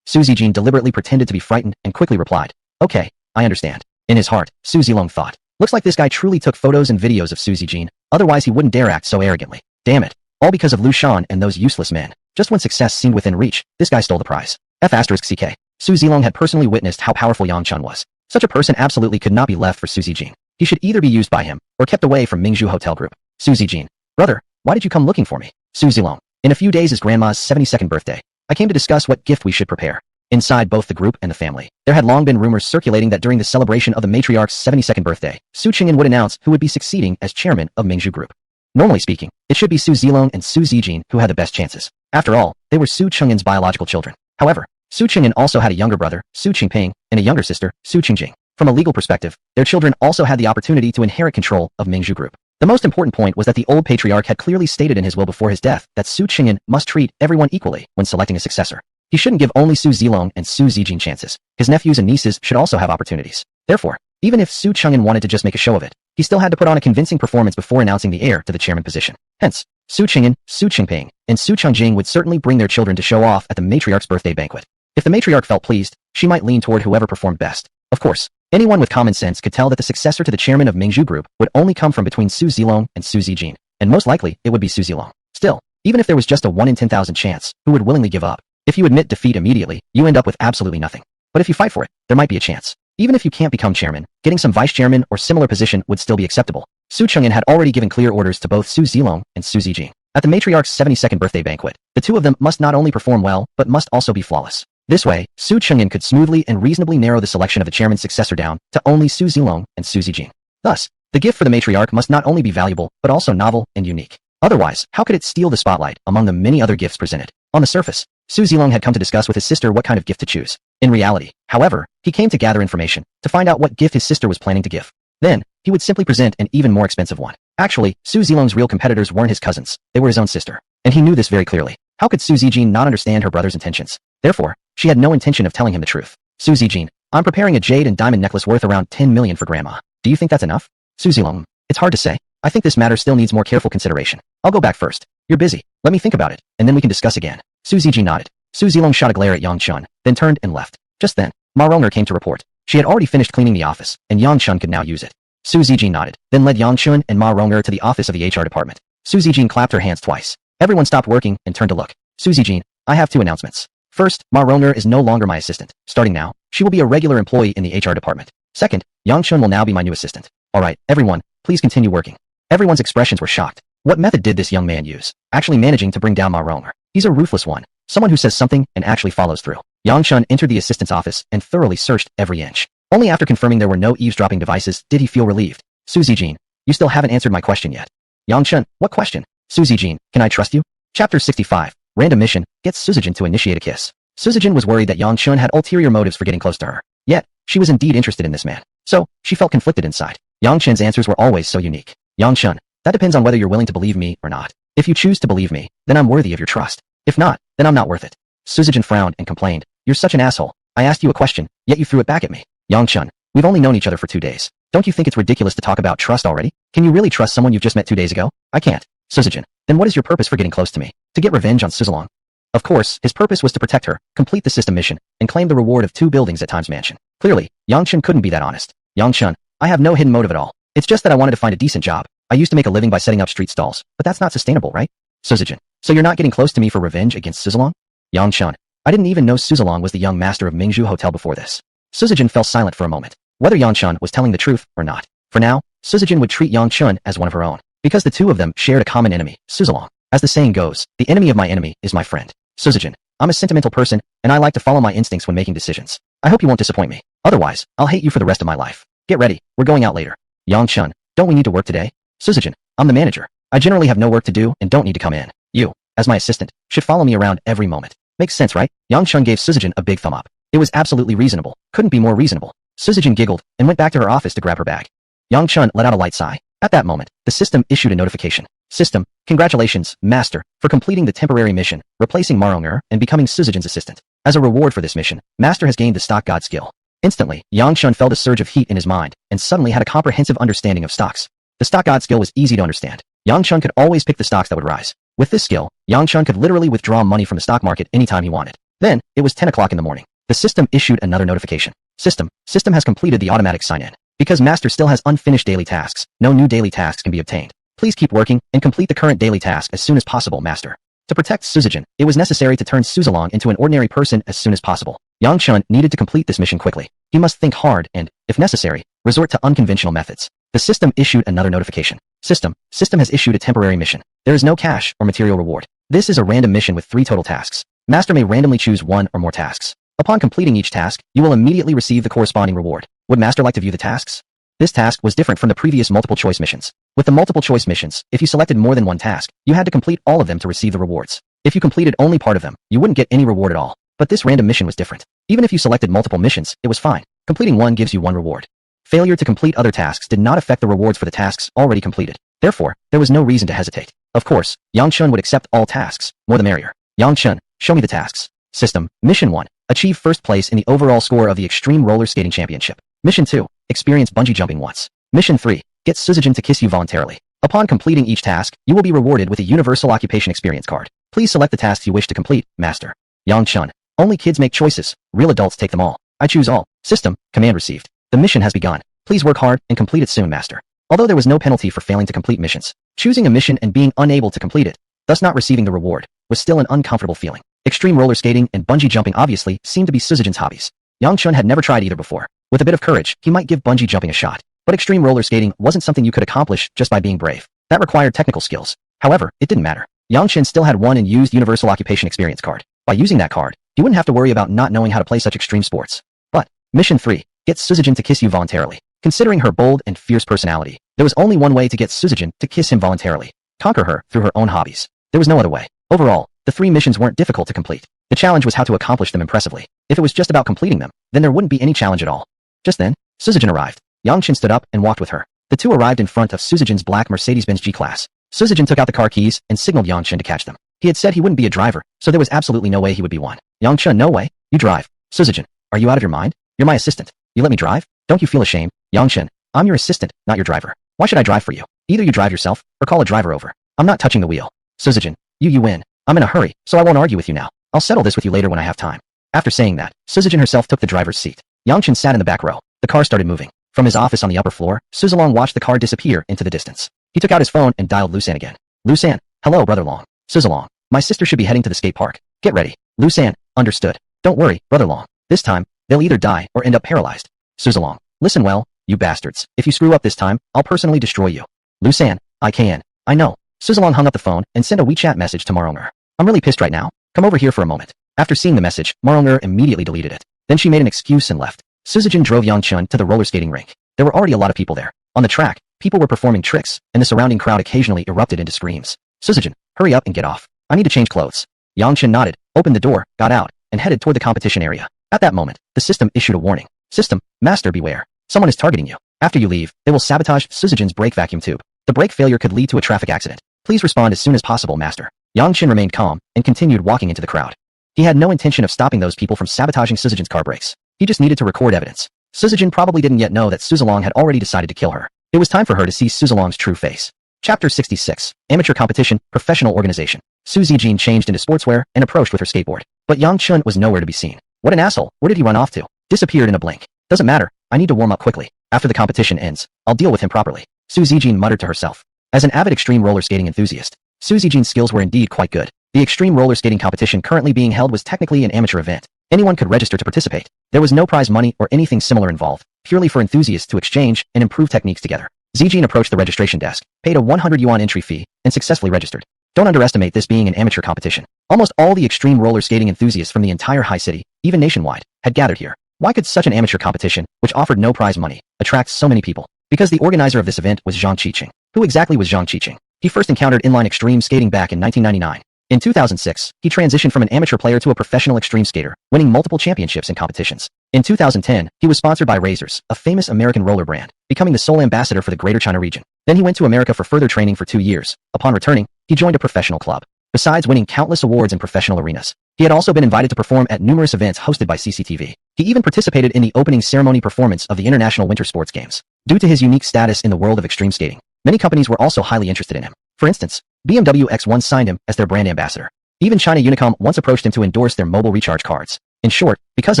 Su Zijin deliberately pretended to be frightened and quickly replied, "Okay, I understand." In his heart, Su Zilong thought, "Looks like this guy truly took photos and videos of Su Zijin, otherwise he wouldn't dare act so arrogantly. Damn it. All because of Lu Shan and those useless men. Just when success seemed within reach, this guy stole the prize." F***CK. Su Zilong had personally witnessed how powerful Yang Chun was. Such a person absolutely could not be left for Su Zijin. He should either be used by him, or kept away from Mingzhu Hotel Group. Su Zijin, "Brother, why did you come looking for me?" Su Zilong, "In a few days is Grandma's 72nd birthday. I came to discuss what gift we should prepare." Inside both the group and the family, there had long been rumors circulating that during the celebration of the matriarch's 72nd birthday, Su Qingyan would announce who would be succeeding as chairman of Mingzhu Group. Normally speaking, it should be Su Zilong and Su Zijin who had the best chances. After all, they were Su Qingyan's biological children. However, Su Qingyan also had a younger brother, Su Qingping, and a younger sister, Su Qingjing. From a legal perspective, their children also had the opportunity to inherit control of Mingzhu Group. The most important point was that the old patriarch had clearly stated in his will before his death that Su Qingyan must treat everyone equally when selecting a successor. He shouldn't give only Su Zilong and Su Zijin chances. His nephews and nieces should also have opportunities. Therefore, even if Su Qingyan wanted to just make a show of it, he still had to put on a convincing performance before announcing the heir to the chairman position. Hence, Su Qingyan, Su Qingping, and Su Qingjing would certainly bring their children to show off at the matriarch's birthday banquet. If the matriarch felt pleased, she might lean toward whoever performed best. Of course, anyone with common sense could tell that the successor to the chairman of Mingzhu Group would only come from between Su Zilong and Su Zijin, and most likely it would be Su Zilong. Still, even if there was just a 1 in 10,000 chance, who would willingly give up? If you admit defeat immediately, you end up with absolutely nothing. But if you fight for it, there might be a chance. Even if you can't become chairman, getting some vice chairman or similar position would still be acceptable. Su Qingyan had already given clear orders to both Su Zilong and Su Zijin. At the matriarch's 72nd birthday banquet, the two of them must not only perform well, but must also be flawless. This way, Su Qingyan could smoothly and reasonably narrow the selection of the chairman's successor down to only Su Zilong and Su Zijin. Thus, the gift for the matriarch must not only be valuable, but also novel and unique. Otherwise, how could it steal the spotlight among the many other gifts presented? On the surface, Su Zilong had come to discuss with his sister what kind of gift to choose. In reality, however, he came to gather information, to find out what gift his sister was planning to give. Then, he would simply present an even more expensive one. Actually, Su Zilong's real competitors weren't his cousins, they were his own sister. And he knew this very clearly. How could Su Zijin not understand her brother's intentions? Therefore, she had no intention of telling him the truth. Su Zijin, "I'm preparing a jade and diamond necklace worth around 10 million for Grandma. Do you think that's enough?" Su Zilong, "It's hard to say. I think this matter still needs more careful consideration. I'll go back first. You're busy. Let me think about it, and then we can discuss again. Su Zijin nodded. Su Zilong shot a glare at Yang Chun, then turned and left. Just then, Ma Rong'er came to report. She had already finished cleaning the office, and Yang Chun could now use it. Su Zijin nodded, then led Yang Chun and Ma Rong'er to the office of the HR department. Su Zijin clapped her hands twice. Everyone stopped working and turned to look. Su Zijin, I have 2 announcements. First, Ma Rong'er is no longer my assistant. Starting now, she will be a regular employee in the HR department. Second, Yang Chun will now be my new assistant. Alright, everyone, please continue working. Everyone's expressions were shocked. What method did this young man use? Actually managing to bring down Ma Rong'er. He's a ruthless one. Someone who says something and actually follows through. Yang Chun entered the assistant's office and thoroughly searched every inch. Only after confirming there were no eavesdropping devices did he feel relieved. Su Zijin, you still haven't answered my question yet. Yang Chun, what question? Su Zijin, can I trust you? Chapter 65. Random mission, gets Su Zijin to initiate a kiss. Su Zijin was worried that Yang Chun had ulterior motives for getting close to her. Yet, she was indeed interested in this man. So, she felt conflicted inside. Yang Chun's answers were always so unique. Yang Chun, that depends on whether you're willing to believe me or not. If you choose to believe me, then I'm worthy of your trust. If not, then I'm not worth it. Su Zijin frowned and complained. You're such an asshole. I asked you a question, yet you threw it back at me. Yang Chun, we've only known each other for 2 days. Don't you think it's ridiculous to talk about trust already? Can you really trust someone you've just met 2 days ago? I can't. Su Zijin, then what is your purpose for getting close to me? To get revenge on Su Zilong? Of course, his purpose was to protect her, complete the system mission, and claim the reward of 2 buildings at Times Mansion. Clearly, Yang Chun couldn't be that honest. Yang Chun, I have no hidden motive at all. It's just that I wanted to find a decent job. I used to make a living by setting up street stalls, but that's not sustainable, right? Su Zijin, so you're not getting close to me for revenge against Su Zilong? Yang Chun, I didn't even know Su Zilong was the young master of Mingzhu Hotel before this. Su Zijin fell silent for a moment, whether Yang Chun was telling the truth or not. For now, Su Zijin would treat Yang Chun as one of her own, because the 2 of them shared a common enemy, Su Zilong. As the saying goes, the enemy of my enemy is my friend. Su Zijin, I'm a sentimental person, and I like to follow my instincts when making decisions. I hope you won't disappoint me. Otherwise, I'll hate you for the rest of my life. Get ready, we're going out later. Yang Chun, don't we need to work today? Su Zijin, I'm the manager. I generally have no work to do and don't need to come in. You, as my assistant, should follow me around every moment. Makes sense, right? Yang Chun gave Su Zijin a big thumb up. It was absolutely reasonable. Couldn't be more reasonable. Su Zijin giggled and went back to her office to grab her bag. Yang Chun let out a light sigh. At that moment, the system issued a notification. System, congratulations, Master, for completing the temporary mission, replacing Ma Rong'er and becoming Su Zijin's assistant. As a reward for this mission, Master has gained the stock god skill. Instantly, Yang Chun felt a surge of heat in his mind and suddenly had a comprehensive understanding of stocks. The stock god skill was easy to understand. Yang Chun could always pick the stocks that would rise. With this skill, Yang Chun could literally withdraw money from the stock market anytime he wanted. Then, it was 10 o'clock in the morning. The system issued another notification. System has completed the automatic sign-in. Because Master still has unfinished daily tasks, no new daily tasks can be obtained. Please keep working and complete the current daily task as soon as possible, Master. To protect Su Zijin, it was necessary to turn Su Zilong into an ordinary person as soon as possible. Yang Chun needed to complete this mission quickly. He must think hard and, if necessary, resort to unconventional methods. The system issued another notification. System has issued a temporary mission. There is no cash or material reward. This is a random mission with 3 total tasks. Master may randomly choose 1 or more tasks. Upon completing each task, you will immediately receive the corresponding reward. Would Master like to view the tasks? This task was different from the previous multiple choice missions. With the multiple choice missions, if you selected more than 1 task, you had to complete all of them to receive the rewards. If you completed only part of them, you wouldn't get any reward at all. But this random mission was different. Even if you selected multiple missions, it was fine. Completing 1 gives you 1 reward. Failure to complete other tasks did not affect the rewards for the tasks already completed. Therefore, there was no reason to hesitate. Of course, Yang Chun would accept all tasks, more the merrier. Yang Chun, show me the tasks. System, Mission 1. Achieve first place in the overall score of the Extreme Roller Skating Championship. Mission 2. Experience bungee jumping once. Mission 3. Get Su Zijin to kiss you voluntarily. Upon completing each task, you will be rewarded with a Universal Occupation Experience card. Please select the tasks you wish to complete, Master. Yang Chun, only kids make choices. Real adults take them all. I choose all. System, command received. The mission has begun. Please work hard and complete it soon, Master. Although there was no penalty for failing to complete missions, choosing a mission and being unable to complete it, thus not receiving the reward, was still an uncomfortable feeling. Extreme roller skating and bungee jumping obviously seemed to be Su Zijin's hobbies. Yang Chun had never tried either before. With a bit of courage, he might give bungee jumping a shot. But extreme roller skating wasn't something you could accomplish just by being brave. That required technical skills. However, it didn't matter. Yang Chun still had one unused Universal Occupation Experience card. By using that card, you wouldn't have to worry about not knowing how to play such extreme sports. But, Mission 3. Get Su Zijin to kiss you voluntarily. Considering her bold and fierce personality, there was only one way to get Su Zijin to kiss him voluntarily. Conquer her through her own hobbies. There was no other way. Overall, the 3 missions weren't difficult to complete. The challenge was how to accomplish them impressively. If it was just about completing them, then there wouldn't be any challenge at all. Just then, Su Zijin arrived. Yang Chun stood up and walked with her. The 2 arrived in front of Su Zijin's black Mercedes-Benz G-Class. Su Zijin took out the car keys and signaled Yang Chun to catch them. He had said he wouldn't be a driver, so there was absolutely no way he would be one. Yang Chun, no way. You drive. Su Zijin, are you out of your mind? You're my assistant. You let me drive? Don't you feel ashamed? Yang Chun, I'm your assistant, not your driver. Why should I drive for you? Either you drive yourself, or call a driver over. I'm not touching the wheel. Suzujin, you win. I'm in a hurry, so I won't argue with you now. I'll settle this with you later when I have time. After saying that, Suzujin herself took the driver's seat. Yangchen sat in the back row. The car started moving. From his office on the upper floor, Suzalong watched the car disappear into the distance. He took out his phone and dialed Lusan again. Lusan, hello brother Long. Suzalong, my sister should be heading to the skate park. Get ready. Lusan, understood. Don't worry, brother Long. This time, they'll either die or end up paralyzed. Suzalong, listen well, you bastards. If you screw up this time, I'll personally destroy you. Lusan, I know. Suzalong hung up the phone and sent a WeChat message to Maronger. I'm really pissed right now. Come over here for a moment. After seeing the message, Maronger immediately deleted it. Then she made an excuse and left. Suzujin drove Yangchun to the roller skating rink. There were already a lot of people there. On the track, people were performing tricks, and the surrounding crowd occasionally erupted into screams. Suzujin, hurry up and get off. I need to change clothes. Yangchun nodded, opened the door, got out, and headed toward the competition area. At that moment, the system issued a warning. System, master beware. Someone is targeting you. After you leave, they will sabotage Suzujin's brake vacuum tube. The brake failure could lead to a traffic accident. Please respond as soon as possible, master. Yangchun remained calm and continued walking into the crowd. He had no intention of stopping those people from sabotaging Suzujin's car brakes. He just needed to record evidence. Suzujin probably didn't yet know that Suzalong had already decided to kill her. It was time for her to see Suzalong's true face. Chapter 66. Amateur Competition, Professional Organization. Su Zijin changed into sportswear and approached with her skateboard. But Yangchun was nowhere to be seen. What an asshole, where did he run off to? Disappeared in a blink. Doesn't matter, I need to warm up quickly. After the competition ends, I'll deal with him properly. Su Zijin muttered to herself. As an avid extreme roller skating enthusiast, Su Zijin's skills were indeed quite good. The extreme roller skating competition currently being held was technically an amateur event. Anyone could register to participate. There was no prize money or anything similar involved, purely for enthusiasts to exchange and improve techniques together. Zijin approached the registration desk, paid a 100 yuan entry fee, and successfully registered. Don't underestimate this being an amateur competition. Almost all the extreme roller skating enthusiasts from the entire high city, even nationwide, had gathered here. Why could such an amateur competition, which offered no prize money, attract so many people? Because the organizer of this event was Zhang Qiqing. Who exactly was Zhang Qiqing? He first encountered inline extreme skating back in 1999. In 2006, he transitioned from an amateur player to a professional extreme skater, winning multiple championships and competitions. In 2010, he was sponsored by Razors, a famous American roller brand, becoming the sole ambassador for the Greater China region. Then he went to America for further training for 2 years. Upon returning, he joined a professional club. Besides winning countless awards in professional arenas, he had also been invited to perform at numerous events hosted by CCTV. He even participated in the opening ceremony performance of the International Winter Sports Games. Due to his unique status in the world of extreme skating, many companies were also highly interested in him. For instance, BMW X1 signed him as their brand ambassador. Even China Unicom once approached him to endorse their mobile recharge cards. In short, because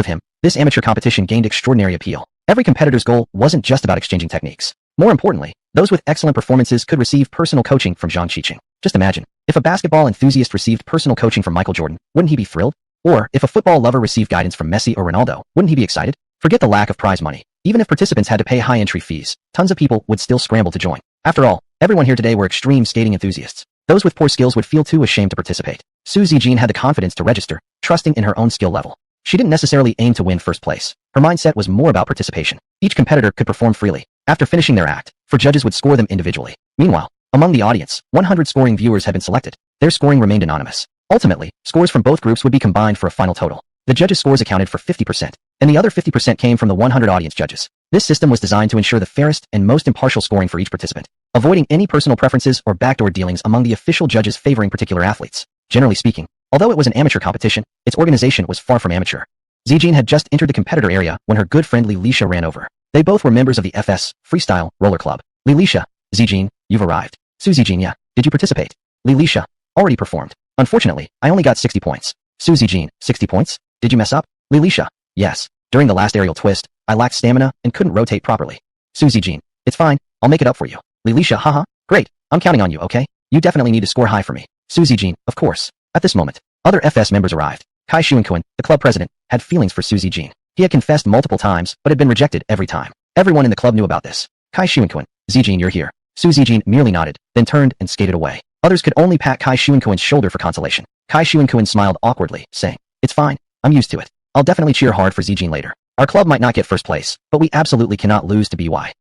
of him, this amateur competition gained extraordinary appeal. Every competitor's goal wasn't just about exchanging techniques. More importantly, those with excellent performances could receive personal coaching from Zhang Qiqing. Just imagine, if a basketball enthusiast received personal coaching from Michael Jordan, wouldn't he be thrilled? Or, if a football lover received guidance from Messi or Ronaldo, wouldn't he be excited? Forget the lack of prize money. Even if participants had to pay high entry fees, tons of people would still scramble to join. After all, everyone here today were extreme skating enthusiasts. Those with poor skills would feel too ashamed to participate. Su Zijin had the confidence to register, trusting in her own skill level. She didn't necessarily aim to win first place. Her mindset was more about participation. Each competitor could perform freely. After finishing their act, judges would score them individually. Meanwhile, among the audience, 100 scoring viewers had been selected. Their scoring remained anonymous. Ultimately, scores from both groups would be combined for a final total. The judges' scores accounted for 50%, and the other 50% came from the 100 audience judges. This system was designed to ensure the fairest and most impartial scoring for each participant, avoiding any personal preferences or backdoor dealings among the official judges favoring particular athletes. Generally speaking, although it was an amateur competition, its organization was far from amateur. Zijin had just entered the competitor area when her good friend Lilisha ran over. They both were members of the FS, Freestyle, Roller Club. Lilisha, Zijin, you've arrived. Su Zijin, yeah, did you participate? Lilisha, already performed. Unfortunately, I only got 60 points. Su Zijin, 60 points? Did you mess up? Lilisha, yes. During the last aerial twist, I lacked stamina and couldn't rotate properly. Su Zijin, it's fine, I'll make it up for you. Lilisha, haha, great, I'm counting on you, okay? You definitely need to score high for me. Su Zijin, of course. At this moment, other FS members arrived. Kai Xuanquan, the club president, had feelings for Su Zijin. He had confessed multiple times, but had been rejected every time. Everyone in the club knew about this. Kai Xuanquan, Zijin, you're here. Su Zijin merely nodded, then turned and skated away. Others could only pat Kai Xuanquan's shoulder for consolation. Kai Xuanquan smiled awkwardly, saying, it's fine, I'm used to it. I'll definitely cheer hard for Zijin later. Our club might not get first place, but we absolutely cannot lose to BY.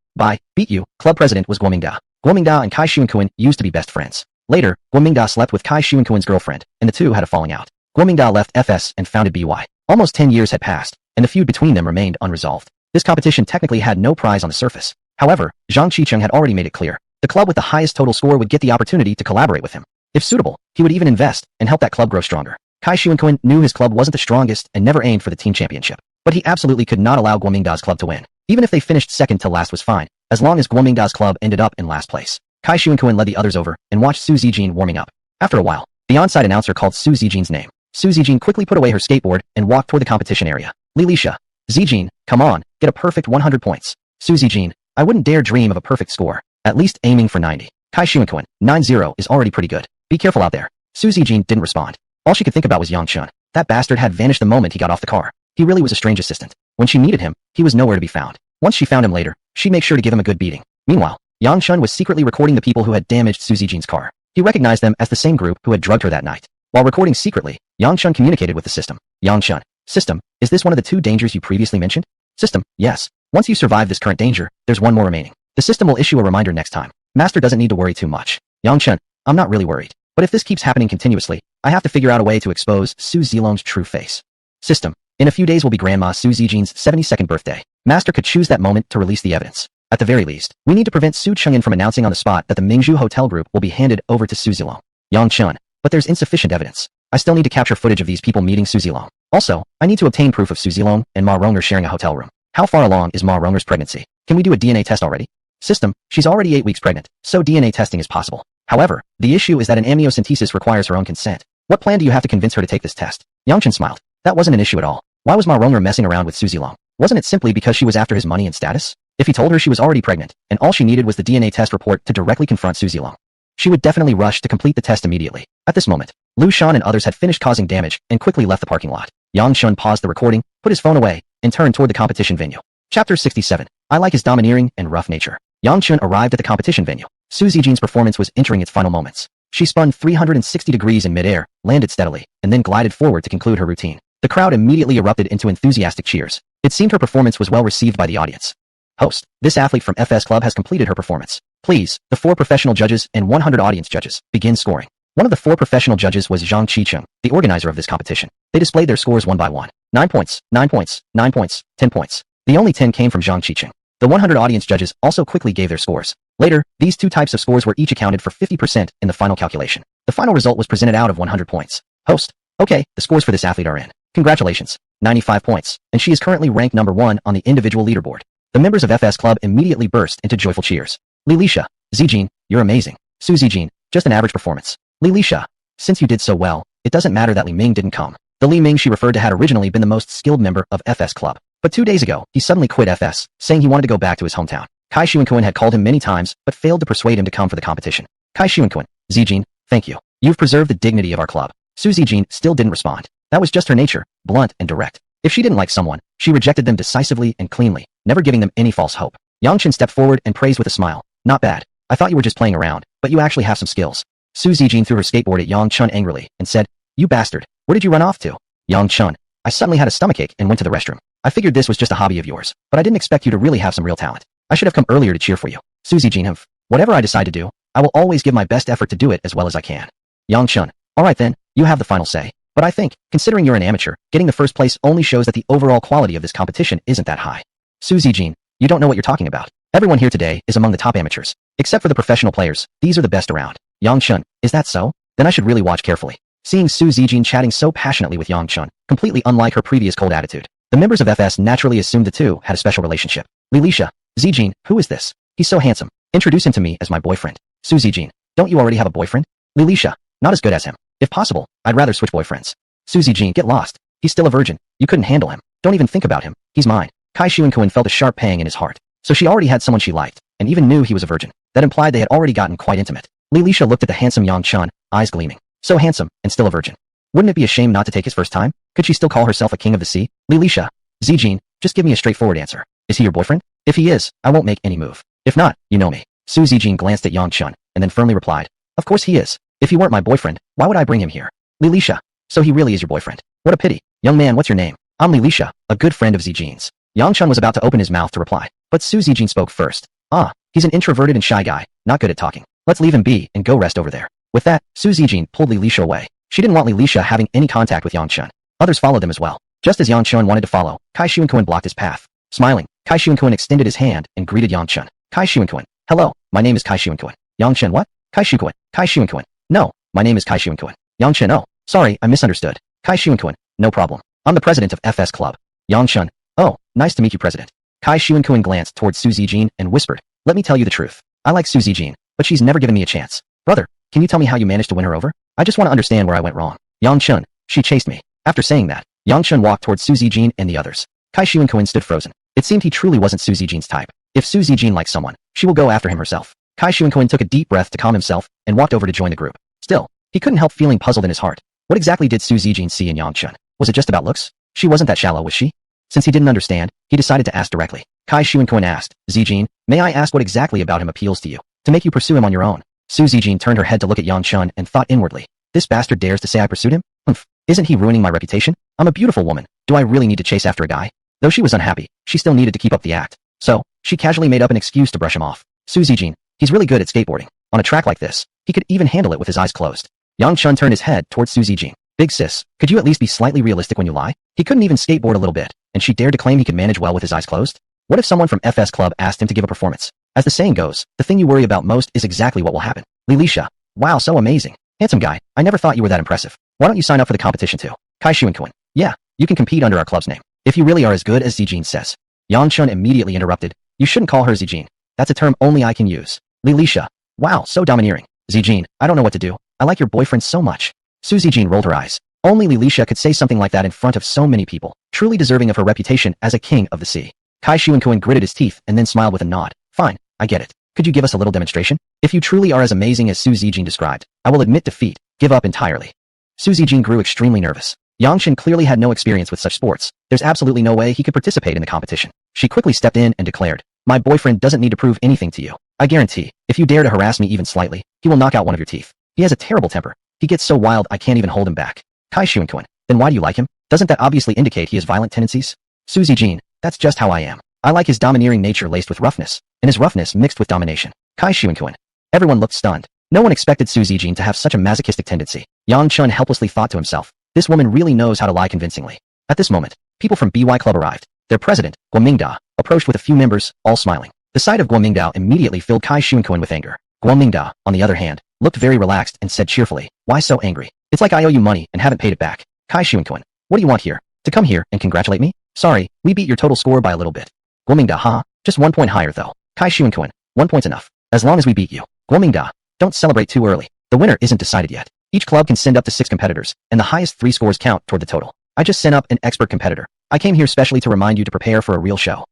Beat you. Club president was Guomingda. Guomingda and Kai Xuanquan used to be best friends. Later, Guomingda slept with Kai Xuanquan's girlfriend, and the two had a falling out. Guomingda left FS and founded BY. Almost 10 years had passed, and the feud between them remained unresolved. This competition technically had no prize on the surface. However, Zhang Qiqing had already made it clear. The club with the highest total score would get the opportunity to collaborate with him. If suitable, he would even invest and help that club grow stronger. Kai Xuanquan knew his club wasn't the strongest and never aimed for the team championship. But he absolutely could not allow Guomingda's club to win. Even if they finished second to last was fine, as long as Guomingda's club ended up in last place. Kai Shuan led the others over and watched Su Zijin warming up. After a while, the on-site announcer called Su Zijin's name. Su Zijin quickly put away her skateboard and walked toward the competition area. Lilisha. Zijin, come on, get a perfect 100 points. Su Zijin, I wouldn't dare dream of a perfect score. At least aiming for 90. Kai Shuan, 90 is already pretty good. Be careful out there. Su Zijin didn't respond. All she could think about was Yang Chun. That bastard had vanished the moment he got off the car. He really was a strange assistant. When she needed him, he was nowhere to be found. Once she found him later, she'd make sure to give him a good beating. Meanwhile, Yang Chun was secretly recording the people who had damaged Su Zijin's car. He recognized them as the same group who had drugged her that night. While recording secretly, Yang Chun communicated with the system. Yang Chun. System, is this one of the 2 dangers you previously mentioned? System, yes. Once you survive this current danger, there's one more remaining. The system will issue a reminder next time. Master doesn't need to worry too much. Yang Chun, I'm not really worried. But if this keeps happening continuously, I have to figure out a way to expose Su Zilong's true face. System, in a few days will be Grandma Su Zijin's 72nd birthday. Master could choose that moment to release the evidence. At the very least, we need to prevent Su Chengyan from announcing on the spot that the Mingzhu Hotel Group will be handed over to Su Zilong. Yang Chun, but there's insufficient evidence. I still need to capture footage of these people meeting Su Zilong. Also, I need to obtain proof of Su Zilong and Ma Ronger sharing a hotel room. How far along is Ma Ronger's pregnancy? Can we do a DNA test already? System, she's already 8 weeks pregnant, so DNA testing is possible. However, the issue is that an amniocentesis requires her own consent. What plan do you have to convince her to take this test? Yang Chun smiled. That wasn't an issue at all. Why was Ma Ronger messing around with Su Zilong? Wasn't it simply because she was after his money and status? If he told her she was already pregnant, and all she needed was the DNA test report to directly confront Su Zilong, she would definitely rush to complete the test immediately. At this moment, Lu Shan and others had finished causing damage and quickly left the parking lot. Yang Chun paused the recording, put his phone away, and turned toward the competition venue. Chapter 67. I like his domineering and rough nature. Yang Chun arrived at the competition venue. Su Zijin's performance was entering its final moments. She spun 360 degrees in midair, landed steadily, and then glided forward to conclude her routine. The crowd immediately erupted into enthusiastic cheers. It seemed her performance was well received by the audience. Host, this athlete from FS Club has completed her performance. Please, the 4 professional judges and 100 audience judges, begin scoring. One of the 4 professional judges was Zhang Qicheng, the organizer of this competition. They displayed their scores one by one. 9 points, 9 points, 9 points, 10 points. The only 10 came from Zhang Qicheng. The 100 audience judges also quickly gave their scores. Later, these 2 types of scores were each accounted for 50% in the final calculation. The final result was presented out of 100 points. Host, okay, the scores for this athlete are in. Congratulations, 95 points, and she is currently ranked number 1 on the individual leaderboard. The members of FS Club immediately burst into joyful cheers. Lilisha, Zijin, you're amazing. Su Zijin, just an average performance. Lilisha, since you did so well, it doesn't matter that Li Ming didn't come. The Li Ming she referred to had originally been the most skilled member of FS Club. But 2 days ago, he suddenly quit FS, saying he wanted to go back to his hometown. Kai Shuan had called him many times, but failed to persuade him to come for the competition. Kai Shuan, Zijin, thank you. You've preserved the dignity of our club. Su Zijin still didn't respond. That was just her nature, blunt and direct. If she didn't like someone, she rejected them decisively and cleanly, never giving them any false hope. Yang Chen stepped forward and praised with a smile. Not bad. I thought you were just playing around, but you actually have some skills. Su Zijin threw her skateboard at Yang Chun angrily and said, You bastard, where did you run off to? Yang Chun, I suddenly had a stomachache and went to the restroom. I figured this was just a hobby of yours, but I didn't expect you to really have some real talent. I should have come earlier to cheer for you. Su Zijin, whatever I decide to do, I will always give my best effort to do it as well as I can. Yang Chun, alright then, you have the final say. But I think, considering you're an amateur, getting the first place only shows that the overall quality of this competition isn't that high. Su Zijin, you don't know what you're talking about. Everyone here today is among the top amateurs. Except for the professional players, these are the best around. Yang Chun, is that so? Then I should really watch carefully. Seeing Su Zijin chatting so passionately with Yang Chun, completely unlike her previous cold attitude, the members of FS naturally assumed the two had a special relationship. Lilisha, Zijin, who is this? He's so handsome. Introduce him to me as my boyfriend. Su Zijin, don't you already have a boyfriend? Lilisha, not as good as him. If possible, I'd rather switch boyfriends. Su Zijin, get lost. He's still a virgin. You couldn't handle him. Don't even think about him. He's mine. Kai Shuan felt a sharp pang in his heart. So she already had someone she liked, and even knew he was a virgin. That implied they had already gotten quite intimate. Lilisha looked at the handsome Yang Chun, eyes gleaming. So handsome, and still a virgin. Wouldn't it be a shame not to take his first time? Could she still call herself a king of the sea? Lilisha, Zijin, just give me a straightforward answer. Is he your boyfriend? If he is, I won't make any move. If not, you know me. Su Zijin glanced at Yang Chun, and then firmly replied, Of course he is. If he weren't my boyfriend, why would I bring him here? Lilisha, so he really is your boyfriend. What a pity. Young man, what's your name? I'm Lilisha, a good friend of Zijin's. Yang Chun was about to open his mouth to reply, but Su Zijin spoke first. He's an introverted and shy guy, not good at talking. Let's leave him be and go rest over there. With that, Su Zijin pulled Lilisha away. She didn't want Lilisha having any contact with Yang Chun. Others followed them as well. Just as Yang Chun wanted to follow, Kai Shuan blocked his path. Smiling, Kai Shuan extended his hand and greeted Yang Chun. Kai Shuan, hello, my name is Kai Shuan. Yang Chun, what? Kai Shuan. No, my name is Kai Shuan. Yang Chun, oh, sorry, I misunderstood. Kai Shuan, no problem. I'm the president of FS Club. Yang Chun, oh, nice to meet you, president. Kai Shuan glanced towards Su Zijin and whispered, Let me tell you the truth. I like Su Zijin, but but she's never given me a chance. Brother, can you tell me how you managed to win her over? I just want to understand where I went wrong. Yang Chun, she chased me. After saying that, Yang Chun walked towards Su Zijin and the others. Kai Shuenkuen stood frozen. It seemed he truly wasn't Su Zijin's type. If Su Zijin likes someone, she will go after him herself. Kai Shuenkuen took a deep breath to calm himself and walked over to join the group. Still, he couldn't help feeling puzzled in his heart. What exactly did Su Zijin see in Yang Chun? Was it just about looks? She wasn't that shallow, was she? Since he didn't understand, he decided to ask directly. Kai Shuenkuen asked, Zijin, may I ask what exactly about him appeals to you, to make you pursue him on your own? Su Zijin turned her head to look at Yang Chun and thought inwardly. This bastard dares to say I pursued him? Humph, isn't he ruining my reputation? I'm a beautiful woman. Do I really need to chase after a guy? Though she was unhappy, she still needed to keep up the act. So, she casually made up an excuse to brush him off. Su Zijin, he's really good at skateboarding. On a track like this, he could even handle it with his eyes closed. Yang Chun turned his head towards Su Zijin. Big sis, could you at least be slightly realistic when you lie? He couldn't even skateboard a little bit, and she dared to claim he could manage well with his eyes closed? What if someone from FS Club asked him to give a performance? As the saying goes, the thing you worry about most is exactly what will happen. Lilisha, wow, so amazing. Handsome guy, I never thought you were that impressive. Why don't you sign up for the competition too? Kai Shuenkuen, yeah, you can compete under our club's name. If you really are as good as Zijin says. Yang Chun immediately interrupted. You shouldn't call her Zijin. That's a term only I can use. Lilisha, wow, so domineering. Zijin, I don't know what to do. I like your boyfriend so much. Su Zijin rolled her eyes. Only Lilisha could say something like that in front of so many people, truly deserving of her reputation as a king of the sea. Kai Shuenkuen gritted his teeth and then smiled with a nod. Fine, I get it. Could you give us a little demonstration? If you truly are as amazing as Su Zijin described, I will admit defeat, give up entirely. Su Zijin grew extremely nervous. Yang Chen clearly had no experience with such sports. There's absolutely no way he could participate in the competition. She quickly stepped in and declared, my boyfriend doesn't need to prove anything to you. I guarantee, if you dare to harass me even slightly, he will knock out one of your teeth. He has a terrible temper. He gets so wild I can't even hold him back. Kai Shuenkuen, then why do you like him? Doesn't that obviously indicate he has violent tendencies? Su Zijin, that's just how I am. I like his domineering nature laced with roughness, and his roughness mixed with domination. Kai Shuenkuen. Everyone looked stunned. No one expected Su Zijin to have such a masochistic tendency. Yang Chun helplessly thought to himself, this woman really knows how to lie convincingly. At this moment, people from BY Club arrived. Their president, Guomingda, approached with a few members, all smiling. The sight of Guomingda immediately filled Kai Shuenkuen with anger. Guomingda, on the other hand, looked very relaxed and said cheerfully, why so angry? It's like I owe you money and haven't paid it back. Kai Shuenkuen, what do you want here? To come here and congratulate me? Sorry, we beat your total score by a little bit. Guomingda, just 1 point higher though. Kai Shuenkuen, 1 point's enough. As long as we beat you. Guomingda, don't celebrate too early. The winner isn't decided yet. Each club can send up to 6 competitors, and the highest 3 scores count toward the total. I just sent up an expert competitor. I came here specially to remind you to prepare for a real show.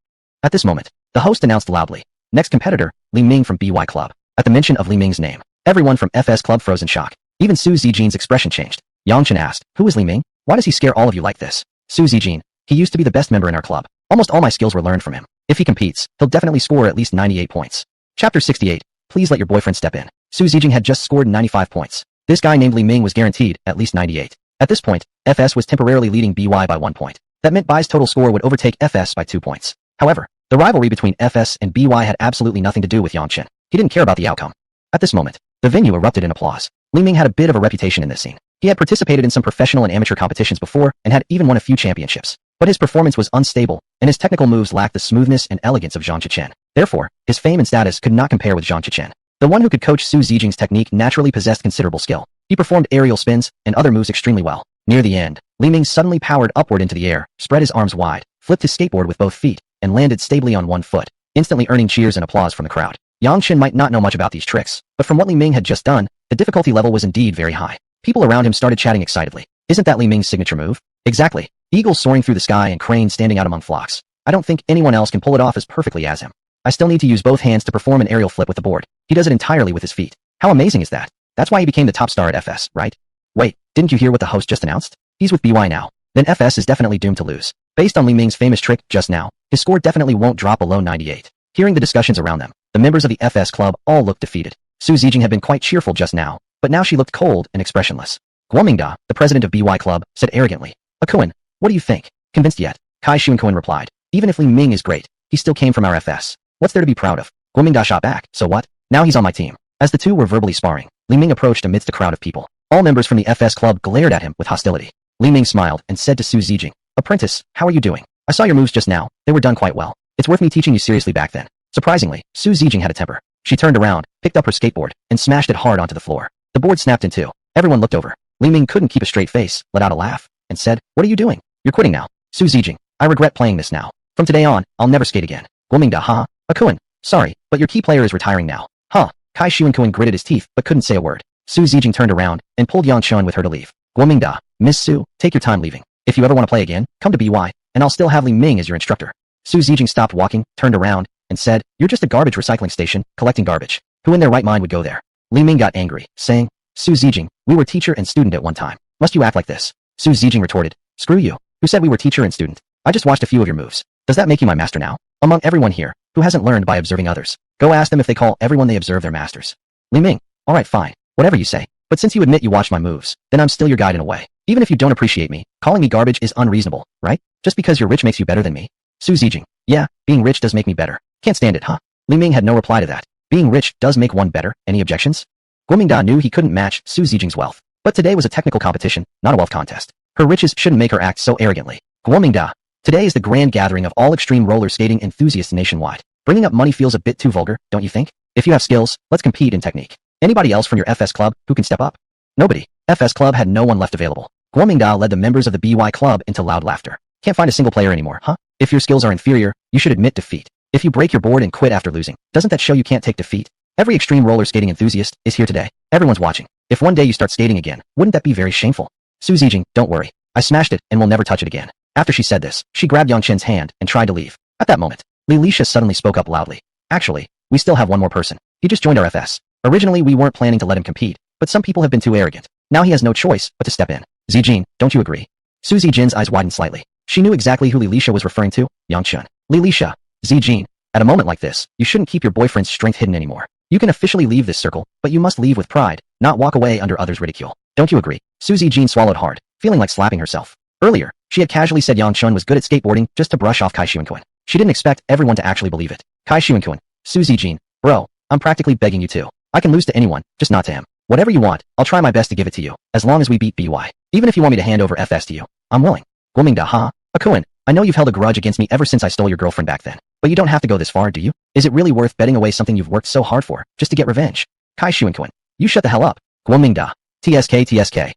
At this moment, the host announced loudly, next competitor, Li Ming from BY Club. At the mention of Li Ming's name, everyone from FS Club froze in shock. Even Su Zijin's expression changed. Yang Chen asked, who is Li Ming? Why does he scare all of you like this? Su Zijin, he used to be the best member in our club. Almost all my skills were learned from him. If he competes, he'll definitely score at least 98 points. Chapter 68, please let your boyfriend step in. Su Zijin had just scored 95 points. This guy named Li Ming was guaranteed at least 98. At this point, FS was temporarily leading BY by 1 point. That meant BY's total score would overtake FS by 2 points. However, the rivalry between FS and BY had absolutely nothing to do with Yang Chen. He didn't care about the outcome. At this moment, the venue erupted in applause. Li Ming had a bit of a reputation in this scene. He had participated in some professional and amateur competitions before and had even won a few championships. But his performance was unstable, and his technical moves lacked the smoothness and elegance of Zhang Qichen. Therefore, his fame and status could not compare with Zhang Qichen. The one who could coach Su Zijin's technique naturally possessed considerable skill. He performed aerial spins and other moves extremely well. Near the end, Li Ming suddenly powered upward into the air, spread his arms wide, flipped his skateboard with both feet, and landed stably on 1 foot, instantly earning cheers and applause from the crowd. Yang Chen might not know much about these tricks, but from what Li Ming had just done, the difficulty level was indeed very high. People around him started chatting excitedly. Isn't that Li Ming's signature move? Exactly. Eagles soaring through the sky and cranes standing out among flocks. I don't think anyone else can pull it off as perfectly as him. I still need to use both hands to perform an aerial flip with the board. He does it entirely with his feet. How amazing is that? That's why he became the top star at FS, right? Wait, didn't you hear what the host just announced? He's with BY now. Then FS is definitely doomed to lose. Based on Li Ming's famous trick just now, his score definitely won't drop below 98. Hearing the discussions around them, the members of the FS club all looked defeated. Su Zijin had been quite cheerful just now, but now she looked cold and expressionless. Guomingda, the president of BY Club, said arrogantly, Akuen, what do you think? Convinced yet? Kai Shuenkuen replied, even if Li Ming is great, he still came from our FS. What's there to be proud of? Guomingda shot back, so what? Now he's on my team. As the two were verbally sparring, Li Ming approached amidst a crowd of people. All members from the FS club glared at him with hostility. Li Ming smiled and said to Su Zijin, apprentice, how are you doing? I saw your moves just now, they were done quite well. It's worth me teaching you seriously back then. Surprisingly, Su Zijin had a temper. She turned around, picked up her skateboard, and smashed it hard onto the floor. The board snapped in two. Everyone looked over. Li Ming couldn't keep a straight face, let out a laugh, and said, what are you doing? You're quitting now. Su Zijin, I regret playing this now. From today on, I'll never skate again. Guomingda, Akuen, sorry, but your key player is retiring now. Kai Xuanquan gritted his teeth but couldn't say a word. Su Zijing turned around and pulled Yang Chun with her to leave. Guomingda, Miss Su, take your time leaving. If you ever want to play again, come to BY, and I'll still have Li Ming as your instructor. Su Zijing stopped walking, turned around, and said, you're just a garbage recycling station, collecting garbage. Who in their right mind would go there? Li Ming got angry, saying, Su Zijing, we were teacher and student at one time. Must you act like this? Su Zijing retorted, screw you. Who said we were teacher and student? I just watched a few of your moves. Does that make you my master now? Among everyone here, who hasn't learned by observing others, go ask them if they call everyone they observe their masters. Li Ming, alright fine, whatever you say. But since you admit you watched my moves, then I'm still your guide in a way. Even if you don't appreciate me, calling me garbage is unreasonable, right? Just because you're rich makes you better than me? Su Zijing, yeah, being rich does make me better. Can't stand it, huh? Li Ming had no reply to that. Being rich does make one better. Any objections? Guomingda knew he couldn't match Su Zijing's wealth. But today was a technical competition, not a wealth contest. Her riches shouldn't make her act so arrogantly. Guomingda, today is the grand gathering of all extreme roller skating enthusiasts nationwide. Bringing up money feels a bit too vulgar, don't you think? If you have skills, let's compete in technique. Anybody else from your FS club who can step up? Nobody. FS club had no one left available. Guomingda led the members of the BY club into loud laughter. Can't find a single player anymore, huh? If your skills are inferior, you should admit defeat. If you break your board and quit after losing, doesn't that show you can't take defeat? Every extreme roller skating enthusiast is here today. Everyone's watching. If one day you start skating again, wouldn't that be very shameful? Su Zijing, don't worry. I smashed it and will never touch it again. After she said this, she grabbed Yang Chen's hand and tried to leave. At that moment, Li Lisha suddenly spoke up loudly. Actually, we still have one more person. He just joined our FS. Originally we weren't planning to let him compete, but some people have been too arrogant. Now he has no choice but to step in. Zijin, don't you agree? Su Zijin's eyes widened slightly. She knew exactly who Li Lisha was referring to, Yang Chun. Li Lisha, Zijin, at a moment like this, you shouldn't keep your boyfriend's strength hidden anymore. You can officially leave this circle, but you must leave with pride, not walk away under others' ridicule. Don't you agree? Su Zijin swallowed hard, feeling like slapping herself. Earlier, she had casually said Yang Chun was good at skateboarding just to brush off Kai Xuanquan. She didn't expect everyone to actually believe it. Kai Xuanquan, Su Zijin, bro, I'm practically begging you to. I can lose to anyone, just not to him. Whatever you want, I'll try my best to give it to you, as long as we beat BY. Even if you want me to hand over FS to you, I'm willing. Guomingda, huh? Akuan, I know you've held a grudge against me ever since I stole your girlfriend back then. But you don't have to go this far, do you? Is it really worth betting away something you've worked so hard for, just to get revenge? Kai Xuanquan, you shut the hell up. Guomingda, TSK.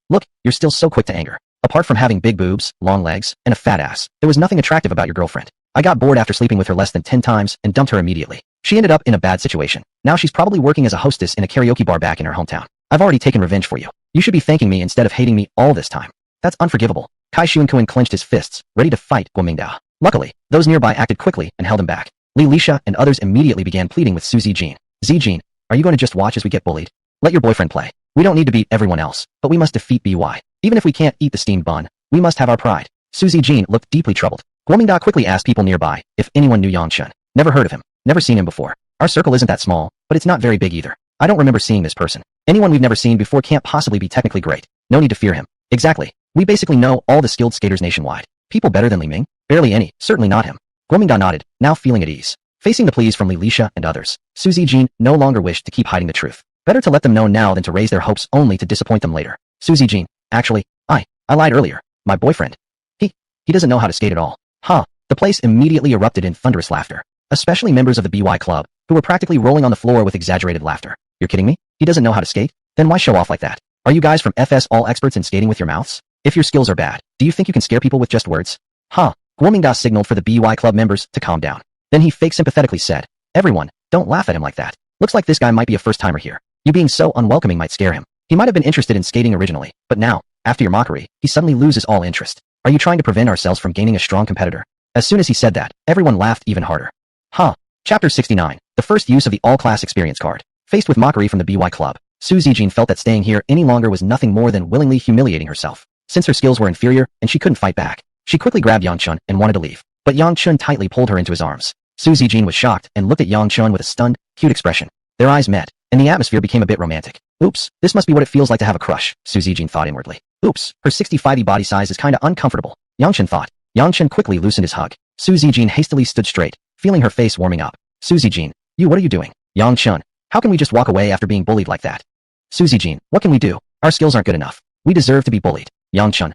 Look, you're still so quick to anger. Apart from having big boobs, long legs, and a fat ass, there was nothing attractive about your girlfriend. I got bored after sleeping with her less than 10 times and dumped her immediately. She ended up in a bad situation. Now she's probably working as a hostess in a karaoke bar back in her hometown. I've already taken revenge for you. You should be thanking me instead of hating me all this time. That's unforgivable. Kai Xuanquan clenched his fists, ready to fight Guomingda. Luckily, those nearby acted quickly and held him back. Li Lisha and others immediately began pleading with Su Zijin. Zijin, are you going to just watch as we get bullied? Let your boyfriend play. We don't need to beat everyone else, but we must defeat BY. Even if we can't eat the steamed bun, we must have our pride. Su Zijin looked deeply troubled. Guomingda quickly asked people nearby if anyone knew Yang Chun. Never heard of him. Never seen him before. Our circle isn't that small, but it's not very big either. I don't remember seeing this person. Anyone we've never seen before can't possibly be technically great. No need to fear him. Exactly. We basically know all the skilled skaters nationwide. People better than Li Ming? Barely any. Certainly not him. Guomingda nodded, now feeling at ease. Facing the pleas from Li Lisha and others, Su Zijin no longer wished to keep hiding the truth. Better to let them know now than to raise their hopes only to disappoint them later. Su Zijin, actually, I lied earlier. My boyfriend. He doesn't know how to skate at all. Huh. The place immediately erupted in thunderous laughter. Especially members of the BY club, who were practically rolling on the floor with exaggerated laughter. You're kidding me? He doesn't know how to skate? Then why show off like that? Are you guys from FS all experts in skating with your mouths? If your skills are bad, do you think you can scare people with just words? Huh. Guomingda signaled for the BY club members to calm down. Then he fake sympathetically said, everyone, don't laugh at him like that. Looks like this guy might be a first-timer here. You being so unwelcoming might scare him. He might have been interested in skating originally, but now, after your mockery, he suddenly loses all interest. Are you trying to prevent ourselves from gaining a strong competitor? As soon as he said that, everyone laughed even harder. Huh. Chapter 69, the first use of the all-class experience card. Faced with mockery from the BY club, Su Zijin felt that staying here any longer was nothing more than willingly humiliating herself. Since her skills were inferior and she couldn't fight back, she quickly grabbed Yang Chun and wanted to leave. But Yang Chun tightly pulled her into his arms. Su Zijin was shocked and looked at Yang Chun with a stunned, cute expression. Their eyes met, and the atmosphere became a bit romantic. Oops, this must be what it feels like to have a crush, Su Zijin thought inwardly. Oops, her 65E body size is kinda uncomfortable, Yang Chun thought. Yang Chun quickly loosened his hug. Su Zijin hastily stood straight, feeling her face warming up. Su Zijin, what are you doing? Yang Chun, how can we just walk away after being bullied like that? Su Zijin, what can we do? Our skills aren't good enough. We deserve to be bullied. Yang Chun,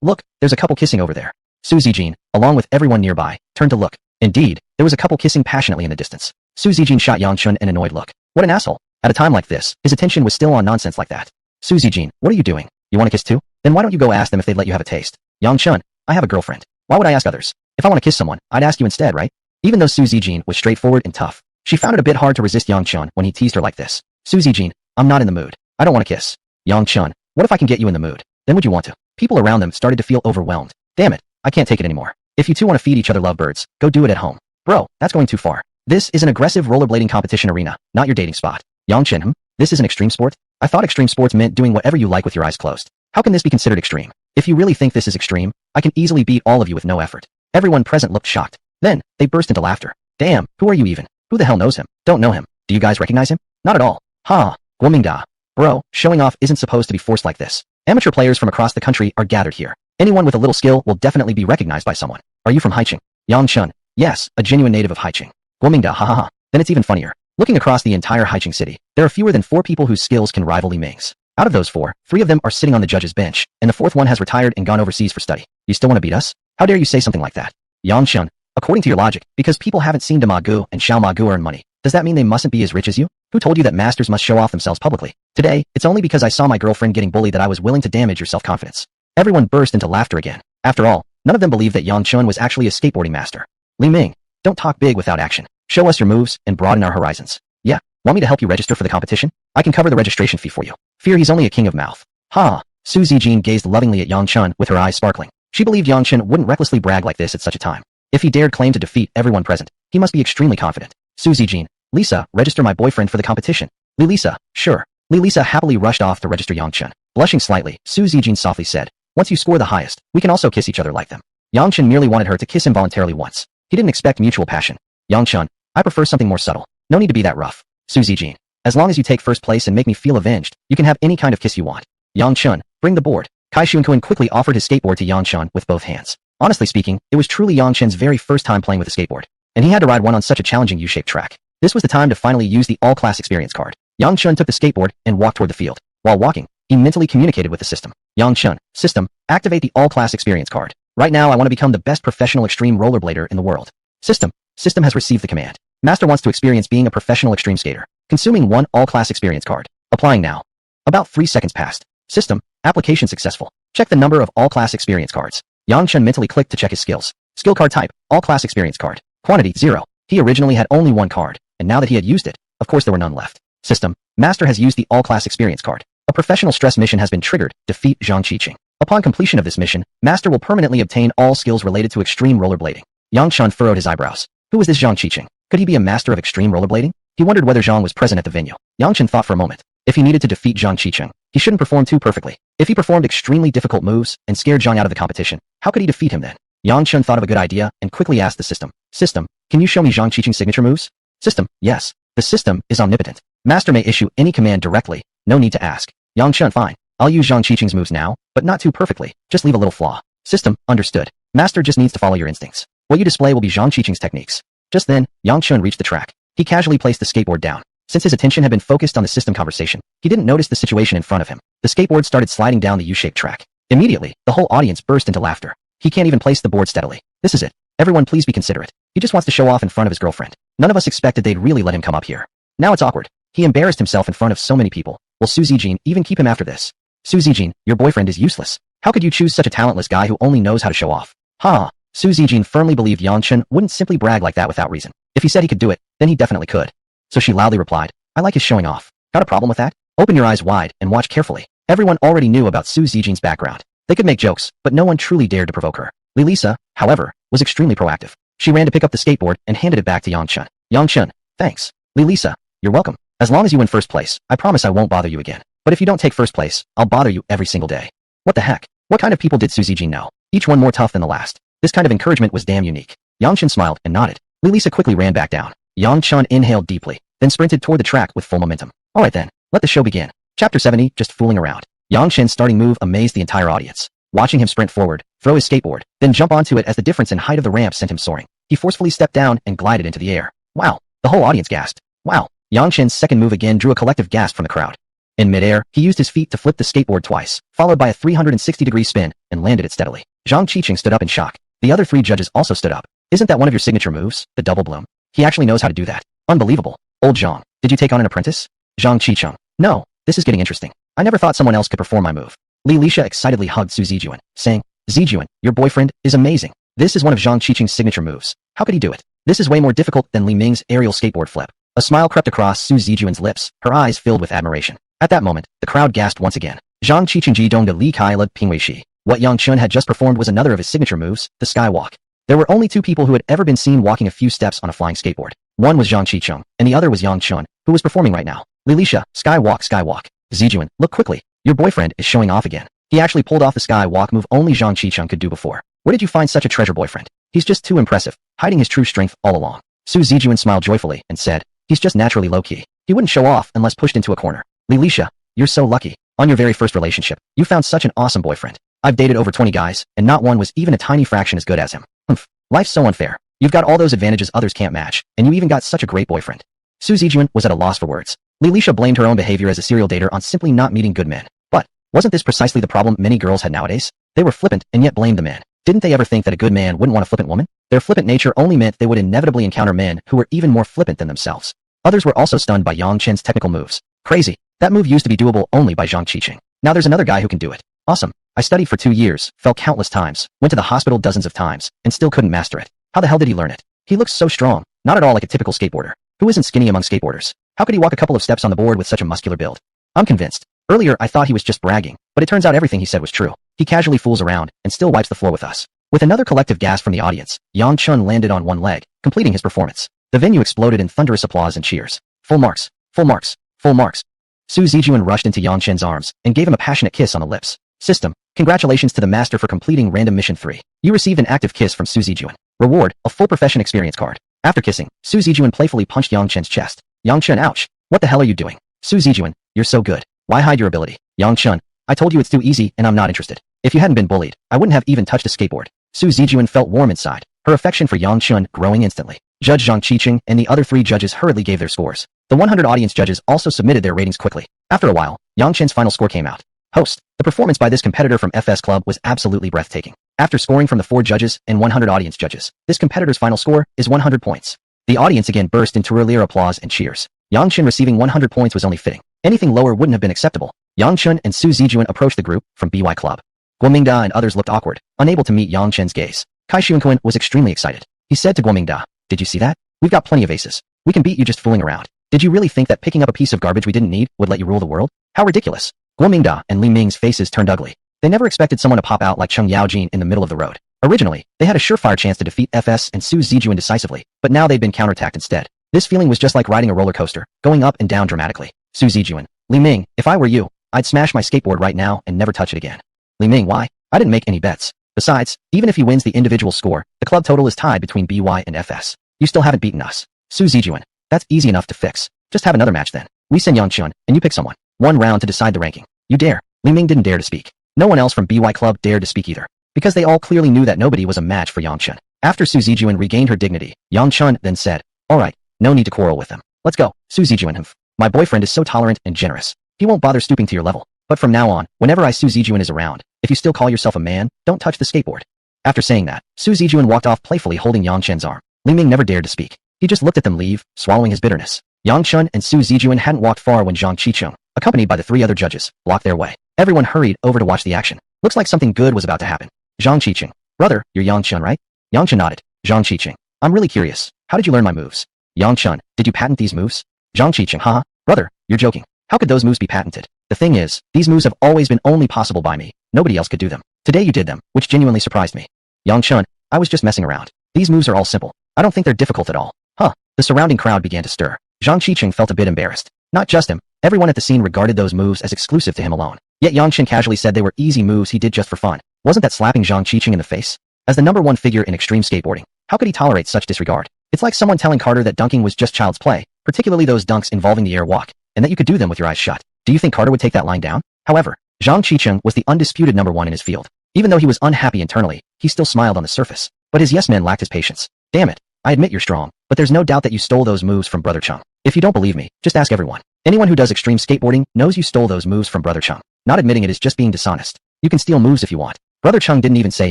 look, there's a couple kissing over there. Su Zijin, along with everyone nearby, turned to look. Indeed, there was a couple kissing passionately in the distance. Su Zijin shot Yang Chun an annoyed look. What an asshole. At a time like this, his attention was still on nonsense like that. Su Zijin, what are you doing? You want to kiss too? Then why don't you go ask them if they'd let you have a taste? Yang Chun, I have a girlfriend. Why would I ask others? If I want to kiss someone, I'd ask you instead, right? Even though Su Zijin was straightforward and tough, She found it a bit hard to resist Yang Chun when he teased her like this. Suzy Jean, I'm not in the mood. I don't want to kiss. Yang Chun, what if I can get you in the mood? Then would you want to? People around them started to feel overwhelmed. Damn it, I can't take it anymore. If you two want to feed each other lovebirds, go do it at home. Bro, that's going too far. This is an aggressive rollerblading competition arena, not your dating spot. Yang Chun, this is an extreme sport? I thought extreme sports meant doing whatever you like with your eyes closed. How can this be considered extreme? If you really think this is extreme, I can easily beat all of you with no effort. Everyone present looked shocked. Then, they burst into laughter. Damn, who are you even? Who the hell knows him? Don't know him. Do you guys recognize him? Not at all. Ha, Guomingda. Bro, showing off isn't supposed to be forced like this. Amateur players from across the country are gathered here. Anyone with a little skill will definitely be recognized by someone. Are you from Haicheng? Yang Chun. Yes, a genuine native of Haicheng. Guomingda, ha ha ha. Then it's even funnier. Looking across the entire Haicheng city, there are fewer than 4 people whose skills can rival Li Ming's. Out of those 4, 3 of them are sitting on the judge's bench, and the 4th one has retired and gone overseas for study. You still want to beat us? How dare you say something like that? Yang Chun. According to your logic, because people haven't seen Ma Gu and Xiao Ma Gu earn money, does that mean they mustn't be as rich as you? Who told you that masters must show off themselves publicly? Today, it's only because I saw my girlfriend getting bullied that I was willing to damage your self-confidence. Everyone burst into laughter again. After all, none of them believed that Yang Chun was actually a skateboarding master. Li Ming, don't talk big without action. Show us your moves and broaden our horizons. Yeah, want me to help you register for the competition? I can cover the registration fee for you. Fear he's only a king of mouth. Ha! Suzy Jean gazed lovingly at Yang Chun with her eyes sparkling. She believed Yang Chun wouldn't recklessly brag like this at such a time. If he dared claim to defeat everyone present, he must be extremely confident. Suzy Jean, Lisa, register my boyfriend for the competition. Lisa, sure. Lisa happily rushed off to register Yang Chun. Blushing slightly, Suzy Jean softly said, once you score the highest, we can also kiss each other like them. Yang Chun merely wanted her to kiss him voluntarily once. He didn't expect mutual passion. Yang Chun, I prefer something more subtle. No need to be that rough. Suzy Jean, as long as you take first place and make me feel avenged, you can have any kind of kiss you want. Yang Chun, bring the board. Kai Xunkun quickly offered his skateboard to Yang Chun with both hands. Honestly speaking, it was truly Yang Chun's very first time playing with a skateboard, and he had to ride one on such a challenging U-shaped track. This was the time to finally use the all-class experience card. Yang Chun took the skateboard and walked toward the field. While walking, he mentally communicated with the system. Yang Chun, system, activate the all-class experience card. Right now I want to become the best professional extreme rollerblader in the world. System has received the command. Master wants to experience being a professional extreme skater. Consuming 1 all-class experience card. Applying now. About 3 seconds passed. System, application successful. Check the number of all-class experience cards. Yang Chun mentally clicked to check his skills. Skill card type, all-class experience card. Quantity, 0. He originally had only 1 card, and now that he had used it, of course there were none left. System, Master has used the all-class experience card. A professional stress mission has been triggered, defeat Zhang Qiqing. Upon completion of this mission, Master will permanently obtain all skills related to extreme rollerblading. Yang Chun furrowed his eyebrows. Who was this Zhang Qiqing? Could he be a master of extreme rollerblading? He wondered whether Zhang was present at the venue. Yang Chun thought for a moment. If he needed to defeat Zhang Qiqing, he shouldn't perform too perfectly. If he performed extremely difficult moves and scared Zhang out of the competition, how could he defeat him then? Yang Chun thought of a good idea and quickly asked the system. System, can you show me Zhang Qiqing's signature moves? System, yes. The system is omnipotent. Master may issue any command directly, no need to ask. Yang Chun, fine. I'll use Zhang Qiqing's moves now, but not too perfectly, just leave a little flaw. System, understood. Master just needs to follow your instincts. What you display will be Zhang Qiqing's techniques. Just then, Yang Chun reached the track. He casually placed the skateboard down. Since his attention had been focused on the system conversation, he didn't notice the situation in front of him. The skateboard started sliding down the U-shaped track. Immediately, the whole audience burst into laughter. He can't even place the board steadily. This is it. Everyone please be considerate. He just wants to show off in front of his girlfriend. None of us expected they'd really let him come up here. Now it's awkward. He embarrassed himself in front of so many people. Will Suzy Jean even keep him after this? Suzy Jean, your boyfriend is useless. How could you choose such a talentless guy who only knows how to show off? Ha! Suzy Jean firmly believed Yang Chun wouldn't simply brag like that without reason. If he said he could do it, then he definitely could. So she loudly replied, I like his showing off. Got a problem with that? Open your eyes wide and watch carefully. Everyone already knew about Suzy Jean's background. They could make jokes, but no one truly dared to provoke her. Lisa, however, was extremely proactive. She ran to pick up the skateboard and handed it back to Yang Chun. Yang Chun, thanks. Lisa, you're welcome. As long as you win first place, I promise I won't bother you again. But if you don't take first place, I'll bother you every single day. What the heck? What kind of people did Suzy Jean know? Each one more tough than the last. This kind of encouragement was damn unique. Yang Chun smiled and nodded. Lisa quickly ran back down. Yang Chun inhaled deeply, then sprinted toward the track with full momentum. Alright then, let the show begin. Chapter 70, just fooling around. Yang Chun's starting move amazed the entire audience. Watching him sprint forward, throw his skateboard, then jump onto it as the difference in height of the ramp sent him soaring. He forcefully stepped down and glided into the air. Wow! The whole audience gasped. Wow! Yang Chun's second move again drew a collective gasp from the crowd. In midair, he used his feet to flip the skateboard twice, followed by a 360-degree spin, and landed it steadily. Zhang Qiqing stood up in shock. The other 3 judges also stood up. Isn't that one of your signature moves, the double bloom? He actually knows how to do that. Unbelievable. Old Zhang, did you take on an apprentice? Zhang Qiqing. No, this is getting interesting. I never thought someone else could perform my move. Lisa excitedly hugged Su Zijuan, saying, Zijuan, your boyfriend is amazing. This is one of Zhang Qiqing's signature moves. How could he do it? This is way more difficult than Li Ming's aerial skateboard flip. A smile crept across Su Zijuan's lips, her eyes filled with admiration. At that moment, the crowd gasped once again. Zhang Qiqingji dong de li kai le pingwei shi. What Yang Chun had just performed was another of his signature moves, the skywalk. There were only two people who had ever been seen walking a few steps on a flying skateboard. One was Zhang Qiqing, and the other was Yang Chun, who was performing right now. Lilisha, skywalk, skywalk. Zijuan, look quickly. Your boyfriend is showing off again. He actually pulled off the skywalk move only Zhang Qiqing could do before. Where did you find such a treasure boyfriend? He's just too impressive, hiding his true strength all along. Su Zijuan smiled joyfully and said, he's just naturally low-key. He wouldn't show off unless pushed into a corner. Lilisha, you're so lucky. On your very first relationship, you found such an awesome boyfriend. I've dated over 20 guys, and not one was even a tiny fraction as good as him. Humph. Life's so unfair. You've got all those advantages others can't match, and you even got such a great boyfriend. Su Zijuan was at a loss for words. Lilisha blamed her own behavior as a serial dater on simply not meeting good men. But wasn't this precisely the problem many girls had nowadays? They were flippant and yet blamed the men. Didn't they ever think that a good man wouldn't want a flippant woman? Their flippant nature only meant they would inevitably encounter men who were even more flippant than themselves. Others were also stunned by Yang Chen's technical moves. Crazy. That move used to be doable only by Zhang Qiqing. Now there's another guy who can do it. Awesome. I studied for 2 years, fell countless times, went to the hospital dozens of times, and still couldn't master it. How the hell did he learn it? He looks so strong, not at all like a typical skateboarder. Who isn't skinny among skateboarders? How could he walk a couple of steps on the board with such a muscular build? I'm convinced. Earlier I thought he was just bragging, but it turns out everything he said was true. He casually fools around and still wipes the floor with us. With another collective gasp from the audience, Yang Chun landed on one leg, completing his performance. The venue exploded in thunderous applause and cheers. Full marks, full marks, full marks. Su Zijuan rushed into Yang Chen's arms and gave him a passionate kiss on the lips. System, congratulations to the master for completing random mission 3. You received an active kiss from Su Zijuan. Reward, a full profession experience card. After kissing, Su Zijuan playfully punched Yang Chen's chest. Yang Chen, ouch. What the hell are you doing? Su Zijuan, you're so good. Why hide your ability? Yang Chen, I told you it's too easy and I'm not interested. If you hadn't been bullied, I wouldn't have even touched a skateboard. Su Zijuan felt warm inside, her affection for Yang Chun growing instantly. Judge Zhang Qiqing and the other 3 judges hurriedly gave their scores. The 100 audience judges also submitted their ratings quickly. After a while, Yang Chen's final score came out. Host, the performance by this competitor from FS Club was absolutely breathtaking. After scoring from the 4 judges and 100 audience judges, this competitor's final score is 100 points. The audience again burst into earlier applause and cheers. Yang Chen receiving 100 points was only fitting. Anything lower wouldn't have been acceptable. Yang Chun and Su Zijuan approached the group from BY Club. Guomingda and others looked awkward, unable to meet Yang Chen's gaze. Kai Xuanquan was extremely excited. He said to Guomingda, did you see that? We've got plenty of aces. We can beat you just fooling around. Did you really think that picking up a piece of garbage we didn't need would let you rule the world? How ridiculous. Guomingda and Li Ming's faces turned ugly. They never expected someone to pop out like Cheng Yaojin in the middle of the road. Originally, they had a surefire chance to defeat FS and Su Zijuan decisively, but now they'd been counterattacked instead. This feeling was just like riding a roller coaster, going up and down dramatically. Su Zijuan, Li Ming, if I were you, I'd smash my skateboard right now and never touch it again. Li Ming, why? I didn't make any bets. Besides, even if he wins the individual score, the club total is tied between BY and FS. You still haven't beaten us. Su Zijuan, that's easy enough to fix. Just have another match then. We send Yang Chun, and you pick someone. 1 round to decide the ranking. You dare. Li Ming didn't dare to speak. No one else from BY Club dared to speak either. Because they all clearly knew that nobody was a match for Yang Chun. After Su Zijuan regained her dignity, Yang Chun then said, alright, no need to quarrel with them. Let's go. Su Zijuan, my boyfriend is so tolerant and generous. He won't bother stooping to your level. But from now on, whenever Su Zijuan is around, if you still call yourself a man, don't touch the skateboard. After saying that, Su Zijuan walked off playfully holding Yang Chen's arm. Li Ming never dared to speak. He just looked at them leave, swallowing his bitterness. Yang Chun and Su Zijuan hadn't walked far when Zhang Qiqing, accompanied by the 3 other judges, blocked their way. Everyone hurried over to watch the action. Looks like something good was about to happen. Zhang Qiqing, brother, you're Yang Chun, right? Yang Chun nodded. Zhang Qiqing, I'm really curious. How did you learn my moves? Yang Chun, did you patent these moves? Zhang Qiqing, haha, brother, you're joking. How could those moves be patented? The thing is, these moves have always been only possible by me. Nobody else could do them. Today you did them, which genuinely surprised me. Yang Chun, I was just messing around. These moves are all simple. I don't think they're difficult at all. Huh. The surrounding crowd began to stir. Zhang Qiqing felt a bit embarrassed. Not just him. Everyone at the scene regarded those moves as exclusive to him alone. Yet Yang Chen casually said they were easy moves he did just for fun. Wasn't that slapping Zhang Qiqing in the face? As the #1 figure in extreme skateboarding, how could he tolerate such disregard? It's like someone telling Carter that dunking was just child's play, particularly those dunks involving the air walk, and that you could do them with your eyes shut. Do you think Carter would take that line down? However, Zhang Qiqing was the undisputed #1 in his field. Even though he was unhappy internally, he still smiled on the surface. But his yes men lacked his patience. Damn it. I admit you're strong, but there's no doubt that you stole those moves from Brother Chung. If you don't believe me, just ask everyone. Anyone who does extreme skateboarding knows you stole those moves from Brother Chung. Not admitting it is just being dishonest. You can steal moves if you want. Brother Chung didn't even say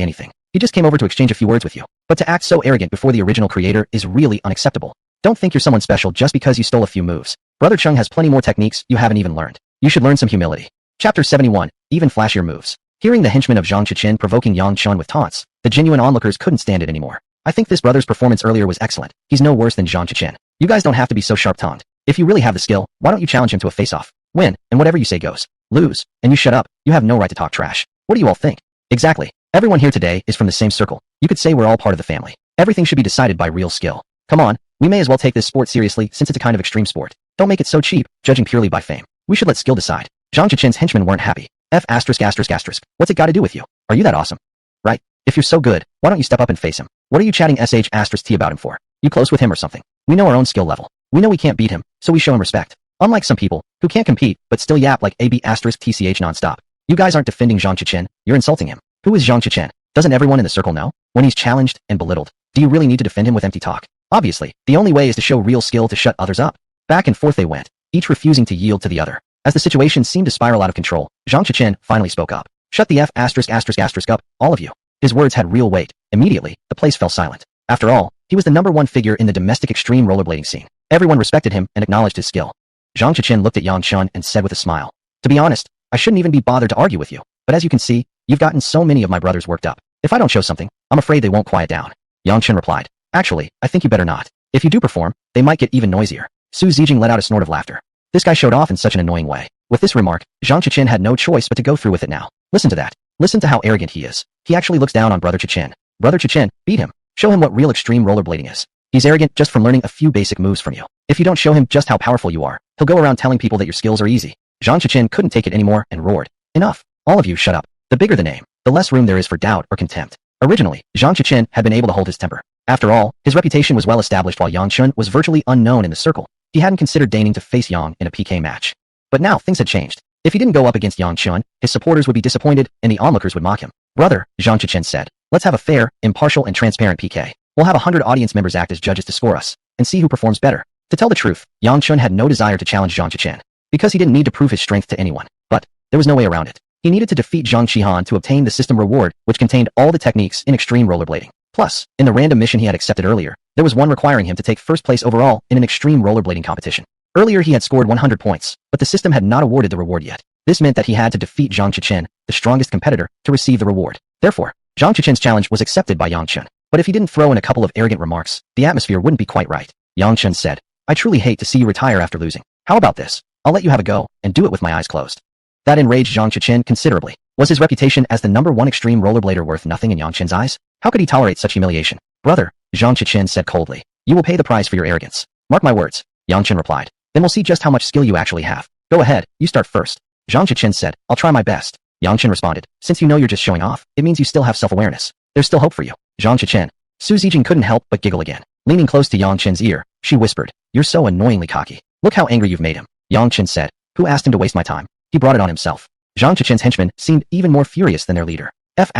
anything. He just came over to exchange a few words with you. But to act so arrogant before the original creator is really unacceptable. Don't think you're someone special just because you stole a few moves. Brother Chung has plenty more techniques you haven't even learned. You should learn some humility. Chapter 71, Even Flashier Moves. Hearing the henchmen of Zhang Qiqing provoking Yang Chun with taunts, the genuine onlookers couldn't stand it anymore. I think this brother's performance earlier was excellent. He's no worse than Zhang Qichen. You guys don't have to be so sharp-tongued. If you really have the skill, why don't you challenge him to a face-off? Win, and whatever you say goes. Lose, and you shut up. You have no right to talk trash. What do you all think? Exactly. Everyone here today is from the same circle. You could say we're all part of the family. Everything should be decided by real skill. Come on, we may as well take this sport seriously since it's a kind of extreme sport. Don't make it so cheap, judging purely by fame. We should let skill decide. Zhang Qichen's henchmen weren't happy. What's it got to do with you? Are you that awesome? Right. If you're so good, why don't you step up and face him? What are you chatting sh*t about him for? You close with him or something? We know our own skill level. We know we can't beat him, so we show him respect. Unlike some people, who can't compete, but still yap like ab*tch nonstop. You guys aren't defending Zhang Qichen, you're insulting him. Who is Zhang Qichen? Doesn't everyone in the circle know? When he's challenged and belittled, do you really need to defend him with empty talk? Obviously, the only way is to show real skill to shut others up. Back and forth they went, each refusing to yield to the other. As the situation seemed to spiral out of control, Zhang Qichen finally spoke up. Shut the up, all of you. His words had real weight. Immediately, the place fell silent. After all, he was the #1 figure in the domestic extreme rollerblading scene. Everyone respected him and acknowledged his skill. Zhang Qichen looked at Yang Chun and said with a smile, "To be honest, I shouldn't even be bothered to argue with you, but as you can see, you've gotten so many of my brothers worked up. If I don't show something, I'm afraid they won't quiet down." Yang Chun replied, "Actually, I think you better not. If you do perform, they might get even noisier." Su Zijing let out a snort of laughter. This guy showed off in such an annoying way. With this remark, Zhang Qichen had no choice but to go through with it now. Listen to that. Listen to how arrogant he is. He actually looks down on Brother Qichen. Brother Qichen, beat him. Show him what real extreme rollerblading is. He's arrogant just from learning a few basic moves from you. If you don't show him just how powerful you are, he'll go around telling people that your skills are easy. Zhang Qichen couldn't take it anymore and roared, "Enough. All of you shut up. The bigger the name, the less room there is for doubt or contempt." Originally, Zhang Qichen had been able to hold his temper. After all, his reputation was well established while Yang Chun was virtually unknown in the circle. He hadn't considered deigning to face Yang in a PK match. But now things had changed. If he didn't go up against Yang Chun, his supporters would be disappointed and the onlookers would mock him. "Brother," Zhang Qichen said, "let's have a fair, impartial, and transparent PK. We'll have 100 audience members act as judges to score us, and see who performs better." To tell the truth, Yang Chun had no desire to challenge Zhang Qichen, because he didn't need to prove his strength to anyone. But there was no way around it. He needed to defeat Zhang Qihan to obtain the system reward, which contained all the techniques in extreme rollerblading. Plus, in the random mission he had accepted earlier, there was one requiring him to take first place overall in an extreme rollerblading competition. Earlier he had scored 100 points, but the system had not awarded the reward yet. This meant that he had to defeat Zhang Qichen, the strongest competitor, to receive the reward. Therefore, Zhang Qichen's challenge was accepted by Yang Chun. But if he didn't throw in a couple of arrogant remarks, the atmosphere wouldn't be quite right. Yang Chun said, "I truly hate to see you retire after losing. How about this? I'll let you have a go, and do it with my eyes closed." That enraged Zhang Qichen considerably. Was his reputation as the #1 extreme rollerblader worth nothing in Yang Chen's eyes? How could he tolerate such humiliation? "Brother," Zhang Qichen said coldly, "you will pay the price for your arrogance. Mark my words." Yang Chen replied, "Then we'll see just how much skill you actually have. Go ahead, you start first." Zhang Qichen said, "I'll try my best." Yang Chen responded, "Since you know you're just showing off, it means you still have self-awareness. There's still hope for you." Zhang Qichen. Su Zijing couldn't help but giggle again. Leaning close to Yang Chen's ear, she whispered, "You're so annoyingly cocky. Look how angry you've made him." Yang Chen said, "Who asked him to waste my time? He brought it on himself." Zhang Qichen's henchmen seemed even more furious than their leader. I've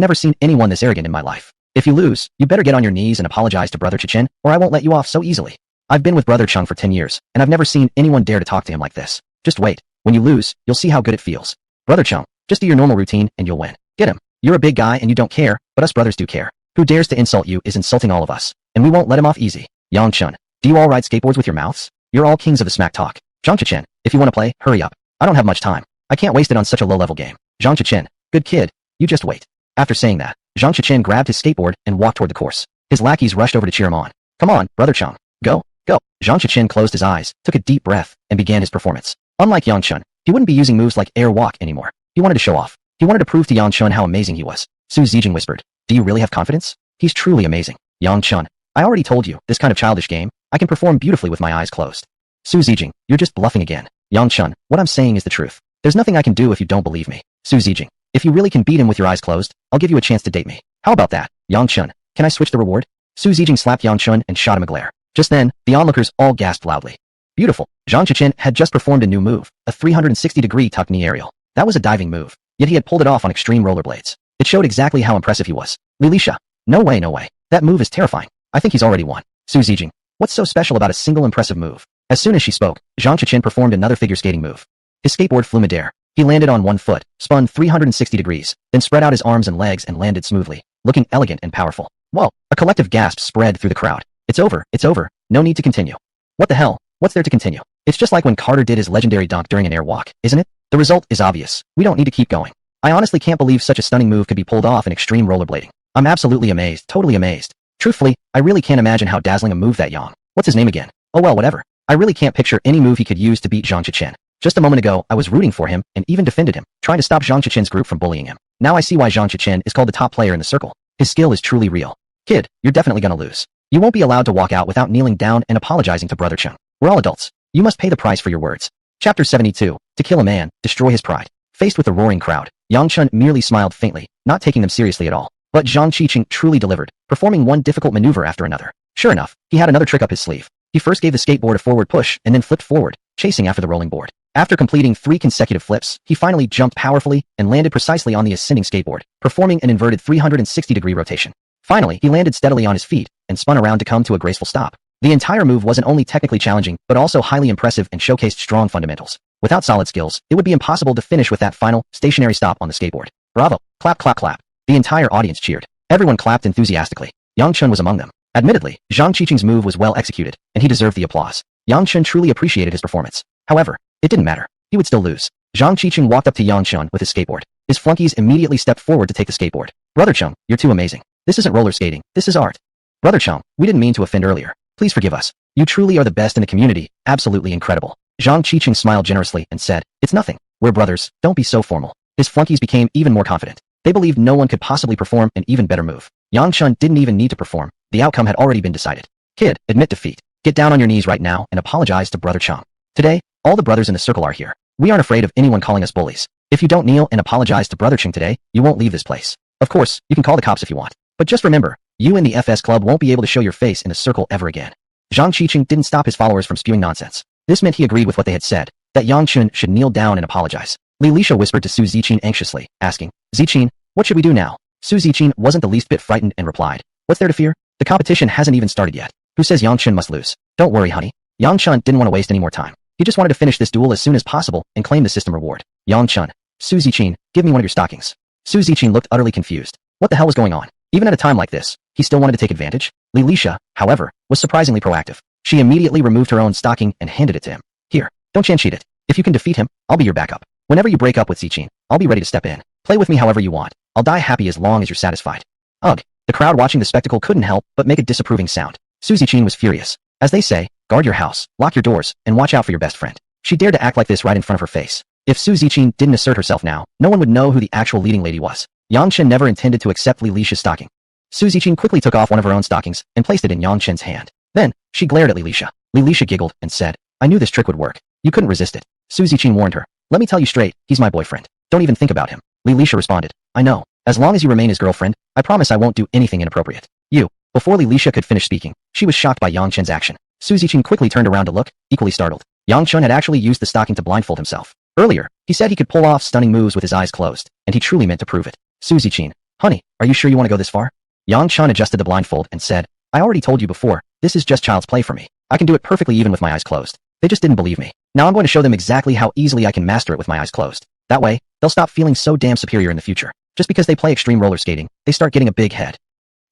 never seen anyone this arrogant in my life. If you lose, you better get on your knees and apologize to Brother Qichen, or I won't let you off so easily. I've been with Brother Chung for 10 years, and I've never seen anyone dare to talk to him like this. Just wait. When you lose, you'll see how good it feels. Brother Chung, just do your normal routine and you'll win. Get him. You're a big guy and you don't care, but us brothers do care. Who dares to insult you is insulting all of us, and we won't let him off easy. Yang Chun, do you all ride skateboards with your mouths? You're all kings of the smack talk. Zhang Qichen, if you want to play, hurry up. I don't have much time. I can't waste it on such a low-level game. Zhang Qichen, good kid. You just wait. After saying that, Zhang Qichen grabbed his skateboard and walked toward the course. His lackeys rushed over to cheer him on. "Come on, Brother Chung. Go, go." Zhang Qichen closed his eyes, took a deep breath, and began his performance. Unlike Yang Chun, he wouldn't be using moves like air walk anymore. He wanted to show off. He wanted to prove to Yang Chun how amazing he was. Su Zijing whispered, "Do you really have confidence? He's truly amazing." Yang Chun, I already told you, this kind of childish game, I can perform beautifully with my eyes closed. Su Zijing, you're just bluffing again. Yang Chun, what I'm saying is the truth. There's nothing I can do if you don't believe me. Su Zijing, if you really can beat him with your eyes closed, I'll give you a chance to date me. How about that? Yang Chun, can I switch the reward? Su Zijing slapped Yang Chun and shot him a glare. Just then, the onlookers all gasped loudly. Beautiful. Zhang Qichen had just performed a new move, a 360-degree tuck knee aerial. That was a diving move, yet he had pulled it off on extreme rollerblades. It showed exactly how impressive he was. Lilisha, no way, no way. That move is terrifying. I think he's already won. Su Zijing, what's so special about a single impressive move? As soon as she spoke, Zhang Qichen performed another figure skating move. His skateboard flew midair. He landed on one foot, spun 360 degrees, then spread out his arms and legs and landed smoothly, looking elegant and powerful. Whoa! A collective gasp spread through the crowd. It's over, no need to continue. What the hell? What's there to continue? It's just like when Carter did his legendary dunk during an air walk, isn't it? The result is obvious. We don't need to keep going. I honestly can't believe such a stunning move could be pulled off in extreme rollerblading. I'm absolutely amazed, totally amazed. Truthfully, I really can't imagine how dazzling a move that Yang. What's his name again? Oh well, whatever. I really can't picture any move he could use to beat Zhang Qichen. Just a moment ago, I was rooting for him and even defended him, trying to stop Zhang Qichen's group from bullying him. Now I see why Zhang Qichen is called the top player in the circle. His skill is truly real. Kid, you're definitely gonna lose. You won't be allowed to walk out without kneeling down and apologizing to Brother Chung. We're all adults. You must pay the price for your words. Chapter 72. To kill a man, destroy his pride. Faced with a roaring crowd, Yang Chun merely smiled faintly, not taking them seriously at all. But Zhang Qichen truly delivered, performing one difficult maneuver after another. Sure enough, he had another trick up his sleeve. He first gave the skateboard a forward push and then flipped forward, chasing after the rolling board. After completing 3 consecutive flips, he finally jumped powerfully and landed precisely on the ascending skateboard, performing an inverted 360-degree rotation. Finally, he landed steadily on his feet and spun around to come to a graceful stop. The entire move wasn't only technically challenging, but also highly impressive and showcased strong fundamentals. Without solid skills, it would be impossible to finish with that final, stationary stop on the skateboard. Bravo! Clap, clap, clap. The entire audience cheered. Everyone clapped enthusiastically. Yang Chun was among them. Admittedly, Zhang Qicheng's move was well executed, and he deserved the applause. Yang Chun truly appreciated his performance. However, it didn't matter. He would still lose. Zhang Qicheng walked up to Yang Chun with his skateboard. His flunkies immediately stepped forward to take the skateboard. Brother Chung, you're too amazing. This isn't roller skating, this is art. Brother Chung, we didn't mean to offend earlier. Please forgive us. You truly are the best in the community, absolutely incredible. Zhang Qicheng smiled generously and said, it's nothing. We're brothers, don't be so formal. His flunkies became even more confident. They believed no one could possibly perform an even better move. Yang Chun didn't even need to perform. The outcome had already been decided. Kid, admit defeat. Get down on your knees right now and apologize to Brother Chung. Today, all the brothers in the circle are here. We aren't afraid of anyone calling us bullies. If you don't kneel and apologize to Brother Chung today, you won't leave this place. Of course, you can call the cops if you want. But just remember, you and the FS Club won't be able to show your face in the circle ever again. Zhang Qicheng didn't stop his followers from spewing nonsense. This meant he agreed with what they had said, that Yang Chun should kneel down and apologize. Li Lisha whispered to Su Ziqin anxiously, asking, Ziqin, what should we do now? Su Ziqin wasn't the least bit frightened and replied, what's there to fear? The competition hasn't even started yet. Who says Yang Chun must lose? Don't worry, honey. Yang Chun didn't want to waste any more time. He just wanted to finish this duel as soon as possible and claim the system reward. Yang Chun. Su Ziqin, give me one of your stockings. Su Ziqin looked utterly confused. What the hell was going on? Even at a time like this, he still wanted to take advantage? Li Lisha, however, was surprisingly proactive. She immediately removed her own stocking and handed it to him. Here, don't cheat it. If you can defeat him, I'll be your backup. Whenever you break up with Ziqin, I'll be ready to step in. Play with me however you want. I'll die happy as long as you're satisfied. Ugh. The crowd watching the spectacle couldn't help but make a disapproving sound. Su Ziqin was furious. As they say, guard your house, lock your doors, and watch out for your best friend. She dared to act like this right in front of her face. If Su Ziqin didn't assert herself now, no one would know who the actual leading lady was. Yang Chen never intended to accept Li Lisha's stocking. Su Ziqin quickly took off one of her own stockings and placed it in Yang Chen's hand. Then, she glared at Li Lisha. Li Lisha giggled and said, I knew this trick would work. You couldn't resist it. Su Ziqin warned her. Let me tell you straight, he's my boyfriend. Don't even think about him. Li Lisha responded. I know. As long as you remain his girlfriend, I promise I won't do anything inappropriate. You. Before Li Lisha could finish speaking, she was shocked by Yang Chen's action. Su Ziqin quickly turned around to look, equally startled. Yang Chen had actually used the stocking to blindfold himself. Earlier, he said he could pull off stunning moves with his eyes closed, and he truly meant to prove it. Su Ziqin, honey, are you sure you want to go this far? Yang Chen adjusted the blindfold and said, I already told you before, this is just child's play for me. I can do it perfectly even with my eyes closed. They just didn't believe me. Now I'm going to show them exactly how easily I can master it with my eyes closed. That way, they'll stop feeling so damn superior in the future. Just because they play extreme roller skating, they start getting a big head.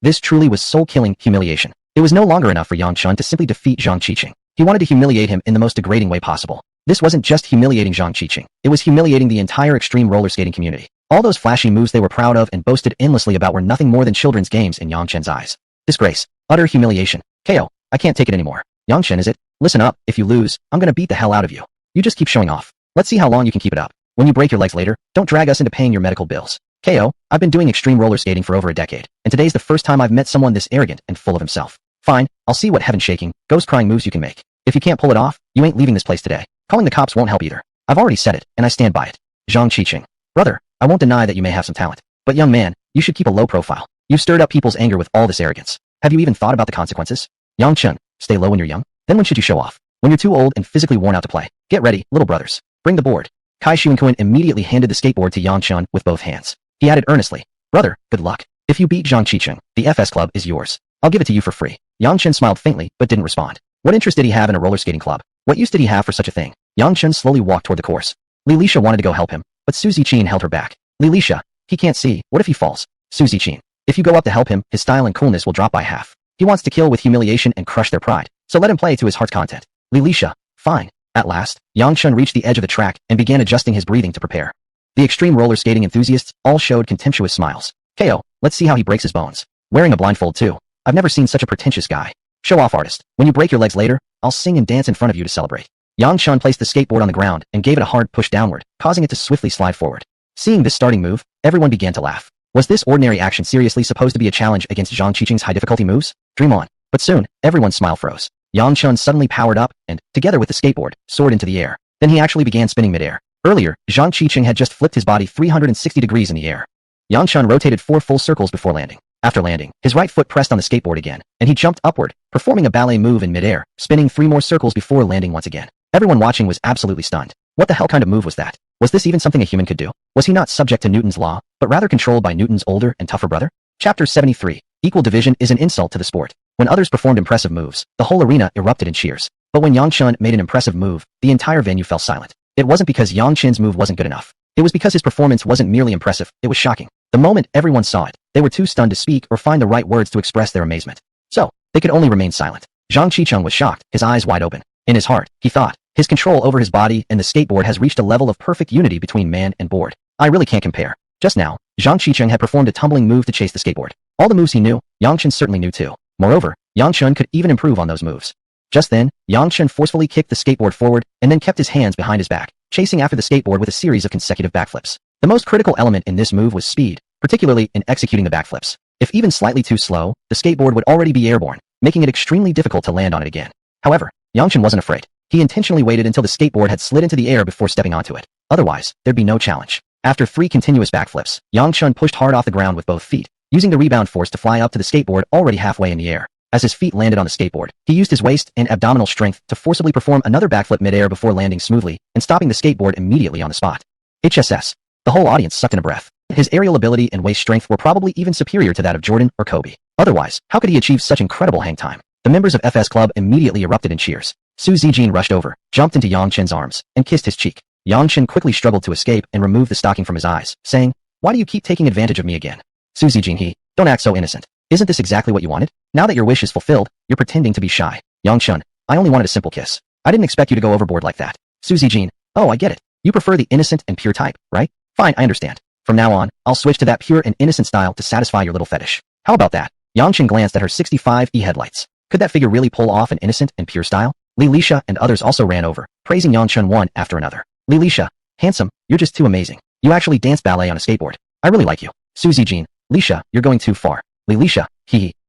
This truly was soul-killing humiliation. It was no longer enough for Yang Chun to simply defeat Zhang Qicheng. He wanted to humiliate him in the most degrading way possible. This wasn't just humiliating Zhang Qicheng. It was humiliating the entire extreme roller skating community. All those flashy moves they were proud of and boasted endlessly about were nothing more than children's games in Yang Chen's eyes. Disgrace. Utter humiliation. KO. I can't take it anymore. Yang Chen, is it? Listen up, if you lose, I'm gonna beat the hell out of you. You just keep showing off. Let's see how long you can keep it up. When you break your legs later, don't drag us into paying your medical bills. KO, I've been doing extreme roller skating for over a decade, and today's the first time I've met someone this arrogant and full of himself. Fine, I'll see what heaven-shaking, ghost-crying moves you can make. If you can't pull it off, you ain't leaving this place today. Calling the cops won't help either. I've already said it, and I stand by it. Zhang Qicheng. Brother, I won't deny that you may have some talent. But young man, you should keep a low profile. You've stirred up people's anger with all this arrogance. Have you even thought about the consequences? Yang Chen, stay low when you're young. Then when should you show off? When you're too old and physically worn out to play. Get ready, little brothers. Bring the board. Kai Xuankun immediately handed the skateboard to Yang Chen with both hands. He added earnestly, brother, good luck. If you beat Zhang Qicheng, the FS Club is yours. I'll give it to you for free. Yang Chen smiled faintly but didn't respond. What interest did he have in a roller skating club? What use did he have for such a thing? Yang Chen slowly walked toward the course. Li Lisha wanted to go help him, but Su Ziqin held her back. Li Lisha, he can't see. What if he falls? Su Ziqin, if you go up to help him, his style and coolness will drop by half. He wants to kill with humiliation and crush their pride, so let him play to his heart's content. Li Lisha, fine. At last, Yang Chen reached the edge of the track and began adjusting his breathing to prepare. The extreme roller skating enthusiasts all showed contemptuous smiles. KO, Let's see how he breaks his bones. Wearing a blindfold too. I've never seen such a pretentious guy. Show off artist. When you break your legs later, I'll sing and dance in front of you to celebrate. Yang Chun placed the skateboard on the ground and gave it a hard push downward, causing it to swiftly slide forward. Seeing this starting move, everyone began to laugh. Was this ordinary action seriously supposed to be a challenge against Zhang Qiqing's high-difficulty moves? Dream on. But soon, everyone's smile froze. Yang Chun suddenly powered up and, together with the skateboard, soared into the air. Then he actually began spinning midair. Earlier, Zhang Qiqing had just flipped his body 360 degrees in the air. Yang Chun rotated 4 full circles before landing. After landing, his right foot pressed on the skateboard again, and he jumped upward, performing a ballet move in midair, spinning 3 more circles before landing once again. Everyone watching was absolutely stunned. What the hell kind of move was that? Was this even something a human could do? Was he not subject to Newton's law, but rather controlled by Newton's older and tougher brother? Chapter 73. Equal division is an insult to the sport. When others performed impressive moves, the whole arena erupted in cheers. But when Yang Chun made an impressive move, the entire venue fell silent. It wasn't because Yang Chun's move wasn't good enough. It was because his performance wasn't merely impressive, it was shocking. The moment everyone saw it, they were too stunned to speak or find the right words to express their amazement. So, they could only remain silent. Zhang Qiqing was shocked, his eyes wide open. In his heart, he thought, his control over his body and the skateboard has reached a level of perfect unity between man and board. I really can't compare. Just now, Zhang Qiqing had performed a tumbling move to chase the skateboard. All the moves he knew, Yang Chun certainly knew too. Moreover, Yang Chun could even improve on those moves. Just then, Yang Chun forcefully kicked the skateboard forward and then kept his hands behind his back, chasing after the skateboard with a series of consecutive backflips. The most critical element in this move was speed, particularly in executing the backflips. If even slightly too slow, the skateboard would already be airborne, making it extremely difficult to land on it again. However, Yang Chun wasn't afraid. He intentionally waited until the skateboard had slid into the air before stepping onto it. Otherwise, there'd be no challenge. After 3 continuous backflips, Yang Chun pushed hard off the ground with both feet, using the rebound force to fly up to the skateboard already halfway in the air. As his feet landed on the skateboard, he used his waist and abdominal strength to forcibly perform another backflip midair before landing smoothly and stopping the skateboard immediately on the spot. HSS. The whole audience sucked in a breath. His aerial ability and waist strength were probably even superior to that of Jordan or Kobe. Otherwise, how could he achieve such incredible hang time? The members of FS Club immediately erupted in cheers. Su Zijin rushed over, jumped into Yang Chun's arms, and kissed his cheek. Yang Chun quickly struggled to escape and remove the stocking from his eyes, saying, "Why do you keep taking advantage of me again?" Su Zijin, don't act so innocent. Isn't this exactly what you wanted? Now that your wish is fulfilled, you're pretending to be shy. Yang Chun, I only wanted a simple kiss. I didn't expect you to go overboard like that. Su Zijin, oh, I get it. You prefer the innocent and pure type, right? Fine, I understand. From now on, I'll switch to that pure and innocent style to satisfy your little fetish. How about that? Yang Chun glanced at her 65E headlights. Could that figure really pull off an innocent and pure style? Li Lisha and others also ran over, praising Yang Chun one after another. Li Lisha, handsome, you're just too amazing. You actually dance ballet on a skateboard. I really like you. Su Zijin, Lisha, you're going too far. Li Lisha,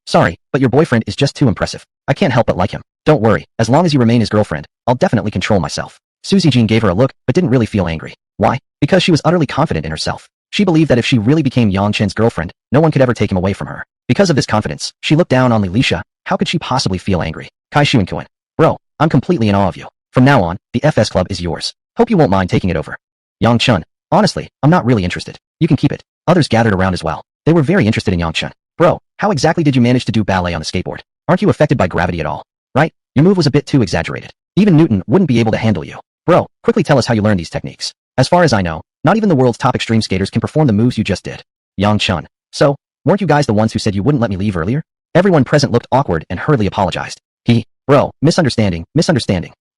sorry, but your boyfriend is just too impressive. I can't help but like him. Don't worry, as long as you remain his girlfriend, I'll definitely control myself. Su Zijin gave her a look, but didn't really feel angry. Why? Because she was utterly confident in herself. She believed that if she really became Yang Chun's girlfriend, no one could ever take him away from her. Because of this confidence, she looked down on Li Lisha. How could she possibly feel angry? Kai Shuenkuen. Bro, I'm completely in awe of you. From now on, the FS Club is yours. Hope you won't mind taking it over. Yang Chun. Honestly, I'm not really interested. You can keep it. Others gathered around as well. They were very interested in Yang Chun. Bro, how exactly did you manage to do ballet on the skateboard? Aren't you affected by gravity at all? Right? Your move was a bit too exaggerated. Even Newton wouldn't be able to handle you. Bro, quickly tell us how you learned these techniques. As far as I know, not even the world's top extreme skaters can perform the moves you just did. Yang Chun. So, weren't you guys the ones who said you wouldn't let me leave earlier? Everyone present looked awkward and hurriedly apologized. Bro, misunderstanding.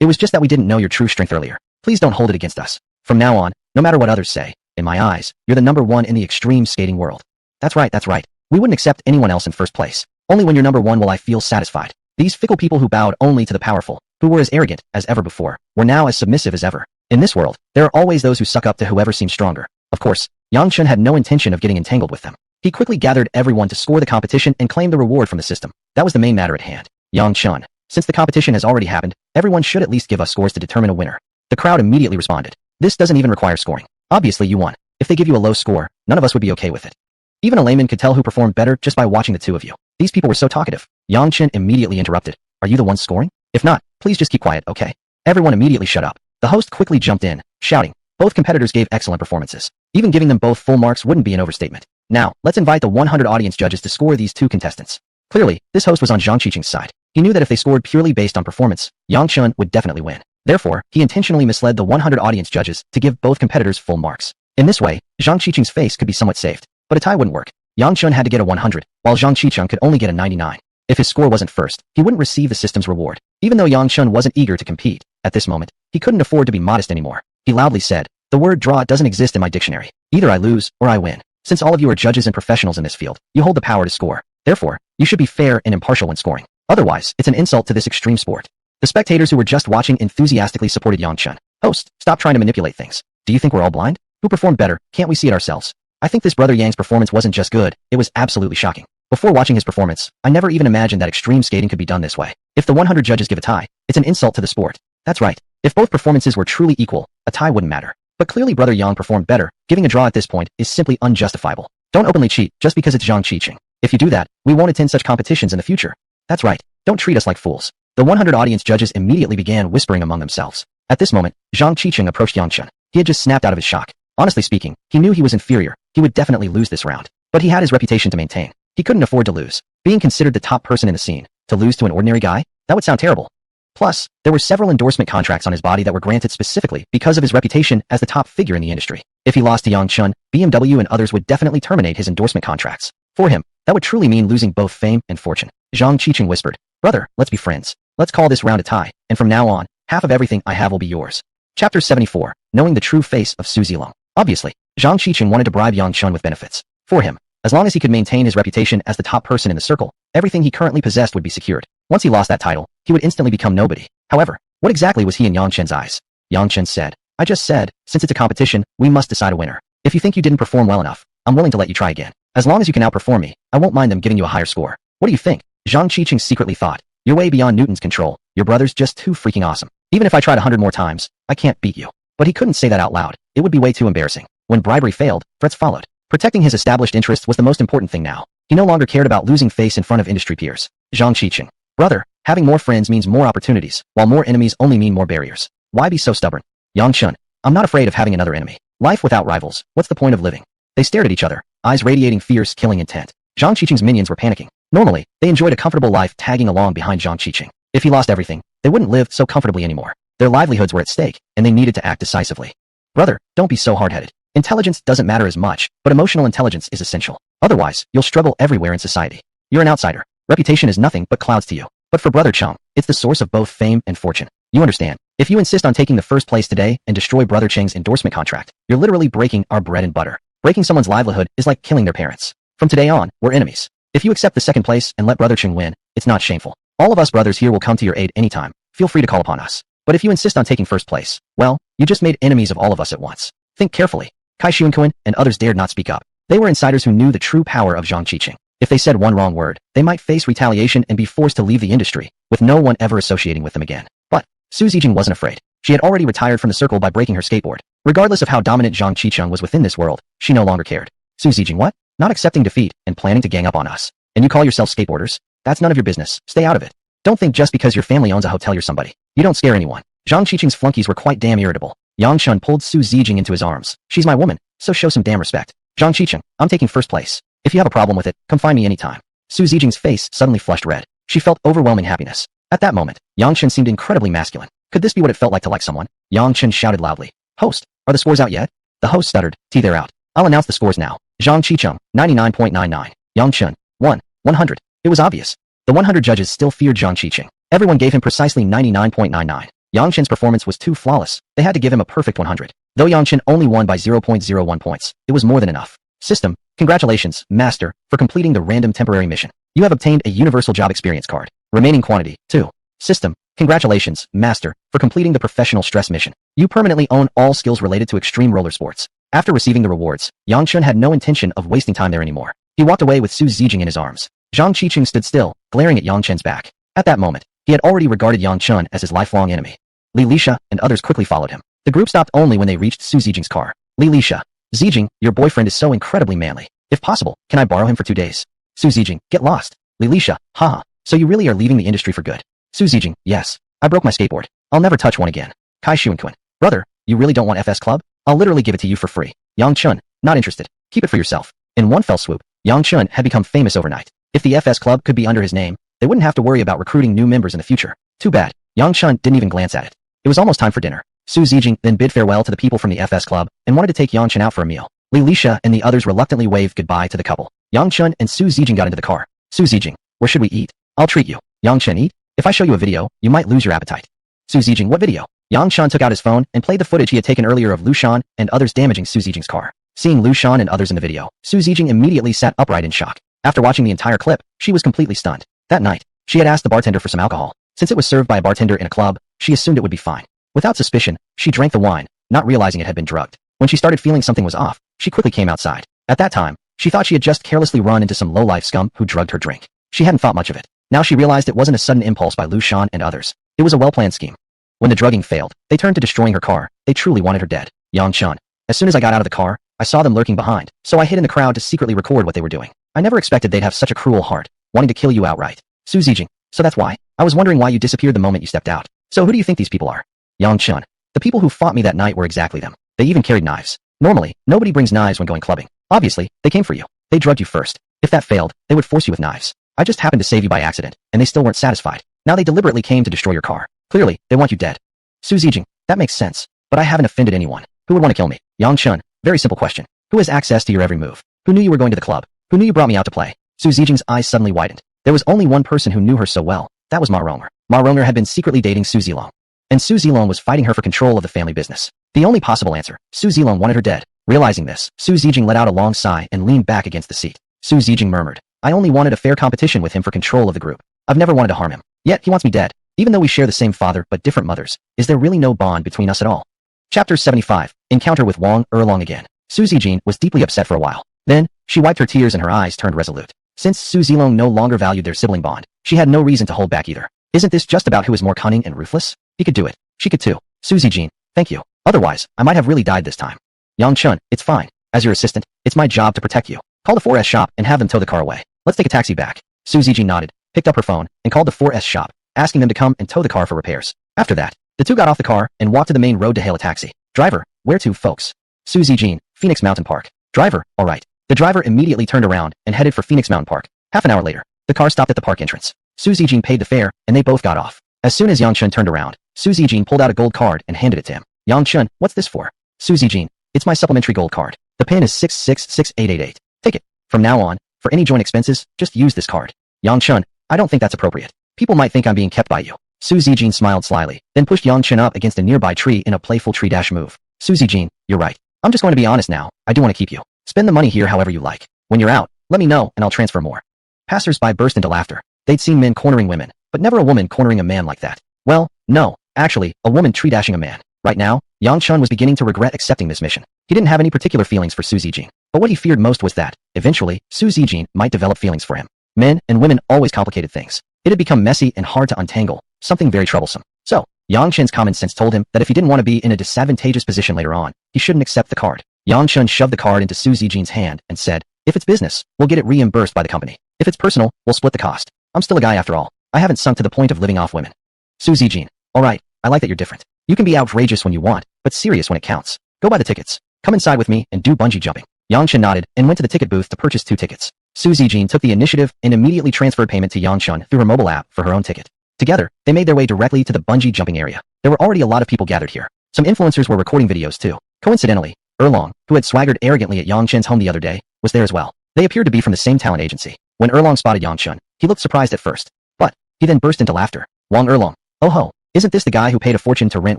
It was just that we didn't know your true strength earlier. Please don't hold it against us. From now on, no matter what others say, in my eyes, you're the #1 in the extreme skating world. That's right. We wouldn't accept anyone else in first place. Only when you're #1 will I feel satisfied. These fickle people who bowed only to the powerful, who were as arrogant as ever before, were now as submissive as ever. In this world, there are always those who suck up to whoever seems stronger. Of course, Yang Chun had no intention of getting entangled with them. He quickly gathered everyone to score the competition and claim the reward from the system. That was the main matter at hand. Yang Chun. Since the competition has already happened, everyone should at least give us scores to determine a winner. The crowd immediately responded. This doesn't even require scoring. Obviously you won. If they give you a low score, none of us would be okay with it. Even a layman could tell who performed better just by watching the two of you. These people were so talkative. Yang Chun immediately interrupted. Are you the one scoring? If not, please just keep quiet, okay? Everyone immediately shut up. The host quickly jumped in, shouting. Both competitors gave excellent performances. Even giving them both full marks wouldn't be an overstatement. Now, let's invite the 100 audience judges to score these two contestants. Clearly, this host was on Zhang Qiqing's side. He knew that if they scored purely based on performance, Yang Chun would definitely win. Therefore, he intentionally misled the 100 audience judges to give both competitors full marks. In this way, Zhang Qiqing's face could be somewhat saved. But a tie wouldn't work. Yang Chun had to get a 100, while Zhang Qiqing could only get a 99. If his score wasn't first, he wouldn't receive the system's reward. Even though Yang Chun wasn't eager to compete, at this moment, he couldn't afford to be modest anymore. He loudly said, "The word draw doesn't exist in my dictionary. Either I lose, or I win. Since all of you are judges and professionals in this field, you hold the power to score. Therefore, you should be fair and impartial when scoring. Otherwise, it's an insult to this extreme sport. The spectators who were just watching enthusiastically supported Yang Chun. Host, stop trying to manipulate things. Do you think we're all blind? Who performed better? Can't we see it ourselves? I think this brother Yang's performance wasn't just good, it was absolutely shocking. Before watching his performance, I never even imagined that extreme skating could be done this way. If the 100 judges give a tie, it's an insult to the sport. That's right. If both performances were truly equal, a tie wouldn't matter. But clearly brother Yang performed better. Giving a draw at this point is simply unjustifiable. Don't openly cheat just because it's Zhang Qiqing. If you do that, we won't attend such competitions in the future. That's right. Don't treat us like fools. The 100 audience judges immediately began whispering among themselves. At this moment, Zhang Qiqing approached Yang Chun. He had just snapped out of his shock. Honestly speaking, he knew he was inferior. He would definitely lose this round. But he had his reputation to maintain. He couldn't afford to lose. Being considered the top person in the scene, to lose to an ordinary guy? That would sound terrible. Plus, there were several endorsement contracts on his body that were granted specifically because of his reputation as the top figure in the industry. If he lost to Yang Chun, BMW and others would definitely terminate his endorsement contracts. For him, that would truly mean losing both fame and fortune. Zhang Qiqing whispered, "Brother, let's be friends. Let's call this round a tie, and from now on, half of everything I have will be yours." Chapter 74, Knowing the True Face of Su Zilong. Obviously, Zhang Qiqing wanted to bribe Yang Chun with benefits. For him, as long as he could maintain his reputation as the top person in the circle, everything he currently possessed would be secured. Once he lost that title, he would instantly become nobody. However, what exactly was he in Yang Chun's eyes? Yang Chun said, "I just said, since it's a competition, we must decide a winner. If you think you didn't perform well enough, I'm willing to let you try again. As long as you can outperform me, I won't mind them giving you a higher score." What do you think? Zhang Qiqing secretly thought. You're way beyond Newton's control. Your brother's just too freaking awesome. Even if I tried 100 more times, I can't beat you. But he couldn't say that out loud. It would be way too embarrassing. When bribery failed, threats followed. Protecting his established interests was the most important thing now. He no longer cared about losing face in front of industry peers. Zhang Qiqing. Brother, having more friends means more opportunities, while more enemies only mean more barriers. Why be so stubborn? Yang Chun. I'm not afraid of having another enemy. Life without rivals. What's the point of living? They stared at each other, eyes radiating fierce, killing intent. Zhang Qiqing's minions were panicking. Normally, they enjoyed a comfortable life tagging along behind Zhang Qiqing. If he lost everything, they wouldn't live so comfortably anymore. Their livelihoods were at stake, and they needed to act decisively. Brother, don't be so hard-headed. Intelligence doesn't matter as much, but emotional intelligence is essential. Otherwise, you'll struggle everywhere in society. You're an outsider. Reputation is nothing but clouds to you. But for Brother Cheng, it's the source of both fame and fortune. You understand? If you insist on taking the first place today and destroy Brother Cheng's endorsement contract, you're literally breaking our bread and butter. Breaking someone's livelihood is like killing their parents. From today on, we're enemies. If you accept the second place and let Brother Cheng win, it's not shameful. All of us brothers here will come to your aid anytime. Feel free to call upon us. But if you insist on taking first place, well, you just made enemies of all of us at once. Think carefully. Kai Xuanquan and others dared not speak up. They were insiders who knew the true power of Zhang Qiqing. If they said one wrong word, they might face retaliation and be forced to leave the industry, with no one ever associating with them again. But Su Zilong wasn't afraid. She had already retired from the circle by breaking her skateboard. Regardless of how dominant Zhang Qiqing was within this world, she no longer cared. Su Zilong what? Not accepting defeat and planning to gang up on us. And you call yourself skateboarders? That's none of your business. Stay out of it. Don't think just because your family owns a hotel you're somebody. You don't scare anyone. Zhang Qiqing's flunkies were quite damn irritable. Yang Chun pulled Su Zilong into his arms. She's my woman, so show some damn respect. Zhang Qiqing, I'm taking first place. If you have a problem with it, come find me anytime. Su Zilong's face suddenly flushed red. She felt overwhelming happiness. At that moment, Yang Chun seemed incredibly masculine. Could this be what it felt like to like someone? Yang Chun shouted loudly. Host, are the scores out yet? The host stuttered. They're out. I'll announce the scores now. Zhang Qiqing, 99.99. Yang Chun, 100. It was obvious. The 100 judges still feared Zhang Qiqing. Everyone gave him precisely 99.99. Yang Chen's performance was too flawless. They had to give him a perfect 100. Though Yang Chen only won by 0.01 points, it was more than enough. System, congratulations, Master, for completing the random temporary mission. You have obtained a universal job experience card. Remaining quantity, 2. System, congratulations, Master, for completing the professional stress mission. You permanently own all skills related to extreme roller sports. After receiving the rewards, Yang Chen had no intention of wasting time there anymore. He walked away with Su Zilong in his arms. Zhang Qiqing stood still, glaring at Yang Chen's back. At that moment, he had already regarded Yang Chun as his lifelong enemy. Li Lisha and others quickly followed him. The group stopped only when they reached Su Zilong's car. Li Lisha, Zilong, your boyfriend is so incredibly manly. If possible, can I borrow him for 2 days? Su Zilong, get lost. Li Lisha, haha, so you really are leaving the industry for good. Su Zilong, yes. I broke my skateboard. I'll never touch one again. Kai Xuanquan, brother, you really don't want FS Club? I'll literally give it to you for free. Yang Chun, not interested. Keep it for yourself. In one fell swoop, Yang Chun had become famous overnight. If the FS Club could be under his name, they wouldn't have to worry about recruiting new members in the future. Too bad. Yang Chun didn't even glance at it. It was almost time for dinner. Su Zilong then bid farewell to the people from the FS Club and wanted to take Yang Chun out for a meal. Li Lisha and the others reluctantly waved goodbye to the couple. Yang Chun and Su Zilong got into the car. Su Zilong, where should we eat? I'll treat you. Yang Chun, eat? If I show you a video, you might lose your appetite. Su Zilong, what video? Yang Chun took out his phone and played the footage he had taken earlier of Lu Shan and others damaging Su Zilong's car. Seeing Lu Shan and others in the video, Su Zijing immediately sat upright in shock. After watching the entire clip, she was completely stunned. That night, she had asked the bartender for some alcohol. Since it was served by a bartender in a club, she assumed it would be fine. Without suspicion, she drank the wine, not realizing it had been drugged. When she started feeling something was off, she quickly came outside. At that time, she thought she had just carelessly run into some low-life scum who drugged her drink. She hadn't thought much of it. Now she realized it wasn't a sudden impulse by Lu Shan and others. It was a well-planned scheme. When the drugging failed, they turned to destroying her car. They truly wanted her dead. Yang Chun. As soon as I got out of the car, I saw them lurking behind, so I hid in the crowd to secretly record what they were doing. I never expected they'd have such a cruel heart, wanting to kill you outright. Su Zijing. So that's why? I was wondering why you disappeared the moment you stepped out. So who do you think these people are? Yang Chun. The people who fought me that night were exactly them. They even carried knives. Normally, nobody brings knives when going clubbing. Obviously, they came for you. They drugged you first. If that failed, they would force you with knives. I just happened to save you by accident, and they still weren't satisfied. Now they deliberately came to destroy your car. Clearly, they want you dead. Su Zijing. That makes sense. But I haven't offended anyone. Who would want to kill me? Yang Chun. Very simple question. Who has access to your every move? Who knew you were going to the club? Who knew you brought me out to play? Su Zijing's eyes suddenly widened. There was only one person who knew her so well. That was Ma Rong'er. Ma Rong'er had been secretly dating Su Zilong. And Su Zilong was fighting her for control of the family business. The only possible answer. Su Zilong wanted her dead. Realizing this, Su Zijing let out a long sigh and leaned back against the seat. Su Zijing murmured, I only wanted a fair competition with him for control of the group. I've never wanted to harm him. Yet he wants me dead. Even though we share the same father but different mothers, is there really no bond between us at all? Chapter 75. Encounter with Wang Erlong again. Su Zijing was deeply upset for a while. Then, she wiped her tears and her eyes turned resolute. Since Su Zilong no longer valued their sibling bond, she had no reason to hold back either. Isn't this just about who is more cunning and ruthless? He could do it. She could too. Su Zijing, thank you. Otherwise, I might have really died this time. Yang Chun, it's fine. As your assistant, it's my job to protect you. Call the 4S shop and have them tow the car away. Let's take a taxi back. Su Zijing nodded, picked up her phone, and called the 4S shop, asking them to come and tow the car for repairs. After that, the two got off the car and walked to the main road to hail a taxi. Driver, where to, folks? Su Zijing, Phoenix Mountain Park. Driver, alright. The driver immediately turned around and headed for Phoenix Mountain Park. Half an hour later, the car stopped at the park entrance. Su Zijing paid the fare, and they both got off. As soon as Yang Chun turned around, Su Zijing pulled out a gold card and handed it to him. Yang Chun, what's this for? Su Zijing, it's my supplementary gold card. The PIN is 666888. Take it. From now on, for any joint expenses, just use this card. Yang Chun, I don't think that's appropriate. People might think I'm being kept by you. Su Zijing smiled slyly, then pushed Yang Chun up against a nearby tree in a playful tree dash move. Su Zijing, you're right. I'm just going to be honest now. I do want to keep you. Spend the money here however you like. When you're out, let me know and I'll transfer more. Passers-by burst into laughter. They'd seen men cornering women, but never a woman cornering a man like that. Well, no, actually, a woman tree dashing a man. Right now, Yang Chun was beginning to regret accepting this mission. He didn't have any particular feelings for Su Zijing, but what he feared most was that, eventually, Su Zijing might develop feelings for him. Men and women always complicated things. It had become messy and hard to untangle, something very troublesome. So, Yang Chun's common sense told him that if he didn't want to be in a disadvantageous position later on, he shouldn't accept the card. Yang Chun shoved the card into Su Zijing's hand and said, if it's business, we'll get it reimbursed by the company. If it's personal, we'll split the cost. I'm still a guy after all. I haven't sunk to the point of living off women. Su Zijing, alright, I like that you're different. You can be outrageous when you want, but serious when it counts. Go buy the tickets. Come inside with me and do bungee jumping. Yang Chun nodded and went to the ticket booth to purchase 2 tickets. Su Zijing took the initiative and immediately transferred payment to Yang Chun through her mobile app for her own ticket. Together, they made their way directly to the bungee jumping area. There were already a lot of people gathered here. Some influencers were recording videos too. Coincidentally, Erlong, who had swaggered arrogantly at Yang Chun's home the other day, was there as well. They appeared to be from the same talent agency. When Erlong spotted Yang Chun, he looked surprised at first. But, he then burst into laughter. Wang Erlong. Oh ho, isn't this the guy who paid a fortune to rent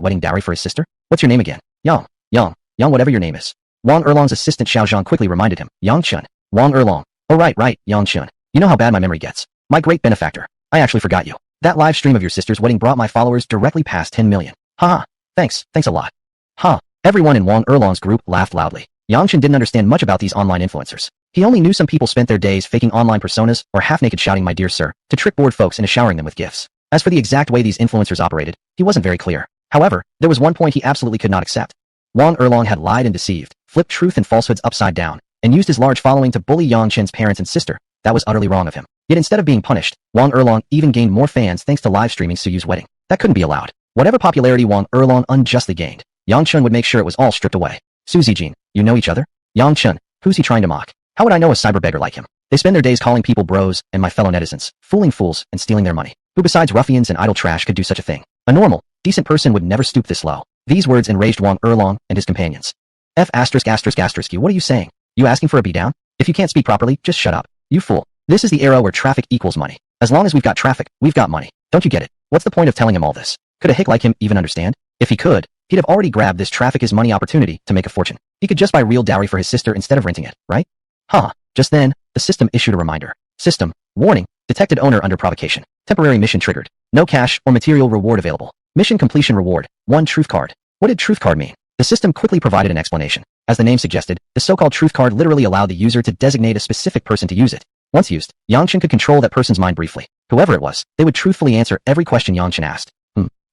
wedding dowry for his sister? What's your name again? Yang, whatever your name is. Wang Erlong's assistant Xiao Zhang quickly reminded him. Yang Chun. Wang Erlong. Oh right, Yang Chun. You know how bad my memory gets. My great benefactor. I actually forgot you. That live stream of your sister's wedding brought my followers directly past 10 million. Haha. Thanks a lot. Ha. Everyone in Wang Erlong's group laughed loudly. Yang Chun didn't understand much about these online influencers. He only knew some people spent their days faking online personas or half-naked shouting my dear sir to trick bored folks into showering them with gifts. As for the exact way these influencers operated, he wasn't very clear. However, there was one point he absolutely could not accept. Wang Erlong had lied and deceived, flipped truth and falsehoods upside down, and used his large following to bully Yang Chun's parents and sister. That was utterly wrong of him. Yet instead of being punished, Wang Erlong even gained more fans thanks to live streaming Su Yu's wedding. That couldn't be allowed. Whatever popularity Wang Erlong unjustly gained, Yang Chun would make sure it was all stripped away. Su Zijing, you know each other? Yang Chun, who's he trying to mock? How would I know a cyber beggar like him? They spend their days calling people bros and my fellow netizens, fooling fools and stealing their money. Who besides ruffians and idle trash could do such a thing? A normal, decent person would never stoop this low. These words enraged Wang Erlong and his companions. What are you saying? You asking for a beatdown? If you can't speak properly, just shut up. You fool. This is the era where traffic equals money. As long as we've got traffic, we've got money. Don't you get it? What's the point of telling him all this? Could a hick like him even understand? If he could, He'd have already grabbed this traffic as money opportunity to make a fortune. He could just buy real dowry for his sister instead of renting it, right? Just then, the system issued a reminder. System, warning, detected owner under provocation. Temporary mission triggered. No cash or material reward available. Mission completion reward, 1 truth card. What did truth card mean? The system quickly provided an explanation. As the name suggested, the so-called truth card literally allowed the user to designate a specific person to use it. Once used, Yongchen could control that person's mind briefly. Whoever it was, they would truthfully answer every question Yongchen asked.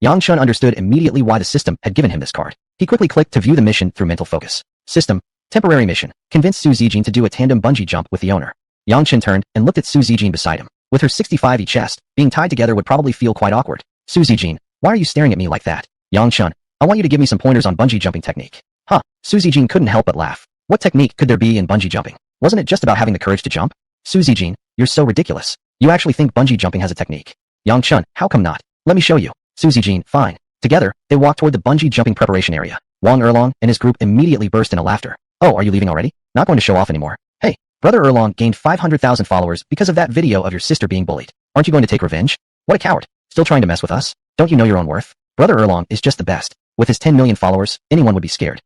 Yongchen understood immediately why the system had given him this card. He quickly clicked to view the mission through mental focus. System, temporary mission, convince Su Zijin to do a tandem bungee jump with the owner. Yongchen turned and looked at Su Zijin beside him. With her 65E chest, being tied together would probably feel quite awkward. Su Zijin, why are you staring at me like that? Yongchen, I want you to give me some pointers on bungee jumping technique. Su Zijin couldn't help but laugh. What technique could there be in bungee jumping? Wasn't it just about having the courage to jump? Su Zijin, you're so ridiculous. You actually think bungee jumping has a technique? Yongchen, how come not? Let me show you. Su Zijin, fine. Together, they walked toward the bungee jumping preparation area. Wang Erlong and his group immediately burst into laughter. Oh, are you leaving already? Not going to show off anymore. Hey, Brother Erlong gained 500,000 followers because of that video of your sister being bullied. Aren't you going to take revenge? What a coward. Still trying to mess with us? Don't you know your own worth? Brother Erlong is just the best. With his 10 million followers, anyone would be scared.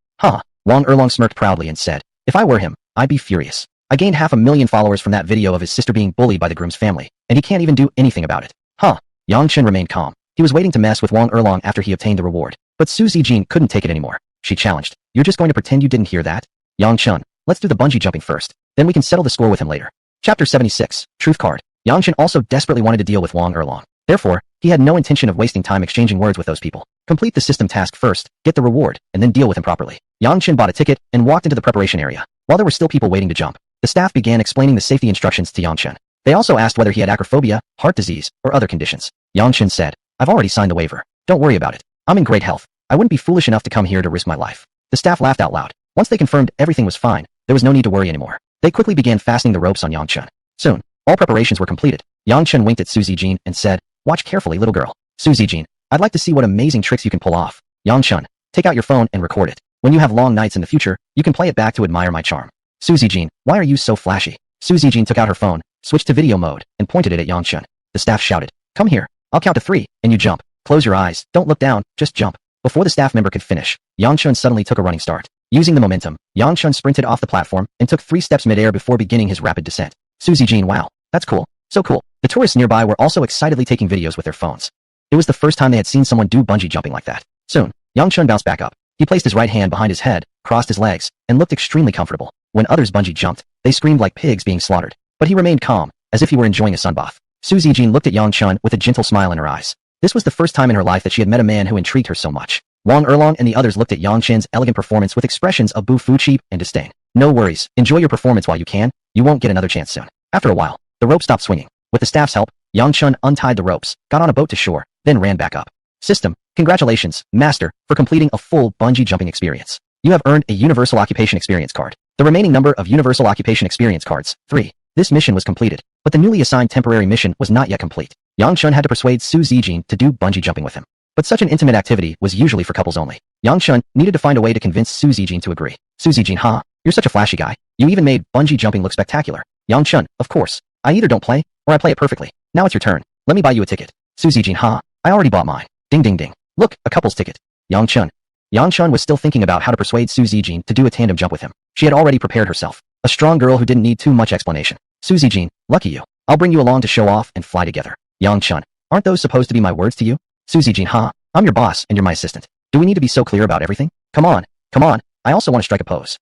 Wang Erlong smirked proudly and said, if I were him, I'd be furious. I gained 500,000 followers from that video of his sister being bullied by the groom's family, and he can't even do anything about it. Yongchen remained calm. He was waiting to mess with Wang Erlong after he obtained the reward. But Su Zijin couldn't take it anymore. She challenged, you're just going to pretend you didn't hear that? Yongchen, let's do the bungee jumping first. Then we can settle the score with him later. Chapter 76, Truth Card. Yongchen also desperately wanted to deal with Wang Erlong. Therefore, he had no intention of wasting time exchanging words with those people. Complete the system task first, get the reward, and then deal with him properly. Yongchen bought a ticket and walked into the preparation area. While there were still people waiting to jump, the staff began explaining the safety instructions to Yongchen. They also asked whether he had acrophobia, heart disease, or other conditions. Yongchen said, I've already signed the waiver. Don't worry about it. I'm in great health. I wouldn't be foolish enough to come here to risk my life. The staff laughed out loud. Once they confirmed everything was fine, there was no need to worry anymore. They quickly began fastening the ropes on Yongchen. Soon, all preparations were completed. Yongchen winked at Su Zijin and said, watch carefully, little girl. Su Zijin, I'd like to see what amazing tricks you can pull off. Yongchen, take out your phone and record it. When you have long nights in the future, you can play it back to admire my charm. Su Zijin, why are you so flashy? Su Zijin took out her phone, switched to video mode, and pointed it at Yongchen. The staff shouted, come here. I'll count to 3, and you jump. Close your eyes, don't look down, just jump. Before the staff member could finish, Yongchen suddenly took a running start. Using the momentum, Yongchen sprinted off the platform and took 3 steps midair before beginning his rapid descent. Su Zijin, wow, that's cool. So cool. The tourists nearby were also excitedly taking videos with their phones. It was the first time they had seen someone do bungee jumping like that. Soon, Yongchen bounced back up. He placed his right hand behind his head, crossed his legs, and looked extremely comfortable. When others bungee jumped, they screamed like pigs being slaughtered. But he remained calm, as if he were enjoying a sunbath. Su Zijin looked at Yongchen with a gentle smile in her eyes. This was the first time in her life that she had met a man who intrigued her so much. Wang Erlong and the others looked at Yongchen's elegant performance with expressions of boo-foo-cheep and disdain. No worries, enjoy your performance while you can. You won't get another chance soon. After a while, the rope stopped swinging. With the staff's help, Yongchen untied the ropes, got on a boat to shore, then ran back up. System, congratulations, master, for completing a full bungee jumping experience. You have earned a Universal Occupation Experience card. The remaining number of Universal Occupation Experience cards, 3. This mission was completed, but the newly assigned temporary mission was not yet complete. Yongchen had to persuade Su Zijin to do bungee jumping with him. But such an intimate activity was usually for couples only. Yongchen needed to find a way to convince Su Zijin to agree. Su Zijin, you're such a flashy guy. You even made bungee jumping look spectacular. Yongchen, of course. I either don't play, or I play it perfectly. Now it's your turn. Let me buy you a ticket. Su Zijin, I already bought mine. Ding ding ding. Look, a couple's ticket. Yongchen. Yongchen was still thinking about how to persuade Su Zijin to do a tandem jump with him. She had already prepared herself. A strong girl who didn't need too much explanation. Su Zijin, lucky you. I'll bring you along to show off and fly together. Yongchen, aren't those supposed to be my words to you? Su Zijin, I'm your boss and you're my assistant. Do we need to be so clear about everything? Come on. I also want to strike a pose.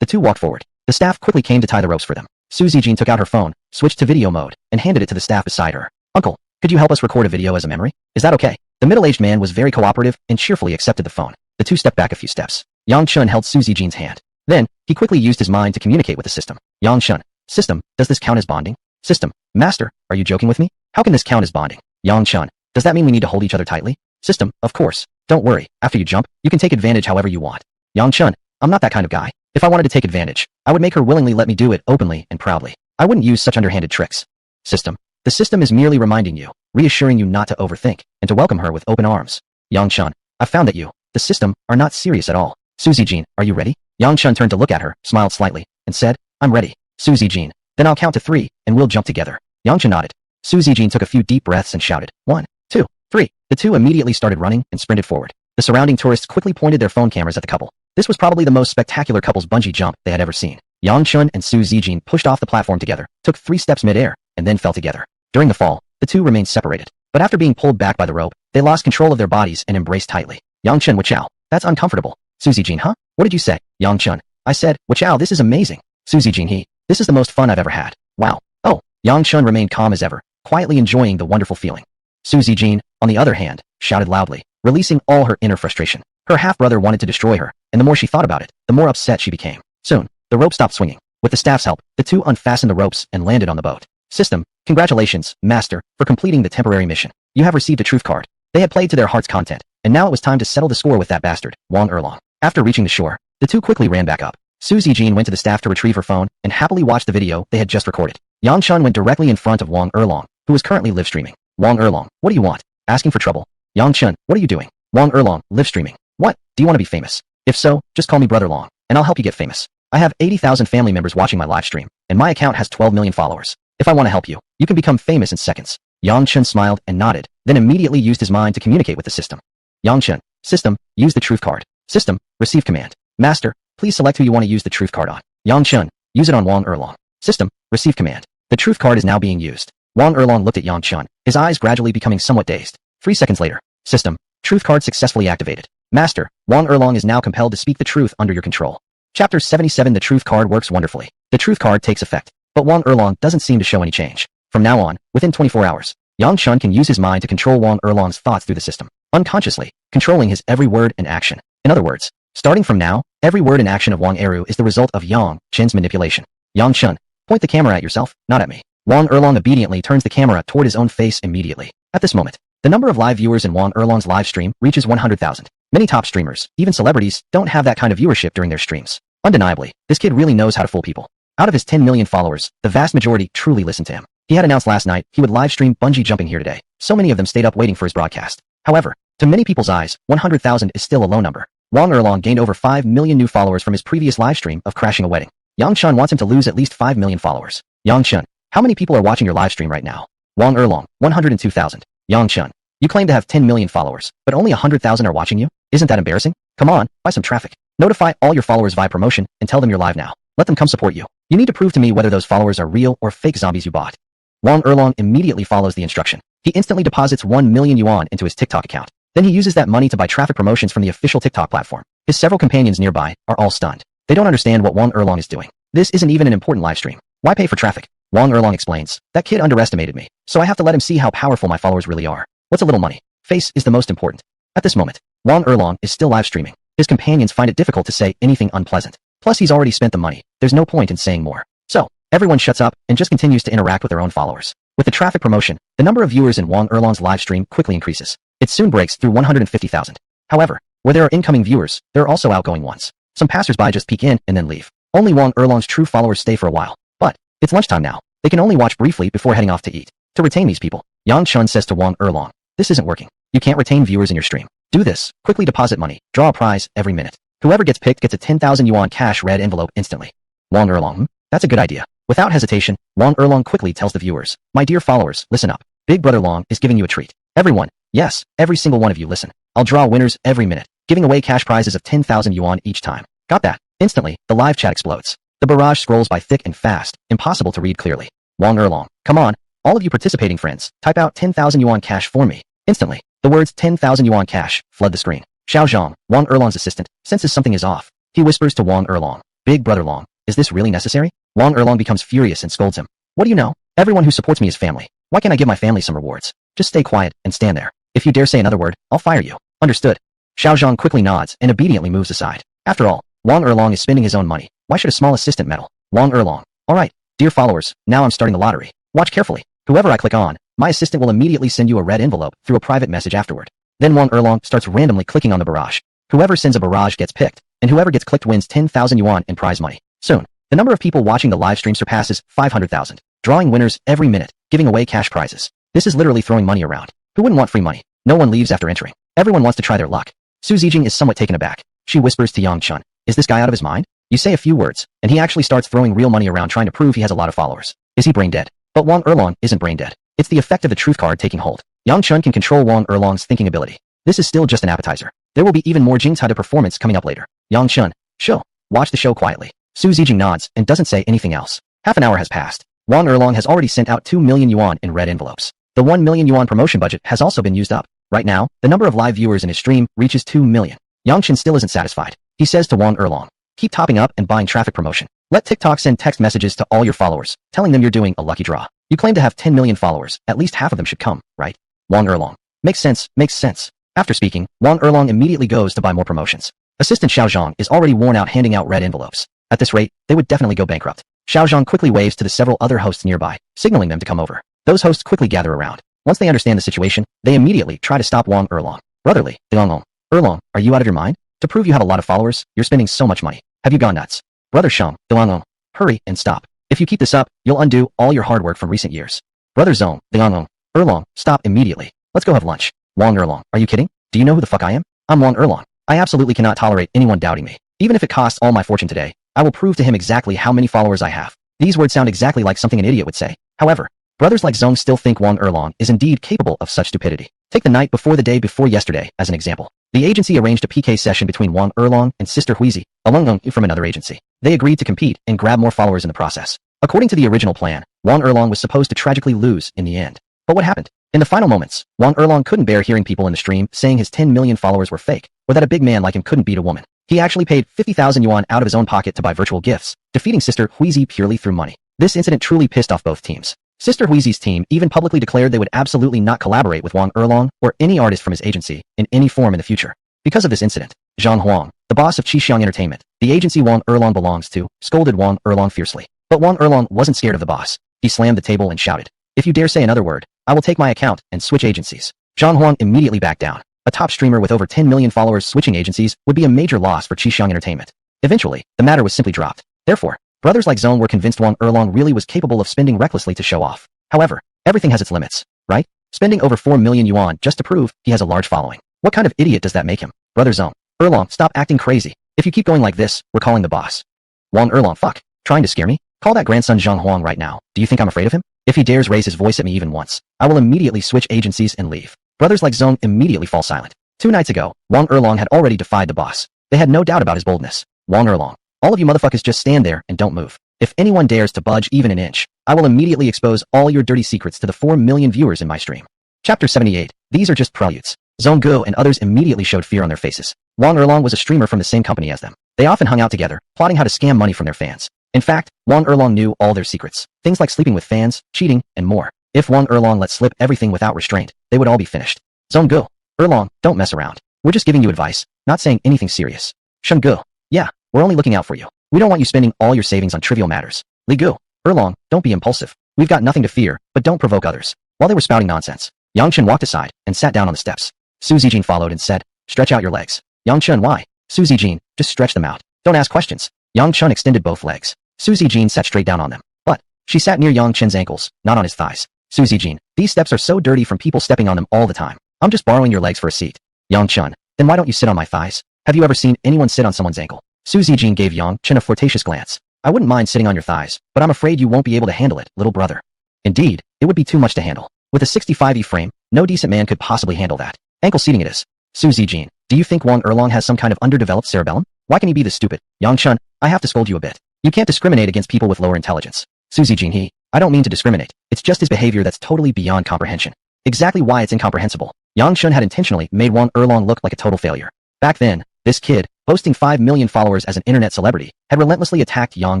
The two walked forward. The staff quickly came to tie the ropes for them. Su Zijin took out her phone, switched to video mode, and handed it to the staff beside her. Uncle, could you help us record a video as a memory? Is that okay? The middle-aged man was very cooperative and cheerfully accepted the phone. The two stepped back a few steps. Yongchen held Su Zijin's hand. Then, he quickly used his mind to communicate with the system. Yongchen, system, does this count as bonding? System, master, are you joking with me? How can this count as bonding? Yongchen, does that mean we need to hold each other tightly? System, of course. Don't worry, after you jump, you can take advantage however you want. Yongchen, I'm not that kind of guy. If I wanted to take advantage, I would make her willingly let me do it openly and proudly. I wouldn't use such underhanded tricks. System, the system is merely reminding you, reassuring you not to overthink, and to welcome her with open arms. Yongchen, I've found that you, the system, are not serious at all. Su Zijin, are you ready? Yongchen turned to look at her, smiled slightly, and said, I'm ready. Su Zijin, then I'll count to 3, and we'll jump together. Yongchen nodded. Su Zijin took a few deep breaths and shouted, 1, 2, 3. The two immediately started running and sprinted forward. The surrounding tourists quickly pointed their phone cameras at the couple. This was probably the most spectacular couple's bungee jump they had ever seen. Yang Chun and Su Zijin pushed off the platform together, took 3 steps mid-air, and then fell together. During the fall, the two remained separated. But after being pulled back by the rope, they lost control of their bodies and embraced tightly. Yang Chun, wachow, that's uncomfortable. Su Zijin, huh? What did you say? Yang Chun, I said, wachow, this is amazing. Su Zijin, he, this is the most fun I've ever had. Wow. Oh, Yang Chun remained calm as ever, quietly enjoying the wonderful feeling. Su Zijin, on the other hand, shouted loudly, releasing all her inner frustration. Her half-brother wanted to destroy her, and the more she thought about it, the more upset she became. Soon, the rope stopped swinging. With the staff's help, the two unfastened the ropes and landed on the boat. System, congratulations, Master, for completing the temporary mission. You have received a truth card. They had played to their heart's content, and now it was time to settle the score with that bastard, Wang Erlong. After reaching the shore, the two quickly ran back up. Su Zijin went to the staff to retrieve her phone and happily watched the video they had just recorded. Yang Chun went directly in front of Wang Erlong, who was currently live-streaming. Wang Erlong, what do you want? Asking for trouble. Yang Chun, what are you doing? Wang Erlong, live-streaming. What? Do you want to be famous? If so, just call me Brother Long, and I'll help you get famous. I have 80,000 family members watching my live stream, and my account has 12 million followers. If I want to help you, you can become famous in seconds. Yang Chun smiled and nodded, then immediately used his mind to communicate with the system. Yang Chun, system, use the truth card. System, receive command. Master, please select who you want to use the truth card on. Yang Chun, use it on Wang Erlong. System, receive command. The truth card is now being used. Wang Erlong looked at Yang Chun, his eyes gradually becoming somewhat dazed. 3 seconds later. System, truth card successfully activated. Master, Wang Erlong is now compelled to speak the truth under your control. Chapter 77. The truth card works wonderfully. The truth card takes effect, but Wang Erlong doesn't seem to show any change. From now on, within 24 hours, Yang Chun can use his mind to control Wang Erlong's thoughts through the system, unconsciously, controlling his every word and action. In other words, starting from now, every word and action of Wang Eru is the result of Yang Chun's manipulation. Yang Chun, point the camera at yourself, not at me. Wang Erlong obediently turns the camera toward his own face immediately. At this moment, the number of live viewers in Wang Erlong's live stream reaches 100,000. Many top streamers, even celebrities, don't have that kind of viewership during their streams. Undeniably, this kid really knows how to fool people. Out of his 10 million followers, the vast majority truly listen to him. He had announced last night he would live stream bungee jumping here today. So many of them stayed up waiting for his broadcast. However, to many people's eyes, 100,000 is still a low number. Wang Erlong gained over 5 million new followers from his previous live stream of crashing a wedding. Yang Chun wants him to lose at least 5 million followers. Yang Chun, how many people are watching your live stream right now? Wang Erlong, 102,000. Yang Chun, you claim to have 10 million followers, but only 100,000 are watching you? Isn't that embarrassing? Come on, buy some traffic. Notify all your followers via promotion and tell them you're live now. Let them come support you. You need to prove to me whether those followers are real or fake zombies you bought. Wang Erlong immediately follows the instruction. He instantly deposits 1 million yuan into his TikTok account. Then he uses that money to buy traffic promotions from the official TikTok platform. His several companions nearby are all stunned. They don't understand what Wang Erlong is doing. This isn't even an important live stream. Why pay for traffic? Wang Erlong explains, that kid underestimated me, so I have to let him see how powerful my followers really are. What's a little money? Face is the most important. At this moment, Wang Erlong is still live streaming. His companions find it difficult to say anything unpleasant. Plus he's already spent the money. There's no point in saying more. So, everyone shuts up and just continues to interact with their own followers. With the traffic promotion, the number of viewers in Wang Erlong's live stream quickly increases. It soon breaks through 150,000. However, where there are incoming viewers, there are also outgoing ones. Some passersby just peek in and then leave. Only Wang Erlong's true followers stay for a while. But, it's lunchtime now. They can only watch briefly before heading off to eat. To retain these people, Yang Chun says to Wang Erlong, this isn't working. You can't retain viewers in your stream. Do this, quickly deposit money, draw a prize every minute. Whoever gets picked gets a 10,000 yuan cash red envelope instantly. Wang Erlong, that's a good idea. Without hesitation, Wang Erlong quickly tells the viewers, my dear followers, listen up. Big Brother Long is giving you a treat. Everyone, yes, every single one of you listen. I'll draw winners every minute, giving away cash prizes of 10,000 yuan each time. Got that? Instantly, the live chat explodes. The barrage scrolls by thick and fast, impossible to read clearly. Wang Erlong, come on, all of you participating friends, type out 10,000 yuan cash for me. Instantly, the words 10,000 yuan cash flood the screen. Xiao Zhang, Wang Erlong's assistant, senses something is off. He whispers to Wang Erlong, Big Brother Long, is this really necessary? Wang Erlong becomes furious and scolds him. What do you know? Everyone who supports me is family. Why can't I give my family some rewards? Just stay quiet and stand there. If you dare say another word, I'll fire you. Understood. Xiao Zhang quickly nods and obediently moves aside. After all, Wang Erlong is spending his own money. Why should a small assistant meddle? Wang Erlong. Alright, dear followers, now I'm starting the lottery. Watch carefully. Whoever I click on, my assistant will immediately send you a red envelope through a private message afterward. Then Wang Erlong starts randomly clicking on the barrage. Whoever sends a barrage gets picked, and whoever gets clicked wins 10,000 yuan in prize money. Soon, the number of people watching the live stream surpasses 500,000, drawing winners every minute, giving away cash prizes. This is literally throwing money around. Who wouldn't want free money? No one leaves after entering. Everyone wants to try their luck. Su Zijing is somewhat taken aback. She whispers to Yang Chun, is this guy out of his mind? You say a few words, and he actually starts throwing real money around trying to prove he has a lot of followers. Is he brain dead? But Wang Erlong isn't brain dead. It's the effect of the truth card taking hold. Yang Chun can control Wang Erlong's thinking ability. This is still just an appetizer. There will be even more Jingtai performance coming up later. Yang Chun, chill. Watch the show quietly. Su Zijing nods and doesn't say anything else. Half an hour has passed. Wang Erlong has already sent out 2 million yuan in red envelopes. The 1 million yuan promotion budget has also been used up. Right now, the number of live viewers in his stream reaches 2 million. Yang Chen still isn't satisfied. He says to Wang Erlong, keep topping up and buying traffic promotion. Let TikTok send text messages to all your followers, telling them you're doing a lucky draw. You claim to have 10 million followers, at least half of them should come, right? Wang Erlong. Makes sense, makes sense. After speaking, Wang Erlong immediately goes to buy more promotions. Assistant Xiao Zhang is already worn out handing out red envelopes. At this rate, they would definitely go bankrupt. Xiao Zhang quickly waves to the several other hosts nearby, signaling them to come over. Those hosts quickly gather around. Once they understand the situation, they immediately try to stop Wang Erlong. Brotherly, Liang Erlong, are you out of your mind? To prove you have a lot of followers, you're spending so much money. Have you gone nuts? Brother Shang, Liang, hurry and stop. If you keep this up, you'll undo all your hard work from recent years. Brother Zong, Liang Erlong, stop immediately. Let's go have lunch. Wang Erlong, are you kidding? Do you know who the fuck I am? I'm Wang Erlong. I absolutely cannot tolerate anyone doubting me. Even if it costs all my fortune today, I will prove to him exactly how many followers I have. These words sound exactly like something an idiot would say. However, brothers like Zong still think Wang Erlong is indeed capable of such stupidity. Take the night before the day before yesterday as an example. The agency arranged a PK session between Wang Erlong and Sister Huizi, Alung from another agency. They agreed to compete and grab more followers in the process. According to the original plan, Wang Erlong was supposed to tragically lose in the end. But what happened? In the final moments, Wang Erlong couldn't bear hearing people in the stream saying his 10 million followers were fake, or that a big man like him couldn't beat a woman. He actually paid 50,000 yuan out of his own pocket to buy virtual gifts, defeating Sister Huizi purely through money. This incident truly pissed off both teams. Sister Huizi's team even publicly declared they would absolutely not collaborate with Wang Erlong or any artist from his agency in any form in the future. Because of this incident, Zhang Huang, the boss of Qixiang Entertainment, the agency Wang Erlong belongs to, scolded Wang Erlong fiercely. But Wang Erlong wasn't scared of the boss. He slammed the table and shouted, "If you dare say another word, I will take my account and switch agencies." Zhang Huang immediately backed down. A top streamer with over 10 million followers switching agencies would be a major loss for Qixiang Entertainment. Eventually, the matter was simply dropped. Therefore, brothers like Zone were convinced Wang Erlong really was capable of spending recklessly to show off. However, everything has its limits, right? Spending over 4 million yuan just to prove he has a large following. What kind of idiot does that make him? Brother Zone, Erlong, stop acting crazy. If you keep going like this, we're calling the boss. Wang Erlong, fuck. Trying to scare me? Call that grandson Zhang Huang right now. Do you think I'm afraid of him? If he dares raise his voice at me even once, I will immediately switch agencies and leave. Brothers like Zone immediately fall silent. 2 nights ago, Wang Erlong had already defied the boss. They had no doubt about his boldness. Wang Erlong, all of you motherfuckers just stand there and don't move. If anyone dares to budge even an inch, I will immediately expose all your dirty secrets to the 4 million viewers in my stream. Chapter 78. These are just preludes. Zong Gu and others immediately showed fear on their faces. Wang Erlong was a streamer from the same company as them. They often hung out together, plotting how to scam money from their fans. In fact, Wang Erlong knew all their secrets. Things like sleeping with fans, cheating, and more. If Wang Erlong let slip everything without restraint, they would all be finished. Zong Gu, Erlong, don't mess around. We're just giving you advice, not saying anything serious. Shun Gu, yeah, we're only looking out for you. We don't want you spending all your savings on trivial matters. Li Gu, Erlong, don't be impulsive. We've got nothing to fear, but don't provoke others. While they were spouting nonsense, Yang Chen walked aside and sat down on the steps. Su Zijin followed and said, "Stretch out your legs." Yang Chen, why? Su Zijin, just stretch them out. Don't ask questions. Yang Chen extended both legs. Su Zijin sat straight down on them. But she sat near Yang Chen's ankles, not on his thighs. Su Zijin, these steps are so dirty from people stepping on them all the time. I'm just borrowing your legs for a seat. Yang Chen, then why don't you sit on my thighs? Have you ever seen anyone sit on someone's ankle? Su Zijin gave Yang Chen a flirtatious glance. I wouldn't mind sitting on your thighs, but I'm afraid you won't be able to handle it, little brother. Indeed, it would be too much to handle. With a 65E frame, no decent man could possibly handle that. Ankle seating it is. Su Zijin, do you think Wang Erlong has some kind of underdeveloped cerebellum? Why can he be this stupid? Yang Chen, I have to scold you a bit. You can't discriminate against people with lower intelligence. Su Zijin, I don't mean to discriminate. It's just his behavior that's totally beyond comprehension. Exactly why it's incomprehensible. Yang Chen had intentionally made Wang Erlong look like a total failure. Back then, this kid, boasting 5 million followers as an internet celebrity, had relentlessly attacked Yang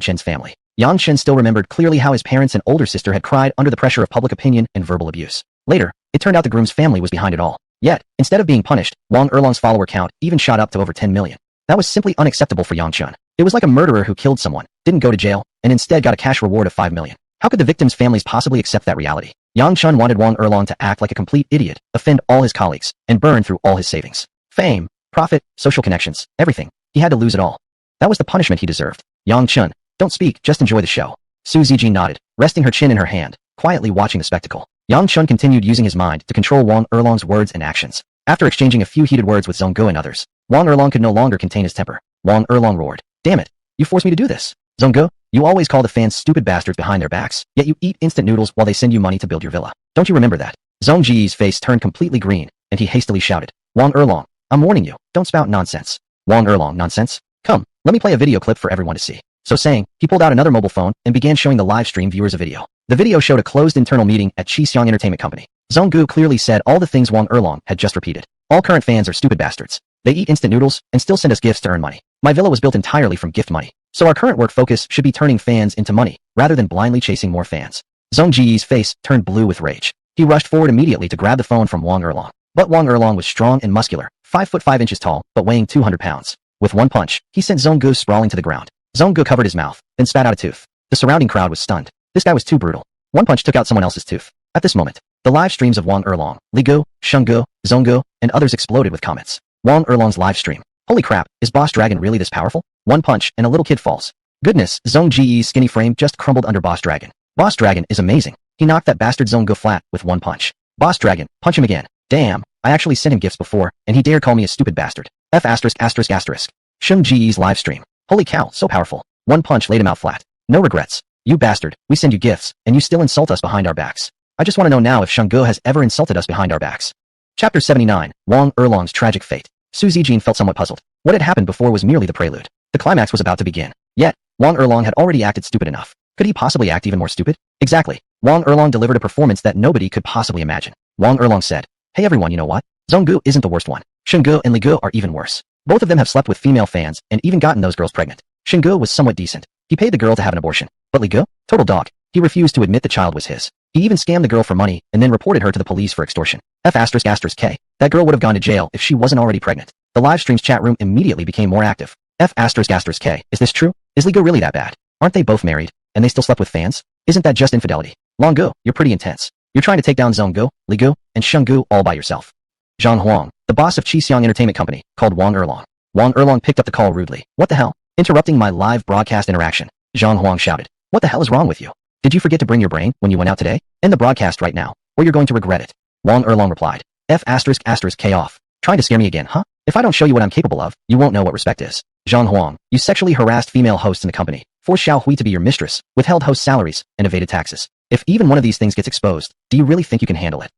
Chen's family. Yang Chen still remembered clearly how his parents and older sister had cried under the pressure of public opinion and verbal abuse. Later, it turned out the groom's family was behind it all. Yet, instead of being punished, Wang Erlong's follower count even shot up to over 10 million. That was simply unacceptable for Yang Chen. It was like a murderer who killed someone, didn't go to jail, and instead got a cash reward of 5 million. How could the victims' families possibly accept that reality? Yang Chen wanted Wang Erlong to act like a complete idiot, offend all his colleagues, and burn through all his savings. Fame, profit, social connections, everything. He had to lose it all. That was the punishment he deserved. Yang Chen, don't speak, just enjoy the show. Su Zijin nodded, resting her chin in her hand, quietly watching the spectacle. Yang Chen continued using his mind to control Wang Erlong's words and actions. After exchanging a few heated words with Zong Gu and others, Wang Erlong could no longer contain his temper. Wang Erlong roared, "Damn it! You forced me to do this! Zong Gu, you always call the fans stupid bastards behind their backs, yet you eat instant noodles while they send you money to build your villa. Don't you remember that?" Zong Ji's face turned completely green, and he hastily shouted, "Wang Erlong, I'm warning you, don't spout nonsense. Wong Erlong nonsense? Come, let me play a video clip for everyone to see. So saying, he pulled out another mobile phone and began showing the live stream viewers a video. The video showed a closed internal meeting at Chixiang Entertainment Company. Zong Gu clearly said all the things Wong Erlong had just repeated. All current fans are stupid bastards. They eat instant noodles and still send us gifts to earn money. My villa was built entirely from gift money. So our current work focus should be turning fans into money, rather than blindly chasing more fans. Zong Ji's face turned blue with rage. He rushed forward immediately to grab the phone from Wong Erlong. But Wong Erlong was strong and muscular, 5 foot 5 inches tall, but weighing 200 pounds. With one punch, he sent Zong Gu sprawling to the ground. Zong Gu covered his mouth, then spat out a tooth. The surrounding crowd was stunned. This guy was too brutal. One punch took out someone else's tooth. At this moment, the live streams of Wong Erlong, Li Gu, Sheng Gu, Zong Gu, and others exploded with comments. Wong Erlong's live stream. Holy crap, is Boss Dragon really this powerful? One punch, and a little kid falls. Goodness, Zong Ji's skinny frame just crumbled under Boss Dragon. Boss Dragon is amazing. He knocked that bastard Zong Gu flat with one punch. Boss Dragon, punch him again. Damn, I actually sent him gifts before, and he dared call me a stupid bastard. F******. Sheng Ji's live stream. Holy cow, so powerful. One punch laid him out flat. No regrets. You bastard, we send you gifts, and you still insult us behind our backs. I just want to know now if Sheng Gu has ever insulted us behind our backs. Chapter 79, Wong Erlong's Tragic Fate. Su Zijin felt somewhat puzzled. What had happened before was merely the prelude. The climax was about to begin. Yet, Wong Erlong had already acted stupid enough. Could he possibly act even more stupid? Exactly. Wong Erlong delivered a performance that nobody could possibly imagine. Wong Erlong said, "Hey everyone, you know what? Zong Gu isn't the worst one. Sheng Gu and Li Gu are even worse. Both of them have slept with female fans and even gotten those girls pregnant. Sheng Gu was somewhat decent. He paid the girl to have an abortion. But Li Gu? Total dog. He refused to admit the child was his. He even scammed the girl for money and then reported her to the police for extortion. F******. That girl would have gone to jail if she wasn't already pregnant." The live stream's chat room immediately became more active. F******. Is this true? Is Li Gu really that bad? Aren't they both married? And they still slept with fans? Isn't that just infidelity? Long Gu, you're pretty intense. You're trying to take down Zong Gu, Li Gu, and Sheng Gu all by yourself. Zhang Huang, the boss of Chixiang Entertainment Company, called Wong Erlong. Wong Erlong picked up the call rudely. What the hell? Interrupting my live broadcast interaction. Zhang Huang shouted. What the hell is wrong with you? Did you forget to bring your brain when you went out today? End the broadcast right now, or you're going to regret it. Wong Erlong replied. F*****K off. Trying to scare me again, huh? If I don't show you what I'm capable of, you won't know what respect is. Zhang Huang, you sexually harassed female hosts in the company, forced Xiao Hui to be your mistress, withheld host salaries, and evaded taxes. If even one of these things gets exposed, do you really think you can handle it?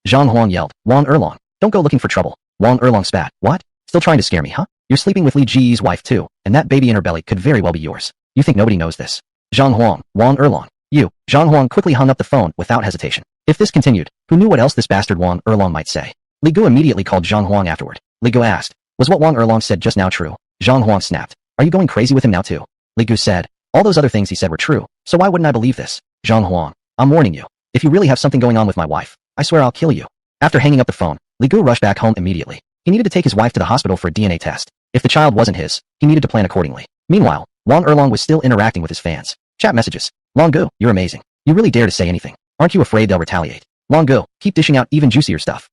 Zhang Huang yelled. Wong Erlong, don't go looking for trouble. Wong Erlong spat. What? Still trying to scare me, huh? You're sleeping with Li Ji's wife too, and that baby in her belly could very well be yours. You think nobody knows this? Zhang Huang, Wong Erlong. You. Zhang Huang quickly hung up the phone without hesitation. If this continued, who knew what else this bastard Wong Erlong might say? Li Gu immediately called Zhang Huang afterward. Li Gu asked, was what Wong Erlong said just now true? Zhang Huang snapped. Are you going crazy with him now too? Li Gu said, all those other things he said were true, so why wouldn't I believe this? Zhang Huang, I'm warning you. If you really have something going on with my wife, I swear I'll kill you. After hanging up the phone, Li Gu rushed back home immediately. He needed to take his wife to the hospital for a DNA test. If the child wasn't his, he needed to plan accordingly. Meanwhile, Wong Erlong was still interacting with his fans. Chat messages. Long Gu, you're amazing. You really dare to say anything. Aren't you afraid they'll retaliate? Long Gu, keep dishing out even juicier stuff.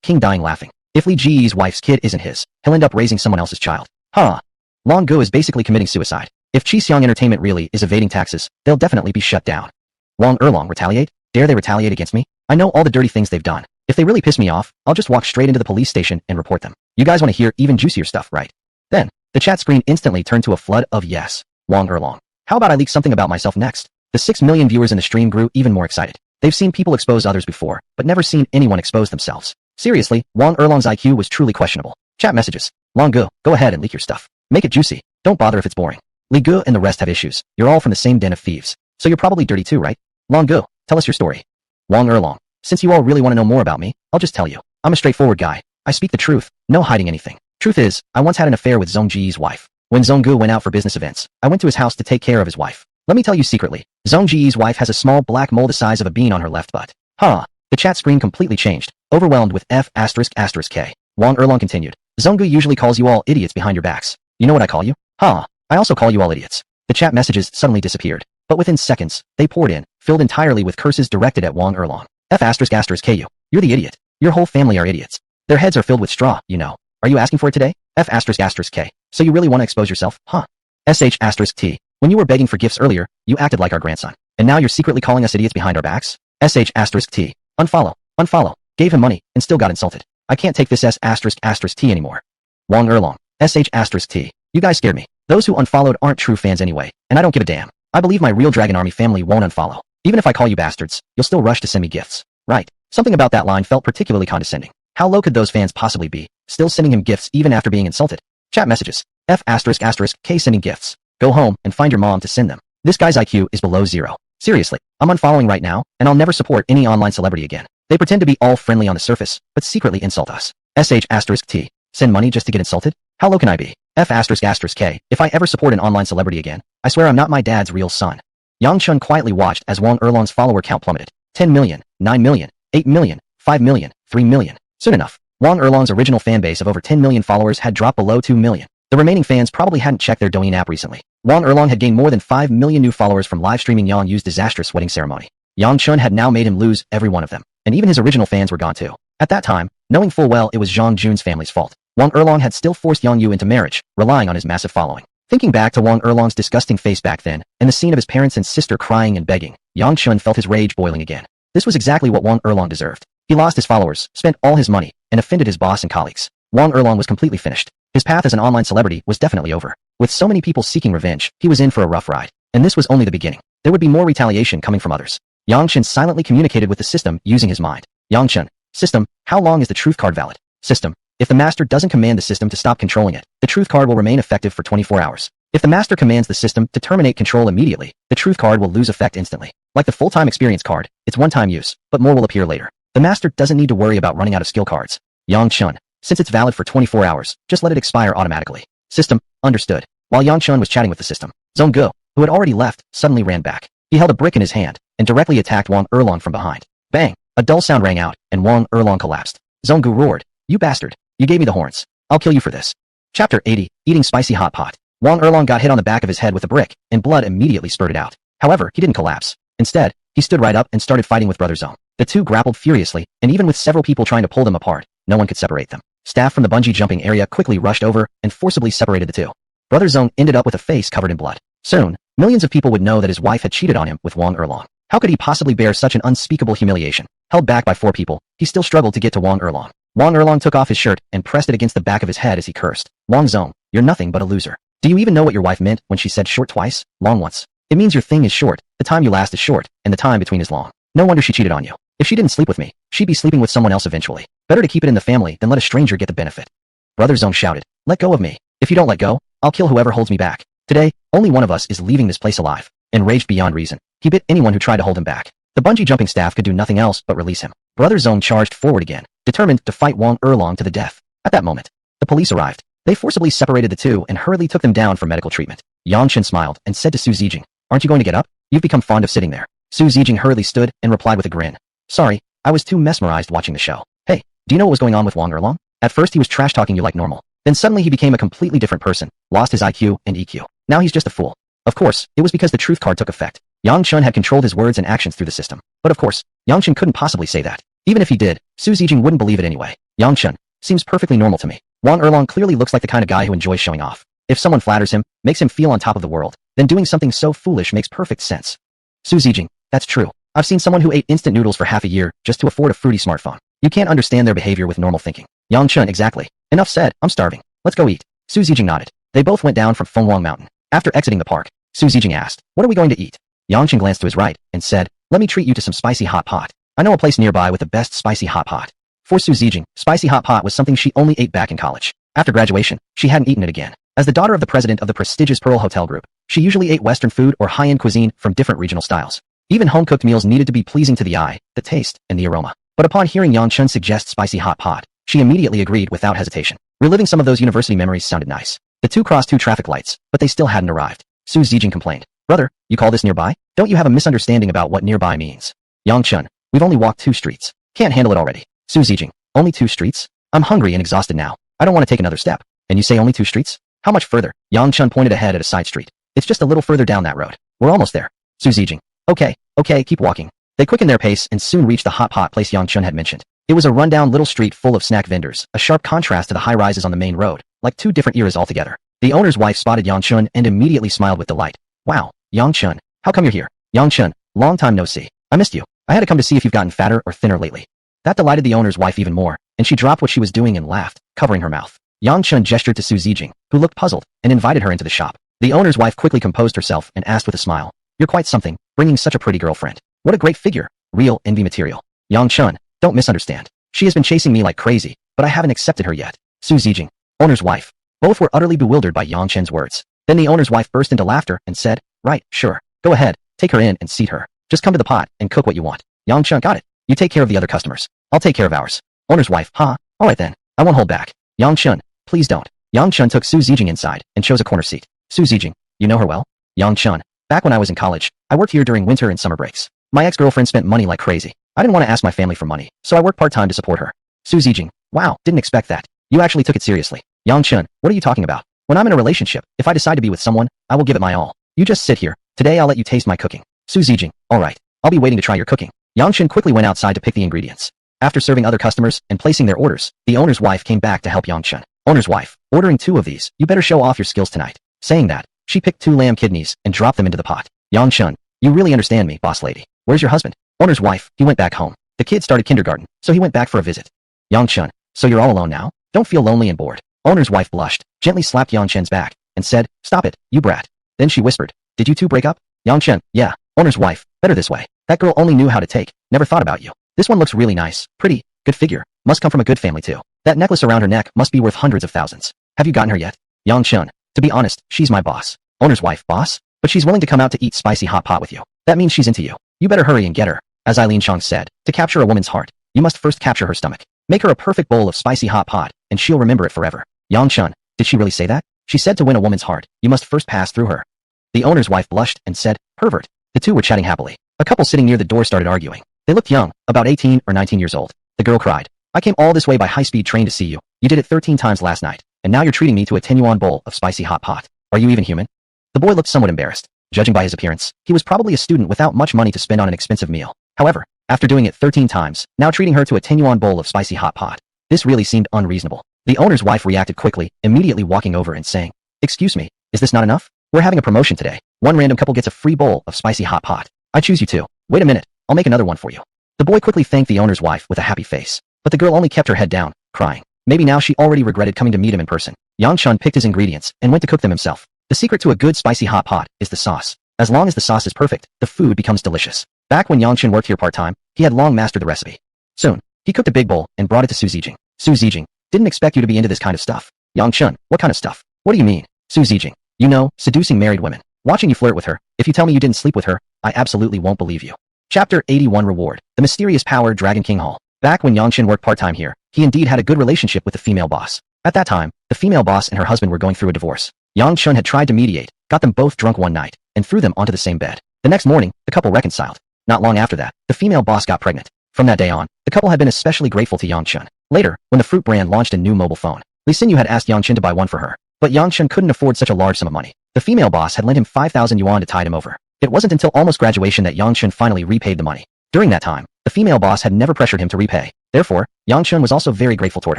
King dying laughing. If Li Ji's wife's kid isn't his, he'll end up raising someone else's child. Huh. Long Gu is basically committing suicide. If Chixiang Entertainment really is evading taxes, they'll definitely be shut down. Wong Erlong retaliate? Dare they retaliate against me? I know all the dirty things they've done. If they really piss me off, I'll just walk straight into the police station and report them. You guys want to hear even juicier stuff, right? Then, the chat screen instantly turned to a flood of yes. Wong Erlong. How about I leak something about myself next? The 6 million viewers in the stream grew even more excited. They've seen people expose others before, but never seen anyone expose themselves. Seriously, Wong Erlong's IQ was truly questionable. Chat messages. Long Gu, go ahead and leak your stuff. Make it juicy. Don't bother if it's boring. Li Gu and the rest have issues. You're all from the same den of thieves. So you're probably dirty too, right? Long Gu, tell us your story. Wong Erlong. Since you all really want to know more about me, I'll just tell you. I'm a straightforward guy. I speak the truth, no hiding anything. Truth is, I once had an affair with Zong Ji's wife. When Zong Gu went out for business events, I went to his house to take care of his wife. Let me tell you secretly, Zong Ji's wife has a small black mole the size of a bean on her left butt. Huh. The chat screen completely changed, overwhelmed with F******K. Wong Erlong continued. Zong Gu usually calls you all idiots behind your backs. You know what I call you? Huh. I also call you all idiots. The chat messages suddenly disappeared. But within seconds, they poured in, filled entirely with curses directed at Wong Erlong. F*****Ku. You're the idiot. Your whole family are idiots. Their heads are filled with straw, you know. Are you asking for it today? F****K. So you really want to expose yourself, huh? sh**t. When you were begging for gifts earlier, you acted like our grandson. And now you're secretly calling us idiots behind our backs? sh**t. Unfollow. Gave him money, and still got insulted. I can't take this s**t anymore. Wong Erlong. sh**t. You guys scared me. Those who unfollowed aren't true fans anyway, and I don't give a damn. I believe my real Dragon Army family won't unfollow. Even if I call you bastards, you'll still rush to send me gifts. Right. Something about that line felt particularly condescending. How low could those fans possibly be? still sending him gifts even after being insulted. Chat messages. F***K sending gifts. Go home and find your mom to send them. This guy's IQ is below 0. Seriously, I'm unfollowing right now, and I'll never support any online celebrity again. They pretend to be all friendly on the surface, but secretly insult us. **T. Send money just to get insulted? How low can I be? F***K. If I ever support an online celebrity again, I swear I'm not my dad's real son. Yang Chun quietly watched as Wang Erlong's follower count plummeted. 10 million, 9 million, 8 million, 5 million, 3 million. Soon enough, Wang Erlong's original fanbase of over 10 million followers had dropped below 2 million. The remaining fans probably hadn't checked their Douyin app recently. Wang Erlong had gained more than 5 million new followers from live streaming Yong Yu's disastrous wedding ceremony. Yang Chun had now made him lose every one of them, and even his original fans were gone too. At that time, knowing full well it was Zhang Jun's family's fault, Wang Erlong had still forced Yong Yu into marriage, relying on his massive following. Thinking back to Wang Erlong's disgusting face back then, and the scene of his parents and sister crying and begging, Yang Chun felt his rage boiling again. This was exactly what Wang Erlong deserved. He lost his followers, spent all his money, and offended his boss and colleagues. Wang Erlong was completely finished. His path as an online celebrity was definitely over. With so many people seeking revenge, he was in for a rough ride. And this was only the beginning. There would be more retaliation coming from others. Yang Chun silently communicated with the system using his mind. Yang Chun. System, how long is the truth card valid? System. If the master doesn't command the system to stop controlling it, the truth card will remain effective for 24 hours. If the master commands the system to terminate control immediately, the truth card will lose effect instantly. Like the full-time experience card, it's one-time use, but more will appear later. The master doesn't need to worry about running out of skill cards. Yang Chun. Since it's valid for 24 hours, just let it expire automatically. System, understood. While Yang Chun was chatting with the system, Zhong Gu, who had already left, suddenly ran back. He held a brick in his hand, and directly attacked Wang Erlong from behind. Bang! A dull sound rang out, and Wang Erlong collapsed. Zhong Gu roared, "You bastard! You gave me the horns. I'll kill you for this." Chapter 80, Eating Spicy Hot Pot. Wang Erlong got hit on the back of his head with a brick, and blood immediately spurted out. However, he didn't collapse. Instead, he stood right up and started fighting with Brother Zhong. The two grappled furiously, and even with several people trying to pull them apart, no one could separate them. Staff from the bungee jumping area quickly rushed over and forcibly separated the two. Brother Zhong ended up with a face covered in blood. Soon, millions of people would know that his wife had cheated on him with Wang Erlong. How could he possibly bear such an unspeakable humiliation? Held back by 4 people, he still struggled to get to Wang Erlong. Wang Erlong took off his shirt and pressed it against the back of his head as he cursed. "Wang Zhong, you're nothing but a loser. Do you even know what your wife meant when she said short twice, long once? It means your thing is short, the time you last is short, and the time between is long. No wonder she cheated on you. If she didn't sleep with me, she'd be sleeping with someone else eventually. Better to keep it in the family than let a stranger get the benefit." Brother Zhong shouted, "Let go of me. If you don't let go, I'll kill whoever holds me back. Today, only one of us is leaving this place alive." Enraged beyond reason, he bit anyone who tried to hold him back. The bungee jumping staff could do nothing else but release him. Brother Zhong charged forward again, determined to fight Wang Erlong to the death. At that moment, the police arrived. They forcibly separated the two and hurriedly took them down for medical treatment. Yang Chun smiled and said to Su Zijing, "Aren't you going to get up? You've become fond of sitting there." Su Zijing hurriedly stood and replied with a grin, "Sorry, I was too mesmerized watching the show. Hey, do you know what was going on with Wang Erlong? At first he was trash-talking you like normal. Then suddenly he became a completely different person, lost his IQ and EQ. Now he's just a fool." Of course, it was because the truth card took effect. Yang Chun had controlled his words and actions through the system. But of course, Yang Chun couldn't possibly say that. Even if he did, Su Zijing wouldn't believe it anyway. "Yang Chun seems perfectly normal to me. Wang Erlong clearly looks like the kind of guy who enjoys showing off. If someone flatters him, makes him feel on top of the world, then doing something so foolish makes perfect sense." Su Zijing, "That's true. I've seen someone who ate instant noodles for half a year just to afford a fruity smartphone. You can't understand their behavior with normal thinking." Yang Chun, exactly. Enough said, I'm starving. Let's go eat. Su Zijing nodded. They both went down from Fengwang Mountain. After exiting the park, Su Zijing asked, "What are we going to eat?" Yang Chun glanced to his right and said, "Let me treat you to some spicy hot pot. I know a place nearby with the best spicy hot pot." For Su Zijing, spicy hot pot was something she only ate back in college. After graduation, she hadn't eaten it again. As the daughter of the president of the prestigious Pearl Hotel Group, she usually ate Western food or high-end cuisine from different regional styles. Even home-cooked meals needed to be pleasing to the eye, the taste, and the aroma. But upon hearing Yang Chun suggest spicy hot pot, she immediately agreed without hesitation. Reliving some of those university memories sounded nice. The two crossed 2 traffic lights, but they still hadn't arrived. Su Zijing complained, "Brother, you call this nearby? Don't you have a misunderstanding about what nearby means?" Yang Chun, "We've only walked 2 streets. Can't handle it already." Su Zijing, "Only 2 streets? I'm hungry and exhausted now. I don't want to take another step. And you say only 2 streets? How much further?" Yang Chun pointed ahead at a side street. "It's just a little further down that road. We're almost there." Su Zijing, Okay, keep walking." They quickened their pace and soon reached the hot pot place Yang Chun had mentioned. It was a rundown little street full of snack vendors, a sharp contrast to the high-rises on the main road, like 2 different eras altogether. The owner's wife spotted Yang Chun and immediately smiled with delight. "Wow, Yang Chun, how come you're here?" "Yang Chun, long time no see. I missed you. I had to come to see if you've gotten fatter or thinner lately." That delighted the owner's wife even more, and she dropped what she was doing and laughed, covering her mouth. Yang Chun gestured to Su Zijing, who looked puzzled, and invited her into the shop. The owner's wife quickly composed herself and asked with a smile, "You're quite something, bringing such a pretty girlfriend. What a great figure. Real envy material." "Yang Chun, don't misunderstand. She has been chasing me like crazy, but I haven't accepted her yet." Su Zijing, owner's wife. Both were utterly bewildered by Yang Chen's words. Then the owner's wife burst into laughter and said, right, sure. Go ahead, take her in and seat her. Just come to the pot and cook what you want. Yang Chen, got it. You take care of the other customers. I'll take care of ours. Owner's wife, huh? Alright then. I won't hold back. Yang Chen, please don't. Yang Chen took Su Zijing inside and chose a corner seat. Su Zijing, you know her well? Yang Chen, back when I was in college, I worked here during winter and summer breaks. My ex-girlfriend spent money like crazy. I didn't want to ask my family for money, so I worked part-time to support her. Su Zijing, wow, didn't expect that. You actually took it seriously. Yang Chen, what are you talking about? When I'm in a relationship, if I decide to be with someone, I will give it my all. You just sit here. Today I'll let you taste my cooking. Su Zijing, alright. I'll be waiting to try your cooking. Yang Chen quickly went outside to pick the ingredients. After serving other customers and placing their orders, the owner's wife came back to help Yang Chen. Owner's wife, ordering 2 of these. You better show off your skills tonight. Saying that, she picked 2 lamb kidneys and dropped them into the pot. Yang Chen, you really understand me, boss lady. Where's your husband? Owner's wife, he went back home. The kid started kindergarten, so he went back for a visit. Yang Chen, so you're all alone now? Don't feel lonely and bored. Owner's wife blushed, gently slapped Yang Chen's back, and said, stop it, you brat. Then she whispered, did you 2 break up? Yang Chen, yeah. Owner's wife, better this way. That girl only knew how to take, never thought about you. This one looks really nice, pretty, good figure, must come from a good family too. That necklace around her neck must be worth hundreds of thousands. Have you gotten her yet? Yang Chen, to be honest, she's my boss. Owner's wife, boss? But she's willing to come out to eat spicy hot pot with you. That means she's into you. You better hurry and get her. As Eileen Chong said, to capture a woman's heart, you must first capture her stomach. Make her a perfect bowl of spicy hot pot, and she'll remember it forever. Yang Chen, did she really say that? She said to win a woman's heart, you must first pass through her. The owner's wife blushed and said, pervert. The 2 were chatting happily. A couple sitting near the door started arguing. They looked young, about 18 or 19 years old. The girl cried, I came all this way by high-speed train to see you. You did it 13 times last night, and now you're treating me to a 10 yuan bowl of spicy hot pot. Are you even human? The boy looked somewhat embarrassed. Judging by his appearance, he was probably a student without much money to spend on an expensive meal. However, after doing it 13 times, now treating her to a 10 yuan bowl of spicy hot pot, this really seemed unreasonable. The owner's wife reacted quickly, immediately walking over and saying, excuse me, is this not enough? We're having a promotion today. One random couple gets a free bowl of spicy hot pot. I choose you 2. Wait a minute, I'll make another one for you. The boy quickly thanked the owner's wife with a happy face, but the girl only kept her head down, crying. Maybe now she already regretted coming to meet him in person. Yang Chen picked his ingredients and went to cook them himself. The secret to a good spicy hot pot is the sauce. As long as the sauce is perfect, the food becomes delicious. Back when Yang Chen worked here part-time, he had long mastered the recipe. Soon, he cooked a big bowl and brought it to Su Zijing. Su Zijing, didn't expect you to be into this kind of stuff. Yang Chen, what kind of stuff? What do you mean? Su Zijing, you know, seducing married women. Watching you flirt with her. If you tell me you didn't sleep with her, I absolutely won't believe you. Chapter 81 Reward. The Mysterious Power Dragon King Hall. Back when Yang Chen worked part-time here, he indeed had a good relationship with the female boss. At that time, the female boss and her husband were going through a divorce. Yang Chen had tried to mediate, got them both drunk one night, and threw them onto the same bed. The next morning, the couple reconciled. Not long after that, the female boss got pregnant. From that day on, the couple had been especially grateful to Yang Chen. Later, when the fruit brand launched a new mobile phone, Li Xinyu had asked Yang Chen to buy one for her. But Yang Chen couldn't afford such a large sum of money. The female boss had lent him 5,000 yuan to tide him over. It wasn't until almost graduation that Yang Chen finally repaid the money. During that time, the female boss had never pressured him to repay. Therefore, Yang Chen was also very grateful toward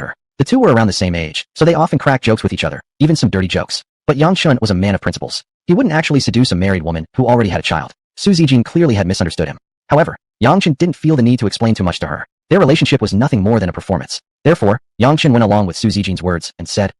her. The 2 were around the same age, so they often cracked jokes with each other, even some dirty jokes. But Yang Chen was a man of principles. He wouldn't actually seduce a married woman who already had a child. Su Zijing clearly had misunderstood him. However, Yang Chen didn't feel the need to explain too much to her. Their relationship was nothing more than a performance. Therefore, Yang Chen went along with Su Zijing's words and said,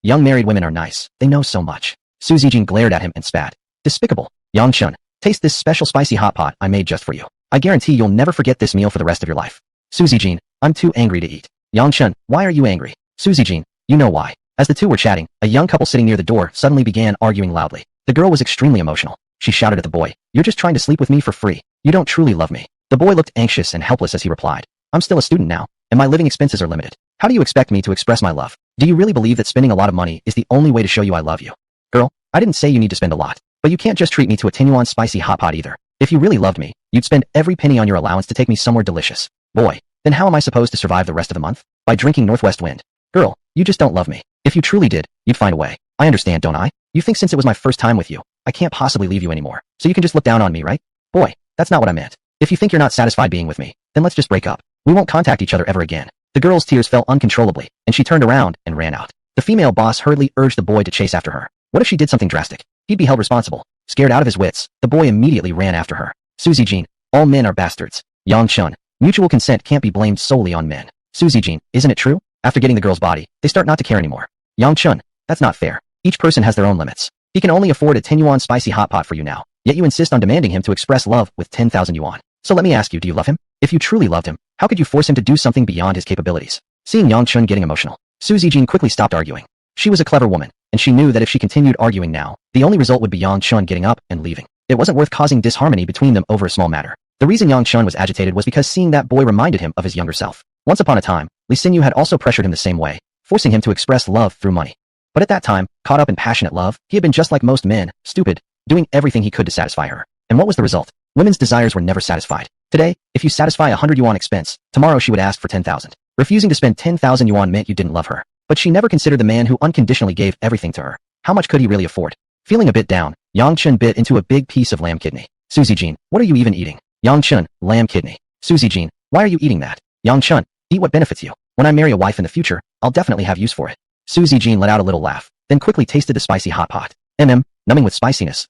young married women are nice. They know so much. Su Zijing glared at him and spat. Despicable. Yang Chen, taste this special spicy hot pot I made just for you. I guarantee you'll never forget this meal for the rest of your life. Su Zijing, I'm too angry to eat. Yang Chen, why are you angry? Su Zijing, you know why. As the 2 were chatting, a young couple sitting near the door suddenly began arguing loudly. The girl was extremely emotional. She shouted at the boy, you're just trying to sleep with me for free. You don't truly love me. The boy looked anxious and helpless as he replied, I'm still a student now, and my living expenses are limited. How do you expect me to express my love? Do you really believe that spending a lot of money is the only way to show you I love you? Girl, I didn't say you need to spend a lot, but you can't just treat me to a 10 yuan spicy hot pot either. If you really loved me, you'd spend every penny on your allowance to take me somewhere delicious. Boy, then how am I supposed to survive the rest of the month? By drinking Northwest Wind. Girl, you just don't love me. If you truly did, you'd find a way. I understand, don't I? You think since it was my first time with you, I can't possibly leave you anymore, so you can just look down on me, right? Boy, that's not what I meant. If you think you're not satisfied being with me, then let's just break up. We won't contact each other ever again. The girl's tears fell uncontrollably, and she turned around and ran out. The female boss hurriedly urged the boy to chase after her. What if she did something drastic? He'd be held responsible. Scared out of his wits, the boy immediately ran after her. Su Zijing, all men are bastards. Yang Chen, mutual consent can't be blamed solely on men. Su Zijing, isn't it true? After getting the girl's body, they start not to care anymore. Yang Chen, that's not fair. Each person has their own limits. He can only afford a 10 yuan spicy hot pot for you now, yet you insist on demanding him to express love with 10,000 yuan. So let me ask you, do you love him? If you truly loved him, how could you force him to do something beyond his capabilities? Seeing Yang Chen getting emotional, Suzy Jean quickly stopped arguing. She was a clever woman, and she knew that if she continued arguing now, the only result would be Yang Chun getting up and leaving. It wasn't worth causing disharmony between them over a small matter. The reason Yang Chun was agitated was because seeing that boy reminded him of his younger self. Once upon a time, Li Xinyu had also pressured him the same way, forcing him to express love through money. But at that time, caught up in passionate love, he had been just like most men, stupid, doing everything he could to satisfy her. And what was the result? Women's desires were never satisfied. Today, if you satisfy 100 yuan expense, tomorrow she would ask for 10,000. Refusing to spend 10,000 yuan meant you didn't love her. But she never considered the man who unconditionally gave everything to her. How much could he really afford? Feeling a bit down, Yang Chun bit into a big piece of lamb kidney. Suzy Jean, what are you even eating? Yang Chun, lamb kidney. Suzy Jean, why are you eating that? Yang Chun, eat what benefits you. When I marry a wife in the future, I'll definitely have use for it. Suzy Jean let out a little laugh, then quickly tasted the spicy hot pot. Numbing with spiciness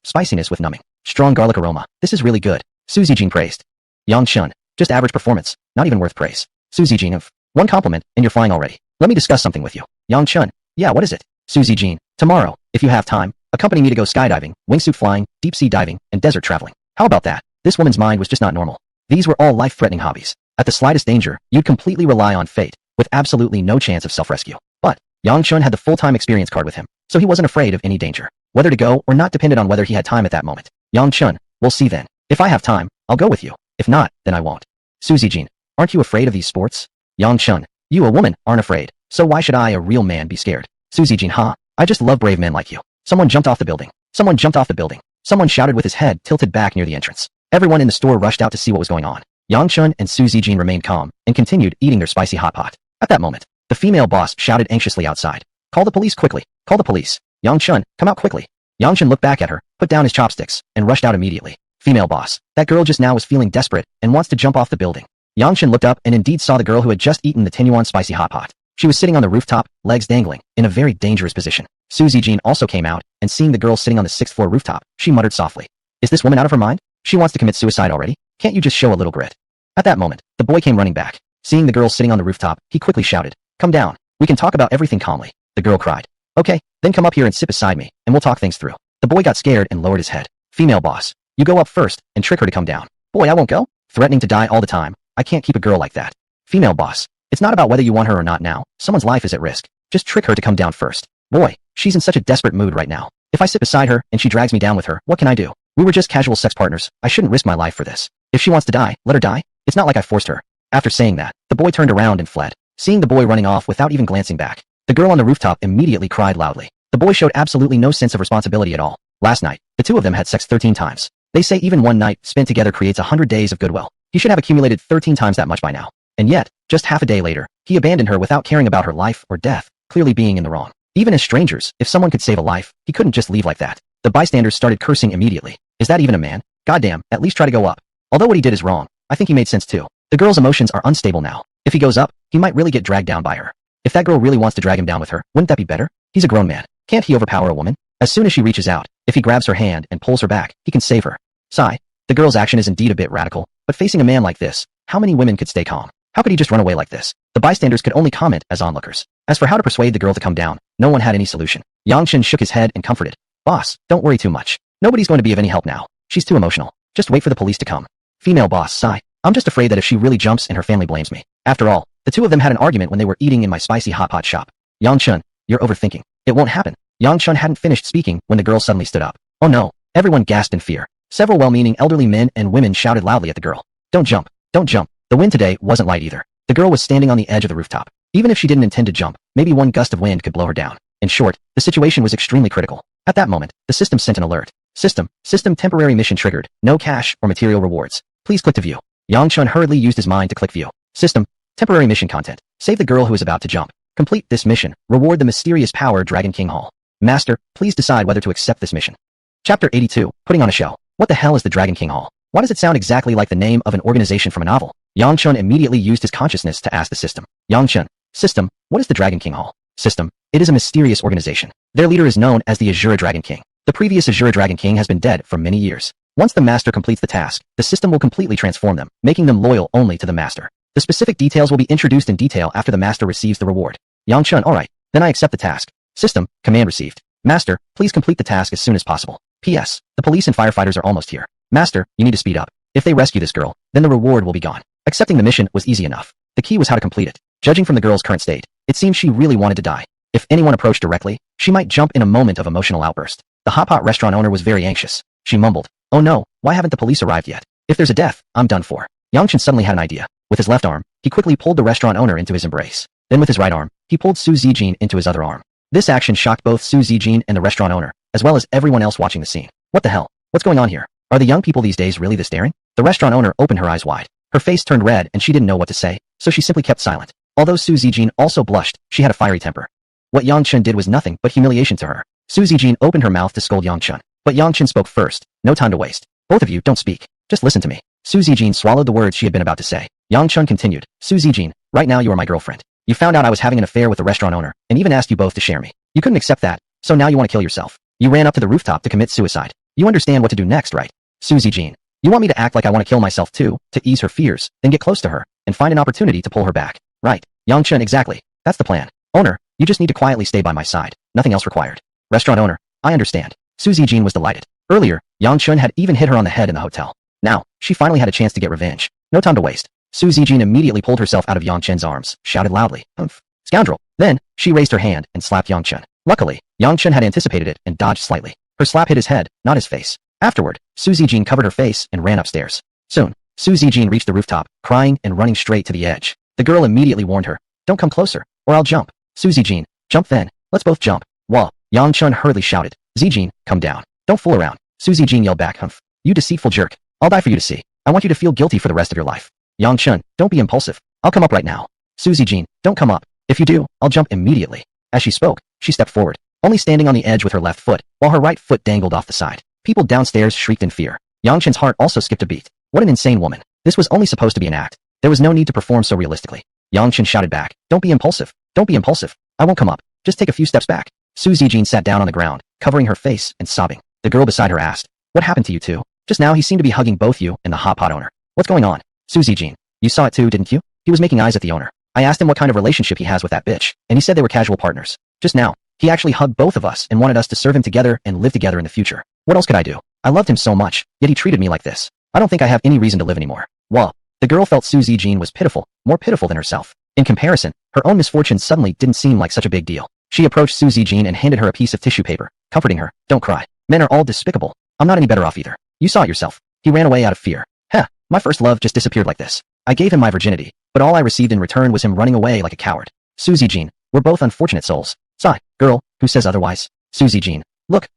with numbing. Strong garlic aroma. This is really good. Suzy Jean praised. Yang Chun, just average performance, not even worth praise. Suzy Jean of, one compliment, and you're flying already. Let me discuss something with you. Yang Chun, yeah, what is it? Suzy Jean, tomorrow, if you have time, accompany me to go skydiving, wingsuit flying, deep-sea diving, and desert traveling. How about that? This woman's mind was just not normal. These were all life-threatening hobbies. At the slightest danger, you'd completely rely on fate, with absolutely no chance of self-rescue. But Yang Chun had the full-time experience card with him, so he wasn't afraid of any danger. Whether to go or not depended on whether he had time at that moment. Yang Chun, we'll see then. If I have time, I'll go with you. If not, then I won't. Suzy Jean, aren't you afraid of these sports? Yang Chun, you a woman, aren't afraid, so why should I, a real man, be scared? Suzy Jean, I just love brave men like you. Someone jumped off the building. Someone jumped off the building. Someone shouted with his head tilted back near the entrance. Everyone in the store rushed out to see what was going on. Yang Chun and Suzy Jean remained calm and continued eating their spicy hot pot. At that moment, the female boss shouted anxiously outside. Call the police quickly. Call the police. Yang Chun, come out quickly. Yang Chun looked back at her, put down his chopsticks, and rushed out immediately. Female boss, that girl just now was feeling desperate and wants to jump off the building. Yang Chun looked up and indeed saw the girl who had just eaten the 10 yuan spicy hot pot. She was sitting on the rooftop, legs dangling, in a very dangerous position. Suzy Jean also came out, and seeing the girl sitting on the 6th floor rooftop, she muttered softly. Is this woman out of her mind? She wants to commit suicide already? Can't you just show a little grit? At that moment, the boy came running back. Seeing the girl sitting on the rooftop, he quickly shouted, Come down. We can talk about everything calmly. The girl cried. Okay, then come up here and sit beside me, and we'll talk things through. The boy got scared and lowered his head. Female boss, you go up first, and trick her to come down. Boy, I won't go. Threatening to die all the time. I can't keep a girl like that. Female boss, it's not about whether you want her or not now. Someone's life is at risk. Just trick her to come down first. Boy, she's in such a desperate mood right now. If I sit beside her and she drags me down with her, what can I do? We were just casual sex partners. I shouldn't risk my life for this. If she wants to die, let her die. It's not like I forced her. After saying that, the boy turned around and fled. Seeing the boy running off without even glancing back, the girl on the rooftop immediately cried loudly. The boy showed absolutely no sense of responsibility at all. Last night, the two of them had sex 13 times. They say even one night spent together creates 100 days of goodwill. He should have accumulated 13 times that much by now. And yet, just half a day later, he abandoned her without caring about her life or death, clearly being in the wrong. Even as strangers, if someone could save a life, he couldn't just leave like that. The bystanders started cursing immediately. Is that even a man? Goddamn, at least try to go up. Although what he did is wrong, I think he made sense too. The girl's emotions are unstable now. If he goes up, he might really get dragged down by her. If that girl really wants to drag him down with her, wouldn't that be better? He's a grown man. Can't he overpower a woman? As soon as she reaches out, if he grabs her hand and pulls her back, he can save her. Sigh. The girl's action is indeed a bit radical, but facing a man like this, how many women could stay calm? How could he just run away like this? The bystanders could only comment as onlookers. As for how to persuade the girl to come down, no one had any solution. Yang Chen shook his head and comforted. Boss, don't worry too much. Nobody's going to be of any help now. She's too emotional. Just wait for the police to come. Female boss, sigh. I'm just afraid that if she really jumps and her family blames me. After all, the two of them had an argument when they were eating in my spicy hot pot shop. Yang Chen, you're overthinking. It won't happen. Yang Chen hadn't finished speaking when the girl suddenly stood up. Oh no. Everyone gasped in fear. Several well-meaning elderly men and women shouted loudly at the girl. Don't jump. Don't jump. The wind today wasn't light either. The girl was standing on the edge of the rooftop. Even if she didn't intend to jump, maybe one gust of wind could blow her down. In short, the situation was extremely critical. At that moment, the system sent an alert. System temporary mission triggered. No cash or material rewards. Please click to view. Yang Chun hurriedly used his mind to click view. System, temporary mission content. Save the girl who is about to jump. Complete this mission. Reward the mysterious power Dragon King Hall. Master, please decide whether to accept this mission. Chapter 82, Putting on a Show. What the hell is the Dragon King Hall? Why does it sound exactly like the name of an organization from a novel? Yang Chun immediately used his consciousness to ask the system. Yang Chun, system, what is the Dragon King Hall? System, it is a mysterious organization. Their leader is known as the Azura Dragon King. The previous Azura Dragon King has been dead for many years. Once the master completes the task, the system will completely transform them, making them loyal only to the master. The specific details will be introduced in detail after the master receives the reward. Yang Chun, alright, then I accept the task. System, command received. Master, please complete the task as soon as possible. P.S. The police and firefighters are almost here. Master, you need to speed up. If they rescue this girl, then the reward will be gone. Accepting the mission was easy enough. The key was how to complete it. Judging from the girl's current state, It seemed she really wanted to die. If anyone approached directly, she might jump in a moment of emotional outburst. The hot pot restaurant owner was very anxious. She mumbled, "Oh no, why haven't the police arrived yet? If there's a death, I'm done for." Yongchen suddenly had an idea. With his left arm, he quickly pulled the restaurant owner into his embrace. Then with his right arm, he pulled Su Zijin into his other arm. This action shocked both Su Zijin and the restaurant owner, as well as everyone else watching the scene. What the hell? What's going on here? Are the young people these days really this daring? The restaurant owner opened her eyes wide. Her face turned red and she didn't know what to say, so she simply kept silent. Although Su Zijin also blushed, she had a fiery temper. What Yongchen did was nothing but humiliation to her. Su Zijin opened her mouth to scold Yongchen, but Yongchen spoke first. No time to waste. Both of you, don't speak. Just listen to me. Su Zijin swallowed the words she had been about to say. Yongchen continued, Su Zijin, right now you are my girlfriend. You found out I was having an affair with the restaurant owner, and even asked you both to share me. You couldn't accept that, so now you want to kill yourself. You ran up to the rooftop to commit suicide. You understand what to do next, right? Su Zijin, you want me to act like I want to kill myself too, to ease her fears, then get close to her, and find an opportunity to pull her back. Right. Yongchen, exactly. That's the plan. Owner, you just need to quietly stay by my side. Nothing else required. Restaurant owner, I understand. Su Zijin was delighted. Earlier, Yongchen had even hit her on the head in the hotel. Now, she finally had a chance to get revenge. No time to waste. Su Zijin immediately pulled herself out of Yongchen's arms, shouted loudly, "Humph. Scoundrel." Then, she raised her hand and slapped Yongchen. Luckily, Yongchen had anticipated it and dodged slightly. Her slap hit his head, not his face. Afterward, Su Zijin covered her face and ran upstairs. Soon, Su Zijin reached the rooftop, crying and running straight to the edge. The girl immediately warned her, "Don't come closer, or I'll jump." Su Zijin, "Jump then. Let's both jump." Wah! Yongchen hurriedly shouted, "Zijin, come down. Don't fool around." Su Zijin yelled back, "Humph. You deceitful jerk. I'll die for you to see. I want you to feel guilty for the rest of your life." Yongchen, "Don't be impulsive. I'll come up right now." Su Zijin, "Don't come up. If you do, I'll jump immediately." As she spoke, she stepped forward, only standing on the edge with her left foot, while her right foot dangled off the side. People downstairs shrieked in fear. Yongchen's heart also skipped a beat. What an insane woman. This was only supposed to be an act. There was no need to perform so realistically. Yongchen shouted back, "Don't be impulsive. Don't be impulsive. I won't come up. Just take a few steps back." Su Zijin sat down on the ground, covering her face and sobbing. The girl beside her asked, "What happened to you two? Just now he seemed to be hugging both you and the hot pot owner. What's going on?" Su Zijin, "You saw it too, didn't you? He was making eyes at the owner. I asked him what kind of relationship he has with that bitch, and he said they were casual partners. Just now, he actually hugged both of us and wanted us to serve him together and live together in the future. What else could I do? I loved him so much, yet he treated me like this. I don't think I have any reason to live anymore." Well, the girl felt Su Zijin was pitiful, more pitiful than herself. In comparison, her own misfortune suddenly didn't seem like such a big deal. She approached Su Zijin and handed her a piece of tissue paper, comforting her, "Don't cry. Men are all despicable. I'm not any better off either. You saw it yourself. He ran away out of fear. Heh, my first love just disappeared like this. I gave him my virginity, but all I received in return was him running away like a coward. Su Zijin, we're both unfortunate souls." Sigh, girl, who says otherwise? Su Zijin, look,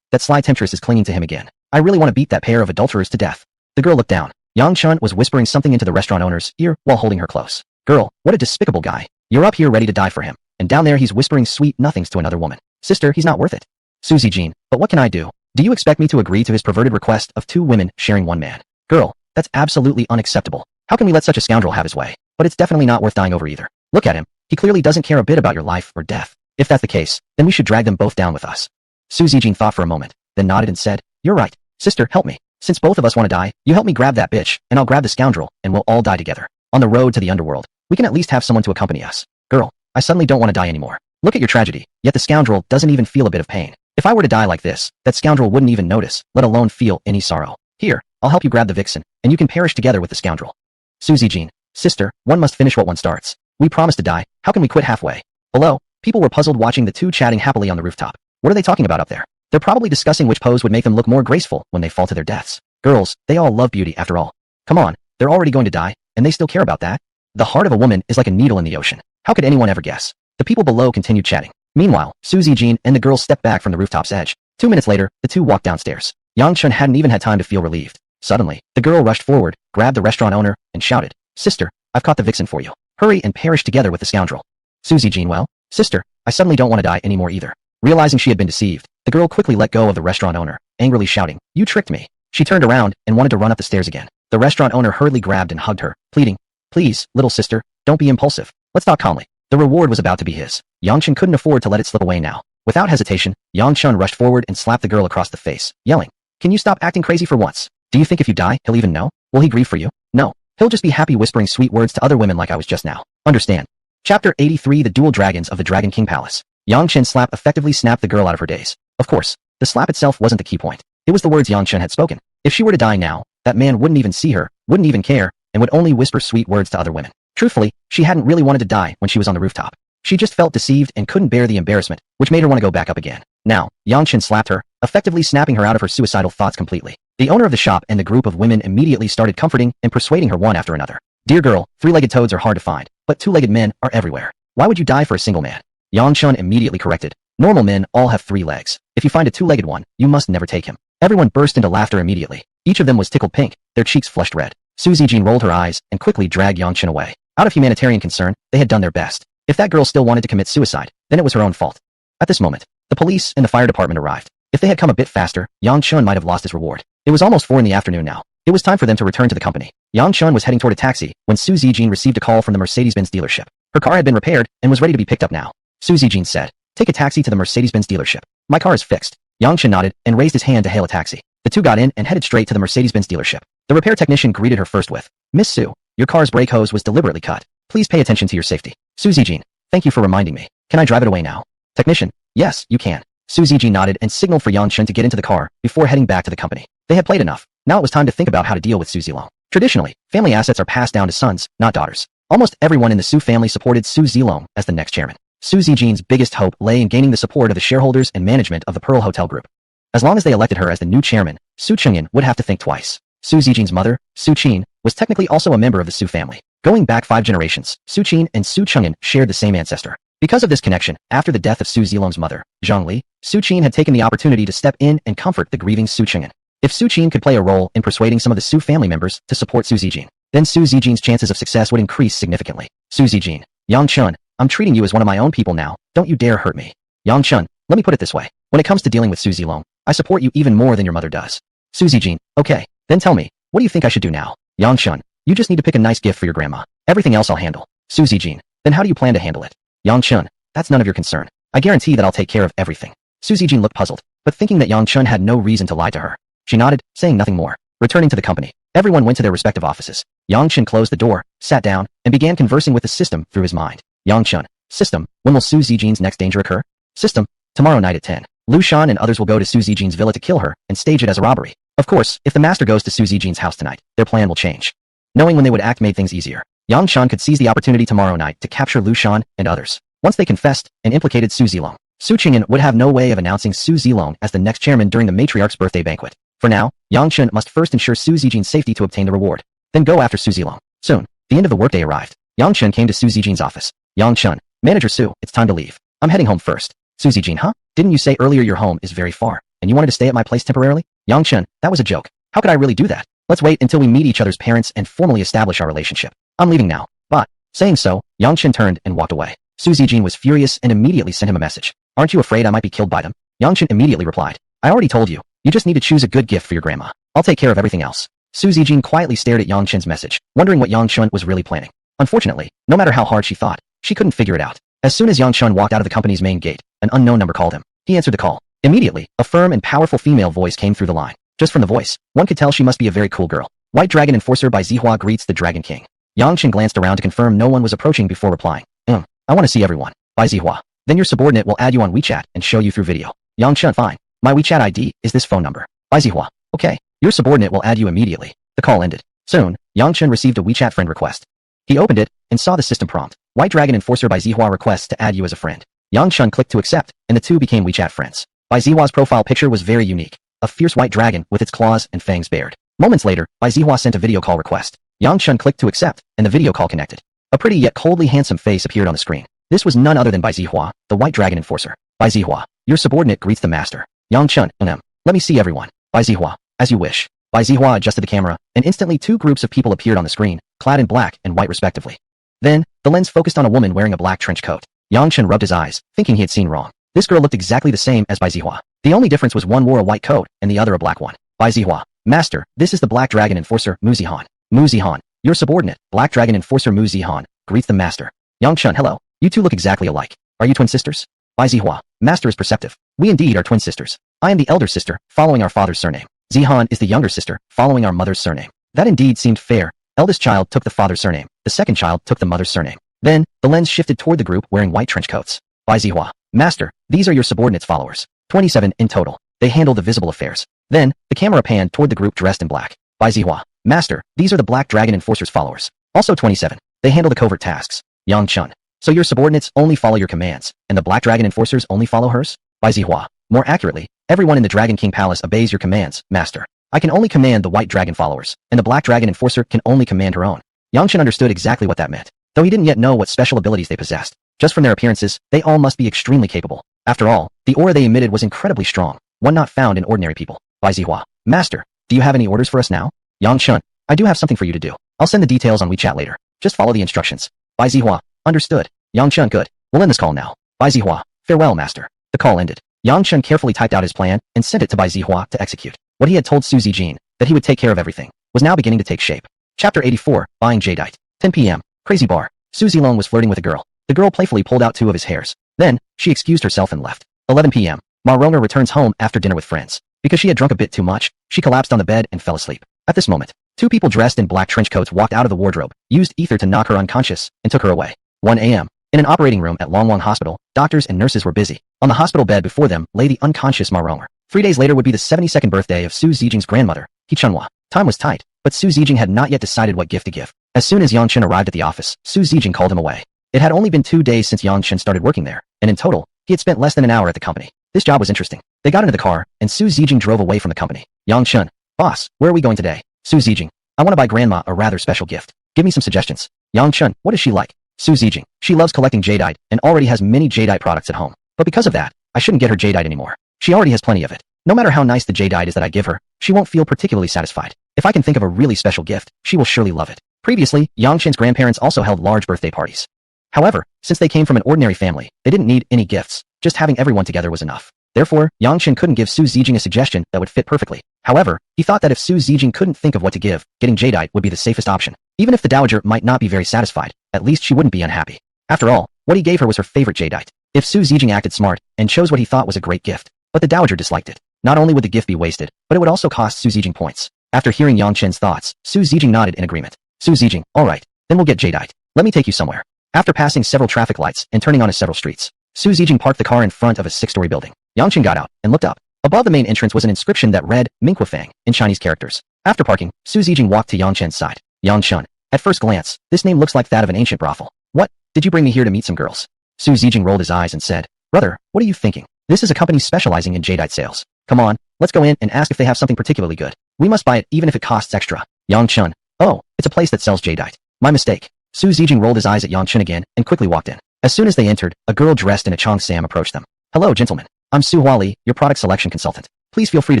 that sly temptress is clinging to him again. I really want to beat that pair of adulterers to death." The girl looked down. Yongchen was whispering something into the restaurant owner's ear while holding her close. "Girl, what a despicable guy. You're up here ready to die for him, and down there he's whispering sweet nothings to another woman. Sister, he's not worth it." Su Zijin, "But what can I do? Do you expect me to agree to his perverted request of 2 women sharing 1 man? Girl, that's absolutely unacceptable. How can we let such a scoundrel have his way? But it's definitely not worth dying over either. Look at him. He clearly doesn't care a bit about your life or death. If that's the case, then we should drag them both down with us." Su Zijin thought for a moment, then nodded and said, "You're right. Sister, help me. Since both of us want to die, you help me grab that bitch, and I'll grab the scoundrel, and we'll all die together. On the road to the underworld, we can at least have someone to accompany us. Girl, I suddenly don't want to die anymore. Look at your tragedy, yet the scoundrel doesn't even feel a bit of pain. If I were to die like this, that scoundrel wouldn't even notice, let alone feel any sorrow. Here, I'll help you grab the vixen, and you can perish together with the scoundrel." Su Zijin, "Sister, one must finish what one starts. We promised to die, how can we quit halfway?" Below, people were puzzled watching the two chatting happily on the rooftop. What are they talking about up there? They're probably discussing which pose would make them look more graceful when they fall to their deaths. Girls, they all love beauty after all. Come on, they're already going to die, and they still care about that? The heart of a woman is like a needle in the ocean. How could anyone ever guess? The people below continued chatting. Meanwhile, Su Zijin and the girls stepped back from the rooftop's edge. 2 minutes later, the two walked downstairs. Yongchen hadn't even had time to feel relieved. Suddenly, the girl rushed forward, grabbed the restaurant owner, and shouted, "Sister, I've caught the vixen for you. Hurry and perish together with the scoundrel." Su Zijin, "Well, sister, I suddenly don't want to die anymore either." Realizing she had been deceived, the girl quickly let go of the restaurant owner, angrily shouting, "You tricked me." She turned around and wanted to run up the stairs again. The restaurant owner hurriedly grabbed and hugged her, pleading, "Please, little sister, don't be impulsive. Let's talk calmly." The reward was about to be his. Yongchen couldn't afford to let it slip away now. Without hesitation, Yongchen rushed forward and slapped the girl across the face, yelling, "Can you stop acting crazy for once? Do you think if you die, he'll even know? Will he grieve for you? No. He'll just be happy whispering sweet words to other women like I was just now. Understand?" Chapter 83 The Dual Dragons of the Dragon King Palace. Yongchen's slap effectively snapped the girl out of her daze. Of course, the slap itself wasn't the key point. It was the words Yongchen had spoken. If she were to die now, that man wouldn't even see her, wouldn't even care, and would only whisper sweet words to other women. Truthfully, she hadn't really wanted to die when she was on the rooftop. She just felt deceived and couldn't bear the embarrassment, which made her want to go back up again. Now, Yang Chen slapped her, effectively snapping her out of her suicidal thoughts completely. The owner of the shop and the group of women immediately started comforting and persuading her one after another. Dear girl, three-legged toads are hard to find, but two-legged men are everywhere. Why would you die for a single man? Yang Chen immediately corrected. Normal men all have 3 legs. If you find a two-legged one, you must never take him. Everyone burst into laughter immediately. Each of them was tickled pink, their cheeks flushed red. Su Zijin rolled her eyes and quickly dragged Yang Chen away. Out of humanitarian concern, they had done their best. If that girl still wanted to commit suicide, then it was her own fault. At this moment, the police and the fire department arrived. If they had come a bit faster, Yang Chen might have lost his reward. It was almost 4 in the afternoon now. It was time for them to return to the company. Yang Chen was heading toward a taxi when Su Zijin received a call from the Mercedes-Benz dealership. Her car had been repaired and was ready to be picked up now. Su Zijin said, "Take a taxi to the Mercedes-Benz dealership. My car is fixed." Yang Chen nodded and raised his hand to hail a taxi. The two got in and headed straight to the Mercedes-Benz dealership. The repair technician greeted her first with, "Miss Su, your car's brake hose was deliberately cut. Please pay attention to your safety." Su Zijin, "Thank you for reminding me. Can I drive it away now?" Technician, "Yes, you can." Su Zijin nodded and signaled for Yang Chen to get into the car before heading back to the company. They had played enough. Now it was time to think about how to deal with Su Zilong. Traditionally, family assets are passed down to sons, not daughters. Almost everyone in the Su family supported Su Zilong as the next chairman. Su Zijin's biggest hope lay in gaining the support of the shareholders and management of the Pearl Hotel Group. As long as they elected her as the new chairman, Su Chengyan would have to think twice. Su Zijin's mother, Su Qin, was technically also a member of the Su family. Going back 5 generations, Su Qin and Su Chengyan shared the same ancestor. Because of this connection, after the death of Su Zilong's mother, Zhang Li, Su Qin had taken the opportunity to step in and comfort the grieving Su Chengyan. If Su Qin could play a role in persuading some of the Su family members to support Su Zijin, then Su Zijin's chances of success would increase significantly. Su Zijin, "Yang Chen, I'm treating you as one of my own people now, don't you dare hurt me." Yang Chen, "Let me put it this way. When it comes to dealing with Su Zilong, I support you even more than your mother does." Su Zijin, "Okay, then tell me, what do you think I should do now?" Yang Chen, "You just need to pick a nice gift for your grandma. Everything else I'll handle." Su Zijin, "Then how do you plan to handle it?" Yang Chen, "That's none of your concern. I guarantee that I'll take care of everything." Su Zijin looked puzzled, but thinking that Yang Chen had no reason to lie to her, she nodded, saying nothing more. Returning to the company, everyone went to their respective offices. Yang Chen closed the door, sat down, and began conversing with the system through his mind. Yang Chen, "System, when will Su Zijin's next danger occur?" System, "Tomorrow night at 10. Lu Shan and others will go to Su Zijin's villa to kill her and stage it as a robbery. Of course, if the master goes to Su Zijin's house tonight, their plan will change." Knowing when they would act made things easier. Yang Chen could seize the opportunity tomorrow night to capture Lu Shan and others. Once they confessed and implicated Su Zilong, Su Chengyan would have no way of announcing Su Zilong as the next chairman during the matriarch's birthday banquet. For now, Yang Chen must first ensure Su Zijin's safety to obtain the reward, then go after Su Zilong. Soon, the end of the workday arrived. Yang Chen came to Su Zijin's office. "Yang Chen, Manager Su, it's time to leave. I'm heading home first." Su Zijin, "Huh? Didn't you say earlier your home is very far, and you wanted to stay at my place temporarily?" Yang Chen, "That was a joke. How could I really do that? Let's wait until we meet each other's parents and formally establish our relationship. I'm leaving now." But, saying so, Yang Chen turned and walked away. Su Zijin was furious and immediately sent him a message. "Aren't you afraid I might be killed by them?" Yang Chen immediately replied, "I already told you. You just need to choose a good gift for your grandma. I'll take care of everything else." Su Zijin quietly stared at Yang Chen's message, wondering what Yang Chen was really planning. Unfortunately, no matter how hard she thought, she couldn't figure it out. As soon as Yang Chen walked out of the company's main gate, an unknown number called him. He answered the call. Immediately, a firm and powerful female voice came through the line. Just from the voice, one could tell she must be a very cool girl. White Dragon Enforcer by Zihua greets the Dragon King. Yang Chen glanced around to confirm no one was approaching before replying. I want to see everyone. By Zihua. Then your subordinate will add you on WeChat and show you through video." Yang Chen, "Fine. My WeChat ID is this phone number." By Zihua. "Okay. Your subordinate will add you immediately." The call ended. Soon, Yang Chen received a WeChat friend request. He opened it and saw the system prompt. White Dragon Enforcer by Zihua requests to add you as a friend. Yang Chen clicked to accept, and the two became WeChat friends. By Zihua's profile picture was very unique. A fierce white dragon with its claws and fangs bared. Moments later, By Zihua sent a video call request. Yang Chen clicked to accept, and the video call connected. A pretty yet coldly handsome face appeared on the screen. This was none other than By Zihua, the White Dragon Enforcer. By Zihua, your subordinate greets the master. Yang Chen, let me see everyone. By Zihua, as you wish. By Zihua adjusted the camera, and instantly 2 groups of people appeared on the screen, clad in black and white respectively. Then, the lens focused on a woman wearing a black trench coat. Yang Chen rubbed his eyes, thinking he had seen wrong. This girl looked exactly the same as By Zihua. The only difference was one wore a white coat, and the other a black one. By Zihua, master, this is the Black Dragon Enforcer, Mu Zihan. Mu Zihan, your subordinate, Black Dragon Enforcer Mu Zihan, greets the master. Yang Chen, hello. You two look exactly alike. Are you twin sisters? By Zihua, master is perceptive. We indeed are twin sisters. I am the elder sister, following our father's surname. Zihan is the younger sister, following our mother's surname. That indeed seemed fair. Eldest child took the father's surname. The second child took the mother's surname. Then, the lens shifted toward the group wearing white trench coats. By Zihua, master, these are your subordinates' followers. 27 in total. They handle the visible affairs. Then, the camera panned toward the group dressed in black. By Zihua, master, these are the Black Dragon Enforcer's followers. Also 27. They handle the covert tasks. Yang Chen. So your subordinates only follow your commands, and the Black Dragon enforcers only follow hers? By Zihua. More accurately, everyone in the Dragon King Palace obeys your commands, master. I can only command the White Dragon followers, and the Black Dragon enforcer can only command her own. Yang Chen understood exactly what that meant, though he didn't yet know what special abilities they possessed. Just from their appearances, they all must be extremely capable. After all, the aura they emitted was incredibly strong, one not found in ordinary people. By Zihua. Master, do you have any orders for us now? Yang Chen, I do have something for you to do. I'll send the details on WeChat later. Just follow the instructions. By Zihua. Understood. Yang Chen, good. We'll end this call now. By Zihua. Farewell, master. The call ended. Yang Chen carefully typed out his plan and sent it to Bai Zihua to execute. What he had told Su Zijin, that he would take care of everything, was now beginning to take shape. Chapter 84, Buying Jadeite. 10 p.m. Crazy bar. Su Zilong was flirting with a girl. The girl playfully pulled out 2 of his hairs. Then, she excused herself and left. 11 p.m. Ma Rong'er returns home after dinner with friends. Because she had drunk a bit too much, she collapsed on the bed and fell asleep. At this moment, 2 people dressed in black trench coats walked out of the wardrobe, used ether to knock her unconscious, and took her away. 1 a.m. In an operating room at Longwang Hospital, doctors and nurses were busy. On the hospital bed before them lay the unconscious Ma Rong'er. 3 days later would be the 72nd birthday of Su Zijing's grandmother, He Chunhua. Time was tight, but Su Zijing had not yet decided what gift to give. As soon as Yang Chen arrived at the office, Su Zijing called him away. It had only been 2 days since Yang Chen started working there, and in total, he had spent less than an hour at the company. This job was interesting. They got into the car, and Su Zijing drove away from the company. Yang Chen, boss, where are we going today? Su Zijing, I want to buy grandma a rather special gift. Give me some suggestions. Yang Chen, what is she like? Su Zijing, she loves collecting jadeite and already has many jadeite products at home. But because of that, I shouldn't get her jadeite anymore. She already has plenty of it. No matter how nice the jadeite is that I give her, she won't feel particularly satisfied. If I can think of a really special gift, she will surely love it. Previously, Yang Chen's grandparents also held large birthday parties. However, since they came from an ordinary family, they didn't need any gifts. Just having everyone together was enough. Therefore, Yang Chen couldn't give Su Zijing a suggestion that would fit perfectly. However, he thought that if Su Zijing couldn't think of what to give, getting jadeite would be the safest option. Even if the dowager might not be very satisfied, at least she wouldn't be unhappy. After all, what he gave her was her favorite jadeite. If Su Zijing acted smart and chose what he thought was a great gift, but the dowager disliked it, not only would the gift be wasted, but it would also cost Su Zijing points. After hearing Yang Chen's thoughts, Su Zijing nodded in agreement. Su Zijing, alright, then we'll get jadeite. Let me take you somewhere. After passing several traffic lights and turning onto several streets, Su Zijing parked the car in front of a 6-story building. Yang Chen got out and looked up. Above the main entrance was an inscription that read, Mingque Fang, in Chinese characters. After parking, Su Zijing walked to Yang Chen's side. Yang Chen. At first glance, this name looks like that of an ancient brothel. What? Did you bring me here to meet some girls? Su Zijing rolled his eyes and said, Brother, what are you thinking? This is a company specializing in jadeite sales. Come on, let's go in and ask if they have something particularly good. We must buy it even if it costs extra. Yang Chen. Oh, it's a place that sells jadeite. My mistake. Su Zijing rolled his eyes at Yang Chen again and quickly walked in. As soon as they entered, a girl dressed in a cheongsam approached them. Hello, gentlemen. I'm Su Huali, your product selection consultant. Please feel free to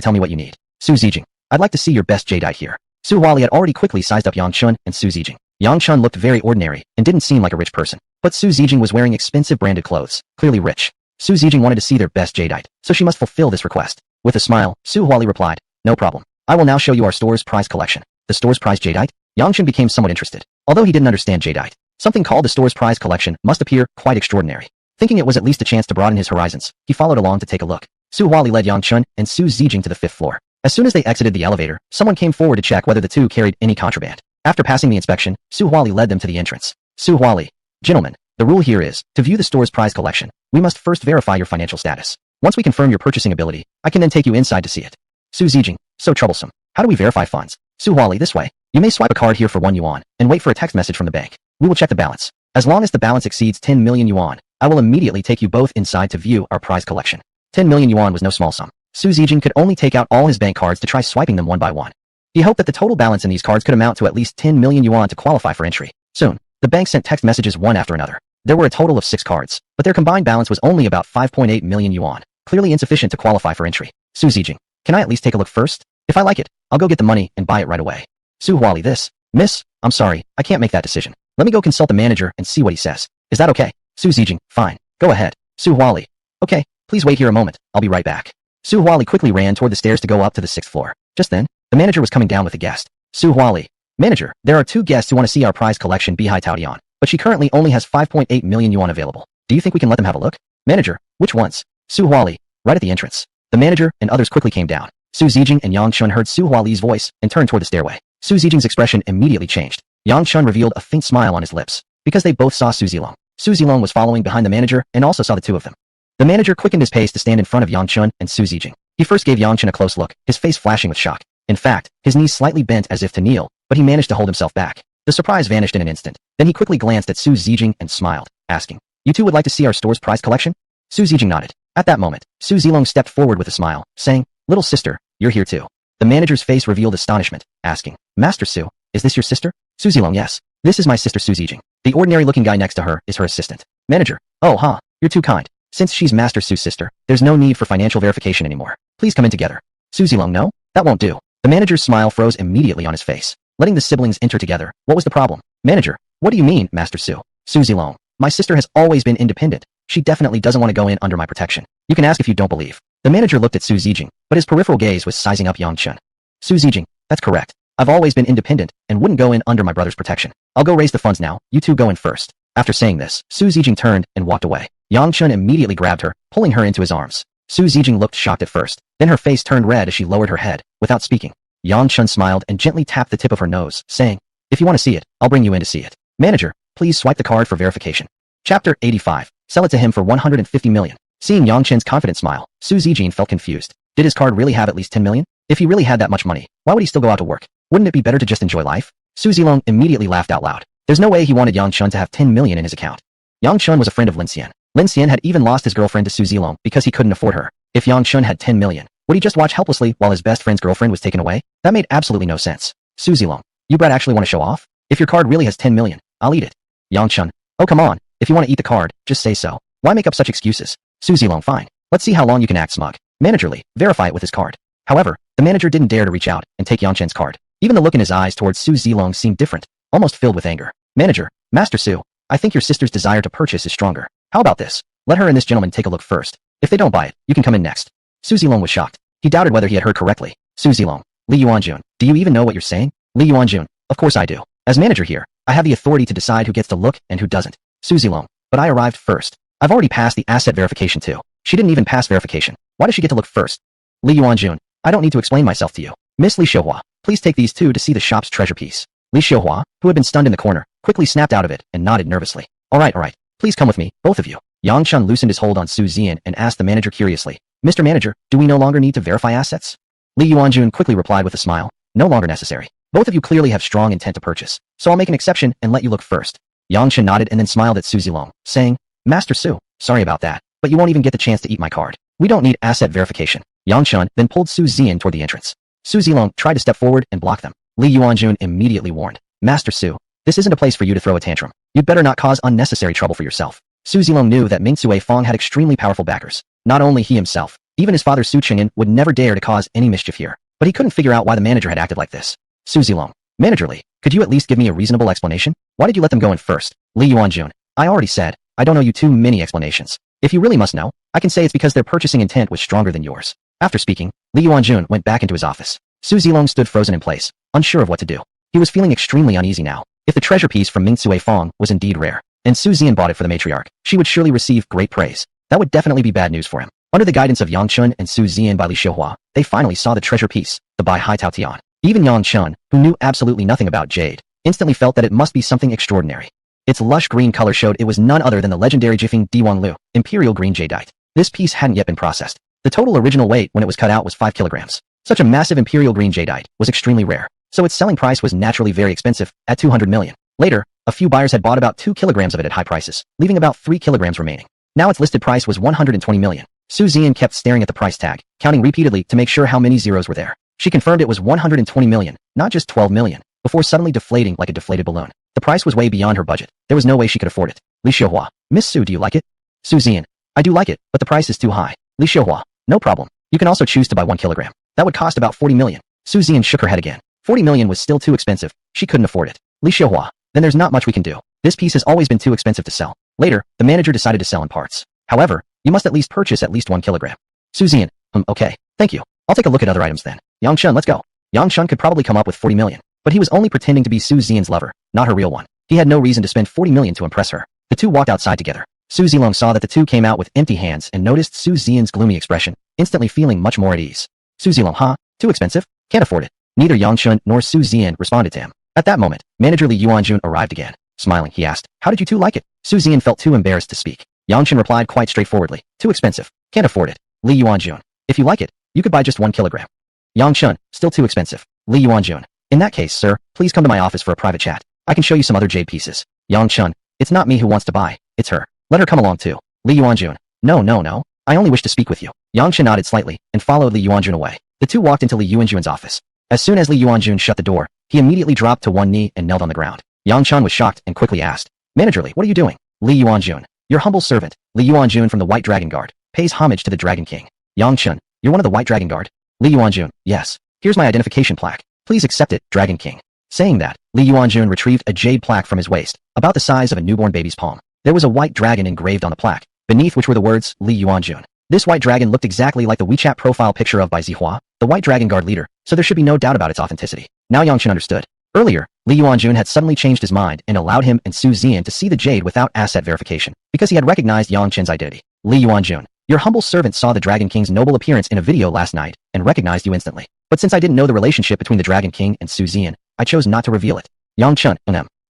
tell me what you need. Su Zijing. I'd like to see your best jadeite here. Su Huali had already quickly sized up Yang Chen and Su Zijing. Yang Chen looked very ordinary and didn't seem like a rich person. But Su Zijing was wearing expensive branded clothes, clearly rich. Su Zijing wanted to see their best jadeite, so she must fulfill this request. With a smile, Su Huali replied, No problem. I will now show you our store's prize collection. The store's prize jadeite? Yang Chen became somewhat interested. Although he didn't understand jadeite, something called the store's prize collection must appear quite extraordinary. Thinking it was at least a chance to broaden his horizons, he followed along to take a look. Su Huali led Yang Chen and Su Zijing to the 5th floor. As soon as they exited the elevator, someone came forward to check whether the two carried any contraband. After passing the inspection, Su Huali led them to the entrance. Su Huali. Gentlemen, the rule here is, to view the store's prize collection, we must first verify your financial status. Once we confirm your purchasing ability, I can then take you inside to see it. Su Zijing. So troublesome. How do we verify funds? Su Huali, this way. You may swipe a card here for 1 yuan, and wait for a text message from the bank. We will check the balance. As long as the balance exceeds 10 million yuan, I will immediately take you both inside to view our prize collection. 10 million yuan was no small sum. Su Zijing could only take out all his bank cards to try swiping them one by one. He hoped that the total balance in these cards could amount to at least 10 million yuan to qualify for entry. Soon, the bank sent text messages one after another. There were a total of 6 cards, but their combined balance was only about 5.8 million yuan, clearly insufficient to qualify for entry. Su Zijing, can I at least take a look first? If I like it, I'll go get the money and buy it right away. Su Huali, this. Miss, I'm sorry, I can't make that decision. Let me go consult the manager and see what he says. Is that okay? Su Zijing, fine. Go ahead. Su Huali. Okay, please wait here a moment. I'll be right back. Su Huali quickly ran toward the stairs to go up to the 6th floor. Just then, the manager was coming down with a guest. Su Huali. Manager, there are 2 guests who want to see our prize collection Bihai Taodian, but she currently only has 5.8 million yuan available. Do you think we can let them have a look? Manager, which ones? Su Huali. Right at the entrance. The manager and others quickly came down. Su Zijing and Yang Chen heard Su Huali's voice and turned toward the stairway. Su Zijing's expression immediately changed. Yang Chen revealed a faint smile on his lips, because they both saw Su Zilong. Su Zilong was following behind the manager and also saw the two of them. The manager quickened his pace to stand in front of Yang Chen and Su Zijing. He first gave Yang Chen a close look, his face flashing with shock. In fact, his knees slightly bent as if to kneel, but he managed to hold himself back. The surprise vanished in an instant. Then he quickly glanced at Su Zijing and smiled. asking, "You two would like to see our store's prize collection?" Su Zijing nodded. At that moment, Su Zilong stepped forward with a smile, saying, "Little sister, you're here too." The manager's face revealed astonishment, asking, "Master Su, is this your sister?" Su Zilong, "Yes. This is my sister Su Zijing. The ordinary-looking guy next to her is her assistant." Manager, "Oh, huh. You're too kind. Since she's Master Su's sister, there's no need for financial verification anymore. Please come in together." Su Zilong, "No, that won't do." The manager's smile froze immediately on his face. Letting the siblings enter together, what was the problem? Manager, "What do you mean, Master Su?" Su Zilong, "My sister has always been independent. She definitely doesn't want to go in under my protection. You can ask if you don't believe." The manager looked at Su Zijing, but his peripheral gaze was sizing up Yang Chun. Su Zijing, "That's correct. I've always been independent and wouldn't go in under my brother's protection. I'll go raise the funds now. You two go in first." After saying this, Su Zijing turned and walked away. Yang Chun immediately grabbed her, pulling her into his arms. Su Zijing looked shocked at first, then her face turned red as she lowered her head, without speaking. Yang Chun smiled and gently tapped the tip of her nose, saying, "If you want to see it, I'll bring you in to see it. Manager, please swipe the card for verification." Chapter 85. Sell it to him for 150 million. Seeing Yang Chen's confident smile, Su Zijing felt confused. Did his card really have at least 10 million? If he really had that much money, why would he still go out to work? Wouldn't it be better to just enjoy life? Su Zilong immediately laughed out loud. There's no way he wanted Yang Chun to have 10 million in his account. Yang Chun was a friend of Lin Xian. Lin Xian had even lost his girlfriend to Su Zilong because he couldn't afford her. If Yang Chun had 10 million, would he just watch helplessly while his best friend's girlfriend was taken away? That made absolutely no sense. Su Zilong, you brat actually want to show off? If your card really has 10 million, I'll eat it. Yang Chun, oh come on, if you want to eat the card, just say so. Why make up such excuses? Su Zilong, fine. Let's see how long you can act smug. Managerly, verify it with his card. However, the manager didn't dare to reach out and take Yang Chen's card. Even the look in his eyes towards Su Zilong seemed different, almost filled with anger. Manager, Master Su, I think your sister's desire to purchase is stronger. How about this? Let her and this gentleman take a look first. If they don't buy it, you can come in next. Su Zilong was shocked. He doubted whether he had heard correctly. Su Zilong, Li Yuanjun, do you even know what you're saying? Li Yuanjun, of course I do. As manager here, I have the authority to decide who gets to look and who doesn't. Su Zilong, but I arrived first. I've already passed the asset verification too. She didn't even pass verification. Why does she get to look first? Li Yuanjun, I don't need to explain myself to you. Miss Li Xiuhua, please take these two to see the shop's treasure piece. Li Xiuhua, who had been stunned in the corner, quickly snapped out of it and nodded nervously. All right. Please come with me, both of you. Yang Chun loosened his hold on Su Zian and asked the manager curiously, Mr. Manager, do we no longer need to verify assets? Li Yuanjun quickly replied with a smile, no longer necessary. Both of you clearly have strong intent to purchase, so I'll make an exception and let you look first. Yang Chun nodded and then smiled at Su Zilong, saying, Master Su, sorry about that, but you won't even get the chance to eat my card. We don't need asset verification. Yang Chun then pulled Su Zian toward the entrance. Su Zilong tried to step forward and block them. Li Yuanjun immediately warned, Master Su, this isn't a place for you to throw a tantrum. You'd better not cause unnecessary trouble for yourself. Su Zilong knew that Ming Sui Fong had extremely powerful backers. Not only he himself, even his father Su Qingyan would never dare to cause any mischief here. But he couldn't figure out why the manager had acted like this. Su Zilong, managerly, could you at least give me a reasonable explanation? Why did you let them go in first? Li Yuanjun, I already said, I don't owe you too many explanations. If you really must know, I can say it's because their purchasing intent was stronger than yours. After speaking, Li Yuanjun went back into his office. Su Zilong stood frozen in place, unsure of what to do. He was feeling extremely uneasy now. If the treasure piece from Ming Sui Fong was indeed rare, and Su Zian bought it for the matriarch, she would surely receive great praise. That would definitely be bad news for him. Under the guidance of Yang Chun and Su Zian by Li Xiuhua, they finally saw the treasure piece, the Bai Hai Tao Tian. Even Yang Chun, who knew absolutely nothing about jade, instantly felt that it must be something extraordinary. Its lush green color showed it was none other than the legendary Jifeng Diwang Lu, Imperial Green Jadeite. This piece hadn't yet been processed. The total original weight when it was cut out was 5 kilograms. Such a massive Imperial Green Jadeite was extremely rare, so its selling price was naturally very expensive, at 200 million. Later, a few buyers had bought about 2 kilograms of it at high prices, leaving about 3 kilograms remaining. Now its listed price was 120 million. Su Zian kept staring at the price tag, counting repeatedly to make sure how many zeros were there. She confirmed it was 120 million, not just 12 million, before suddenly deflating like a deflated balloon. The price was way beyond her budget. There was no way she could afford it. Li Xiuhua, Miss Su, do you like it? Su Zian, I do like it, but the price is too high. Li Xiuhua, no problem. You can also choose to buy 1 kilogram. That would cost about 40 million. Su Zian shook her head again. 40 million was still too expensive. She couldn't afford it. Li Xiuhua, then there's not much we can do. This piece has always been too expensive to sell. Later, the manager decided to sell in parts. However, you must at least purchase at least 1 kilogram. Su Zian, okay, thank you. I'll take a look at other items then. Yang Chun, let's go. Yang Chun could probably come up with 40 million, but he was only pretending to be Su Zian's lover, not her real one. He had no reason to spend 40 million to impress her. The two walked outside together. Su Zilong saw that the two came out with empty hands and noticed Su Zian's gloomy expression, instantly feeling much more at ease. Su Zilong, huh? Too expensive? Can't afford it. Neither Yang Chun nor Su Zian responded to him. At that moment, manager Li Yuanjun arrived again. Smiling, he asked, how did you two like it? Su Zian felt too embarrassed to speak. Yang Chun replied quite straightforwardly, too expensive. Can't afford it. Li Yuanjun, if you like it, you could buy just 1 kilogram. Yang Chun, still too expensive. Li Yuanjun, in that case, sir, please come to my office for a private chat. I can show you some other jade pieces. Yang Chun, it's not me who wants to buy, it's her. Let her come along too. Li Yuanjun. No, no, no. I only wish to speak with you. Yang Chen nodded slightly and followed Li Yuanjun away. The two walked into Li Yuanjun's office. As soon as Li Yuanjun shut the door, he immediately dropped to one knee and knelt on the ground. Yang Chen was shocked and quickly asked, Manager Li, what are you doing? Li Yuanjun. Your humble servant, Li Yuanjun from the White Dragon Guard, pays homage to the Dragon King. Yang Chen, you're one of the White Dragon Guard? Li Yuanjun. Yes. Here's my identification plaque. Please accept it, Dragon King. Saying that, Li Yuanjun retrieved a jade plaque from his waist, about the size of a newborn baby's palm. There was a white dragon engraved on the plaque, beneath which were the words, Li Yuanjun. This white dragon looked exactly like the WeChat profile picture of Bai Zihua, the White Dragon Guard leader, so there should be no doubt about its authenticity. Now Yang Chen understood. Earlier, Li Yuanjun had suddenly changed his mind and allowed him and Su Ziyan to see the jade without asset verification, because he had recognized Yang Chen's identity. Li Yuanjun, your humble servant saw the Dragon King's noble appearance in a video last night and recognized you instantly. But since I didn't know the relationship between the Dragon King and Su Ziyan, I chose not to reveal it. Yang Chen,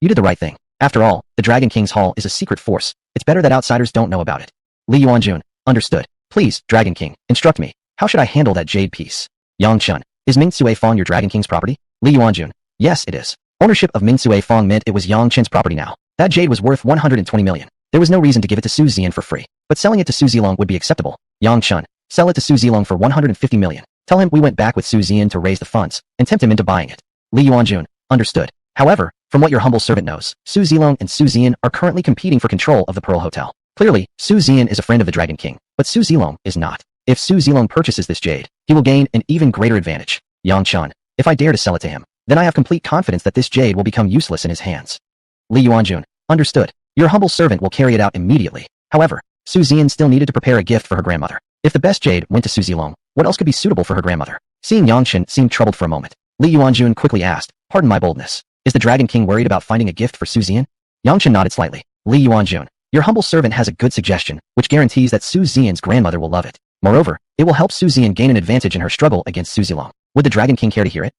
you did the right thing. After all, the Dragon King's hall is a secret force. It's better that outsiders don't know about it. Li Yuanjun, understood. Please, Dragon King, instruct me. How should I handle that jade piece? Yang Chen, is Ming Sui Fong your Dragon King's property? Li Yuanjun, yes, it is. Ownership of Ming Sui Fong meant it was Yang Chen's property now. That jade was worth 120 million. There was no reason to give it to Su Ziyan for free, but selling it to Su Zilong would be acceptable. Yang Chen, sell it to Su Zilong for 150 million. Tell him we went back with Su Ziyan to raise the funds, and tempt him into buying it. Li Yuanjun, understood. However, from what your humble servant knows, Su Zilong and Su Ziyan are currently competing for control of the Pearl Hotel. Clearly, Su Ziyan is a friend of the Dragon King, but Su Zilong is not. If Su Zilong purchases this jade, he will gain an even greater advantage. Yang Chen, if I dare to sell it to him, then I have complete confidence that this jade will become useless in his hands. Li Yuanjun, understood. Your humble servant will carry it out immediately. However, Su Ziyan still needed to prepare a gift for her grandmother. If the best jade went to Su Zilong, what else could be suitable for her grandmother? Seeing Yang Chen seemed troubled for a moment, Li Yuanjun quickly asked, pardon my boldness. Is the Dragon King worried about finding a gift for Su Ziyan? Yang Chen nodded slightly. Li Yuanjun, your humble servant has a good suggestion, which guarantees that Su Ziyan's grandmother will love it. Moreover, it will help Su Ziyan gain an advantage in her struggle against Su Zilong. Would the Dragon King care to hear it?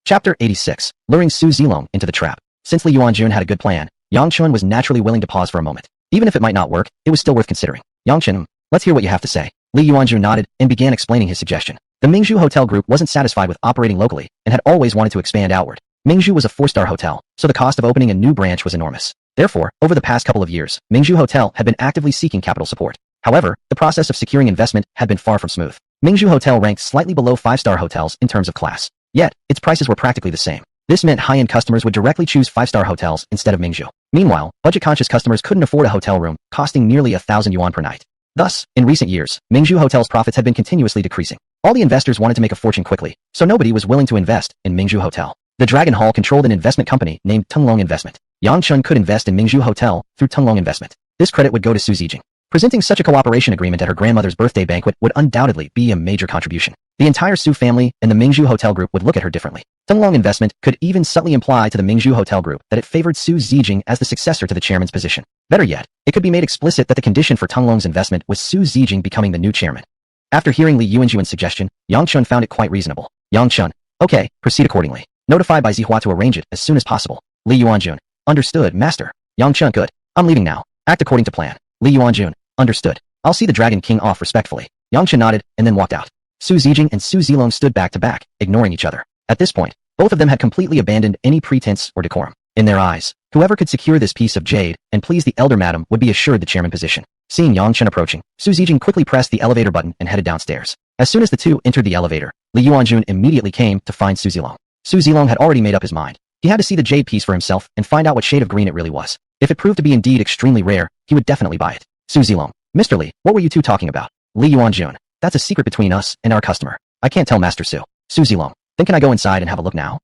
Chapter 86, luring Su Zilong into the trap. Since Li Yuanjun had a good plan, Yang Chen was naturally willing to pause for a moment. Even if it might not work, it was still worth considering. Yang Chen, let's hear what you have to say. Li Yuanjun nodded and began explaining his suggestion. The Mingzhu Hotel Group wasn't satisfied with operating locally and had always wanted to expand outward. Mingzhu was a 4-star hotel, so the cost of opening a new branch was enormous. Therefore, over the past couple of years, Mingzhu Hotel had been actively seeking capital support. However, the process of securing investment had been far from smooth. Mingzhu Hotel ranked slightly below 5-star hotels in terms of class. Yet, its prices were practically the same. This meant high-end customers would directly choose 5-star hotels instead of Mingzhu. Meanwhile, budget-conscious customers couldn't afford a hotel room, costing nearly 1,000 yuan per night. Thus, in recent years, Mingzhu Hotel's profits had been continuously decreasing. All the investors wanted to make a fortune quickly, so nobody was willing to invest in Mingzhu Hotel. The Dragon Hall controlled an investment company named Tenglong Investment. Yang Chen could invest in Mingzhu Hotel through Tenglong Investment. This credit would go to Su Zijing. Presenting such a cooperation agreement at her grandmother's birthday banquet would undoubtedly be a major contribution. The entire Su family and the Mingzhu Hotel Group would look at her differently. Tenglong Investment could even subtly imply to the Mingzhu Hotel Group that it favored Su Zijing as the successor to the chairman's position. Better yet, it could be made explicit that the condition for Tenglong's investment was Su Zijing becoming the new chairman. After hearing Li Yuanjuan's suggestion, Yang Chen found it quite reasonable. Yang Chen, okay, proceed accordingly. Notify Bai Zihua to arrange it as soon as possible. Li Yuanjun, understood, master. Yang Chen, good. I'm leaving now. Act according to plan. Li Yuanjun, understood. I'll see the Dragon King off respectfully. Yang Chen nodded and then walked out. Su Zijing and Su Zilong stood back to back, ignoring each other. At this point, both of them had completely abandoned any pretense or decorum. In their eyes, whoever could secure this piece of jade and please the elder madam would be assured the chairman position. Seeing Yang Chen approaching, Su Zijing quickly pressed the elevator button and headed downstairs. As soon as the two entered the elevator, Li Yuanjun immediately came to find Su Zilong. Su Zilong had already made up his mind. He had to see the jade piece for himself and find out what shade of green it really was. If it proved to be indeed extremely rare, he would definitely buy it. Su Zilong, Mr. Li, what were you two talking about? Li Yuanjun, that's a secret between us and our customer. I can't tell Master Su. Su Zilong, then can I go inside and have a look now?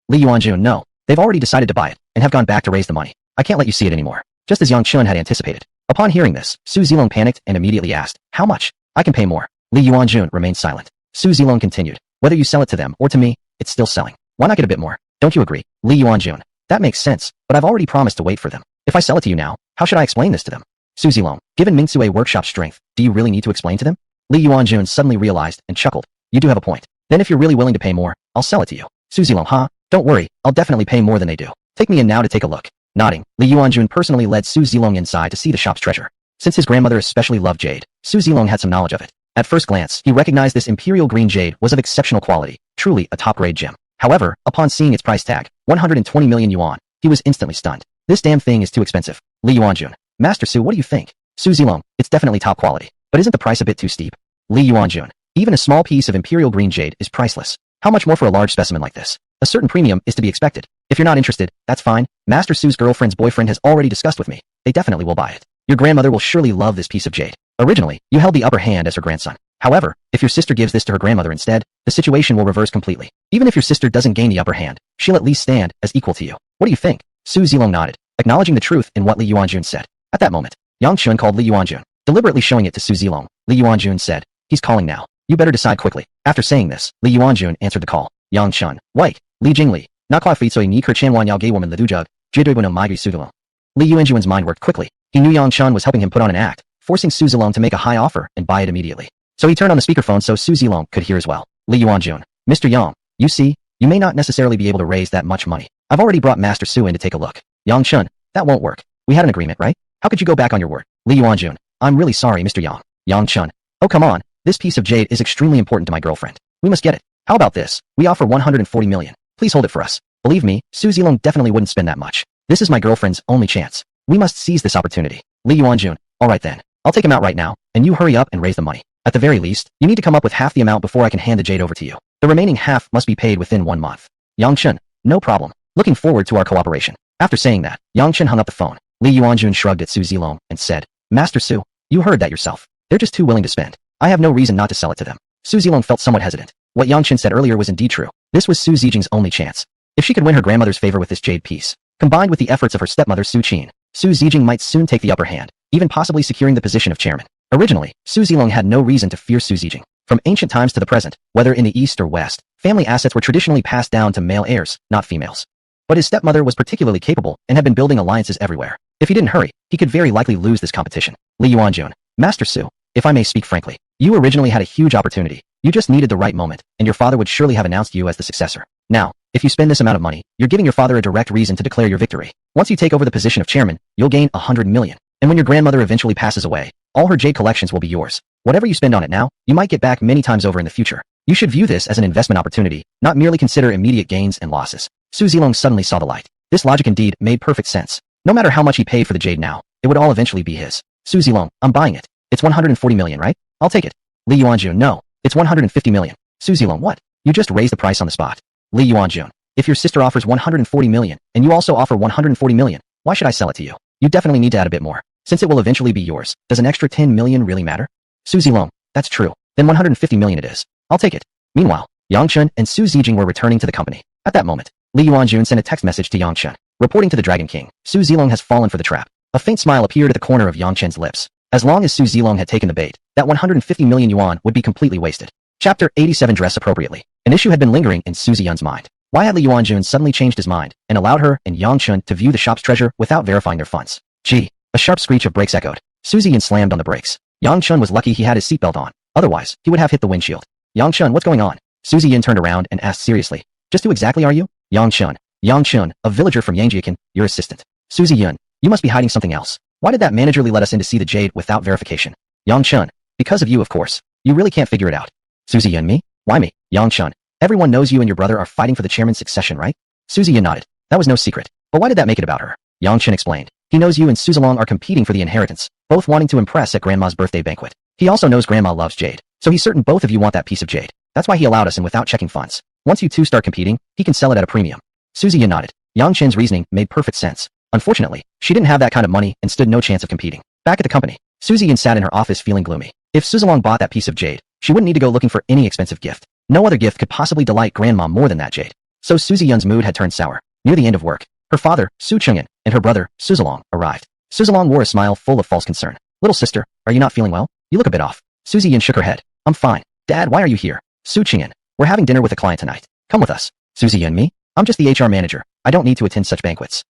Li Yuanjun, no. They've already decided to buy it and have gone back to raise the money. I can't let you see it anymore. Just as Yang Chen had anticipated. Upon hearing this, Su Zilong panicked and immediately asked, how much? I can pay more. Li Yuanjun remained silent. Su Zilong continued, whether you sell it to them or to me, it's still selling. Why not get a bit more? Don't you agree? Li Yuanjun, that makes sense, but I've already promised to wait for them. If I sell it to you now, how should I explain this to them? Su Zilong, given Mingsue Workshop's strength, do you really need to explain to them? Li Yuanjun suddenly realized and chuckled. You do have a point. Then if you're really willing to pay more, I'll sell it to you. Su Zilong, huh? Don't worry, I'll definitely pay more than they do. Take me in now to take a look. Nodding, Li Yuanjun personally led Su Zilong inside to see the shop's treasure. Since his grandmother especially loved jade, Su Zilong had some knowledge of it. At first glance, he recognized this imperial green jade was of exceptional quality, truly a top-grade gem. However, upon seeing its price tag, 120 million yuan, he was instantly stunned. This damn thing is too expensive. Li Yuanjun, Master Su, what do you think? Su Zilong, it's definitely top quality. But isn't the price a bit too steep? Li Yuanjun, even a small piece of imperial green jade is priceless. How much more for a large specimen like this? A certain premium is to be expected. If you're not interested, that's fine. Master Su's girlfriend's boyfriend has already discussed with me. They definitely will buy it. Your grandmother will surely love this piece of jade. Originally, you held the upper hand as her grandson. However, if your sister gives this to her grandmother instead, the situation will reverse completely. Even if your sister doesn't gain the upper hand, she'll at least stand as equal to you. What do you think? Su Zilong nodded, acknowledging the truth in what Li Yuanjun said. At that moment, Yang Chun called Li Yuanjun, deliberately showing it to Su Zilong. Li Yuanjun said, he's calling now. You better decide quickly. After saying this, Li Yuanjun answered the call. Yang Chun, wait, Li Jingli, nakwa fitsoy ni ker chanwan yao gay woman the dujug, jiduibuno maigri sudulong. Li Yuanjun's mind worked quickly. He knew Yang Chun was helping him put on an act, forcing Su Zilong to make a high offer and buy it immediately. So he turned on the speakerphone so Su Zilong could hear as well. Li Yuanjun, Mr. Yang, you see, you may not necessarily be able to raise that much money. I've already brought Master Su in to take a look. Yang Chun, that won't work. We had an agreement, right? How could you go back on your word? Li Yuanjun, I'm really sorry, Mr. Yang. Yang Chun, oh come on, this piece of jade is extremely important to my girlfriend. We must get it. How about this? We offer 140 million. Please hold it for us. Believe me, Su Zilong definitely wouldn't spend that much. This is my girlfriend's only chance. We must seize this opportunity. Li Yuanjun, alright then. I'll take him out right now, and you hurry up and raise the money. At the very least, you need to come up with half the amount before I can hand the jade over to you. The remaining half must be paid within 1 month. Yang Chun, no problem. Looking forward to our cooperation. After saying that, Yang Chun hung up the phone. Li Yuanjun shrugged at Su Zilong and said, Master Su, you heard that yourself. They're just too willing to spend. I have no reason not to sell it to them. Su Zilong felt somewhat hesitant. What Yang Chun said earlier was indeed true. This was Su Zijing's only chance. If she could win her grandmother's favor with this jade piece, combined with the efforts of her stepmother Su Qin, Su Zijing might soon take the upper hand, even possibly securing the position of chairman. Originally, Su Zilong had no reason to fear Su Zijing. From ancient times to the present, whether in the east or west, family assets were traditionally passed down to male heirs, not females. But his stepmother was particularly capable and had been building alliances everywhere. If he didn't hurry, he could very likely lose this competition. Li Yuanjun, Master Su, if I may speak frankly, you originally had a huge opportunity. You just needed the right moment, and your father would surely have announced you as the successor. Now, if you spend this amount of money, you're giving your father a direct reason to declare your victory. Once you take over the position of chairman, you'll gain 100 million. And when your grandmother eventually passes away, all her jade collections will be yours. Whatever you spend on it now, you might get back many times over in the future. You should view this as an investment opportunity, not merely consider immediate gains and losses. Su Zilong suddenly saw the light. This logic indeed made perfect sense. No matter how much he paid for the jade now, it would all eventually be his. Su Zilong, I'm buying it. It's 140 million, right? I'll take it. Li Yuanjun, no. It's 150 million. Su Zilong, what? You just raised the price on the spot. Li Yuanjun, if your sister offers 140 million, and you also offer 140 million, why should I sell it to you? You definitely need to add a bit more. Since it will eventually be yours, does an extra 10 million really matter? Su Zilong, that's true. Then 150 million it is. I'll take it. Meanwhile, Yang Chun and Su Zijing were returning to the company. At that moment, Li Yuanjun sent a text message to Yang Chun, reporting to the Dragon King, Su Zilong has fallen for the trap. A faint smile appeared at the corner of Yang Chun's lips. As long as Su Zilong had taken the bait, that 150 million yuan would be completely wasted. Chapter 87 Dress appropriately. An issue had been lingering in Su Ziyun's mind. Why had Li Yuanjun suddenly changed his mind and allowed her and Yang Chun to view the shop's treasure without verifying their funds? Gee, a sharp screech of brakes echoed. Su Ziyun slammed on the brakes. Yang Chun was lucky he had his seatbelt on. Otherwise, he would have hit the windshield. Yang Chun, what's going on? Su Ziyun turned around and asked seriously. Just who exactly are you? Yang Chun, a villager from Yangjiakan, your assistant. Su Ziyun, you must be hiding something else. Why did that manager let us in to see the jade without verification? Yang Chun, because of you, of course. You really can't figure it out. Su Ziyun, me? Why me? Yang Chun, everyone knows you and your brother are fighting for the chairman's succession, right? Su Ziyun nodded. That was no secret. But why did that make it about her? Yang Chun explained. He knows you and Su Zilong are competing for the inheritance, both wanting to impress at Grandma's birthday banquet. He also knows Grandma loves jade, so he's certain both of you want that piece of jade. That's why he allowed us in without checking funds. Once you two start competing, he can sell it at a premium. Su Ziyun nodded. Yang Chun's reasoning made perfect sense. Unfortunately, she didn't have that kind of money and stood no chance of competing. Back at the company, Su Ziyun sat in her office feeling gloomy. If Su Zilong bought that piece of jade, she wouldn't need to go looking for any expensive gift. No other gift could possibly delight Grandma more than that jade. So Su Ziyun's mood had turned sour. Near the end of work, her father, Su Chungin, and her brother, Su Zilong, arrived. Su Zilong wore a smile full of false concern. Little sister, are you not feeling well? You look a bit off. Su Ziyun shook her head. I'm fine. Dad, why are you here? Su Chungin, we're having dinner with a client tonight. Come with us. Su Ziyun, me? I'm just the HR manager. I don't need to attend such banquets.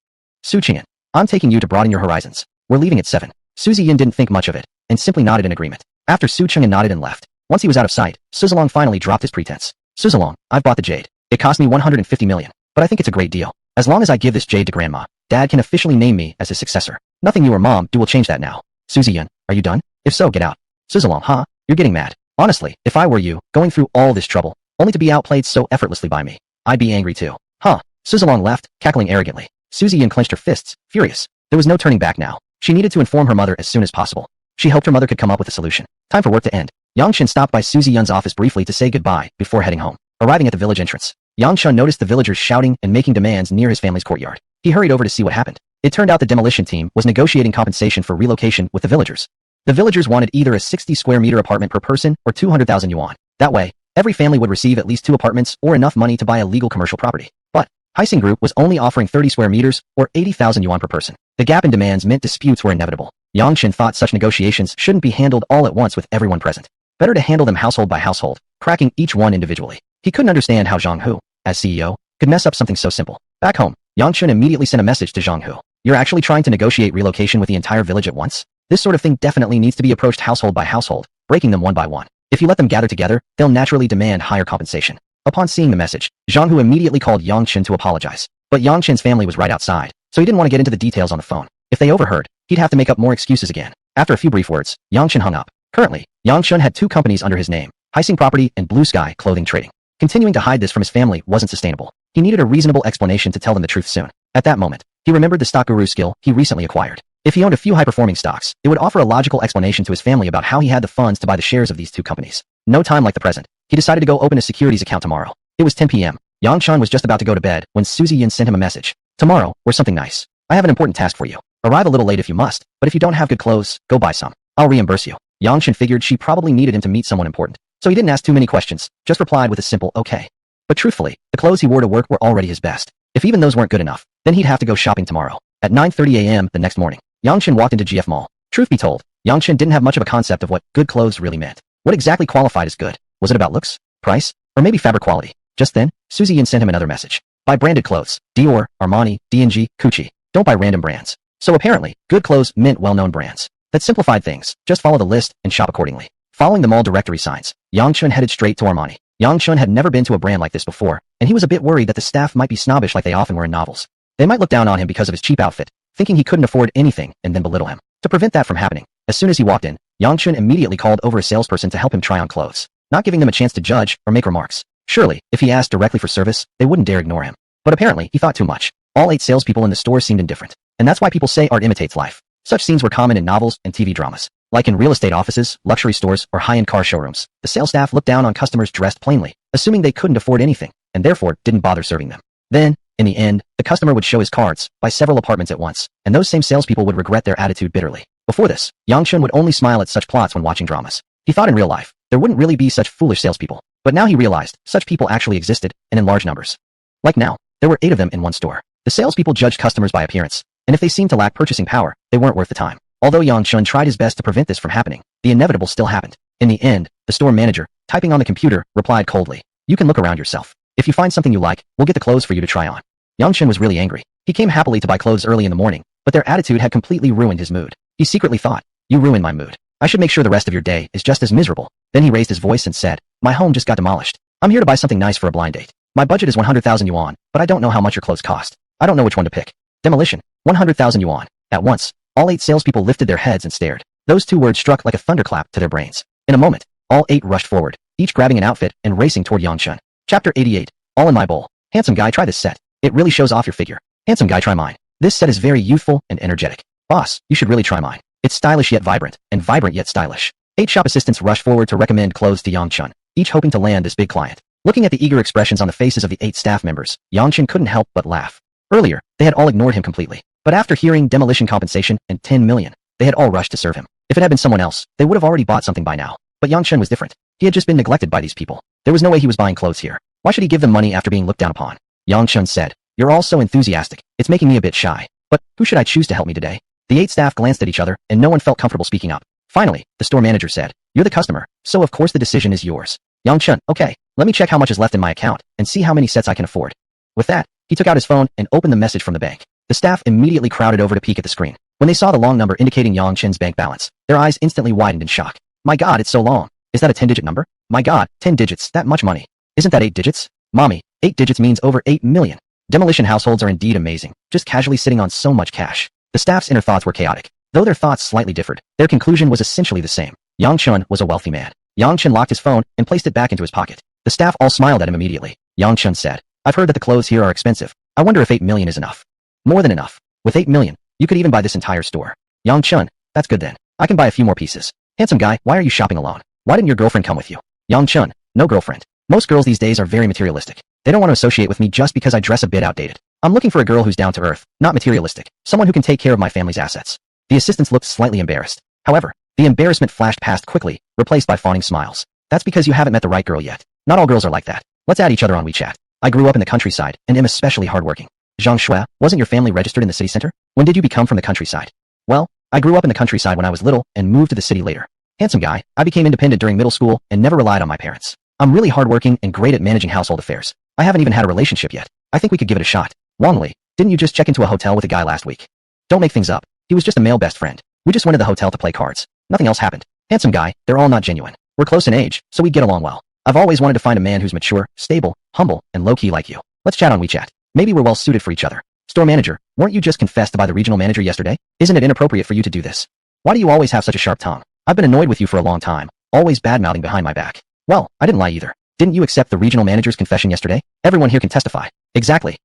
Su Chungin, I'm taking you to broaden your horizons. We're leaving at 7. Su Ziyun didn't think much of it, and simply nodded in agreement. After Su Chungin nodded and left, once he was out of sight, Su Zilong finally dropped his pretense. Su Zilong, I've bought the jade. It cost me 150 million, but I think it's a great deal. As long as I give this jade to Grandma, Dad can officially name me as his successor. Nothing you or Mom do will change that now. Su Ziyun, are you done? If so, get out. Su Zilong, huh? You're getting mad. Honestly, if I were you, going through all this trouble, only to be outplayed so effortlessly by me, I'd be angry too. Huh? Su Zilong left, cackling arrogantly. Su Ziyun clenched her fists, furious. There was no turning back now. She needed to inform her mother as soon as possible. She hoped her mother could come up with a solution. Time for work to end. Yang Chen stopped by Suzy Yun's office briefly to say goodbye before heading home. Arriving at the village entrance, Yang Chen noticed the villagers shouting and making demands near his family's courtyard. He hurried over to see what happened. It turned out the demolition team was negotiating compensation for relocation with the villagers. The villagers wanted either a 60 square meter apartment per person or 200,000 yuan. That way, every family would receive at least 2 apartments or enough money to buy a legal commercial property. But Heising Group was only offering 30 square meters or 80,000 yuan per person. The gap in demands meant disputes were inevitable. Yang Chen thought such negotiations shouldn't be handled all at once with everyone present. Better to handle them household by household, cracking each one individually. He couldn't understand how Zhang Hu, as CEO, could mess up something so simple. Back home, Yang Chen immediately sent a message to Zhang Hu. You're actually trying to negotiate relocation with the entire village at once? This sort of thing definitely needs to be approached household by household, breaking them one by one. If you let them gather together, they'll naturally demand higher compensation. Upon seeing the message, Zhang Hu immediately called Yang Chen to apologize. But Yang Chen's family was right outside, so he didn't want to get into the details on the phone. If they overheard, he'd have to make up more excuses again. After a few brief words, Yang Chen hung up. Currently, Yang Chen had 2 companies under his name, Heising Property and Blue Sky Clothing Trading. Continuing to hide this from his family wasn't sustainable. He needed a reasonable explanation to tell them the truth soon. At that moment, he remembered the stock guru skill he recently acquired. If he owned a few high-performing stocks, it would offer a logical explanation to his family about how he had the funds to buy the shares of these 2 companies. No time like the present. He decided to go open a securities account tomorrow. It was 10 p.m. Yang Chen was just about to go to bed when Suzy Yin sent him a message. Tomorrow, wear something nice. I have an important task for you. Arrive a little late if you must, but if you don't have good clothes, go buy some. I'll reimburse you. Yang Chen figured she probably needed him to meet someone important, so he didn't ask too many questions, just replied with a simple okay. But truthfully, the clothes he wore to work were already his best. If even those weren't good enough, then he'd have to go shopping tomorrow. At 9:30 a.m. the next morning, Yang Chen walked into GF Mall. Truth be told, Yang Chen didn't have much of a concept of what good clothes really meant. What exactly qualified as good? Was it about looks, price, or maybe fabric quality? Just then, Suzy Yin sent him another message. Buy branded clothes. Dior, Armani, D&G, Gucci. Don't buy random brands. So apparently, good clothes meant well-known brands. That simplified things. Just follow the list and shop accordingly. Following the mall directory signs, Yang Chen headed straight to Armani. Yang Chen had never been to a brand like this before, and he was a bit worried that the staff might be snobbish like they often were in novels. They might look down on him because of his cheap outfit, thinking he couldn't afford anything and then belittle him. To prevent that from happening, as soon as he walked in, Yang Chen immediately called over a salesperson to help him try on clothes, not giving them a chance to judge or make remarks. Surely, if he asked directly for service, they wouldn't dare ignore him. But apparently, he thought too much. All 8 salespeople in the store seemed indifferent. And that's why people say art imitates life. Such scenes were common in novels and TV dramas. Like in real estate offices, luxury stores, or high-end car showrooms, the sales staff looked down on customers dressed plainly, assuming they couldn't afford anything, and therefore didn't bother serving them. Then, in the end, the customer would show his cards, buy several apartments at once, and those same salespeople would regret their attitude bitterly. Before this, Yang Chen would only smile at such plots when watching dramas. He thought in real life, there wouldn't really be such foolish salespeople. But now he realized, such people actually existed, and in large numbers. Like now, there were 8 of them in one store. The salespeople judged customers by appearance, and if they seemed to lack purchasing power, they weren't worth the time. Although Yang Chen tried his best to prevent this from happening, the inevitable still happened. In the end, the store manager, typing on the computer, replied coldly, "You can look around yourself. If you find something you like, we'll get the clothes for you to try on." Yang Chen was really angry. He came happily to buy clothes early in the morning, but their attitude had completely ruined his mood. He secretly thought, "You ruined my mood. I should make sure the rest of your day is just as miserable." Then he raised his voice and said, "My home just got demolished. I'm here to buy something nice for a blind date. My budget is 100,000 yuan, but I don't know how much your clothes cost. I don't know which one to pick." Demolition, 100,000 yuan. At once, all 8 salespeople lifted their heads and stared. Those 2 words struck like a thunderclap to their brains. In a moment, all 8 rushed forward, each grabbing an outfit and racing toward Yang Chen. Chapter 88. All in my bowl. Handsome guy, try this set. It really shows off your figure. Handsome guy, try mine. This set is very youthful and energetic. Boss, you should really try mine. It's stylish yet vibrant, and vibrant yet stylish. 8 shop assistants rushed forward to recommend clothes to Yang Chen, each hoping to land this big client. Looking at the eager expressions on the faces of the 8 staff members, Yang Chen couldn't help but laugh. Earlier, they had all ignored him completely. But after hearing demolition compensation and 10 million, they had all rushed to serve him. If it had been someone else, they would have already bought something by now. But Yang Chen was different. He had just been neglected by these people. There was no way he was buying clothes here. Why should he give them money after being looked down upon? Yang Chen said, "You're all so enthusiastic. It's making me a bit shy. But who should I choose to help me today?" The 8 staff glanced at each other, and no one felt comfortable speaking up. Finally, the store manager said, "You're the customer, so of course the decision is yours." Yang Chen, "Okay, let me check how much is left in my account and see how many sets I can afford." With that, he took out his phone and opened the message from the bank. The staff immediately crowded over to peek at the screen. When they saw the long number indicating Yang Chen's bank balance, their eyes instantly widened in shock. "My God, it's so long. Is that a 10-digit number? My God, 10 digits, that much money. Isn't that 8 digits? Mommy, 8 digits means over 8 million. Demolition households are indeed amazing, just casually sitting on so much cash." The staff's inner thoughts were chaotic. Though their thoughts slightly differed, their conclusion was essentially the same. Yang Chen was a wealthy man. Yang Chen locked his phone and placed it back into his pocket. The staff all smiled at him immediately. Yang Chen said, "I've heard that the clothes here are expensive. I wonder if 8 million is enough." "More than enough. With 8 million, you could even buy this entire store." Yang Chun, that's good then. I can buy a few more pieces. Handsome guy, why are you shopping alone? Why didn't your girlfriend come with you? Yang Chun, no girlfriend. Most girls these days are very materialistic. They don't want to associate with me just because I dress a bit outdated. I'm looking for a girl who's down to earth, not materialistic. Someone who can take care of my family's assets. The assistants looked slightly embarrassed. However, the embarrassment flashed past quickly, replaced by fawning smiles. That's because you haven't met the right girl yet. Not all girls are like that. Let's add each other on WeChat. I grew up in the countryside and am especially hardworking. Zhang Shui, wasn't your family registered in the city center? When did you become from the countryside? Well, I grew up in the countryside when I was little and moved to the city later. Handsome guy, I became independent during middle school and never relied on my parents. I'm really hardworking and great at managing household affairs. I haven't even had a relationship yet. I think we could give it a shot. Wang Li, didn't you just check into a hotel with a guy last week? Don't make things up. He was just a male best friend. We just went to the hotel to play cards. Nothing else happened. Handsome guy, they're all not genuine. We're close in age, so we get along well. I've always wanted to find a man who's mature, stable, humble, and low-key like you. Let's chat on WeChat. Maybe we're well suited for each other. Store manager, weren't you just confessed by the regional manager yesterday? Isn't it inappropriate for you to do this? Why do you always have such a sharp tongue? I've been annoyed with you for a long time, always bad-mouthing behind my back. Well, I didn't lie either. Didn't you accept the regional manager's confession yesterday? Everyone here can testify. Exactly.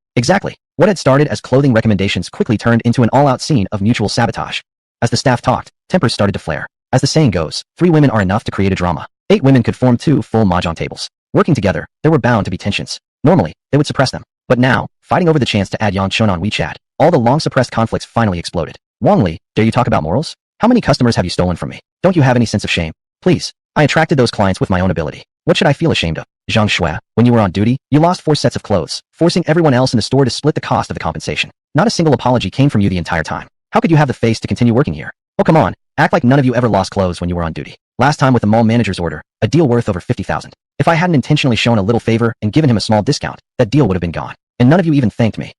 What had started as clothing recommendations quickly turned into an all-out scene of mutual sabotage. As the staff talked, tempers started to flare. As the saying goes, 3 women are enough to create a drama. 8 women could form 2 full mahjong tables. Working together, there were bound to be tensions. Normally, they would suppress them. But now, fighting over the chance to add Yang Chun on WeChat, all the long-suppressed conflicts finally exploded. Wang Li, dare you talk about morals? How many customers have you stolen from me? Don't you have any sense of shame? Please. I attracted those clients with my own ability. What should I feel ashamed of? Zhang Shui, when you were on duty, you lost 4 sets of clothes, forcing everyone else in the store to split the cost of the compensation. Not a single apology came from you the entire time. How could you have the face to continue working here? Oh come on, act like none of you ever lost clothes when you were on duty. Last time with the mall manager's order, a deal worth over 50,000. If I hadn't intentionally shown a little favor and given him a small discount, that deal would have been gone. And none of you even thanked me.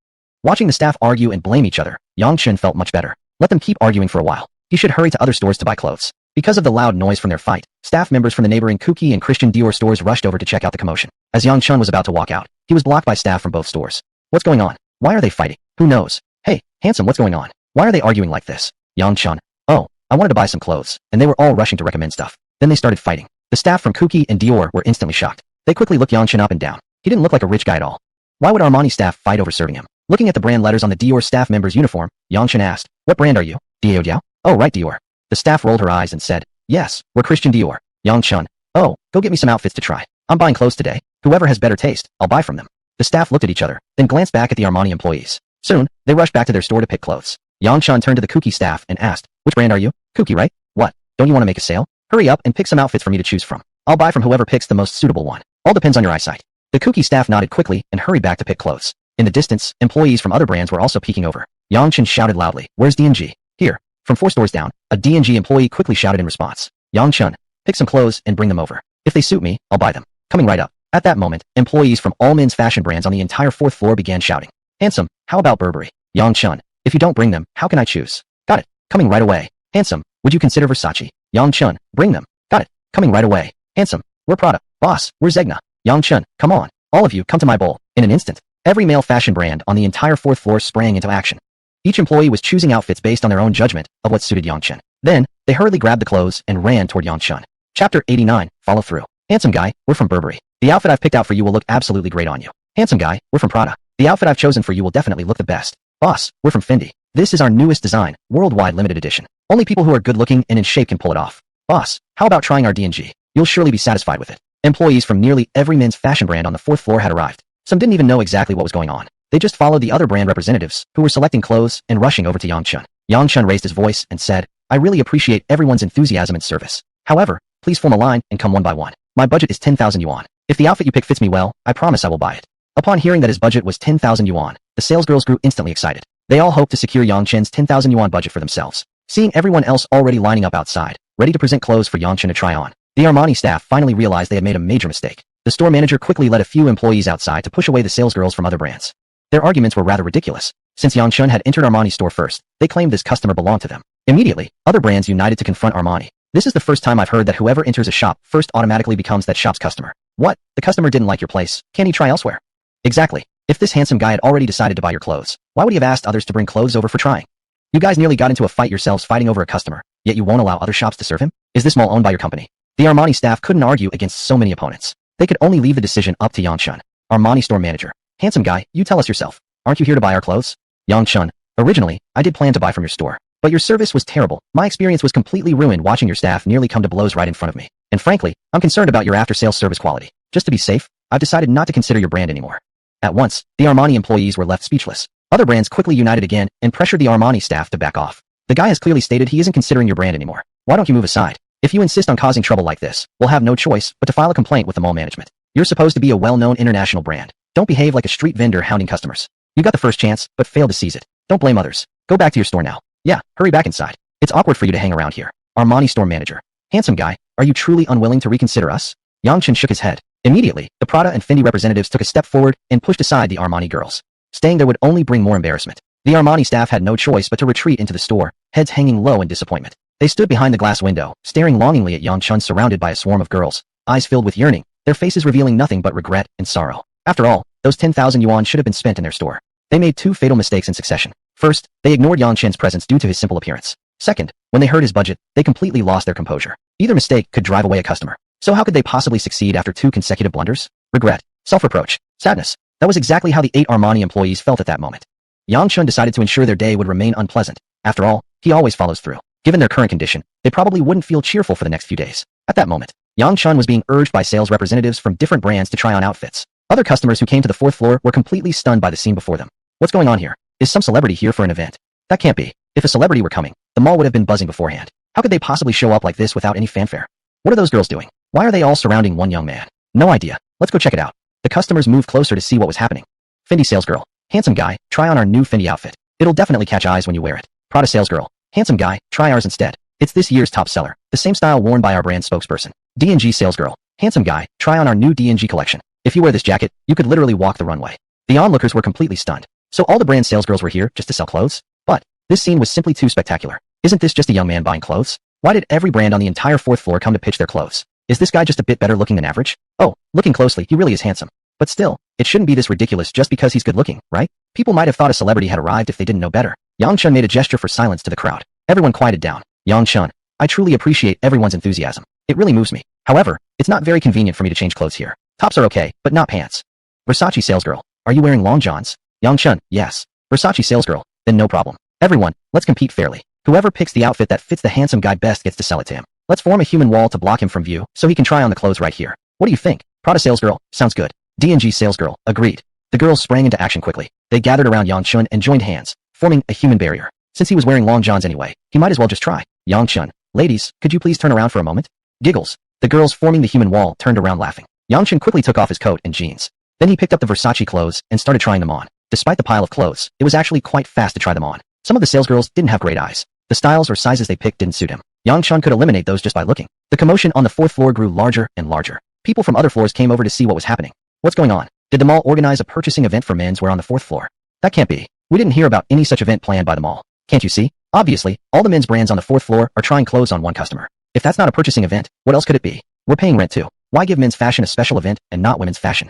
Watching the staff argue and blame each other, Yang Chun felt much better. Let them keep arguing for a while. He should hurry to other stores to buy clothes. Because of the loud noise from their fight, staff members from the neighboring Kuki and Christian Dior stores rushed over to check out the commotion. As Yang Chun was about to walk out, he was blocked by staff from both stores. What's going on? Why are they fighting? Who knows? Hey, handsome, what's going on? Why are they arguing like this? Yang Chun. Oh, I wanted to buy some clothes, and they were all rushing to recommend stuff. Then they started fighting. The staff from Kuki and Dior were instantly shocked. They quickly looked Yang Chun up and down. He didn't look like a rich guy at all. Why would Armani staff fight over serving him? Looking at the brand letters on the Dior staff member's uniform, Yang Chun asked, what brand are you? Dior? Oh right, Dior. The staff rolled her eyes and said, yes, we're Christian Dior. Yang Chun. Oh, go get me some outfits to try. I'm buying clothes today. Whoever has better taste, I'll buy from them. The staff looked at each other, then glanced back at the Armani employees. Soon, they rushed back to their store to pick clothes. Yang Chun turned to the Kuki staff and asked, which brand are you? Kuki, right? What? Don't you want to make a sale? Hurry up and pick some outfits for me to choose from. I'll buy from whoever picks the most suitable one. All depends on your eyesight. The Kuki staff nodded quickly and hurried back to pick clothes. In the distance, employees from other brands were also peeking over. Yang Chun shouted loudly, where's D&G? Here. From 4 stores down, a D&G employee quickly shouted in response. Yang Chun, pick some clothes and bring them over. If they suit me, I'll buy them. Coming right up. At that moment, employees from all men's fashion brands on the entire 4th floor began shouting. Handsome, how about Burberry? Yang Chun, if you don't bring them, how can I choose? Got it. Coming right away. Handsome, would you consider Versace? Yang Chun, bring them. Got it. Coming right away. Handsome, we're Prada. Boss, we're Zegna. Yang Chun, come on. All of you, come to my bowl. In an instant, every male fashion brand on the entire 4th floor sprang into action. Each employee was choosing outfits based on their own judgment of what suited Yang Chun. Then, they hurriedly grabbed the clothes and ran toward Yang Chun. Chapter 89, Follow Through. Handsome guy, we're from Burberry. The outfit I've picked out for you will look absolutely great on you. Handsome guy, we're from Prada. The outfit I've chosen for you will definitely look the best. Boss, we're from Fendi. This is our newest design, worldwide limited edition. Only people who are good looking and in shape can pull it off. Boss, how about trying our D&G? You'll surely be satisfied with it. Employees from nearly every men's fashion brand on the 4th floor had arrived. Some didn't even know exactly what was going on. They just followed the other brand representatives, who were selecting clothes and rushing over to Yang Chun. Yang Chun raised his voice and said, I really appreciate everyone's enthusiasm and service. However, please form a line and come one by one. My budget is 10,000 yuan. If the outfit you pick fits me well, I promise I will buy it. Upon hearing that his budget was 10,000 yuan, the salesgirls grew instantly excited. They all hoped to secure Yang Chun's 10,000 yuan budget for themselves. Seeing everyone else already lining up outside, ready to present clothes for Yang Chun to try on, the Armani staff finally realized they had made a major mistake. The store manager quickly led a few employees outside to push away the salesgirls from other brands. Their arguments were rather ridiculous. Since Yang Chun had entered Armani's store first, they claimed this customer belonged to them. Immediately, other brands united to confront Armani. This is the first time I've heard that whoever enters a shop first automatically becomes that shop's customer. What? The customer didn't like your place. Can he try elsewhere? Exactly. If this handsome guy had already decided to buy your clothes, why would he have asked others to bring clothes over for trying? You guys nearly got into a fight yourselves fighting over a customer, yet you won't allow other shops to serve him? Is this mall owned by your company? The Armani staff couldn't argue against so many opponents. They could only leave the decision up to Yang Chun. Armani store manager. Handsome guy, you tell us yourself. Aren't you here to buy our clothes? Yang Chun. Originally, I did plan to buy from your store. But your service was terrible. My experience was completely ruined watching your staff nearly come to blows right in front of me. And frankly, I'm concerned about your after-sales service quality. Just to be safe, I've decided not to consider your brand anymore. At once, the Armani employees were left speechless. Other brands quickly united again and pressured the Armani staff to back off. The guy has clearly stated he isn't considering your brand anymore. Why don't you move aside? If you insist on causing trouble like this, we'll have no choice but to file a complaint with the mall management. You're supposed to be a well-known international brand. Don't behave like a street vendor hounding customers. You got the first chance, but failed to seize it. Don't blame others. Go back to your store now. Yeah, hurry back inside. It's awkward for you to hang around here. Armani store manager. Handsome guy, are you truly unwilling to reconsider us? Yang Chen shook his head. Immediately, the Prada and Fendi representatives took a step forward and pushed aside the Armani girls. Staying there would only bring more embarrassment. The Armani staff had no choice but to retreat into the store, heads hanging low in disappointment. They stood behind the glass window, staring longingly at Yang Chen surrounded by a swarm of girls, eyes filled with yearning, their faces revealing nothing but regret and sorrow. After all, those 10,000 yuan should have been spent in their store. They made two fatal mistakes in succession. First, they ignored Yang Chen's presence due to his simple appearance. Second, when they heard his budget, they completely lost their composure. Either mistake could drive away a customer. So how could they possibly succeed after two consecutive blunders? Regret, self-reproach, sadness. That was exactly how the 8 Armani employees felt at that moment. Yang Chen decided to ensure their day would remain unpleasant. After all, he always follows through. Given their current condition, they probably wouldn't feel cheerful for the next few days. At that moment, Yang Chen was being urged by sales representatives from different brands to try on outfits. Other customers who came to the 4th floor were completely stunned by the scene before them. What's going on here? Is some celebrity here for an event? That can't be. If a celebrity were coming, the mall would have been buzzing beforehand. How could they possibly show up like this without any fanfare? What are those girls doing? Why are they all surrounding one young man? No idea. Let's go check it out. The customers moved closer to see what was happening. Fendi salesgirl. Handsome guy, try on our new Fendi outfit. It'll definitely catch eyes when you wear it. Prada salesgirl. Handsome guy, try ours instead. It's this year's top seller. The same style worn by our brand spokesperson. D&G salesgirl. Handsome guy, try on our new D&G collection. If you wear this jacket, you could literally walk the runway. The onlookers were completely stunned. So all the brand salesgirls were here just to sell clothes? But this scene was simply too spectacular. Isn't this just a young man buying clothes? Why did every brand on the entire 4th floor come to pitch their clothes? Is this guy just a bit better looking than average? Oh, looking closely, he really is handsome. But still, it shouldn't be this ridiculous just because he's good looking, right? People might have thought a celebrity had arrived if they didn't know better. Yang Chen made a gesture for silence to the crowd. Everyone quieted down. Yang Chen, I truly appreciate everyone's enthusiasm. It really moves me. However, it's not very convenient for me to change clothes here. Tops are okay, but not pants. Versace salesgirl, are you wearing long johns? Yang Chen, yes. Versace salesgirl, then no problem. Everyone, let's compete fairly. Whoever picks the outfit that fits the handsome guy best gets to sell it to him. Let's form a human wall to block him from view so he can try on the clothes right here. What do you think? Prada salesgirl, sounds good. D&G salesgirl, agreed. The girls sprang into action quickly. They gathered around Yang Chen and joined hands, forming a human barrier. Since he was wearing long johns anyway, he might as well just try. Yang Chen, ladies, could you please turn around for a moment? Giggles. The girls forming the human wall turned around laughing. Yang Chen quickly took off his coat and jeans. Then he picked up the Versace clothes and started trying them on. Despite the pile of clothes, it was actually quite fast to try them on. Some of the salesgirls didn't have great eyes. The styles or sizes they picked didn't suit him. Yang Chen could eliminate those just by looking. The commotion on the 4th floor grew larger and larger. People from other floors came over to see what was happening. What's going on? Did the mall organize a purchasing event for menswear on the 4th floor? That can't be. We didn't hear about any such event planned by the mall. Can't you see? Obviously, all the men's brands on the 4th floor are trying clothes on one customer. If that's not a purchasing event, what else could it be? We're paying rent too. Why give men's fashion a special event and not women's fashion?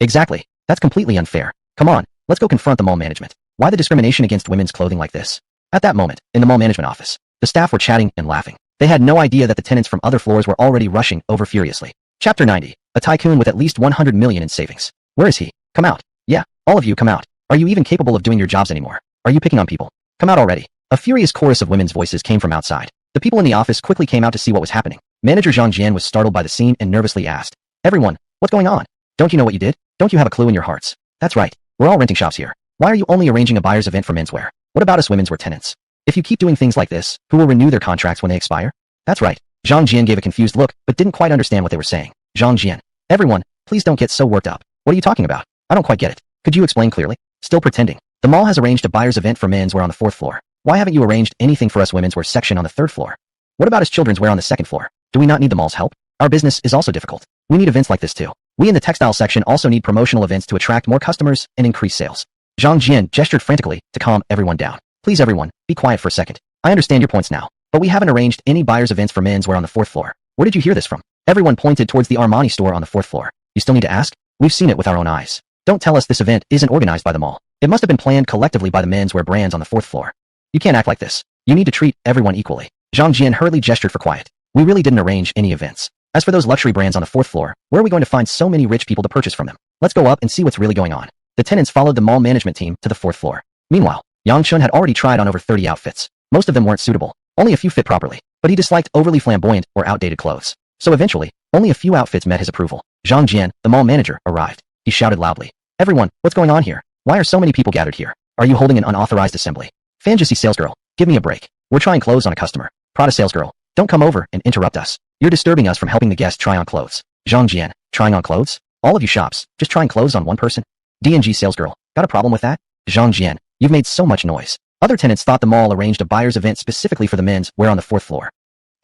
Exactly. That's completely unfair. Come on, let's go confront the mall management. Why the discrimination against women's clothing like this? At that moment, in the mall management office, the staff were chatting and laughing. They had no idea that the tenants from other floors were already rushing over furiously. Chapter 90. A tycoon with at least 100 million in savings. Where is he? Come out. Yeah, all of you come out. Are you even capable of doing your jobs anymore? Are you picking on people? Come out already. A furious chorus of women's voices came from outside. The people in the office quickly came out to see what was happening. Manager Zhang Jian was startled by the scene and nervously asked, "Everyone, what's going on? Don't you know what you did? Don't you have a clue in your hearts? That's right. We're all renting shops here. Why are you only arranging a buyer's event for menswear? What about us women's wear tenants? If you keep doing things like this, who will renew their contracts when they expire?" That's right. Zhang Jian gave a confused look, but didn't quite understand what they were saying. Zhang Jian. Everyone, please don't get so worked up. What are you talking about? I don't quite get it. Could you explain clearly? Still pretending. The mall has arranged a buyer's event for menswear on the 4th floor. Why haven't you arranged anything for us women's wear section on the 3rd floor? What about us children's wear on the 2nd floor? Do we not need the mall's help? Our business is also difficult. We need events like this too. We in the textile section also need promotional events to attract more customers and increase sales. Zhang Jian gestured frantically to calm everyone down. Please everyone, be quiet for a second. I understand your points now, but we haven't arranged any buyer's events for menswear on the 4th floor. Where did you hear this from? Everyone pointed towards the Armani store on the 4th floor. You still need to ask? We've seen it with our own eyes. Don't tell us this event isn't organized by the mall. It must have been planned collectively by the menswear brands on the 4th floor. You can't act like this. You need to treat everyone equally. Zhang Jian hurriedly gestured for quiet. We really didn't arrange any events. As for those luxury brands on the 4th floor, where are we going to find so many rich people to purchase from them? Let's go up and see what's really going on. The tenants followed the mall management team to the 4th floor. Meanwhile, Yang Chen had already tried on over 30 outfits. Most of them weren't suitable. Only a few fit properly. But he disliked overly flamboyant or outdated clothes. So eventually, only a few outfits met his approval. Zhang Jian, the mall manager, arrived. He shouted loudly. Everyone, what's going on here? Why are so many people gathered here? Are you holding an unauthorized assembly? Fantasy salesgirl, give me a break. We're trying clothes on a customer. Prada salesgirl, don't come over and interrupt us. You're disturbing us from helping the guests try on clothes. Zhang Jian, trying on clothes? All of you shops, just trying clothes on one person? D&G salesgirl, got a problem with that? Zhang Jian, you've made so much noise. Other tenants thought the mall arranged a buyer's event specifically for the men's wear on the 4th floor.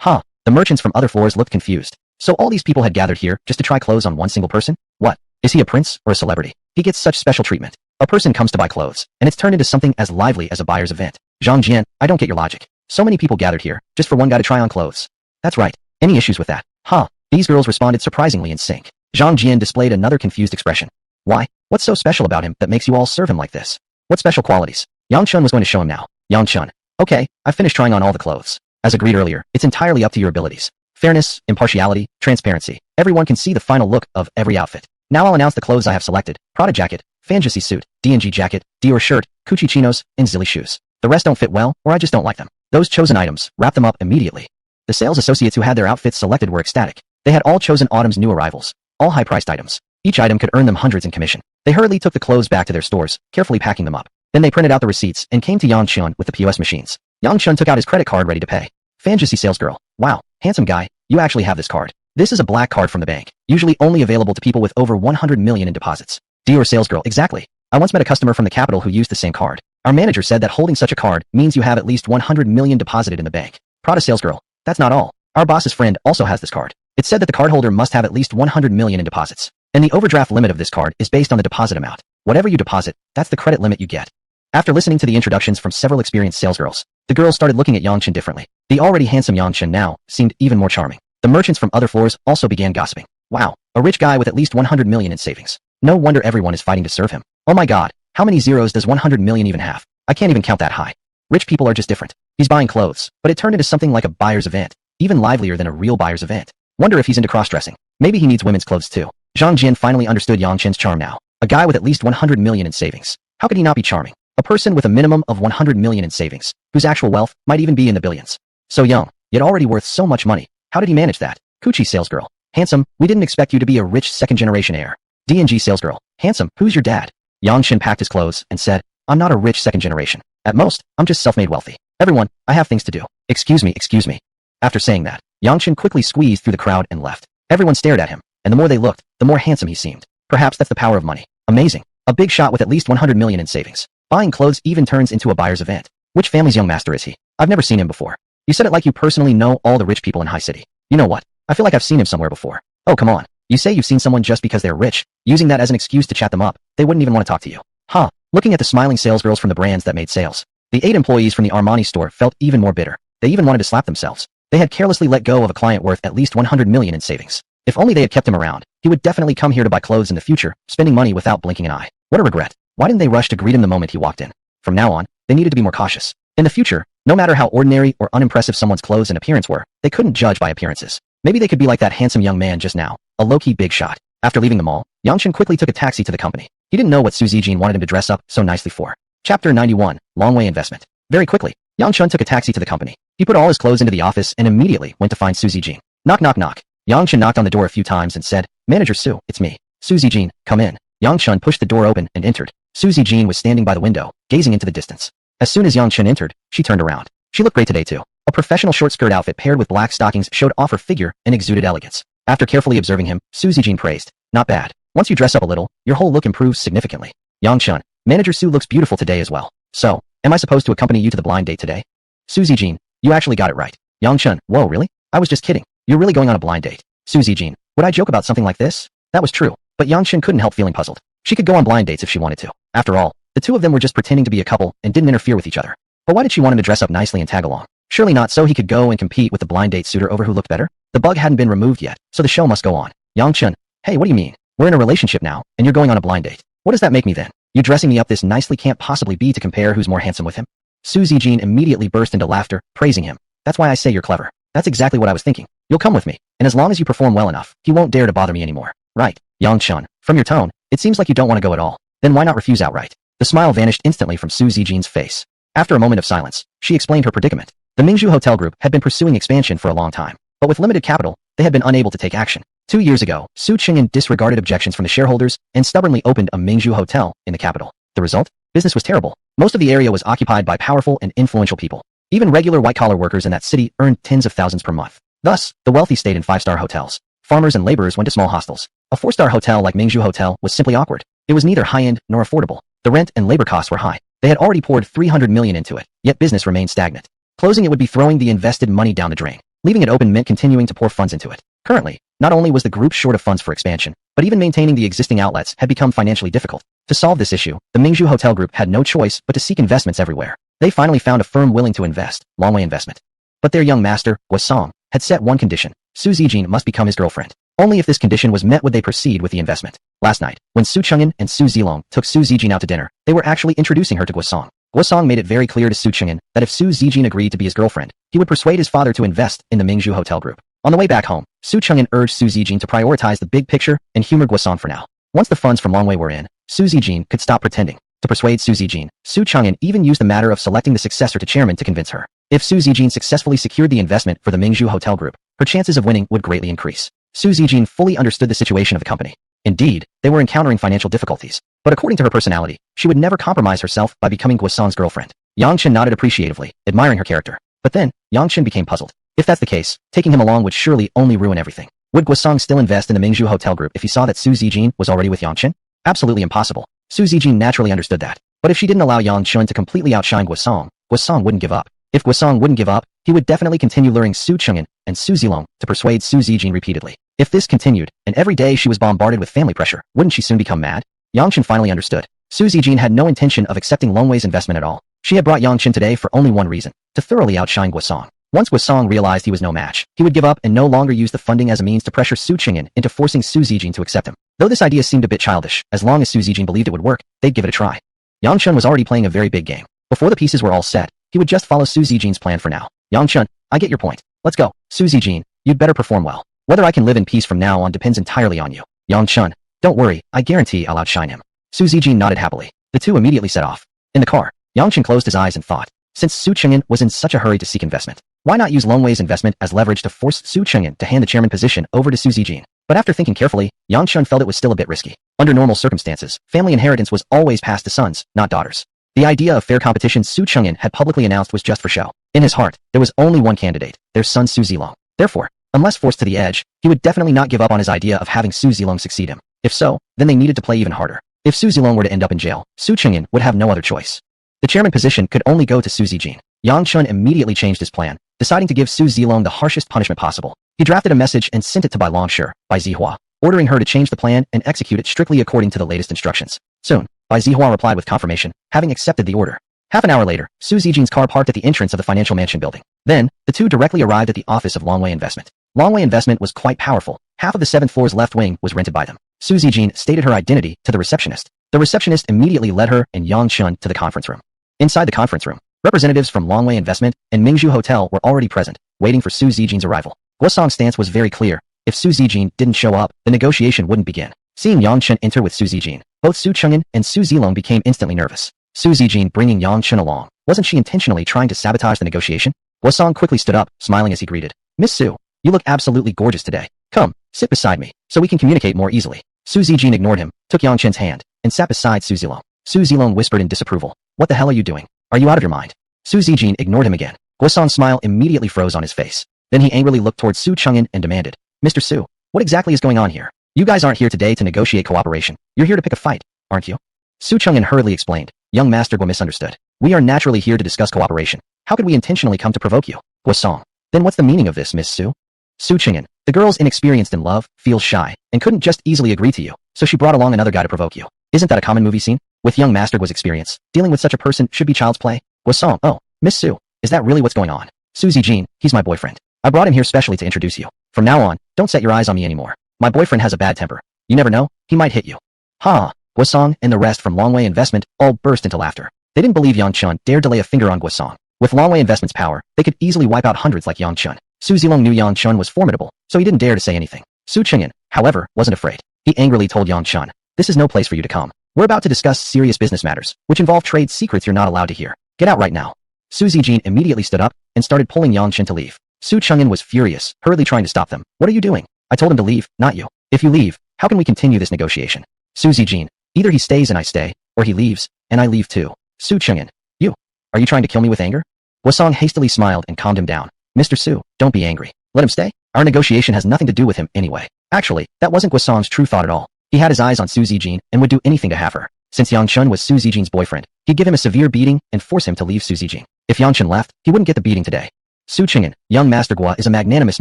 Huh, the merchants from other floors looked confused. So all these people had gathered here just to try clothes on one single person? What? Is he a prince or a celebrity? He gets such special treatment. A person comes to buy clothes, and it's turned into something as lively as a buyer's event. Zhang Jian, I don't get your logic. So many people gathered here, just for one guy to try on clothes. That's right. Any issues with that? Huh. These girls responded surprisingly in sync. Zhang Jian displayed another confused expression. Why? What's so special about him that makes you all serve him like this? What special qualities? Yang Chun was going to show him now. Yang Chun. Okay, I've finished trying on all the clothes. As agreed earlier, it's entirely up to your abilities. Fairness, impartiality, transparency. Everyone can see the final look of every outfit. Now I'll announce the clothes I have selected. Prada jacket, Fantasy suit, D&G jacket, Dior shirt, Gucci chinos, and Zilli shoes. The rest don't fit well, or I just don't like them. Those chosen items, wrap them up immediately. The sales associates who had their outfits selected were ecstatic. They had all chosen autumn's new arrivals. All high-priced items. Each item could earn them hundreds in commission. They hurriedly took the clothes back to their stores, carefully packing them up. Then they printed out the receipts and came to Yang Chun with the POS machines. Yang Chun took out his credit card ready to pay. Fantasy salesgirl. Wow, handsome guy, you actually have this card. This is a black card from the bank, usually only available to people with over 100 million in deposits. Dior salesgirl. Exactly. I once met a customer from the capital who used the same card. Our manager said that holding such a card means you have at least 100 million deposited in the bank. Prada salesgirl. That's not all. Our boss's friend also has this card. It said that the cardholder must have at least 100 million in deposits. And the overdraft limit of this card is based on the deposit amount. Whatever you deposit, that's the credit limit you get. After listening to the introductions from several experienced salesgirls, the girls started looking at Yang Chen differently. The already handsome Yang Chen now seemed even more charming. The merchants from other floors also began gossiping. Wow, a rich guy with at least 100 million in savings. No wonder everyone is fighting to serve him. Oh my god, how many zeros does 100 million even have? I can't even count that high. Rich people are just different. He's buying clothes, but it turned into something like a buyer's event, even livelier than a real buyer's event. Wonder if he's into cross-dressing. Maybe he needs women's clothes too. Zhang Jian finally understood Yang Chen's charm now. A guy with at least 100 million in savings. How could he not be charming? A person with a minimum of 100 million in savings, whose actual wealth might even be in the billions. So young, yet already worth so much money. How did he manage that? Gucci salesgirl. Handsome, we didn't expect you to be a rich second-generation heir. D&G salesgirl. Handsome, who's your dad? Yang Chen packed his clothes and said, I'm not a rich second generation. At most, I'm just self-made wealthy. Everyone, I have things to do. Excuse me. After saying that, Yang Chen quickly squeezed through the crowd and left. Everyone stared at him, and the more they looked, the more handsome he seemed. Perhaps that's the power of money. Amazing. A big shot with at least 100 million in savings. Buying clothes even turns into a buyer's event. Which family's young master is he? I've never seen him before. You said it like you personally know all the rich people in High City. You know what? I feel like I've seen him somewhere before. Oh, come on. You say you've seen someone just because they're rich, using that as an excuse to chat them up. They wouldn't even want to talk to you. Huh. Looking at the smiling salesgirls from the brands that made sales, the 8 employees from the Armani store felt even more bitter. They even wanted to slap themselves. They had carelessly let go of a client worth at least 100 million in savings. If only they had kept him around, he would definitely come here to buy clothes in the future, spending money without blinking an eye. What a regret. Why didn't they rush to greet him the moment he walked in? From now on, they needed to be more cautious. In the future, no matter how ordinary or unimpressive someone's clothes and appearance were, they couldn't judge by appearances. Maybe they could be like that handsome young man just now, a low-key big shot. After leaving the mall, Yang Chen quickly took a taxi to the company. He didn't know what Su Zijin wanted him to dress up so nicely for. Chapter 91, Long Way Investment. Very quickly, Yang Chen took a taxi to the company. He put all his clothes into the office and immediately went to find Su Zijin. Knock knock knock. Yang Chen knocked on the door a few times and said, Manager Su, it's me. Su Zijin, come in. Yang Chen pushed the door open and entered. Su Zijin was standing by the window, gazing into the distance. As soon as Yang Chen entered, she turned around. She looked great today too. A professional short skirt outfit paired with black stockings showed off her figure and exuded elegance. After carefully observing him, Su Zijin praised, not bad. Once you dress up a little, your whole look improves significantly. Yang Chen, Manager Su looks beautiful today as well. So, am I supposed to accompany you to the blind date today? Su Zijin, you actually got it right. Yang Chen, whoa really? I was just kidding. You're really going on a blind date. Su Zijin, would I joke about something like this? That was true, but Yang Chen couldn't help feeling puzzled. She could go on blind dates if she wanted to. After all, the two of them were just pretending to be a couple and didn't interfere with each other. But why did she want him to dress up nicely and tag along? Surely not so he could go and compete with the blind date suitor over who looked better? The bug hadn't been removed yet, so the show must go on. Yang Chen, hey, what do you mean? We're in a relationship now, and you're going on a blind date. What does that make me then? You dressing me up this nicely can't possibly be to compare who's more handsome with him. Su Zijin immediately burst into laughter, praising him. That's why I say you're clever. That's exactly what I was thinking. You'll come with me, and as long as you perform well enough, he won't dare to bother me anymore. Right, Yang Chen, from your tone, it seems like you don't want to go at all. Then why not refuse outright? The smile vanished instantly from Su Zijin's face. After a moment of silence, she explained her predicament. The Mingzhu Hotel Group had been pursuing expansion for a long time, but with limited capital, they had been unable to take action. 2 years ago, Su Qingyan disregarded objections from the shareholders and stubbornly opened a Mingzhu hotel in the capital. The result? Business was terrible. Most of the area was occupied by powerful and influential people. Even regular white-collar workers in that city earned tens of thousands per month. Thus, the wealthy stayed in 5-star hotels. Farmers and laborers went to small hostels. A 4-star hotel like Mingzhu Hotel was simply awkward. It was neither high-end nor affordable. The rent and labor costs were high. They had already poured 300 million into it, yet business remained stagnant. Closing it would be throwing the invested money down the drain. Leaving it open meant continuing to pour funds into it. Currently, not only was the group short of funds for expansion, but even maintaining the existing outlets had become financially difficult. To solve this issue, the Mingzhu Hotel Group had no choice but to seek investments everywhere. They finally found a firm willing to invest, Longway Investment. But their young master, Guosong, had set one condition: Su Zijin must become his girlfriend. Only if this condition was met would they proceed with the investment. Last night, when Su Chengyan and Su Zilong took Su Zijin out to dinner, they were actually introducing her to Guosong. Guosong made it very clear to Su Chengyan that if Su Zijin agreed to be his girlfriend, he would persuade his father to invest in the Mingzhu Hotel Group. On the way back home, Su Chengyan urged Su Zijin to prioritize the big picture and humor Guosong for now. Once the funds from Longway were in, Su Zijin could stop pretending. To persuade Su Zijin, Su Chengyan even used the matter of selecting the successor to chairman to convince her. If Su Zijin successfully secured the investment for the Mingzhu Hotel Group, her chances of winning would greatly increase. Su Zijin fully understood the situation of the company. Indeed, they were encountering financial difficulties, but according to her personality, she would never compromise herself by becoming Guosong's girlfriend. Yang Chen nodded appreciatively, admiring her character. But then, Yang Chen became puzzled. If that's the case, taking him along would surely only ruin everything. Would Guosong still invest in the Mingzhu Hotel Group if he saw that Su Zijin was already with Yang Chen? Absolutely impossible. Su Zijin naturally understood that. But if she didn't allow Yang Chen to completely outshine Guosong, Guosong wouldn't give up. If Guosong wouldn't give up, he would definitely continue luring Su Chengyan and Su Zilong to persuade Su Zijin repeatedly. If this continued, and every day she was bombarded with family pressure, wouldn't she soon become mad? Yang Chen finally understood. Su Zijin had no intention of accepting Longway's investment at all. She had brought Yang Chen today for only one reason: to thoroughly outshine Guosong. Once Guosong realized he was no match, he would give up and no longer use the funding as a means to pressure Su Chengyan into forcing Su Zijin to accept him. Though this idea seemed a bit childish, as long as Su Zijin believed it would work, they'd give it a try. Yang Chen was already playing a very big game. Before the pieces were all set, he would just follow Su Zijin's plan for now. Yang Chen, I get your point. Let's go. Su Zijin, you'd better perform well. Whether I can live in peace from now on depends entirely on you. Yang Chen, don't worry, I guarantee I'll outshine him. Su Zijin nodded happily. The two immediately set off. In the car, Yang Chen closed his eyes and thought. Since Su Chengyan was in such a hurry to seek investment, why not use Longway's investment as leverage to force Su Chengyan to hand the chairman position over to Su Zijin? But after thinking carefully, Yang Chen felt it was still a bit risky. Under normal circumstances, family inheritance was always passed to sons, not daughters. The idea of fair competition Su Chengyan had publicly announced was just for show. In his heart, there was only one candidate, their son Su Zilong. Therefore, unless forced to the edge, he would definitely not give up on his idea of having Su Zilong succeed him. If so, then they needed to play even harder. If Su Zilong were to end up in jail, Su Chengyan would have no other choice. The chairman position could only go to Su Zijin. Yang Chen immediately changed his plan, deciding to give Su Zilong the harshest punishment possible. He drafted a message and sent it to Bai Longshi, Bai Zihua, ordering her to change the plan and execute it strictly according to the latest instructions. Soon, Bai Zihua replied with confirmation, having accepted the order. Half an hour later, Su Zijin's car parked at the entrance of the financial mansion building. Then, the two directly arrived at the office of Longway Investment. Longway Investment was quite powerful. Half of the 7th floor's left wing was rented by them. Su Zijin stated her identity to the receptionist. The receptionist immediately led her and Yang Chen to the conference room. Inside the conference room, representatives from Longway Investment and Mingzhu Hotel were already present, waiting for Su Zijin's arrival. Guosong's stance was very clear. If Su Zijin didn't show up, the negotiation wouldn't begin. Seeing Yang Chen enter with Su Zijin, both Su Chengyan and Su Zilong became instantly nervous. Su Zijin bringing Yang Chen along. Wasn't she intentionally trying to sabotage the negotiation? Guosong quickly stood up, smiling as he greeted. Miss Su, you look absolutely gorgeous today. Come, sit beside me, so we can communicate more easily. Su Zijin ignored him, took Yang Chen's hand, and sat beside Su Zilong. Su Zilong whispered in disapproval. What the hell are you doing? Are you out of your mind? Su Zijin ignored him again. Guosong's smile immediately froze on his face. Then he angrily looked towards Su Chengyan and demanded. Mr. Su, what exactly is going on here? You guys aren't here today to negotiate cooperation. You're here to pick a fight, aren't you? Su Chengyan hurriedly explained. Young Master Guo misunderstood. We are naturally here to discuss cooperation. How could we intentionally come to provoke you? Guosong. Then what's the meaning of this, Miss Su? Su Chengyan. The girl's inexperienced in love, feels shy, and couldn't just easily agree to you, so she brought along another guy to provoke you. Isn't that a common movie scene? With young Master Guo's experience, dealing with such a person should be child's play. Guosong. Oh, Miss Su, is that really what's going on? Su Zijin, he's my boyfriend. I brought him here specially to introduce you. From now on, don't set your eyes on me anymore. My boyfriend has a bad temper. You never know, he might hit you. Ha! Guosong and the rest from Longway Investment all burst into laughter. They didn't believe Yang Chen dared to lay a finger on Guosong. With Longway Investment's power, they could easily wipe out hundreds like Yang Chen. Su Zilong knew Yang Chen was formidable, so he didn't dare to say anything. Su Chengyan, however, wasn't afraid. He angrily told Yang Chen, this is no place for you to come. We're about to discuss serious business matters, which involve trade secrets you're not allowed to hear. Get out right now. Su Zijin immediately stood up and started pulling Yang Chen to leave. Su Chengyan was furious, hurriedly trying to stop them. What are you doing? I told him to leave, not you. If you leave, how can we continue this negotiation? Su Zijin, either he stays and I stay, or he leaves, and I leave too. Su Chengyan, you. Are you trying to kill me with anger? Guosong hastily smiled and calmed him down. Mr. Su, don't be angry. Let him stay. Our negotiation has nothing to do with him anyway. Actually, that wasn't Guosong's true thought at all. He had his eyes on Su Zijin and would do anything to have her. Since Yang Chen was Su Zijin's boyfriend, he'd give him a severe beating and force him to leave Su Zijin. If Yang Chen left, he wouldn't get the beating today. Su Chengyan, young Master Gua, is a magnanimous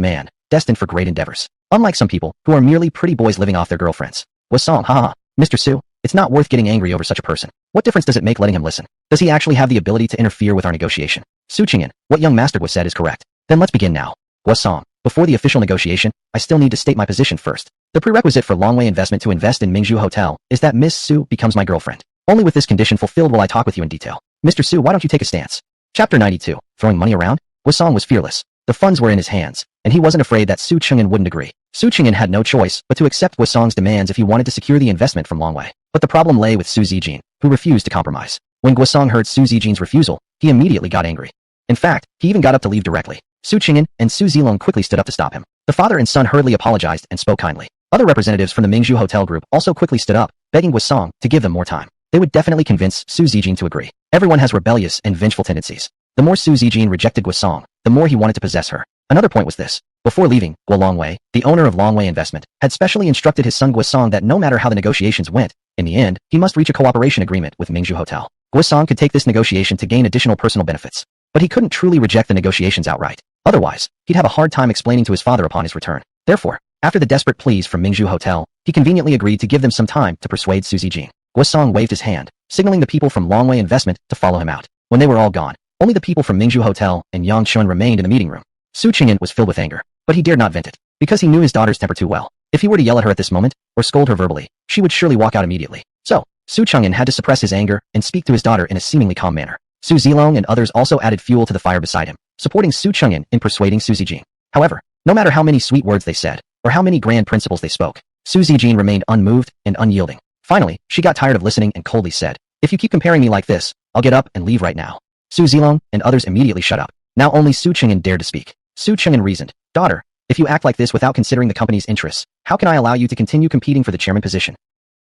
man, destined for great endeavors. Unlike some people, who are merely pretty boys living off their girlfriends. Guosong, haha. Mr. Su, it's not worth getting angry over such a person. What difference does it make letting him listen? Does he actually have the ability to interfere with our negotiation? Su Chengyan, what young Master Gua said is correct. Then let's begin now. Guosong, before the official negotiation, I still need to state my position first. The prerequisite for Longwei Investment to invest in Mingzhu Hotel is that Miss Su becomes my girlfriend. Only with this condition fulfilled will I talk with you in detail. Mr. Su, why don't you take a stance? Chapter 92. Throwing money around? Guosong was fearless. The funds were in his hands, and he wasn't afraid that Su Chengyan wouldn't agree. Su Chengyan had no choice but to accept Guosong's demands if he wanted to secure the investment from Longwei. But the problem lay with Su Zijin, who refused to compromise. When Guosong heard Su Zijin's refusal, he immediately got angry. In fact, he even got up to leave directly. Su Chengyan and Su Zilong quickly stood up to stop him. The father and son hurriedly apologized and spoke kindly. Other representatives from the Mingzhu Hotel group also quickly stood up, begging Guosong to give them more time. They would definitely convince Su Zijin to agree. Everyone has rebellious and vengeful tendencies. The more Su Zijin rejected Guosong, the more he wanted to possess her. Another point was this. Before leaving, Guo Longwei, the owner of Longwei Investment, had specially instructed his son Guosong that no matter how the negotiations went, in the end, he must reach a cooperation agreement with Mingzhu Hotel. Guosong could take this negotiation to gain additional personal benefits. But he couldn't truly reject the negotiations outright. Otherwise, he'd have a hard time explaining to his father upon his return. Therefore, after the desperate pleas from Mingzhu Hotel, he conveniently agreed to give them some time to persuade Su Zijin. Guosong waved his hand, signaling the people from Longwei Investment to follow him out. When they were all gone, only the people from Mingzhu Hotel and Yang Chen remained in the meeting room. Su Chengyan was filled with anger, but he dared not vent it, because he knew his daughter's temper too well. If he were to yell at her at this moment, or scold her verbally, she would surely walk out immediately. So, Su Chengyan had to suppress his anger and speak to his daughter in a seemingly calm manner. Su Zilong and others also added fuel to the fire beside him, supporting Su Chengyan in persuading Su Zijin. However, no matter how many sweet words they said, or how many grand principles they spoke, Su Zijin remained unmoved and unyielding. Finally, she got tired of listening and coldly said, "If you keep comparing me like this, I'll get up and leave right now." Su Zilong and others immediately shut up. Now only Su Chengyan dared to speak. Su Chengyan reasoned, "Daughter, if you act like this without considering the company's interests, how can I allow you to continue competing for the chairman position?"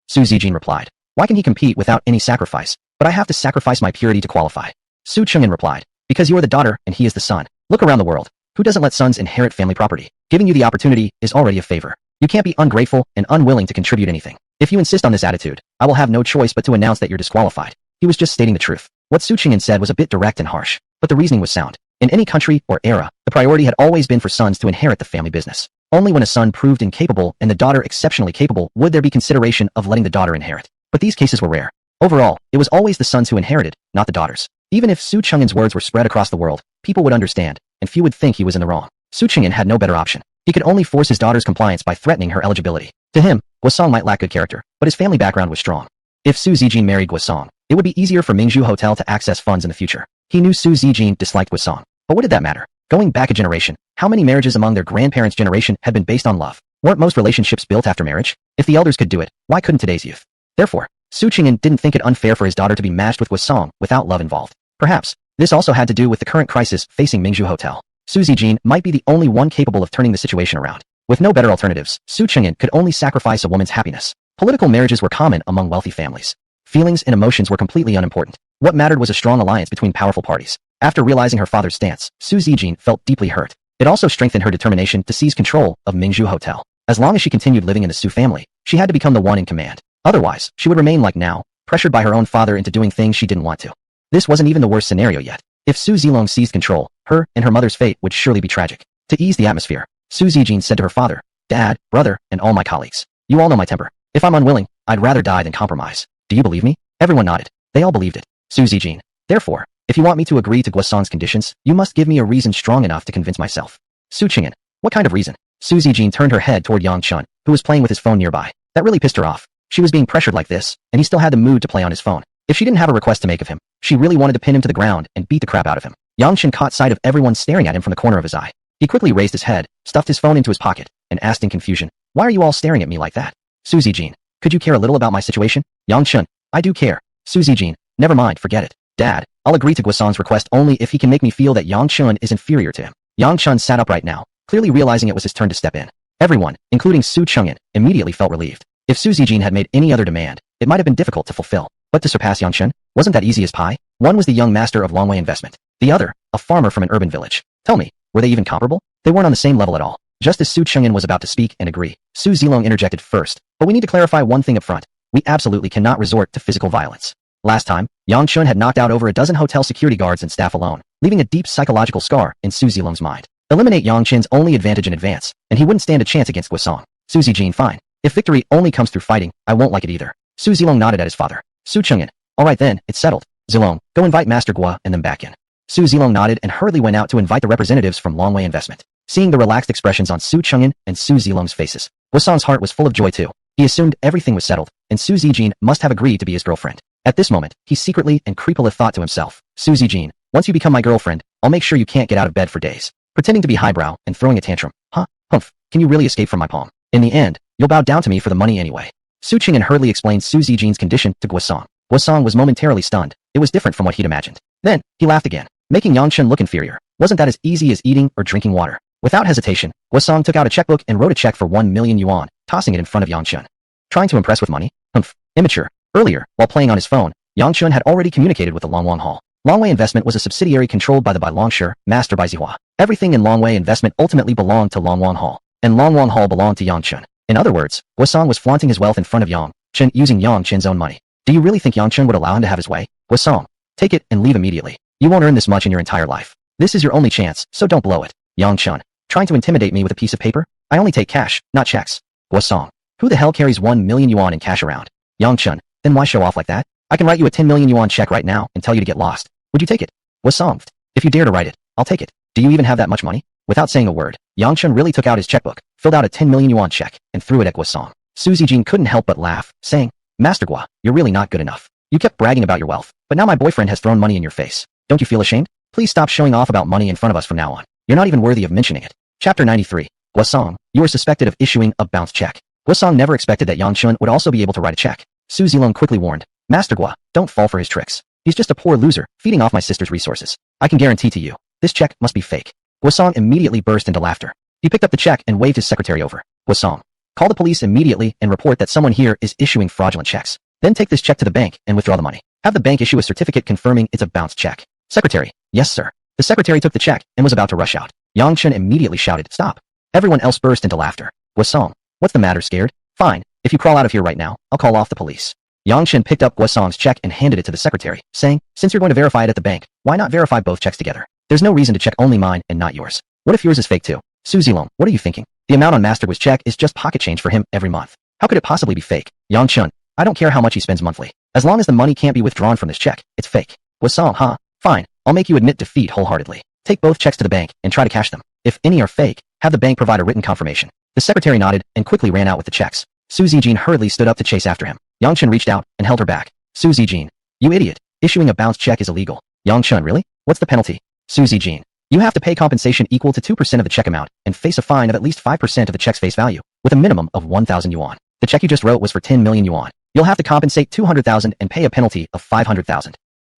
Su Zijin replied, "Why can he compete without any sacrifice, but I have to sacrifice my purity to qualify?" Su Chengyan replied, "Because you are the daughter and he is the son. Look around the world. Who doesn't let sons inherit family property? Giving you the opportunity is already a favor. You can't be ungrateful and unwilling to contribute anything. If you insist on this attitude, I will have no choice but to announce that you're disqualified." He was just stating the truth. What Su Chengyan said was a bit direct and harsh, but the reasoning was sound. In any country or era, the priority had always been for sons to inherit the family business. Only when a son proved incapable and the daughter exceptionally capable would there be consideration of letting the daughter inherit. But these cases were rare. Overall, it was always the sons who inherited, not the daughters. Even if Su Chengyan's words were spread across the world, people would understand, and few would think he was in the wrong. Su Chengyan had no better option. He could only force his daughter's compliance by threatening her eligibility. To him, Guosong might lack good character, but his family background was strong. If Su Zijin married Guosong, it would be easier for Mingzhu Hotel to access funds in the future. He knew Su Zijin disliked Guosong, but what did that matter? Going back a generation, how many marriages among their grandparents' generation had been based on love? Weren't most relationships built after marriage? If the elders could do it, why couldn't today's youth? Therefore, Su Chengyan didn't think it unfair for his daughter to be matched with Guosong without love involved. Perhaps, this also had to do with the current crisis facing Mingzhu Hotel. Su Zijin might be the only one capable of turning the situation around. With no better alternatives, Su Chengyan could only sacrifice a woman's happiness. Political marriages were common among wealthy families. Feelings and emotions were completely unimportant. What mattered was a strong alliance between powerful parties. After realizing her father's stance, Su Zijin felt deeply hurt. It also strengthened her determination to seize control of Mingzhu Hotel. As long as she continued living in the Su family, she had to become the one in command. Otherwise, she would remain like now, pressured by her own father into doing things she didn't want to. This wasn't even the worst scenario yet. If Su Zilong seized control, her and her mother's fate would surely be tragic. To ease the atmosphere, Su Zijin said to her father, "Dad, brother, and all my colleagues, you all know my temper. If I'm unwilling, I'd rather die than compromise. Do you believe me?" Everyone nodded. They all believed it. Su Zijin, "Therefore, if you want me to agree to Guosong's conditions, you must give me a reason strong enough to convince myself." Su Chengyan, "What kind of reason?" Su Zijin turned her head toward Yang Chen, who was playing with his phone nearby. That really pissed her off. She was being pressured like this, and he still had the mood to play on his phone. If she didn't have a request to make of him, she really wanted to pin him to the ground and beat the crap out of him. Yang Chen caught sight of everyone staring at him from the corner of his eye. He quickly raised his head, stuffed his phone into his pocket, and asked in confusion, "Why are you all staring at me like that?" Su Zijin, "Could you care a little about my situation?" Yang Chen, "I do care." Su Zijin, "Never mind, forget it. Dad, I'll agree to Guasong's request only if he can make me feel that Yang Chun is inferior to him. Yang Chun sat up right now, clearly realizing it was his turn to step in. Everyone, including Su Chungin, immediately felt relieved. If Su Zijin had made any other demand, it might have been difficult to fulfill. But to surpass Yang Chun, wasn't that easy as pie? One was the young master of Longwei investment. The other, a farmer from an urban village. Tell me, were they even comparable? They weren't on the same level at all. Just as Su Chungin was about to speak and agree, Su Zilong interjected first. But we need to clarify one thing up front. We absolutely cannot resort to physical violence. Last time, Yang Chun had knocked out over a dozen hotel security guards and staff alone, leaving a deep psychological scar in Su Zilong's mind. Eliminate Yang Chun's only advantage in advance, and he wouldn't stand a chance against Guasong. Su Zijin, fine. If victory only comes through fighting, I won't like it either. Su Zilong nodded at his father. Su Chungin. Alright then, it's settled. Zilong, go invite Master Gua and them back in. Su Zilong nodded and hurriedly went out to invite the representatives from Longwei Investment. Seeing the relaxed expressions on Su Chungin and Su Zilong's faces, Guasong's heart was full of joy too. He assumed everything was settled, and Su Zijin must have agreed to be his girlfriend. At this moment, he secretly and creepily thought to himself, Su Zijin, once you become my girlfriend, I'll make sure you can't get out of bed for days. Pretending to be highbrow and throwing a tantrum. Huh? Humph. Can you really escape from my palm? In the end, you'll bow down to me for the money anyway. Su Chungin hurriedly explained Su Zijin's condition to Guasong. Guasong was momentarily stunned. It was different from what he'd imagined. Then, he laughed again, making Yang Chun look inferior. Wasn't that as easy as eating or drinking water? Without hesitation, Guasong took out a checkbook and wrote a check for 1 million yuan, tossing it in front of Yang Chun. Trying to impress with money? Humph. Immature. Earlier, while playing on his phone, Yang Chun had already communicated with the Longwang Hall. Longwei Investment was a subsidiary controlled by the Bai Longshi, master by Zihua. Everything in Longwei Investment ultimately belonged to Longwang Hall, and Longwang Hall belonged to Yang Chun. In other words, Guasong was flaunting his wealth in front of Yang Chun using Yang Chun's own money. Do you really think Yang Chun would allow him to have his way? Guasong, take it and leave immediately. You won't earn this much in your entire life. This is your only chance, so don't blow it. Yang Chun, trying to intimidate me with a piece of paper? I only take cash, not checks. Guasong, who the hell carries 1 million yuan in cash around? Yang Chun, then why show off like that? I can write you a 10 million yuan check right now and tell you to get lost. Would you take it? Guasong, if you dare to write it, I'll take it. Do you even have that much money? Without saying a word, Yang Chun really took out his checkbook, filled out a 10 million yuan check, and threw it at Guasong. Su Zijin couldn't help but laugh, saying, Master Gua, you're really not good enough. You kept bragging about your wealth, but now my boyfriend has thrown money in your face. Don't you feel ashamed? Please stop showing off about money in front of us from now on. You're not even worthy of mentioning it. Chapter 93. Guasong, you are suspected of issuing a bounce check. Guasong never expected that Yang Chun would also be able to write a check. Su Zilong quickly warned, Master Gua, don't fall for his tricks. He's just a poor loser, feeding off my sister's resources. I can guarantee to you, this check must be fake. Guasong immediately burst into laughter. He picked up the check and waved his secretary over. Guasong, call the police immediately and report that someone here is issuing fraudulent checks. Then take this check to the bank and withdraw the money. Have the bank issue a certificate confirming it's a bounced check. Secretary, yes sir. The secretary took the check and was about to rush out. Yang Chun immediately shouted, stop. Everyone else burst into laughter. Guasong, what's the matter, scared? Fine, if you crawl out of here right now, I'll call off the police. Yang Chun picked up Guasong's check and handed it to the secretary, saying, since you're going to verify it at the bank, why not verify both checks together? There's no reason to check only mine and not yours. What if yours is fake too? Su Zilong, what are you thinking? The amount on Master Gua's check is just pocket change for him every month. How could it possibly be fake? Yang Chun, I don't care how much he spends monthly. As long as the money can't be withdrawn from this check, it's fake. Guasong, huh? Fine, I'll make you admit defeat wholeheartedly. Take both checks to the bank and try to cash them. If any are fake, have the bank provide a written confirmation. The secretary nodded and quickly ran out with the checks. Su Zijin hurriedly stood up to chase after him. Yang Chun reached out and held her back. Su Zijin, you idiot. Issuing a bounced check is illegal. Yang Chun, really? What's the penalty? Su Zijin, you have to pay compensation equal to 2% of the check amount and face a fine of at least 5% of the check's face value, with a minimum of 1,000 yuan. The check you just wrote was for 10 million yuan. You'll have to compensate 200,000 and pay a penalty of 500,000.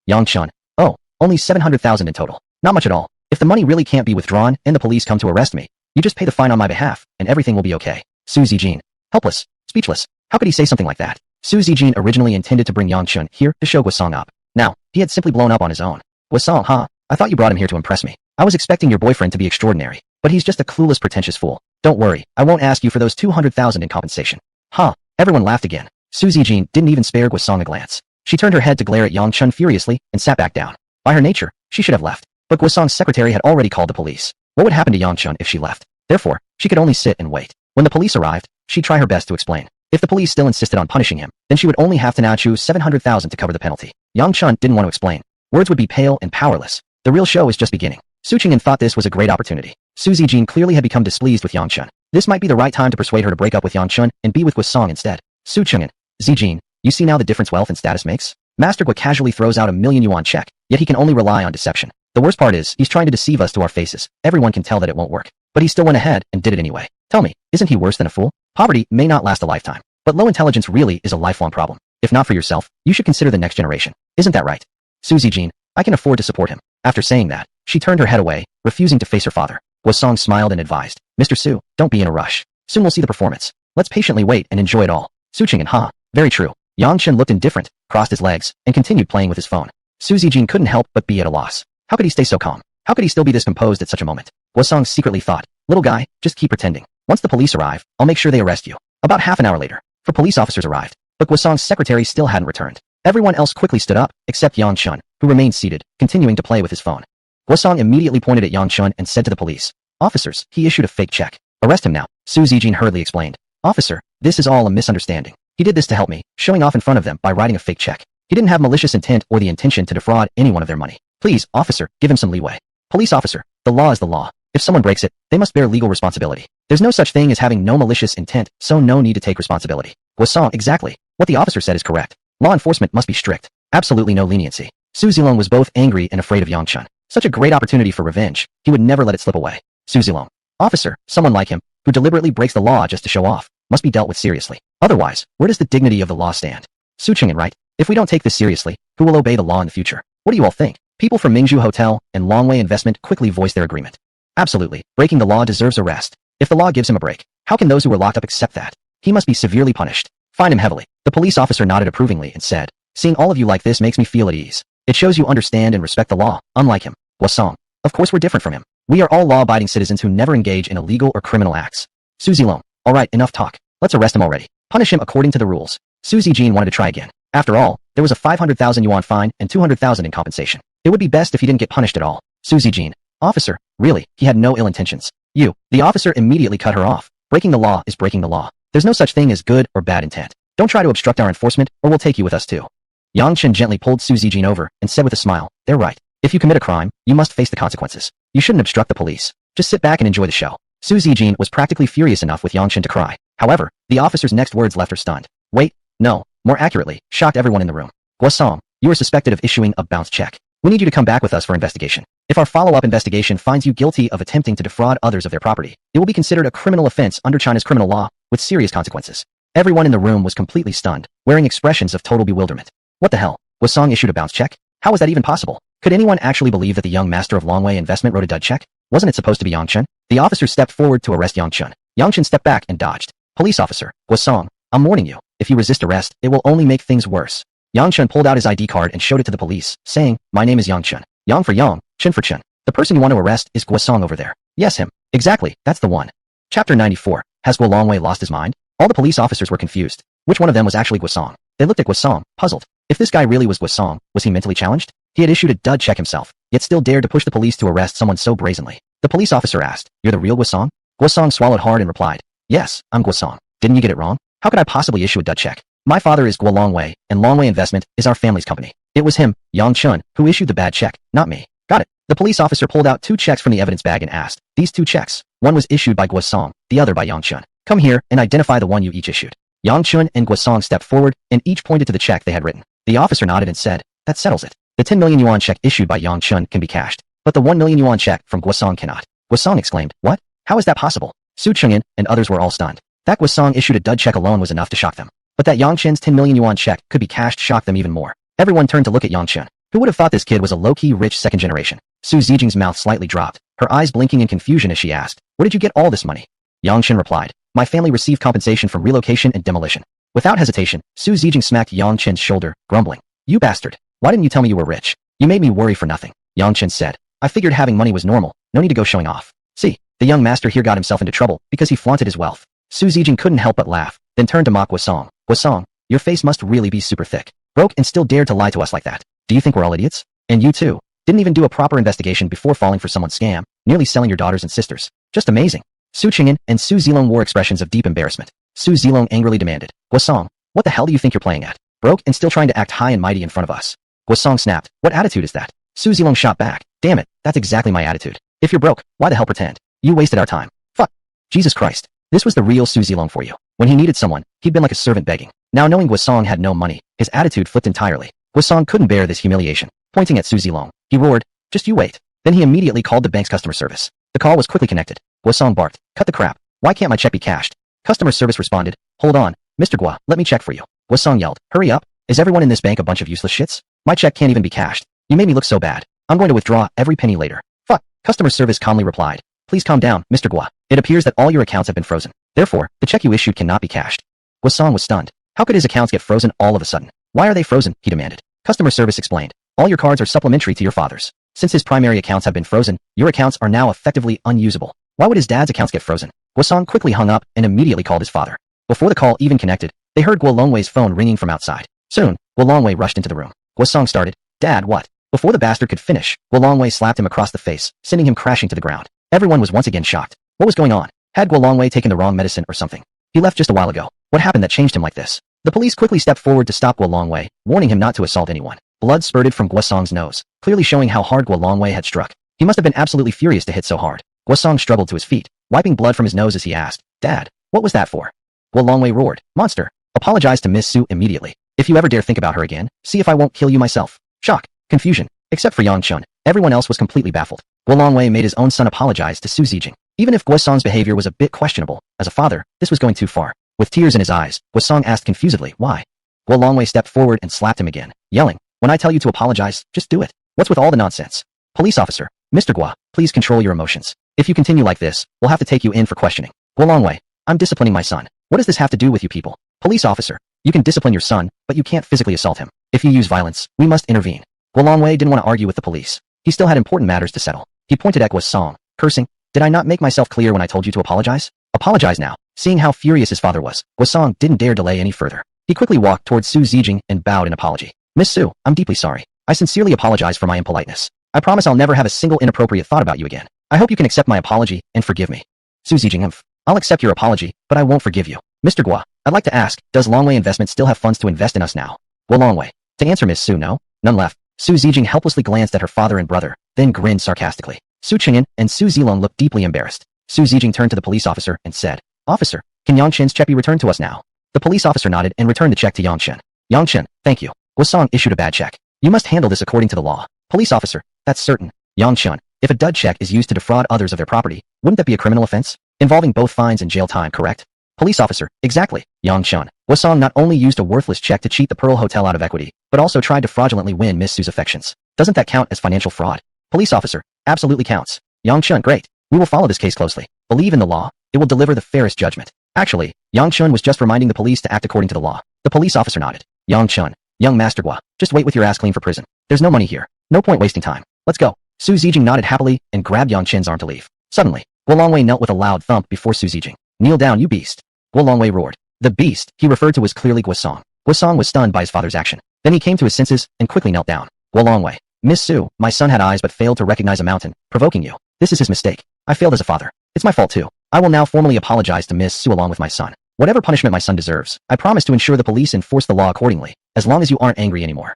Yang Chun, oh, only 700,000 in total. Not much at all. If the money really can't be withdrawn and the police come to arrest me, you just pay the fine on my behalf, and everything will be okay. Su Zijin, helpless, speechless. How could he say something like that? Su Zijin originally intended to bring Yang Chun here to show Guasong up. Now, he had simply blown up on his own. Guasong, huh? I thought you brought him here to impress me. I was expecting your boyfriend to be extraordinary, but he's just a clueless, pretentious fool. Don't worry, I won't ask you for those 200,000 in compensation. Huh? Everyone laughed again. Su Zijin didn't even spare Guasong a glance. She turned her head to glare at Yang Chun furiously and sat back down. By her nature, she should have left. But Guasong's secretary had already called the police. What would happen to Yang Chun if she left? Therefore, she could only sit and wait. When the police arrived, she'd try her best to explain. If the police still insisted on punishing him, then she would only have to now choose 700,000 to cover the penalty. Yang Chun didn't want to explain. Words would be pale and powerless. The real show is just beginning. Su Chungin thought this was a great opportunity. Su Zijin clearly had become displeased with Yang Chun. This might be the right time to persuade her to break up with Yang Chun and be with Guasong instead. Su Chungin, Zijin, you see now the difference wealth and status makes? Master Gua casually throws out a 1 million yuan check, yet he can only rely on deception. The worst part is, he's trying to deceive us to our faces. Everyone can tell that it won't work. But he still went ahead and did it anyway. Tell me, isn't he worse than a fool? Poverty may not last a lifetime, but low intelligence really is a lifelong problem. If not for yourself, you should consider the next generation. Isn't that right? Su Zijin, I can afford to support him. After saying that, she turned her head away, refusing to face her father. Guosong smiled and advised, Mr. Su, don't be in a rush. Soon we'll see the performance. Let's patiently wait and enjoy it all. Su Qing'an, huh? Very true. Yang Chen looked indifferent, crossed his legs, and continued playing with his phone. Su Zijin couldn't help but be at a loss. How could he stay so calm? How could he still be this composed at such a moment? Guosong secretly thought, little guy, just keep pretending. Once the police arrive, I'll make sure they arrest you. About half an hour later, 4 police officers arrived, but Guosong's secretary still hadn't returned. Everyone else quickly stood up, except Yang Chen, who remained seated, continuing to play with his phone. Guosong immediately pointed at Yang Chen and said to the police, officers, he issued a fake check. Arrest him now. Su Zijin hurriedly explained. Officer, this is all a misunderstanding. He did this to help me, showing off in front of them by writing a fake check. He didn't have malicious intent or the intention to defraud anyone of their money. Please, officer, give him some leeway. Police officer, the law is the law. If someone breaks it, they must bear legal responsibility. There's no such thing as having no malicious intent, so no need to take responsibility. Guosong, exactly. What the officer said is correct. Law enforcement must be strict. Absolutely no leniency. Su Zilong was both angry and afraid of Yang Chen. Such a great opportunity for revenge. He would never let it slip away. Su Zilong. Officer, someone like him, who deliberately breaks the law just to show off, must be dealt with seriously. Otherwise, where does the dignity of the law stand? Su Qing'an, right? If we don't take this seriously, who will obey the law in the future? What do you all think? People from Mingzhu Hotel and Longwei Investment quickly voiced their agreement. Absolutely, breaking the law deserves arrest. If the law gives him a break, how can those who were locked up accept that? He must be severely punished. Fine him heavily. The police officer nodded approvingly and said, seeing all of you like this makes me feel at ease. It shows you understand and respect the law, unlike him. Guosong. Of course we're different from him. We are all law-abiding citizens who never engage in illegal or criminal acts. Su Zilong. Alright, enough talk. Let's arrest him already. Punish him according to the rules. Su Zijin wanted to try again. After all, there was a 500,000 yuan fine and 200,000 in compensation. It would be best if he didn't get punished at all. Su Zijin. Officer, really, he had no ill intentions. You. The officer immediately cut her off. Breaking the law is breaking the law. There's no such thing as good or bad intent. Don't try to obstruct our enforcement, or we'll take you with us too. Yang Chen gently pulled Su Zijin over and said with a smile, they're right. If you commit a crime, you must face the consequences. You shouldn't obstruct the police. Just sit back and enjoy the show. Su Zijin was practically furious enough with Yang Chen to cry. However, the officer's next words left her stunned. Wait, no, more accurately, shocked everyone in the room. Guosong, you are suspected of issuing a bounce check. We need you to come back with us for investigation. If our follow-up investigation finds you guilty of attempting to defraud others of their property, it will be considered a criminal offense under China's criminal law, with serious consequences. Everyone in the room was completely stunned, wearing expressions of total bewilderment. What the hell? Guosong issued a bounce check? How was that even possible? Could anyone actually believe that the young master of Longwei Investment wrote a dud check? Wasn't it supposed to be Yang Chen? The officer stepped forward to arrest Yang Chen. Yang Chen stepped back and dodged. Police officer, Guosong, I'm warning you, if you resist arrest, it will only make things worse. Yang Chen pulled out his ID card and showed it to the police, saying, my name is Yang Chen. Yang for Yang, Chen for Chen. The person you want to arrest is Guosong over there. Yes, him. Exactly, that's the one. Chapter 94. Has Guo Longwei lost his mind? All the police officers were confused. Which one of them was actually Guosong? They looked at Guosong, puzzled. If this guy really was Guosong, was he mentally challenged? He had issued a dud check himself, yet still dared to push the police to arrest someone so brazenly. The police officer asked, you're the real Guosong? Guosong swallowed hard and replied, yes, I'm Guosong. Didn't you get it wrong? How could I possibly issue a dud check? My father is Guo Longwei, and Longwei Investment is our family's company. It was him, Yang Chen, who issued the bad check, not me. Got it. The police officer pulled out 2 checks from the evidence bag and asked, these 2 checks, one was issued by Guosong, the other by Yang Chen. Come here and identify the one you each issued. Yang Chen and Guosong stepped forward and each pointed to the check they had written. The officer nodded and said, that settles it. The 10 million yuan check issued by Yang Chen can be cashed, but the 1 million yuan check from Guosong cannot. Guosong exclaimed, what? How is that possible? Su Chengyan and others were all stunned. That Guosong issued a dud check alone was enough to shock them. But that Yang Chen's 10 million yuan check could be cashed shocked them even more. Everyone turned to look at Yang Chen. Who would have thought this kid was a low-key rich second generation? Su Zijing's mouth slightly dropped, her eyes blinking in confusion as she asked, where did you get all this money? Yang Chen replied, my family received compensation from relocation and demolition. Without hesitation, Su Zijing smacked Yang Chen's shoulder, grumbling, you bastard. Why didn't you tell me you were rich? You made me worry for nothing. Yang Chen said, I figured having money was normal, no need to go showing off. See, the young master here got himself into trouble because he flaunted his wealth. Su Zijing couldn't help but laugh, then turned to mock Guosong. Guosong, your face must really be super thick. Broke and still dared to lie to us like that. Do you think we're all idiots? And you too. Didn't even do a proper investigation before falling for someone's scam, nearly selling your daughters and sisters. Just amazing. Su Qing'an and Su Zilong wore expressions of deep embarrassment. Su Zilong angrily demanded, Guosong, what the hell do you think you're playing at? Broke and still trying to act high and mighty in front of us. Guosong snapped, what attitude is that? Su Zilong shot back, damn it, that's exactly my attitude. If you're broke, why the hell pretend? You wasted our time. Fuck. Jesus Christ. This was the real Su Zilong for you. When he needed someone, he'd been like a servant begging. Now knowing Guosong had no money, his attitude flipped entirely. Guosong couldn't bear this humiliation. Pointing at Su Zilong, he roared, just you wait. Then he immediately called the bank's customer service. The call was quickly connected. Guosong barked, cut the crap. Why can't my check be cashed? Customer service responded, hold on, Mr. Gua, let me check for you. Guosong yelled, hurry up. Is everyone in this bank a bunch of useless shits? My check can't even be cashed. You made me look so bad. I'm going to withdraw every penny later. Fuck. Customer service calmly replied. Please calm down, Mr. Gua. It appears that all your accounts have been frozen. Therefore, the check you issued cannot be cashed. Guasong was stunned. How could his accounts get frozen all of a sudden? Why are they frozen? He demanded. Customer service explained. All your cards are supplementary to your father's. Since his primary accounts have been frozen, your accounts are now effectively unusable. Why would his dad's accounts get frozen? Guasong quickly hung up and immediately called his father. Before the call even connected, they heard Guo Longwei's phone ringing from outside. Soon, Guo Longwei rushed into the room. Guasong started. Dad, what? Before the bastard could finish, Guo Longwei slapped him across the face, sending him crashing to the ground. Everyone was once again shocked. What was going on? Had Guo Longwei taken the wrong medicine or something? He left just a while ago. What happened that changed him like this? The police quickly stepped forward to stop Guo Longwei, warning him not to assault anyone. Blood spurted from Guasong's nose, clearly showing how hard Guo Longwei had struck. He must have been absolutely furious to hit so hard. Guasong struggled to his feet, wiping blood from his nose as he asked, Dad, what was that for? Guo Longwei roared, Monster! Apologize to Miss Su immediately. If you ever dare think about her again, see if I won't kill you myself. Shock. Confusion. Except for Yang Chun, everyone else was completely baffled. Guo Longwei made his own son apologize to Su Zijing. Even if Guasong's behavior was a bit questionable, as a father, this was going too far. With tears in his eyes, Guasong asked confusedly, why? Guo Longwei stepped forward and slapped him again, yelling, when I tell you to apologize, just do it. What's with all the nonsense? Police officer, Mr. Gua, please control your emotions. If you continue like this, we'll have to take you in for questioning. Guo Longwei, I'm disciplining my son. What does this have to do with you people? Police officer, you can discipline your son, but you can't physically assault him. If you use violence, we must intervene. Guo Longwei didn't want to argue with the police. He still had important matters to settle. He pointed at Guasong, cursing, did I not make myself clear when I told you to apologize? Apologize now. Seeing how furious his father was, Guasong didn't dare delay any further. He quickly walked towards Su Zijing and bowed in apology. Miss Su, I'm deeply sorry. I sincerely apologize for my impoliteness. I promise I'll never have a single inappropriate thought about you again. I hope you can accept my apology and forgive me. Su Zijing, I'll accept your apology, but I won't forgive you. Mr. Gua, I'd like to ask, does Longwei Investment still have funds to invest in us now? Guo Longwei. To answer Miss Su, no. None left. Su Zijing helplessly glanced at her father and brother, then grinned sarcastically. Su Qingyan and Su Zilong looked deeply embarrassed. Su Zijing turned to the police officer and said, Officer, can Yang Chen's check be returned to us now? The police officer nodded and returned the check to Yang Chen. Yang Chen, thank you. Guasong issued a bad check. You must handle this according to the law. Police officer, that's certain. Yang Chen, if a dud check is used to defraud others of their property, wouldn't that be a criminal offense? Involving both fines and jail time, correct? Police officer, exactly. Yang Chen. Guasong not only used a worthless check to cheat the Pearl Hotel out of equity, but also tried to fraudulently win Miss Su's affections. Doesn't that count as financial fraud? Police officer, absolutely counts. Yang Chen, great. We will follow this case closely. Believe in the law. It will deliver the fairest judgment. Actually, Yang Chen was just reminding the police to act according to the law. The police officer nodded. Yang Chen, young Master Gua, just wait with your ass clean for prison. There's no money here. No point wasting time. Let's go. Su Zijing nodded happily and grabbed Yang Chen's arm to leave. Suddenly, Guo Longwei knelt with a loud thump before Su Zijing. Kneel down, you beast. Guo Longwei roared. The beast he referred to was clearly Guasong. Guasong was stunned by his father's action. Then he came to his senses and quickly knelt down. Guo Longwei. Miss Su, my son had eyes but failed to recognize a mountain, provoking you. This is his mistake. I failed as a father. It's my fault too. I will now formally apologize to Miss Su along with my son. Whatever punishment my son deserves, I promise to ensure the police enforce the law accordingly, as long as you aren't angry anymore.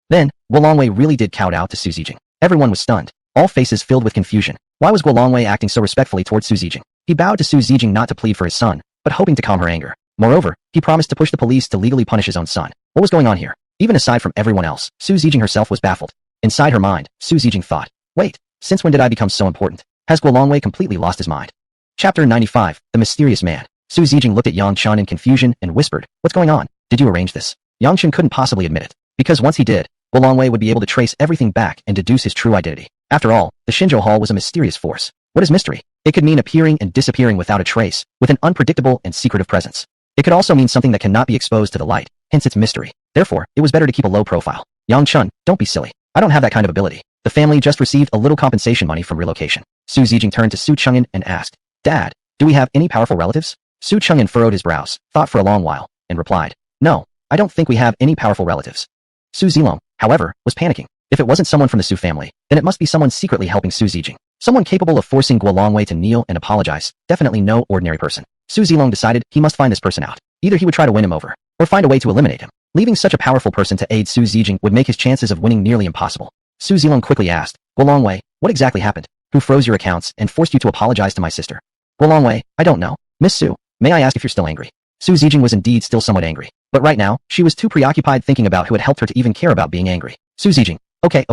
Then, Guo Longwei really did kowtow to Su Zijing. Everyone was stunned. All faces filled with confusion. Why was Guo Longwei acting so respectfully towards Su Zijing? He bowed to Su Zijing not to plead for his son, but hoping to calm her anger. Moreover, he promised to push the police to legally punish his own son. What was going on here? Even aside from everyone else, Su Zijing herself was baffled. Inside her mind, Su Zijing thought, wait, since when did I become so important? Has Guo Longwei completely lost his mind? Chapter 95, The Mysterious Man. Su Zijing looked at Yang Chen in confusion and whispered, what's going on? Did you arrange this? Yang Chen couldn't possibly admit it, because once he did, Guo Longwei would be able to trace everything back and deduce his true identity. After all, the Shinzhou Hall was a mysterious force. What is mystery? It could mean appearing and disappearing without a trace, with an unpredictable and secretive presence. It could also mean something that cannot be exposed to the light, hence its mystery. Therefore, it was better to keep a low profile. Yang Chen, don't be silly. I don't have that kind of ability. The family just received a little compensation money from relocation. Su Zijing turned to Su Chengyan and asked, Dad, do we have any powerful relatives? Su Chengyan furrowed his brows, thought for a long while, and replied, no, I don't think we have any powerful relatives. Su Zilong, however, was panicking. If it wasn't someone from the Su family, then it must be someone secretly helping Su Zijing. Someone capable of forcing Guo Longwei to kneel and apologize, definitely no ordinary person. Su Zilong decided he must find this person out. Either he would try to win him over, or find a way to eliminate him. Leaving such a powerful person to aid Su Zijing would make his chances of winning nearly impossible. Su Zilong quickly asked, Guo Longwei, what exactly happened? Who froze your accounts and forced you to apologize to my sister? Guo Longwei, I don't know. Miss Su, may I ask if you're still angry? Su Zijing was indeed still somewhat angry, but right now, she was too preoccupied thinking about who had helped her to even care about being angry. Su Zijing, okay,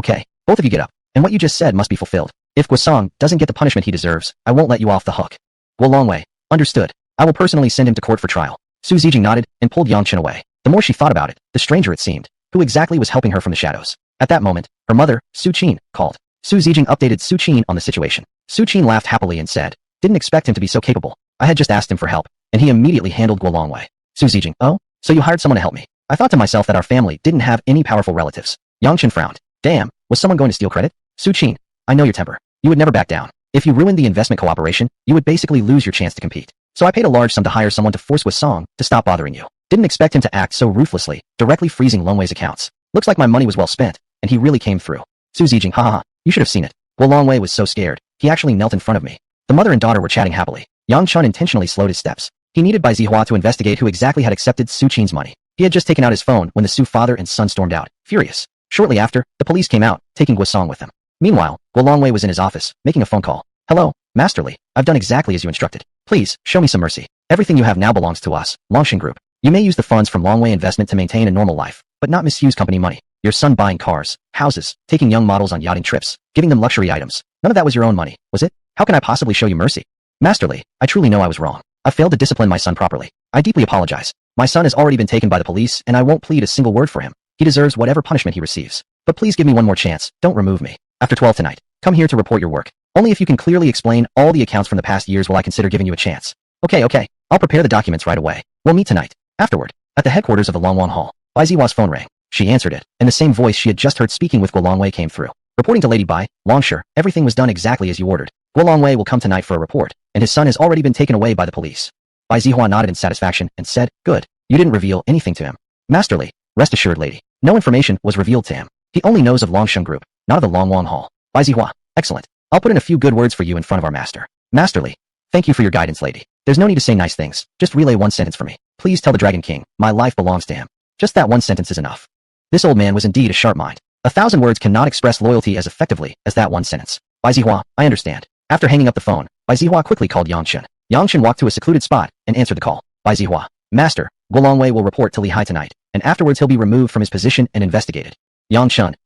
both of you get up, and what you just said must be fulfilled. If Guasong doesn't get the punishment he deserves, I won't let you off the hook. Guo Longwei, understood. I will personally send him to court for trial. Su Zijing nodded and pulled Yang Chen away. The more she thought about it, the stranger it seemed. Who exactly was helping her from the shadows? At that moment, her mother, Su Qin, called. Su Zijing updated Su Qin on the situation. Su Qin laughed happily and said, "Didn't expect him to be so capable. I had just asked him for help, and he immediately handled Guo Longwei." Su Zijing, "Oh? So you hired someone to help me?" I thought to myself that our family didn't have any powerful relatives. Yang Chen frowned. Damn, was someone going to steal credit? Su Qin, I know your temper. You would never back down. If you ruined the investment cooperation, you would basically lose your chance to compete. So I paid a large sum to hire someone to force Wei Song to stop bothering you. Didn't expect him to act so ruthlessly, directly freezing Longwei's accounts. Looks like my money was well spent, and he really came through. Su Zijing, haha, you should have seen it. Guo Longwei was so scared, he actually knelt in front of me. The mother and daughter were chatting happily. Yang Chen intentionally slowed his steps. He needed Bai Zihua to investigate who exactly had accepted Su Qin's money. He had just taken out his phone when the Su father and son stormed out, furious. Shortly after, the police came out, taking Guo Song with them. Meanwhile, Guo Longwei was in his office, making a phone call. "Hello, Masterly, I've done exactly as you instructed. Please, show me some mercy. Everything you have now belongs to us, Longshan Group. You may use the funds from Longwei investment to maintain a normal life, but not misuse company money. Your son buying cars, houses, taking young models on yachting trips, giving them luxury items. None of that was your own money, was it? How can I possibly show you mercy? Masterly, I truly know I was wrong. I failed to discipline my son properly. I deeply apologize. My son has already been taken by the police, and I won't plead a single word for him. He deserves whatever punishment he receives. But please give me one more chance, don't remove me. After 12 tonight, come here to report your work. Only if you can clearly explain all the accounts from the past years will I consider giving you a chance." Okay, I'll prepare the documents right away. We'll meet tonight. Afterward, at the headquarters of the Longwan Hall, Bai Zihua's phone rang. She answered it, and the same voice she had just heard speaking with Guo Longwei came through. Reporting to Lady Bai, Longsher, everything was done exactly as you ordered. Guo Longwei will come tonight for a report, and his son has already been taken away by the police. Bai Zihua nodded in satisfaction and said, "Good. You didn't reveal anything to him." "Masterly, rest assured, lady. No information was revealed to him. He only knows of Longshan Group, not of the Longwan Hall." Bai Zihua, excellent. I'll put in a few good words for you in front of our master. Masterly, thank you for your guidance, lady. There's no need to say nice things. Just relay one sentence for me. Please tell the Dragon King, my life belongs to him. Just that one sentence is enough. This old man was indeed a sharp mind. 1,000 words cannot express loyalty as effectively as that one sentence. Bai Zihua, I understand. After hanging up the phone, Bai Zihua quickly called Yang Chen. Yang Chen walked to a secluded spot and answered the call. Bai Zihua, Master, Guo Longwei will report to Li Hai tonight, and afterwards he'll be removed from his position and investigated. Yang Chen,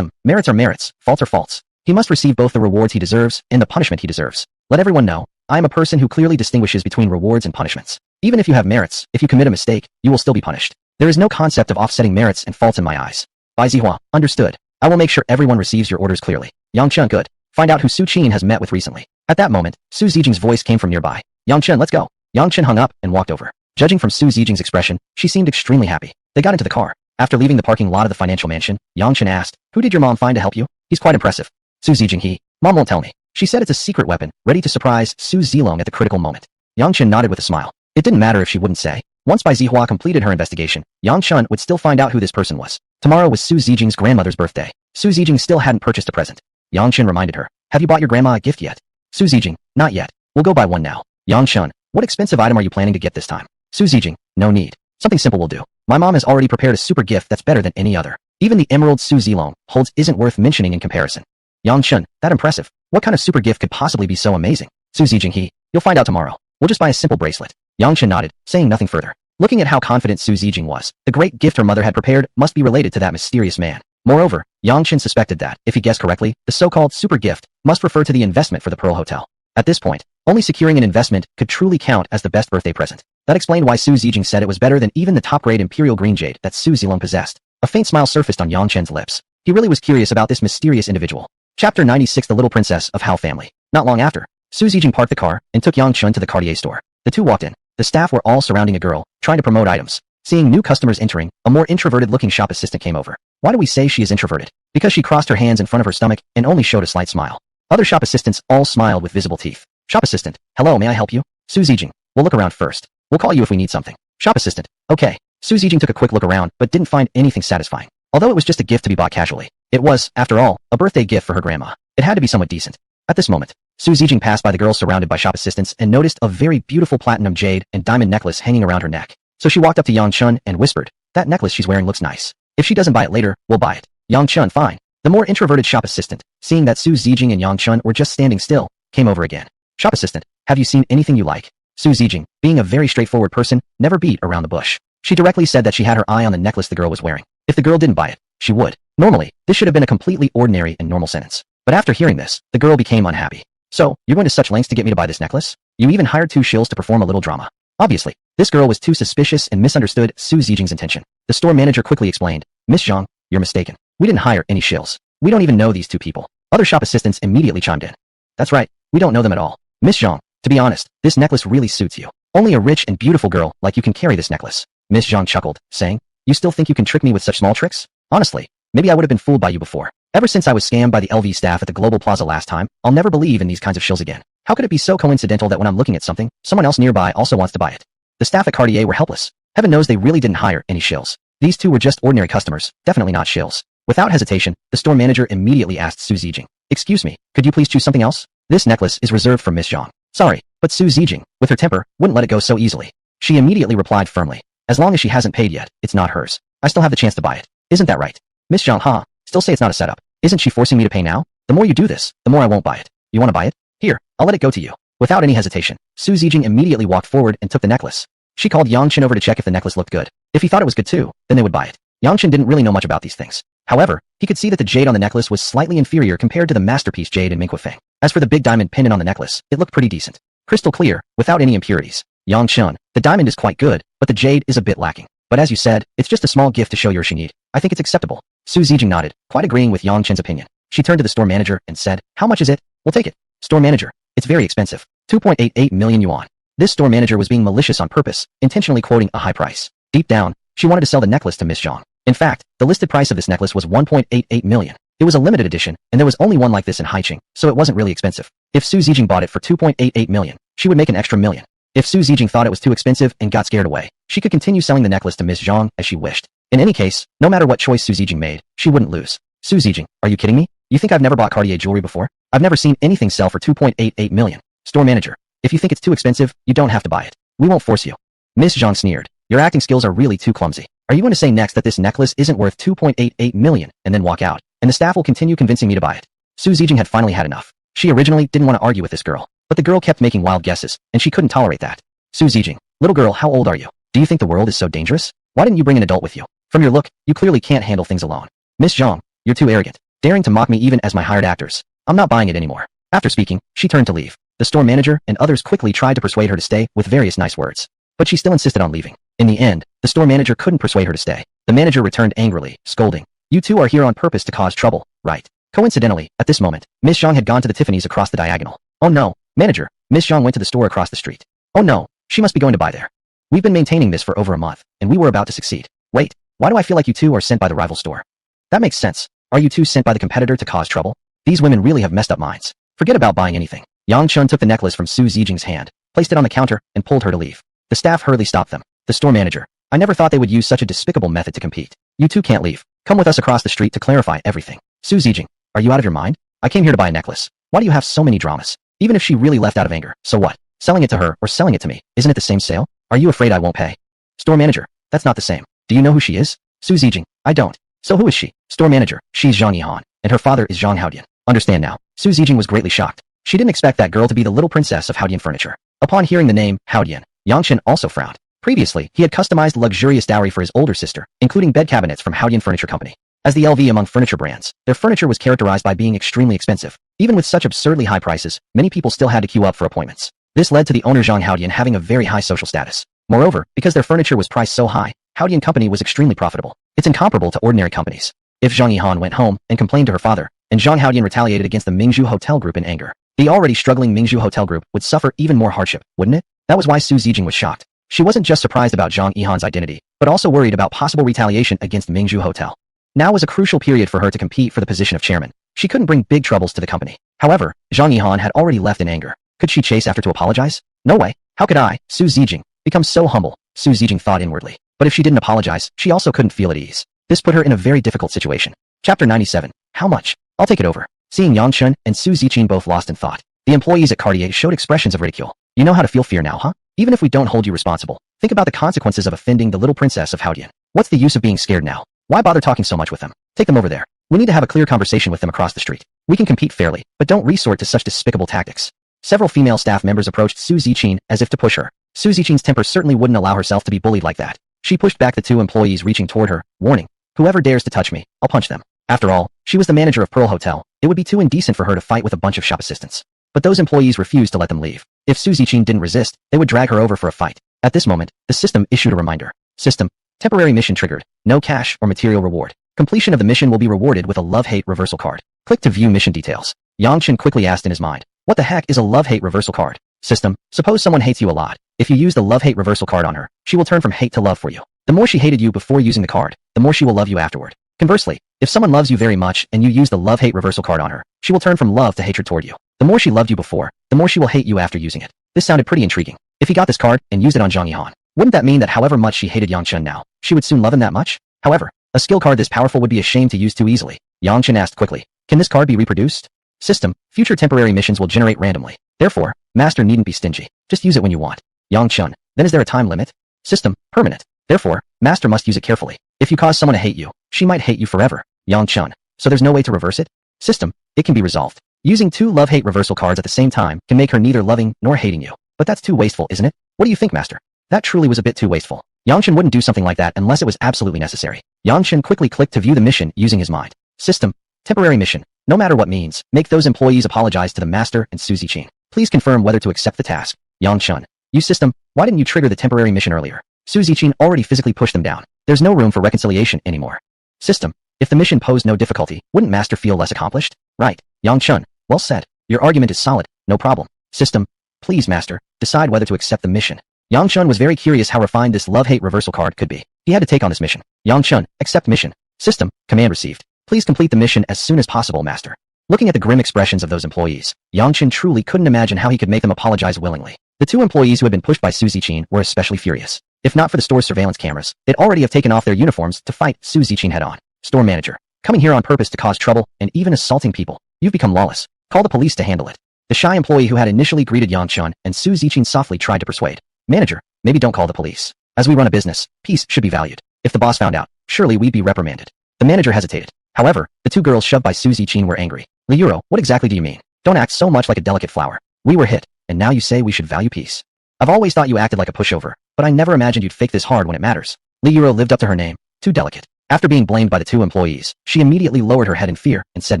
merits are merits, faults are faults. He must receive both the rewards he deserves and the punishment he deserves. Let everyone know, I am a person who clearly distinguishes between rewards and punishments. Even if you have merits, if you commit a mistake, you will still be punished. There is no concept of offsetting merits and faults in my eyes. Bai Zihua, understood. I will make sure everyone receives your orders clearly. Yang Chen, good. Find out who Su Qin has met with recently. At that moment, Su Zijing's voice came from nearby. Yang Chen, let's go. Yang Chen hung up and walked over. Judging from Su Zijing's expression, she seemed extremely happy. They got into the car. After leaving the parking lot of the financial mansion, Yang Chen asked, "Who did your mom find to help you?" "He's quite impressive." Su Zijing, Mom won't tell me. She said it's a secret weapon, ready to surprise Su Zilong at the critical moment. Yang Chen nodded with a smile. It didn't matter if she wouldn't say. Once Bai Zihua completed her investigation, Yang Chen would still find out who this person was. Tomorrow was Su Zijing's grandmother's birthday. Su Zijing still hadn't purchased a present. Yang Chen reminded her, "Have you bought your grandma a gift yet?" Su Zijing, "Not yet. We'll go buy one now." Yang Chen, "What expensive item are you planning to get this time?" Su Zijing, "No need. Something simple will do. My mom has already prepared a super gift that's better than any other. Even the emerald Su Zilong holds isn't worth mentioning in comparison." Yang Chen, "That impressive. What kind of super gift could possibly be so amazing?" Su Zijing, "You'll find out tomorrow. We'll just buy a simple bracelet." Yang Chen nodded, saying nothing further. Looking at how confident Su Zijing was, the great gift her mother had prepared must be related to that mysterious man. Moreover, Yang Chen suspected that, if he guessed correctly, the so-called super gift must refer to the investment for the Pearl Hotel. At this point, only securing an investment could truly count as the best birthday present. That explained why Su Zijing said it was better than even the top-grade Imperial Green Jade that Su Zilong possessed. A faint smile surfaced on Yang Chen's lips. He really was curious about this mysterious individual. Chapter 96, The Little Princess of Hao Family. Not long after, Su Zijing parked the car and took Yang Chen to the Cartier store. The two walked in. The staff were all surrounding a girl, trying to promote items. Seeing new customers entering, a more introverted-looking shop assistant came over. Why do we say she is introverted? Because she crossed her hands in front of her stomach and only showed a slight smile. Other shop assistants all smiled with visible teeth. Shop assistant, hello, may I help you? Su Zijing, we'll look around first. We'll call you if we need something. Shop assistant, okay. Su Zijing took a quick look around but didn't find anything satisfying. Although it was just a gift to be bought casually, it was, after all, a birthday gift for her grandma. It had to be somewhat decent. At this moment, Su Zijing passed by the girl surrounded by shop assistants and noticed a very beautiful platinum jade and diamond necklace hanging around her neck. So she walked up to Yang Chen and whispered, "That necklace she's wearing looks nice. If she doesn't buy it later, we'll buy it." Yang Chen, fine. The more introverted shop assistant, seeing that Su Zijing and Yang Chen were just standing still, came over again. Shop assistant, have you seen anything you like? Su Zijing, being a very straightforward person, never beat around the bush. She directly said that she had her eye on the necklace the girl was wearing. If the girl didn't buy it, she would. Normally, this should have been a completely ordinary and normal sentence. But after hearing this, the girl became unhappy. "So, you're going to such lengths to get me to buy this necklace? You even hired two shills to perform a little drama." Obviously, this girl was too suspicious and misunderstood Su Zijing's intention. The store manager quickly explained, "Miss Zhang, you're mistaken. We didn't hire any shills. We don't even know these two people. Other shop assistants immediately chimed in. That's right, we don't know them at all. Miss Zhang, to be honest, this necklace really suits you. Only a rich and beautiful girl like you can carry this necklace. Miss Zhang chuckled, saying, you still think you can trick me with such small tricks? Honestly, maybe I would have been fooled by you before. Ever since I was scammed by the LV staff at the Global Plaza last time, I'll never believe in these kinds of shills again. How could it be so coincidental that when I'm looking at something, someone else nearby also wants to buy it? The staff at Cartier were helpless. Heaven knows they really didn't hire any shills. These two were just ordinary customers, definitely not shills. Without hesitation, the store manager immediately asked Su Zijing, excuse me, could you please choose something else? This necklace is reserved for Miss Zhang. Sorry, but Su Zijing, with her temper, wouldn't let it go so easily. She immediately replied firmly, as long as she hasn't paid yet, it's not hers. I still have the chance to buy it. Isn't that right? Miss Zhang, huh? Still say it's not a setup. Isn't she forcing me to pay now? The more you do this, the more I won't buy it. You want to buy it? Here, I'll let it go to you. Without any hesitation, Su Zijing immediately walked forward and took the necklace. She called Yang Chen over to check if the necklace looked good. If he thought it was good too, then they would buy it. Yang Chen didn't really know much about these things. However, he could see that the jade on the necklace was slightly inferior compared to the masterpiece jade in Mingque Feng. As for the big diamond pendant on the necklace, it looked pretty decent. Crystal clear, without any impurities. Yang Chen, the diamond is quite good, but the jade is a bit lacking. But as you said, it's just a small gift to show your Shinid. I think it's acceptable. Su Zijing nodded, quite agreeing with Yang Chen's opinion. She turned to the store manager and said, how much is it? We'll take it. Store manager, it's very expensive. 2.88 million yuan. This store manager was being malicious on purpose, intentionally quoting a high price. Deep down, she wanted to sell the necklace to Miss Zhang. In fact, the listed price of this necklace was 1.88 million. It was a limited edition, and there was only one like this in Haiqing, so it wasn't really expensive. If Su Zijing bought it for 2.88 million, she would make an extra million. If Su Zijing thought it was too expensive and got scared away, she could continue selling the necklace to Miss Zhang as she wished. In any case, no matter what choice Su Zijing made, she wouldn't lose. Su Zijing, are you kidding me? You think I've never bought Cartier jewelry before? I've never seen anything sell for 2.88 million. Store manager, if you think it's too expensive, you don't have to buy it. We won't force you. Miss Zhang sneered. Your acting skills are really too clumsy. Are you going to say next that this necklace isn't worth 2.88 million and then walk out, and the staff will continue convincing me to buy it? Su Zijing had finally had enough. She originally didn't want to argue with this girl, but the girl kept making wild guesses, and she couldn't tolerate that. Su Zijing, little girl, how old are you? Do you think the world is so dangerous? Why didn't you bring an adult with you? From your look, you clearly can't handle things alone. Miss Zhang, you're too arrogant, daring to mock me even as my hired actors. I'm not buying it anymore. After speaking, she turned to leave. The store manager and others quickly tried to persuade her to stay with various nice words. But she still insisted on leaving. In the end, the store manager couldn't persuade her to stay. The manager returned angrily, scolding. You two are here on purpose to cause trouble, right? Coincidentally, at this moment, Miss Zhang had gone to the Tiffany's across the diagonal. Oh no, manager, Miss Zhang went to the store across the street. Oh no, she must be going to buy there. We've been maintaining this for over a month, and we were about to succeed. Wait, why do I feel like you two are sent by the rival store? That makes sense. Are you two sent by the competitor to cause trouble? These women really have messed up minds. Forget about buying anything. Yang Chen took the necklace from Su Zijing's hand, placed it on the counter, and pulled her to leave. The staff hurriedly stopped them. The store manager, I never thought they would use such a despicable method to compete. You two can't leave. Come with us across the street to clarify everything. Su Zijing, are you out of your mind? I came here to buy a necklace. Why do you have so many dramas? Even if she really left out of anger, so what? Selling it to her or selling it to me, isn't it the same sale? Are you afraid I won't pay? Store manager, that's not the same. Do you know who she is? Su Zijing, I don't. So who is she? Store manager, she's Zhang Yihan, and her father is Zhang Haodian. Understand now. Su Zijing was greatly shocked. She didn't expect that girl to be the little princess of Haodian furniture. Upon hearing the name, Haodian, Yang Chen also frowned. Previously, he had customized luxurious dowry for his older sister, including bed cabinets from Haodian Furniture Company. As the LV among furniture brands, their furniture was characterized by being extremely expensive. Even with such absurdly high prices, many people still had to queue up for appointments. This led to the owner Zhang Haodian having a very high social status. Moreover, because their furniture was priced so high, Haodian Company was extremely profitable. It's incomparable to ordinary companies. If Zhang Yihan went home and complained to her father, and Zhang Haodian retaliated against the Mingzhu Hotel Group in anger, the already struggling Mingzhu Hotel Group would suffer even more hardship, wouldn't it? That was why Su Zijing was shocked. She wasn't just surprised about Zhang Yihan's identity, but also worried about possible retaliation against Mingzhu Hotel. Now was a crucial period for her to compete for the position of chairman. She couldn't bring big troubles to the company. However, Zhang Yihan had already left in anger. Could she chase after to apologize? No way. How could I, Su Zijing, become so humble? Su Zijing thought inwardly. But if she didn't apologize, she also couldn't feel at ease. This put her in a very difficult situation. Chapter 97. How much? I'll take it over. Seeing Yang Chen and Su Zijing both lost in thought, the employees at Cartier showed expressions of ridicule. You know how to feel fear now, huh? Even if we don't hold you responsible, think about the consequences of offending the little princess of Haodian. What's the use of being scared now? Why bother talking so much with them? Take them over there. We need to have a clear conversation with them across the street. We can compete fairly, but don't resort to such despicable tactics. Several female staff members approached Su Zijing as if to push her. Su Zijing's temper certainly wouldn't allow herself to be bullied like that. She pushed back the two employees reaching toward her, warning, whoever dares to touch me, I'll punch them. After all, she was the manager of Pearl Hotel. It would be too indecent for her to fight with a bunch of shop assistants. But those employees refused to let them leave. If Su Zijing didn't resist, they would drag her over for a fight. At this moment, the system issued a reminder. System, temporary mission triggered. No cash or material reward. Completion of the mission will be rewarded with a love-hate reversal card. Click to view mission details. Yang Chen quickly asked in his mind, what the heck is a love-hate reversal card? System, suppose someone hates you a lot. If you use the love-hate reversal card on her, she will turn from hate to love for you. The more she hated you before using the card, the more she will love you afterward. Conversely, if someone loves you very much and you use the love-hate reversal card on her, she will turn from love to hatred toward you. The more she loved you before, the more she will hate you after using it. This sounded pretty intriguing. If he got this card and used it on Zhang Yihan, wouldn't that mean that however much she hated Yang Chen now, she would soon love him that much? However, a skill card this powerful would be a shame to use too easily. Yang Chen asked quickly, can this card be reproduced? System, future temporary missions will generate randomly. Therefore, Master needn't be stingy. Just use it when you want. Yang Chen, then is there a time limit? System, permanent. Therefore, Master must use it carefully. If you cause someone to hate you, she might hate you forever. Yang Chen, so there's no way to reverse it? System, it can be resolved. Using two love-hate reversal cards at the same time can make her neither loving nor hating you. But that's too wasteful, isn't it? What do you think, Master? That truly was a bit too wasteful. Yang Chen wouldn't do something like that unless it was absolutely necessary. Yang Chen quickly clicked to view the mission using his mind. System, temporary mission. No matter what means, make those employees apologize to the Master and Su Ziqing. Please confirm whether to accept the task. Yang Chen, you system, why didn't you trigger the temporary mission earlier? Su Ziqing already physically pushed them down. There's no room for reconciliation anymore. System, if the mission posed no difficulty, wouldn't Master feel less accomplished? Right. Yang Chen, well said. Your argument is solid, no problem. System, please Master, decide whether to accept the mission. Yang Chen was very curious how refined this love-hate reversal card could be. He had to take on this mission. Yang Chen, accept mission. System, command received. Please complete the mission as soon as possible, Master. Looking at the grim expressions of those employees, Yang Chen truly couldn't imagine how he could make them apologize willingly. The two employees who had been pushed by Su Ziqing were especially furious. If not for the store's surveillance cameras, they'd already have taken off their uniforms to fight Su Ziqing head-on. Store manager, coming here on purpose to cause trouble and even assaulting people. You've become lawless. Call the police to handle it. The shy employee who had initially greeted Yang Chen and Su Ziqing softly tried to persuade. Manager, maybe don't call the police. As we run a business, peace should be valued. If the boss found out, surely we'd be reprimanded. The manager hesitated. However, the two girls shoved by Su Ziqing were angry. Li Yuro, what exactly do you mean? Don't act so much like a delicate flower. We were hit, and now you say we should value peace. I've always thought you acted like a pushover, but I never imagined you'd fake this hard when it matters. Li Yuro lived up to her name, too delicate. After being blamed by the two employees, she immediately lowered her head in fear and said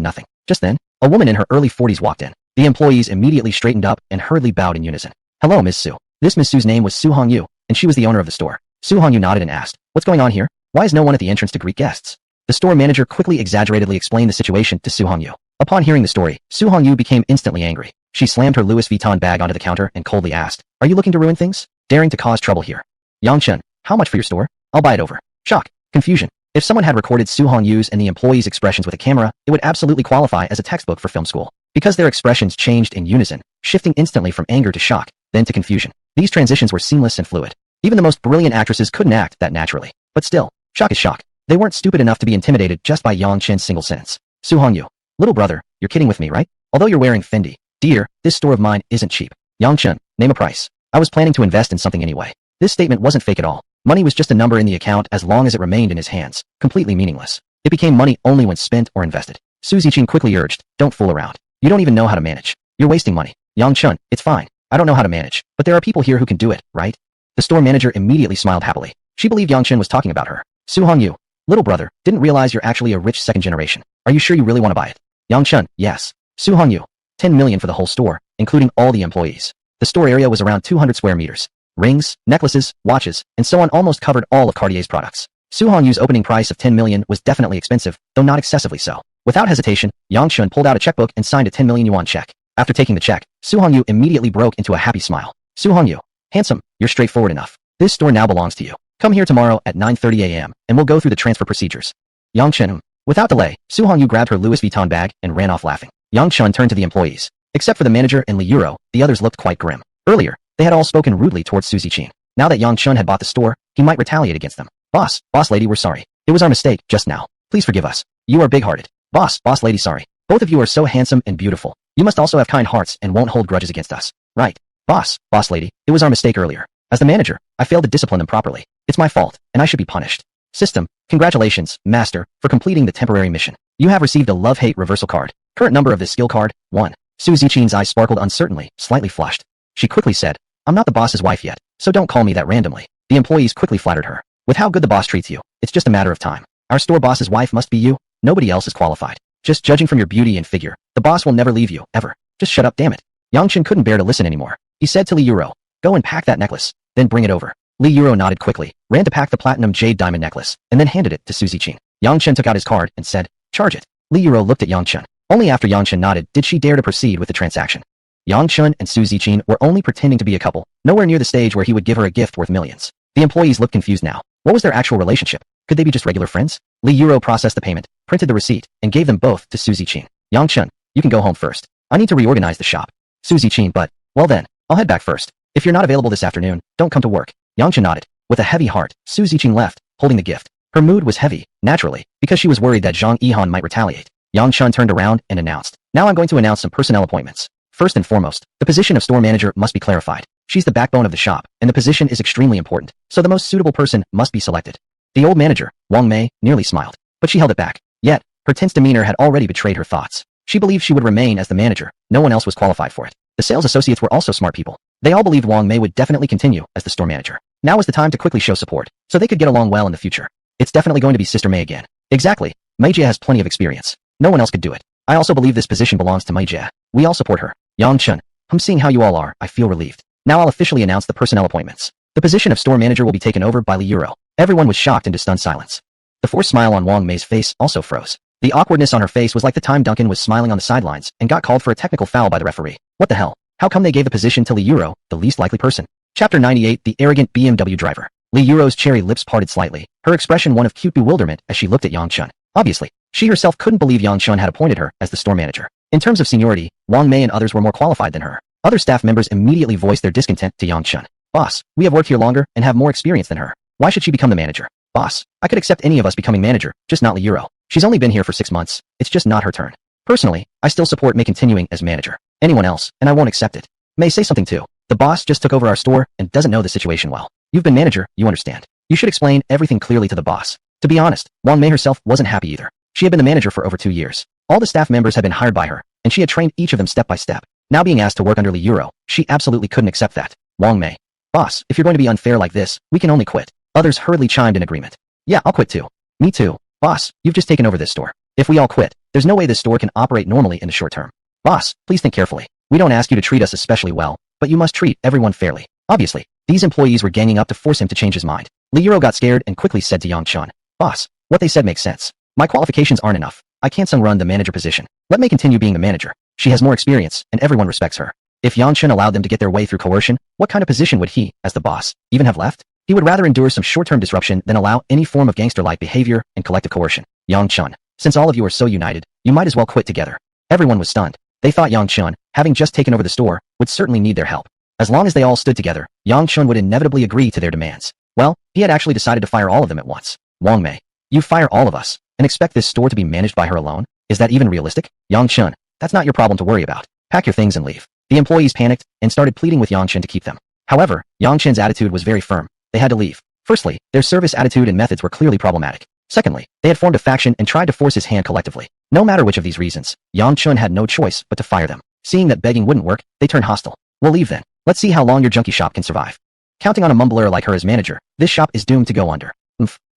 nothing. Just then, a woman in her early 40s walked in. The employees immediately straightened up and hurriedly bowed in unison. Hello, Ms. Su. This Ms. Su's name was Yong Yu, and she was the owner of the store. Yong Yu nodded and asked, what's going on here? Why is no one at the entrance to greet guests? The store manager quickly exaggeratedly explained the situation to Yong Yu. Upon hearing the story, Yong Yu became instantly angry. She slammed her Louis Vuitton bag onto the counter and coldly asked, are you looking to ruin things? Daring to cause trouble here. Yang Chen, how much for your store? I'll buy it over. Shock. Confusion. If someone had recorded Yong Yu's and the employees' expressions with a camera, it would absolutely qualify as a textbook for film school. Because their expressions changed in unison, shifting instantly from anger to shock, then to confusion. These transitions were seamless and fluid. Even the most brilliant actresses couldn't act that naturally. But still, shock is shock. They weren't stupid enough to be intimidated just by Yang Chen's single sentence. Yong Yu, little brother, you're kidding with me, right? Although you're wearing Fendi, dear, this store of mine isn't cheap. Yang Chen, name a price. I was planning to invest in something anyway. This statement wasn't fake at all. Money was just a number in the account as long as it remained in his hands, completely meaningless. It became money only when spent or invested. Su Ziqing quickly urged, don't fool around. You don't even know how to manage. You're wasting money. Yang Chen, it's fine. I don't know how to manage, but there are people here who can do it, right? The store manager immediately smiled happily. She believed Yang Chen was talking about her. Yong Yu, little brother, didn't realize you're actually a rich second generation. Are you sure you really want to buy it? Yang Chen, yes. Yong Yu, 10 million for the whole store, including all the employees. The store area was around 200 square meters. Rings, necklaces, watches, and so on almost covered all of Cartier's products. Yong Yu's opening price of 10 million was definitely expensive, though not excessively so. Without hesitation, Yang Chen pulled out a checkbook and signed a 10 million yuan check. After taking the check, Yong Yu immediately broke into a happy smile. Yong Yu, handsome, you're straightforward enough. This store now belongs to you. Come here tomorrow at 9:30 a.m. and we'll go through the transfer procedures. Yang Chen, without delay, Yong Yu grabbed her Louis Vuitton bag and ran off laughing. Yang Chen turned to the employees. Except for the manager and Li Yuro, the others looked quite grim. Earlier, they had all spoken rudely towards Su Ziqing. Now that Yang Chen had bought the store, he might retaliate against them. Boss lady, we're sorry. It was our mistake just now. Please forgive us. You are big-hearted. Boss lady, sorry. Both of you are so handsome and beautiful. You must also have kind hearts and won't hold grudges against us. Right. Boss lady, it was our mistake earlier. As the manager, I failed to discipline them properly. It's my fault, and I should be punished. System, congratulations, Master, for completing the temporary mission. You have received a love-hate reversal card. Current number of this skill card, 1. Su Ziqing's eyes sparkled uncertainly, slightly flushed. She quickly said, I'm not the boss's wife yet, so don't call me that randomly. The employees quickly flattered her. With how good the boss treats you, it's just a matter of time. Our store boss's wife must be you. Nobody else is qualified. Just judging from your beauty and figure, the boss will never leave you, ever. Just shut up, damn it. Yang Chen couldn't bear to listen anymore. He said to Li Yuro, go and pack that necklace, then bring it over. Li Yuro nodded quickly, ran to pack the platinum jade diamond necklace, and then handed it to Su Ziqing. Yang Chen took out his card and said, "Charge it." Li Yuro looked at Yang Chen. Only after Yang Chen nodded did she dare to proceed with the transaction. Yang Chen and Su Ziqin were only pretending to be a couple, nowhere near the stage where he would give her a gift worth millions. The employees looked confused now. What was their actual relationship? Could they be just regular friends? Li Yuro processed the payment, printed the receipt, and gave them both to Su Ziqin. Yang Chen, you can go home first. I need to reorganize the shop. Su Ziqin, but, well then, I'll head back first. If you're not available this afternoon, don't come to work. Yang Chen nodded. With a heavy heart, Su Ziqin left, holding the gift. Her mood was heavy, naturally, because she was worried that Zhang Yihan might retaliate. Yang Chen turned around and announced, "Now I'm going to announce some personnel appointments. First and foremost, the position of store manager must be clarified. She's the backbone of the shop, and the position is extremely important, so the most suitable person must be selected." The old manager, Wang Mei, nearly smiled, but she held it back. Yet, her tense demeanor had already betrayed her thoughts. She believed she would remain as the manager. No one else was qualified for it. The sales associates were also smart people. They all believed Wang Mei would definitely continue as the store manager. Now was the time to quickly show support, so they could get along well in the future. It's definitely going to be Sister Mei again. Exactly. Mei Jie has plenty of experience. No one else could do it. I also believe this position belongs to Mei Jie. We all support her. Yang Chen, I'm seeing how you all are. I feel relieved. Now I'll officially announce the personnel appointments. The position of store manager will be taken over by Li Yuro. Everyone was shocked into stunned silence. The forced smile on Wang Mei's face also froze. The awkwardness on her face was like the time Duncan was smiling on the sidelines and got called for a technical foul by the referee. What the hell? How come they gave the position to Li Yuro, the least likely person? Chapter 98, The Arrogant BMW Driver. Li Yuro's cherry lips parted slightly, her expression one of cute bewilderment as she looked at Yang Chen. Obviously, she herself couldn't believe Yang Chen had appointed her as the store manager. In terms of seniority, Wang Mei and others were more qualified than her. Other staff members immediately voiced their discontent to Yang Chen. "Boss, we have worked here longer and have more experience than her. Why should she become the manager?" "Boss, I could accept any of us becoming manager, just not Li Yuro. She's only been here for 6 months. It's just not her turn. Personally, I still support Mei continuing as manager. Anyone else, and I won't accept it." Mei, say something too. The boss just took over our store and doesn't know the situation well. You've been manager, you understand. You should explain everything clearly to the boss. To be honest, Wang Mei herself wasn't happy either. She had been the manager for over 2 years. All the staff members had been hired by her, and she had trained each of them step by step. Now being asked to work under Li Yuro, she absolutely couldn't accept that. Wang Mei. "Boss, if you're going to be unfair like this, we can only quit." Others hurriedly chimed in agreement. "Yeah, I'll quit too." "Me too. Boss, you've just taken over this store. If we all quit, there's no way this store can operate normally in the short term." "Boss, please think carefully. We don't ask you to treat us especially well, but you must treat everyone fairly." Obviously, these employees were ganging up to force him to change his mind. Li Yuro got scared and quickly said to Yang Chen, "Boss, what they said makes sense. My qualifications aren't enough. I can't run the manager position. Let Mei continue being the manager. She has more experience, and everyone respects her." If Yang Chen allowed them to get their way through coercion, what kind of position would he, as the boss, even have left? He would rather endure some short-term disruption than allow any form of gangster-like behavior and collective coercion. Yang Chen, since all of you are so united, you might as well quit together. Everyone was stunned. They thought Yang Chen, having just taken over the store, would certainly need their help. As long as they all stood together, Yang Chen would inevitably agree to their demands. Well, he had actually decided to fire all of them at once. Wang Mei, you fire all of us, and expect this store to be managed by her alone? Is that even realistic? Yang Chen, that's not your problem to worry about. Pack your things and leave. The employees panicked and started pleading with Yang Chen to keep them. However, Yang Chen's attitude was very firm. They had to leave. Firstly, their service attitude and methods were clearly problematic. Secondly, they had formed a faction and tried to force his hand collectively. No matter which of these reasons, Yang Chen had no choice but to fire them. Seeing that begging wouldn't work, they turned hostile. "We'll leave then. Let's see how long your junkie shop can survive. Counting on a mumbler like her as manager, this shop is doomed to go under.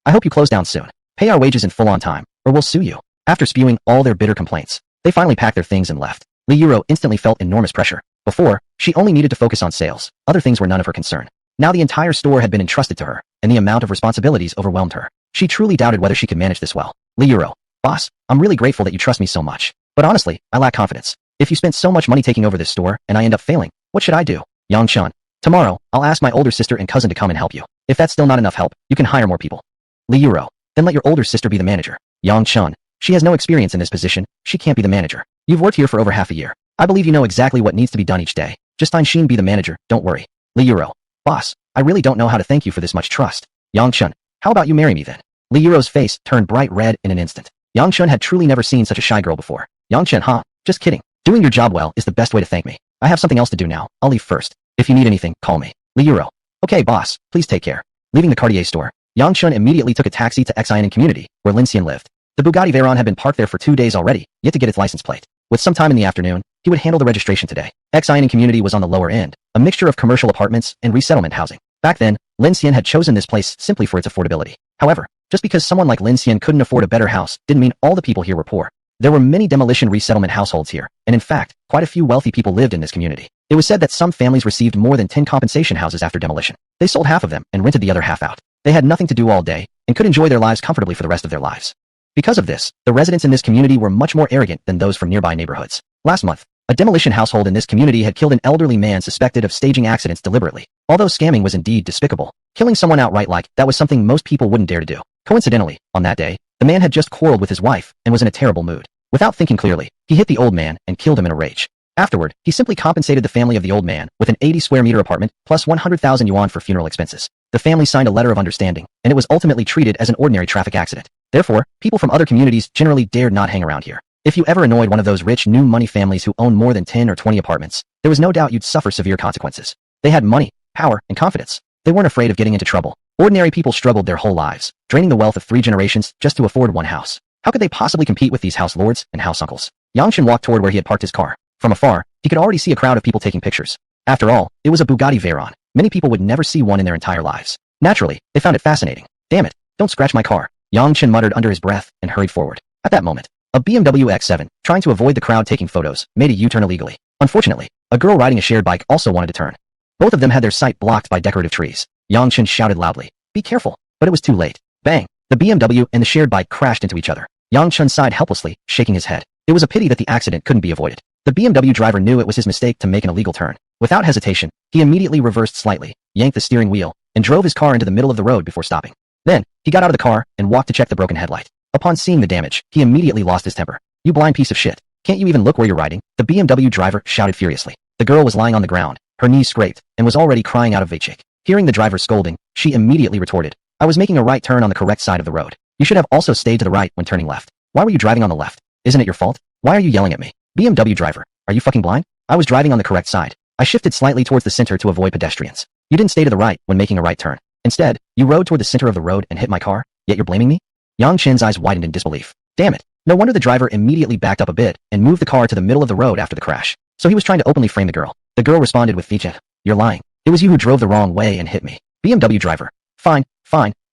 I hope you close down soon. Pay our wages in full on time, or we'll sue you." After spewing all their bitter complaints, they finally packed their things and left. Li Yuro instantly felt enormous pressure. Before, she only needed to focus on sales. Other things were none of her concern. Now the entire store had been entrusted to her, and the amount of responsibilities overwhelmed her. She truly doubted whether she could manage this well. Li Yuro, "Boss, I'm really grateful that you trust me so much. But honestly, I lack confidence. If you spent so much money taking over this store, and I end up failing, what should I do?" Yang Chen, "Tomorrow, I'll ask my older sister and cousin to come and help you. If that's still not enough help, you can hire more people." Li Yuro, "Then let your older sister be the manager." Yang Chen, "She has no experience in this position. She can't be the manager. You've worked here for over half a year. I believe you know exactly what needs to be done each day. Just find Sheen be the manager, don't worry." Li Yuro, "Boss, I really don't know how to thank you for this much trust." Yang Chen, "How about you marry me then?" Li Yuro's face turned bright red in an instant. Yang Chen had truly never seen such a shy girl before. Yang Chen, "Huh? Just kidding. Doing your job well is the best way to thank me. I have something else to do now. I'll leave first. If you need anything, call me." Li Yuro, "Okay boss, please take care." Leaving the Cartier store, Yang Chen immediately took a taxi to Xianin community, where Lin Xian lived. The Bugatti Veyron had been parked there for 2 days already, yet to get its license plate. With some time in the afternoon, he would handle the registration today. Xianin community was on the lower end, a mixture of commercial apartments and resettlement housing. Back then, Lin Xian had chosen this place simply for its affordability. However, just because someone like Lin Xian couldn't afford a better house didn't mean all the people here were poor. There were many demolition resettlement households here, and in fact, quite a few wealthy people lived in this community. It was said that some families received more than 10 compensation houses after demolition. They sold half of them and rented the other half out. They had nothing to do all day, and could enjoy their lives comfortably for the rest of their lives. Because of this, the residents in this community were much more arrogant than those from nearby neighborhoods. Last month, a demolition household in this community had killed an elderly man suspected of staging accidents deliberately. Although scamming was indeed despicable, killing someone outright like that was something most people wouldn't dare to do. Coincidentally, on that day, the man had just quarreled with his wife and was in a terrible mood. Without thinking clearly, he hit the old man and killed him in a rage. Afterward, he simply compensated the family of the old man with an 80 square meter apartment plus 100,000 yuan for funeral expenses. The family signed a letter of understanding, and it was ultimately treated as an ordinary traffic accident. Therefore, people from other communities generally dared not hang around here. If you ever annoyed one of those rich new money families who own more than 10 or 20 apartments, there was no doubt you'd suffer severe consequences. They had money, power, and confidence. They weren't afraid of getting into trouble. Ordinary people struggled their whole lives, draining the wealth of 3 generations just to afford one house. How could they possibly compete with these house lords and house uncles? Yang Chen walked toward where he had parked his car. From afar, he could already see a crowd of people taking pictures. After all, it was a Bugatti Veyron. Many people would never see one in their entire lives. Naturally, they found it fascinating. Damn it, don't scratch my car, Yang Chen muttered under his breath and hurried forward. At that moment, a BMW X7, trying to avoid the crowd taking photos, made a U-turn illegally. Unfortunately, a girl riding a shared bike also wanted to turn. Both of them had their sight blocked by decorative trees. Yang Chen shouted loudly, "Be careful," but it was too late. Bang! The BMW and the shared bike crashed into each other. Yang Chen sighed helplessly, shaking his head. It was a pity that the accident couldn't be avoided. The BMW driver knew it was his mistake to make an illegal turn. Without hesitation, he immediately reversed slightly, yanked the steering wheel, and drove his car into the middle of the road before stopping. Then, he got out of the car and walked to check the broken headlight. Upon seeing the damage, he immediately lost his temper. "You blind piece of shit. Can't you even look where you're riding?" The BMW driver shouted furiously. The girl was lying on the ground, her knees scraped, and was already crying out of vachik. Hearing the driver's scolding, she immediately retorted, "I was making a right turn on the correct side of the road. You should have also stayed to the right when turning left. Why were you driving on the left? Isn't it your fault? Why are you yelling at me? BMW driver, are you fucking blind? I was driving on the correct side. I shifted slightly towards the center to avoid pedestrians. You didn't stay to the right when making a right turn. Instead, you rode toward the center of the road and hit my car, yet you're blaming me?" Yang Chen's eyes widened in disbelief. Damn it. No wonder the driver immediately backed up a bit and moved the car to the middle of the road after the crash. So he was trying to openly frame the girl. The girl responded with vijay. "You're lying. It was you who drove the wrong way and hit me." BMW driver. Fine,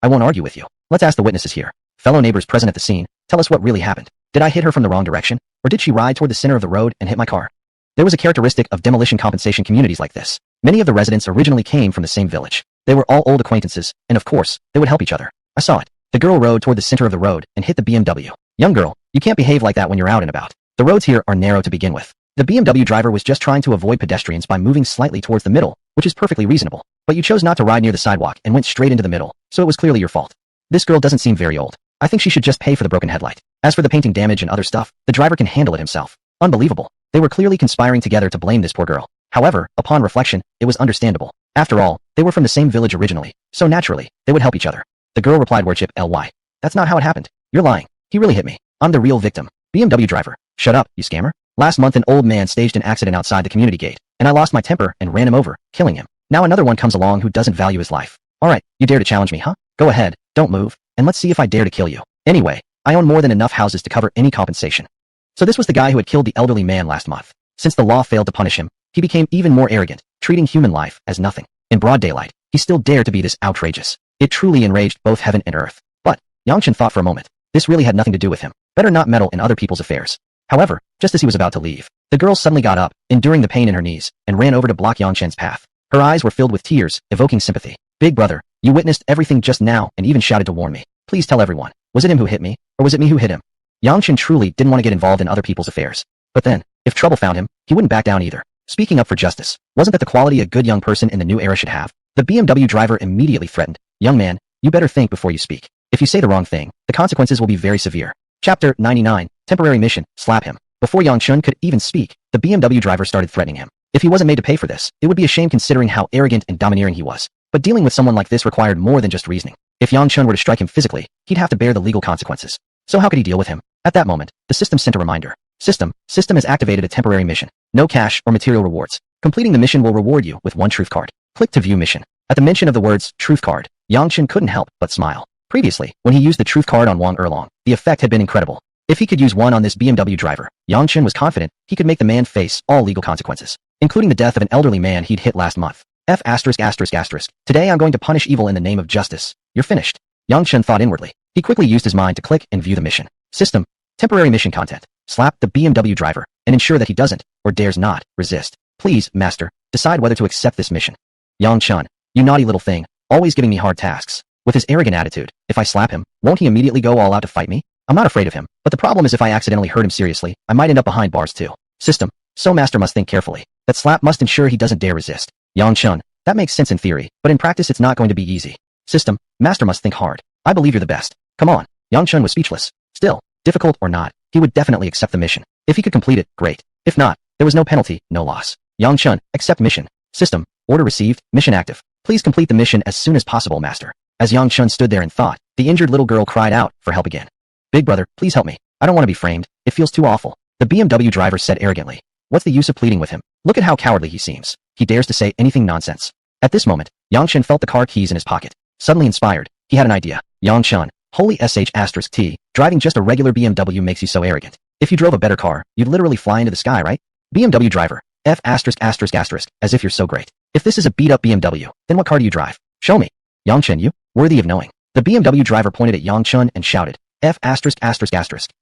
I won't argue with you. Let's ask the witnesses here. Fellow neighbors present at the scene, tell us what really happened. Did I hit her from the wrong direction, or did she ride toward the center of the road and hit my car? There was a characteristic of demolition compensation communities like this. Many of the residents originally came from the same village. They were all old acquaintances, and of course, they would help each other. I saw it. The girl rode toward the center of the road and hit the BMW. Young girl, you can't behave like that when you're out and about. The roads here are narrow to begin with. The BMW driver was just trying to avoid pedestrians by moving slightly towards the middle, which is perfectly reasonable. But you chose not to ride near the sidewalk and went straight into the middle, so it was clearly your fault. This girl doesn't seem very old. I think she should just pay for the broken headlight. As for the painting damage and other stuff, the driver can handle it himself. Unbelievable. They were clearly conspiring together to blame this poor girl. However, upon reflection, it was understandable. After all, they were from the same village originally, so naturally, they would help each other. The girl replied worship ly. That's not how it happened. You're lying. He really hit me. I'm the real victim. BMW driver. Shut up, you scammer. Last month an old man staged an accident outside the community gate, and I lost my temper and ran him over, killing him. Now another one comes along who doesn't value his life. Alright, you dare to challenge me, huh? Go ahead, don't move, and let's see if I dare to kill you. Anyway, I own more than enough houses to cover any compensation. So this was the guy who had killed the elderly man last month. Since the law failed to punish him, he became even more arrogant, treating human life as nothing. In broad daylight, he still dared to be this outrageous. It truly enraged both heaven and earth. But, Yang Chen thought for a moment. This really had nothing to do with him. Better not meddle in other people's affairs. However, just as he was about to leave, the girl suddenly got up, enduring the pain in her knees, and ran over to block Yang Chen's path. Her eyes were filled with tears, evoking sympathy. Big brother, you witnessed everything just now and even shouted to warn me. Please tell everyone. Was it him who hit me, or was it me who hit him? Yang Chen truly didn't want to get involved in other people's affairs. But then, if trouble found him, he wouldn't back down either. Speaking up for justice, wasn't that the quality a good young person in the new era should have? The BMW driver immediately threatened, "Young man, you better think before you speak. If you say the wrong thing, the consequences will be very severe." Chapter 99, Temporary Mission, Slap Him. Before Yang Chen could even speak, the BMW driver started threatening him. If he wasn't made to pay for this, it would be a shame considering how arrogant and domineering he was. But dealing with someone like this required more than just reasoning. If Yang Chen were to strike him physically, he'd have to bear the legal consequences. So how could he deal with him? At that moment, the system sent a reminder. System has activated a temporary mission. No cash or material rewards. Completing the mission will reward you with one truth card. Click to view mission. At the mention of the words truth card, Yang Chen couldn't help but smile. Previously, when he used the truth card on Wang Erlong, the effect had been incredible. If he could use one on this BMW driver, Yang Chen was confident he could make the man face all legal consequences, including the death of an elderly man he'd hit last month. Today I'm going to punish evil in the name of justice. You're finished. Yang Chen thought inwardly. He quickly used his mind to click and view the mission. System. Temporary mission content. Slap the BMW driver and ensure that he doesn't, or dares not, resist. Please, master, decide whether to accept this mission. Yang Chen, you naughty little thing, always giving me hard tasks. With his arrogant attitude, if I slap him, won't he immediately go all out to fight me? I'm not afraid of him, but the problem is if I accidentally hurt him seriously, I might end up behind bars too. System. So master must think carefully. That slap must ensure he doesn't dare resist. Yang Chun. That makes sense in theory, but in practice it's not going to be easy. System. Master must think hard. I believe you're the best. Come on. Yang Chun was speechless. Still, difficult or not, he would definitely accept the mission. If he could complete it, great. If not, there was no penalty, no loss. Yang Chun. Accept mission. System. Order received. Mission active. Please complete the mission as soon as possible, master. As Yang Chun stood there in thought, the injured little girl cried out for help again. Big brother, please help me. I don't want to be framed. It feels too awful. The BMW driver said arrogantly. What's the use of pleading with him? Look at how cowardly he seems. He dares to say anything nonsense. At this moment, Yang Chun felt the car keys in his pocket. Suddenly inspired, he had an idea. Yang Chun, holy sh*t, driving just a regular BMW makes you so arrogant. If you drove a better car, you'd literally fly into the sky, right? BMW driver, F******, as if you're so great. If this is a beat-up BMW, then what car do you drive? Show me. Yang Chun, you? Worthy of knowing. The BMW driver pointed at Yang Chun and shouted, F******,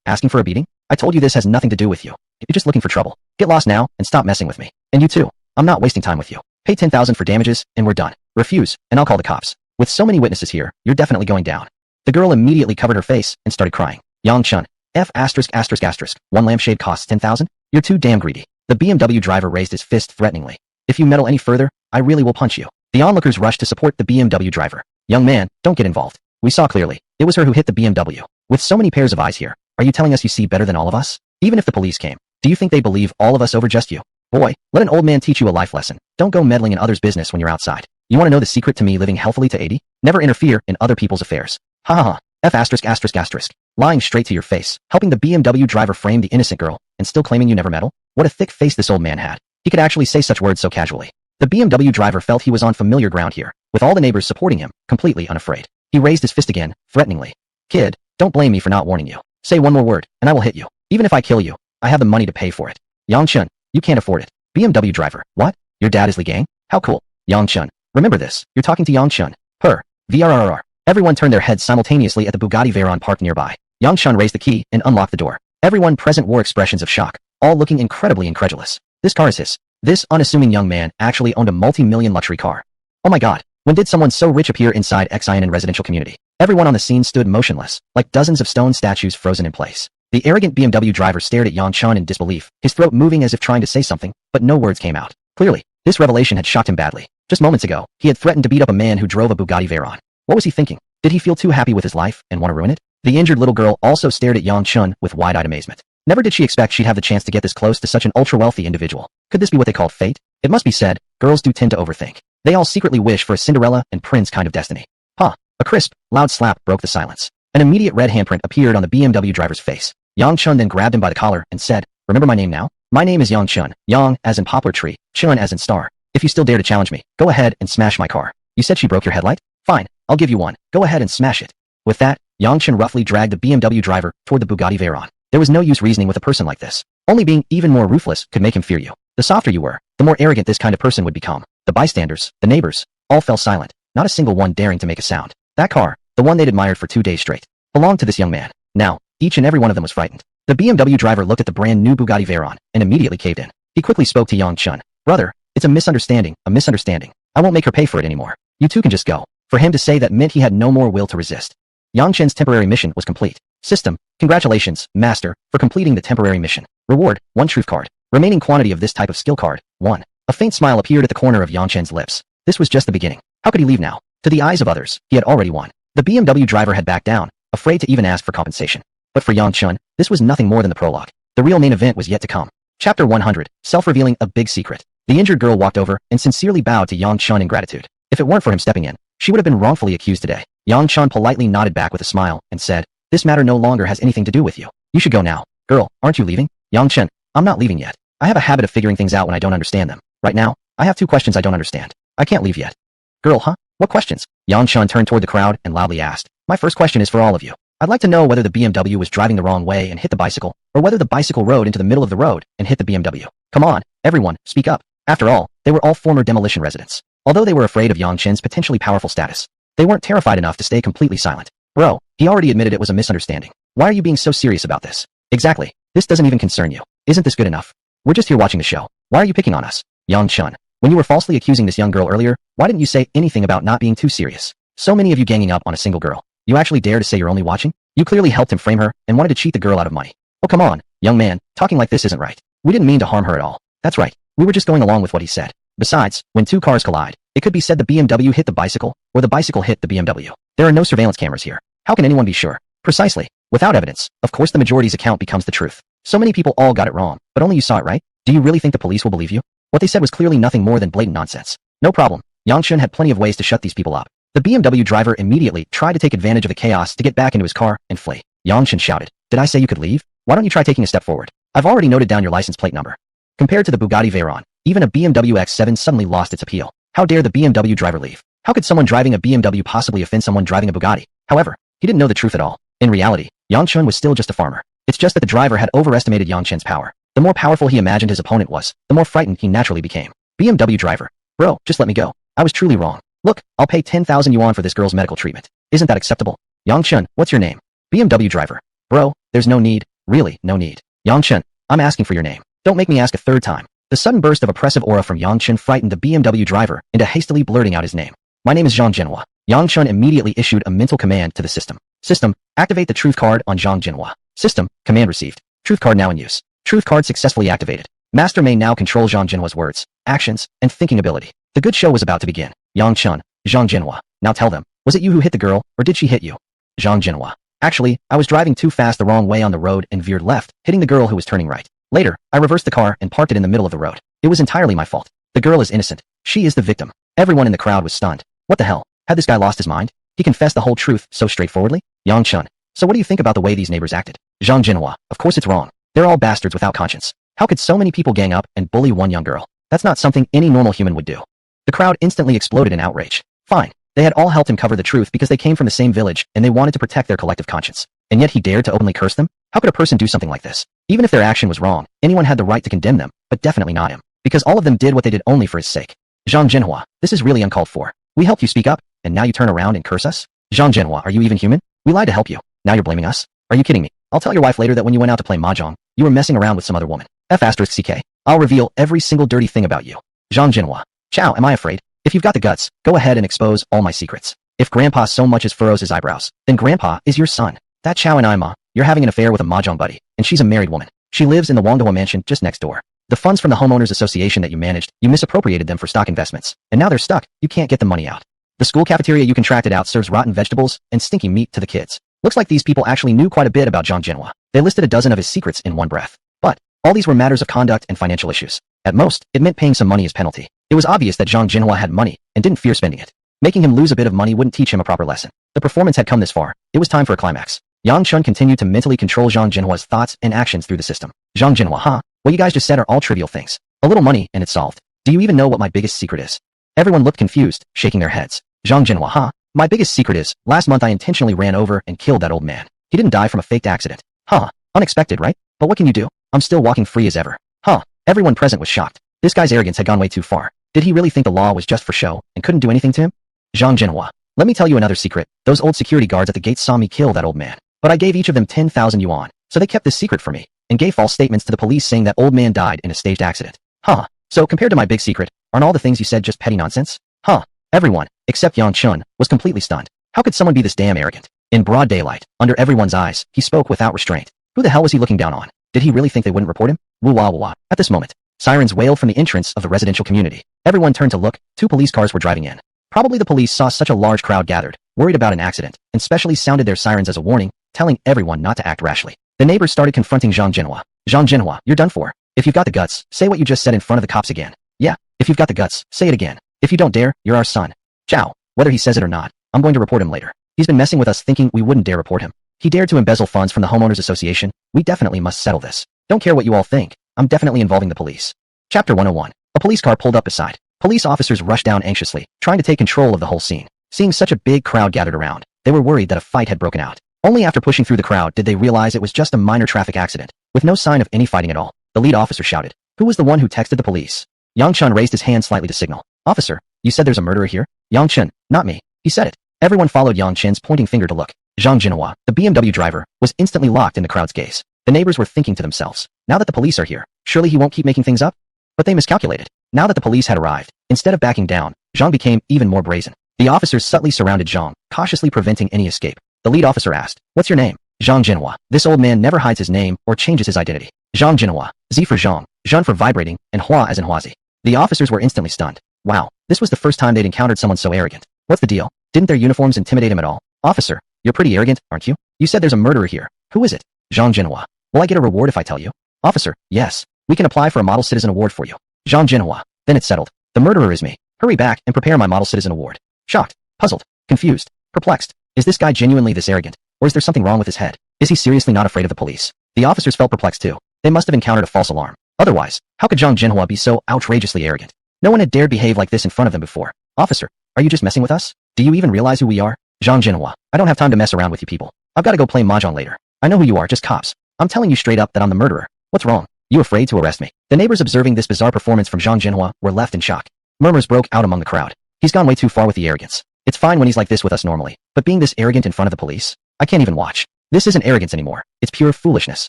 asking for a beating? I told you this has nothing to do with you. You're just looking for trouble. Get lost now and stop messing with me. And you too. I'm not wasting time with you. Pay 10,000 for damages and we're done. Refuse, and I'll call the cops. With so many witnesses here, you're definitely going down. The girl immediately covered her face and started crying. Yang Chun, F******, one lampshade costs 10,000? You're too damn greedy. The BMW driver raised his fist threateningly. If you meddle any further, I really will punch you. The onlookers rushed to support the BMW driver. Young man, don't get involved. We saw clearly. It was her who hit the BMW. With so many pairs of eyes here, are you telling us you see better than all of us? Even if the police came, do you think they believe all of us over just you? Boy, let an old man teach you a life lesson. Don't go meddling in others' business when you're outside. You want to know the secret to me living healthily to 80? Never interfere in other people's affairs. Ha ha ha. F*****, lying straight to your face, helping the BMW driver frame the innocent girl, and still claiming you never meddle? What a thick face this old man had. He could actually say such words so casually. The BMW driver felt he was on familiar ground here, with all the neighbors supporting him, completely unafraid. He raised his fist again, threateningly. Kid, don't blame me for not warning you. Say one more word, and I will hit you. Even if I kill you, I have the money to pay for it. Yang Chun, you can't afford it. BMW driver, what? Your dad is the gang? How cool. Yang Chun, remember this, you're talking to Yang Chun. Her. VRRR. Everyone turned their heads simultaneously at the Bugatti Veyron parked nearby. Yang Chun raised the key and unlocked the door. Everyone present wore expressions of shock, all looking incredibly incredulous. This car is his. This unassuming young man actually owned a multi-million luxury car. Oh my god, when did someone so rich appear inside Xianan residential community? Everyone on the scene stood motionless, like dozens of stone statues frozen in place. The arrogant BMW driver stared at Yang Chun in disbelief, his throat moving as if trying to say something, but no words came out. Clearly, this revelation had shocked him badly. Just moments ago, he had threatened to beat up a man who drove a Bugatti Veyron. What was he thinking? Did he feel too happy with his life and want to ruin it? The injured little girl also stared at Yang Chun with wide-eyed amazement. Never did she expect she'd have the chance to get this close to such an ultra-wealthy individual. Could this be what they called fate? It must be said, girls do tend to overthink. They all secretly wish for a Cinderella and Prince kind of destiny. Huh. A crisp, loud slap broke the silence. An immediate red handprint appeared on the BMW driver's face. Yang Chun then grabbed him by the collar and said, remember my name now? My name is Yang Chun. Yang as in poplar tree, Chun as in star. If you still dare to challenge me, go ahead and smash my car. You said she broke your headlight? Fine, I'll give you one. Go ahead and smash it. With that, Yang Chun roughly dragged the BMW driver toward the Bugatti Veyron. There was no use reasoning with a person like this. Only being even more ruthless could make him fear you. The softer you were, the more arrogant this kind of person would become. The bystanders, the neighbors, all fell silent, not a single one daring to make a sound. That car, the one they'd admired for 2 days straight, belonged to this young man. Now, each and every one of them was frightened. The BMW driver looked at the brand new Bugatti Veyron and immediately caved in. He quickly spoke to Yang Chun. Brother, it's a misunderstanding. I won't make her pay for it anymore. You two can just go. For him to say that meant he had no more will to resist. Yang Chun's temporary mission was complete. System, congratulations, master, for completing the temporary mission. Reward, 1 truth card. Remaining quantity of this type of skill card, 1. A faint smile appeared at the corner of Yang Chun's lips. This was just the beginning. How could he leave now? To the eyes of others, he had already won. The BMW driver had backed down, afraid to even ask for compensation. But for Yang Chun, this was nothing more than the prologue. The real main event was yet to come. Chapter 100, self-revealing a big secret. The injured girl walked over and sincerely bowed to Yang Chun in gratitude. If it weren't for him stepping in, she would have been wrongfully accused today. Yang Chun politely nodded back with a smile and said, this matter no longer has anything to do with you. You should go now. Girl, aren't you leaving? Yang Chun, I'm not leaving yet. I have a habit of figuring things out when I don't understand them. Right now, I have 2 questions I don't understand. I can't leave yet. Girl, huh? What questions? Yang Chun turned toward the crowd and loudly asked. My first question is for all of you. I'd like to know whether the BMW was driving the wrong way and hit the bicycle, or whether the bicycle rode into the middle of the road and hit the BMW. Come on, everyone, speak up. After all, they were all former demolition residents. Although they were afraid of Yang Chun's potentially powerful status, they weren't terrified enough to stay completely silent. Bro, he already admitted it was a misunderstanding. Why are you being so serious about this? Exactly. This doesn't even concern you. Isn't this good enough? We're just here watching the show. Why are you picking on us? Yang Chun, when you were falsely accusing this young girl earlier, why didn't you say anything about not being too serious? So many of you ganging up on a single girl. You actually dare to say you're only watching? You clearly helped him frame her and wanted to cheat the girl out of money. Oh come on, young man, talking like this isn't right. We didn't mean to harm her at all. That's right. We were just going along with what he said. Besides, when two cars collide, it could be said the BMW hit the bicycle, or the bicycle hit the BMW. There are no surveillance cameras here. How can anyone be sure? Precisely. Without evidence, of course the majority's account becomes the truth. So many people all got it wrong, but only you saw it right? Do you really think the police will believe you? What they said was clearly nothing more than blatant nonsense. No problem. Yang Chun had plenty of ways to shut these people up. The BMW driver immediately tried to take advantage of the chaos to get back into his car and flee. Yang Chun shouted, "Did I say you could leave? Why don't you try taking a step forward? I've already noted down your license plate number." Compared to the Bugatti Veyron, even a BMW X7 suddenly lost its appeal. How dare the BMW driver leave? How could someone driving a BMW possibly offend someone driving a Bugatti? However, he didn't know the truth at all. In reality, Yang Chun was still just a farmer. It's just that the driver had overestimated Yang Chun's power. The more powerful he imagined his opponent was, the more frightened he naturally became. BMW driver. Bro, just let me go. I was truly wrong. Look, I'll pay 10,000 yuan for this girl's medical treatment. Isn't that acceptable? Yang Chun, what's your name? BMW driver. Bro, there's no need. Really, no need. Yang Chun, I'm asking for your name. Don't make me ask a third time. The sudden burst of oppressive aura from Yang Chun frightened the BMW driver into hastily blurting out his name. My name is Zhang Jinhua. Yang Chun immediately issued a mental command to the system. System, activate the truth card on Zhang Jinhua. System, command received. Truth card now in use. Truth card successfully activated. Master may now control Zhang Jinhua's words, actions, and thinking ability. The good show was about to begin. Yang Chun, Zhang Jinhua. Now tell them, was it you who hit the girl, or did she hit you? Zhang Jinhua. Actually, I was driving too fast the wrong way on the road and veered left, hitting the girl who was turning right. Later, I reversed the car and parked it in the middle of the road. It was entirely my fault. The girl is innocent. She is the victim. Everyone in the crowd was stunned. What the hell? Had this guy lost his mind? He confessed the whole truth so straightforwardly? Yang Chun. So what do you think about the way these neighbors acted? Zhang Jinhua. Of course it's wrong. They're all bastards without conscience. How could so many people gang up and bully one young girl? That's not something any normal human would do. The crowd instantly exploded in outrage. Fine. They had all helped him cover the truth because they came from the same village and they wanted to protect their collective conscience. And yet he dared to openly curse them? How could a person do something like this? Even if their action was wrong, anyone had the right to condemn them, but definitely not him. Because all of them did what they did only for his sake. Zhang Jinhua, this is really uncalled for. We helped you speak up, and now you turn around and curse us? Zhang Jinhua, are you even human? We lied to help you. Now you're blaming us? Are you kidding me? I'll tell your wife later that when you went out to play mahjong, you were messing around with some other woman. F***CK. I'll reveal every single dirty thing about you. Zhang Jinhua. Chow, am I afraid? If you've got the guts, go ahead and expose all my secrets. If Grandpa so much as furrows his eyebrows, then Grandpa is your son. That Chow and Ima, you're having an affair with a mahjong buddy, and she's a married woman. She lives in the Wangdahua mansion just next door. The funds from the homeowners association that you managed, you misappropriated them for stock investments, and now they're stuck. You can't get the money out. The school cafeteria you contracted out serves rotten vegetables and stinky meat to the kids. Looks like these people actually knew quite a bit about Zhang Jinhua. They listed a dozen of his secrets in one breath. But all these were matters of conduct and financial issues. At most, it meant paying some money as penalty. It was obvious that Zhang Jinhua had money and didn't fear spending it. Making him lose a bit of money wouldn't teach him a proper lesson. The performance had come this far. It was time for a climax. Yang Chun continued to mentally control Zhang Jinhua's thoughts and actions through the system. Zhang Jinhua, huh? What you guys just said are all trivial things. A little money and it's solved. Do you even know what my biggest secret is? Everyone looked confused, shaking their heads. Zhang Jinhua, huh? My biggest secret is, last month I intentionally ran over and killed that old man. He didn't die from a faked accident. Huh? Unexpected, right? But what can you do? I'm still walking free as ever. Huh? Everyone present was shocked. This guy's arrogance had gone way too far. Did he really think the law was just for show and couldn't do anything to him? Zhang Jinhua. Let me tell you another secret. Those old security guards at the gate saw me kill that old man. But I gave each of them 10,000 yuan, so they kept this secret for me, and gave false statements to the police saying that old man died in a staged accident. Huh. So compared to my big secret, aren't all the things you said just petty nonsense? Huh. Everyone, except Yang Chun, was completely stunned. How could someone be this damn arrogant? In broad daylight, under everyone's eyes, he spoke without restraint. Who the hell was he looking down on? Did he really think they wouldn't report him? Woo-wah-wah-wah. At this moment, sirens wailed from the entrance of the residential community. Everyone turned to look. 2 police cars were driving in. Probably the police saw such a large crowd gathered, worried about an accident, and specially sounded their sirens as a warning, telling everyone not to act rashly. The neighbors started confronting Zhang Jinhua. Zhang Jinhua, you're done for. If you've got the guts, say what you just said in front of the cops again. Yeah, if you've got the guts, say it again. If you don't dare, you're our son. Chow. Whether he says it or not, I'm going to report him later. He's been messing with us thinking we wouldn't dare report him. He dared to embezzle funds from the homeowners association. We definitely must settle this. Don't care what you all think. I'm definitely involving the police. Chapter 101. A police car pulled up beside. Police officers rushed down anxiously, trying to take control of the whole scene. Seeing such a big crowd gathered around, they were worried that a fight had broken out. Only after pushing through the crowd did they realize it was just a minor traffic accident, with no sign of any fighting at all. The lead officer shouted, "Who was the one who texted the police?" Yang Chun raised his hand slightly to signal. "Officer, you said there's a murderer here?" Yang Chun, "Not me." He said it. Everyone followed Yang Chun's pointing finger to look. Zhang Jinhua, the BMW driver, was instantly locked in the crowd's gaze. The neighbors were thinking to themselves, now that the police are here, surely he won't keep making things up? But they miscalculated. Now that the police had arrived, instead of backing down, Zhang became even more brazen. The officers subtly surrounded Zhang, cautiously preventing any escape. The lead officer asked, "What's your name?" Zhang Jinhua. This old man never hides his name or changes his identity. Zhang Jinhua. Z for Zhang, Zhan for vibrating, and Hua as in Huazi. The officers were instantly stunned. Wow, this was the first time they'd encountered someone so arrogant. What's the deal? Didn't their uniforms intimidate him at all? Officer, you're pretty arrogant, aren't you? You said there's a murderer here. Who is it? Zhang Jinhua. Will I get a reward if I tell you? Officer, yes. We can apply for a Model Citizen Award for you. Zhang Jinhua. Then it's settled. The murderer is me. Hurry back and prepare my Model Citizen Award. Shocked, puzzled, confused, perplexed. Is this guy genuinely this arrogant? Or is there something wrong with his head? Is he seriously not afraid of the police? The officers felt perplexed too. They must have encountered a false alarm. Otherwise, how could Zhang Jinhua be so outrageously arrogant? No one had dared behave like this in front of them before. Officer, are you just messing with us? Do you even realize who we are? Zhang Jinhua. I don't have time to mess around with you people. I've got to go play mahjong later. I know who you are, just cops. I'm telling you straight up that I'm the murderer. What's wrong? You afraid to arrest me? The neighbors observing this bizarre performance from Zhang Jinhua were left in shock. Murmurs broke out among the crowd. He's gone way too far with the arrogance. It's fine when he's like this with us normally, but being this arrogant in front of the police? I can't even watch. This isn't arrogance anymore. It's pure foolishness.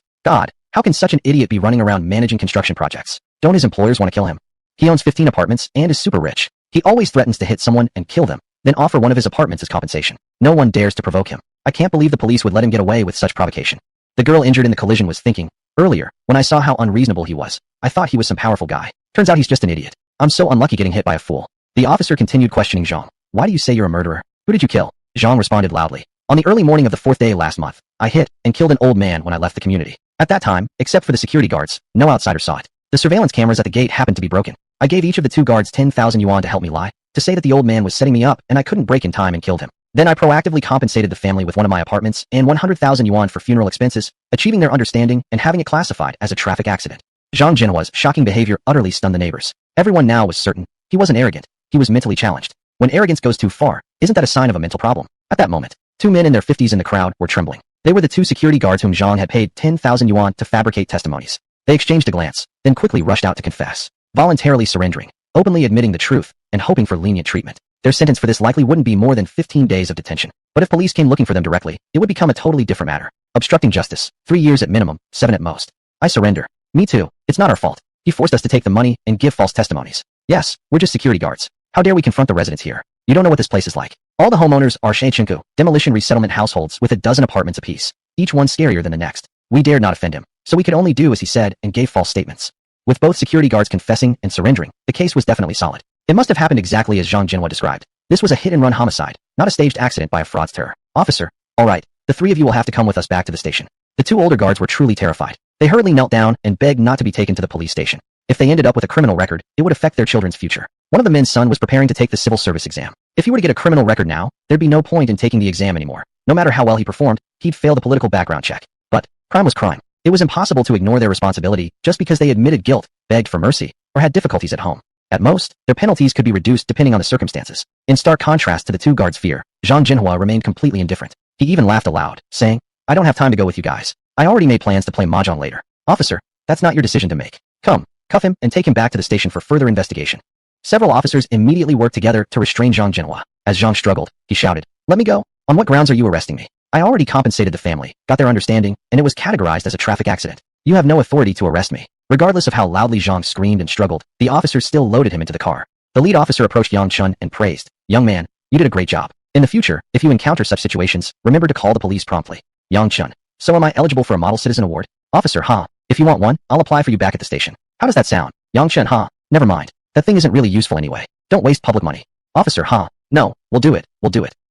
God, how can such an idiot be running around managing construction projects? Don't his employers want to kill him? He owns 15 apartments and is super rich. He always threatens to hit someone and kill them, then offer one of his apartments as compensation. No one dares to provoke him. I can't believe the police would let him get away with such provocation. The girl injured in the collision was thinking, earlier, when I saw how unreasonable he was, I thought he was some powerful guy. Turns out he's just an idiot. I'm so unlucky getting hit by a fool. The officer continued questioning Zhang. Why do you say you're a murderer? Who did you kill? Zhang responded loudly. On the early morning of the 4th day last month, I hit and killed an old man when I left the community. At that time, except for the security guards, no outsider saw it. The surveillance cameras at the gate happened to be broken. I gave each of the 2 guards 10,000 yuan to help me lie, to say that the old man was setting me up and I couldn't break in time and killed him. Then I proactively compensated the family with one of my apartments and 100,000 yuan for funeral expenses, achieving their understanding and having it classified as a traffic accident. Zhang Jinhua's shocking behavior utterly stunned the neighbors. Everyone now was certain he wasn't arrogant. He was mentally challenged. When arrogance goes too far, isn't that a sign of a mental problem? At that moment, 2 men in their 50s in the crowd were trembling. They were the 2 security guards whom Zhang had paid 10,000 yuan to fabricate testimonies. They exchanged a glance, then quickly rushed out to confess, voluntarily surrendering, openly admitting the truth, and hoping for lenient treatment. Their sentence for this likely wouldn't be more than 15 days of detention. But if police came looking for them directly, it would become a totally different matter. Obstructing justice, 3 years at minimum, 7 at most. I surrender. Me too. It's not our fault. He forced us to take the money and give false testimonies. Yes, we're just security guards. How dare we confront the residents here? You don't know what this place is like. All the homeowners are Shechinku, demolition resettlement households with a dozen apartments apiece, each one scarier than the next. We dared not offend him, so we could only do as he said and gave false statements. With both security guards confessing and surrendering, the case was definitely solid. It must have happened exactly as Zhang Jinhua described. This was a hit-and-run homicide, not a staged accident by a fraudster. Officer, all right, the 3 of you will have to come with us back to the station. The 2 older guards were truly terrified. They hurriedly knelt down and begged not to be taken to the police station. If they ended up with a criminal record, it would affect their children's future. One of the men's son was preparing to take the civil service exam. If he were to get a criminal record now, there'd be no point in taking the exam anymore. No matter how well he performed, he'd fail the political background check. But crime was crime. It was impossible to ignore their responsibility just because they admitted guilt, begged for mercy, or had difficulties at home. At most, their penalties could be reduced depending on the circumstances. In stark contrast to the 2 guards' fear, Zhang Jinhua remained completely indifferent. He even laughed aloud, saying, I don't have time to go with you guys. I already made plans to play mahjong later. Officer, that's not your decision to make. Come, cuff him and take him back to the station for further investigation. Several officers immediately worked together to restrain Zhang Jinhua. As Zhang struggled, he shouted, Let me go. On what grounds are you arresting me? I already compensated the family, got their understanding, and it was categorized as a traffic accident. You have no authority to arrest me. Regardless of how loudly Zhang screamed and struggled, the officers still loaded him into the car. The lead officer approached Yang Chun and praised, Young man, you did a great job. In the future, if you encounter such situations, remember to call the police promptly. Yang Chun. So am I eligible for a Model Citizen Award? Officer, if you want one, I'll apply for you back at the station. How does that sound? Yang Chun, never mind. That thing isn't really useful anyway. Don't waste public money. Officer, no, we'll do it.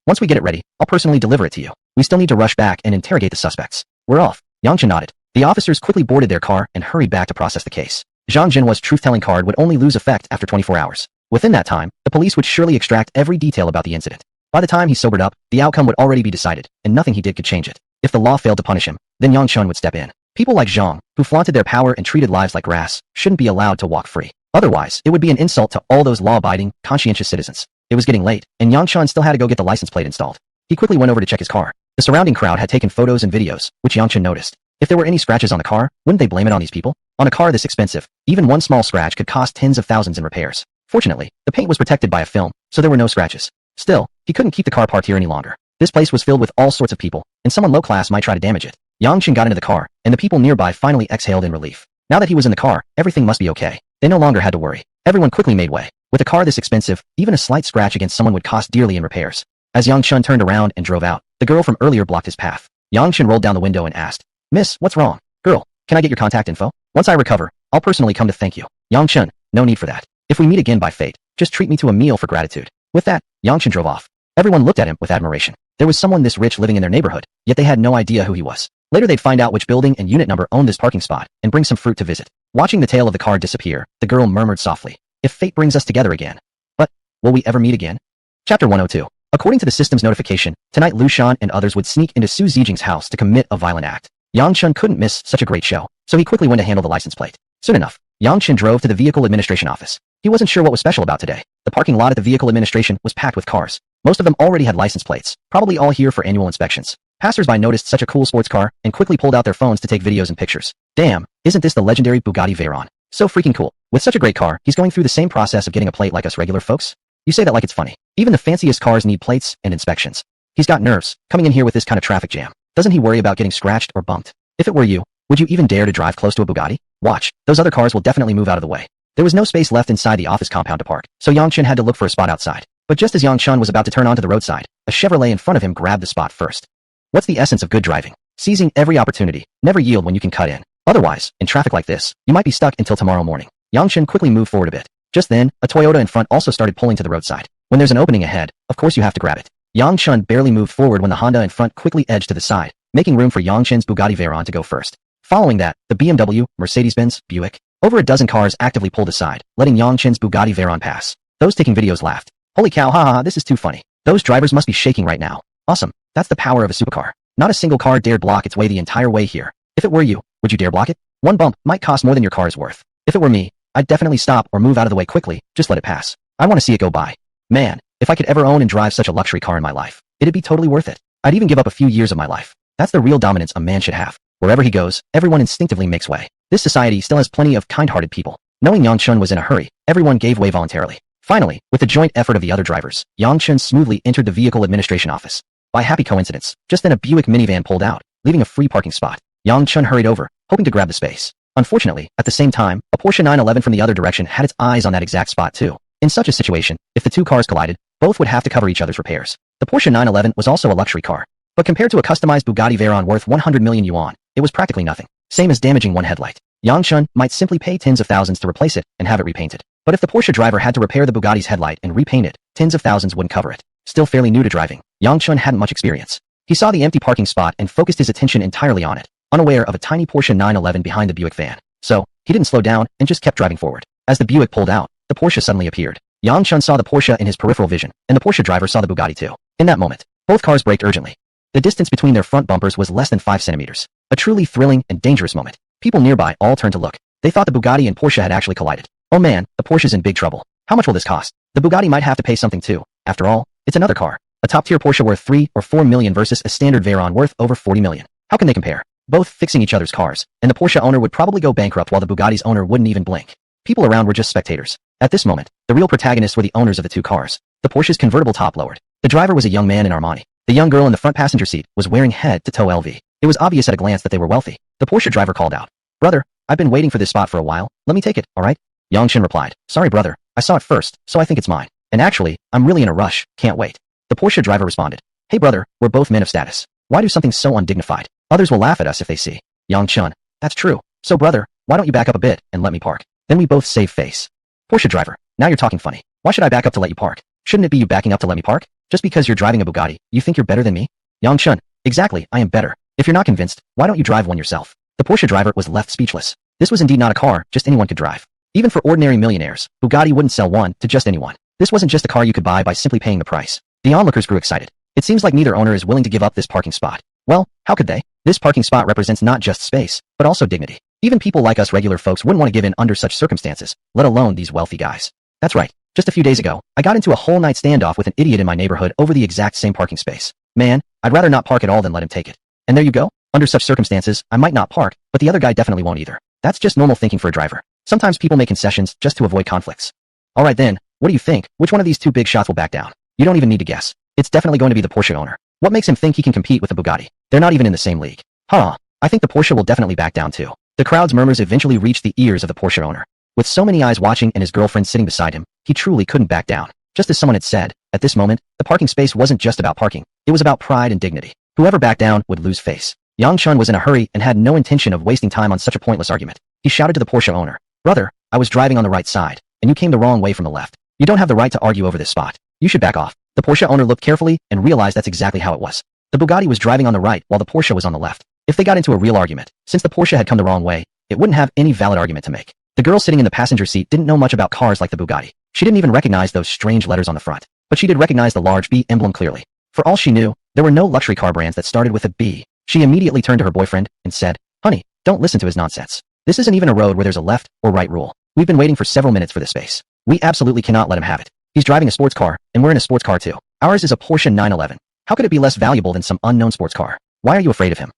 Once we get it ready, I'll personally deliver it to you. We still need to rush back and interrogate the suspects. We're off. Yang Chun nodded. The officers quickly boarded their car and hurried back to process the case. Zhang Jinhua's truth-telling card would only lose effect after 24 hours. Within that time, the police would surely extract every detail about the incident. By the time he sobered up, the outcome would already be decided, and nothing he did could change it. If the law failed to punish him, then Yang Chun would step in. People like Zhang, who flaunted their power and treated lives like grass, shouldn't be allowed to walk free. Otherwise, it would be an insult to all those law-abiding, conscientious citizens. It was getting late, and Yang Chun still had to go get the license plate installed. He quickly went over to check his car. The surrounding crowd had taken photos and videos, which Yang Chun noticed. If there were any scratches on the car, wouldn't they blame it on these people? On a car this expensive, even one small scratch could cost tens of thousands in repairs. Fortunately, the paint was protected by a film, so there were no scratches. Still, he couldn't keep the car parked here any longer. This place was filled with all sorts of people, and someone low-class might try to damage it. Yang Chun got into the car, and the people nearby finally exhaled in relief. Now that he was in the car, everything must be okay. They no longer had to worry. Everyone quickly made way. With a car this expensive, even a slight scratch against someone would cost dearly in repairs. As Yang Chun turned around and drove out, the girl from earlier blocked his path. Yang Chen rolled down the window and asked, "Miss, what's wrong? Girl, can I get your contact info? Once I recover, I'll personally come to thank you." Yang Chen, no need for that. If we meet again by fate, just treat me to a meal for gratitude. With that, Yang Chen drove off. Everyone looked at him with admiration. There was someone this rich living in their neighborhood, yet they had no idea who he was. Later they'd find out which building and unit number owned this parking spot and bring some fruit to visit. Watching the tail of the car disappear, the girl murmured softly, "If fate brings us together again. But, will we ever meet again?" Chapter 102. According to the system's notification, tonight Lu Shan and others would sneak into Su Zijing's house to commit a violent act. Yang Chen couldn't miss such a great show, so he quickly went to handle the license plate. Soon enough, Yang Chen drove to the vehicle administration office. He wasn't sure what was special about today. The parking lot at the vehicle administration was packed with cars. Most of them already had license plates, probably all here for annual inspections. Passers-by noticed such a cool sports car and quickly pulled out their phones to take videos and pictures. Damn, isn't this the legendary Bugatti Veyron? So freaking cool. With such a great car, he's going through the same process of getting a plate like us regular folks? You say that like it's funny. Even the fanciest cars need plates and inspections. He's got nerves, coming in here with this kind of traffic jam. Doesn't he worry about getting scratched or bumped? If it were you, would you even dare to drive close to a Bugatti? Watch, those other cars will definitely move out of the way. There was no space left inside the office compound to park, so Yang Chen had to look for a spot outside. But just as Yang Chen was about to turn onto the roadside, a Chevrolet in front of him grabbed the spot first. What's the essence of good driving? Seizing every opportunity, never yield when you can cut in. Otherwise, in traffic like this, you might be stuck until tomorrow morning. Yang Chen quickly moved forward a bit. Just then, a Toyota in front also started pulling to the roadside. When there's an opening ahead, of course you have to grab it. Yang Chen barely moved forward when the Honda in front quickly edged to the side, making room for Yang Chen's Bugatti Veyron to go first. Following that, the BMW, Mercedes-Benz, Buick, over a dozen cars actively pulled aside, letting Yang Chen's Bugatti Veyron pass. Those taking videos laughed. Holy cow, haha, this is too funny. Those drivers must be shaking right now. Awesome, that's the power of a supercar. Not a single car dared block its way the entire way here. If it were you, would you dare block it? One bump might cost more than your car is worth. If it were me, I'd definitely stop or move out of the way quickly, just let it pass. I want to see it go by. Man, if I could ever own and drive such a luxury car in my life, it'd be totally worth it. I'd even give up a few years of my life. That's the real dominance a man should have. Wherever he goes, everyone instinctively makes way. This society still has plenty of kind-hearted people. Knowing Yang Chen was in a hurry, everyone gave way voluntarily. Finally, with the joint effort of the other drivers, Yang Chen smoothly entered the vehicle administration office. By happy coincidence, just then a Buick minivan pulled out, leaving a free parking spot. Yang Chen hurried over, hoping to grab the space. Unfortunately, at the same time, a Porsche 911 from the other direction had its eyes on that exact spot too. In such a situation, if the two cars collided, both would have to cover each other's repairs. The Porsche 911 was also a luxury car, but compared to a customized Bugatti Veyron worth 100 million yuan, it was practically nothing. Same as damaging one headlight. Yang Chen might simply pay tens of thousands to replace it and have it repainted. But if the Porsche driver had to repair the Bugatti's headlight and repaint it, tens of thousands wouldn't cover it. Still fairly new to driving, Yang Chen hadn't much experience. He saw the empty parking spot and focused his attention entirely on it, unaware of a tiny Porsche 911 behind the Buick van. So, he didn't slow down and just kept driving forward. As the Buick pulled out, the Porsche suddenly appeared. Yang Chen saw the Porsche in his peripheral vision, and the Porsche driver saw the Bugatti too. In that moment, both cars braked urgently. The distance between their front bumpers was less than 5 centimeters. A truly thrilling and dangerous moment. People nearby all turned to look. They thought the Bugatti and Porsche had actually collided. Oh man, the Porsche's in big trouble. How much will this cost? The Bugatti might have to pay something too. After all, it's another car. A top-tier Porsche worth 3 or 4 million versus a standard Veyron worth over 40 million. How can they compare? Both fixing each other's cars, and the Porsche owner would probably go bankrupt while the Bugatti's owner wouldn't even blink. People around were just spectators. At this moment, the real protagonists were the owners of the two cars. The Porsche's convertible top lowered. The driver was a young man in Armani. The young girl in the front passenger seat was wearing head-to-toe LV. It was obvious at a glance that they were wealthy. The Porsche driver called out, "Brother, I've been waiting for this spot for a while. Let me take it, alright?" Yang Chen replied, "Sorry brother, I saw it first, so I think it's mine. And actually, I'm really in a rush, can't wait." The Porsche driver responded, "Hey brother, we're both men of status. Why do something so undignified? Others will laugh at us if they see." Yang Chen, "That's true. So brother, why don't you back up a bit and let me park? Then we both save face." Porsche driver, "Now you're talking funny. Why should I back up to let you park? Shouldn't it be you backing up to let me park? Just because you're driving a Bugatti, you think you're better than me?" Yang Chen, "Exactly, I am better. If you're not convinced, why don't you drive one yourself?" The Porsche driver was left speechless. This was indeed not a car just anyone could drive. Even for ordinary millionaires, Bugatti wouldn't sell one to just anyone. This wasn't just a car you could buy by simply paying the price. The onlookers grew excited. It seems like neither owner is willing to give up this parking spot. Well, how could they? This parking spot represents not just space, but also dignity. Even people like us regular folks wouldn't want to give in under such circumstances, let alone these wealthy guys. That's right. Just a few days ago, I got into a whole night standoff with an idiot in my neighborhood over the exact same parking space. Man, I'd rather not park at all than let him take it. And there you go. Under such circumstances, I might not park, but the other guy definitely won't either. That's just normal thinking for a driver. Sometimes people make concessions just to avoid conflicts. Alright then, what do you think? Which one of these two big shots will back down? You don't even need to guess. It's definitely going to be the Porsche owner. What makes him think he can compete with the Bugatti? They're not even in the same league. Huh, I think the Porsche will definitely back down too. The crowd's murmurs eventually reached the ears of the Porsche owner. With so many eyes watching and his girlfriend sitting beside him, he truly couldn't back down. Just as someone had said, at this moment, the parking space wasn't just about parking. It was about pride and dignity. Whoever backed down would lose face. Yang Chun was in a hurry and had no intention of wasting time on such a pointless argument. He shouted to the Porsche owner, "Brother, I was driving on the right side, and you came the wrong way from the left. You don't have the right to argue over this spot. You should back off." The Porsche owner looked carefully and realized that's exactly how it was. The Bugatti was driving on the right while the Porsche was on the left. If they got into a real argument, since the Porsche had come the wrong way, it wouldn't have any valid argument to make. The girl sitting in the passenger seat didn't know much about cars like the Bugatti. She didn't even recognize those strange letters on the front. But she did recognize the large B emblem clearly. For all she knew, there were no luxury car brands that started with a B. She immediately turned to her boyfriend and said, "Honey, don't listen to his nonsense. This isn't even a road where there's a left or right rule. We've been waiting for several minutes for this space. We absolutely cannot let him have it. He's driving a sports car, and we're in a sports car too. Ours is a Porsche 911. How could it be less valuable than some unknown sports car? Why are you afraid of him?"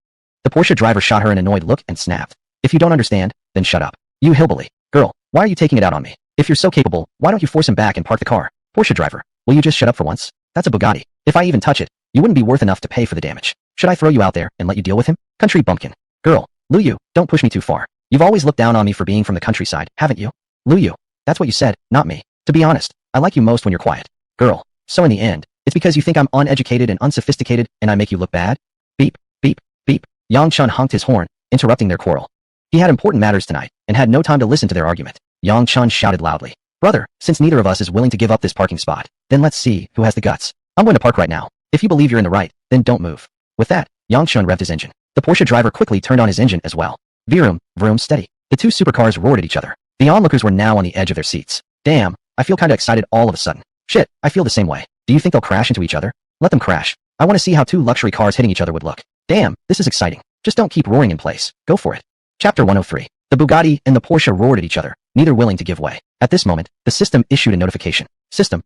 The Porsche driver shot her an annoyed look and snapped, "If you don't understand, then shut up. You hillbilly. Girl, why are you taking it out on me? If you're so capable, why don't you force him back and park the car?" "Porsche driver, will you just shut up for once? That's a Bugatti. If I even touch it, you wouldn't be worth enough to pay for the damage. Should I throw you out there and let you deal with him? Country bumpkin. Girl, Yu, don't push me too far. You've always looked down on me for being from the countryside, haven't you? Yu, that's what you said, not me. To be honest, I like you most when you're quiet. Girl, so in the end, it's because you think I'm uneducated and unsophisticated and I make you look bad?" Beep, beep, beep. Yang Chun honked his horn, interrupting their quarrel. He had important matters tonight and had no time to listen to their argument. Yang Chun shouted loudly, "Brother, since neither of us is willing to give up this parking spot, then let's see who has the guts. I'm going to park right now. If you believe you're in the right, then don't move." With that, Yang Chun revved his engine. The Porsche driver quickly turned on his engine as well. Vroom, vroom, steady. The two supercars roared at each other. The onlookers were now on the edge of their seats. Damn, I feel kinda excited all of a sudden. Shit, I feel the same way. Do you think they'll crash into each other? Let them crash. I want to see how two luxury cars hitting each other would look. Damn, this is exciting. Just don't keep roaring in place. Go for it. Chapter 103. The Bugatti and the Porsche roared at each other, neither willing to give way. At this moment, the system issued a notification. System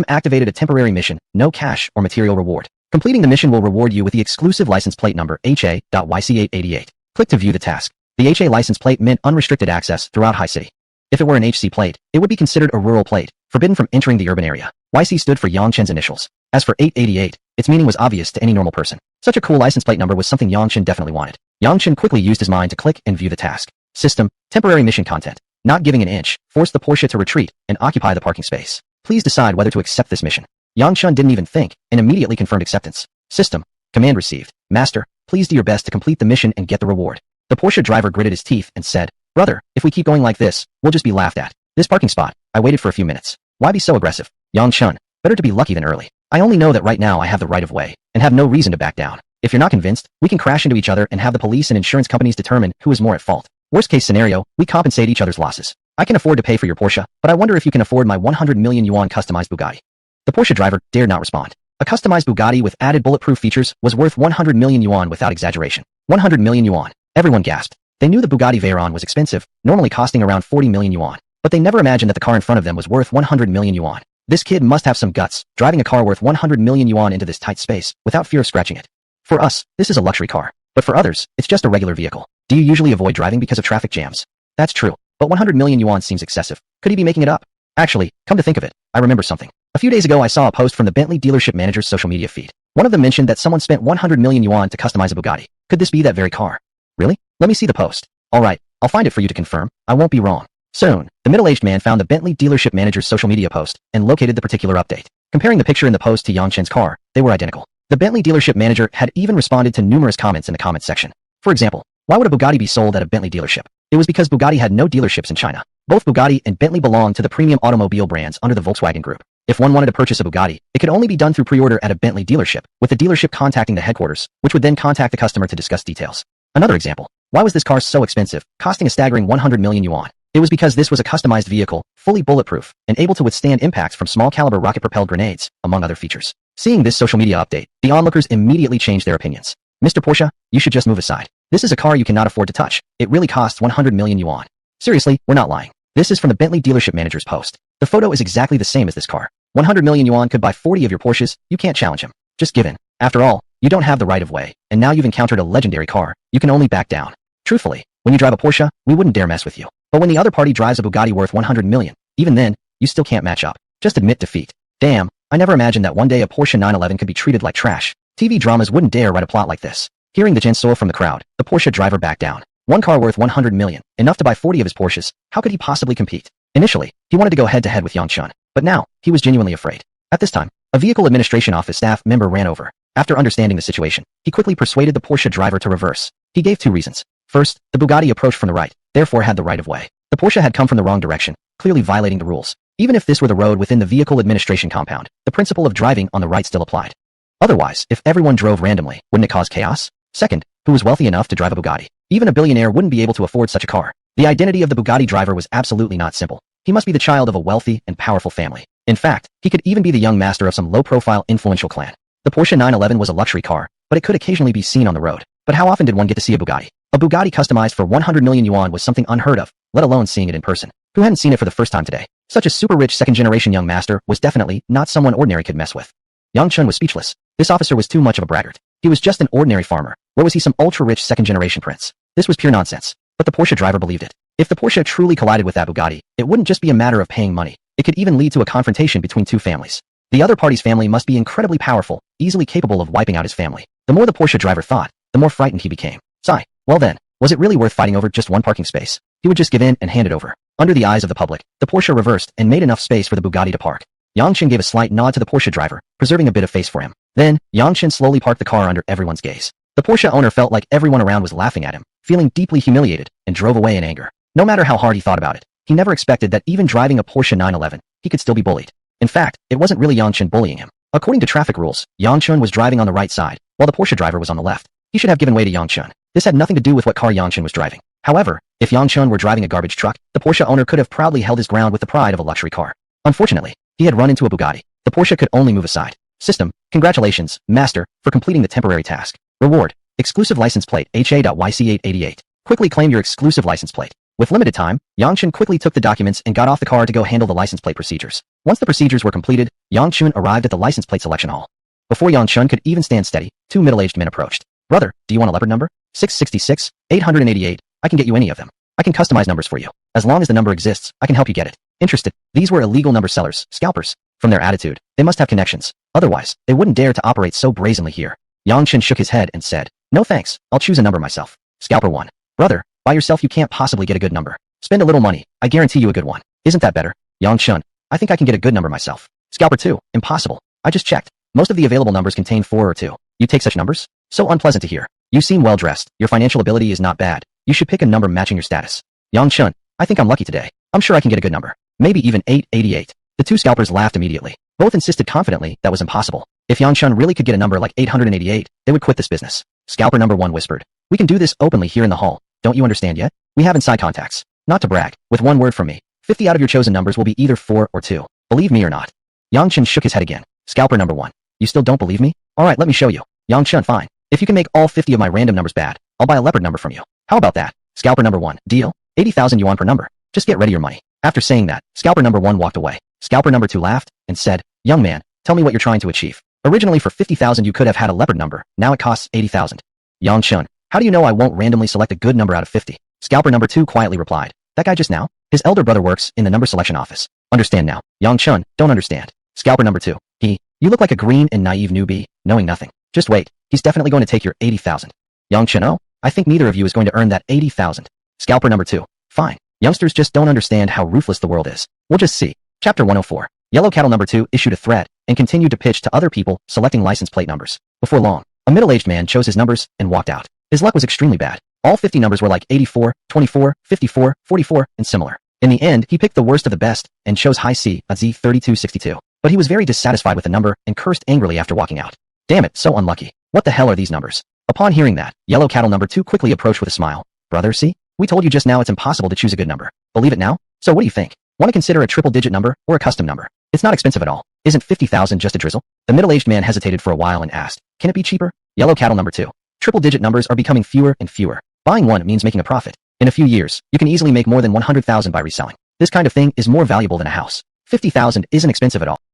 activated a temporary mission, no cash or material reward. Completing the mission will reward you with the exclusive license plate number HA.YC888. Click to view the task. The HA license plate meant unrestricted access throughout High City. If it were an HC plate, it would be considered a rural plate, forbidden from entering the urban area. YC stood for Yang Chen's initials. As for 888, its meaning was obvious to any normal person. Such a cool license plate number was something Yang Chen definitely wanted. Yang Chen quickly used his mind to click and view the task. System, temporary mission content. Not giving an inch, forced the Porsche to retreat and occupy the parking space. Please decide whether to accept this mission. Yang Chen didn't even think and immediately confirmed acceptance. System, command received. Master, please do your best to complete the mission and get the reward. The Porsche driver gritted his teeth and said, "Brother, if we keep going like this, we'll just be laughed at. This parking spot, I waited for a few minutes. Why be so aggressive? Yang Chen, better to be lucky than early. I only know that right now I have the right of way and have no reason to back down. If you're not convinced, we can crash into each other and have the police and insurance companies determine who is more at fault. Worst case scenario, we compensate each other's losses. I can afford to pay for your Porsche, but I wonder if you can afford my 100 million yuan customized Bugatti." The Porsche driver dared not respond. A customized Bugatti with added bulletproof features was worth 100 million yuan without exaggeration. 100 million yuan. Everyone gasped. They knew the Bugatti Veyron was expensive, normally costing around 40 million yuan, but they never imagined that the car in front of them was worth 100 million yuan. This kid must have some guts, driving a car worth 100 million yuan into this tight space, without fear of scratching it. For us, this is a luxury car, but for others, it's just a regular vehicle. Do you usually avoid driving because of traffic jams? That's true, but 100 million yuan seems excessive. Could he be making it up? Actually, come to think of it, I remember something. A few days ago I saw a post from the Bentley dealership manager's social media feed. One of them mentioned that someone spent 100 million yuan to customize a Bugatti. Could this be that very car? Really? Let me see the post. Alright, I'll find it for you to confirm. I won't be wrong. Soon, the middle-aged man found the Bentley dealership manager's social media post and located the particular update. Comparing the picture in the post to Yang Chen's car, they were identical. The Bentley dealership manager had even responded to numerous comments in the comments section. For example, why would a Bugatti be sold at a Bentley dealership? It was because Bugatti had no dealerships in China. Both Bugatti and Bentley belonged to the premium automobile brands under the Volkswagen Group. If one wanted to purchase a Bugatti, it could only be done through pre-order at a Bentley dealership, with the dealership contacting the headquarters, which would then contact the customer to discuss details. Another example. Why was this car so expensive, costing a staggering 100 million yuan? It was because this was a customized vehicle, fully bulletproof, and able to withstand impacts from small-caliber rocket-propelled grenades, among other features. Seeing this social media update, the onlookers immediately changed their opinions. "Mr. Porsche, you should just move aside. This is a car you cannot afford to touch. It really costs 100 million yuan. Seriously, we're not lying. This is from the Bentley dealership manager's post. The photo is exactly the same as this car. 100 million yuan could buy 40 of your Porsches. You can't challenge him. Just give in. After all, you don't have the right of way, and now you've encountered a legendary car. You can only back down. Truthfully, when you drive a Porsche, we wouldn't dare mess with you. But when the other party drives a Bugatti worth 100 million, even then, you still can't match up. Just admit defeat. Damn, I never imagined that one day a Porsche 911 could be treated like trash. TV dramas wouldn't dare write a plot like this." Hearing the Jinsoul from the crowd, the Porsche driver backed down. One car worth 100 million, enough to buy 40 of his Porsches. How could he possibly compete? Initially, he wanted to go head-to-head with Yang Chun, but now, he was genuinely afraid. At this time, a vehicle administration office staff member ran over. After understanding the situation, he quickly persuaded the Porsche driver to reverse. He gave 2 reasons. First, the Bugatti approached from the right, therefore had the right of way. The Porsche had come from the wrong direction, clearly violating the rules. Even if this were the road within the vehicle administration compound, the principle of driving on the right still applied. Otherwise, if everyone drove randomly, wouldn't it cause chaos? Second, who was wealthy enough to drive a Bugatti? Even a billionaire wouldn't be able to afford such a car. The identity of the Bugatti driver was absolutely not simple. He must be the child of a wealthy and powerful family. In fact, he could even be the young master of some low-profile influential clan. The Porsche 911 was a luxury car, but it could occasionally be seen on the road. But how often did one get to see a Bugatti? A Bugatti customized for 100 million yuan was something unheard of, let alone seeing it in person. Who hadn't seen it for the first time today? Such a super-rich second-generation young master was definitely not someone ordinary could mess with. Yang Chun was speechless. This officer was too much of a braggart. He was just an ordinary farmer. Where was he some ultra-rich second-generation prince? This was pure nonsense. But the Porsche driver believed it. If the Porsche truly collided with that Bugatti, it wouldn't just be a matter of paying money. It could even lead to a confrontation between 2 families. The other party's family must be incredibly powerful, easily capable of wiping out his family. The more the Porsche driver thought, the more frightened he became. Sigh. Well then, was it really worth fighting over just one parking space? He would just give in and hand it over. Under the eyes of the public, the Porsche reversed and made enough space for the Bugatti to park. Yang Chen gave a slight nod to the Porsche driver, preserving a bit of face for him. Then, Yang Chen slowly parked the car under everyone's gaze. The Porsche owner felt like everyone around was laughing at him, feeling deeply humiliated, and drove away in anger. No matter how hard he thought about it, he never expected that even driving a Porsche 911, he could still be bullied. In fact, it wasn't really Yang Chen bullying him. According to traffic rules, Yang Chen was driving on the right side, while the Porsche driver was on the left. He should have given way to Yang Chen. This had nothing to do with what car Yang Chen was driving. However, if Yang Chen were driving a garbage truck, the Porsche owner could have proudly held his ground with the pride of a luxury car. Unfortunately, he had run into a Bugatti. The Porsche could only move aside. System, congratulations, master, for completing the temporary task. Reward, exclusive license plate HA.YC888. Quickly claim your exclusive license plate. With limited time, Yang Chun quickly took the documents and got off the car to go handle the license plate procedures. Once the procedures were completed, Yang Chun arrived at the license plate selection hall. Before Yang Chun could even stand steady, 2 middle-aged men approached. Brother, do you want a leopard number? 666, 888, I can get you any of them. I can customize numbers for you. As long as the number exists, I can help you get it. Interested? These were illegal number sellers, scalpers. From their attitude, they must have connections. Otherwise, they wouldn't dare to operate so brazenly here. Yang Chun shook his head and said, no thanks, I'll choose a number myself. Scalper 1. Brother, by yourself you can't possibly get a good number. Spend a little money, I guarantee you a good one. Isn't that better? Yang Chun, I think I can get a good number myself. Scalper 2. Impossible. I just checked. Most of the available numbers contain 4 or 2. You take such numbers? So unpleasant to hear. You seem well dressed, your financial ability is not bad. You should pick a number matching your status. Yang Chun, I think I'm lucky today. I'm sure I can get a good number. Maybe even 888. The 2 scalpers laughed immediately. Both insisted confidently that was impossible. If Yang Chun really could get a number like 888, they would quit this business. Scalper number 1 whispered, we can do this openly here in the hall. Don't you understand yet? We have inside contacts. Not to brag, with one word from me, 50 out of your chosen numbers will be either 4 or 2. Believe me or not. Yang Chun shook his head again. Scalper number 1. You still don't believe me? Alright, let me show you. Yang Chun, fine. If you can make all 50 of my random numbers bad, I'll buy a leopard number from you. How about that? Scalper number 1. Deal? 80,000 yuan per number. Just get ready your money. After saying that, scalper number 1 walked away. Scalper number 2 laughed and said, young man, tell me what you're trying to achieve. Originally for 50,000 you could have had a leopard number, now it costs 80,000. Yang Chun, how do you know I won't randomly select a good number out of 50? Scalper number 2 quietly replied, that guy just now? His elder brother works in the number selection office. Understand now. Yang Chun, don't understand. Scalper number 2, you look like a green and naive newbie, knowing nothing. Just wait, he's definitely going to take your 80,000. Yang Chun, oh, I think neither of you is going to earn that 80,000. Scalper number 2, fine. Youngsters just don't understand how ruthless the world is. We'll just see. Chapter 104. Yellow Cattle number 2 issued a threat and continued to pitch to other people selecting license plate numbers. Before long, a middle-aged man chose his numbers and walked out. His luck was extremely bad. All 50 numbers were like 84, 24, 54, 44, and similar. In the end, he picked the worst of the best and chose high C, a Z3262. But he was very dissatisfied with the number and cursed angrily after walking out. Damn it, so unlucky. What the hell are these numbers? Upon hearing that, Yellow Cattle number 2 quickly approached with a smile. Brother, see? We told you just now it's impossible to choose a good number. Believe it now? So what do you think? Want to consider a triple-digit number or a custom number? It's not expensive at all. Isn't 50,000 just a drizzle? The middle-aged man hesitated for a while and asked, can it be cheaper? Yellow Cattle number 2. Triple-digit numbers are becoming fewer and fewer. Buying one means making a profit. In a few years, you can easily make more than 100,000 by reselling. This kind of thing is more valuable than a house. 50,000 isn't expensive at all.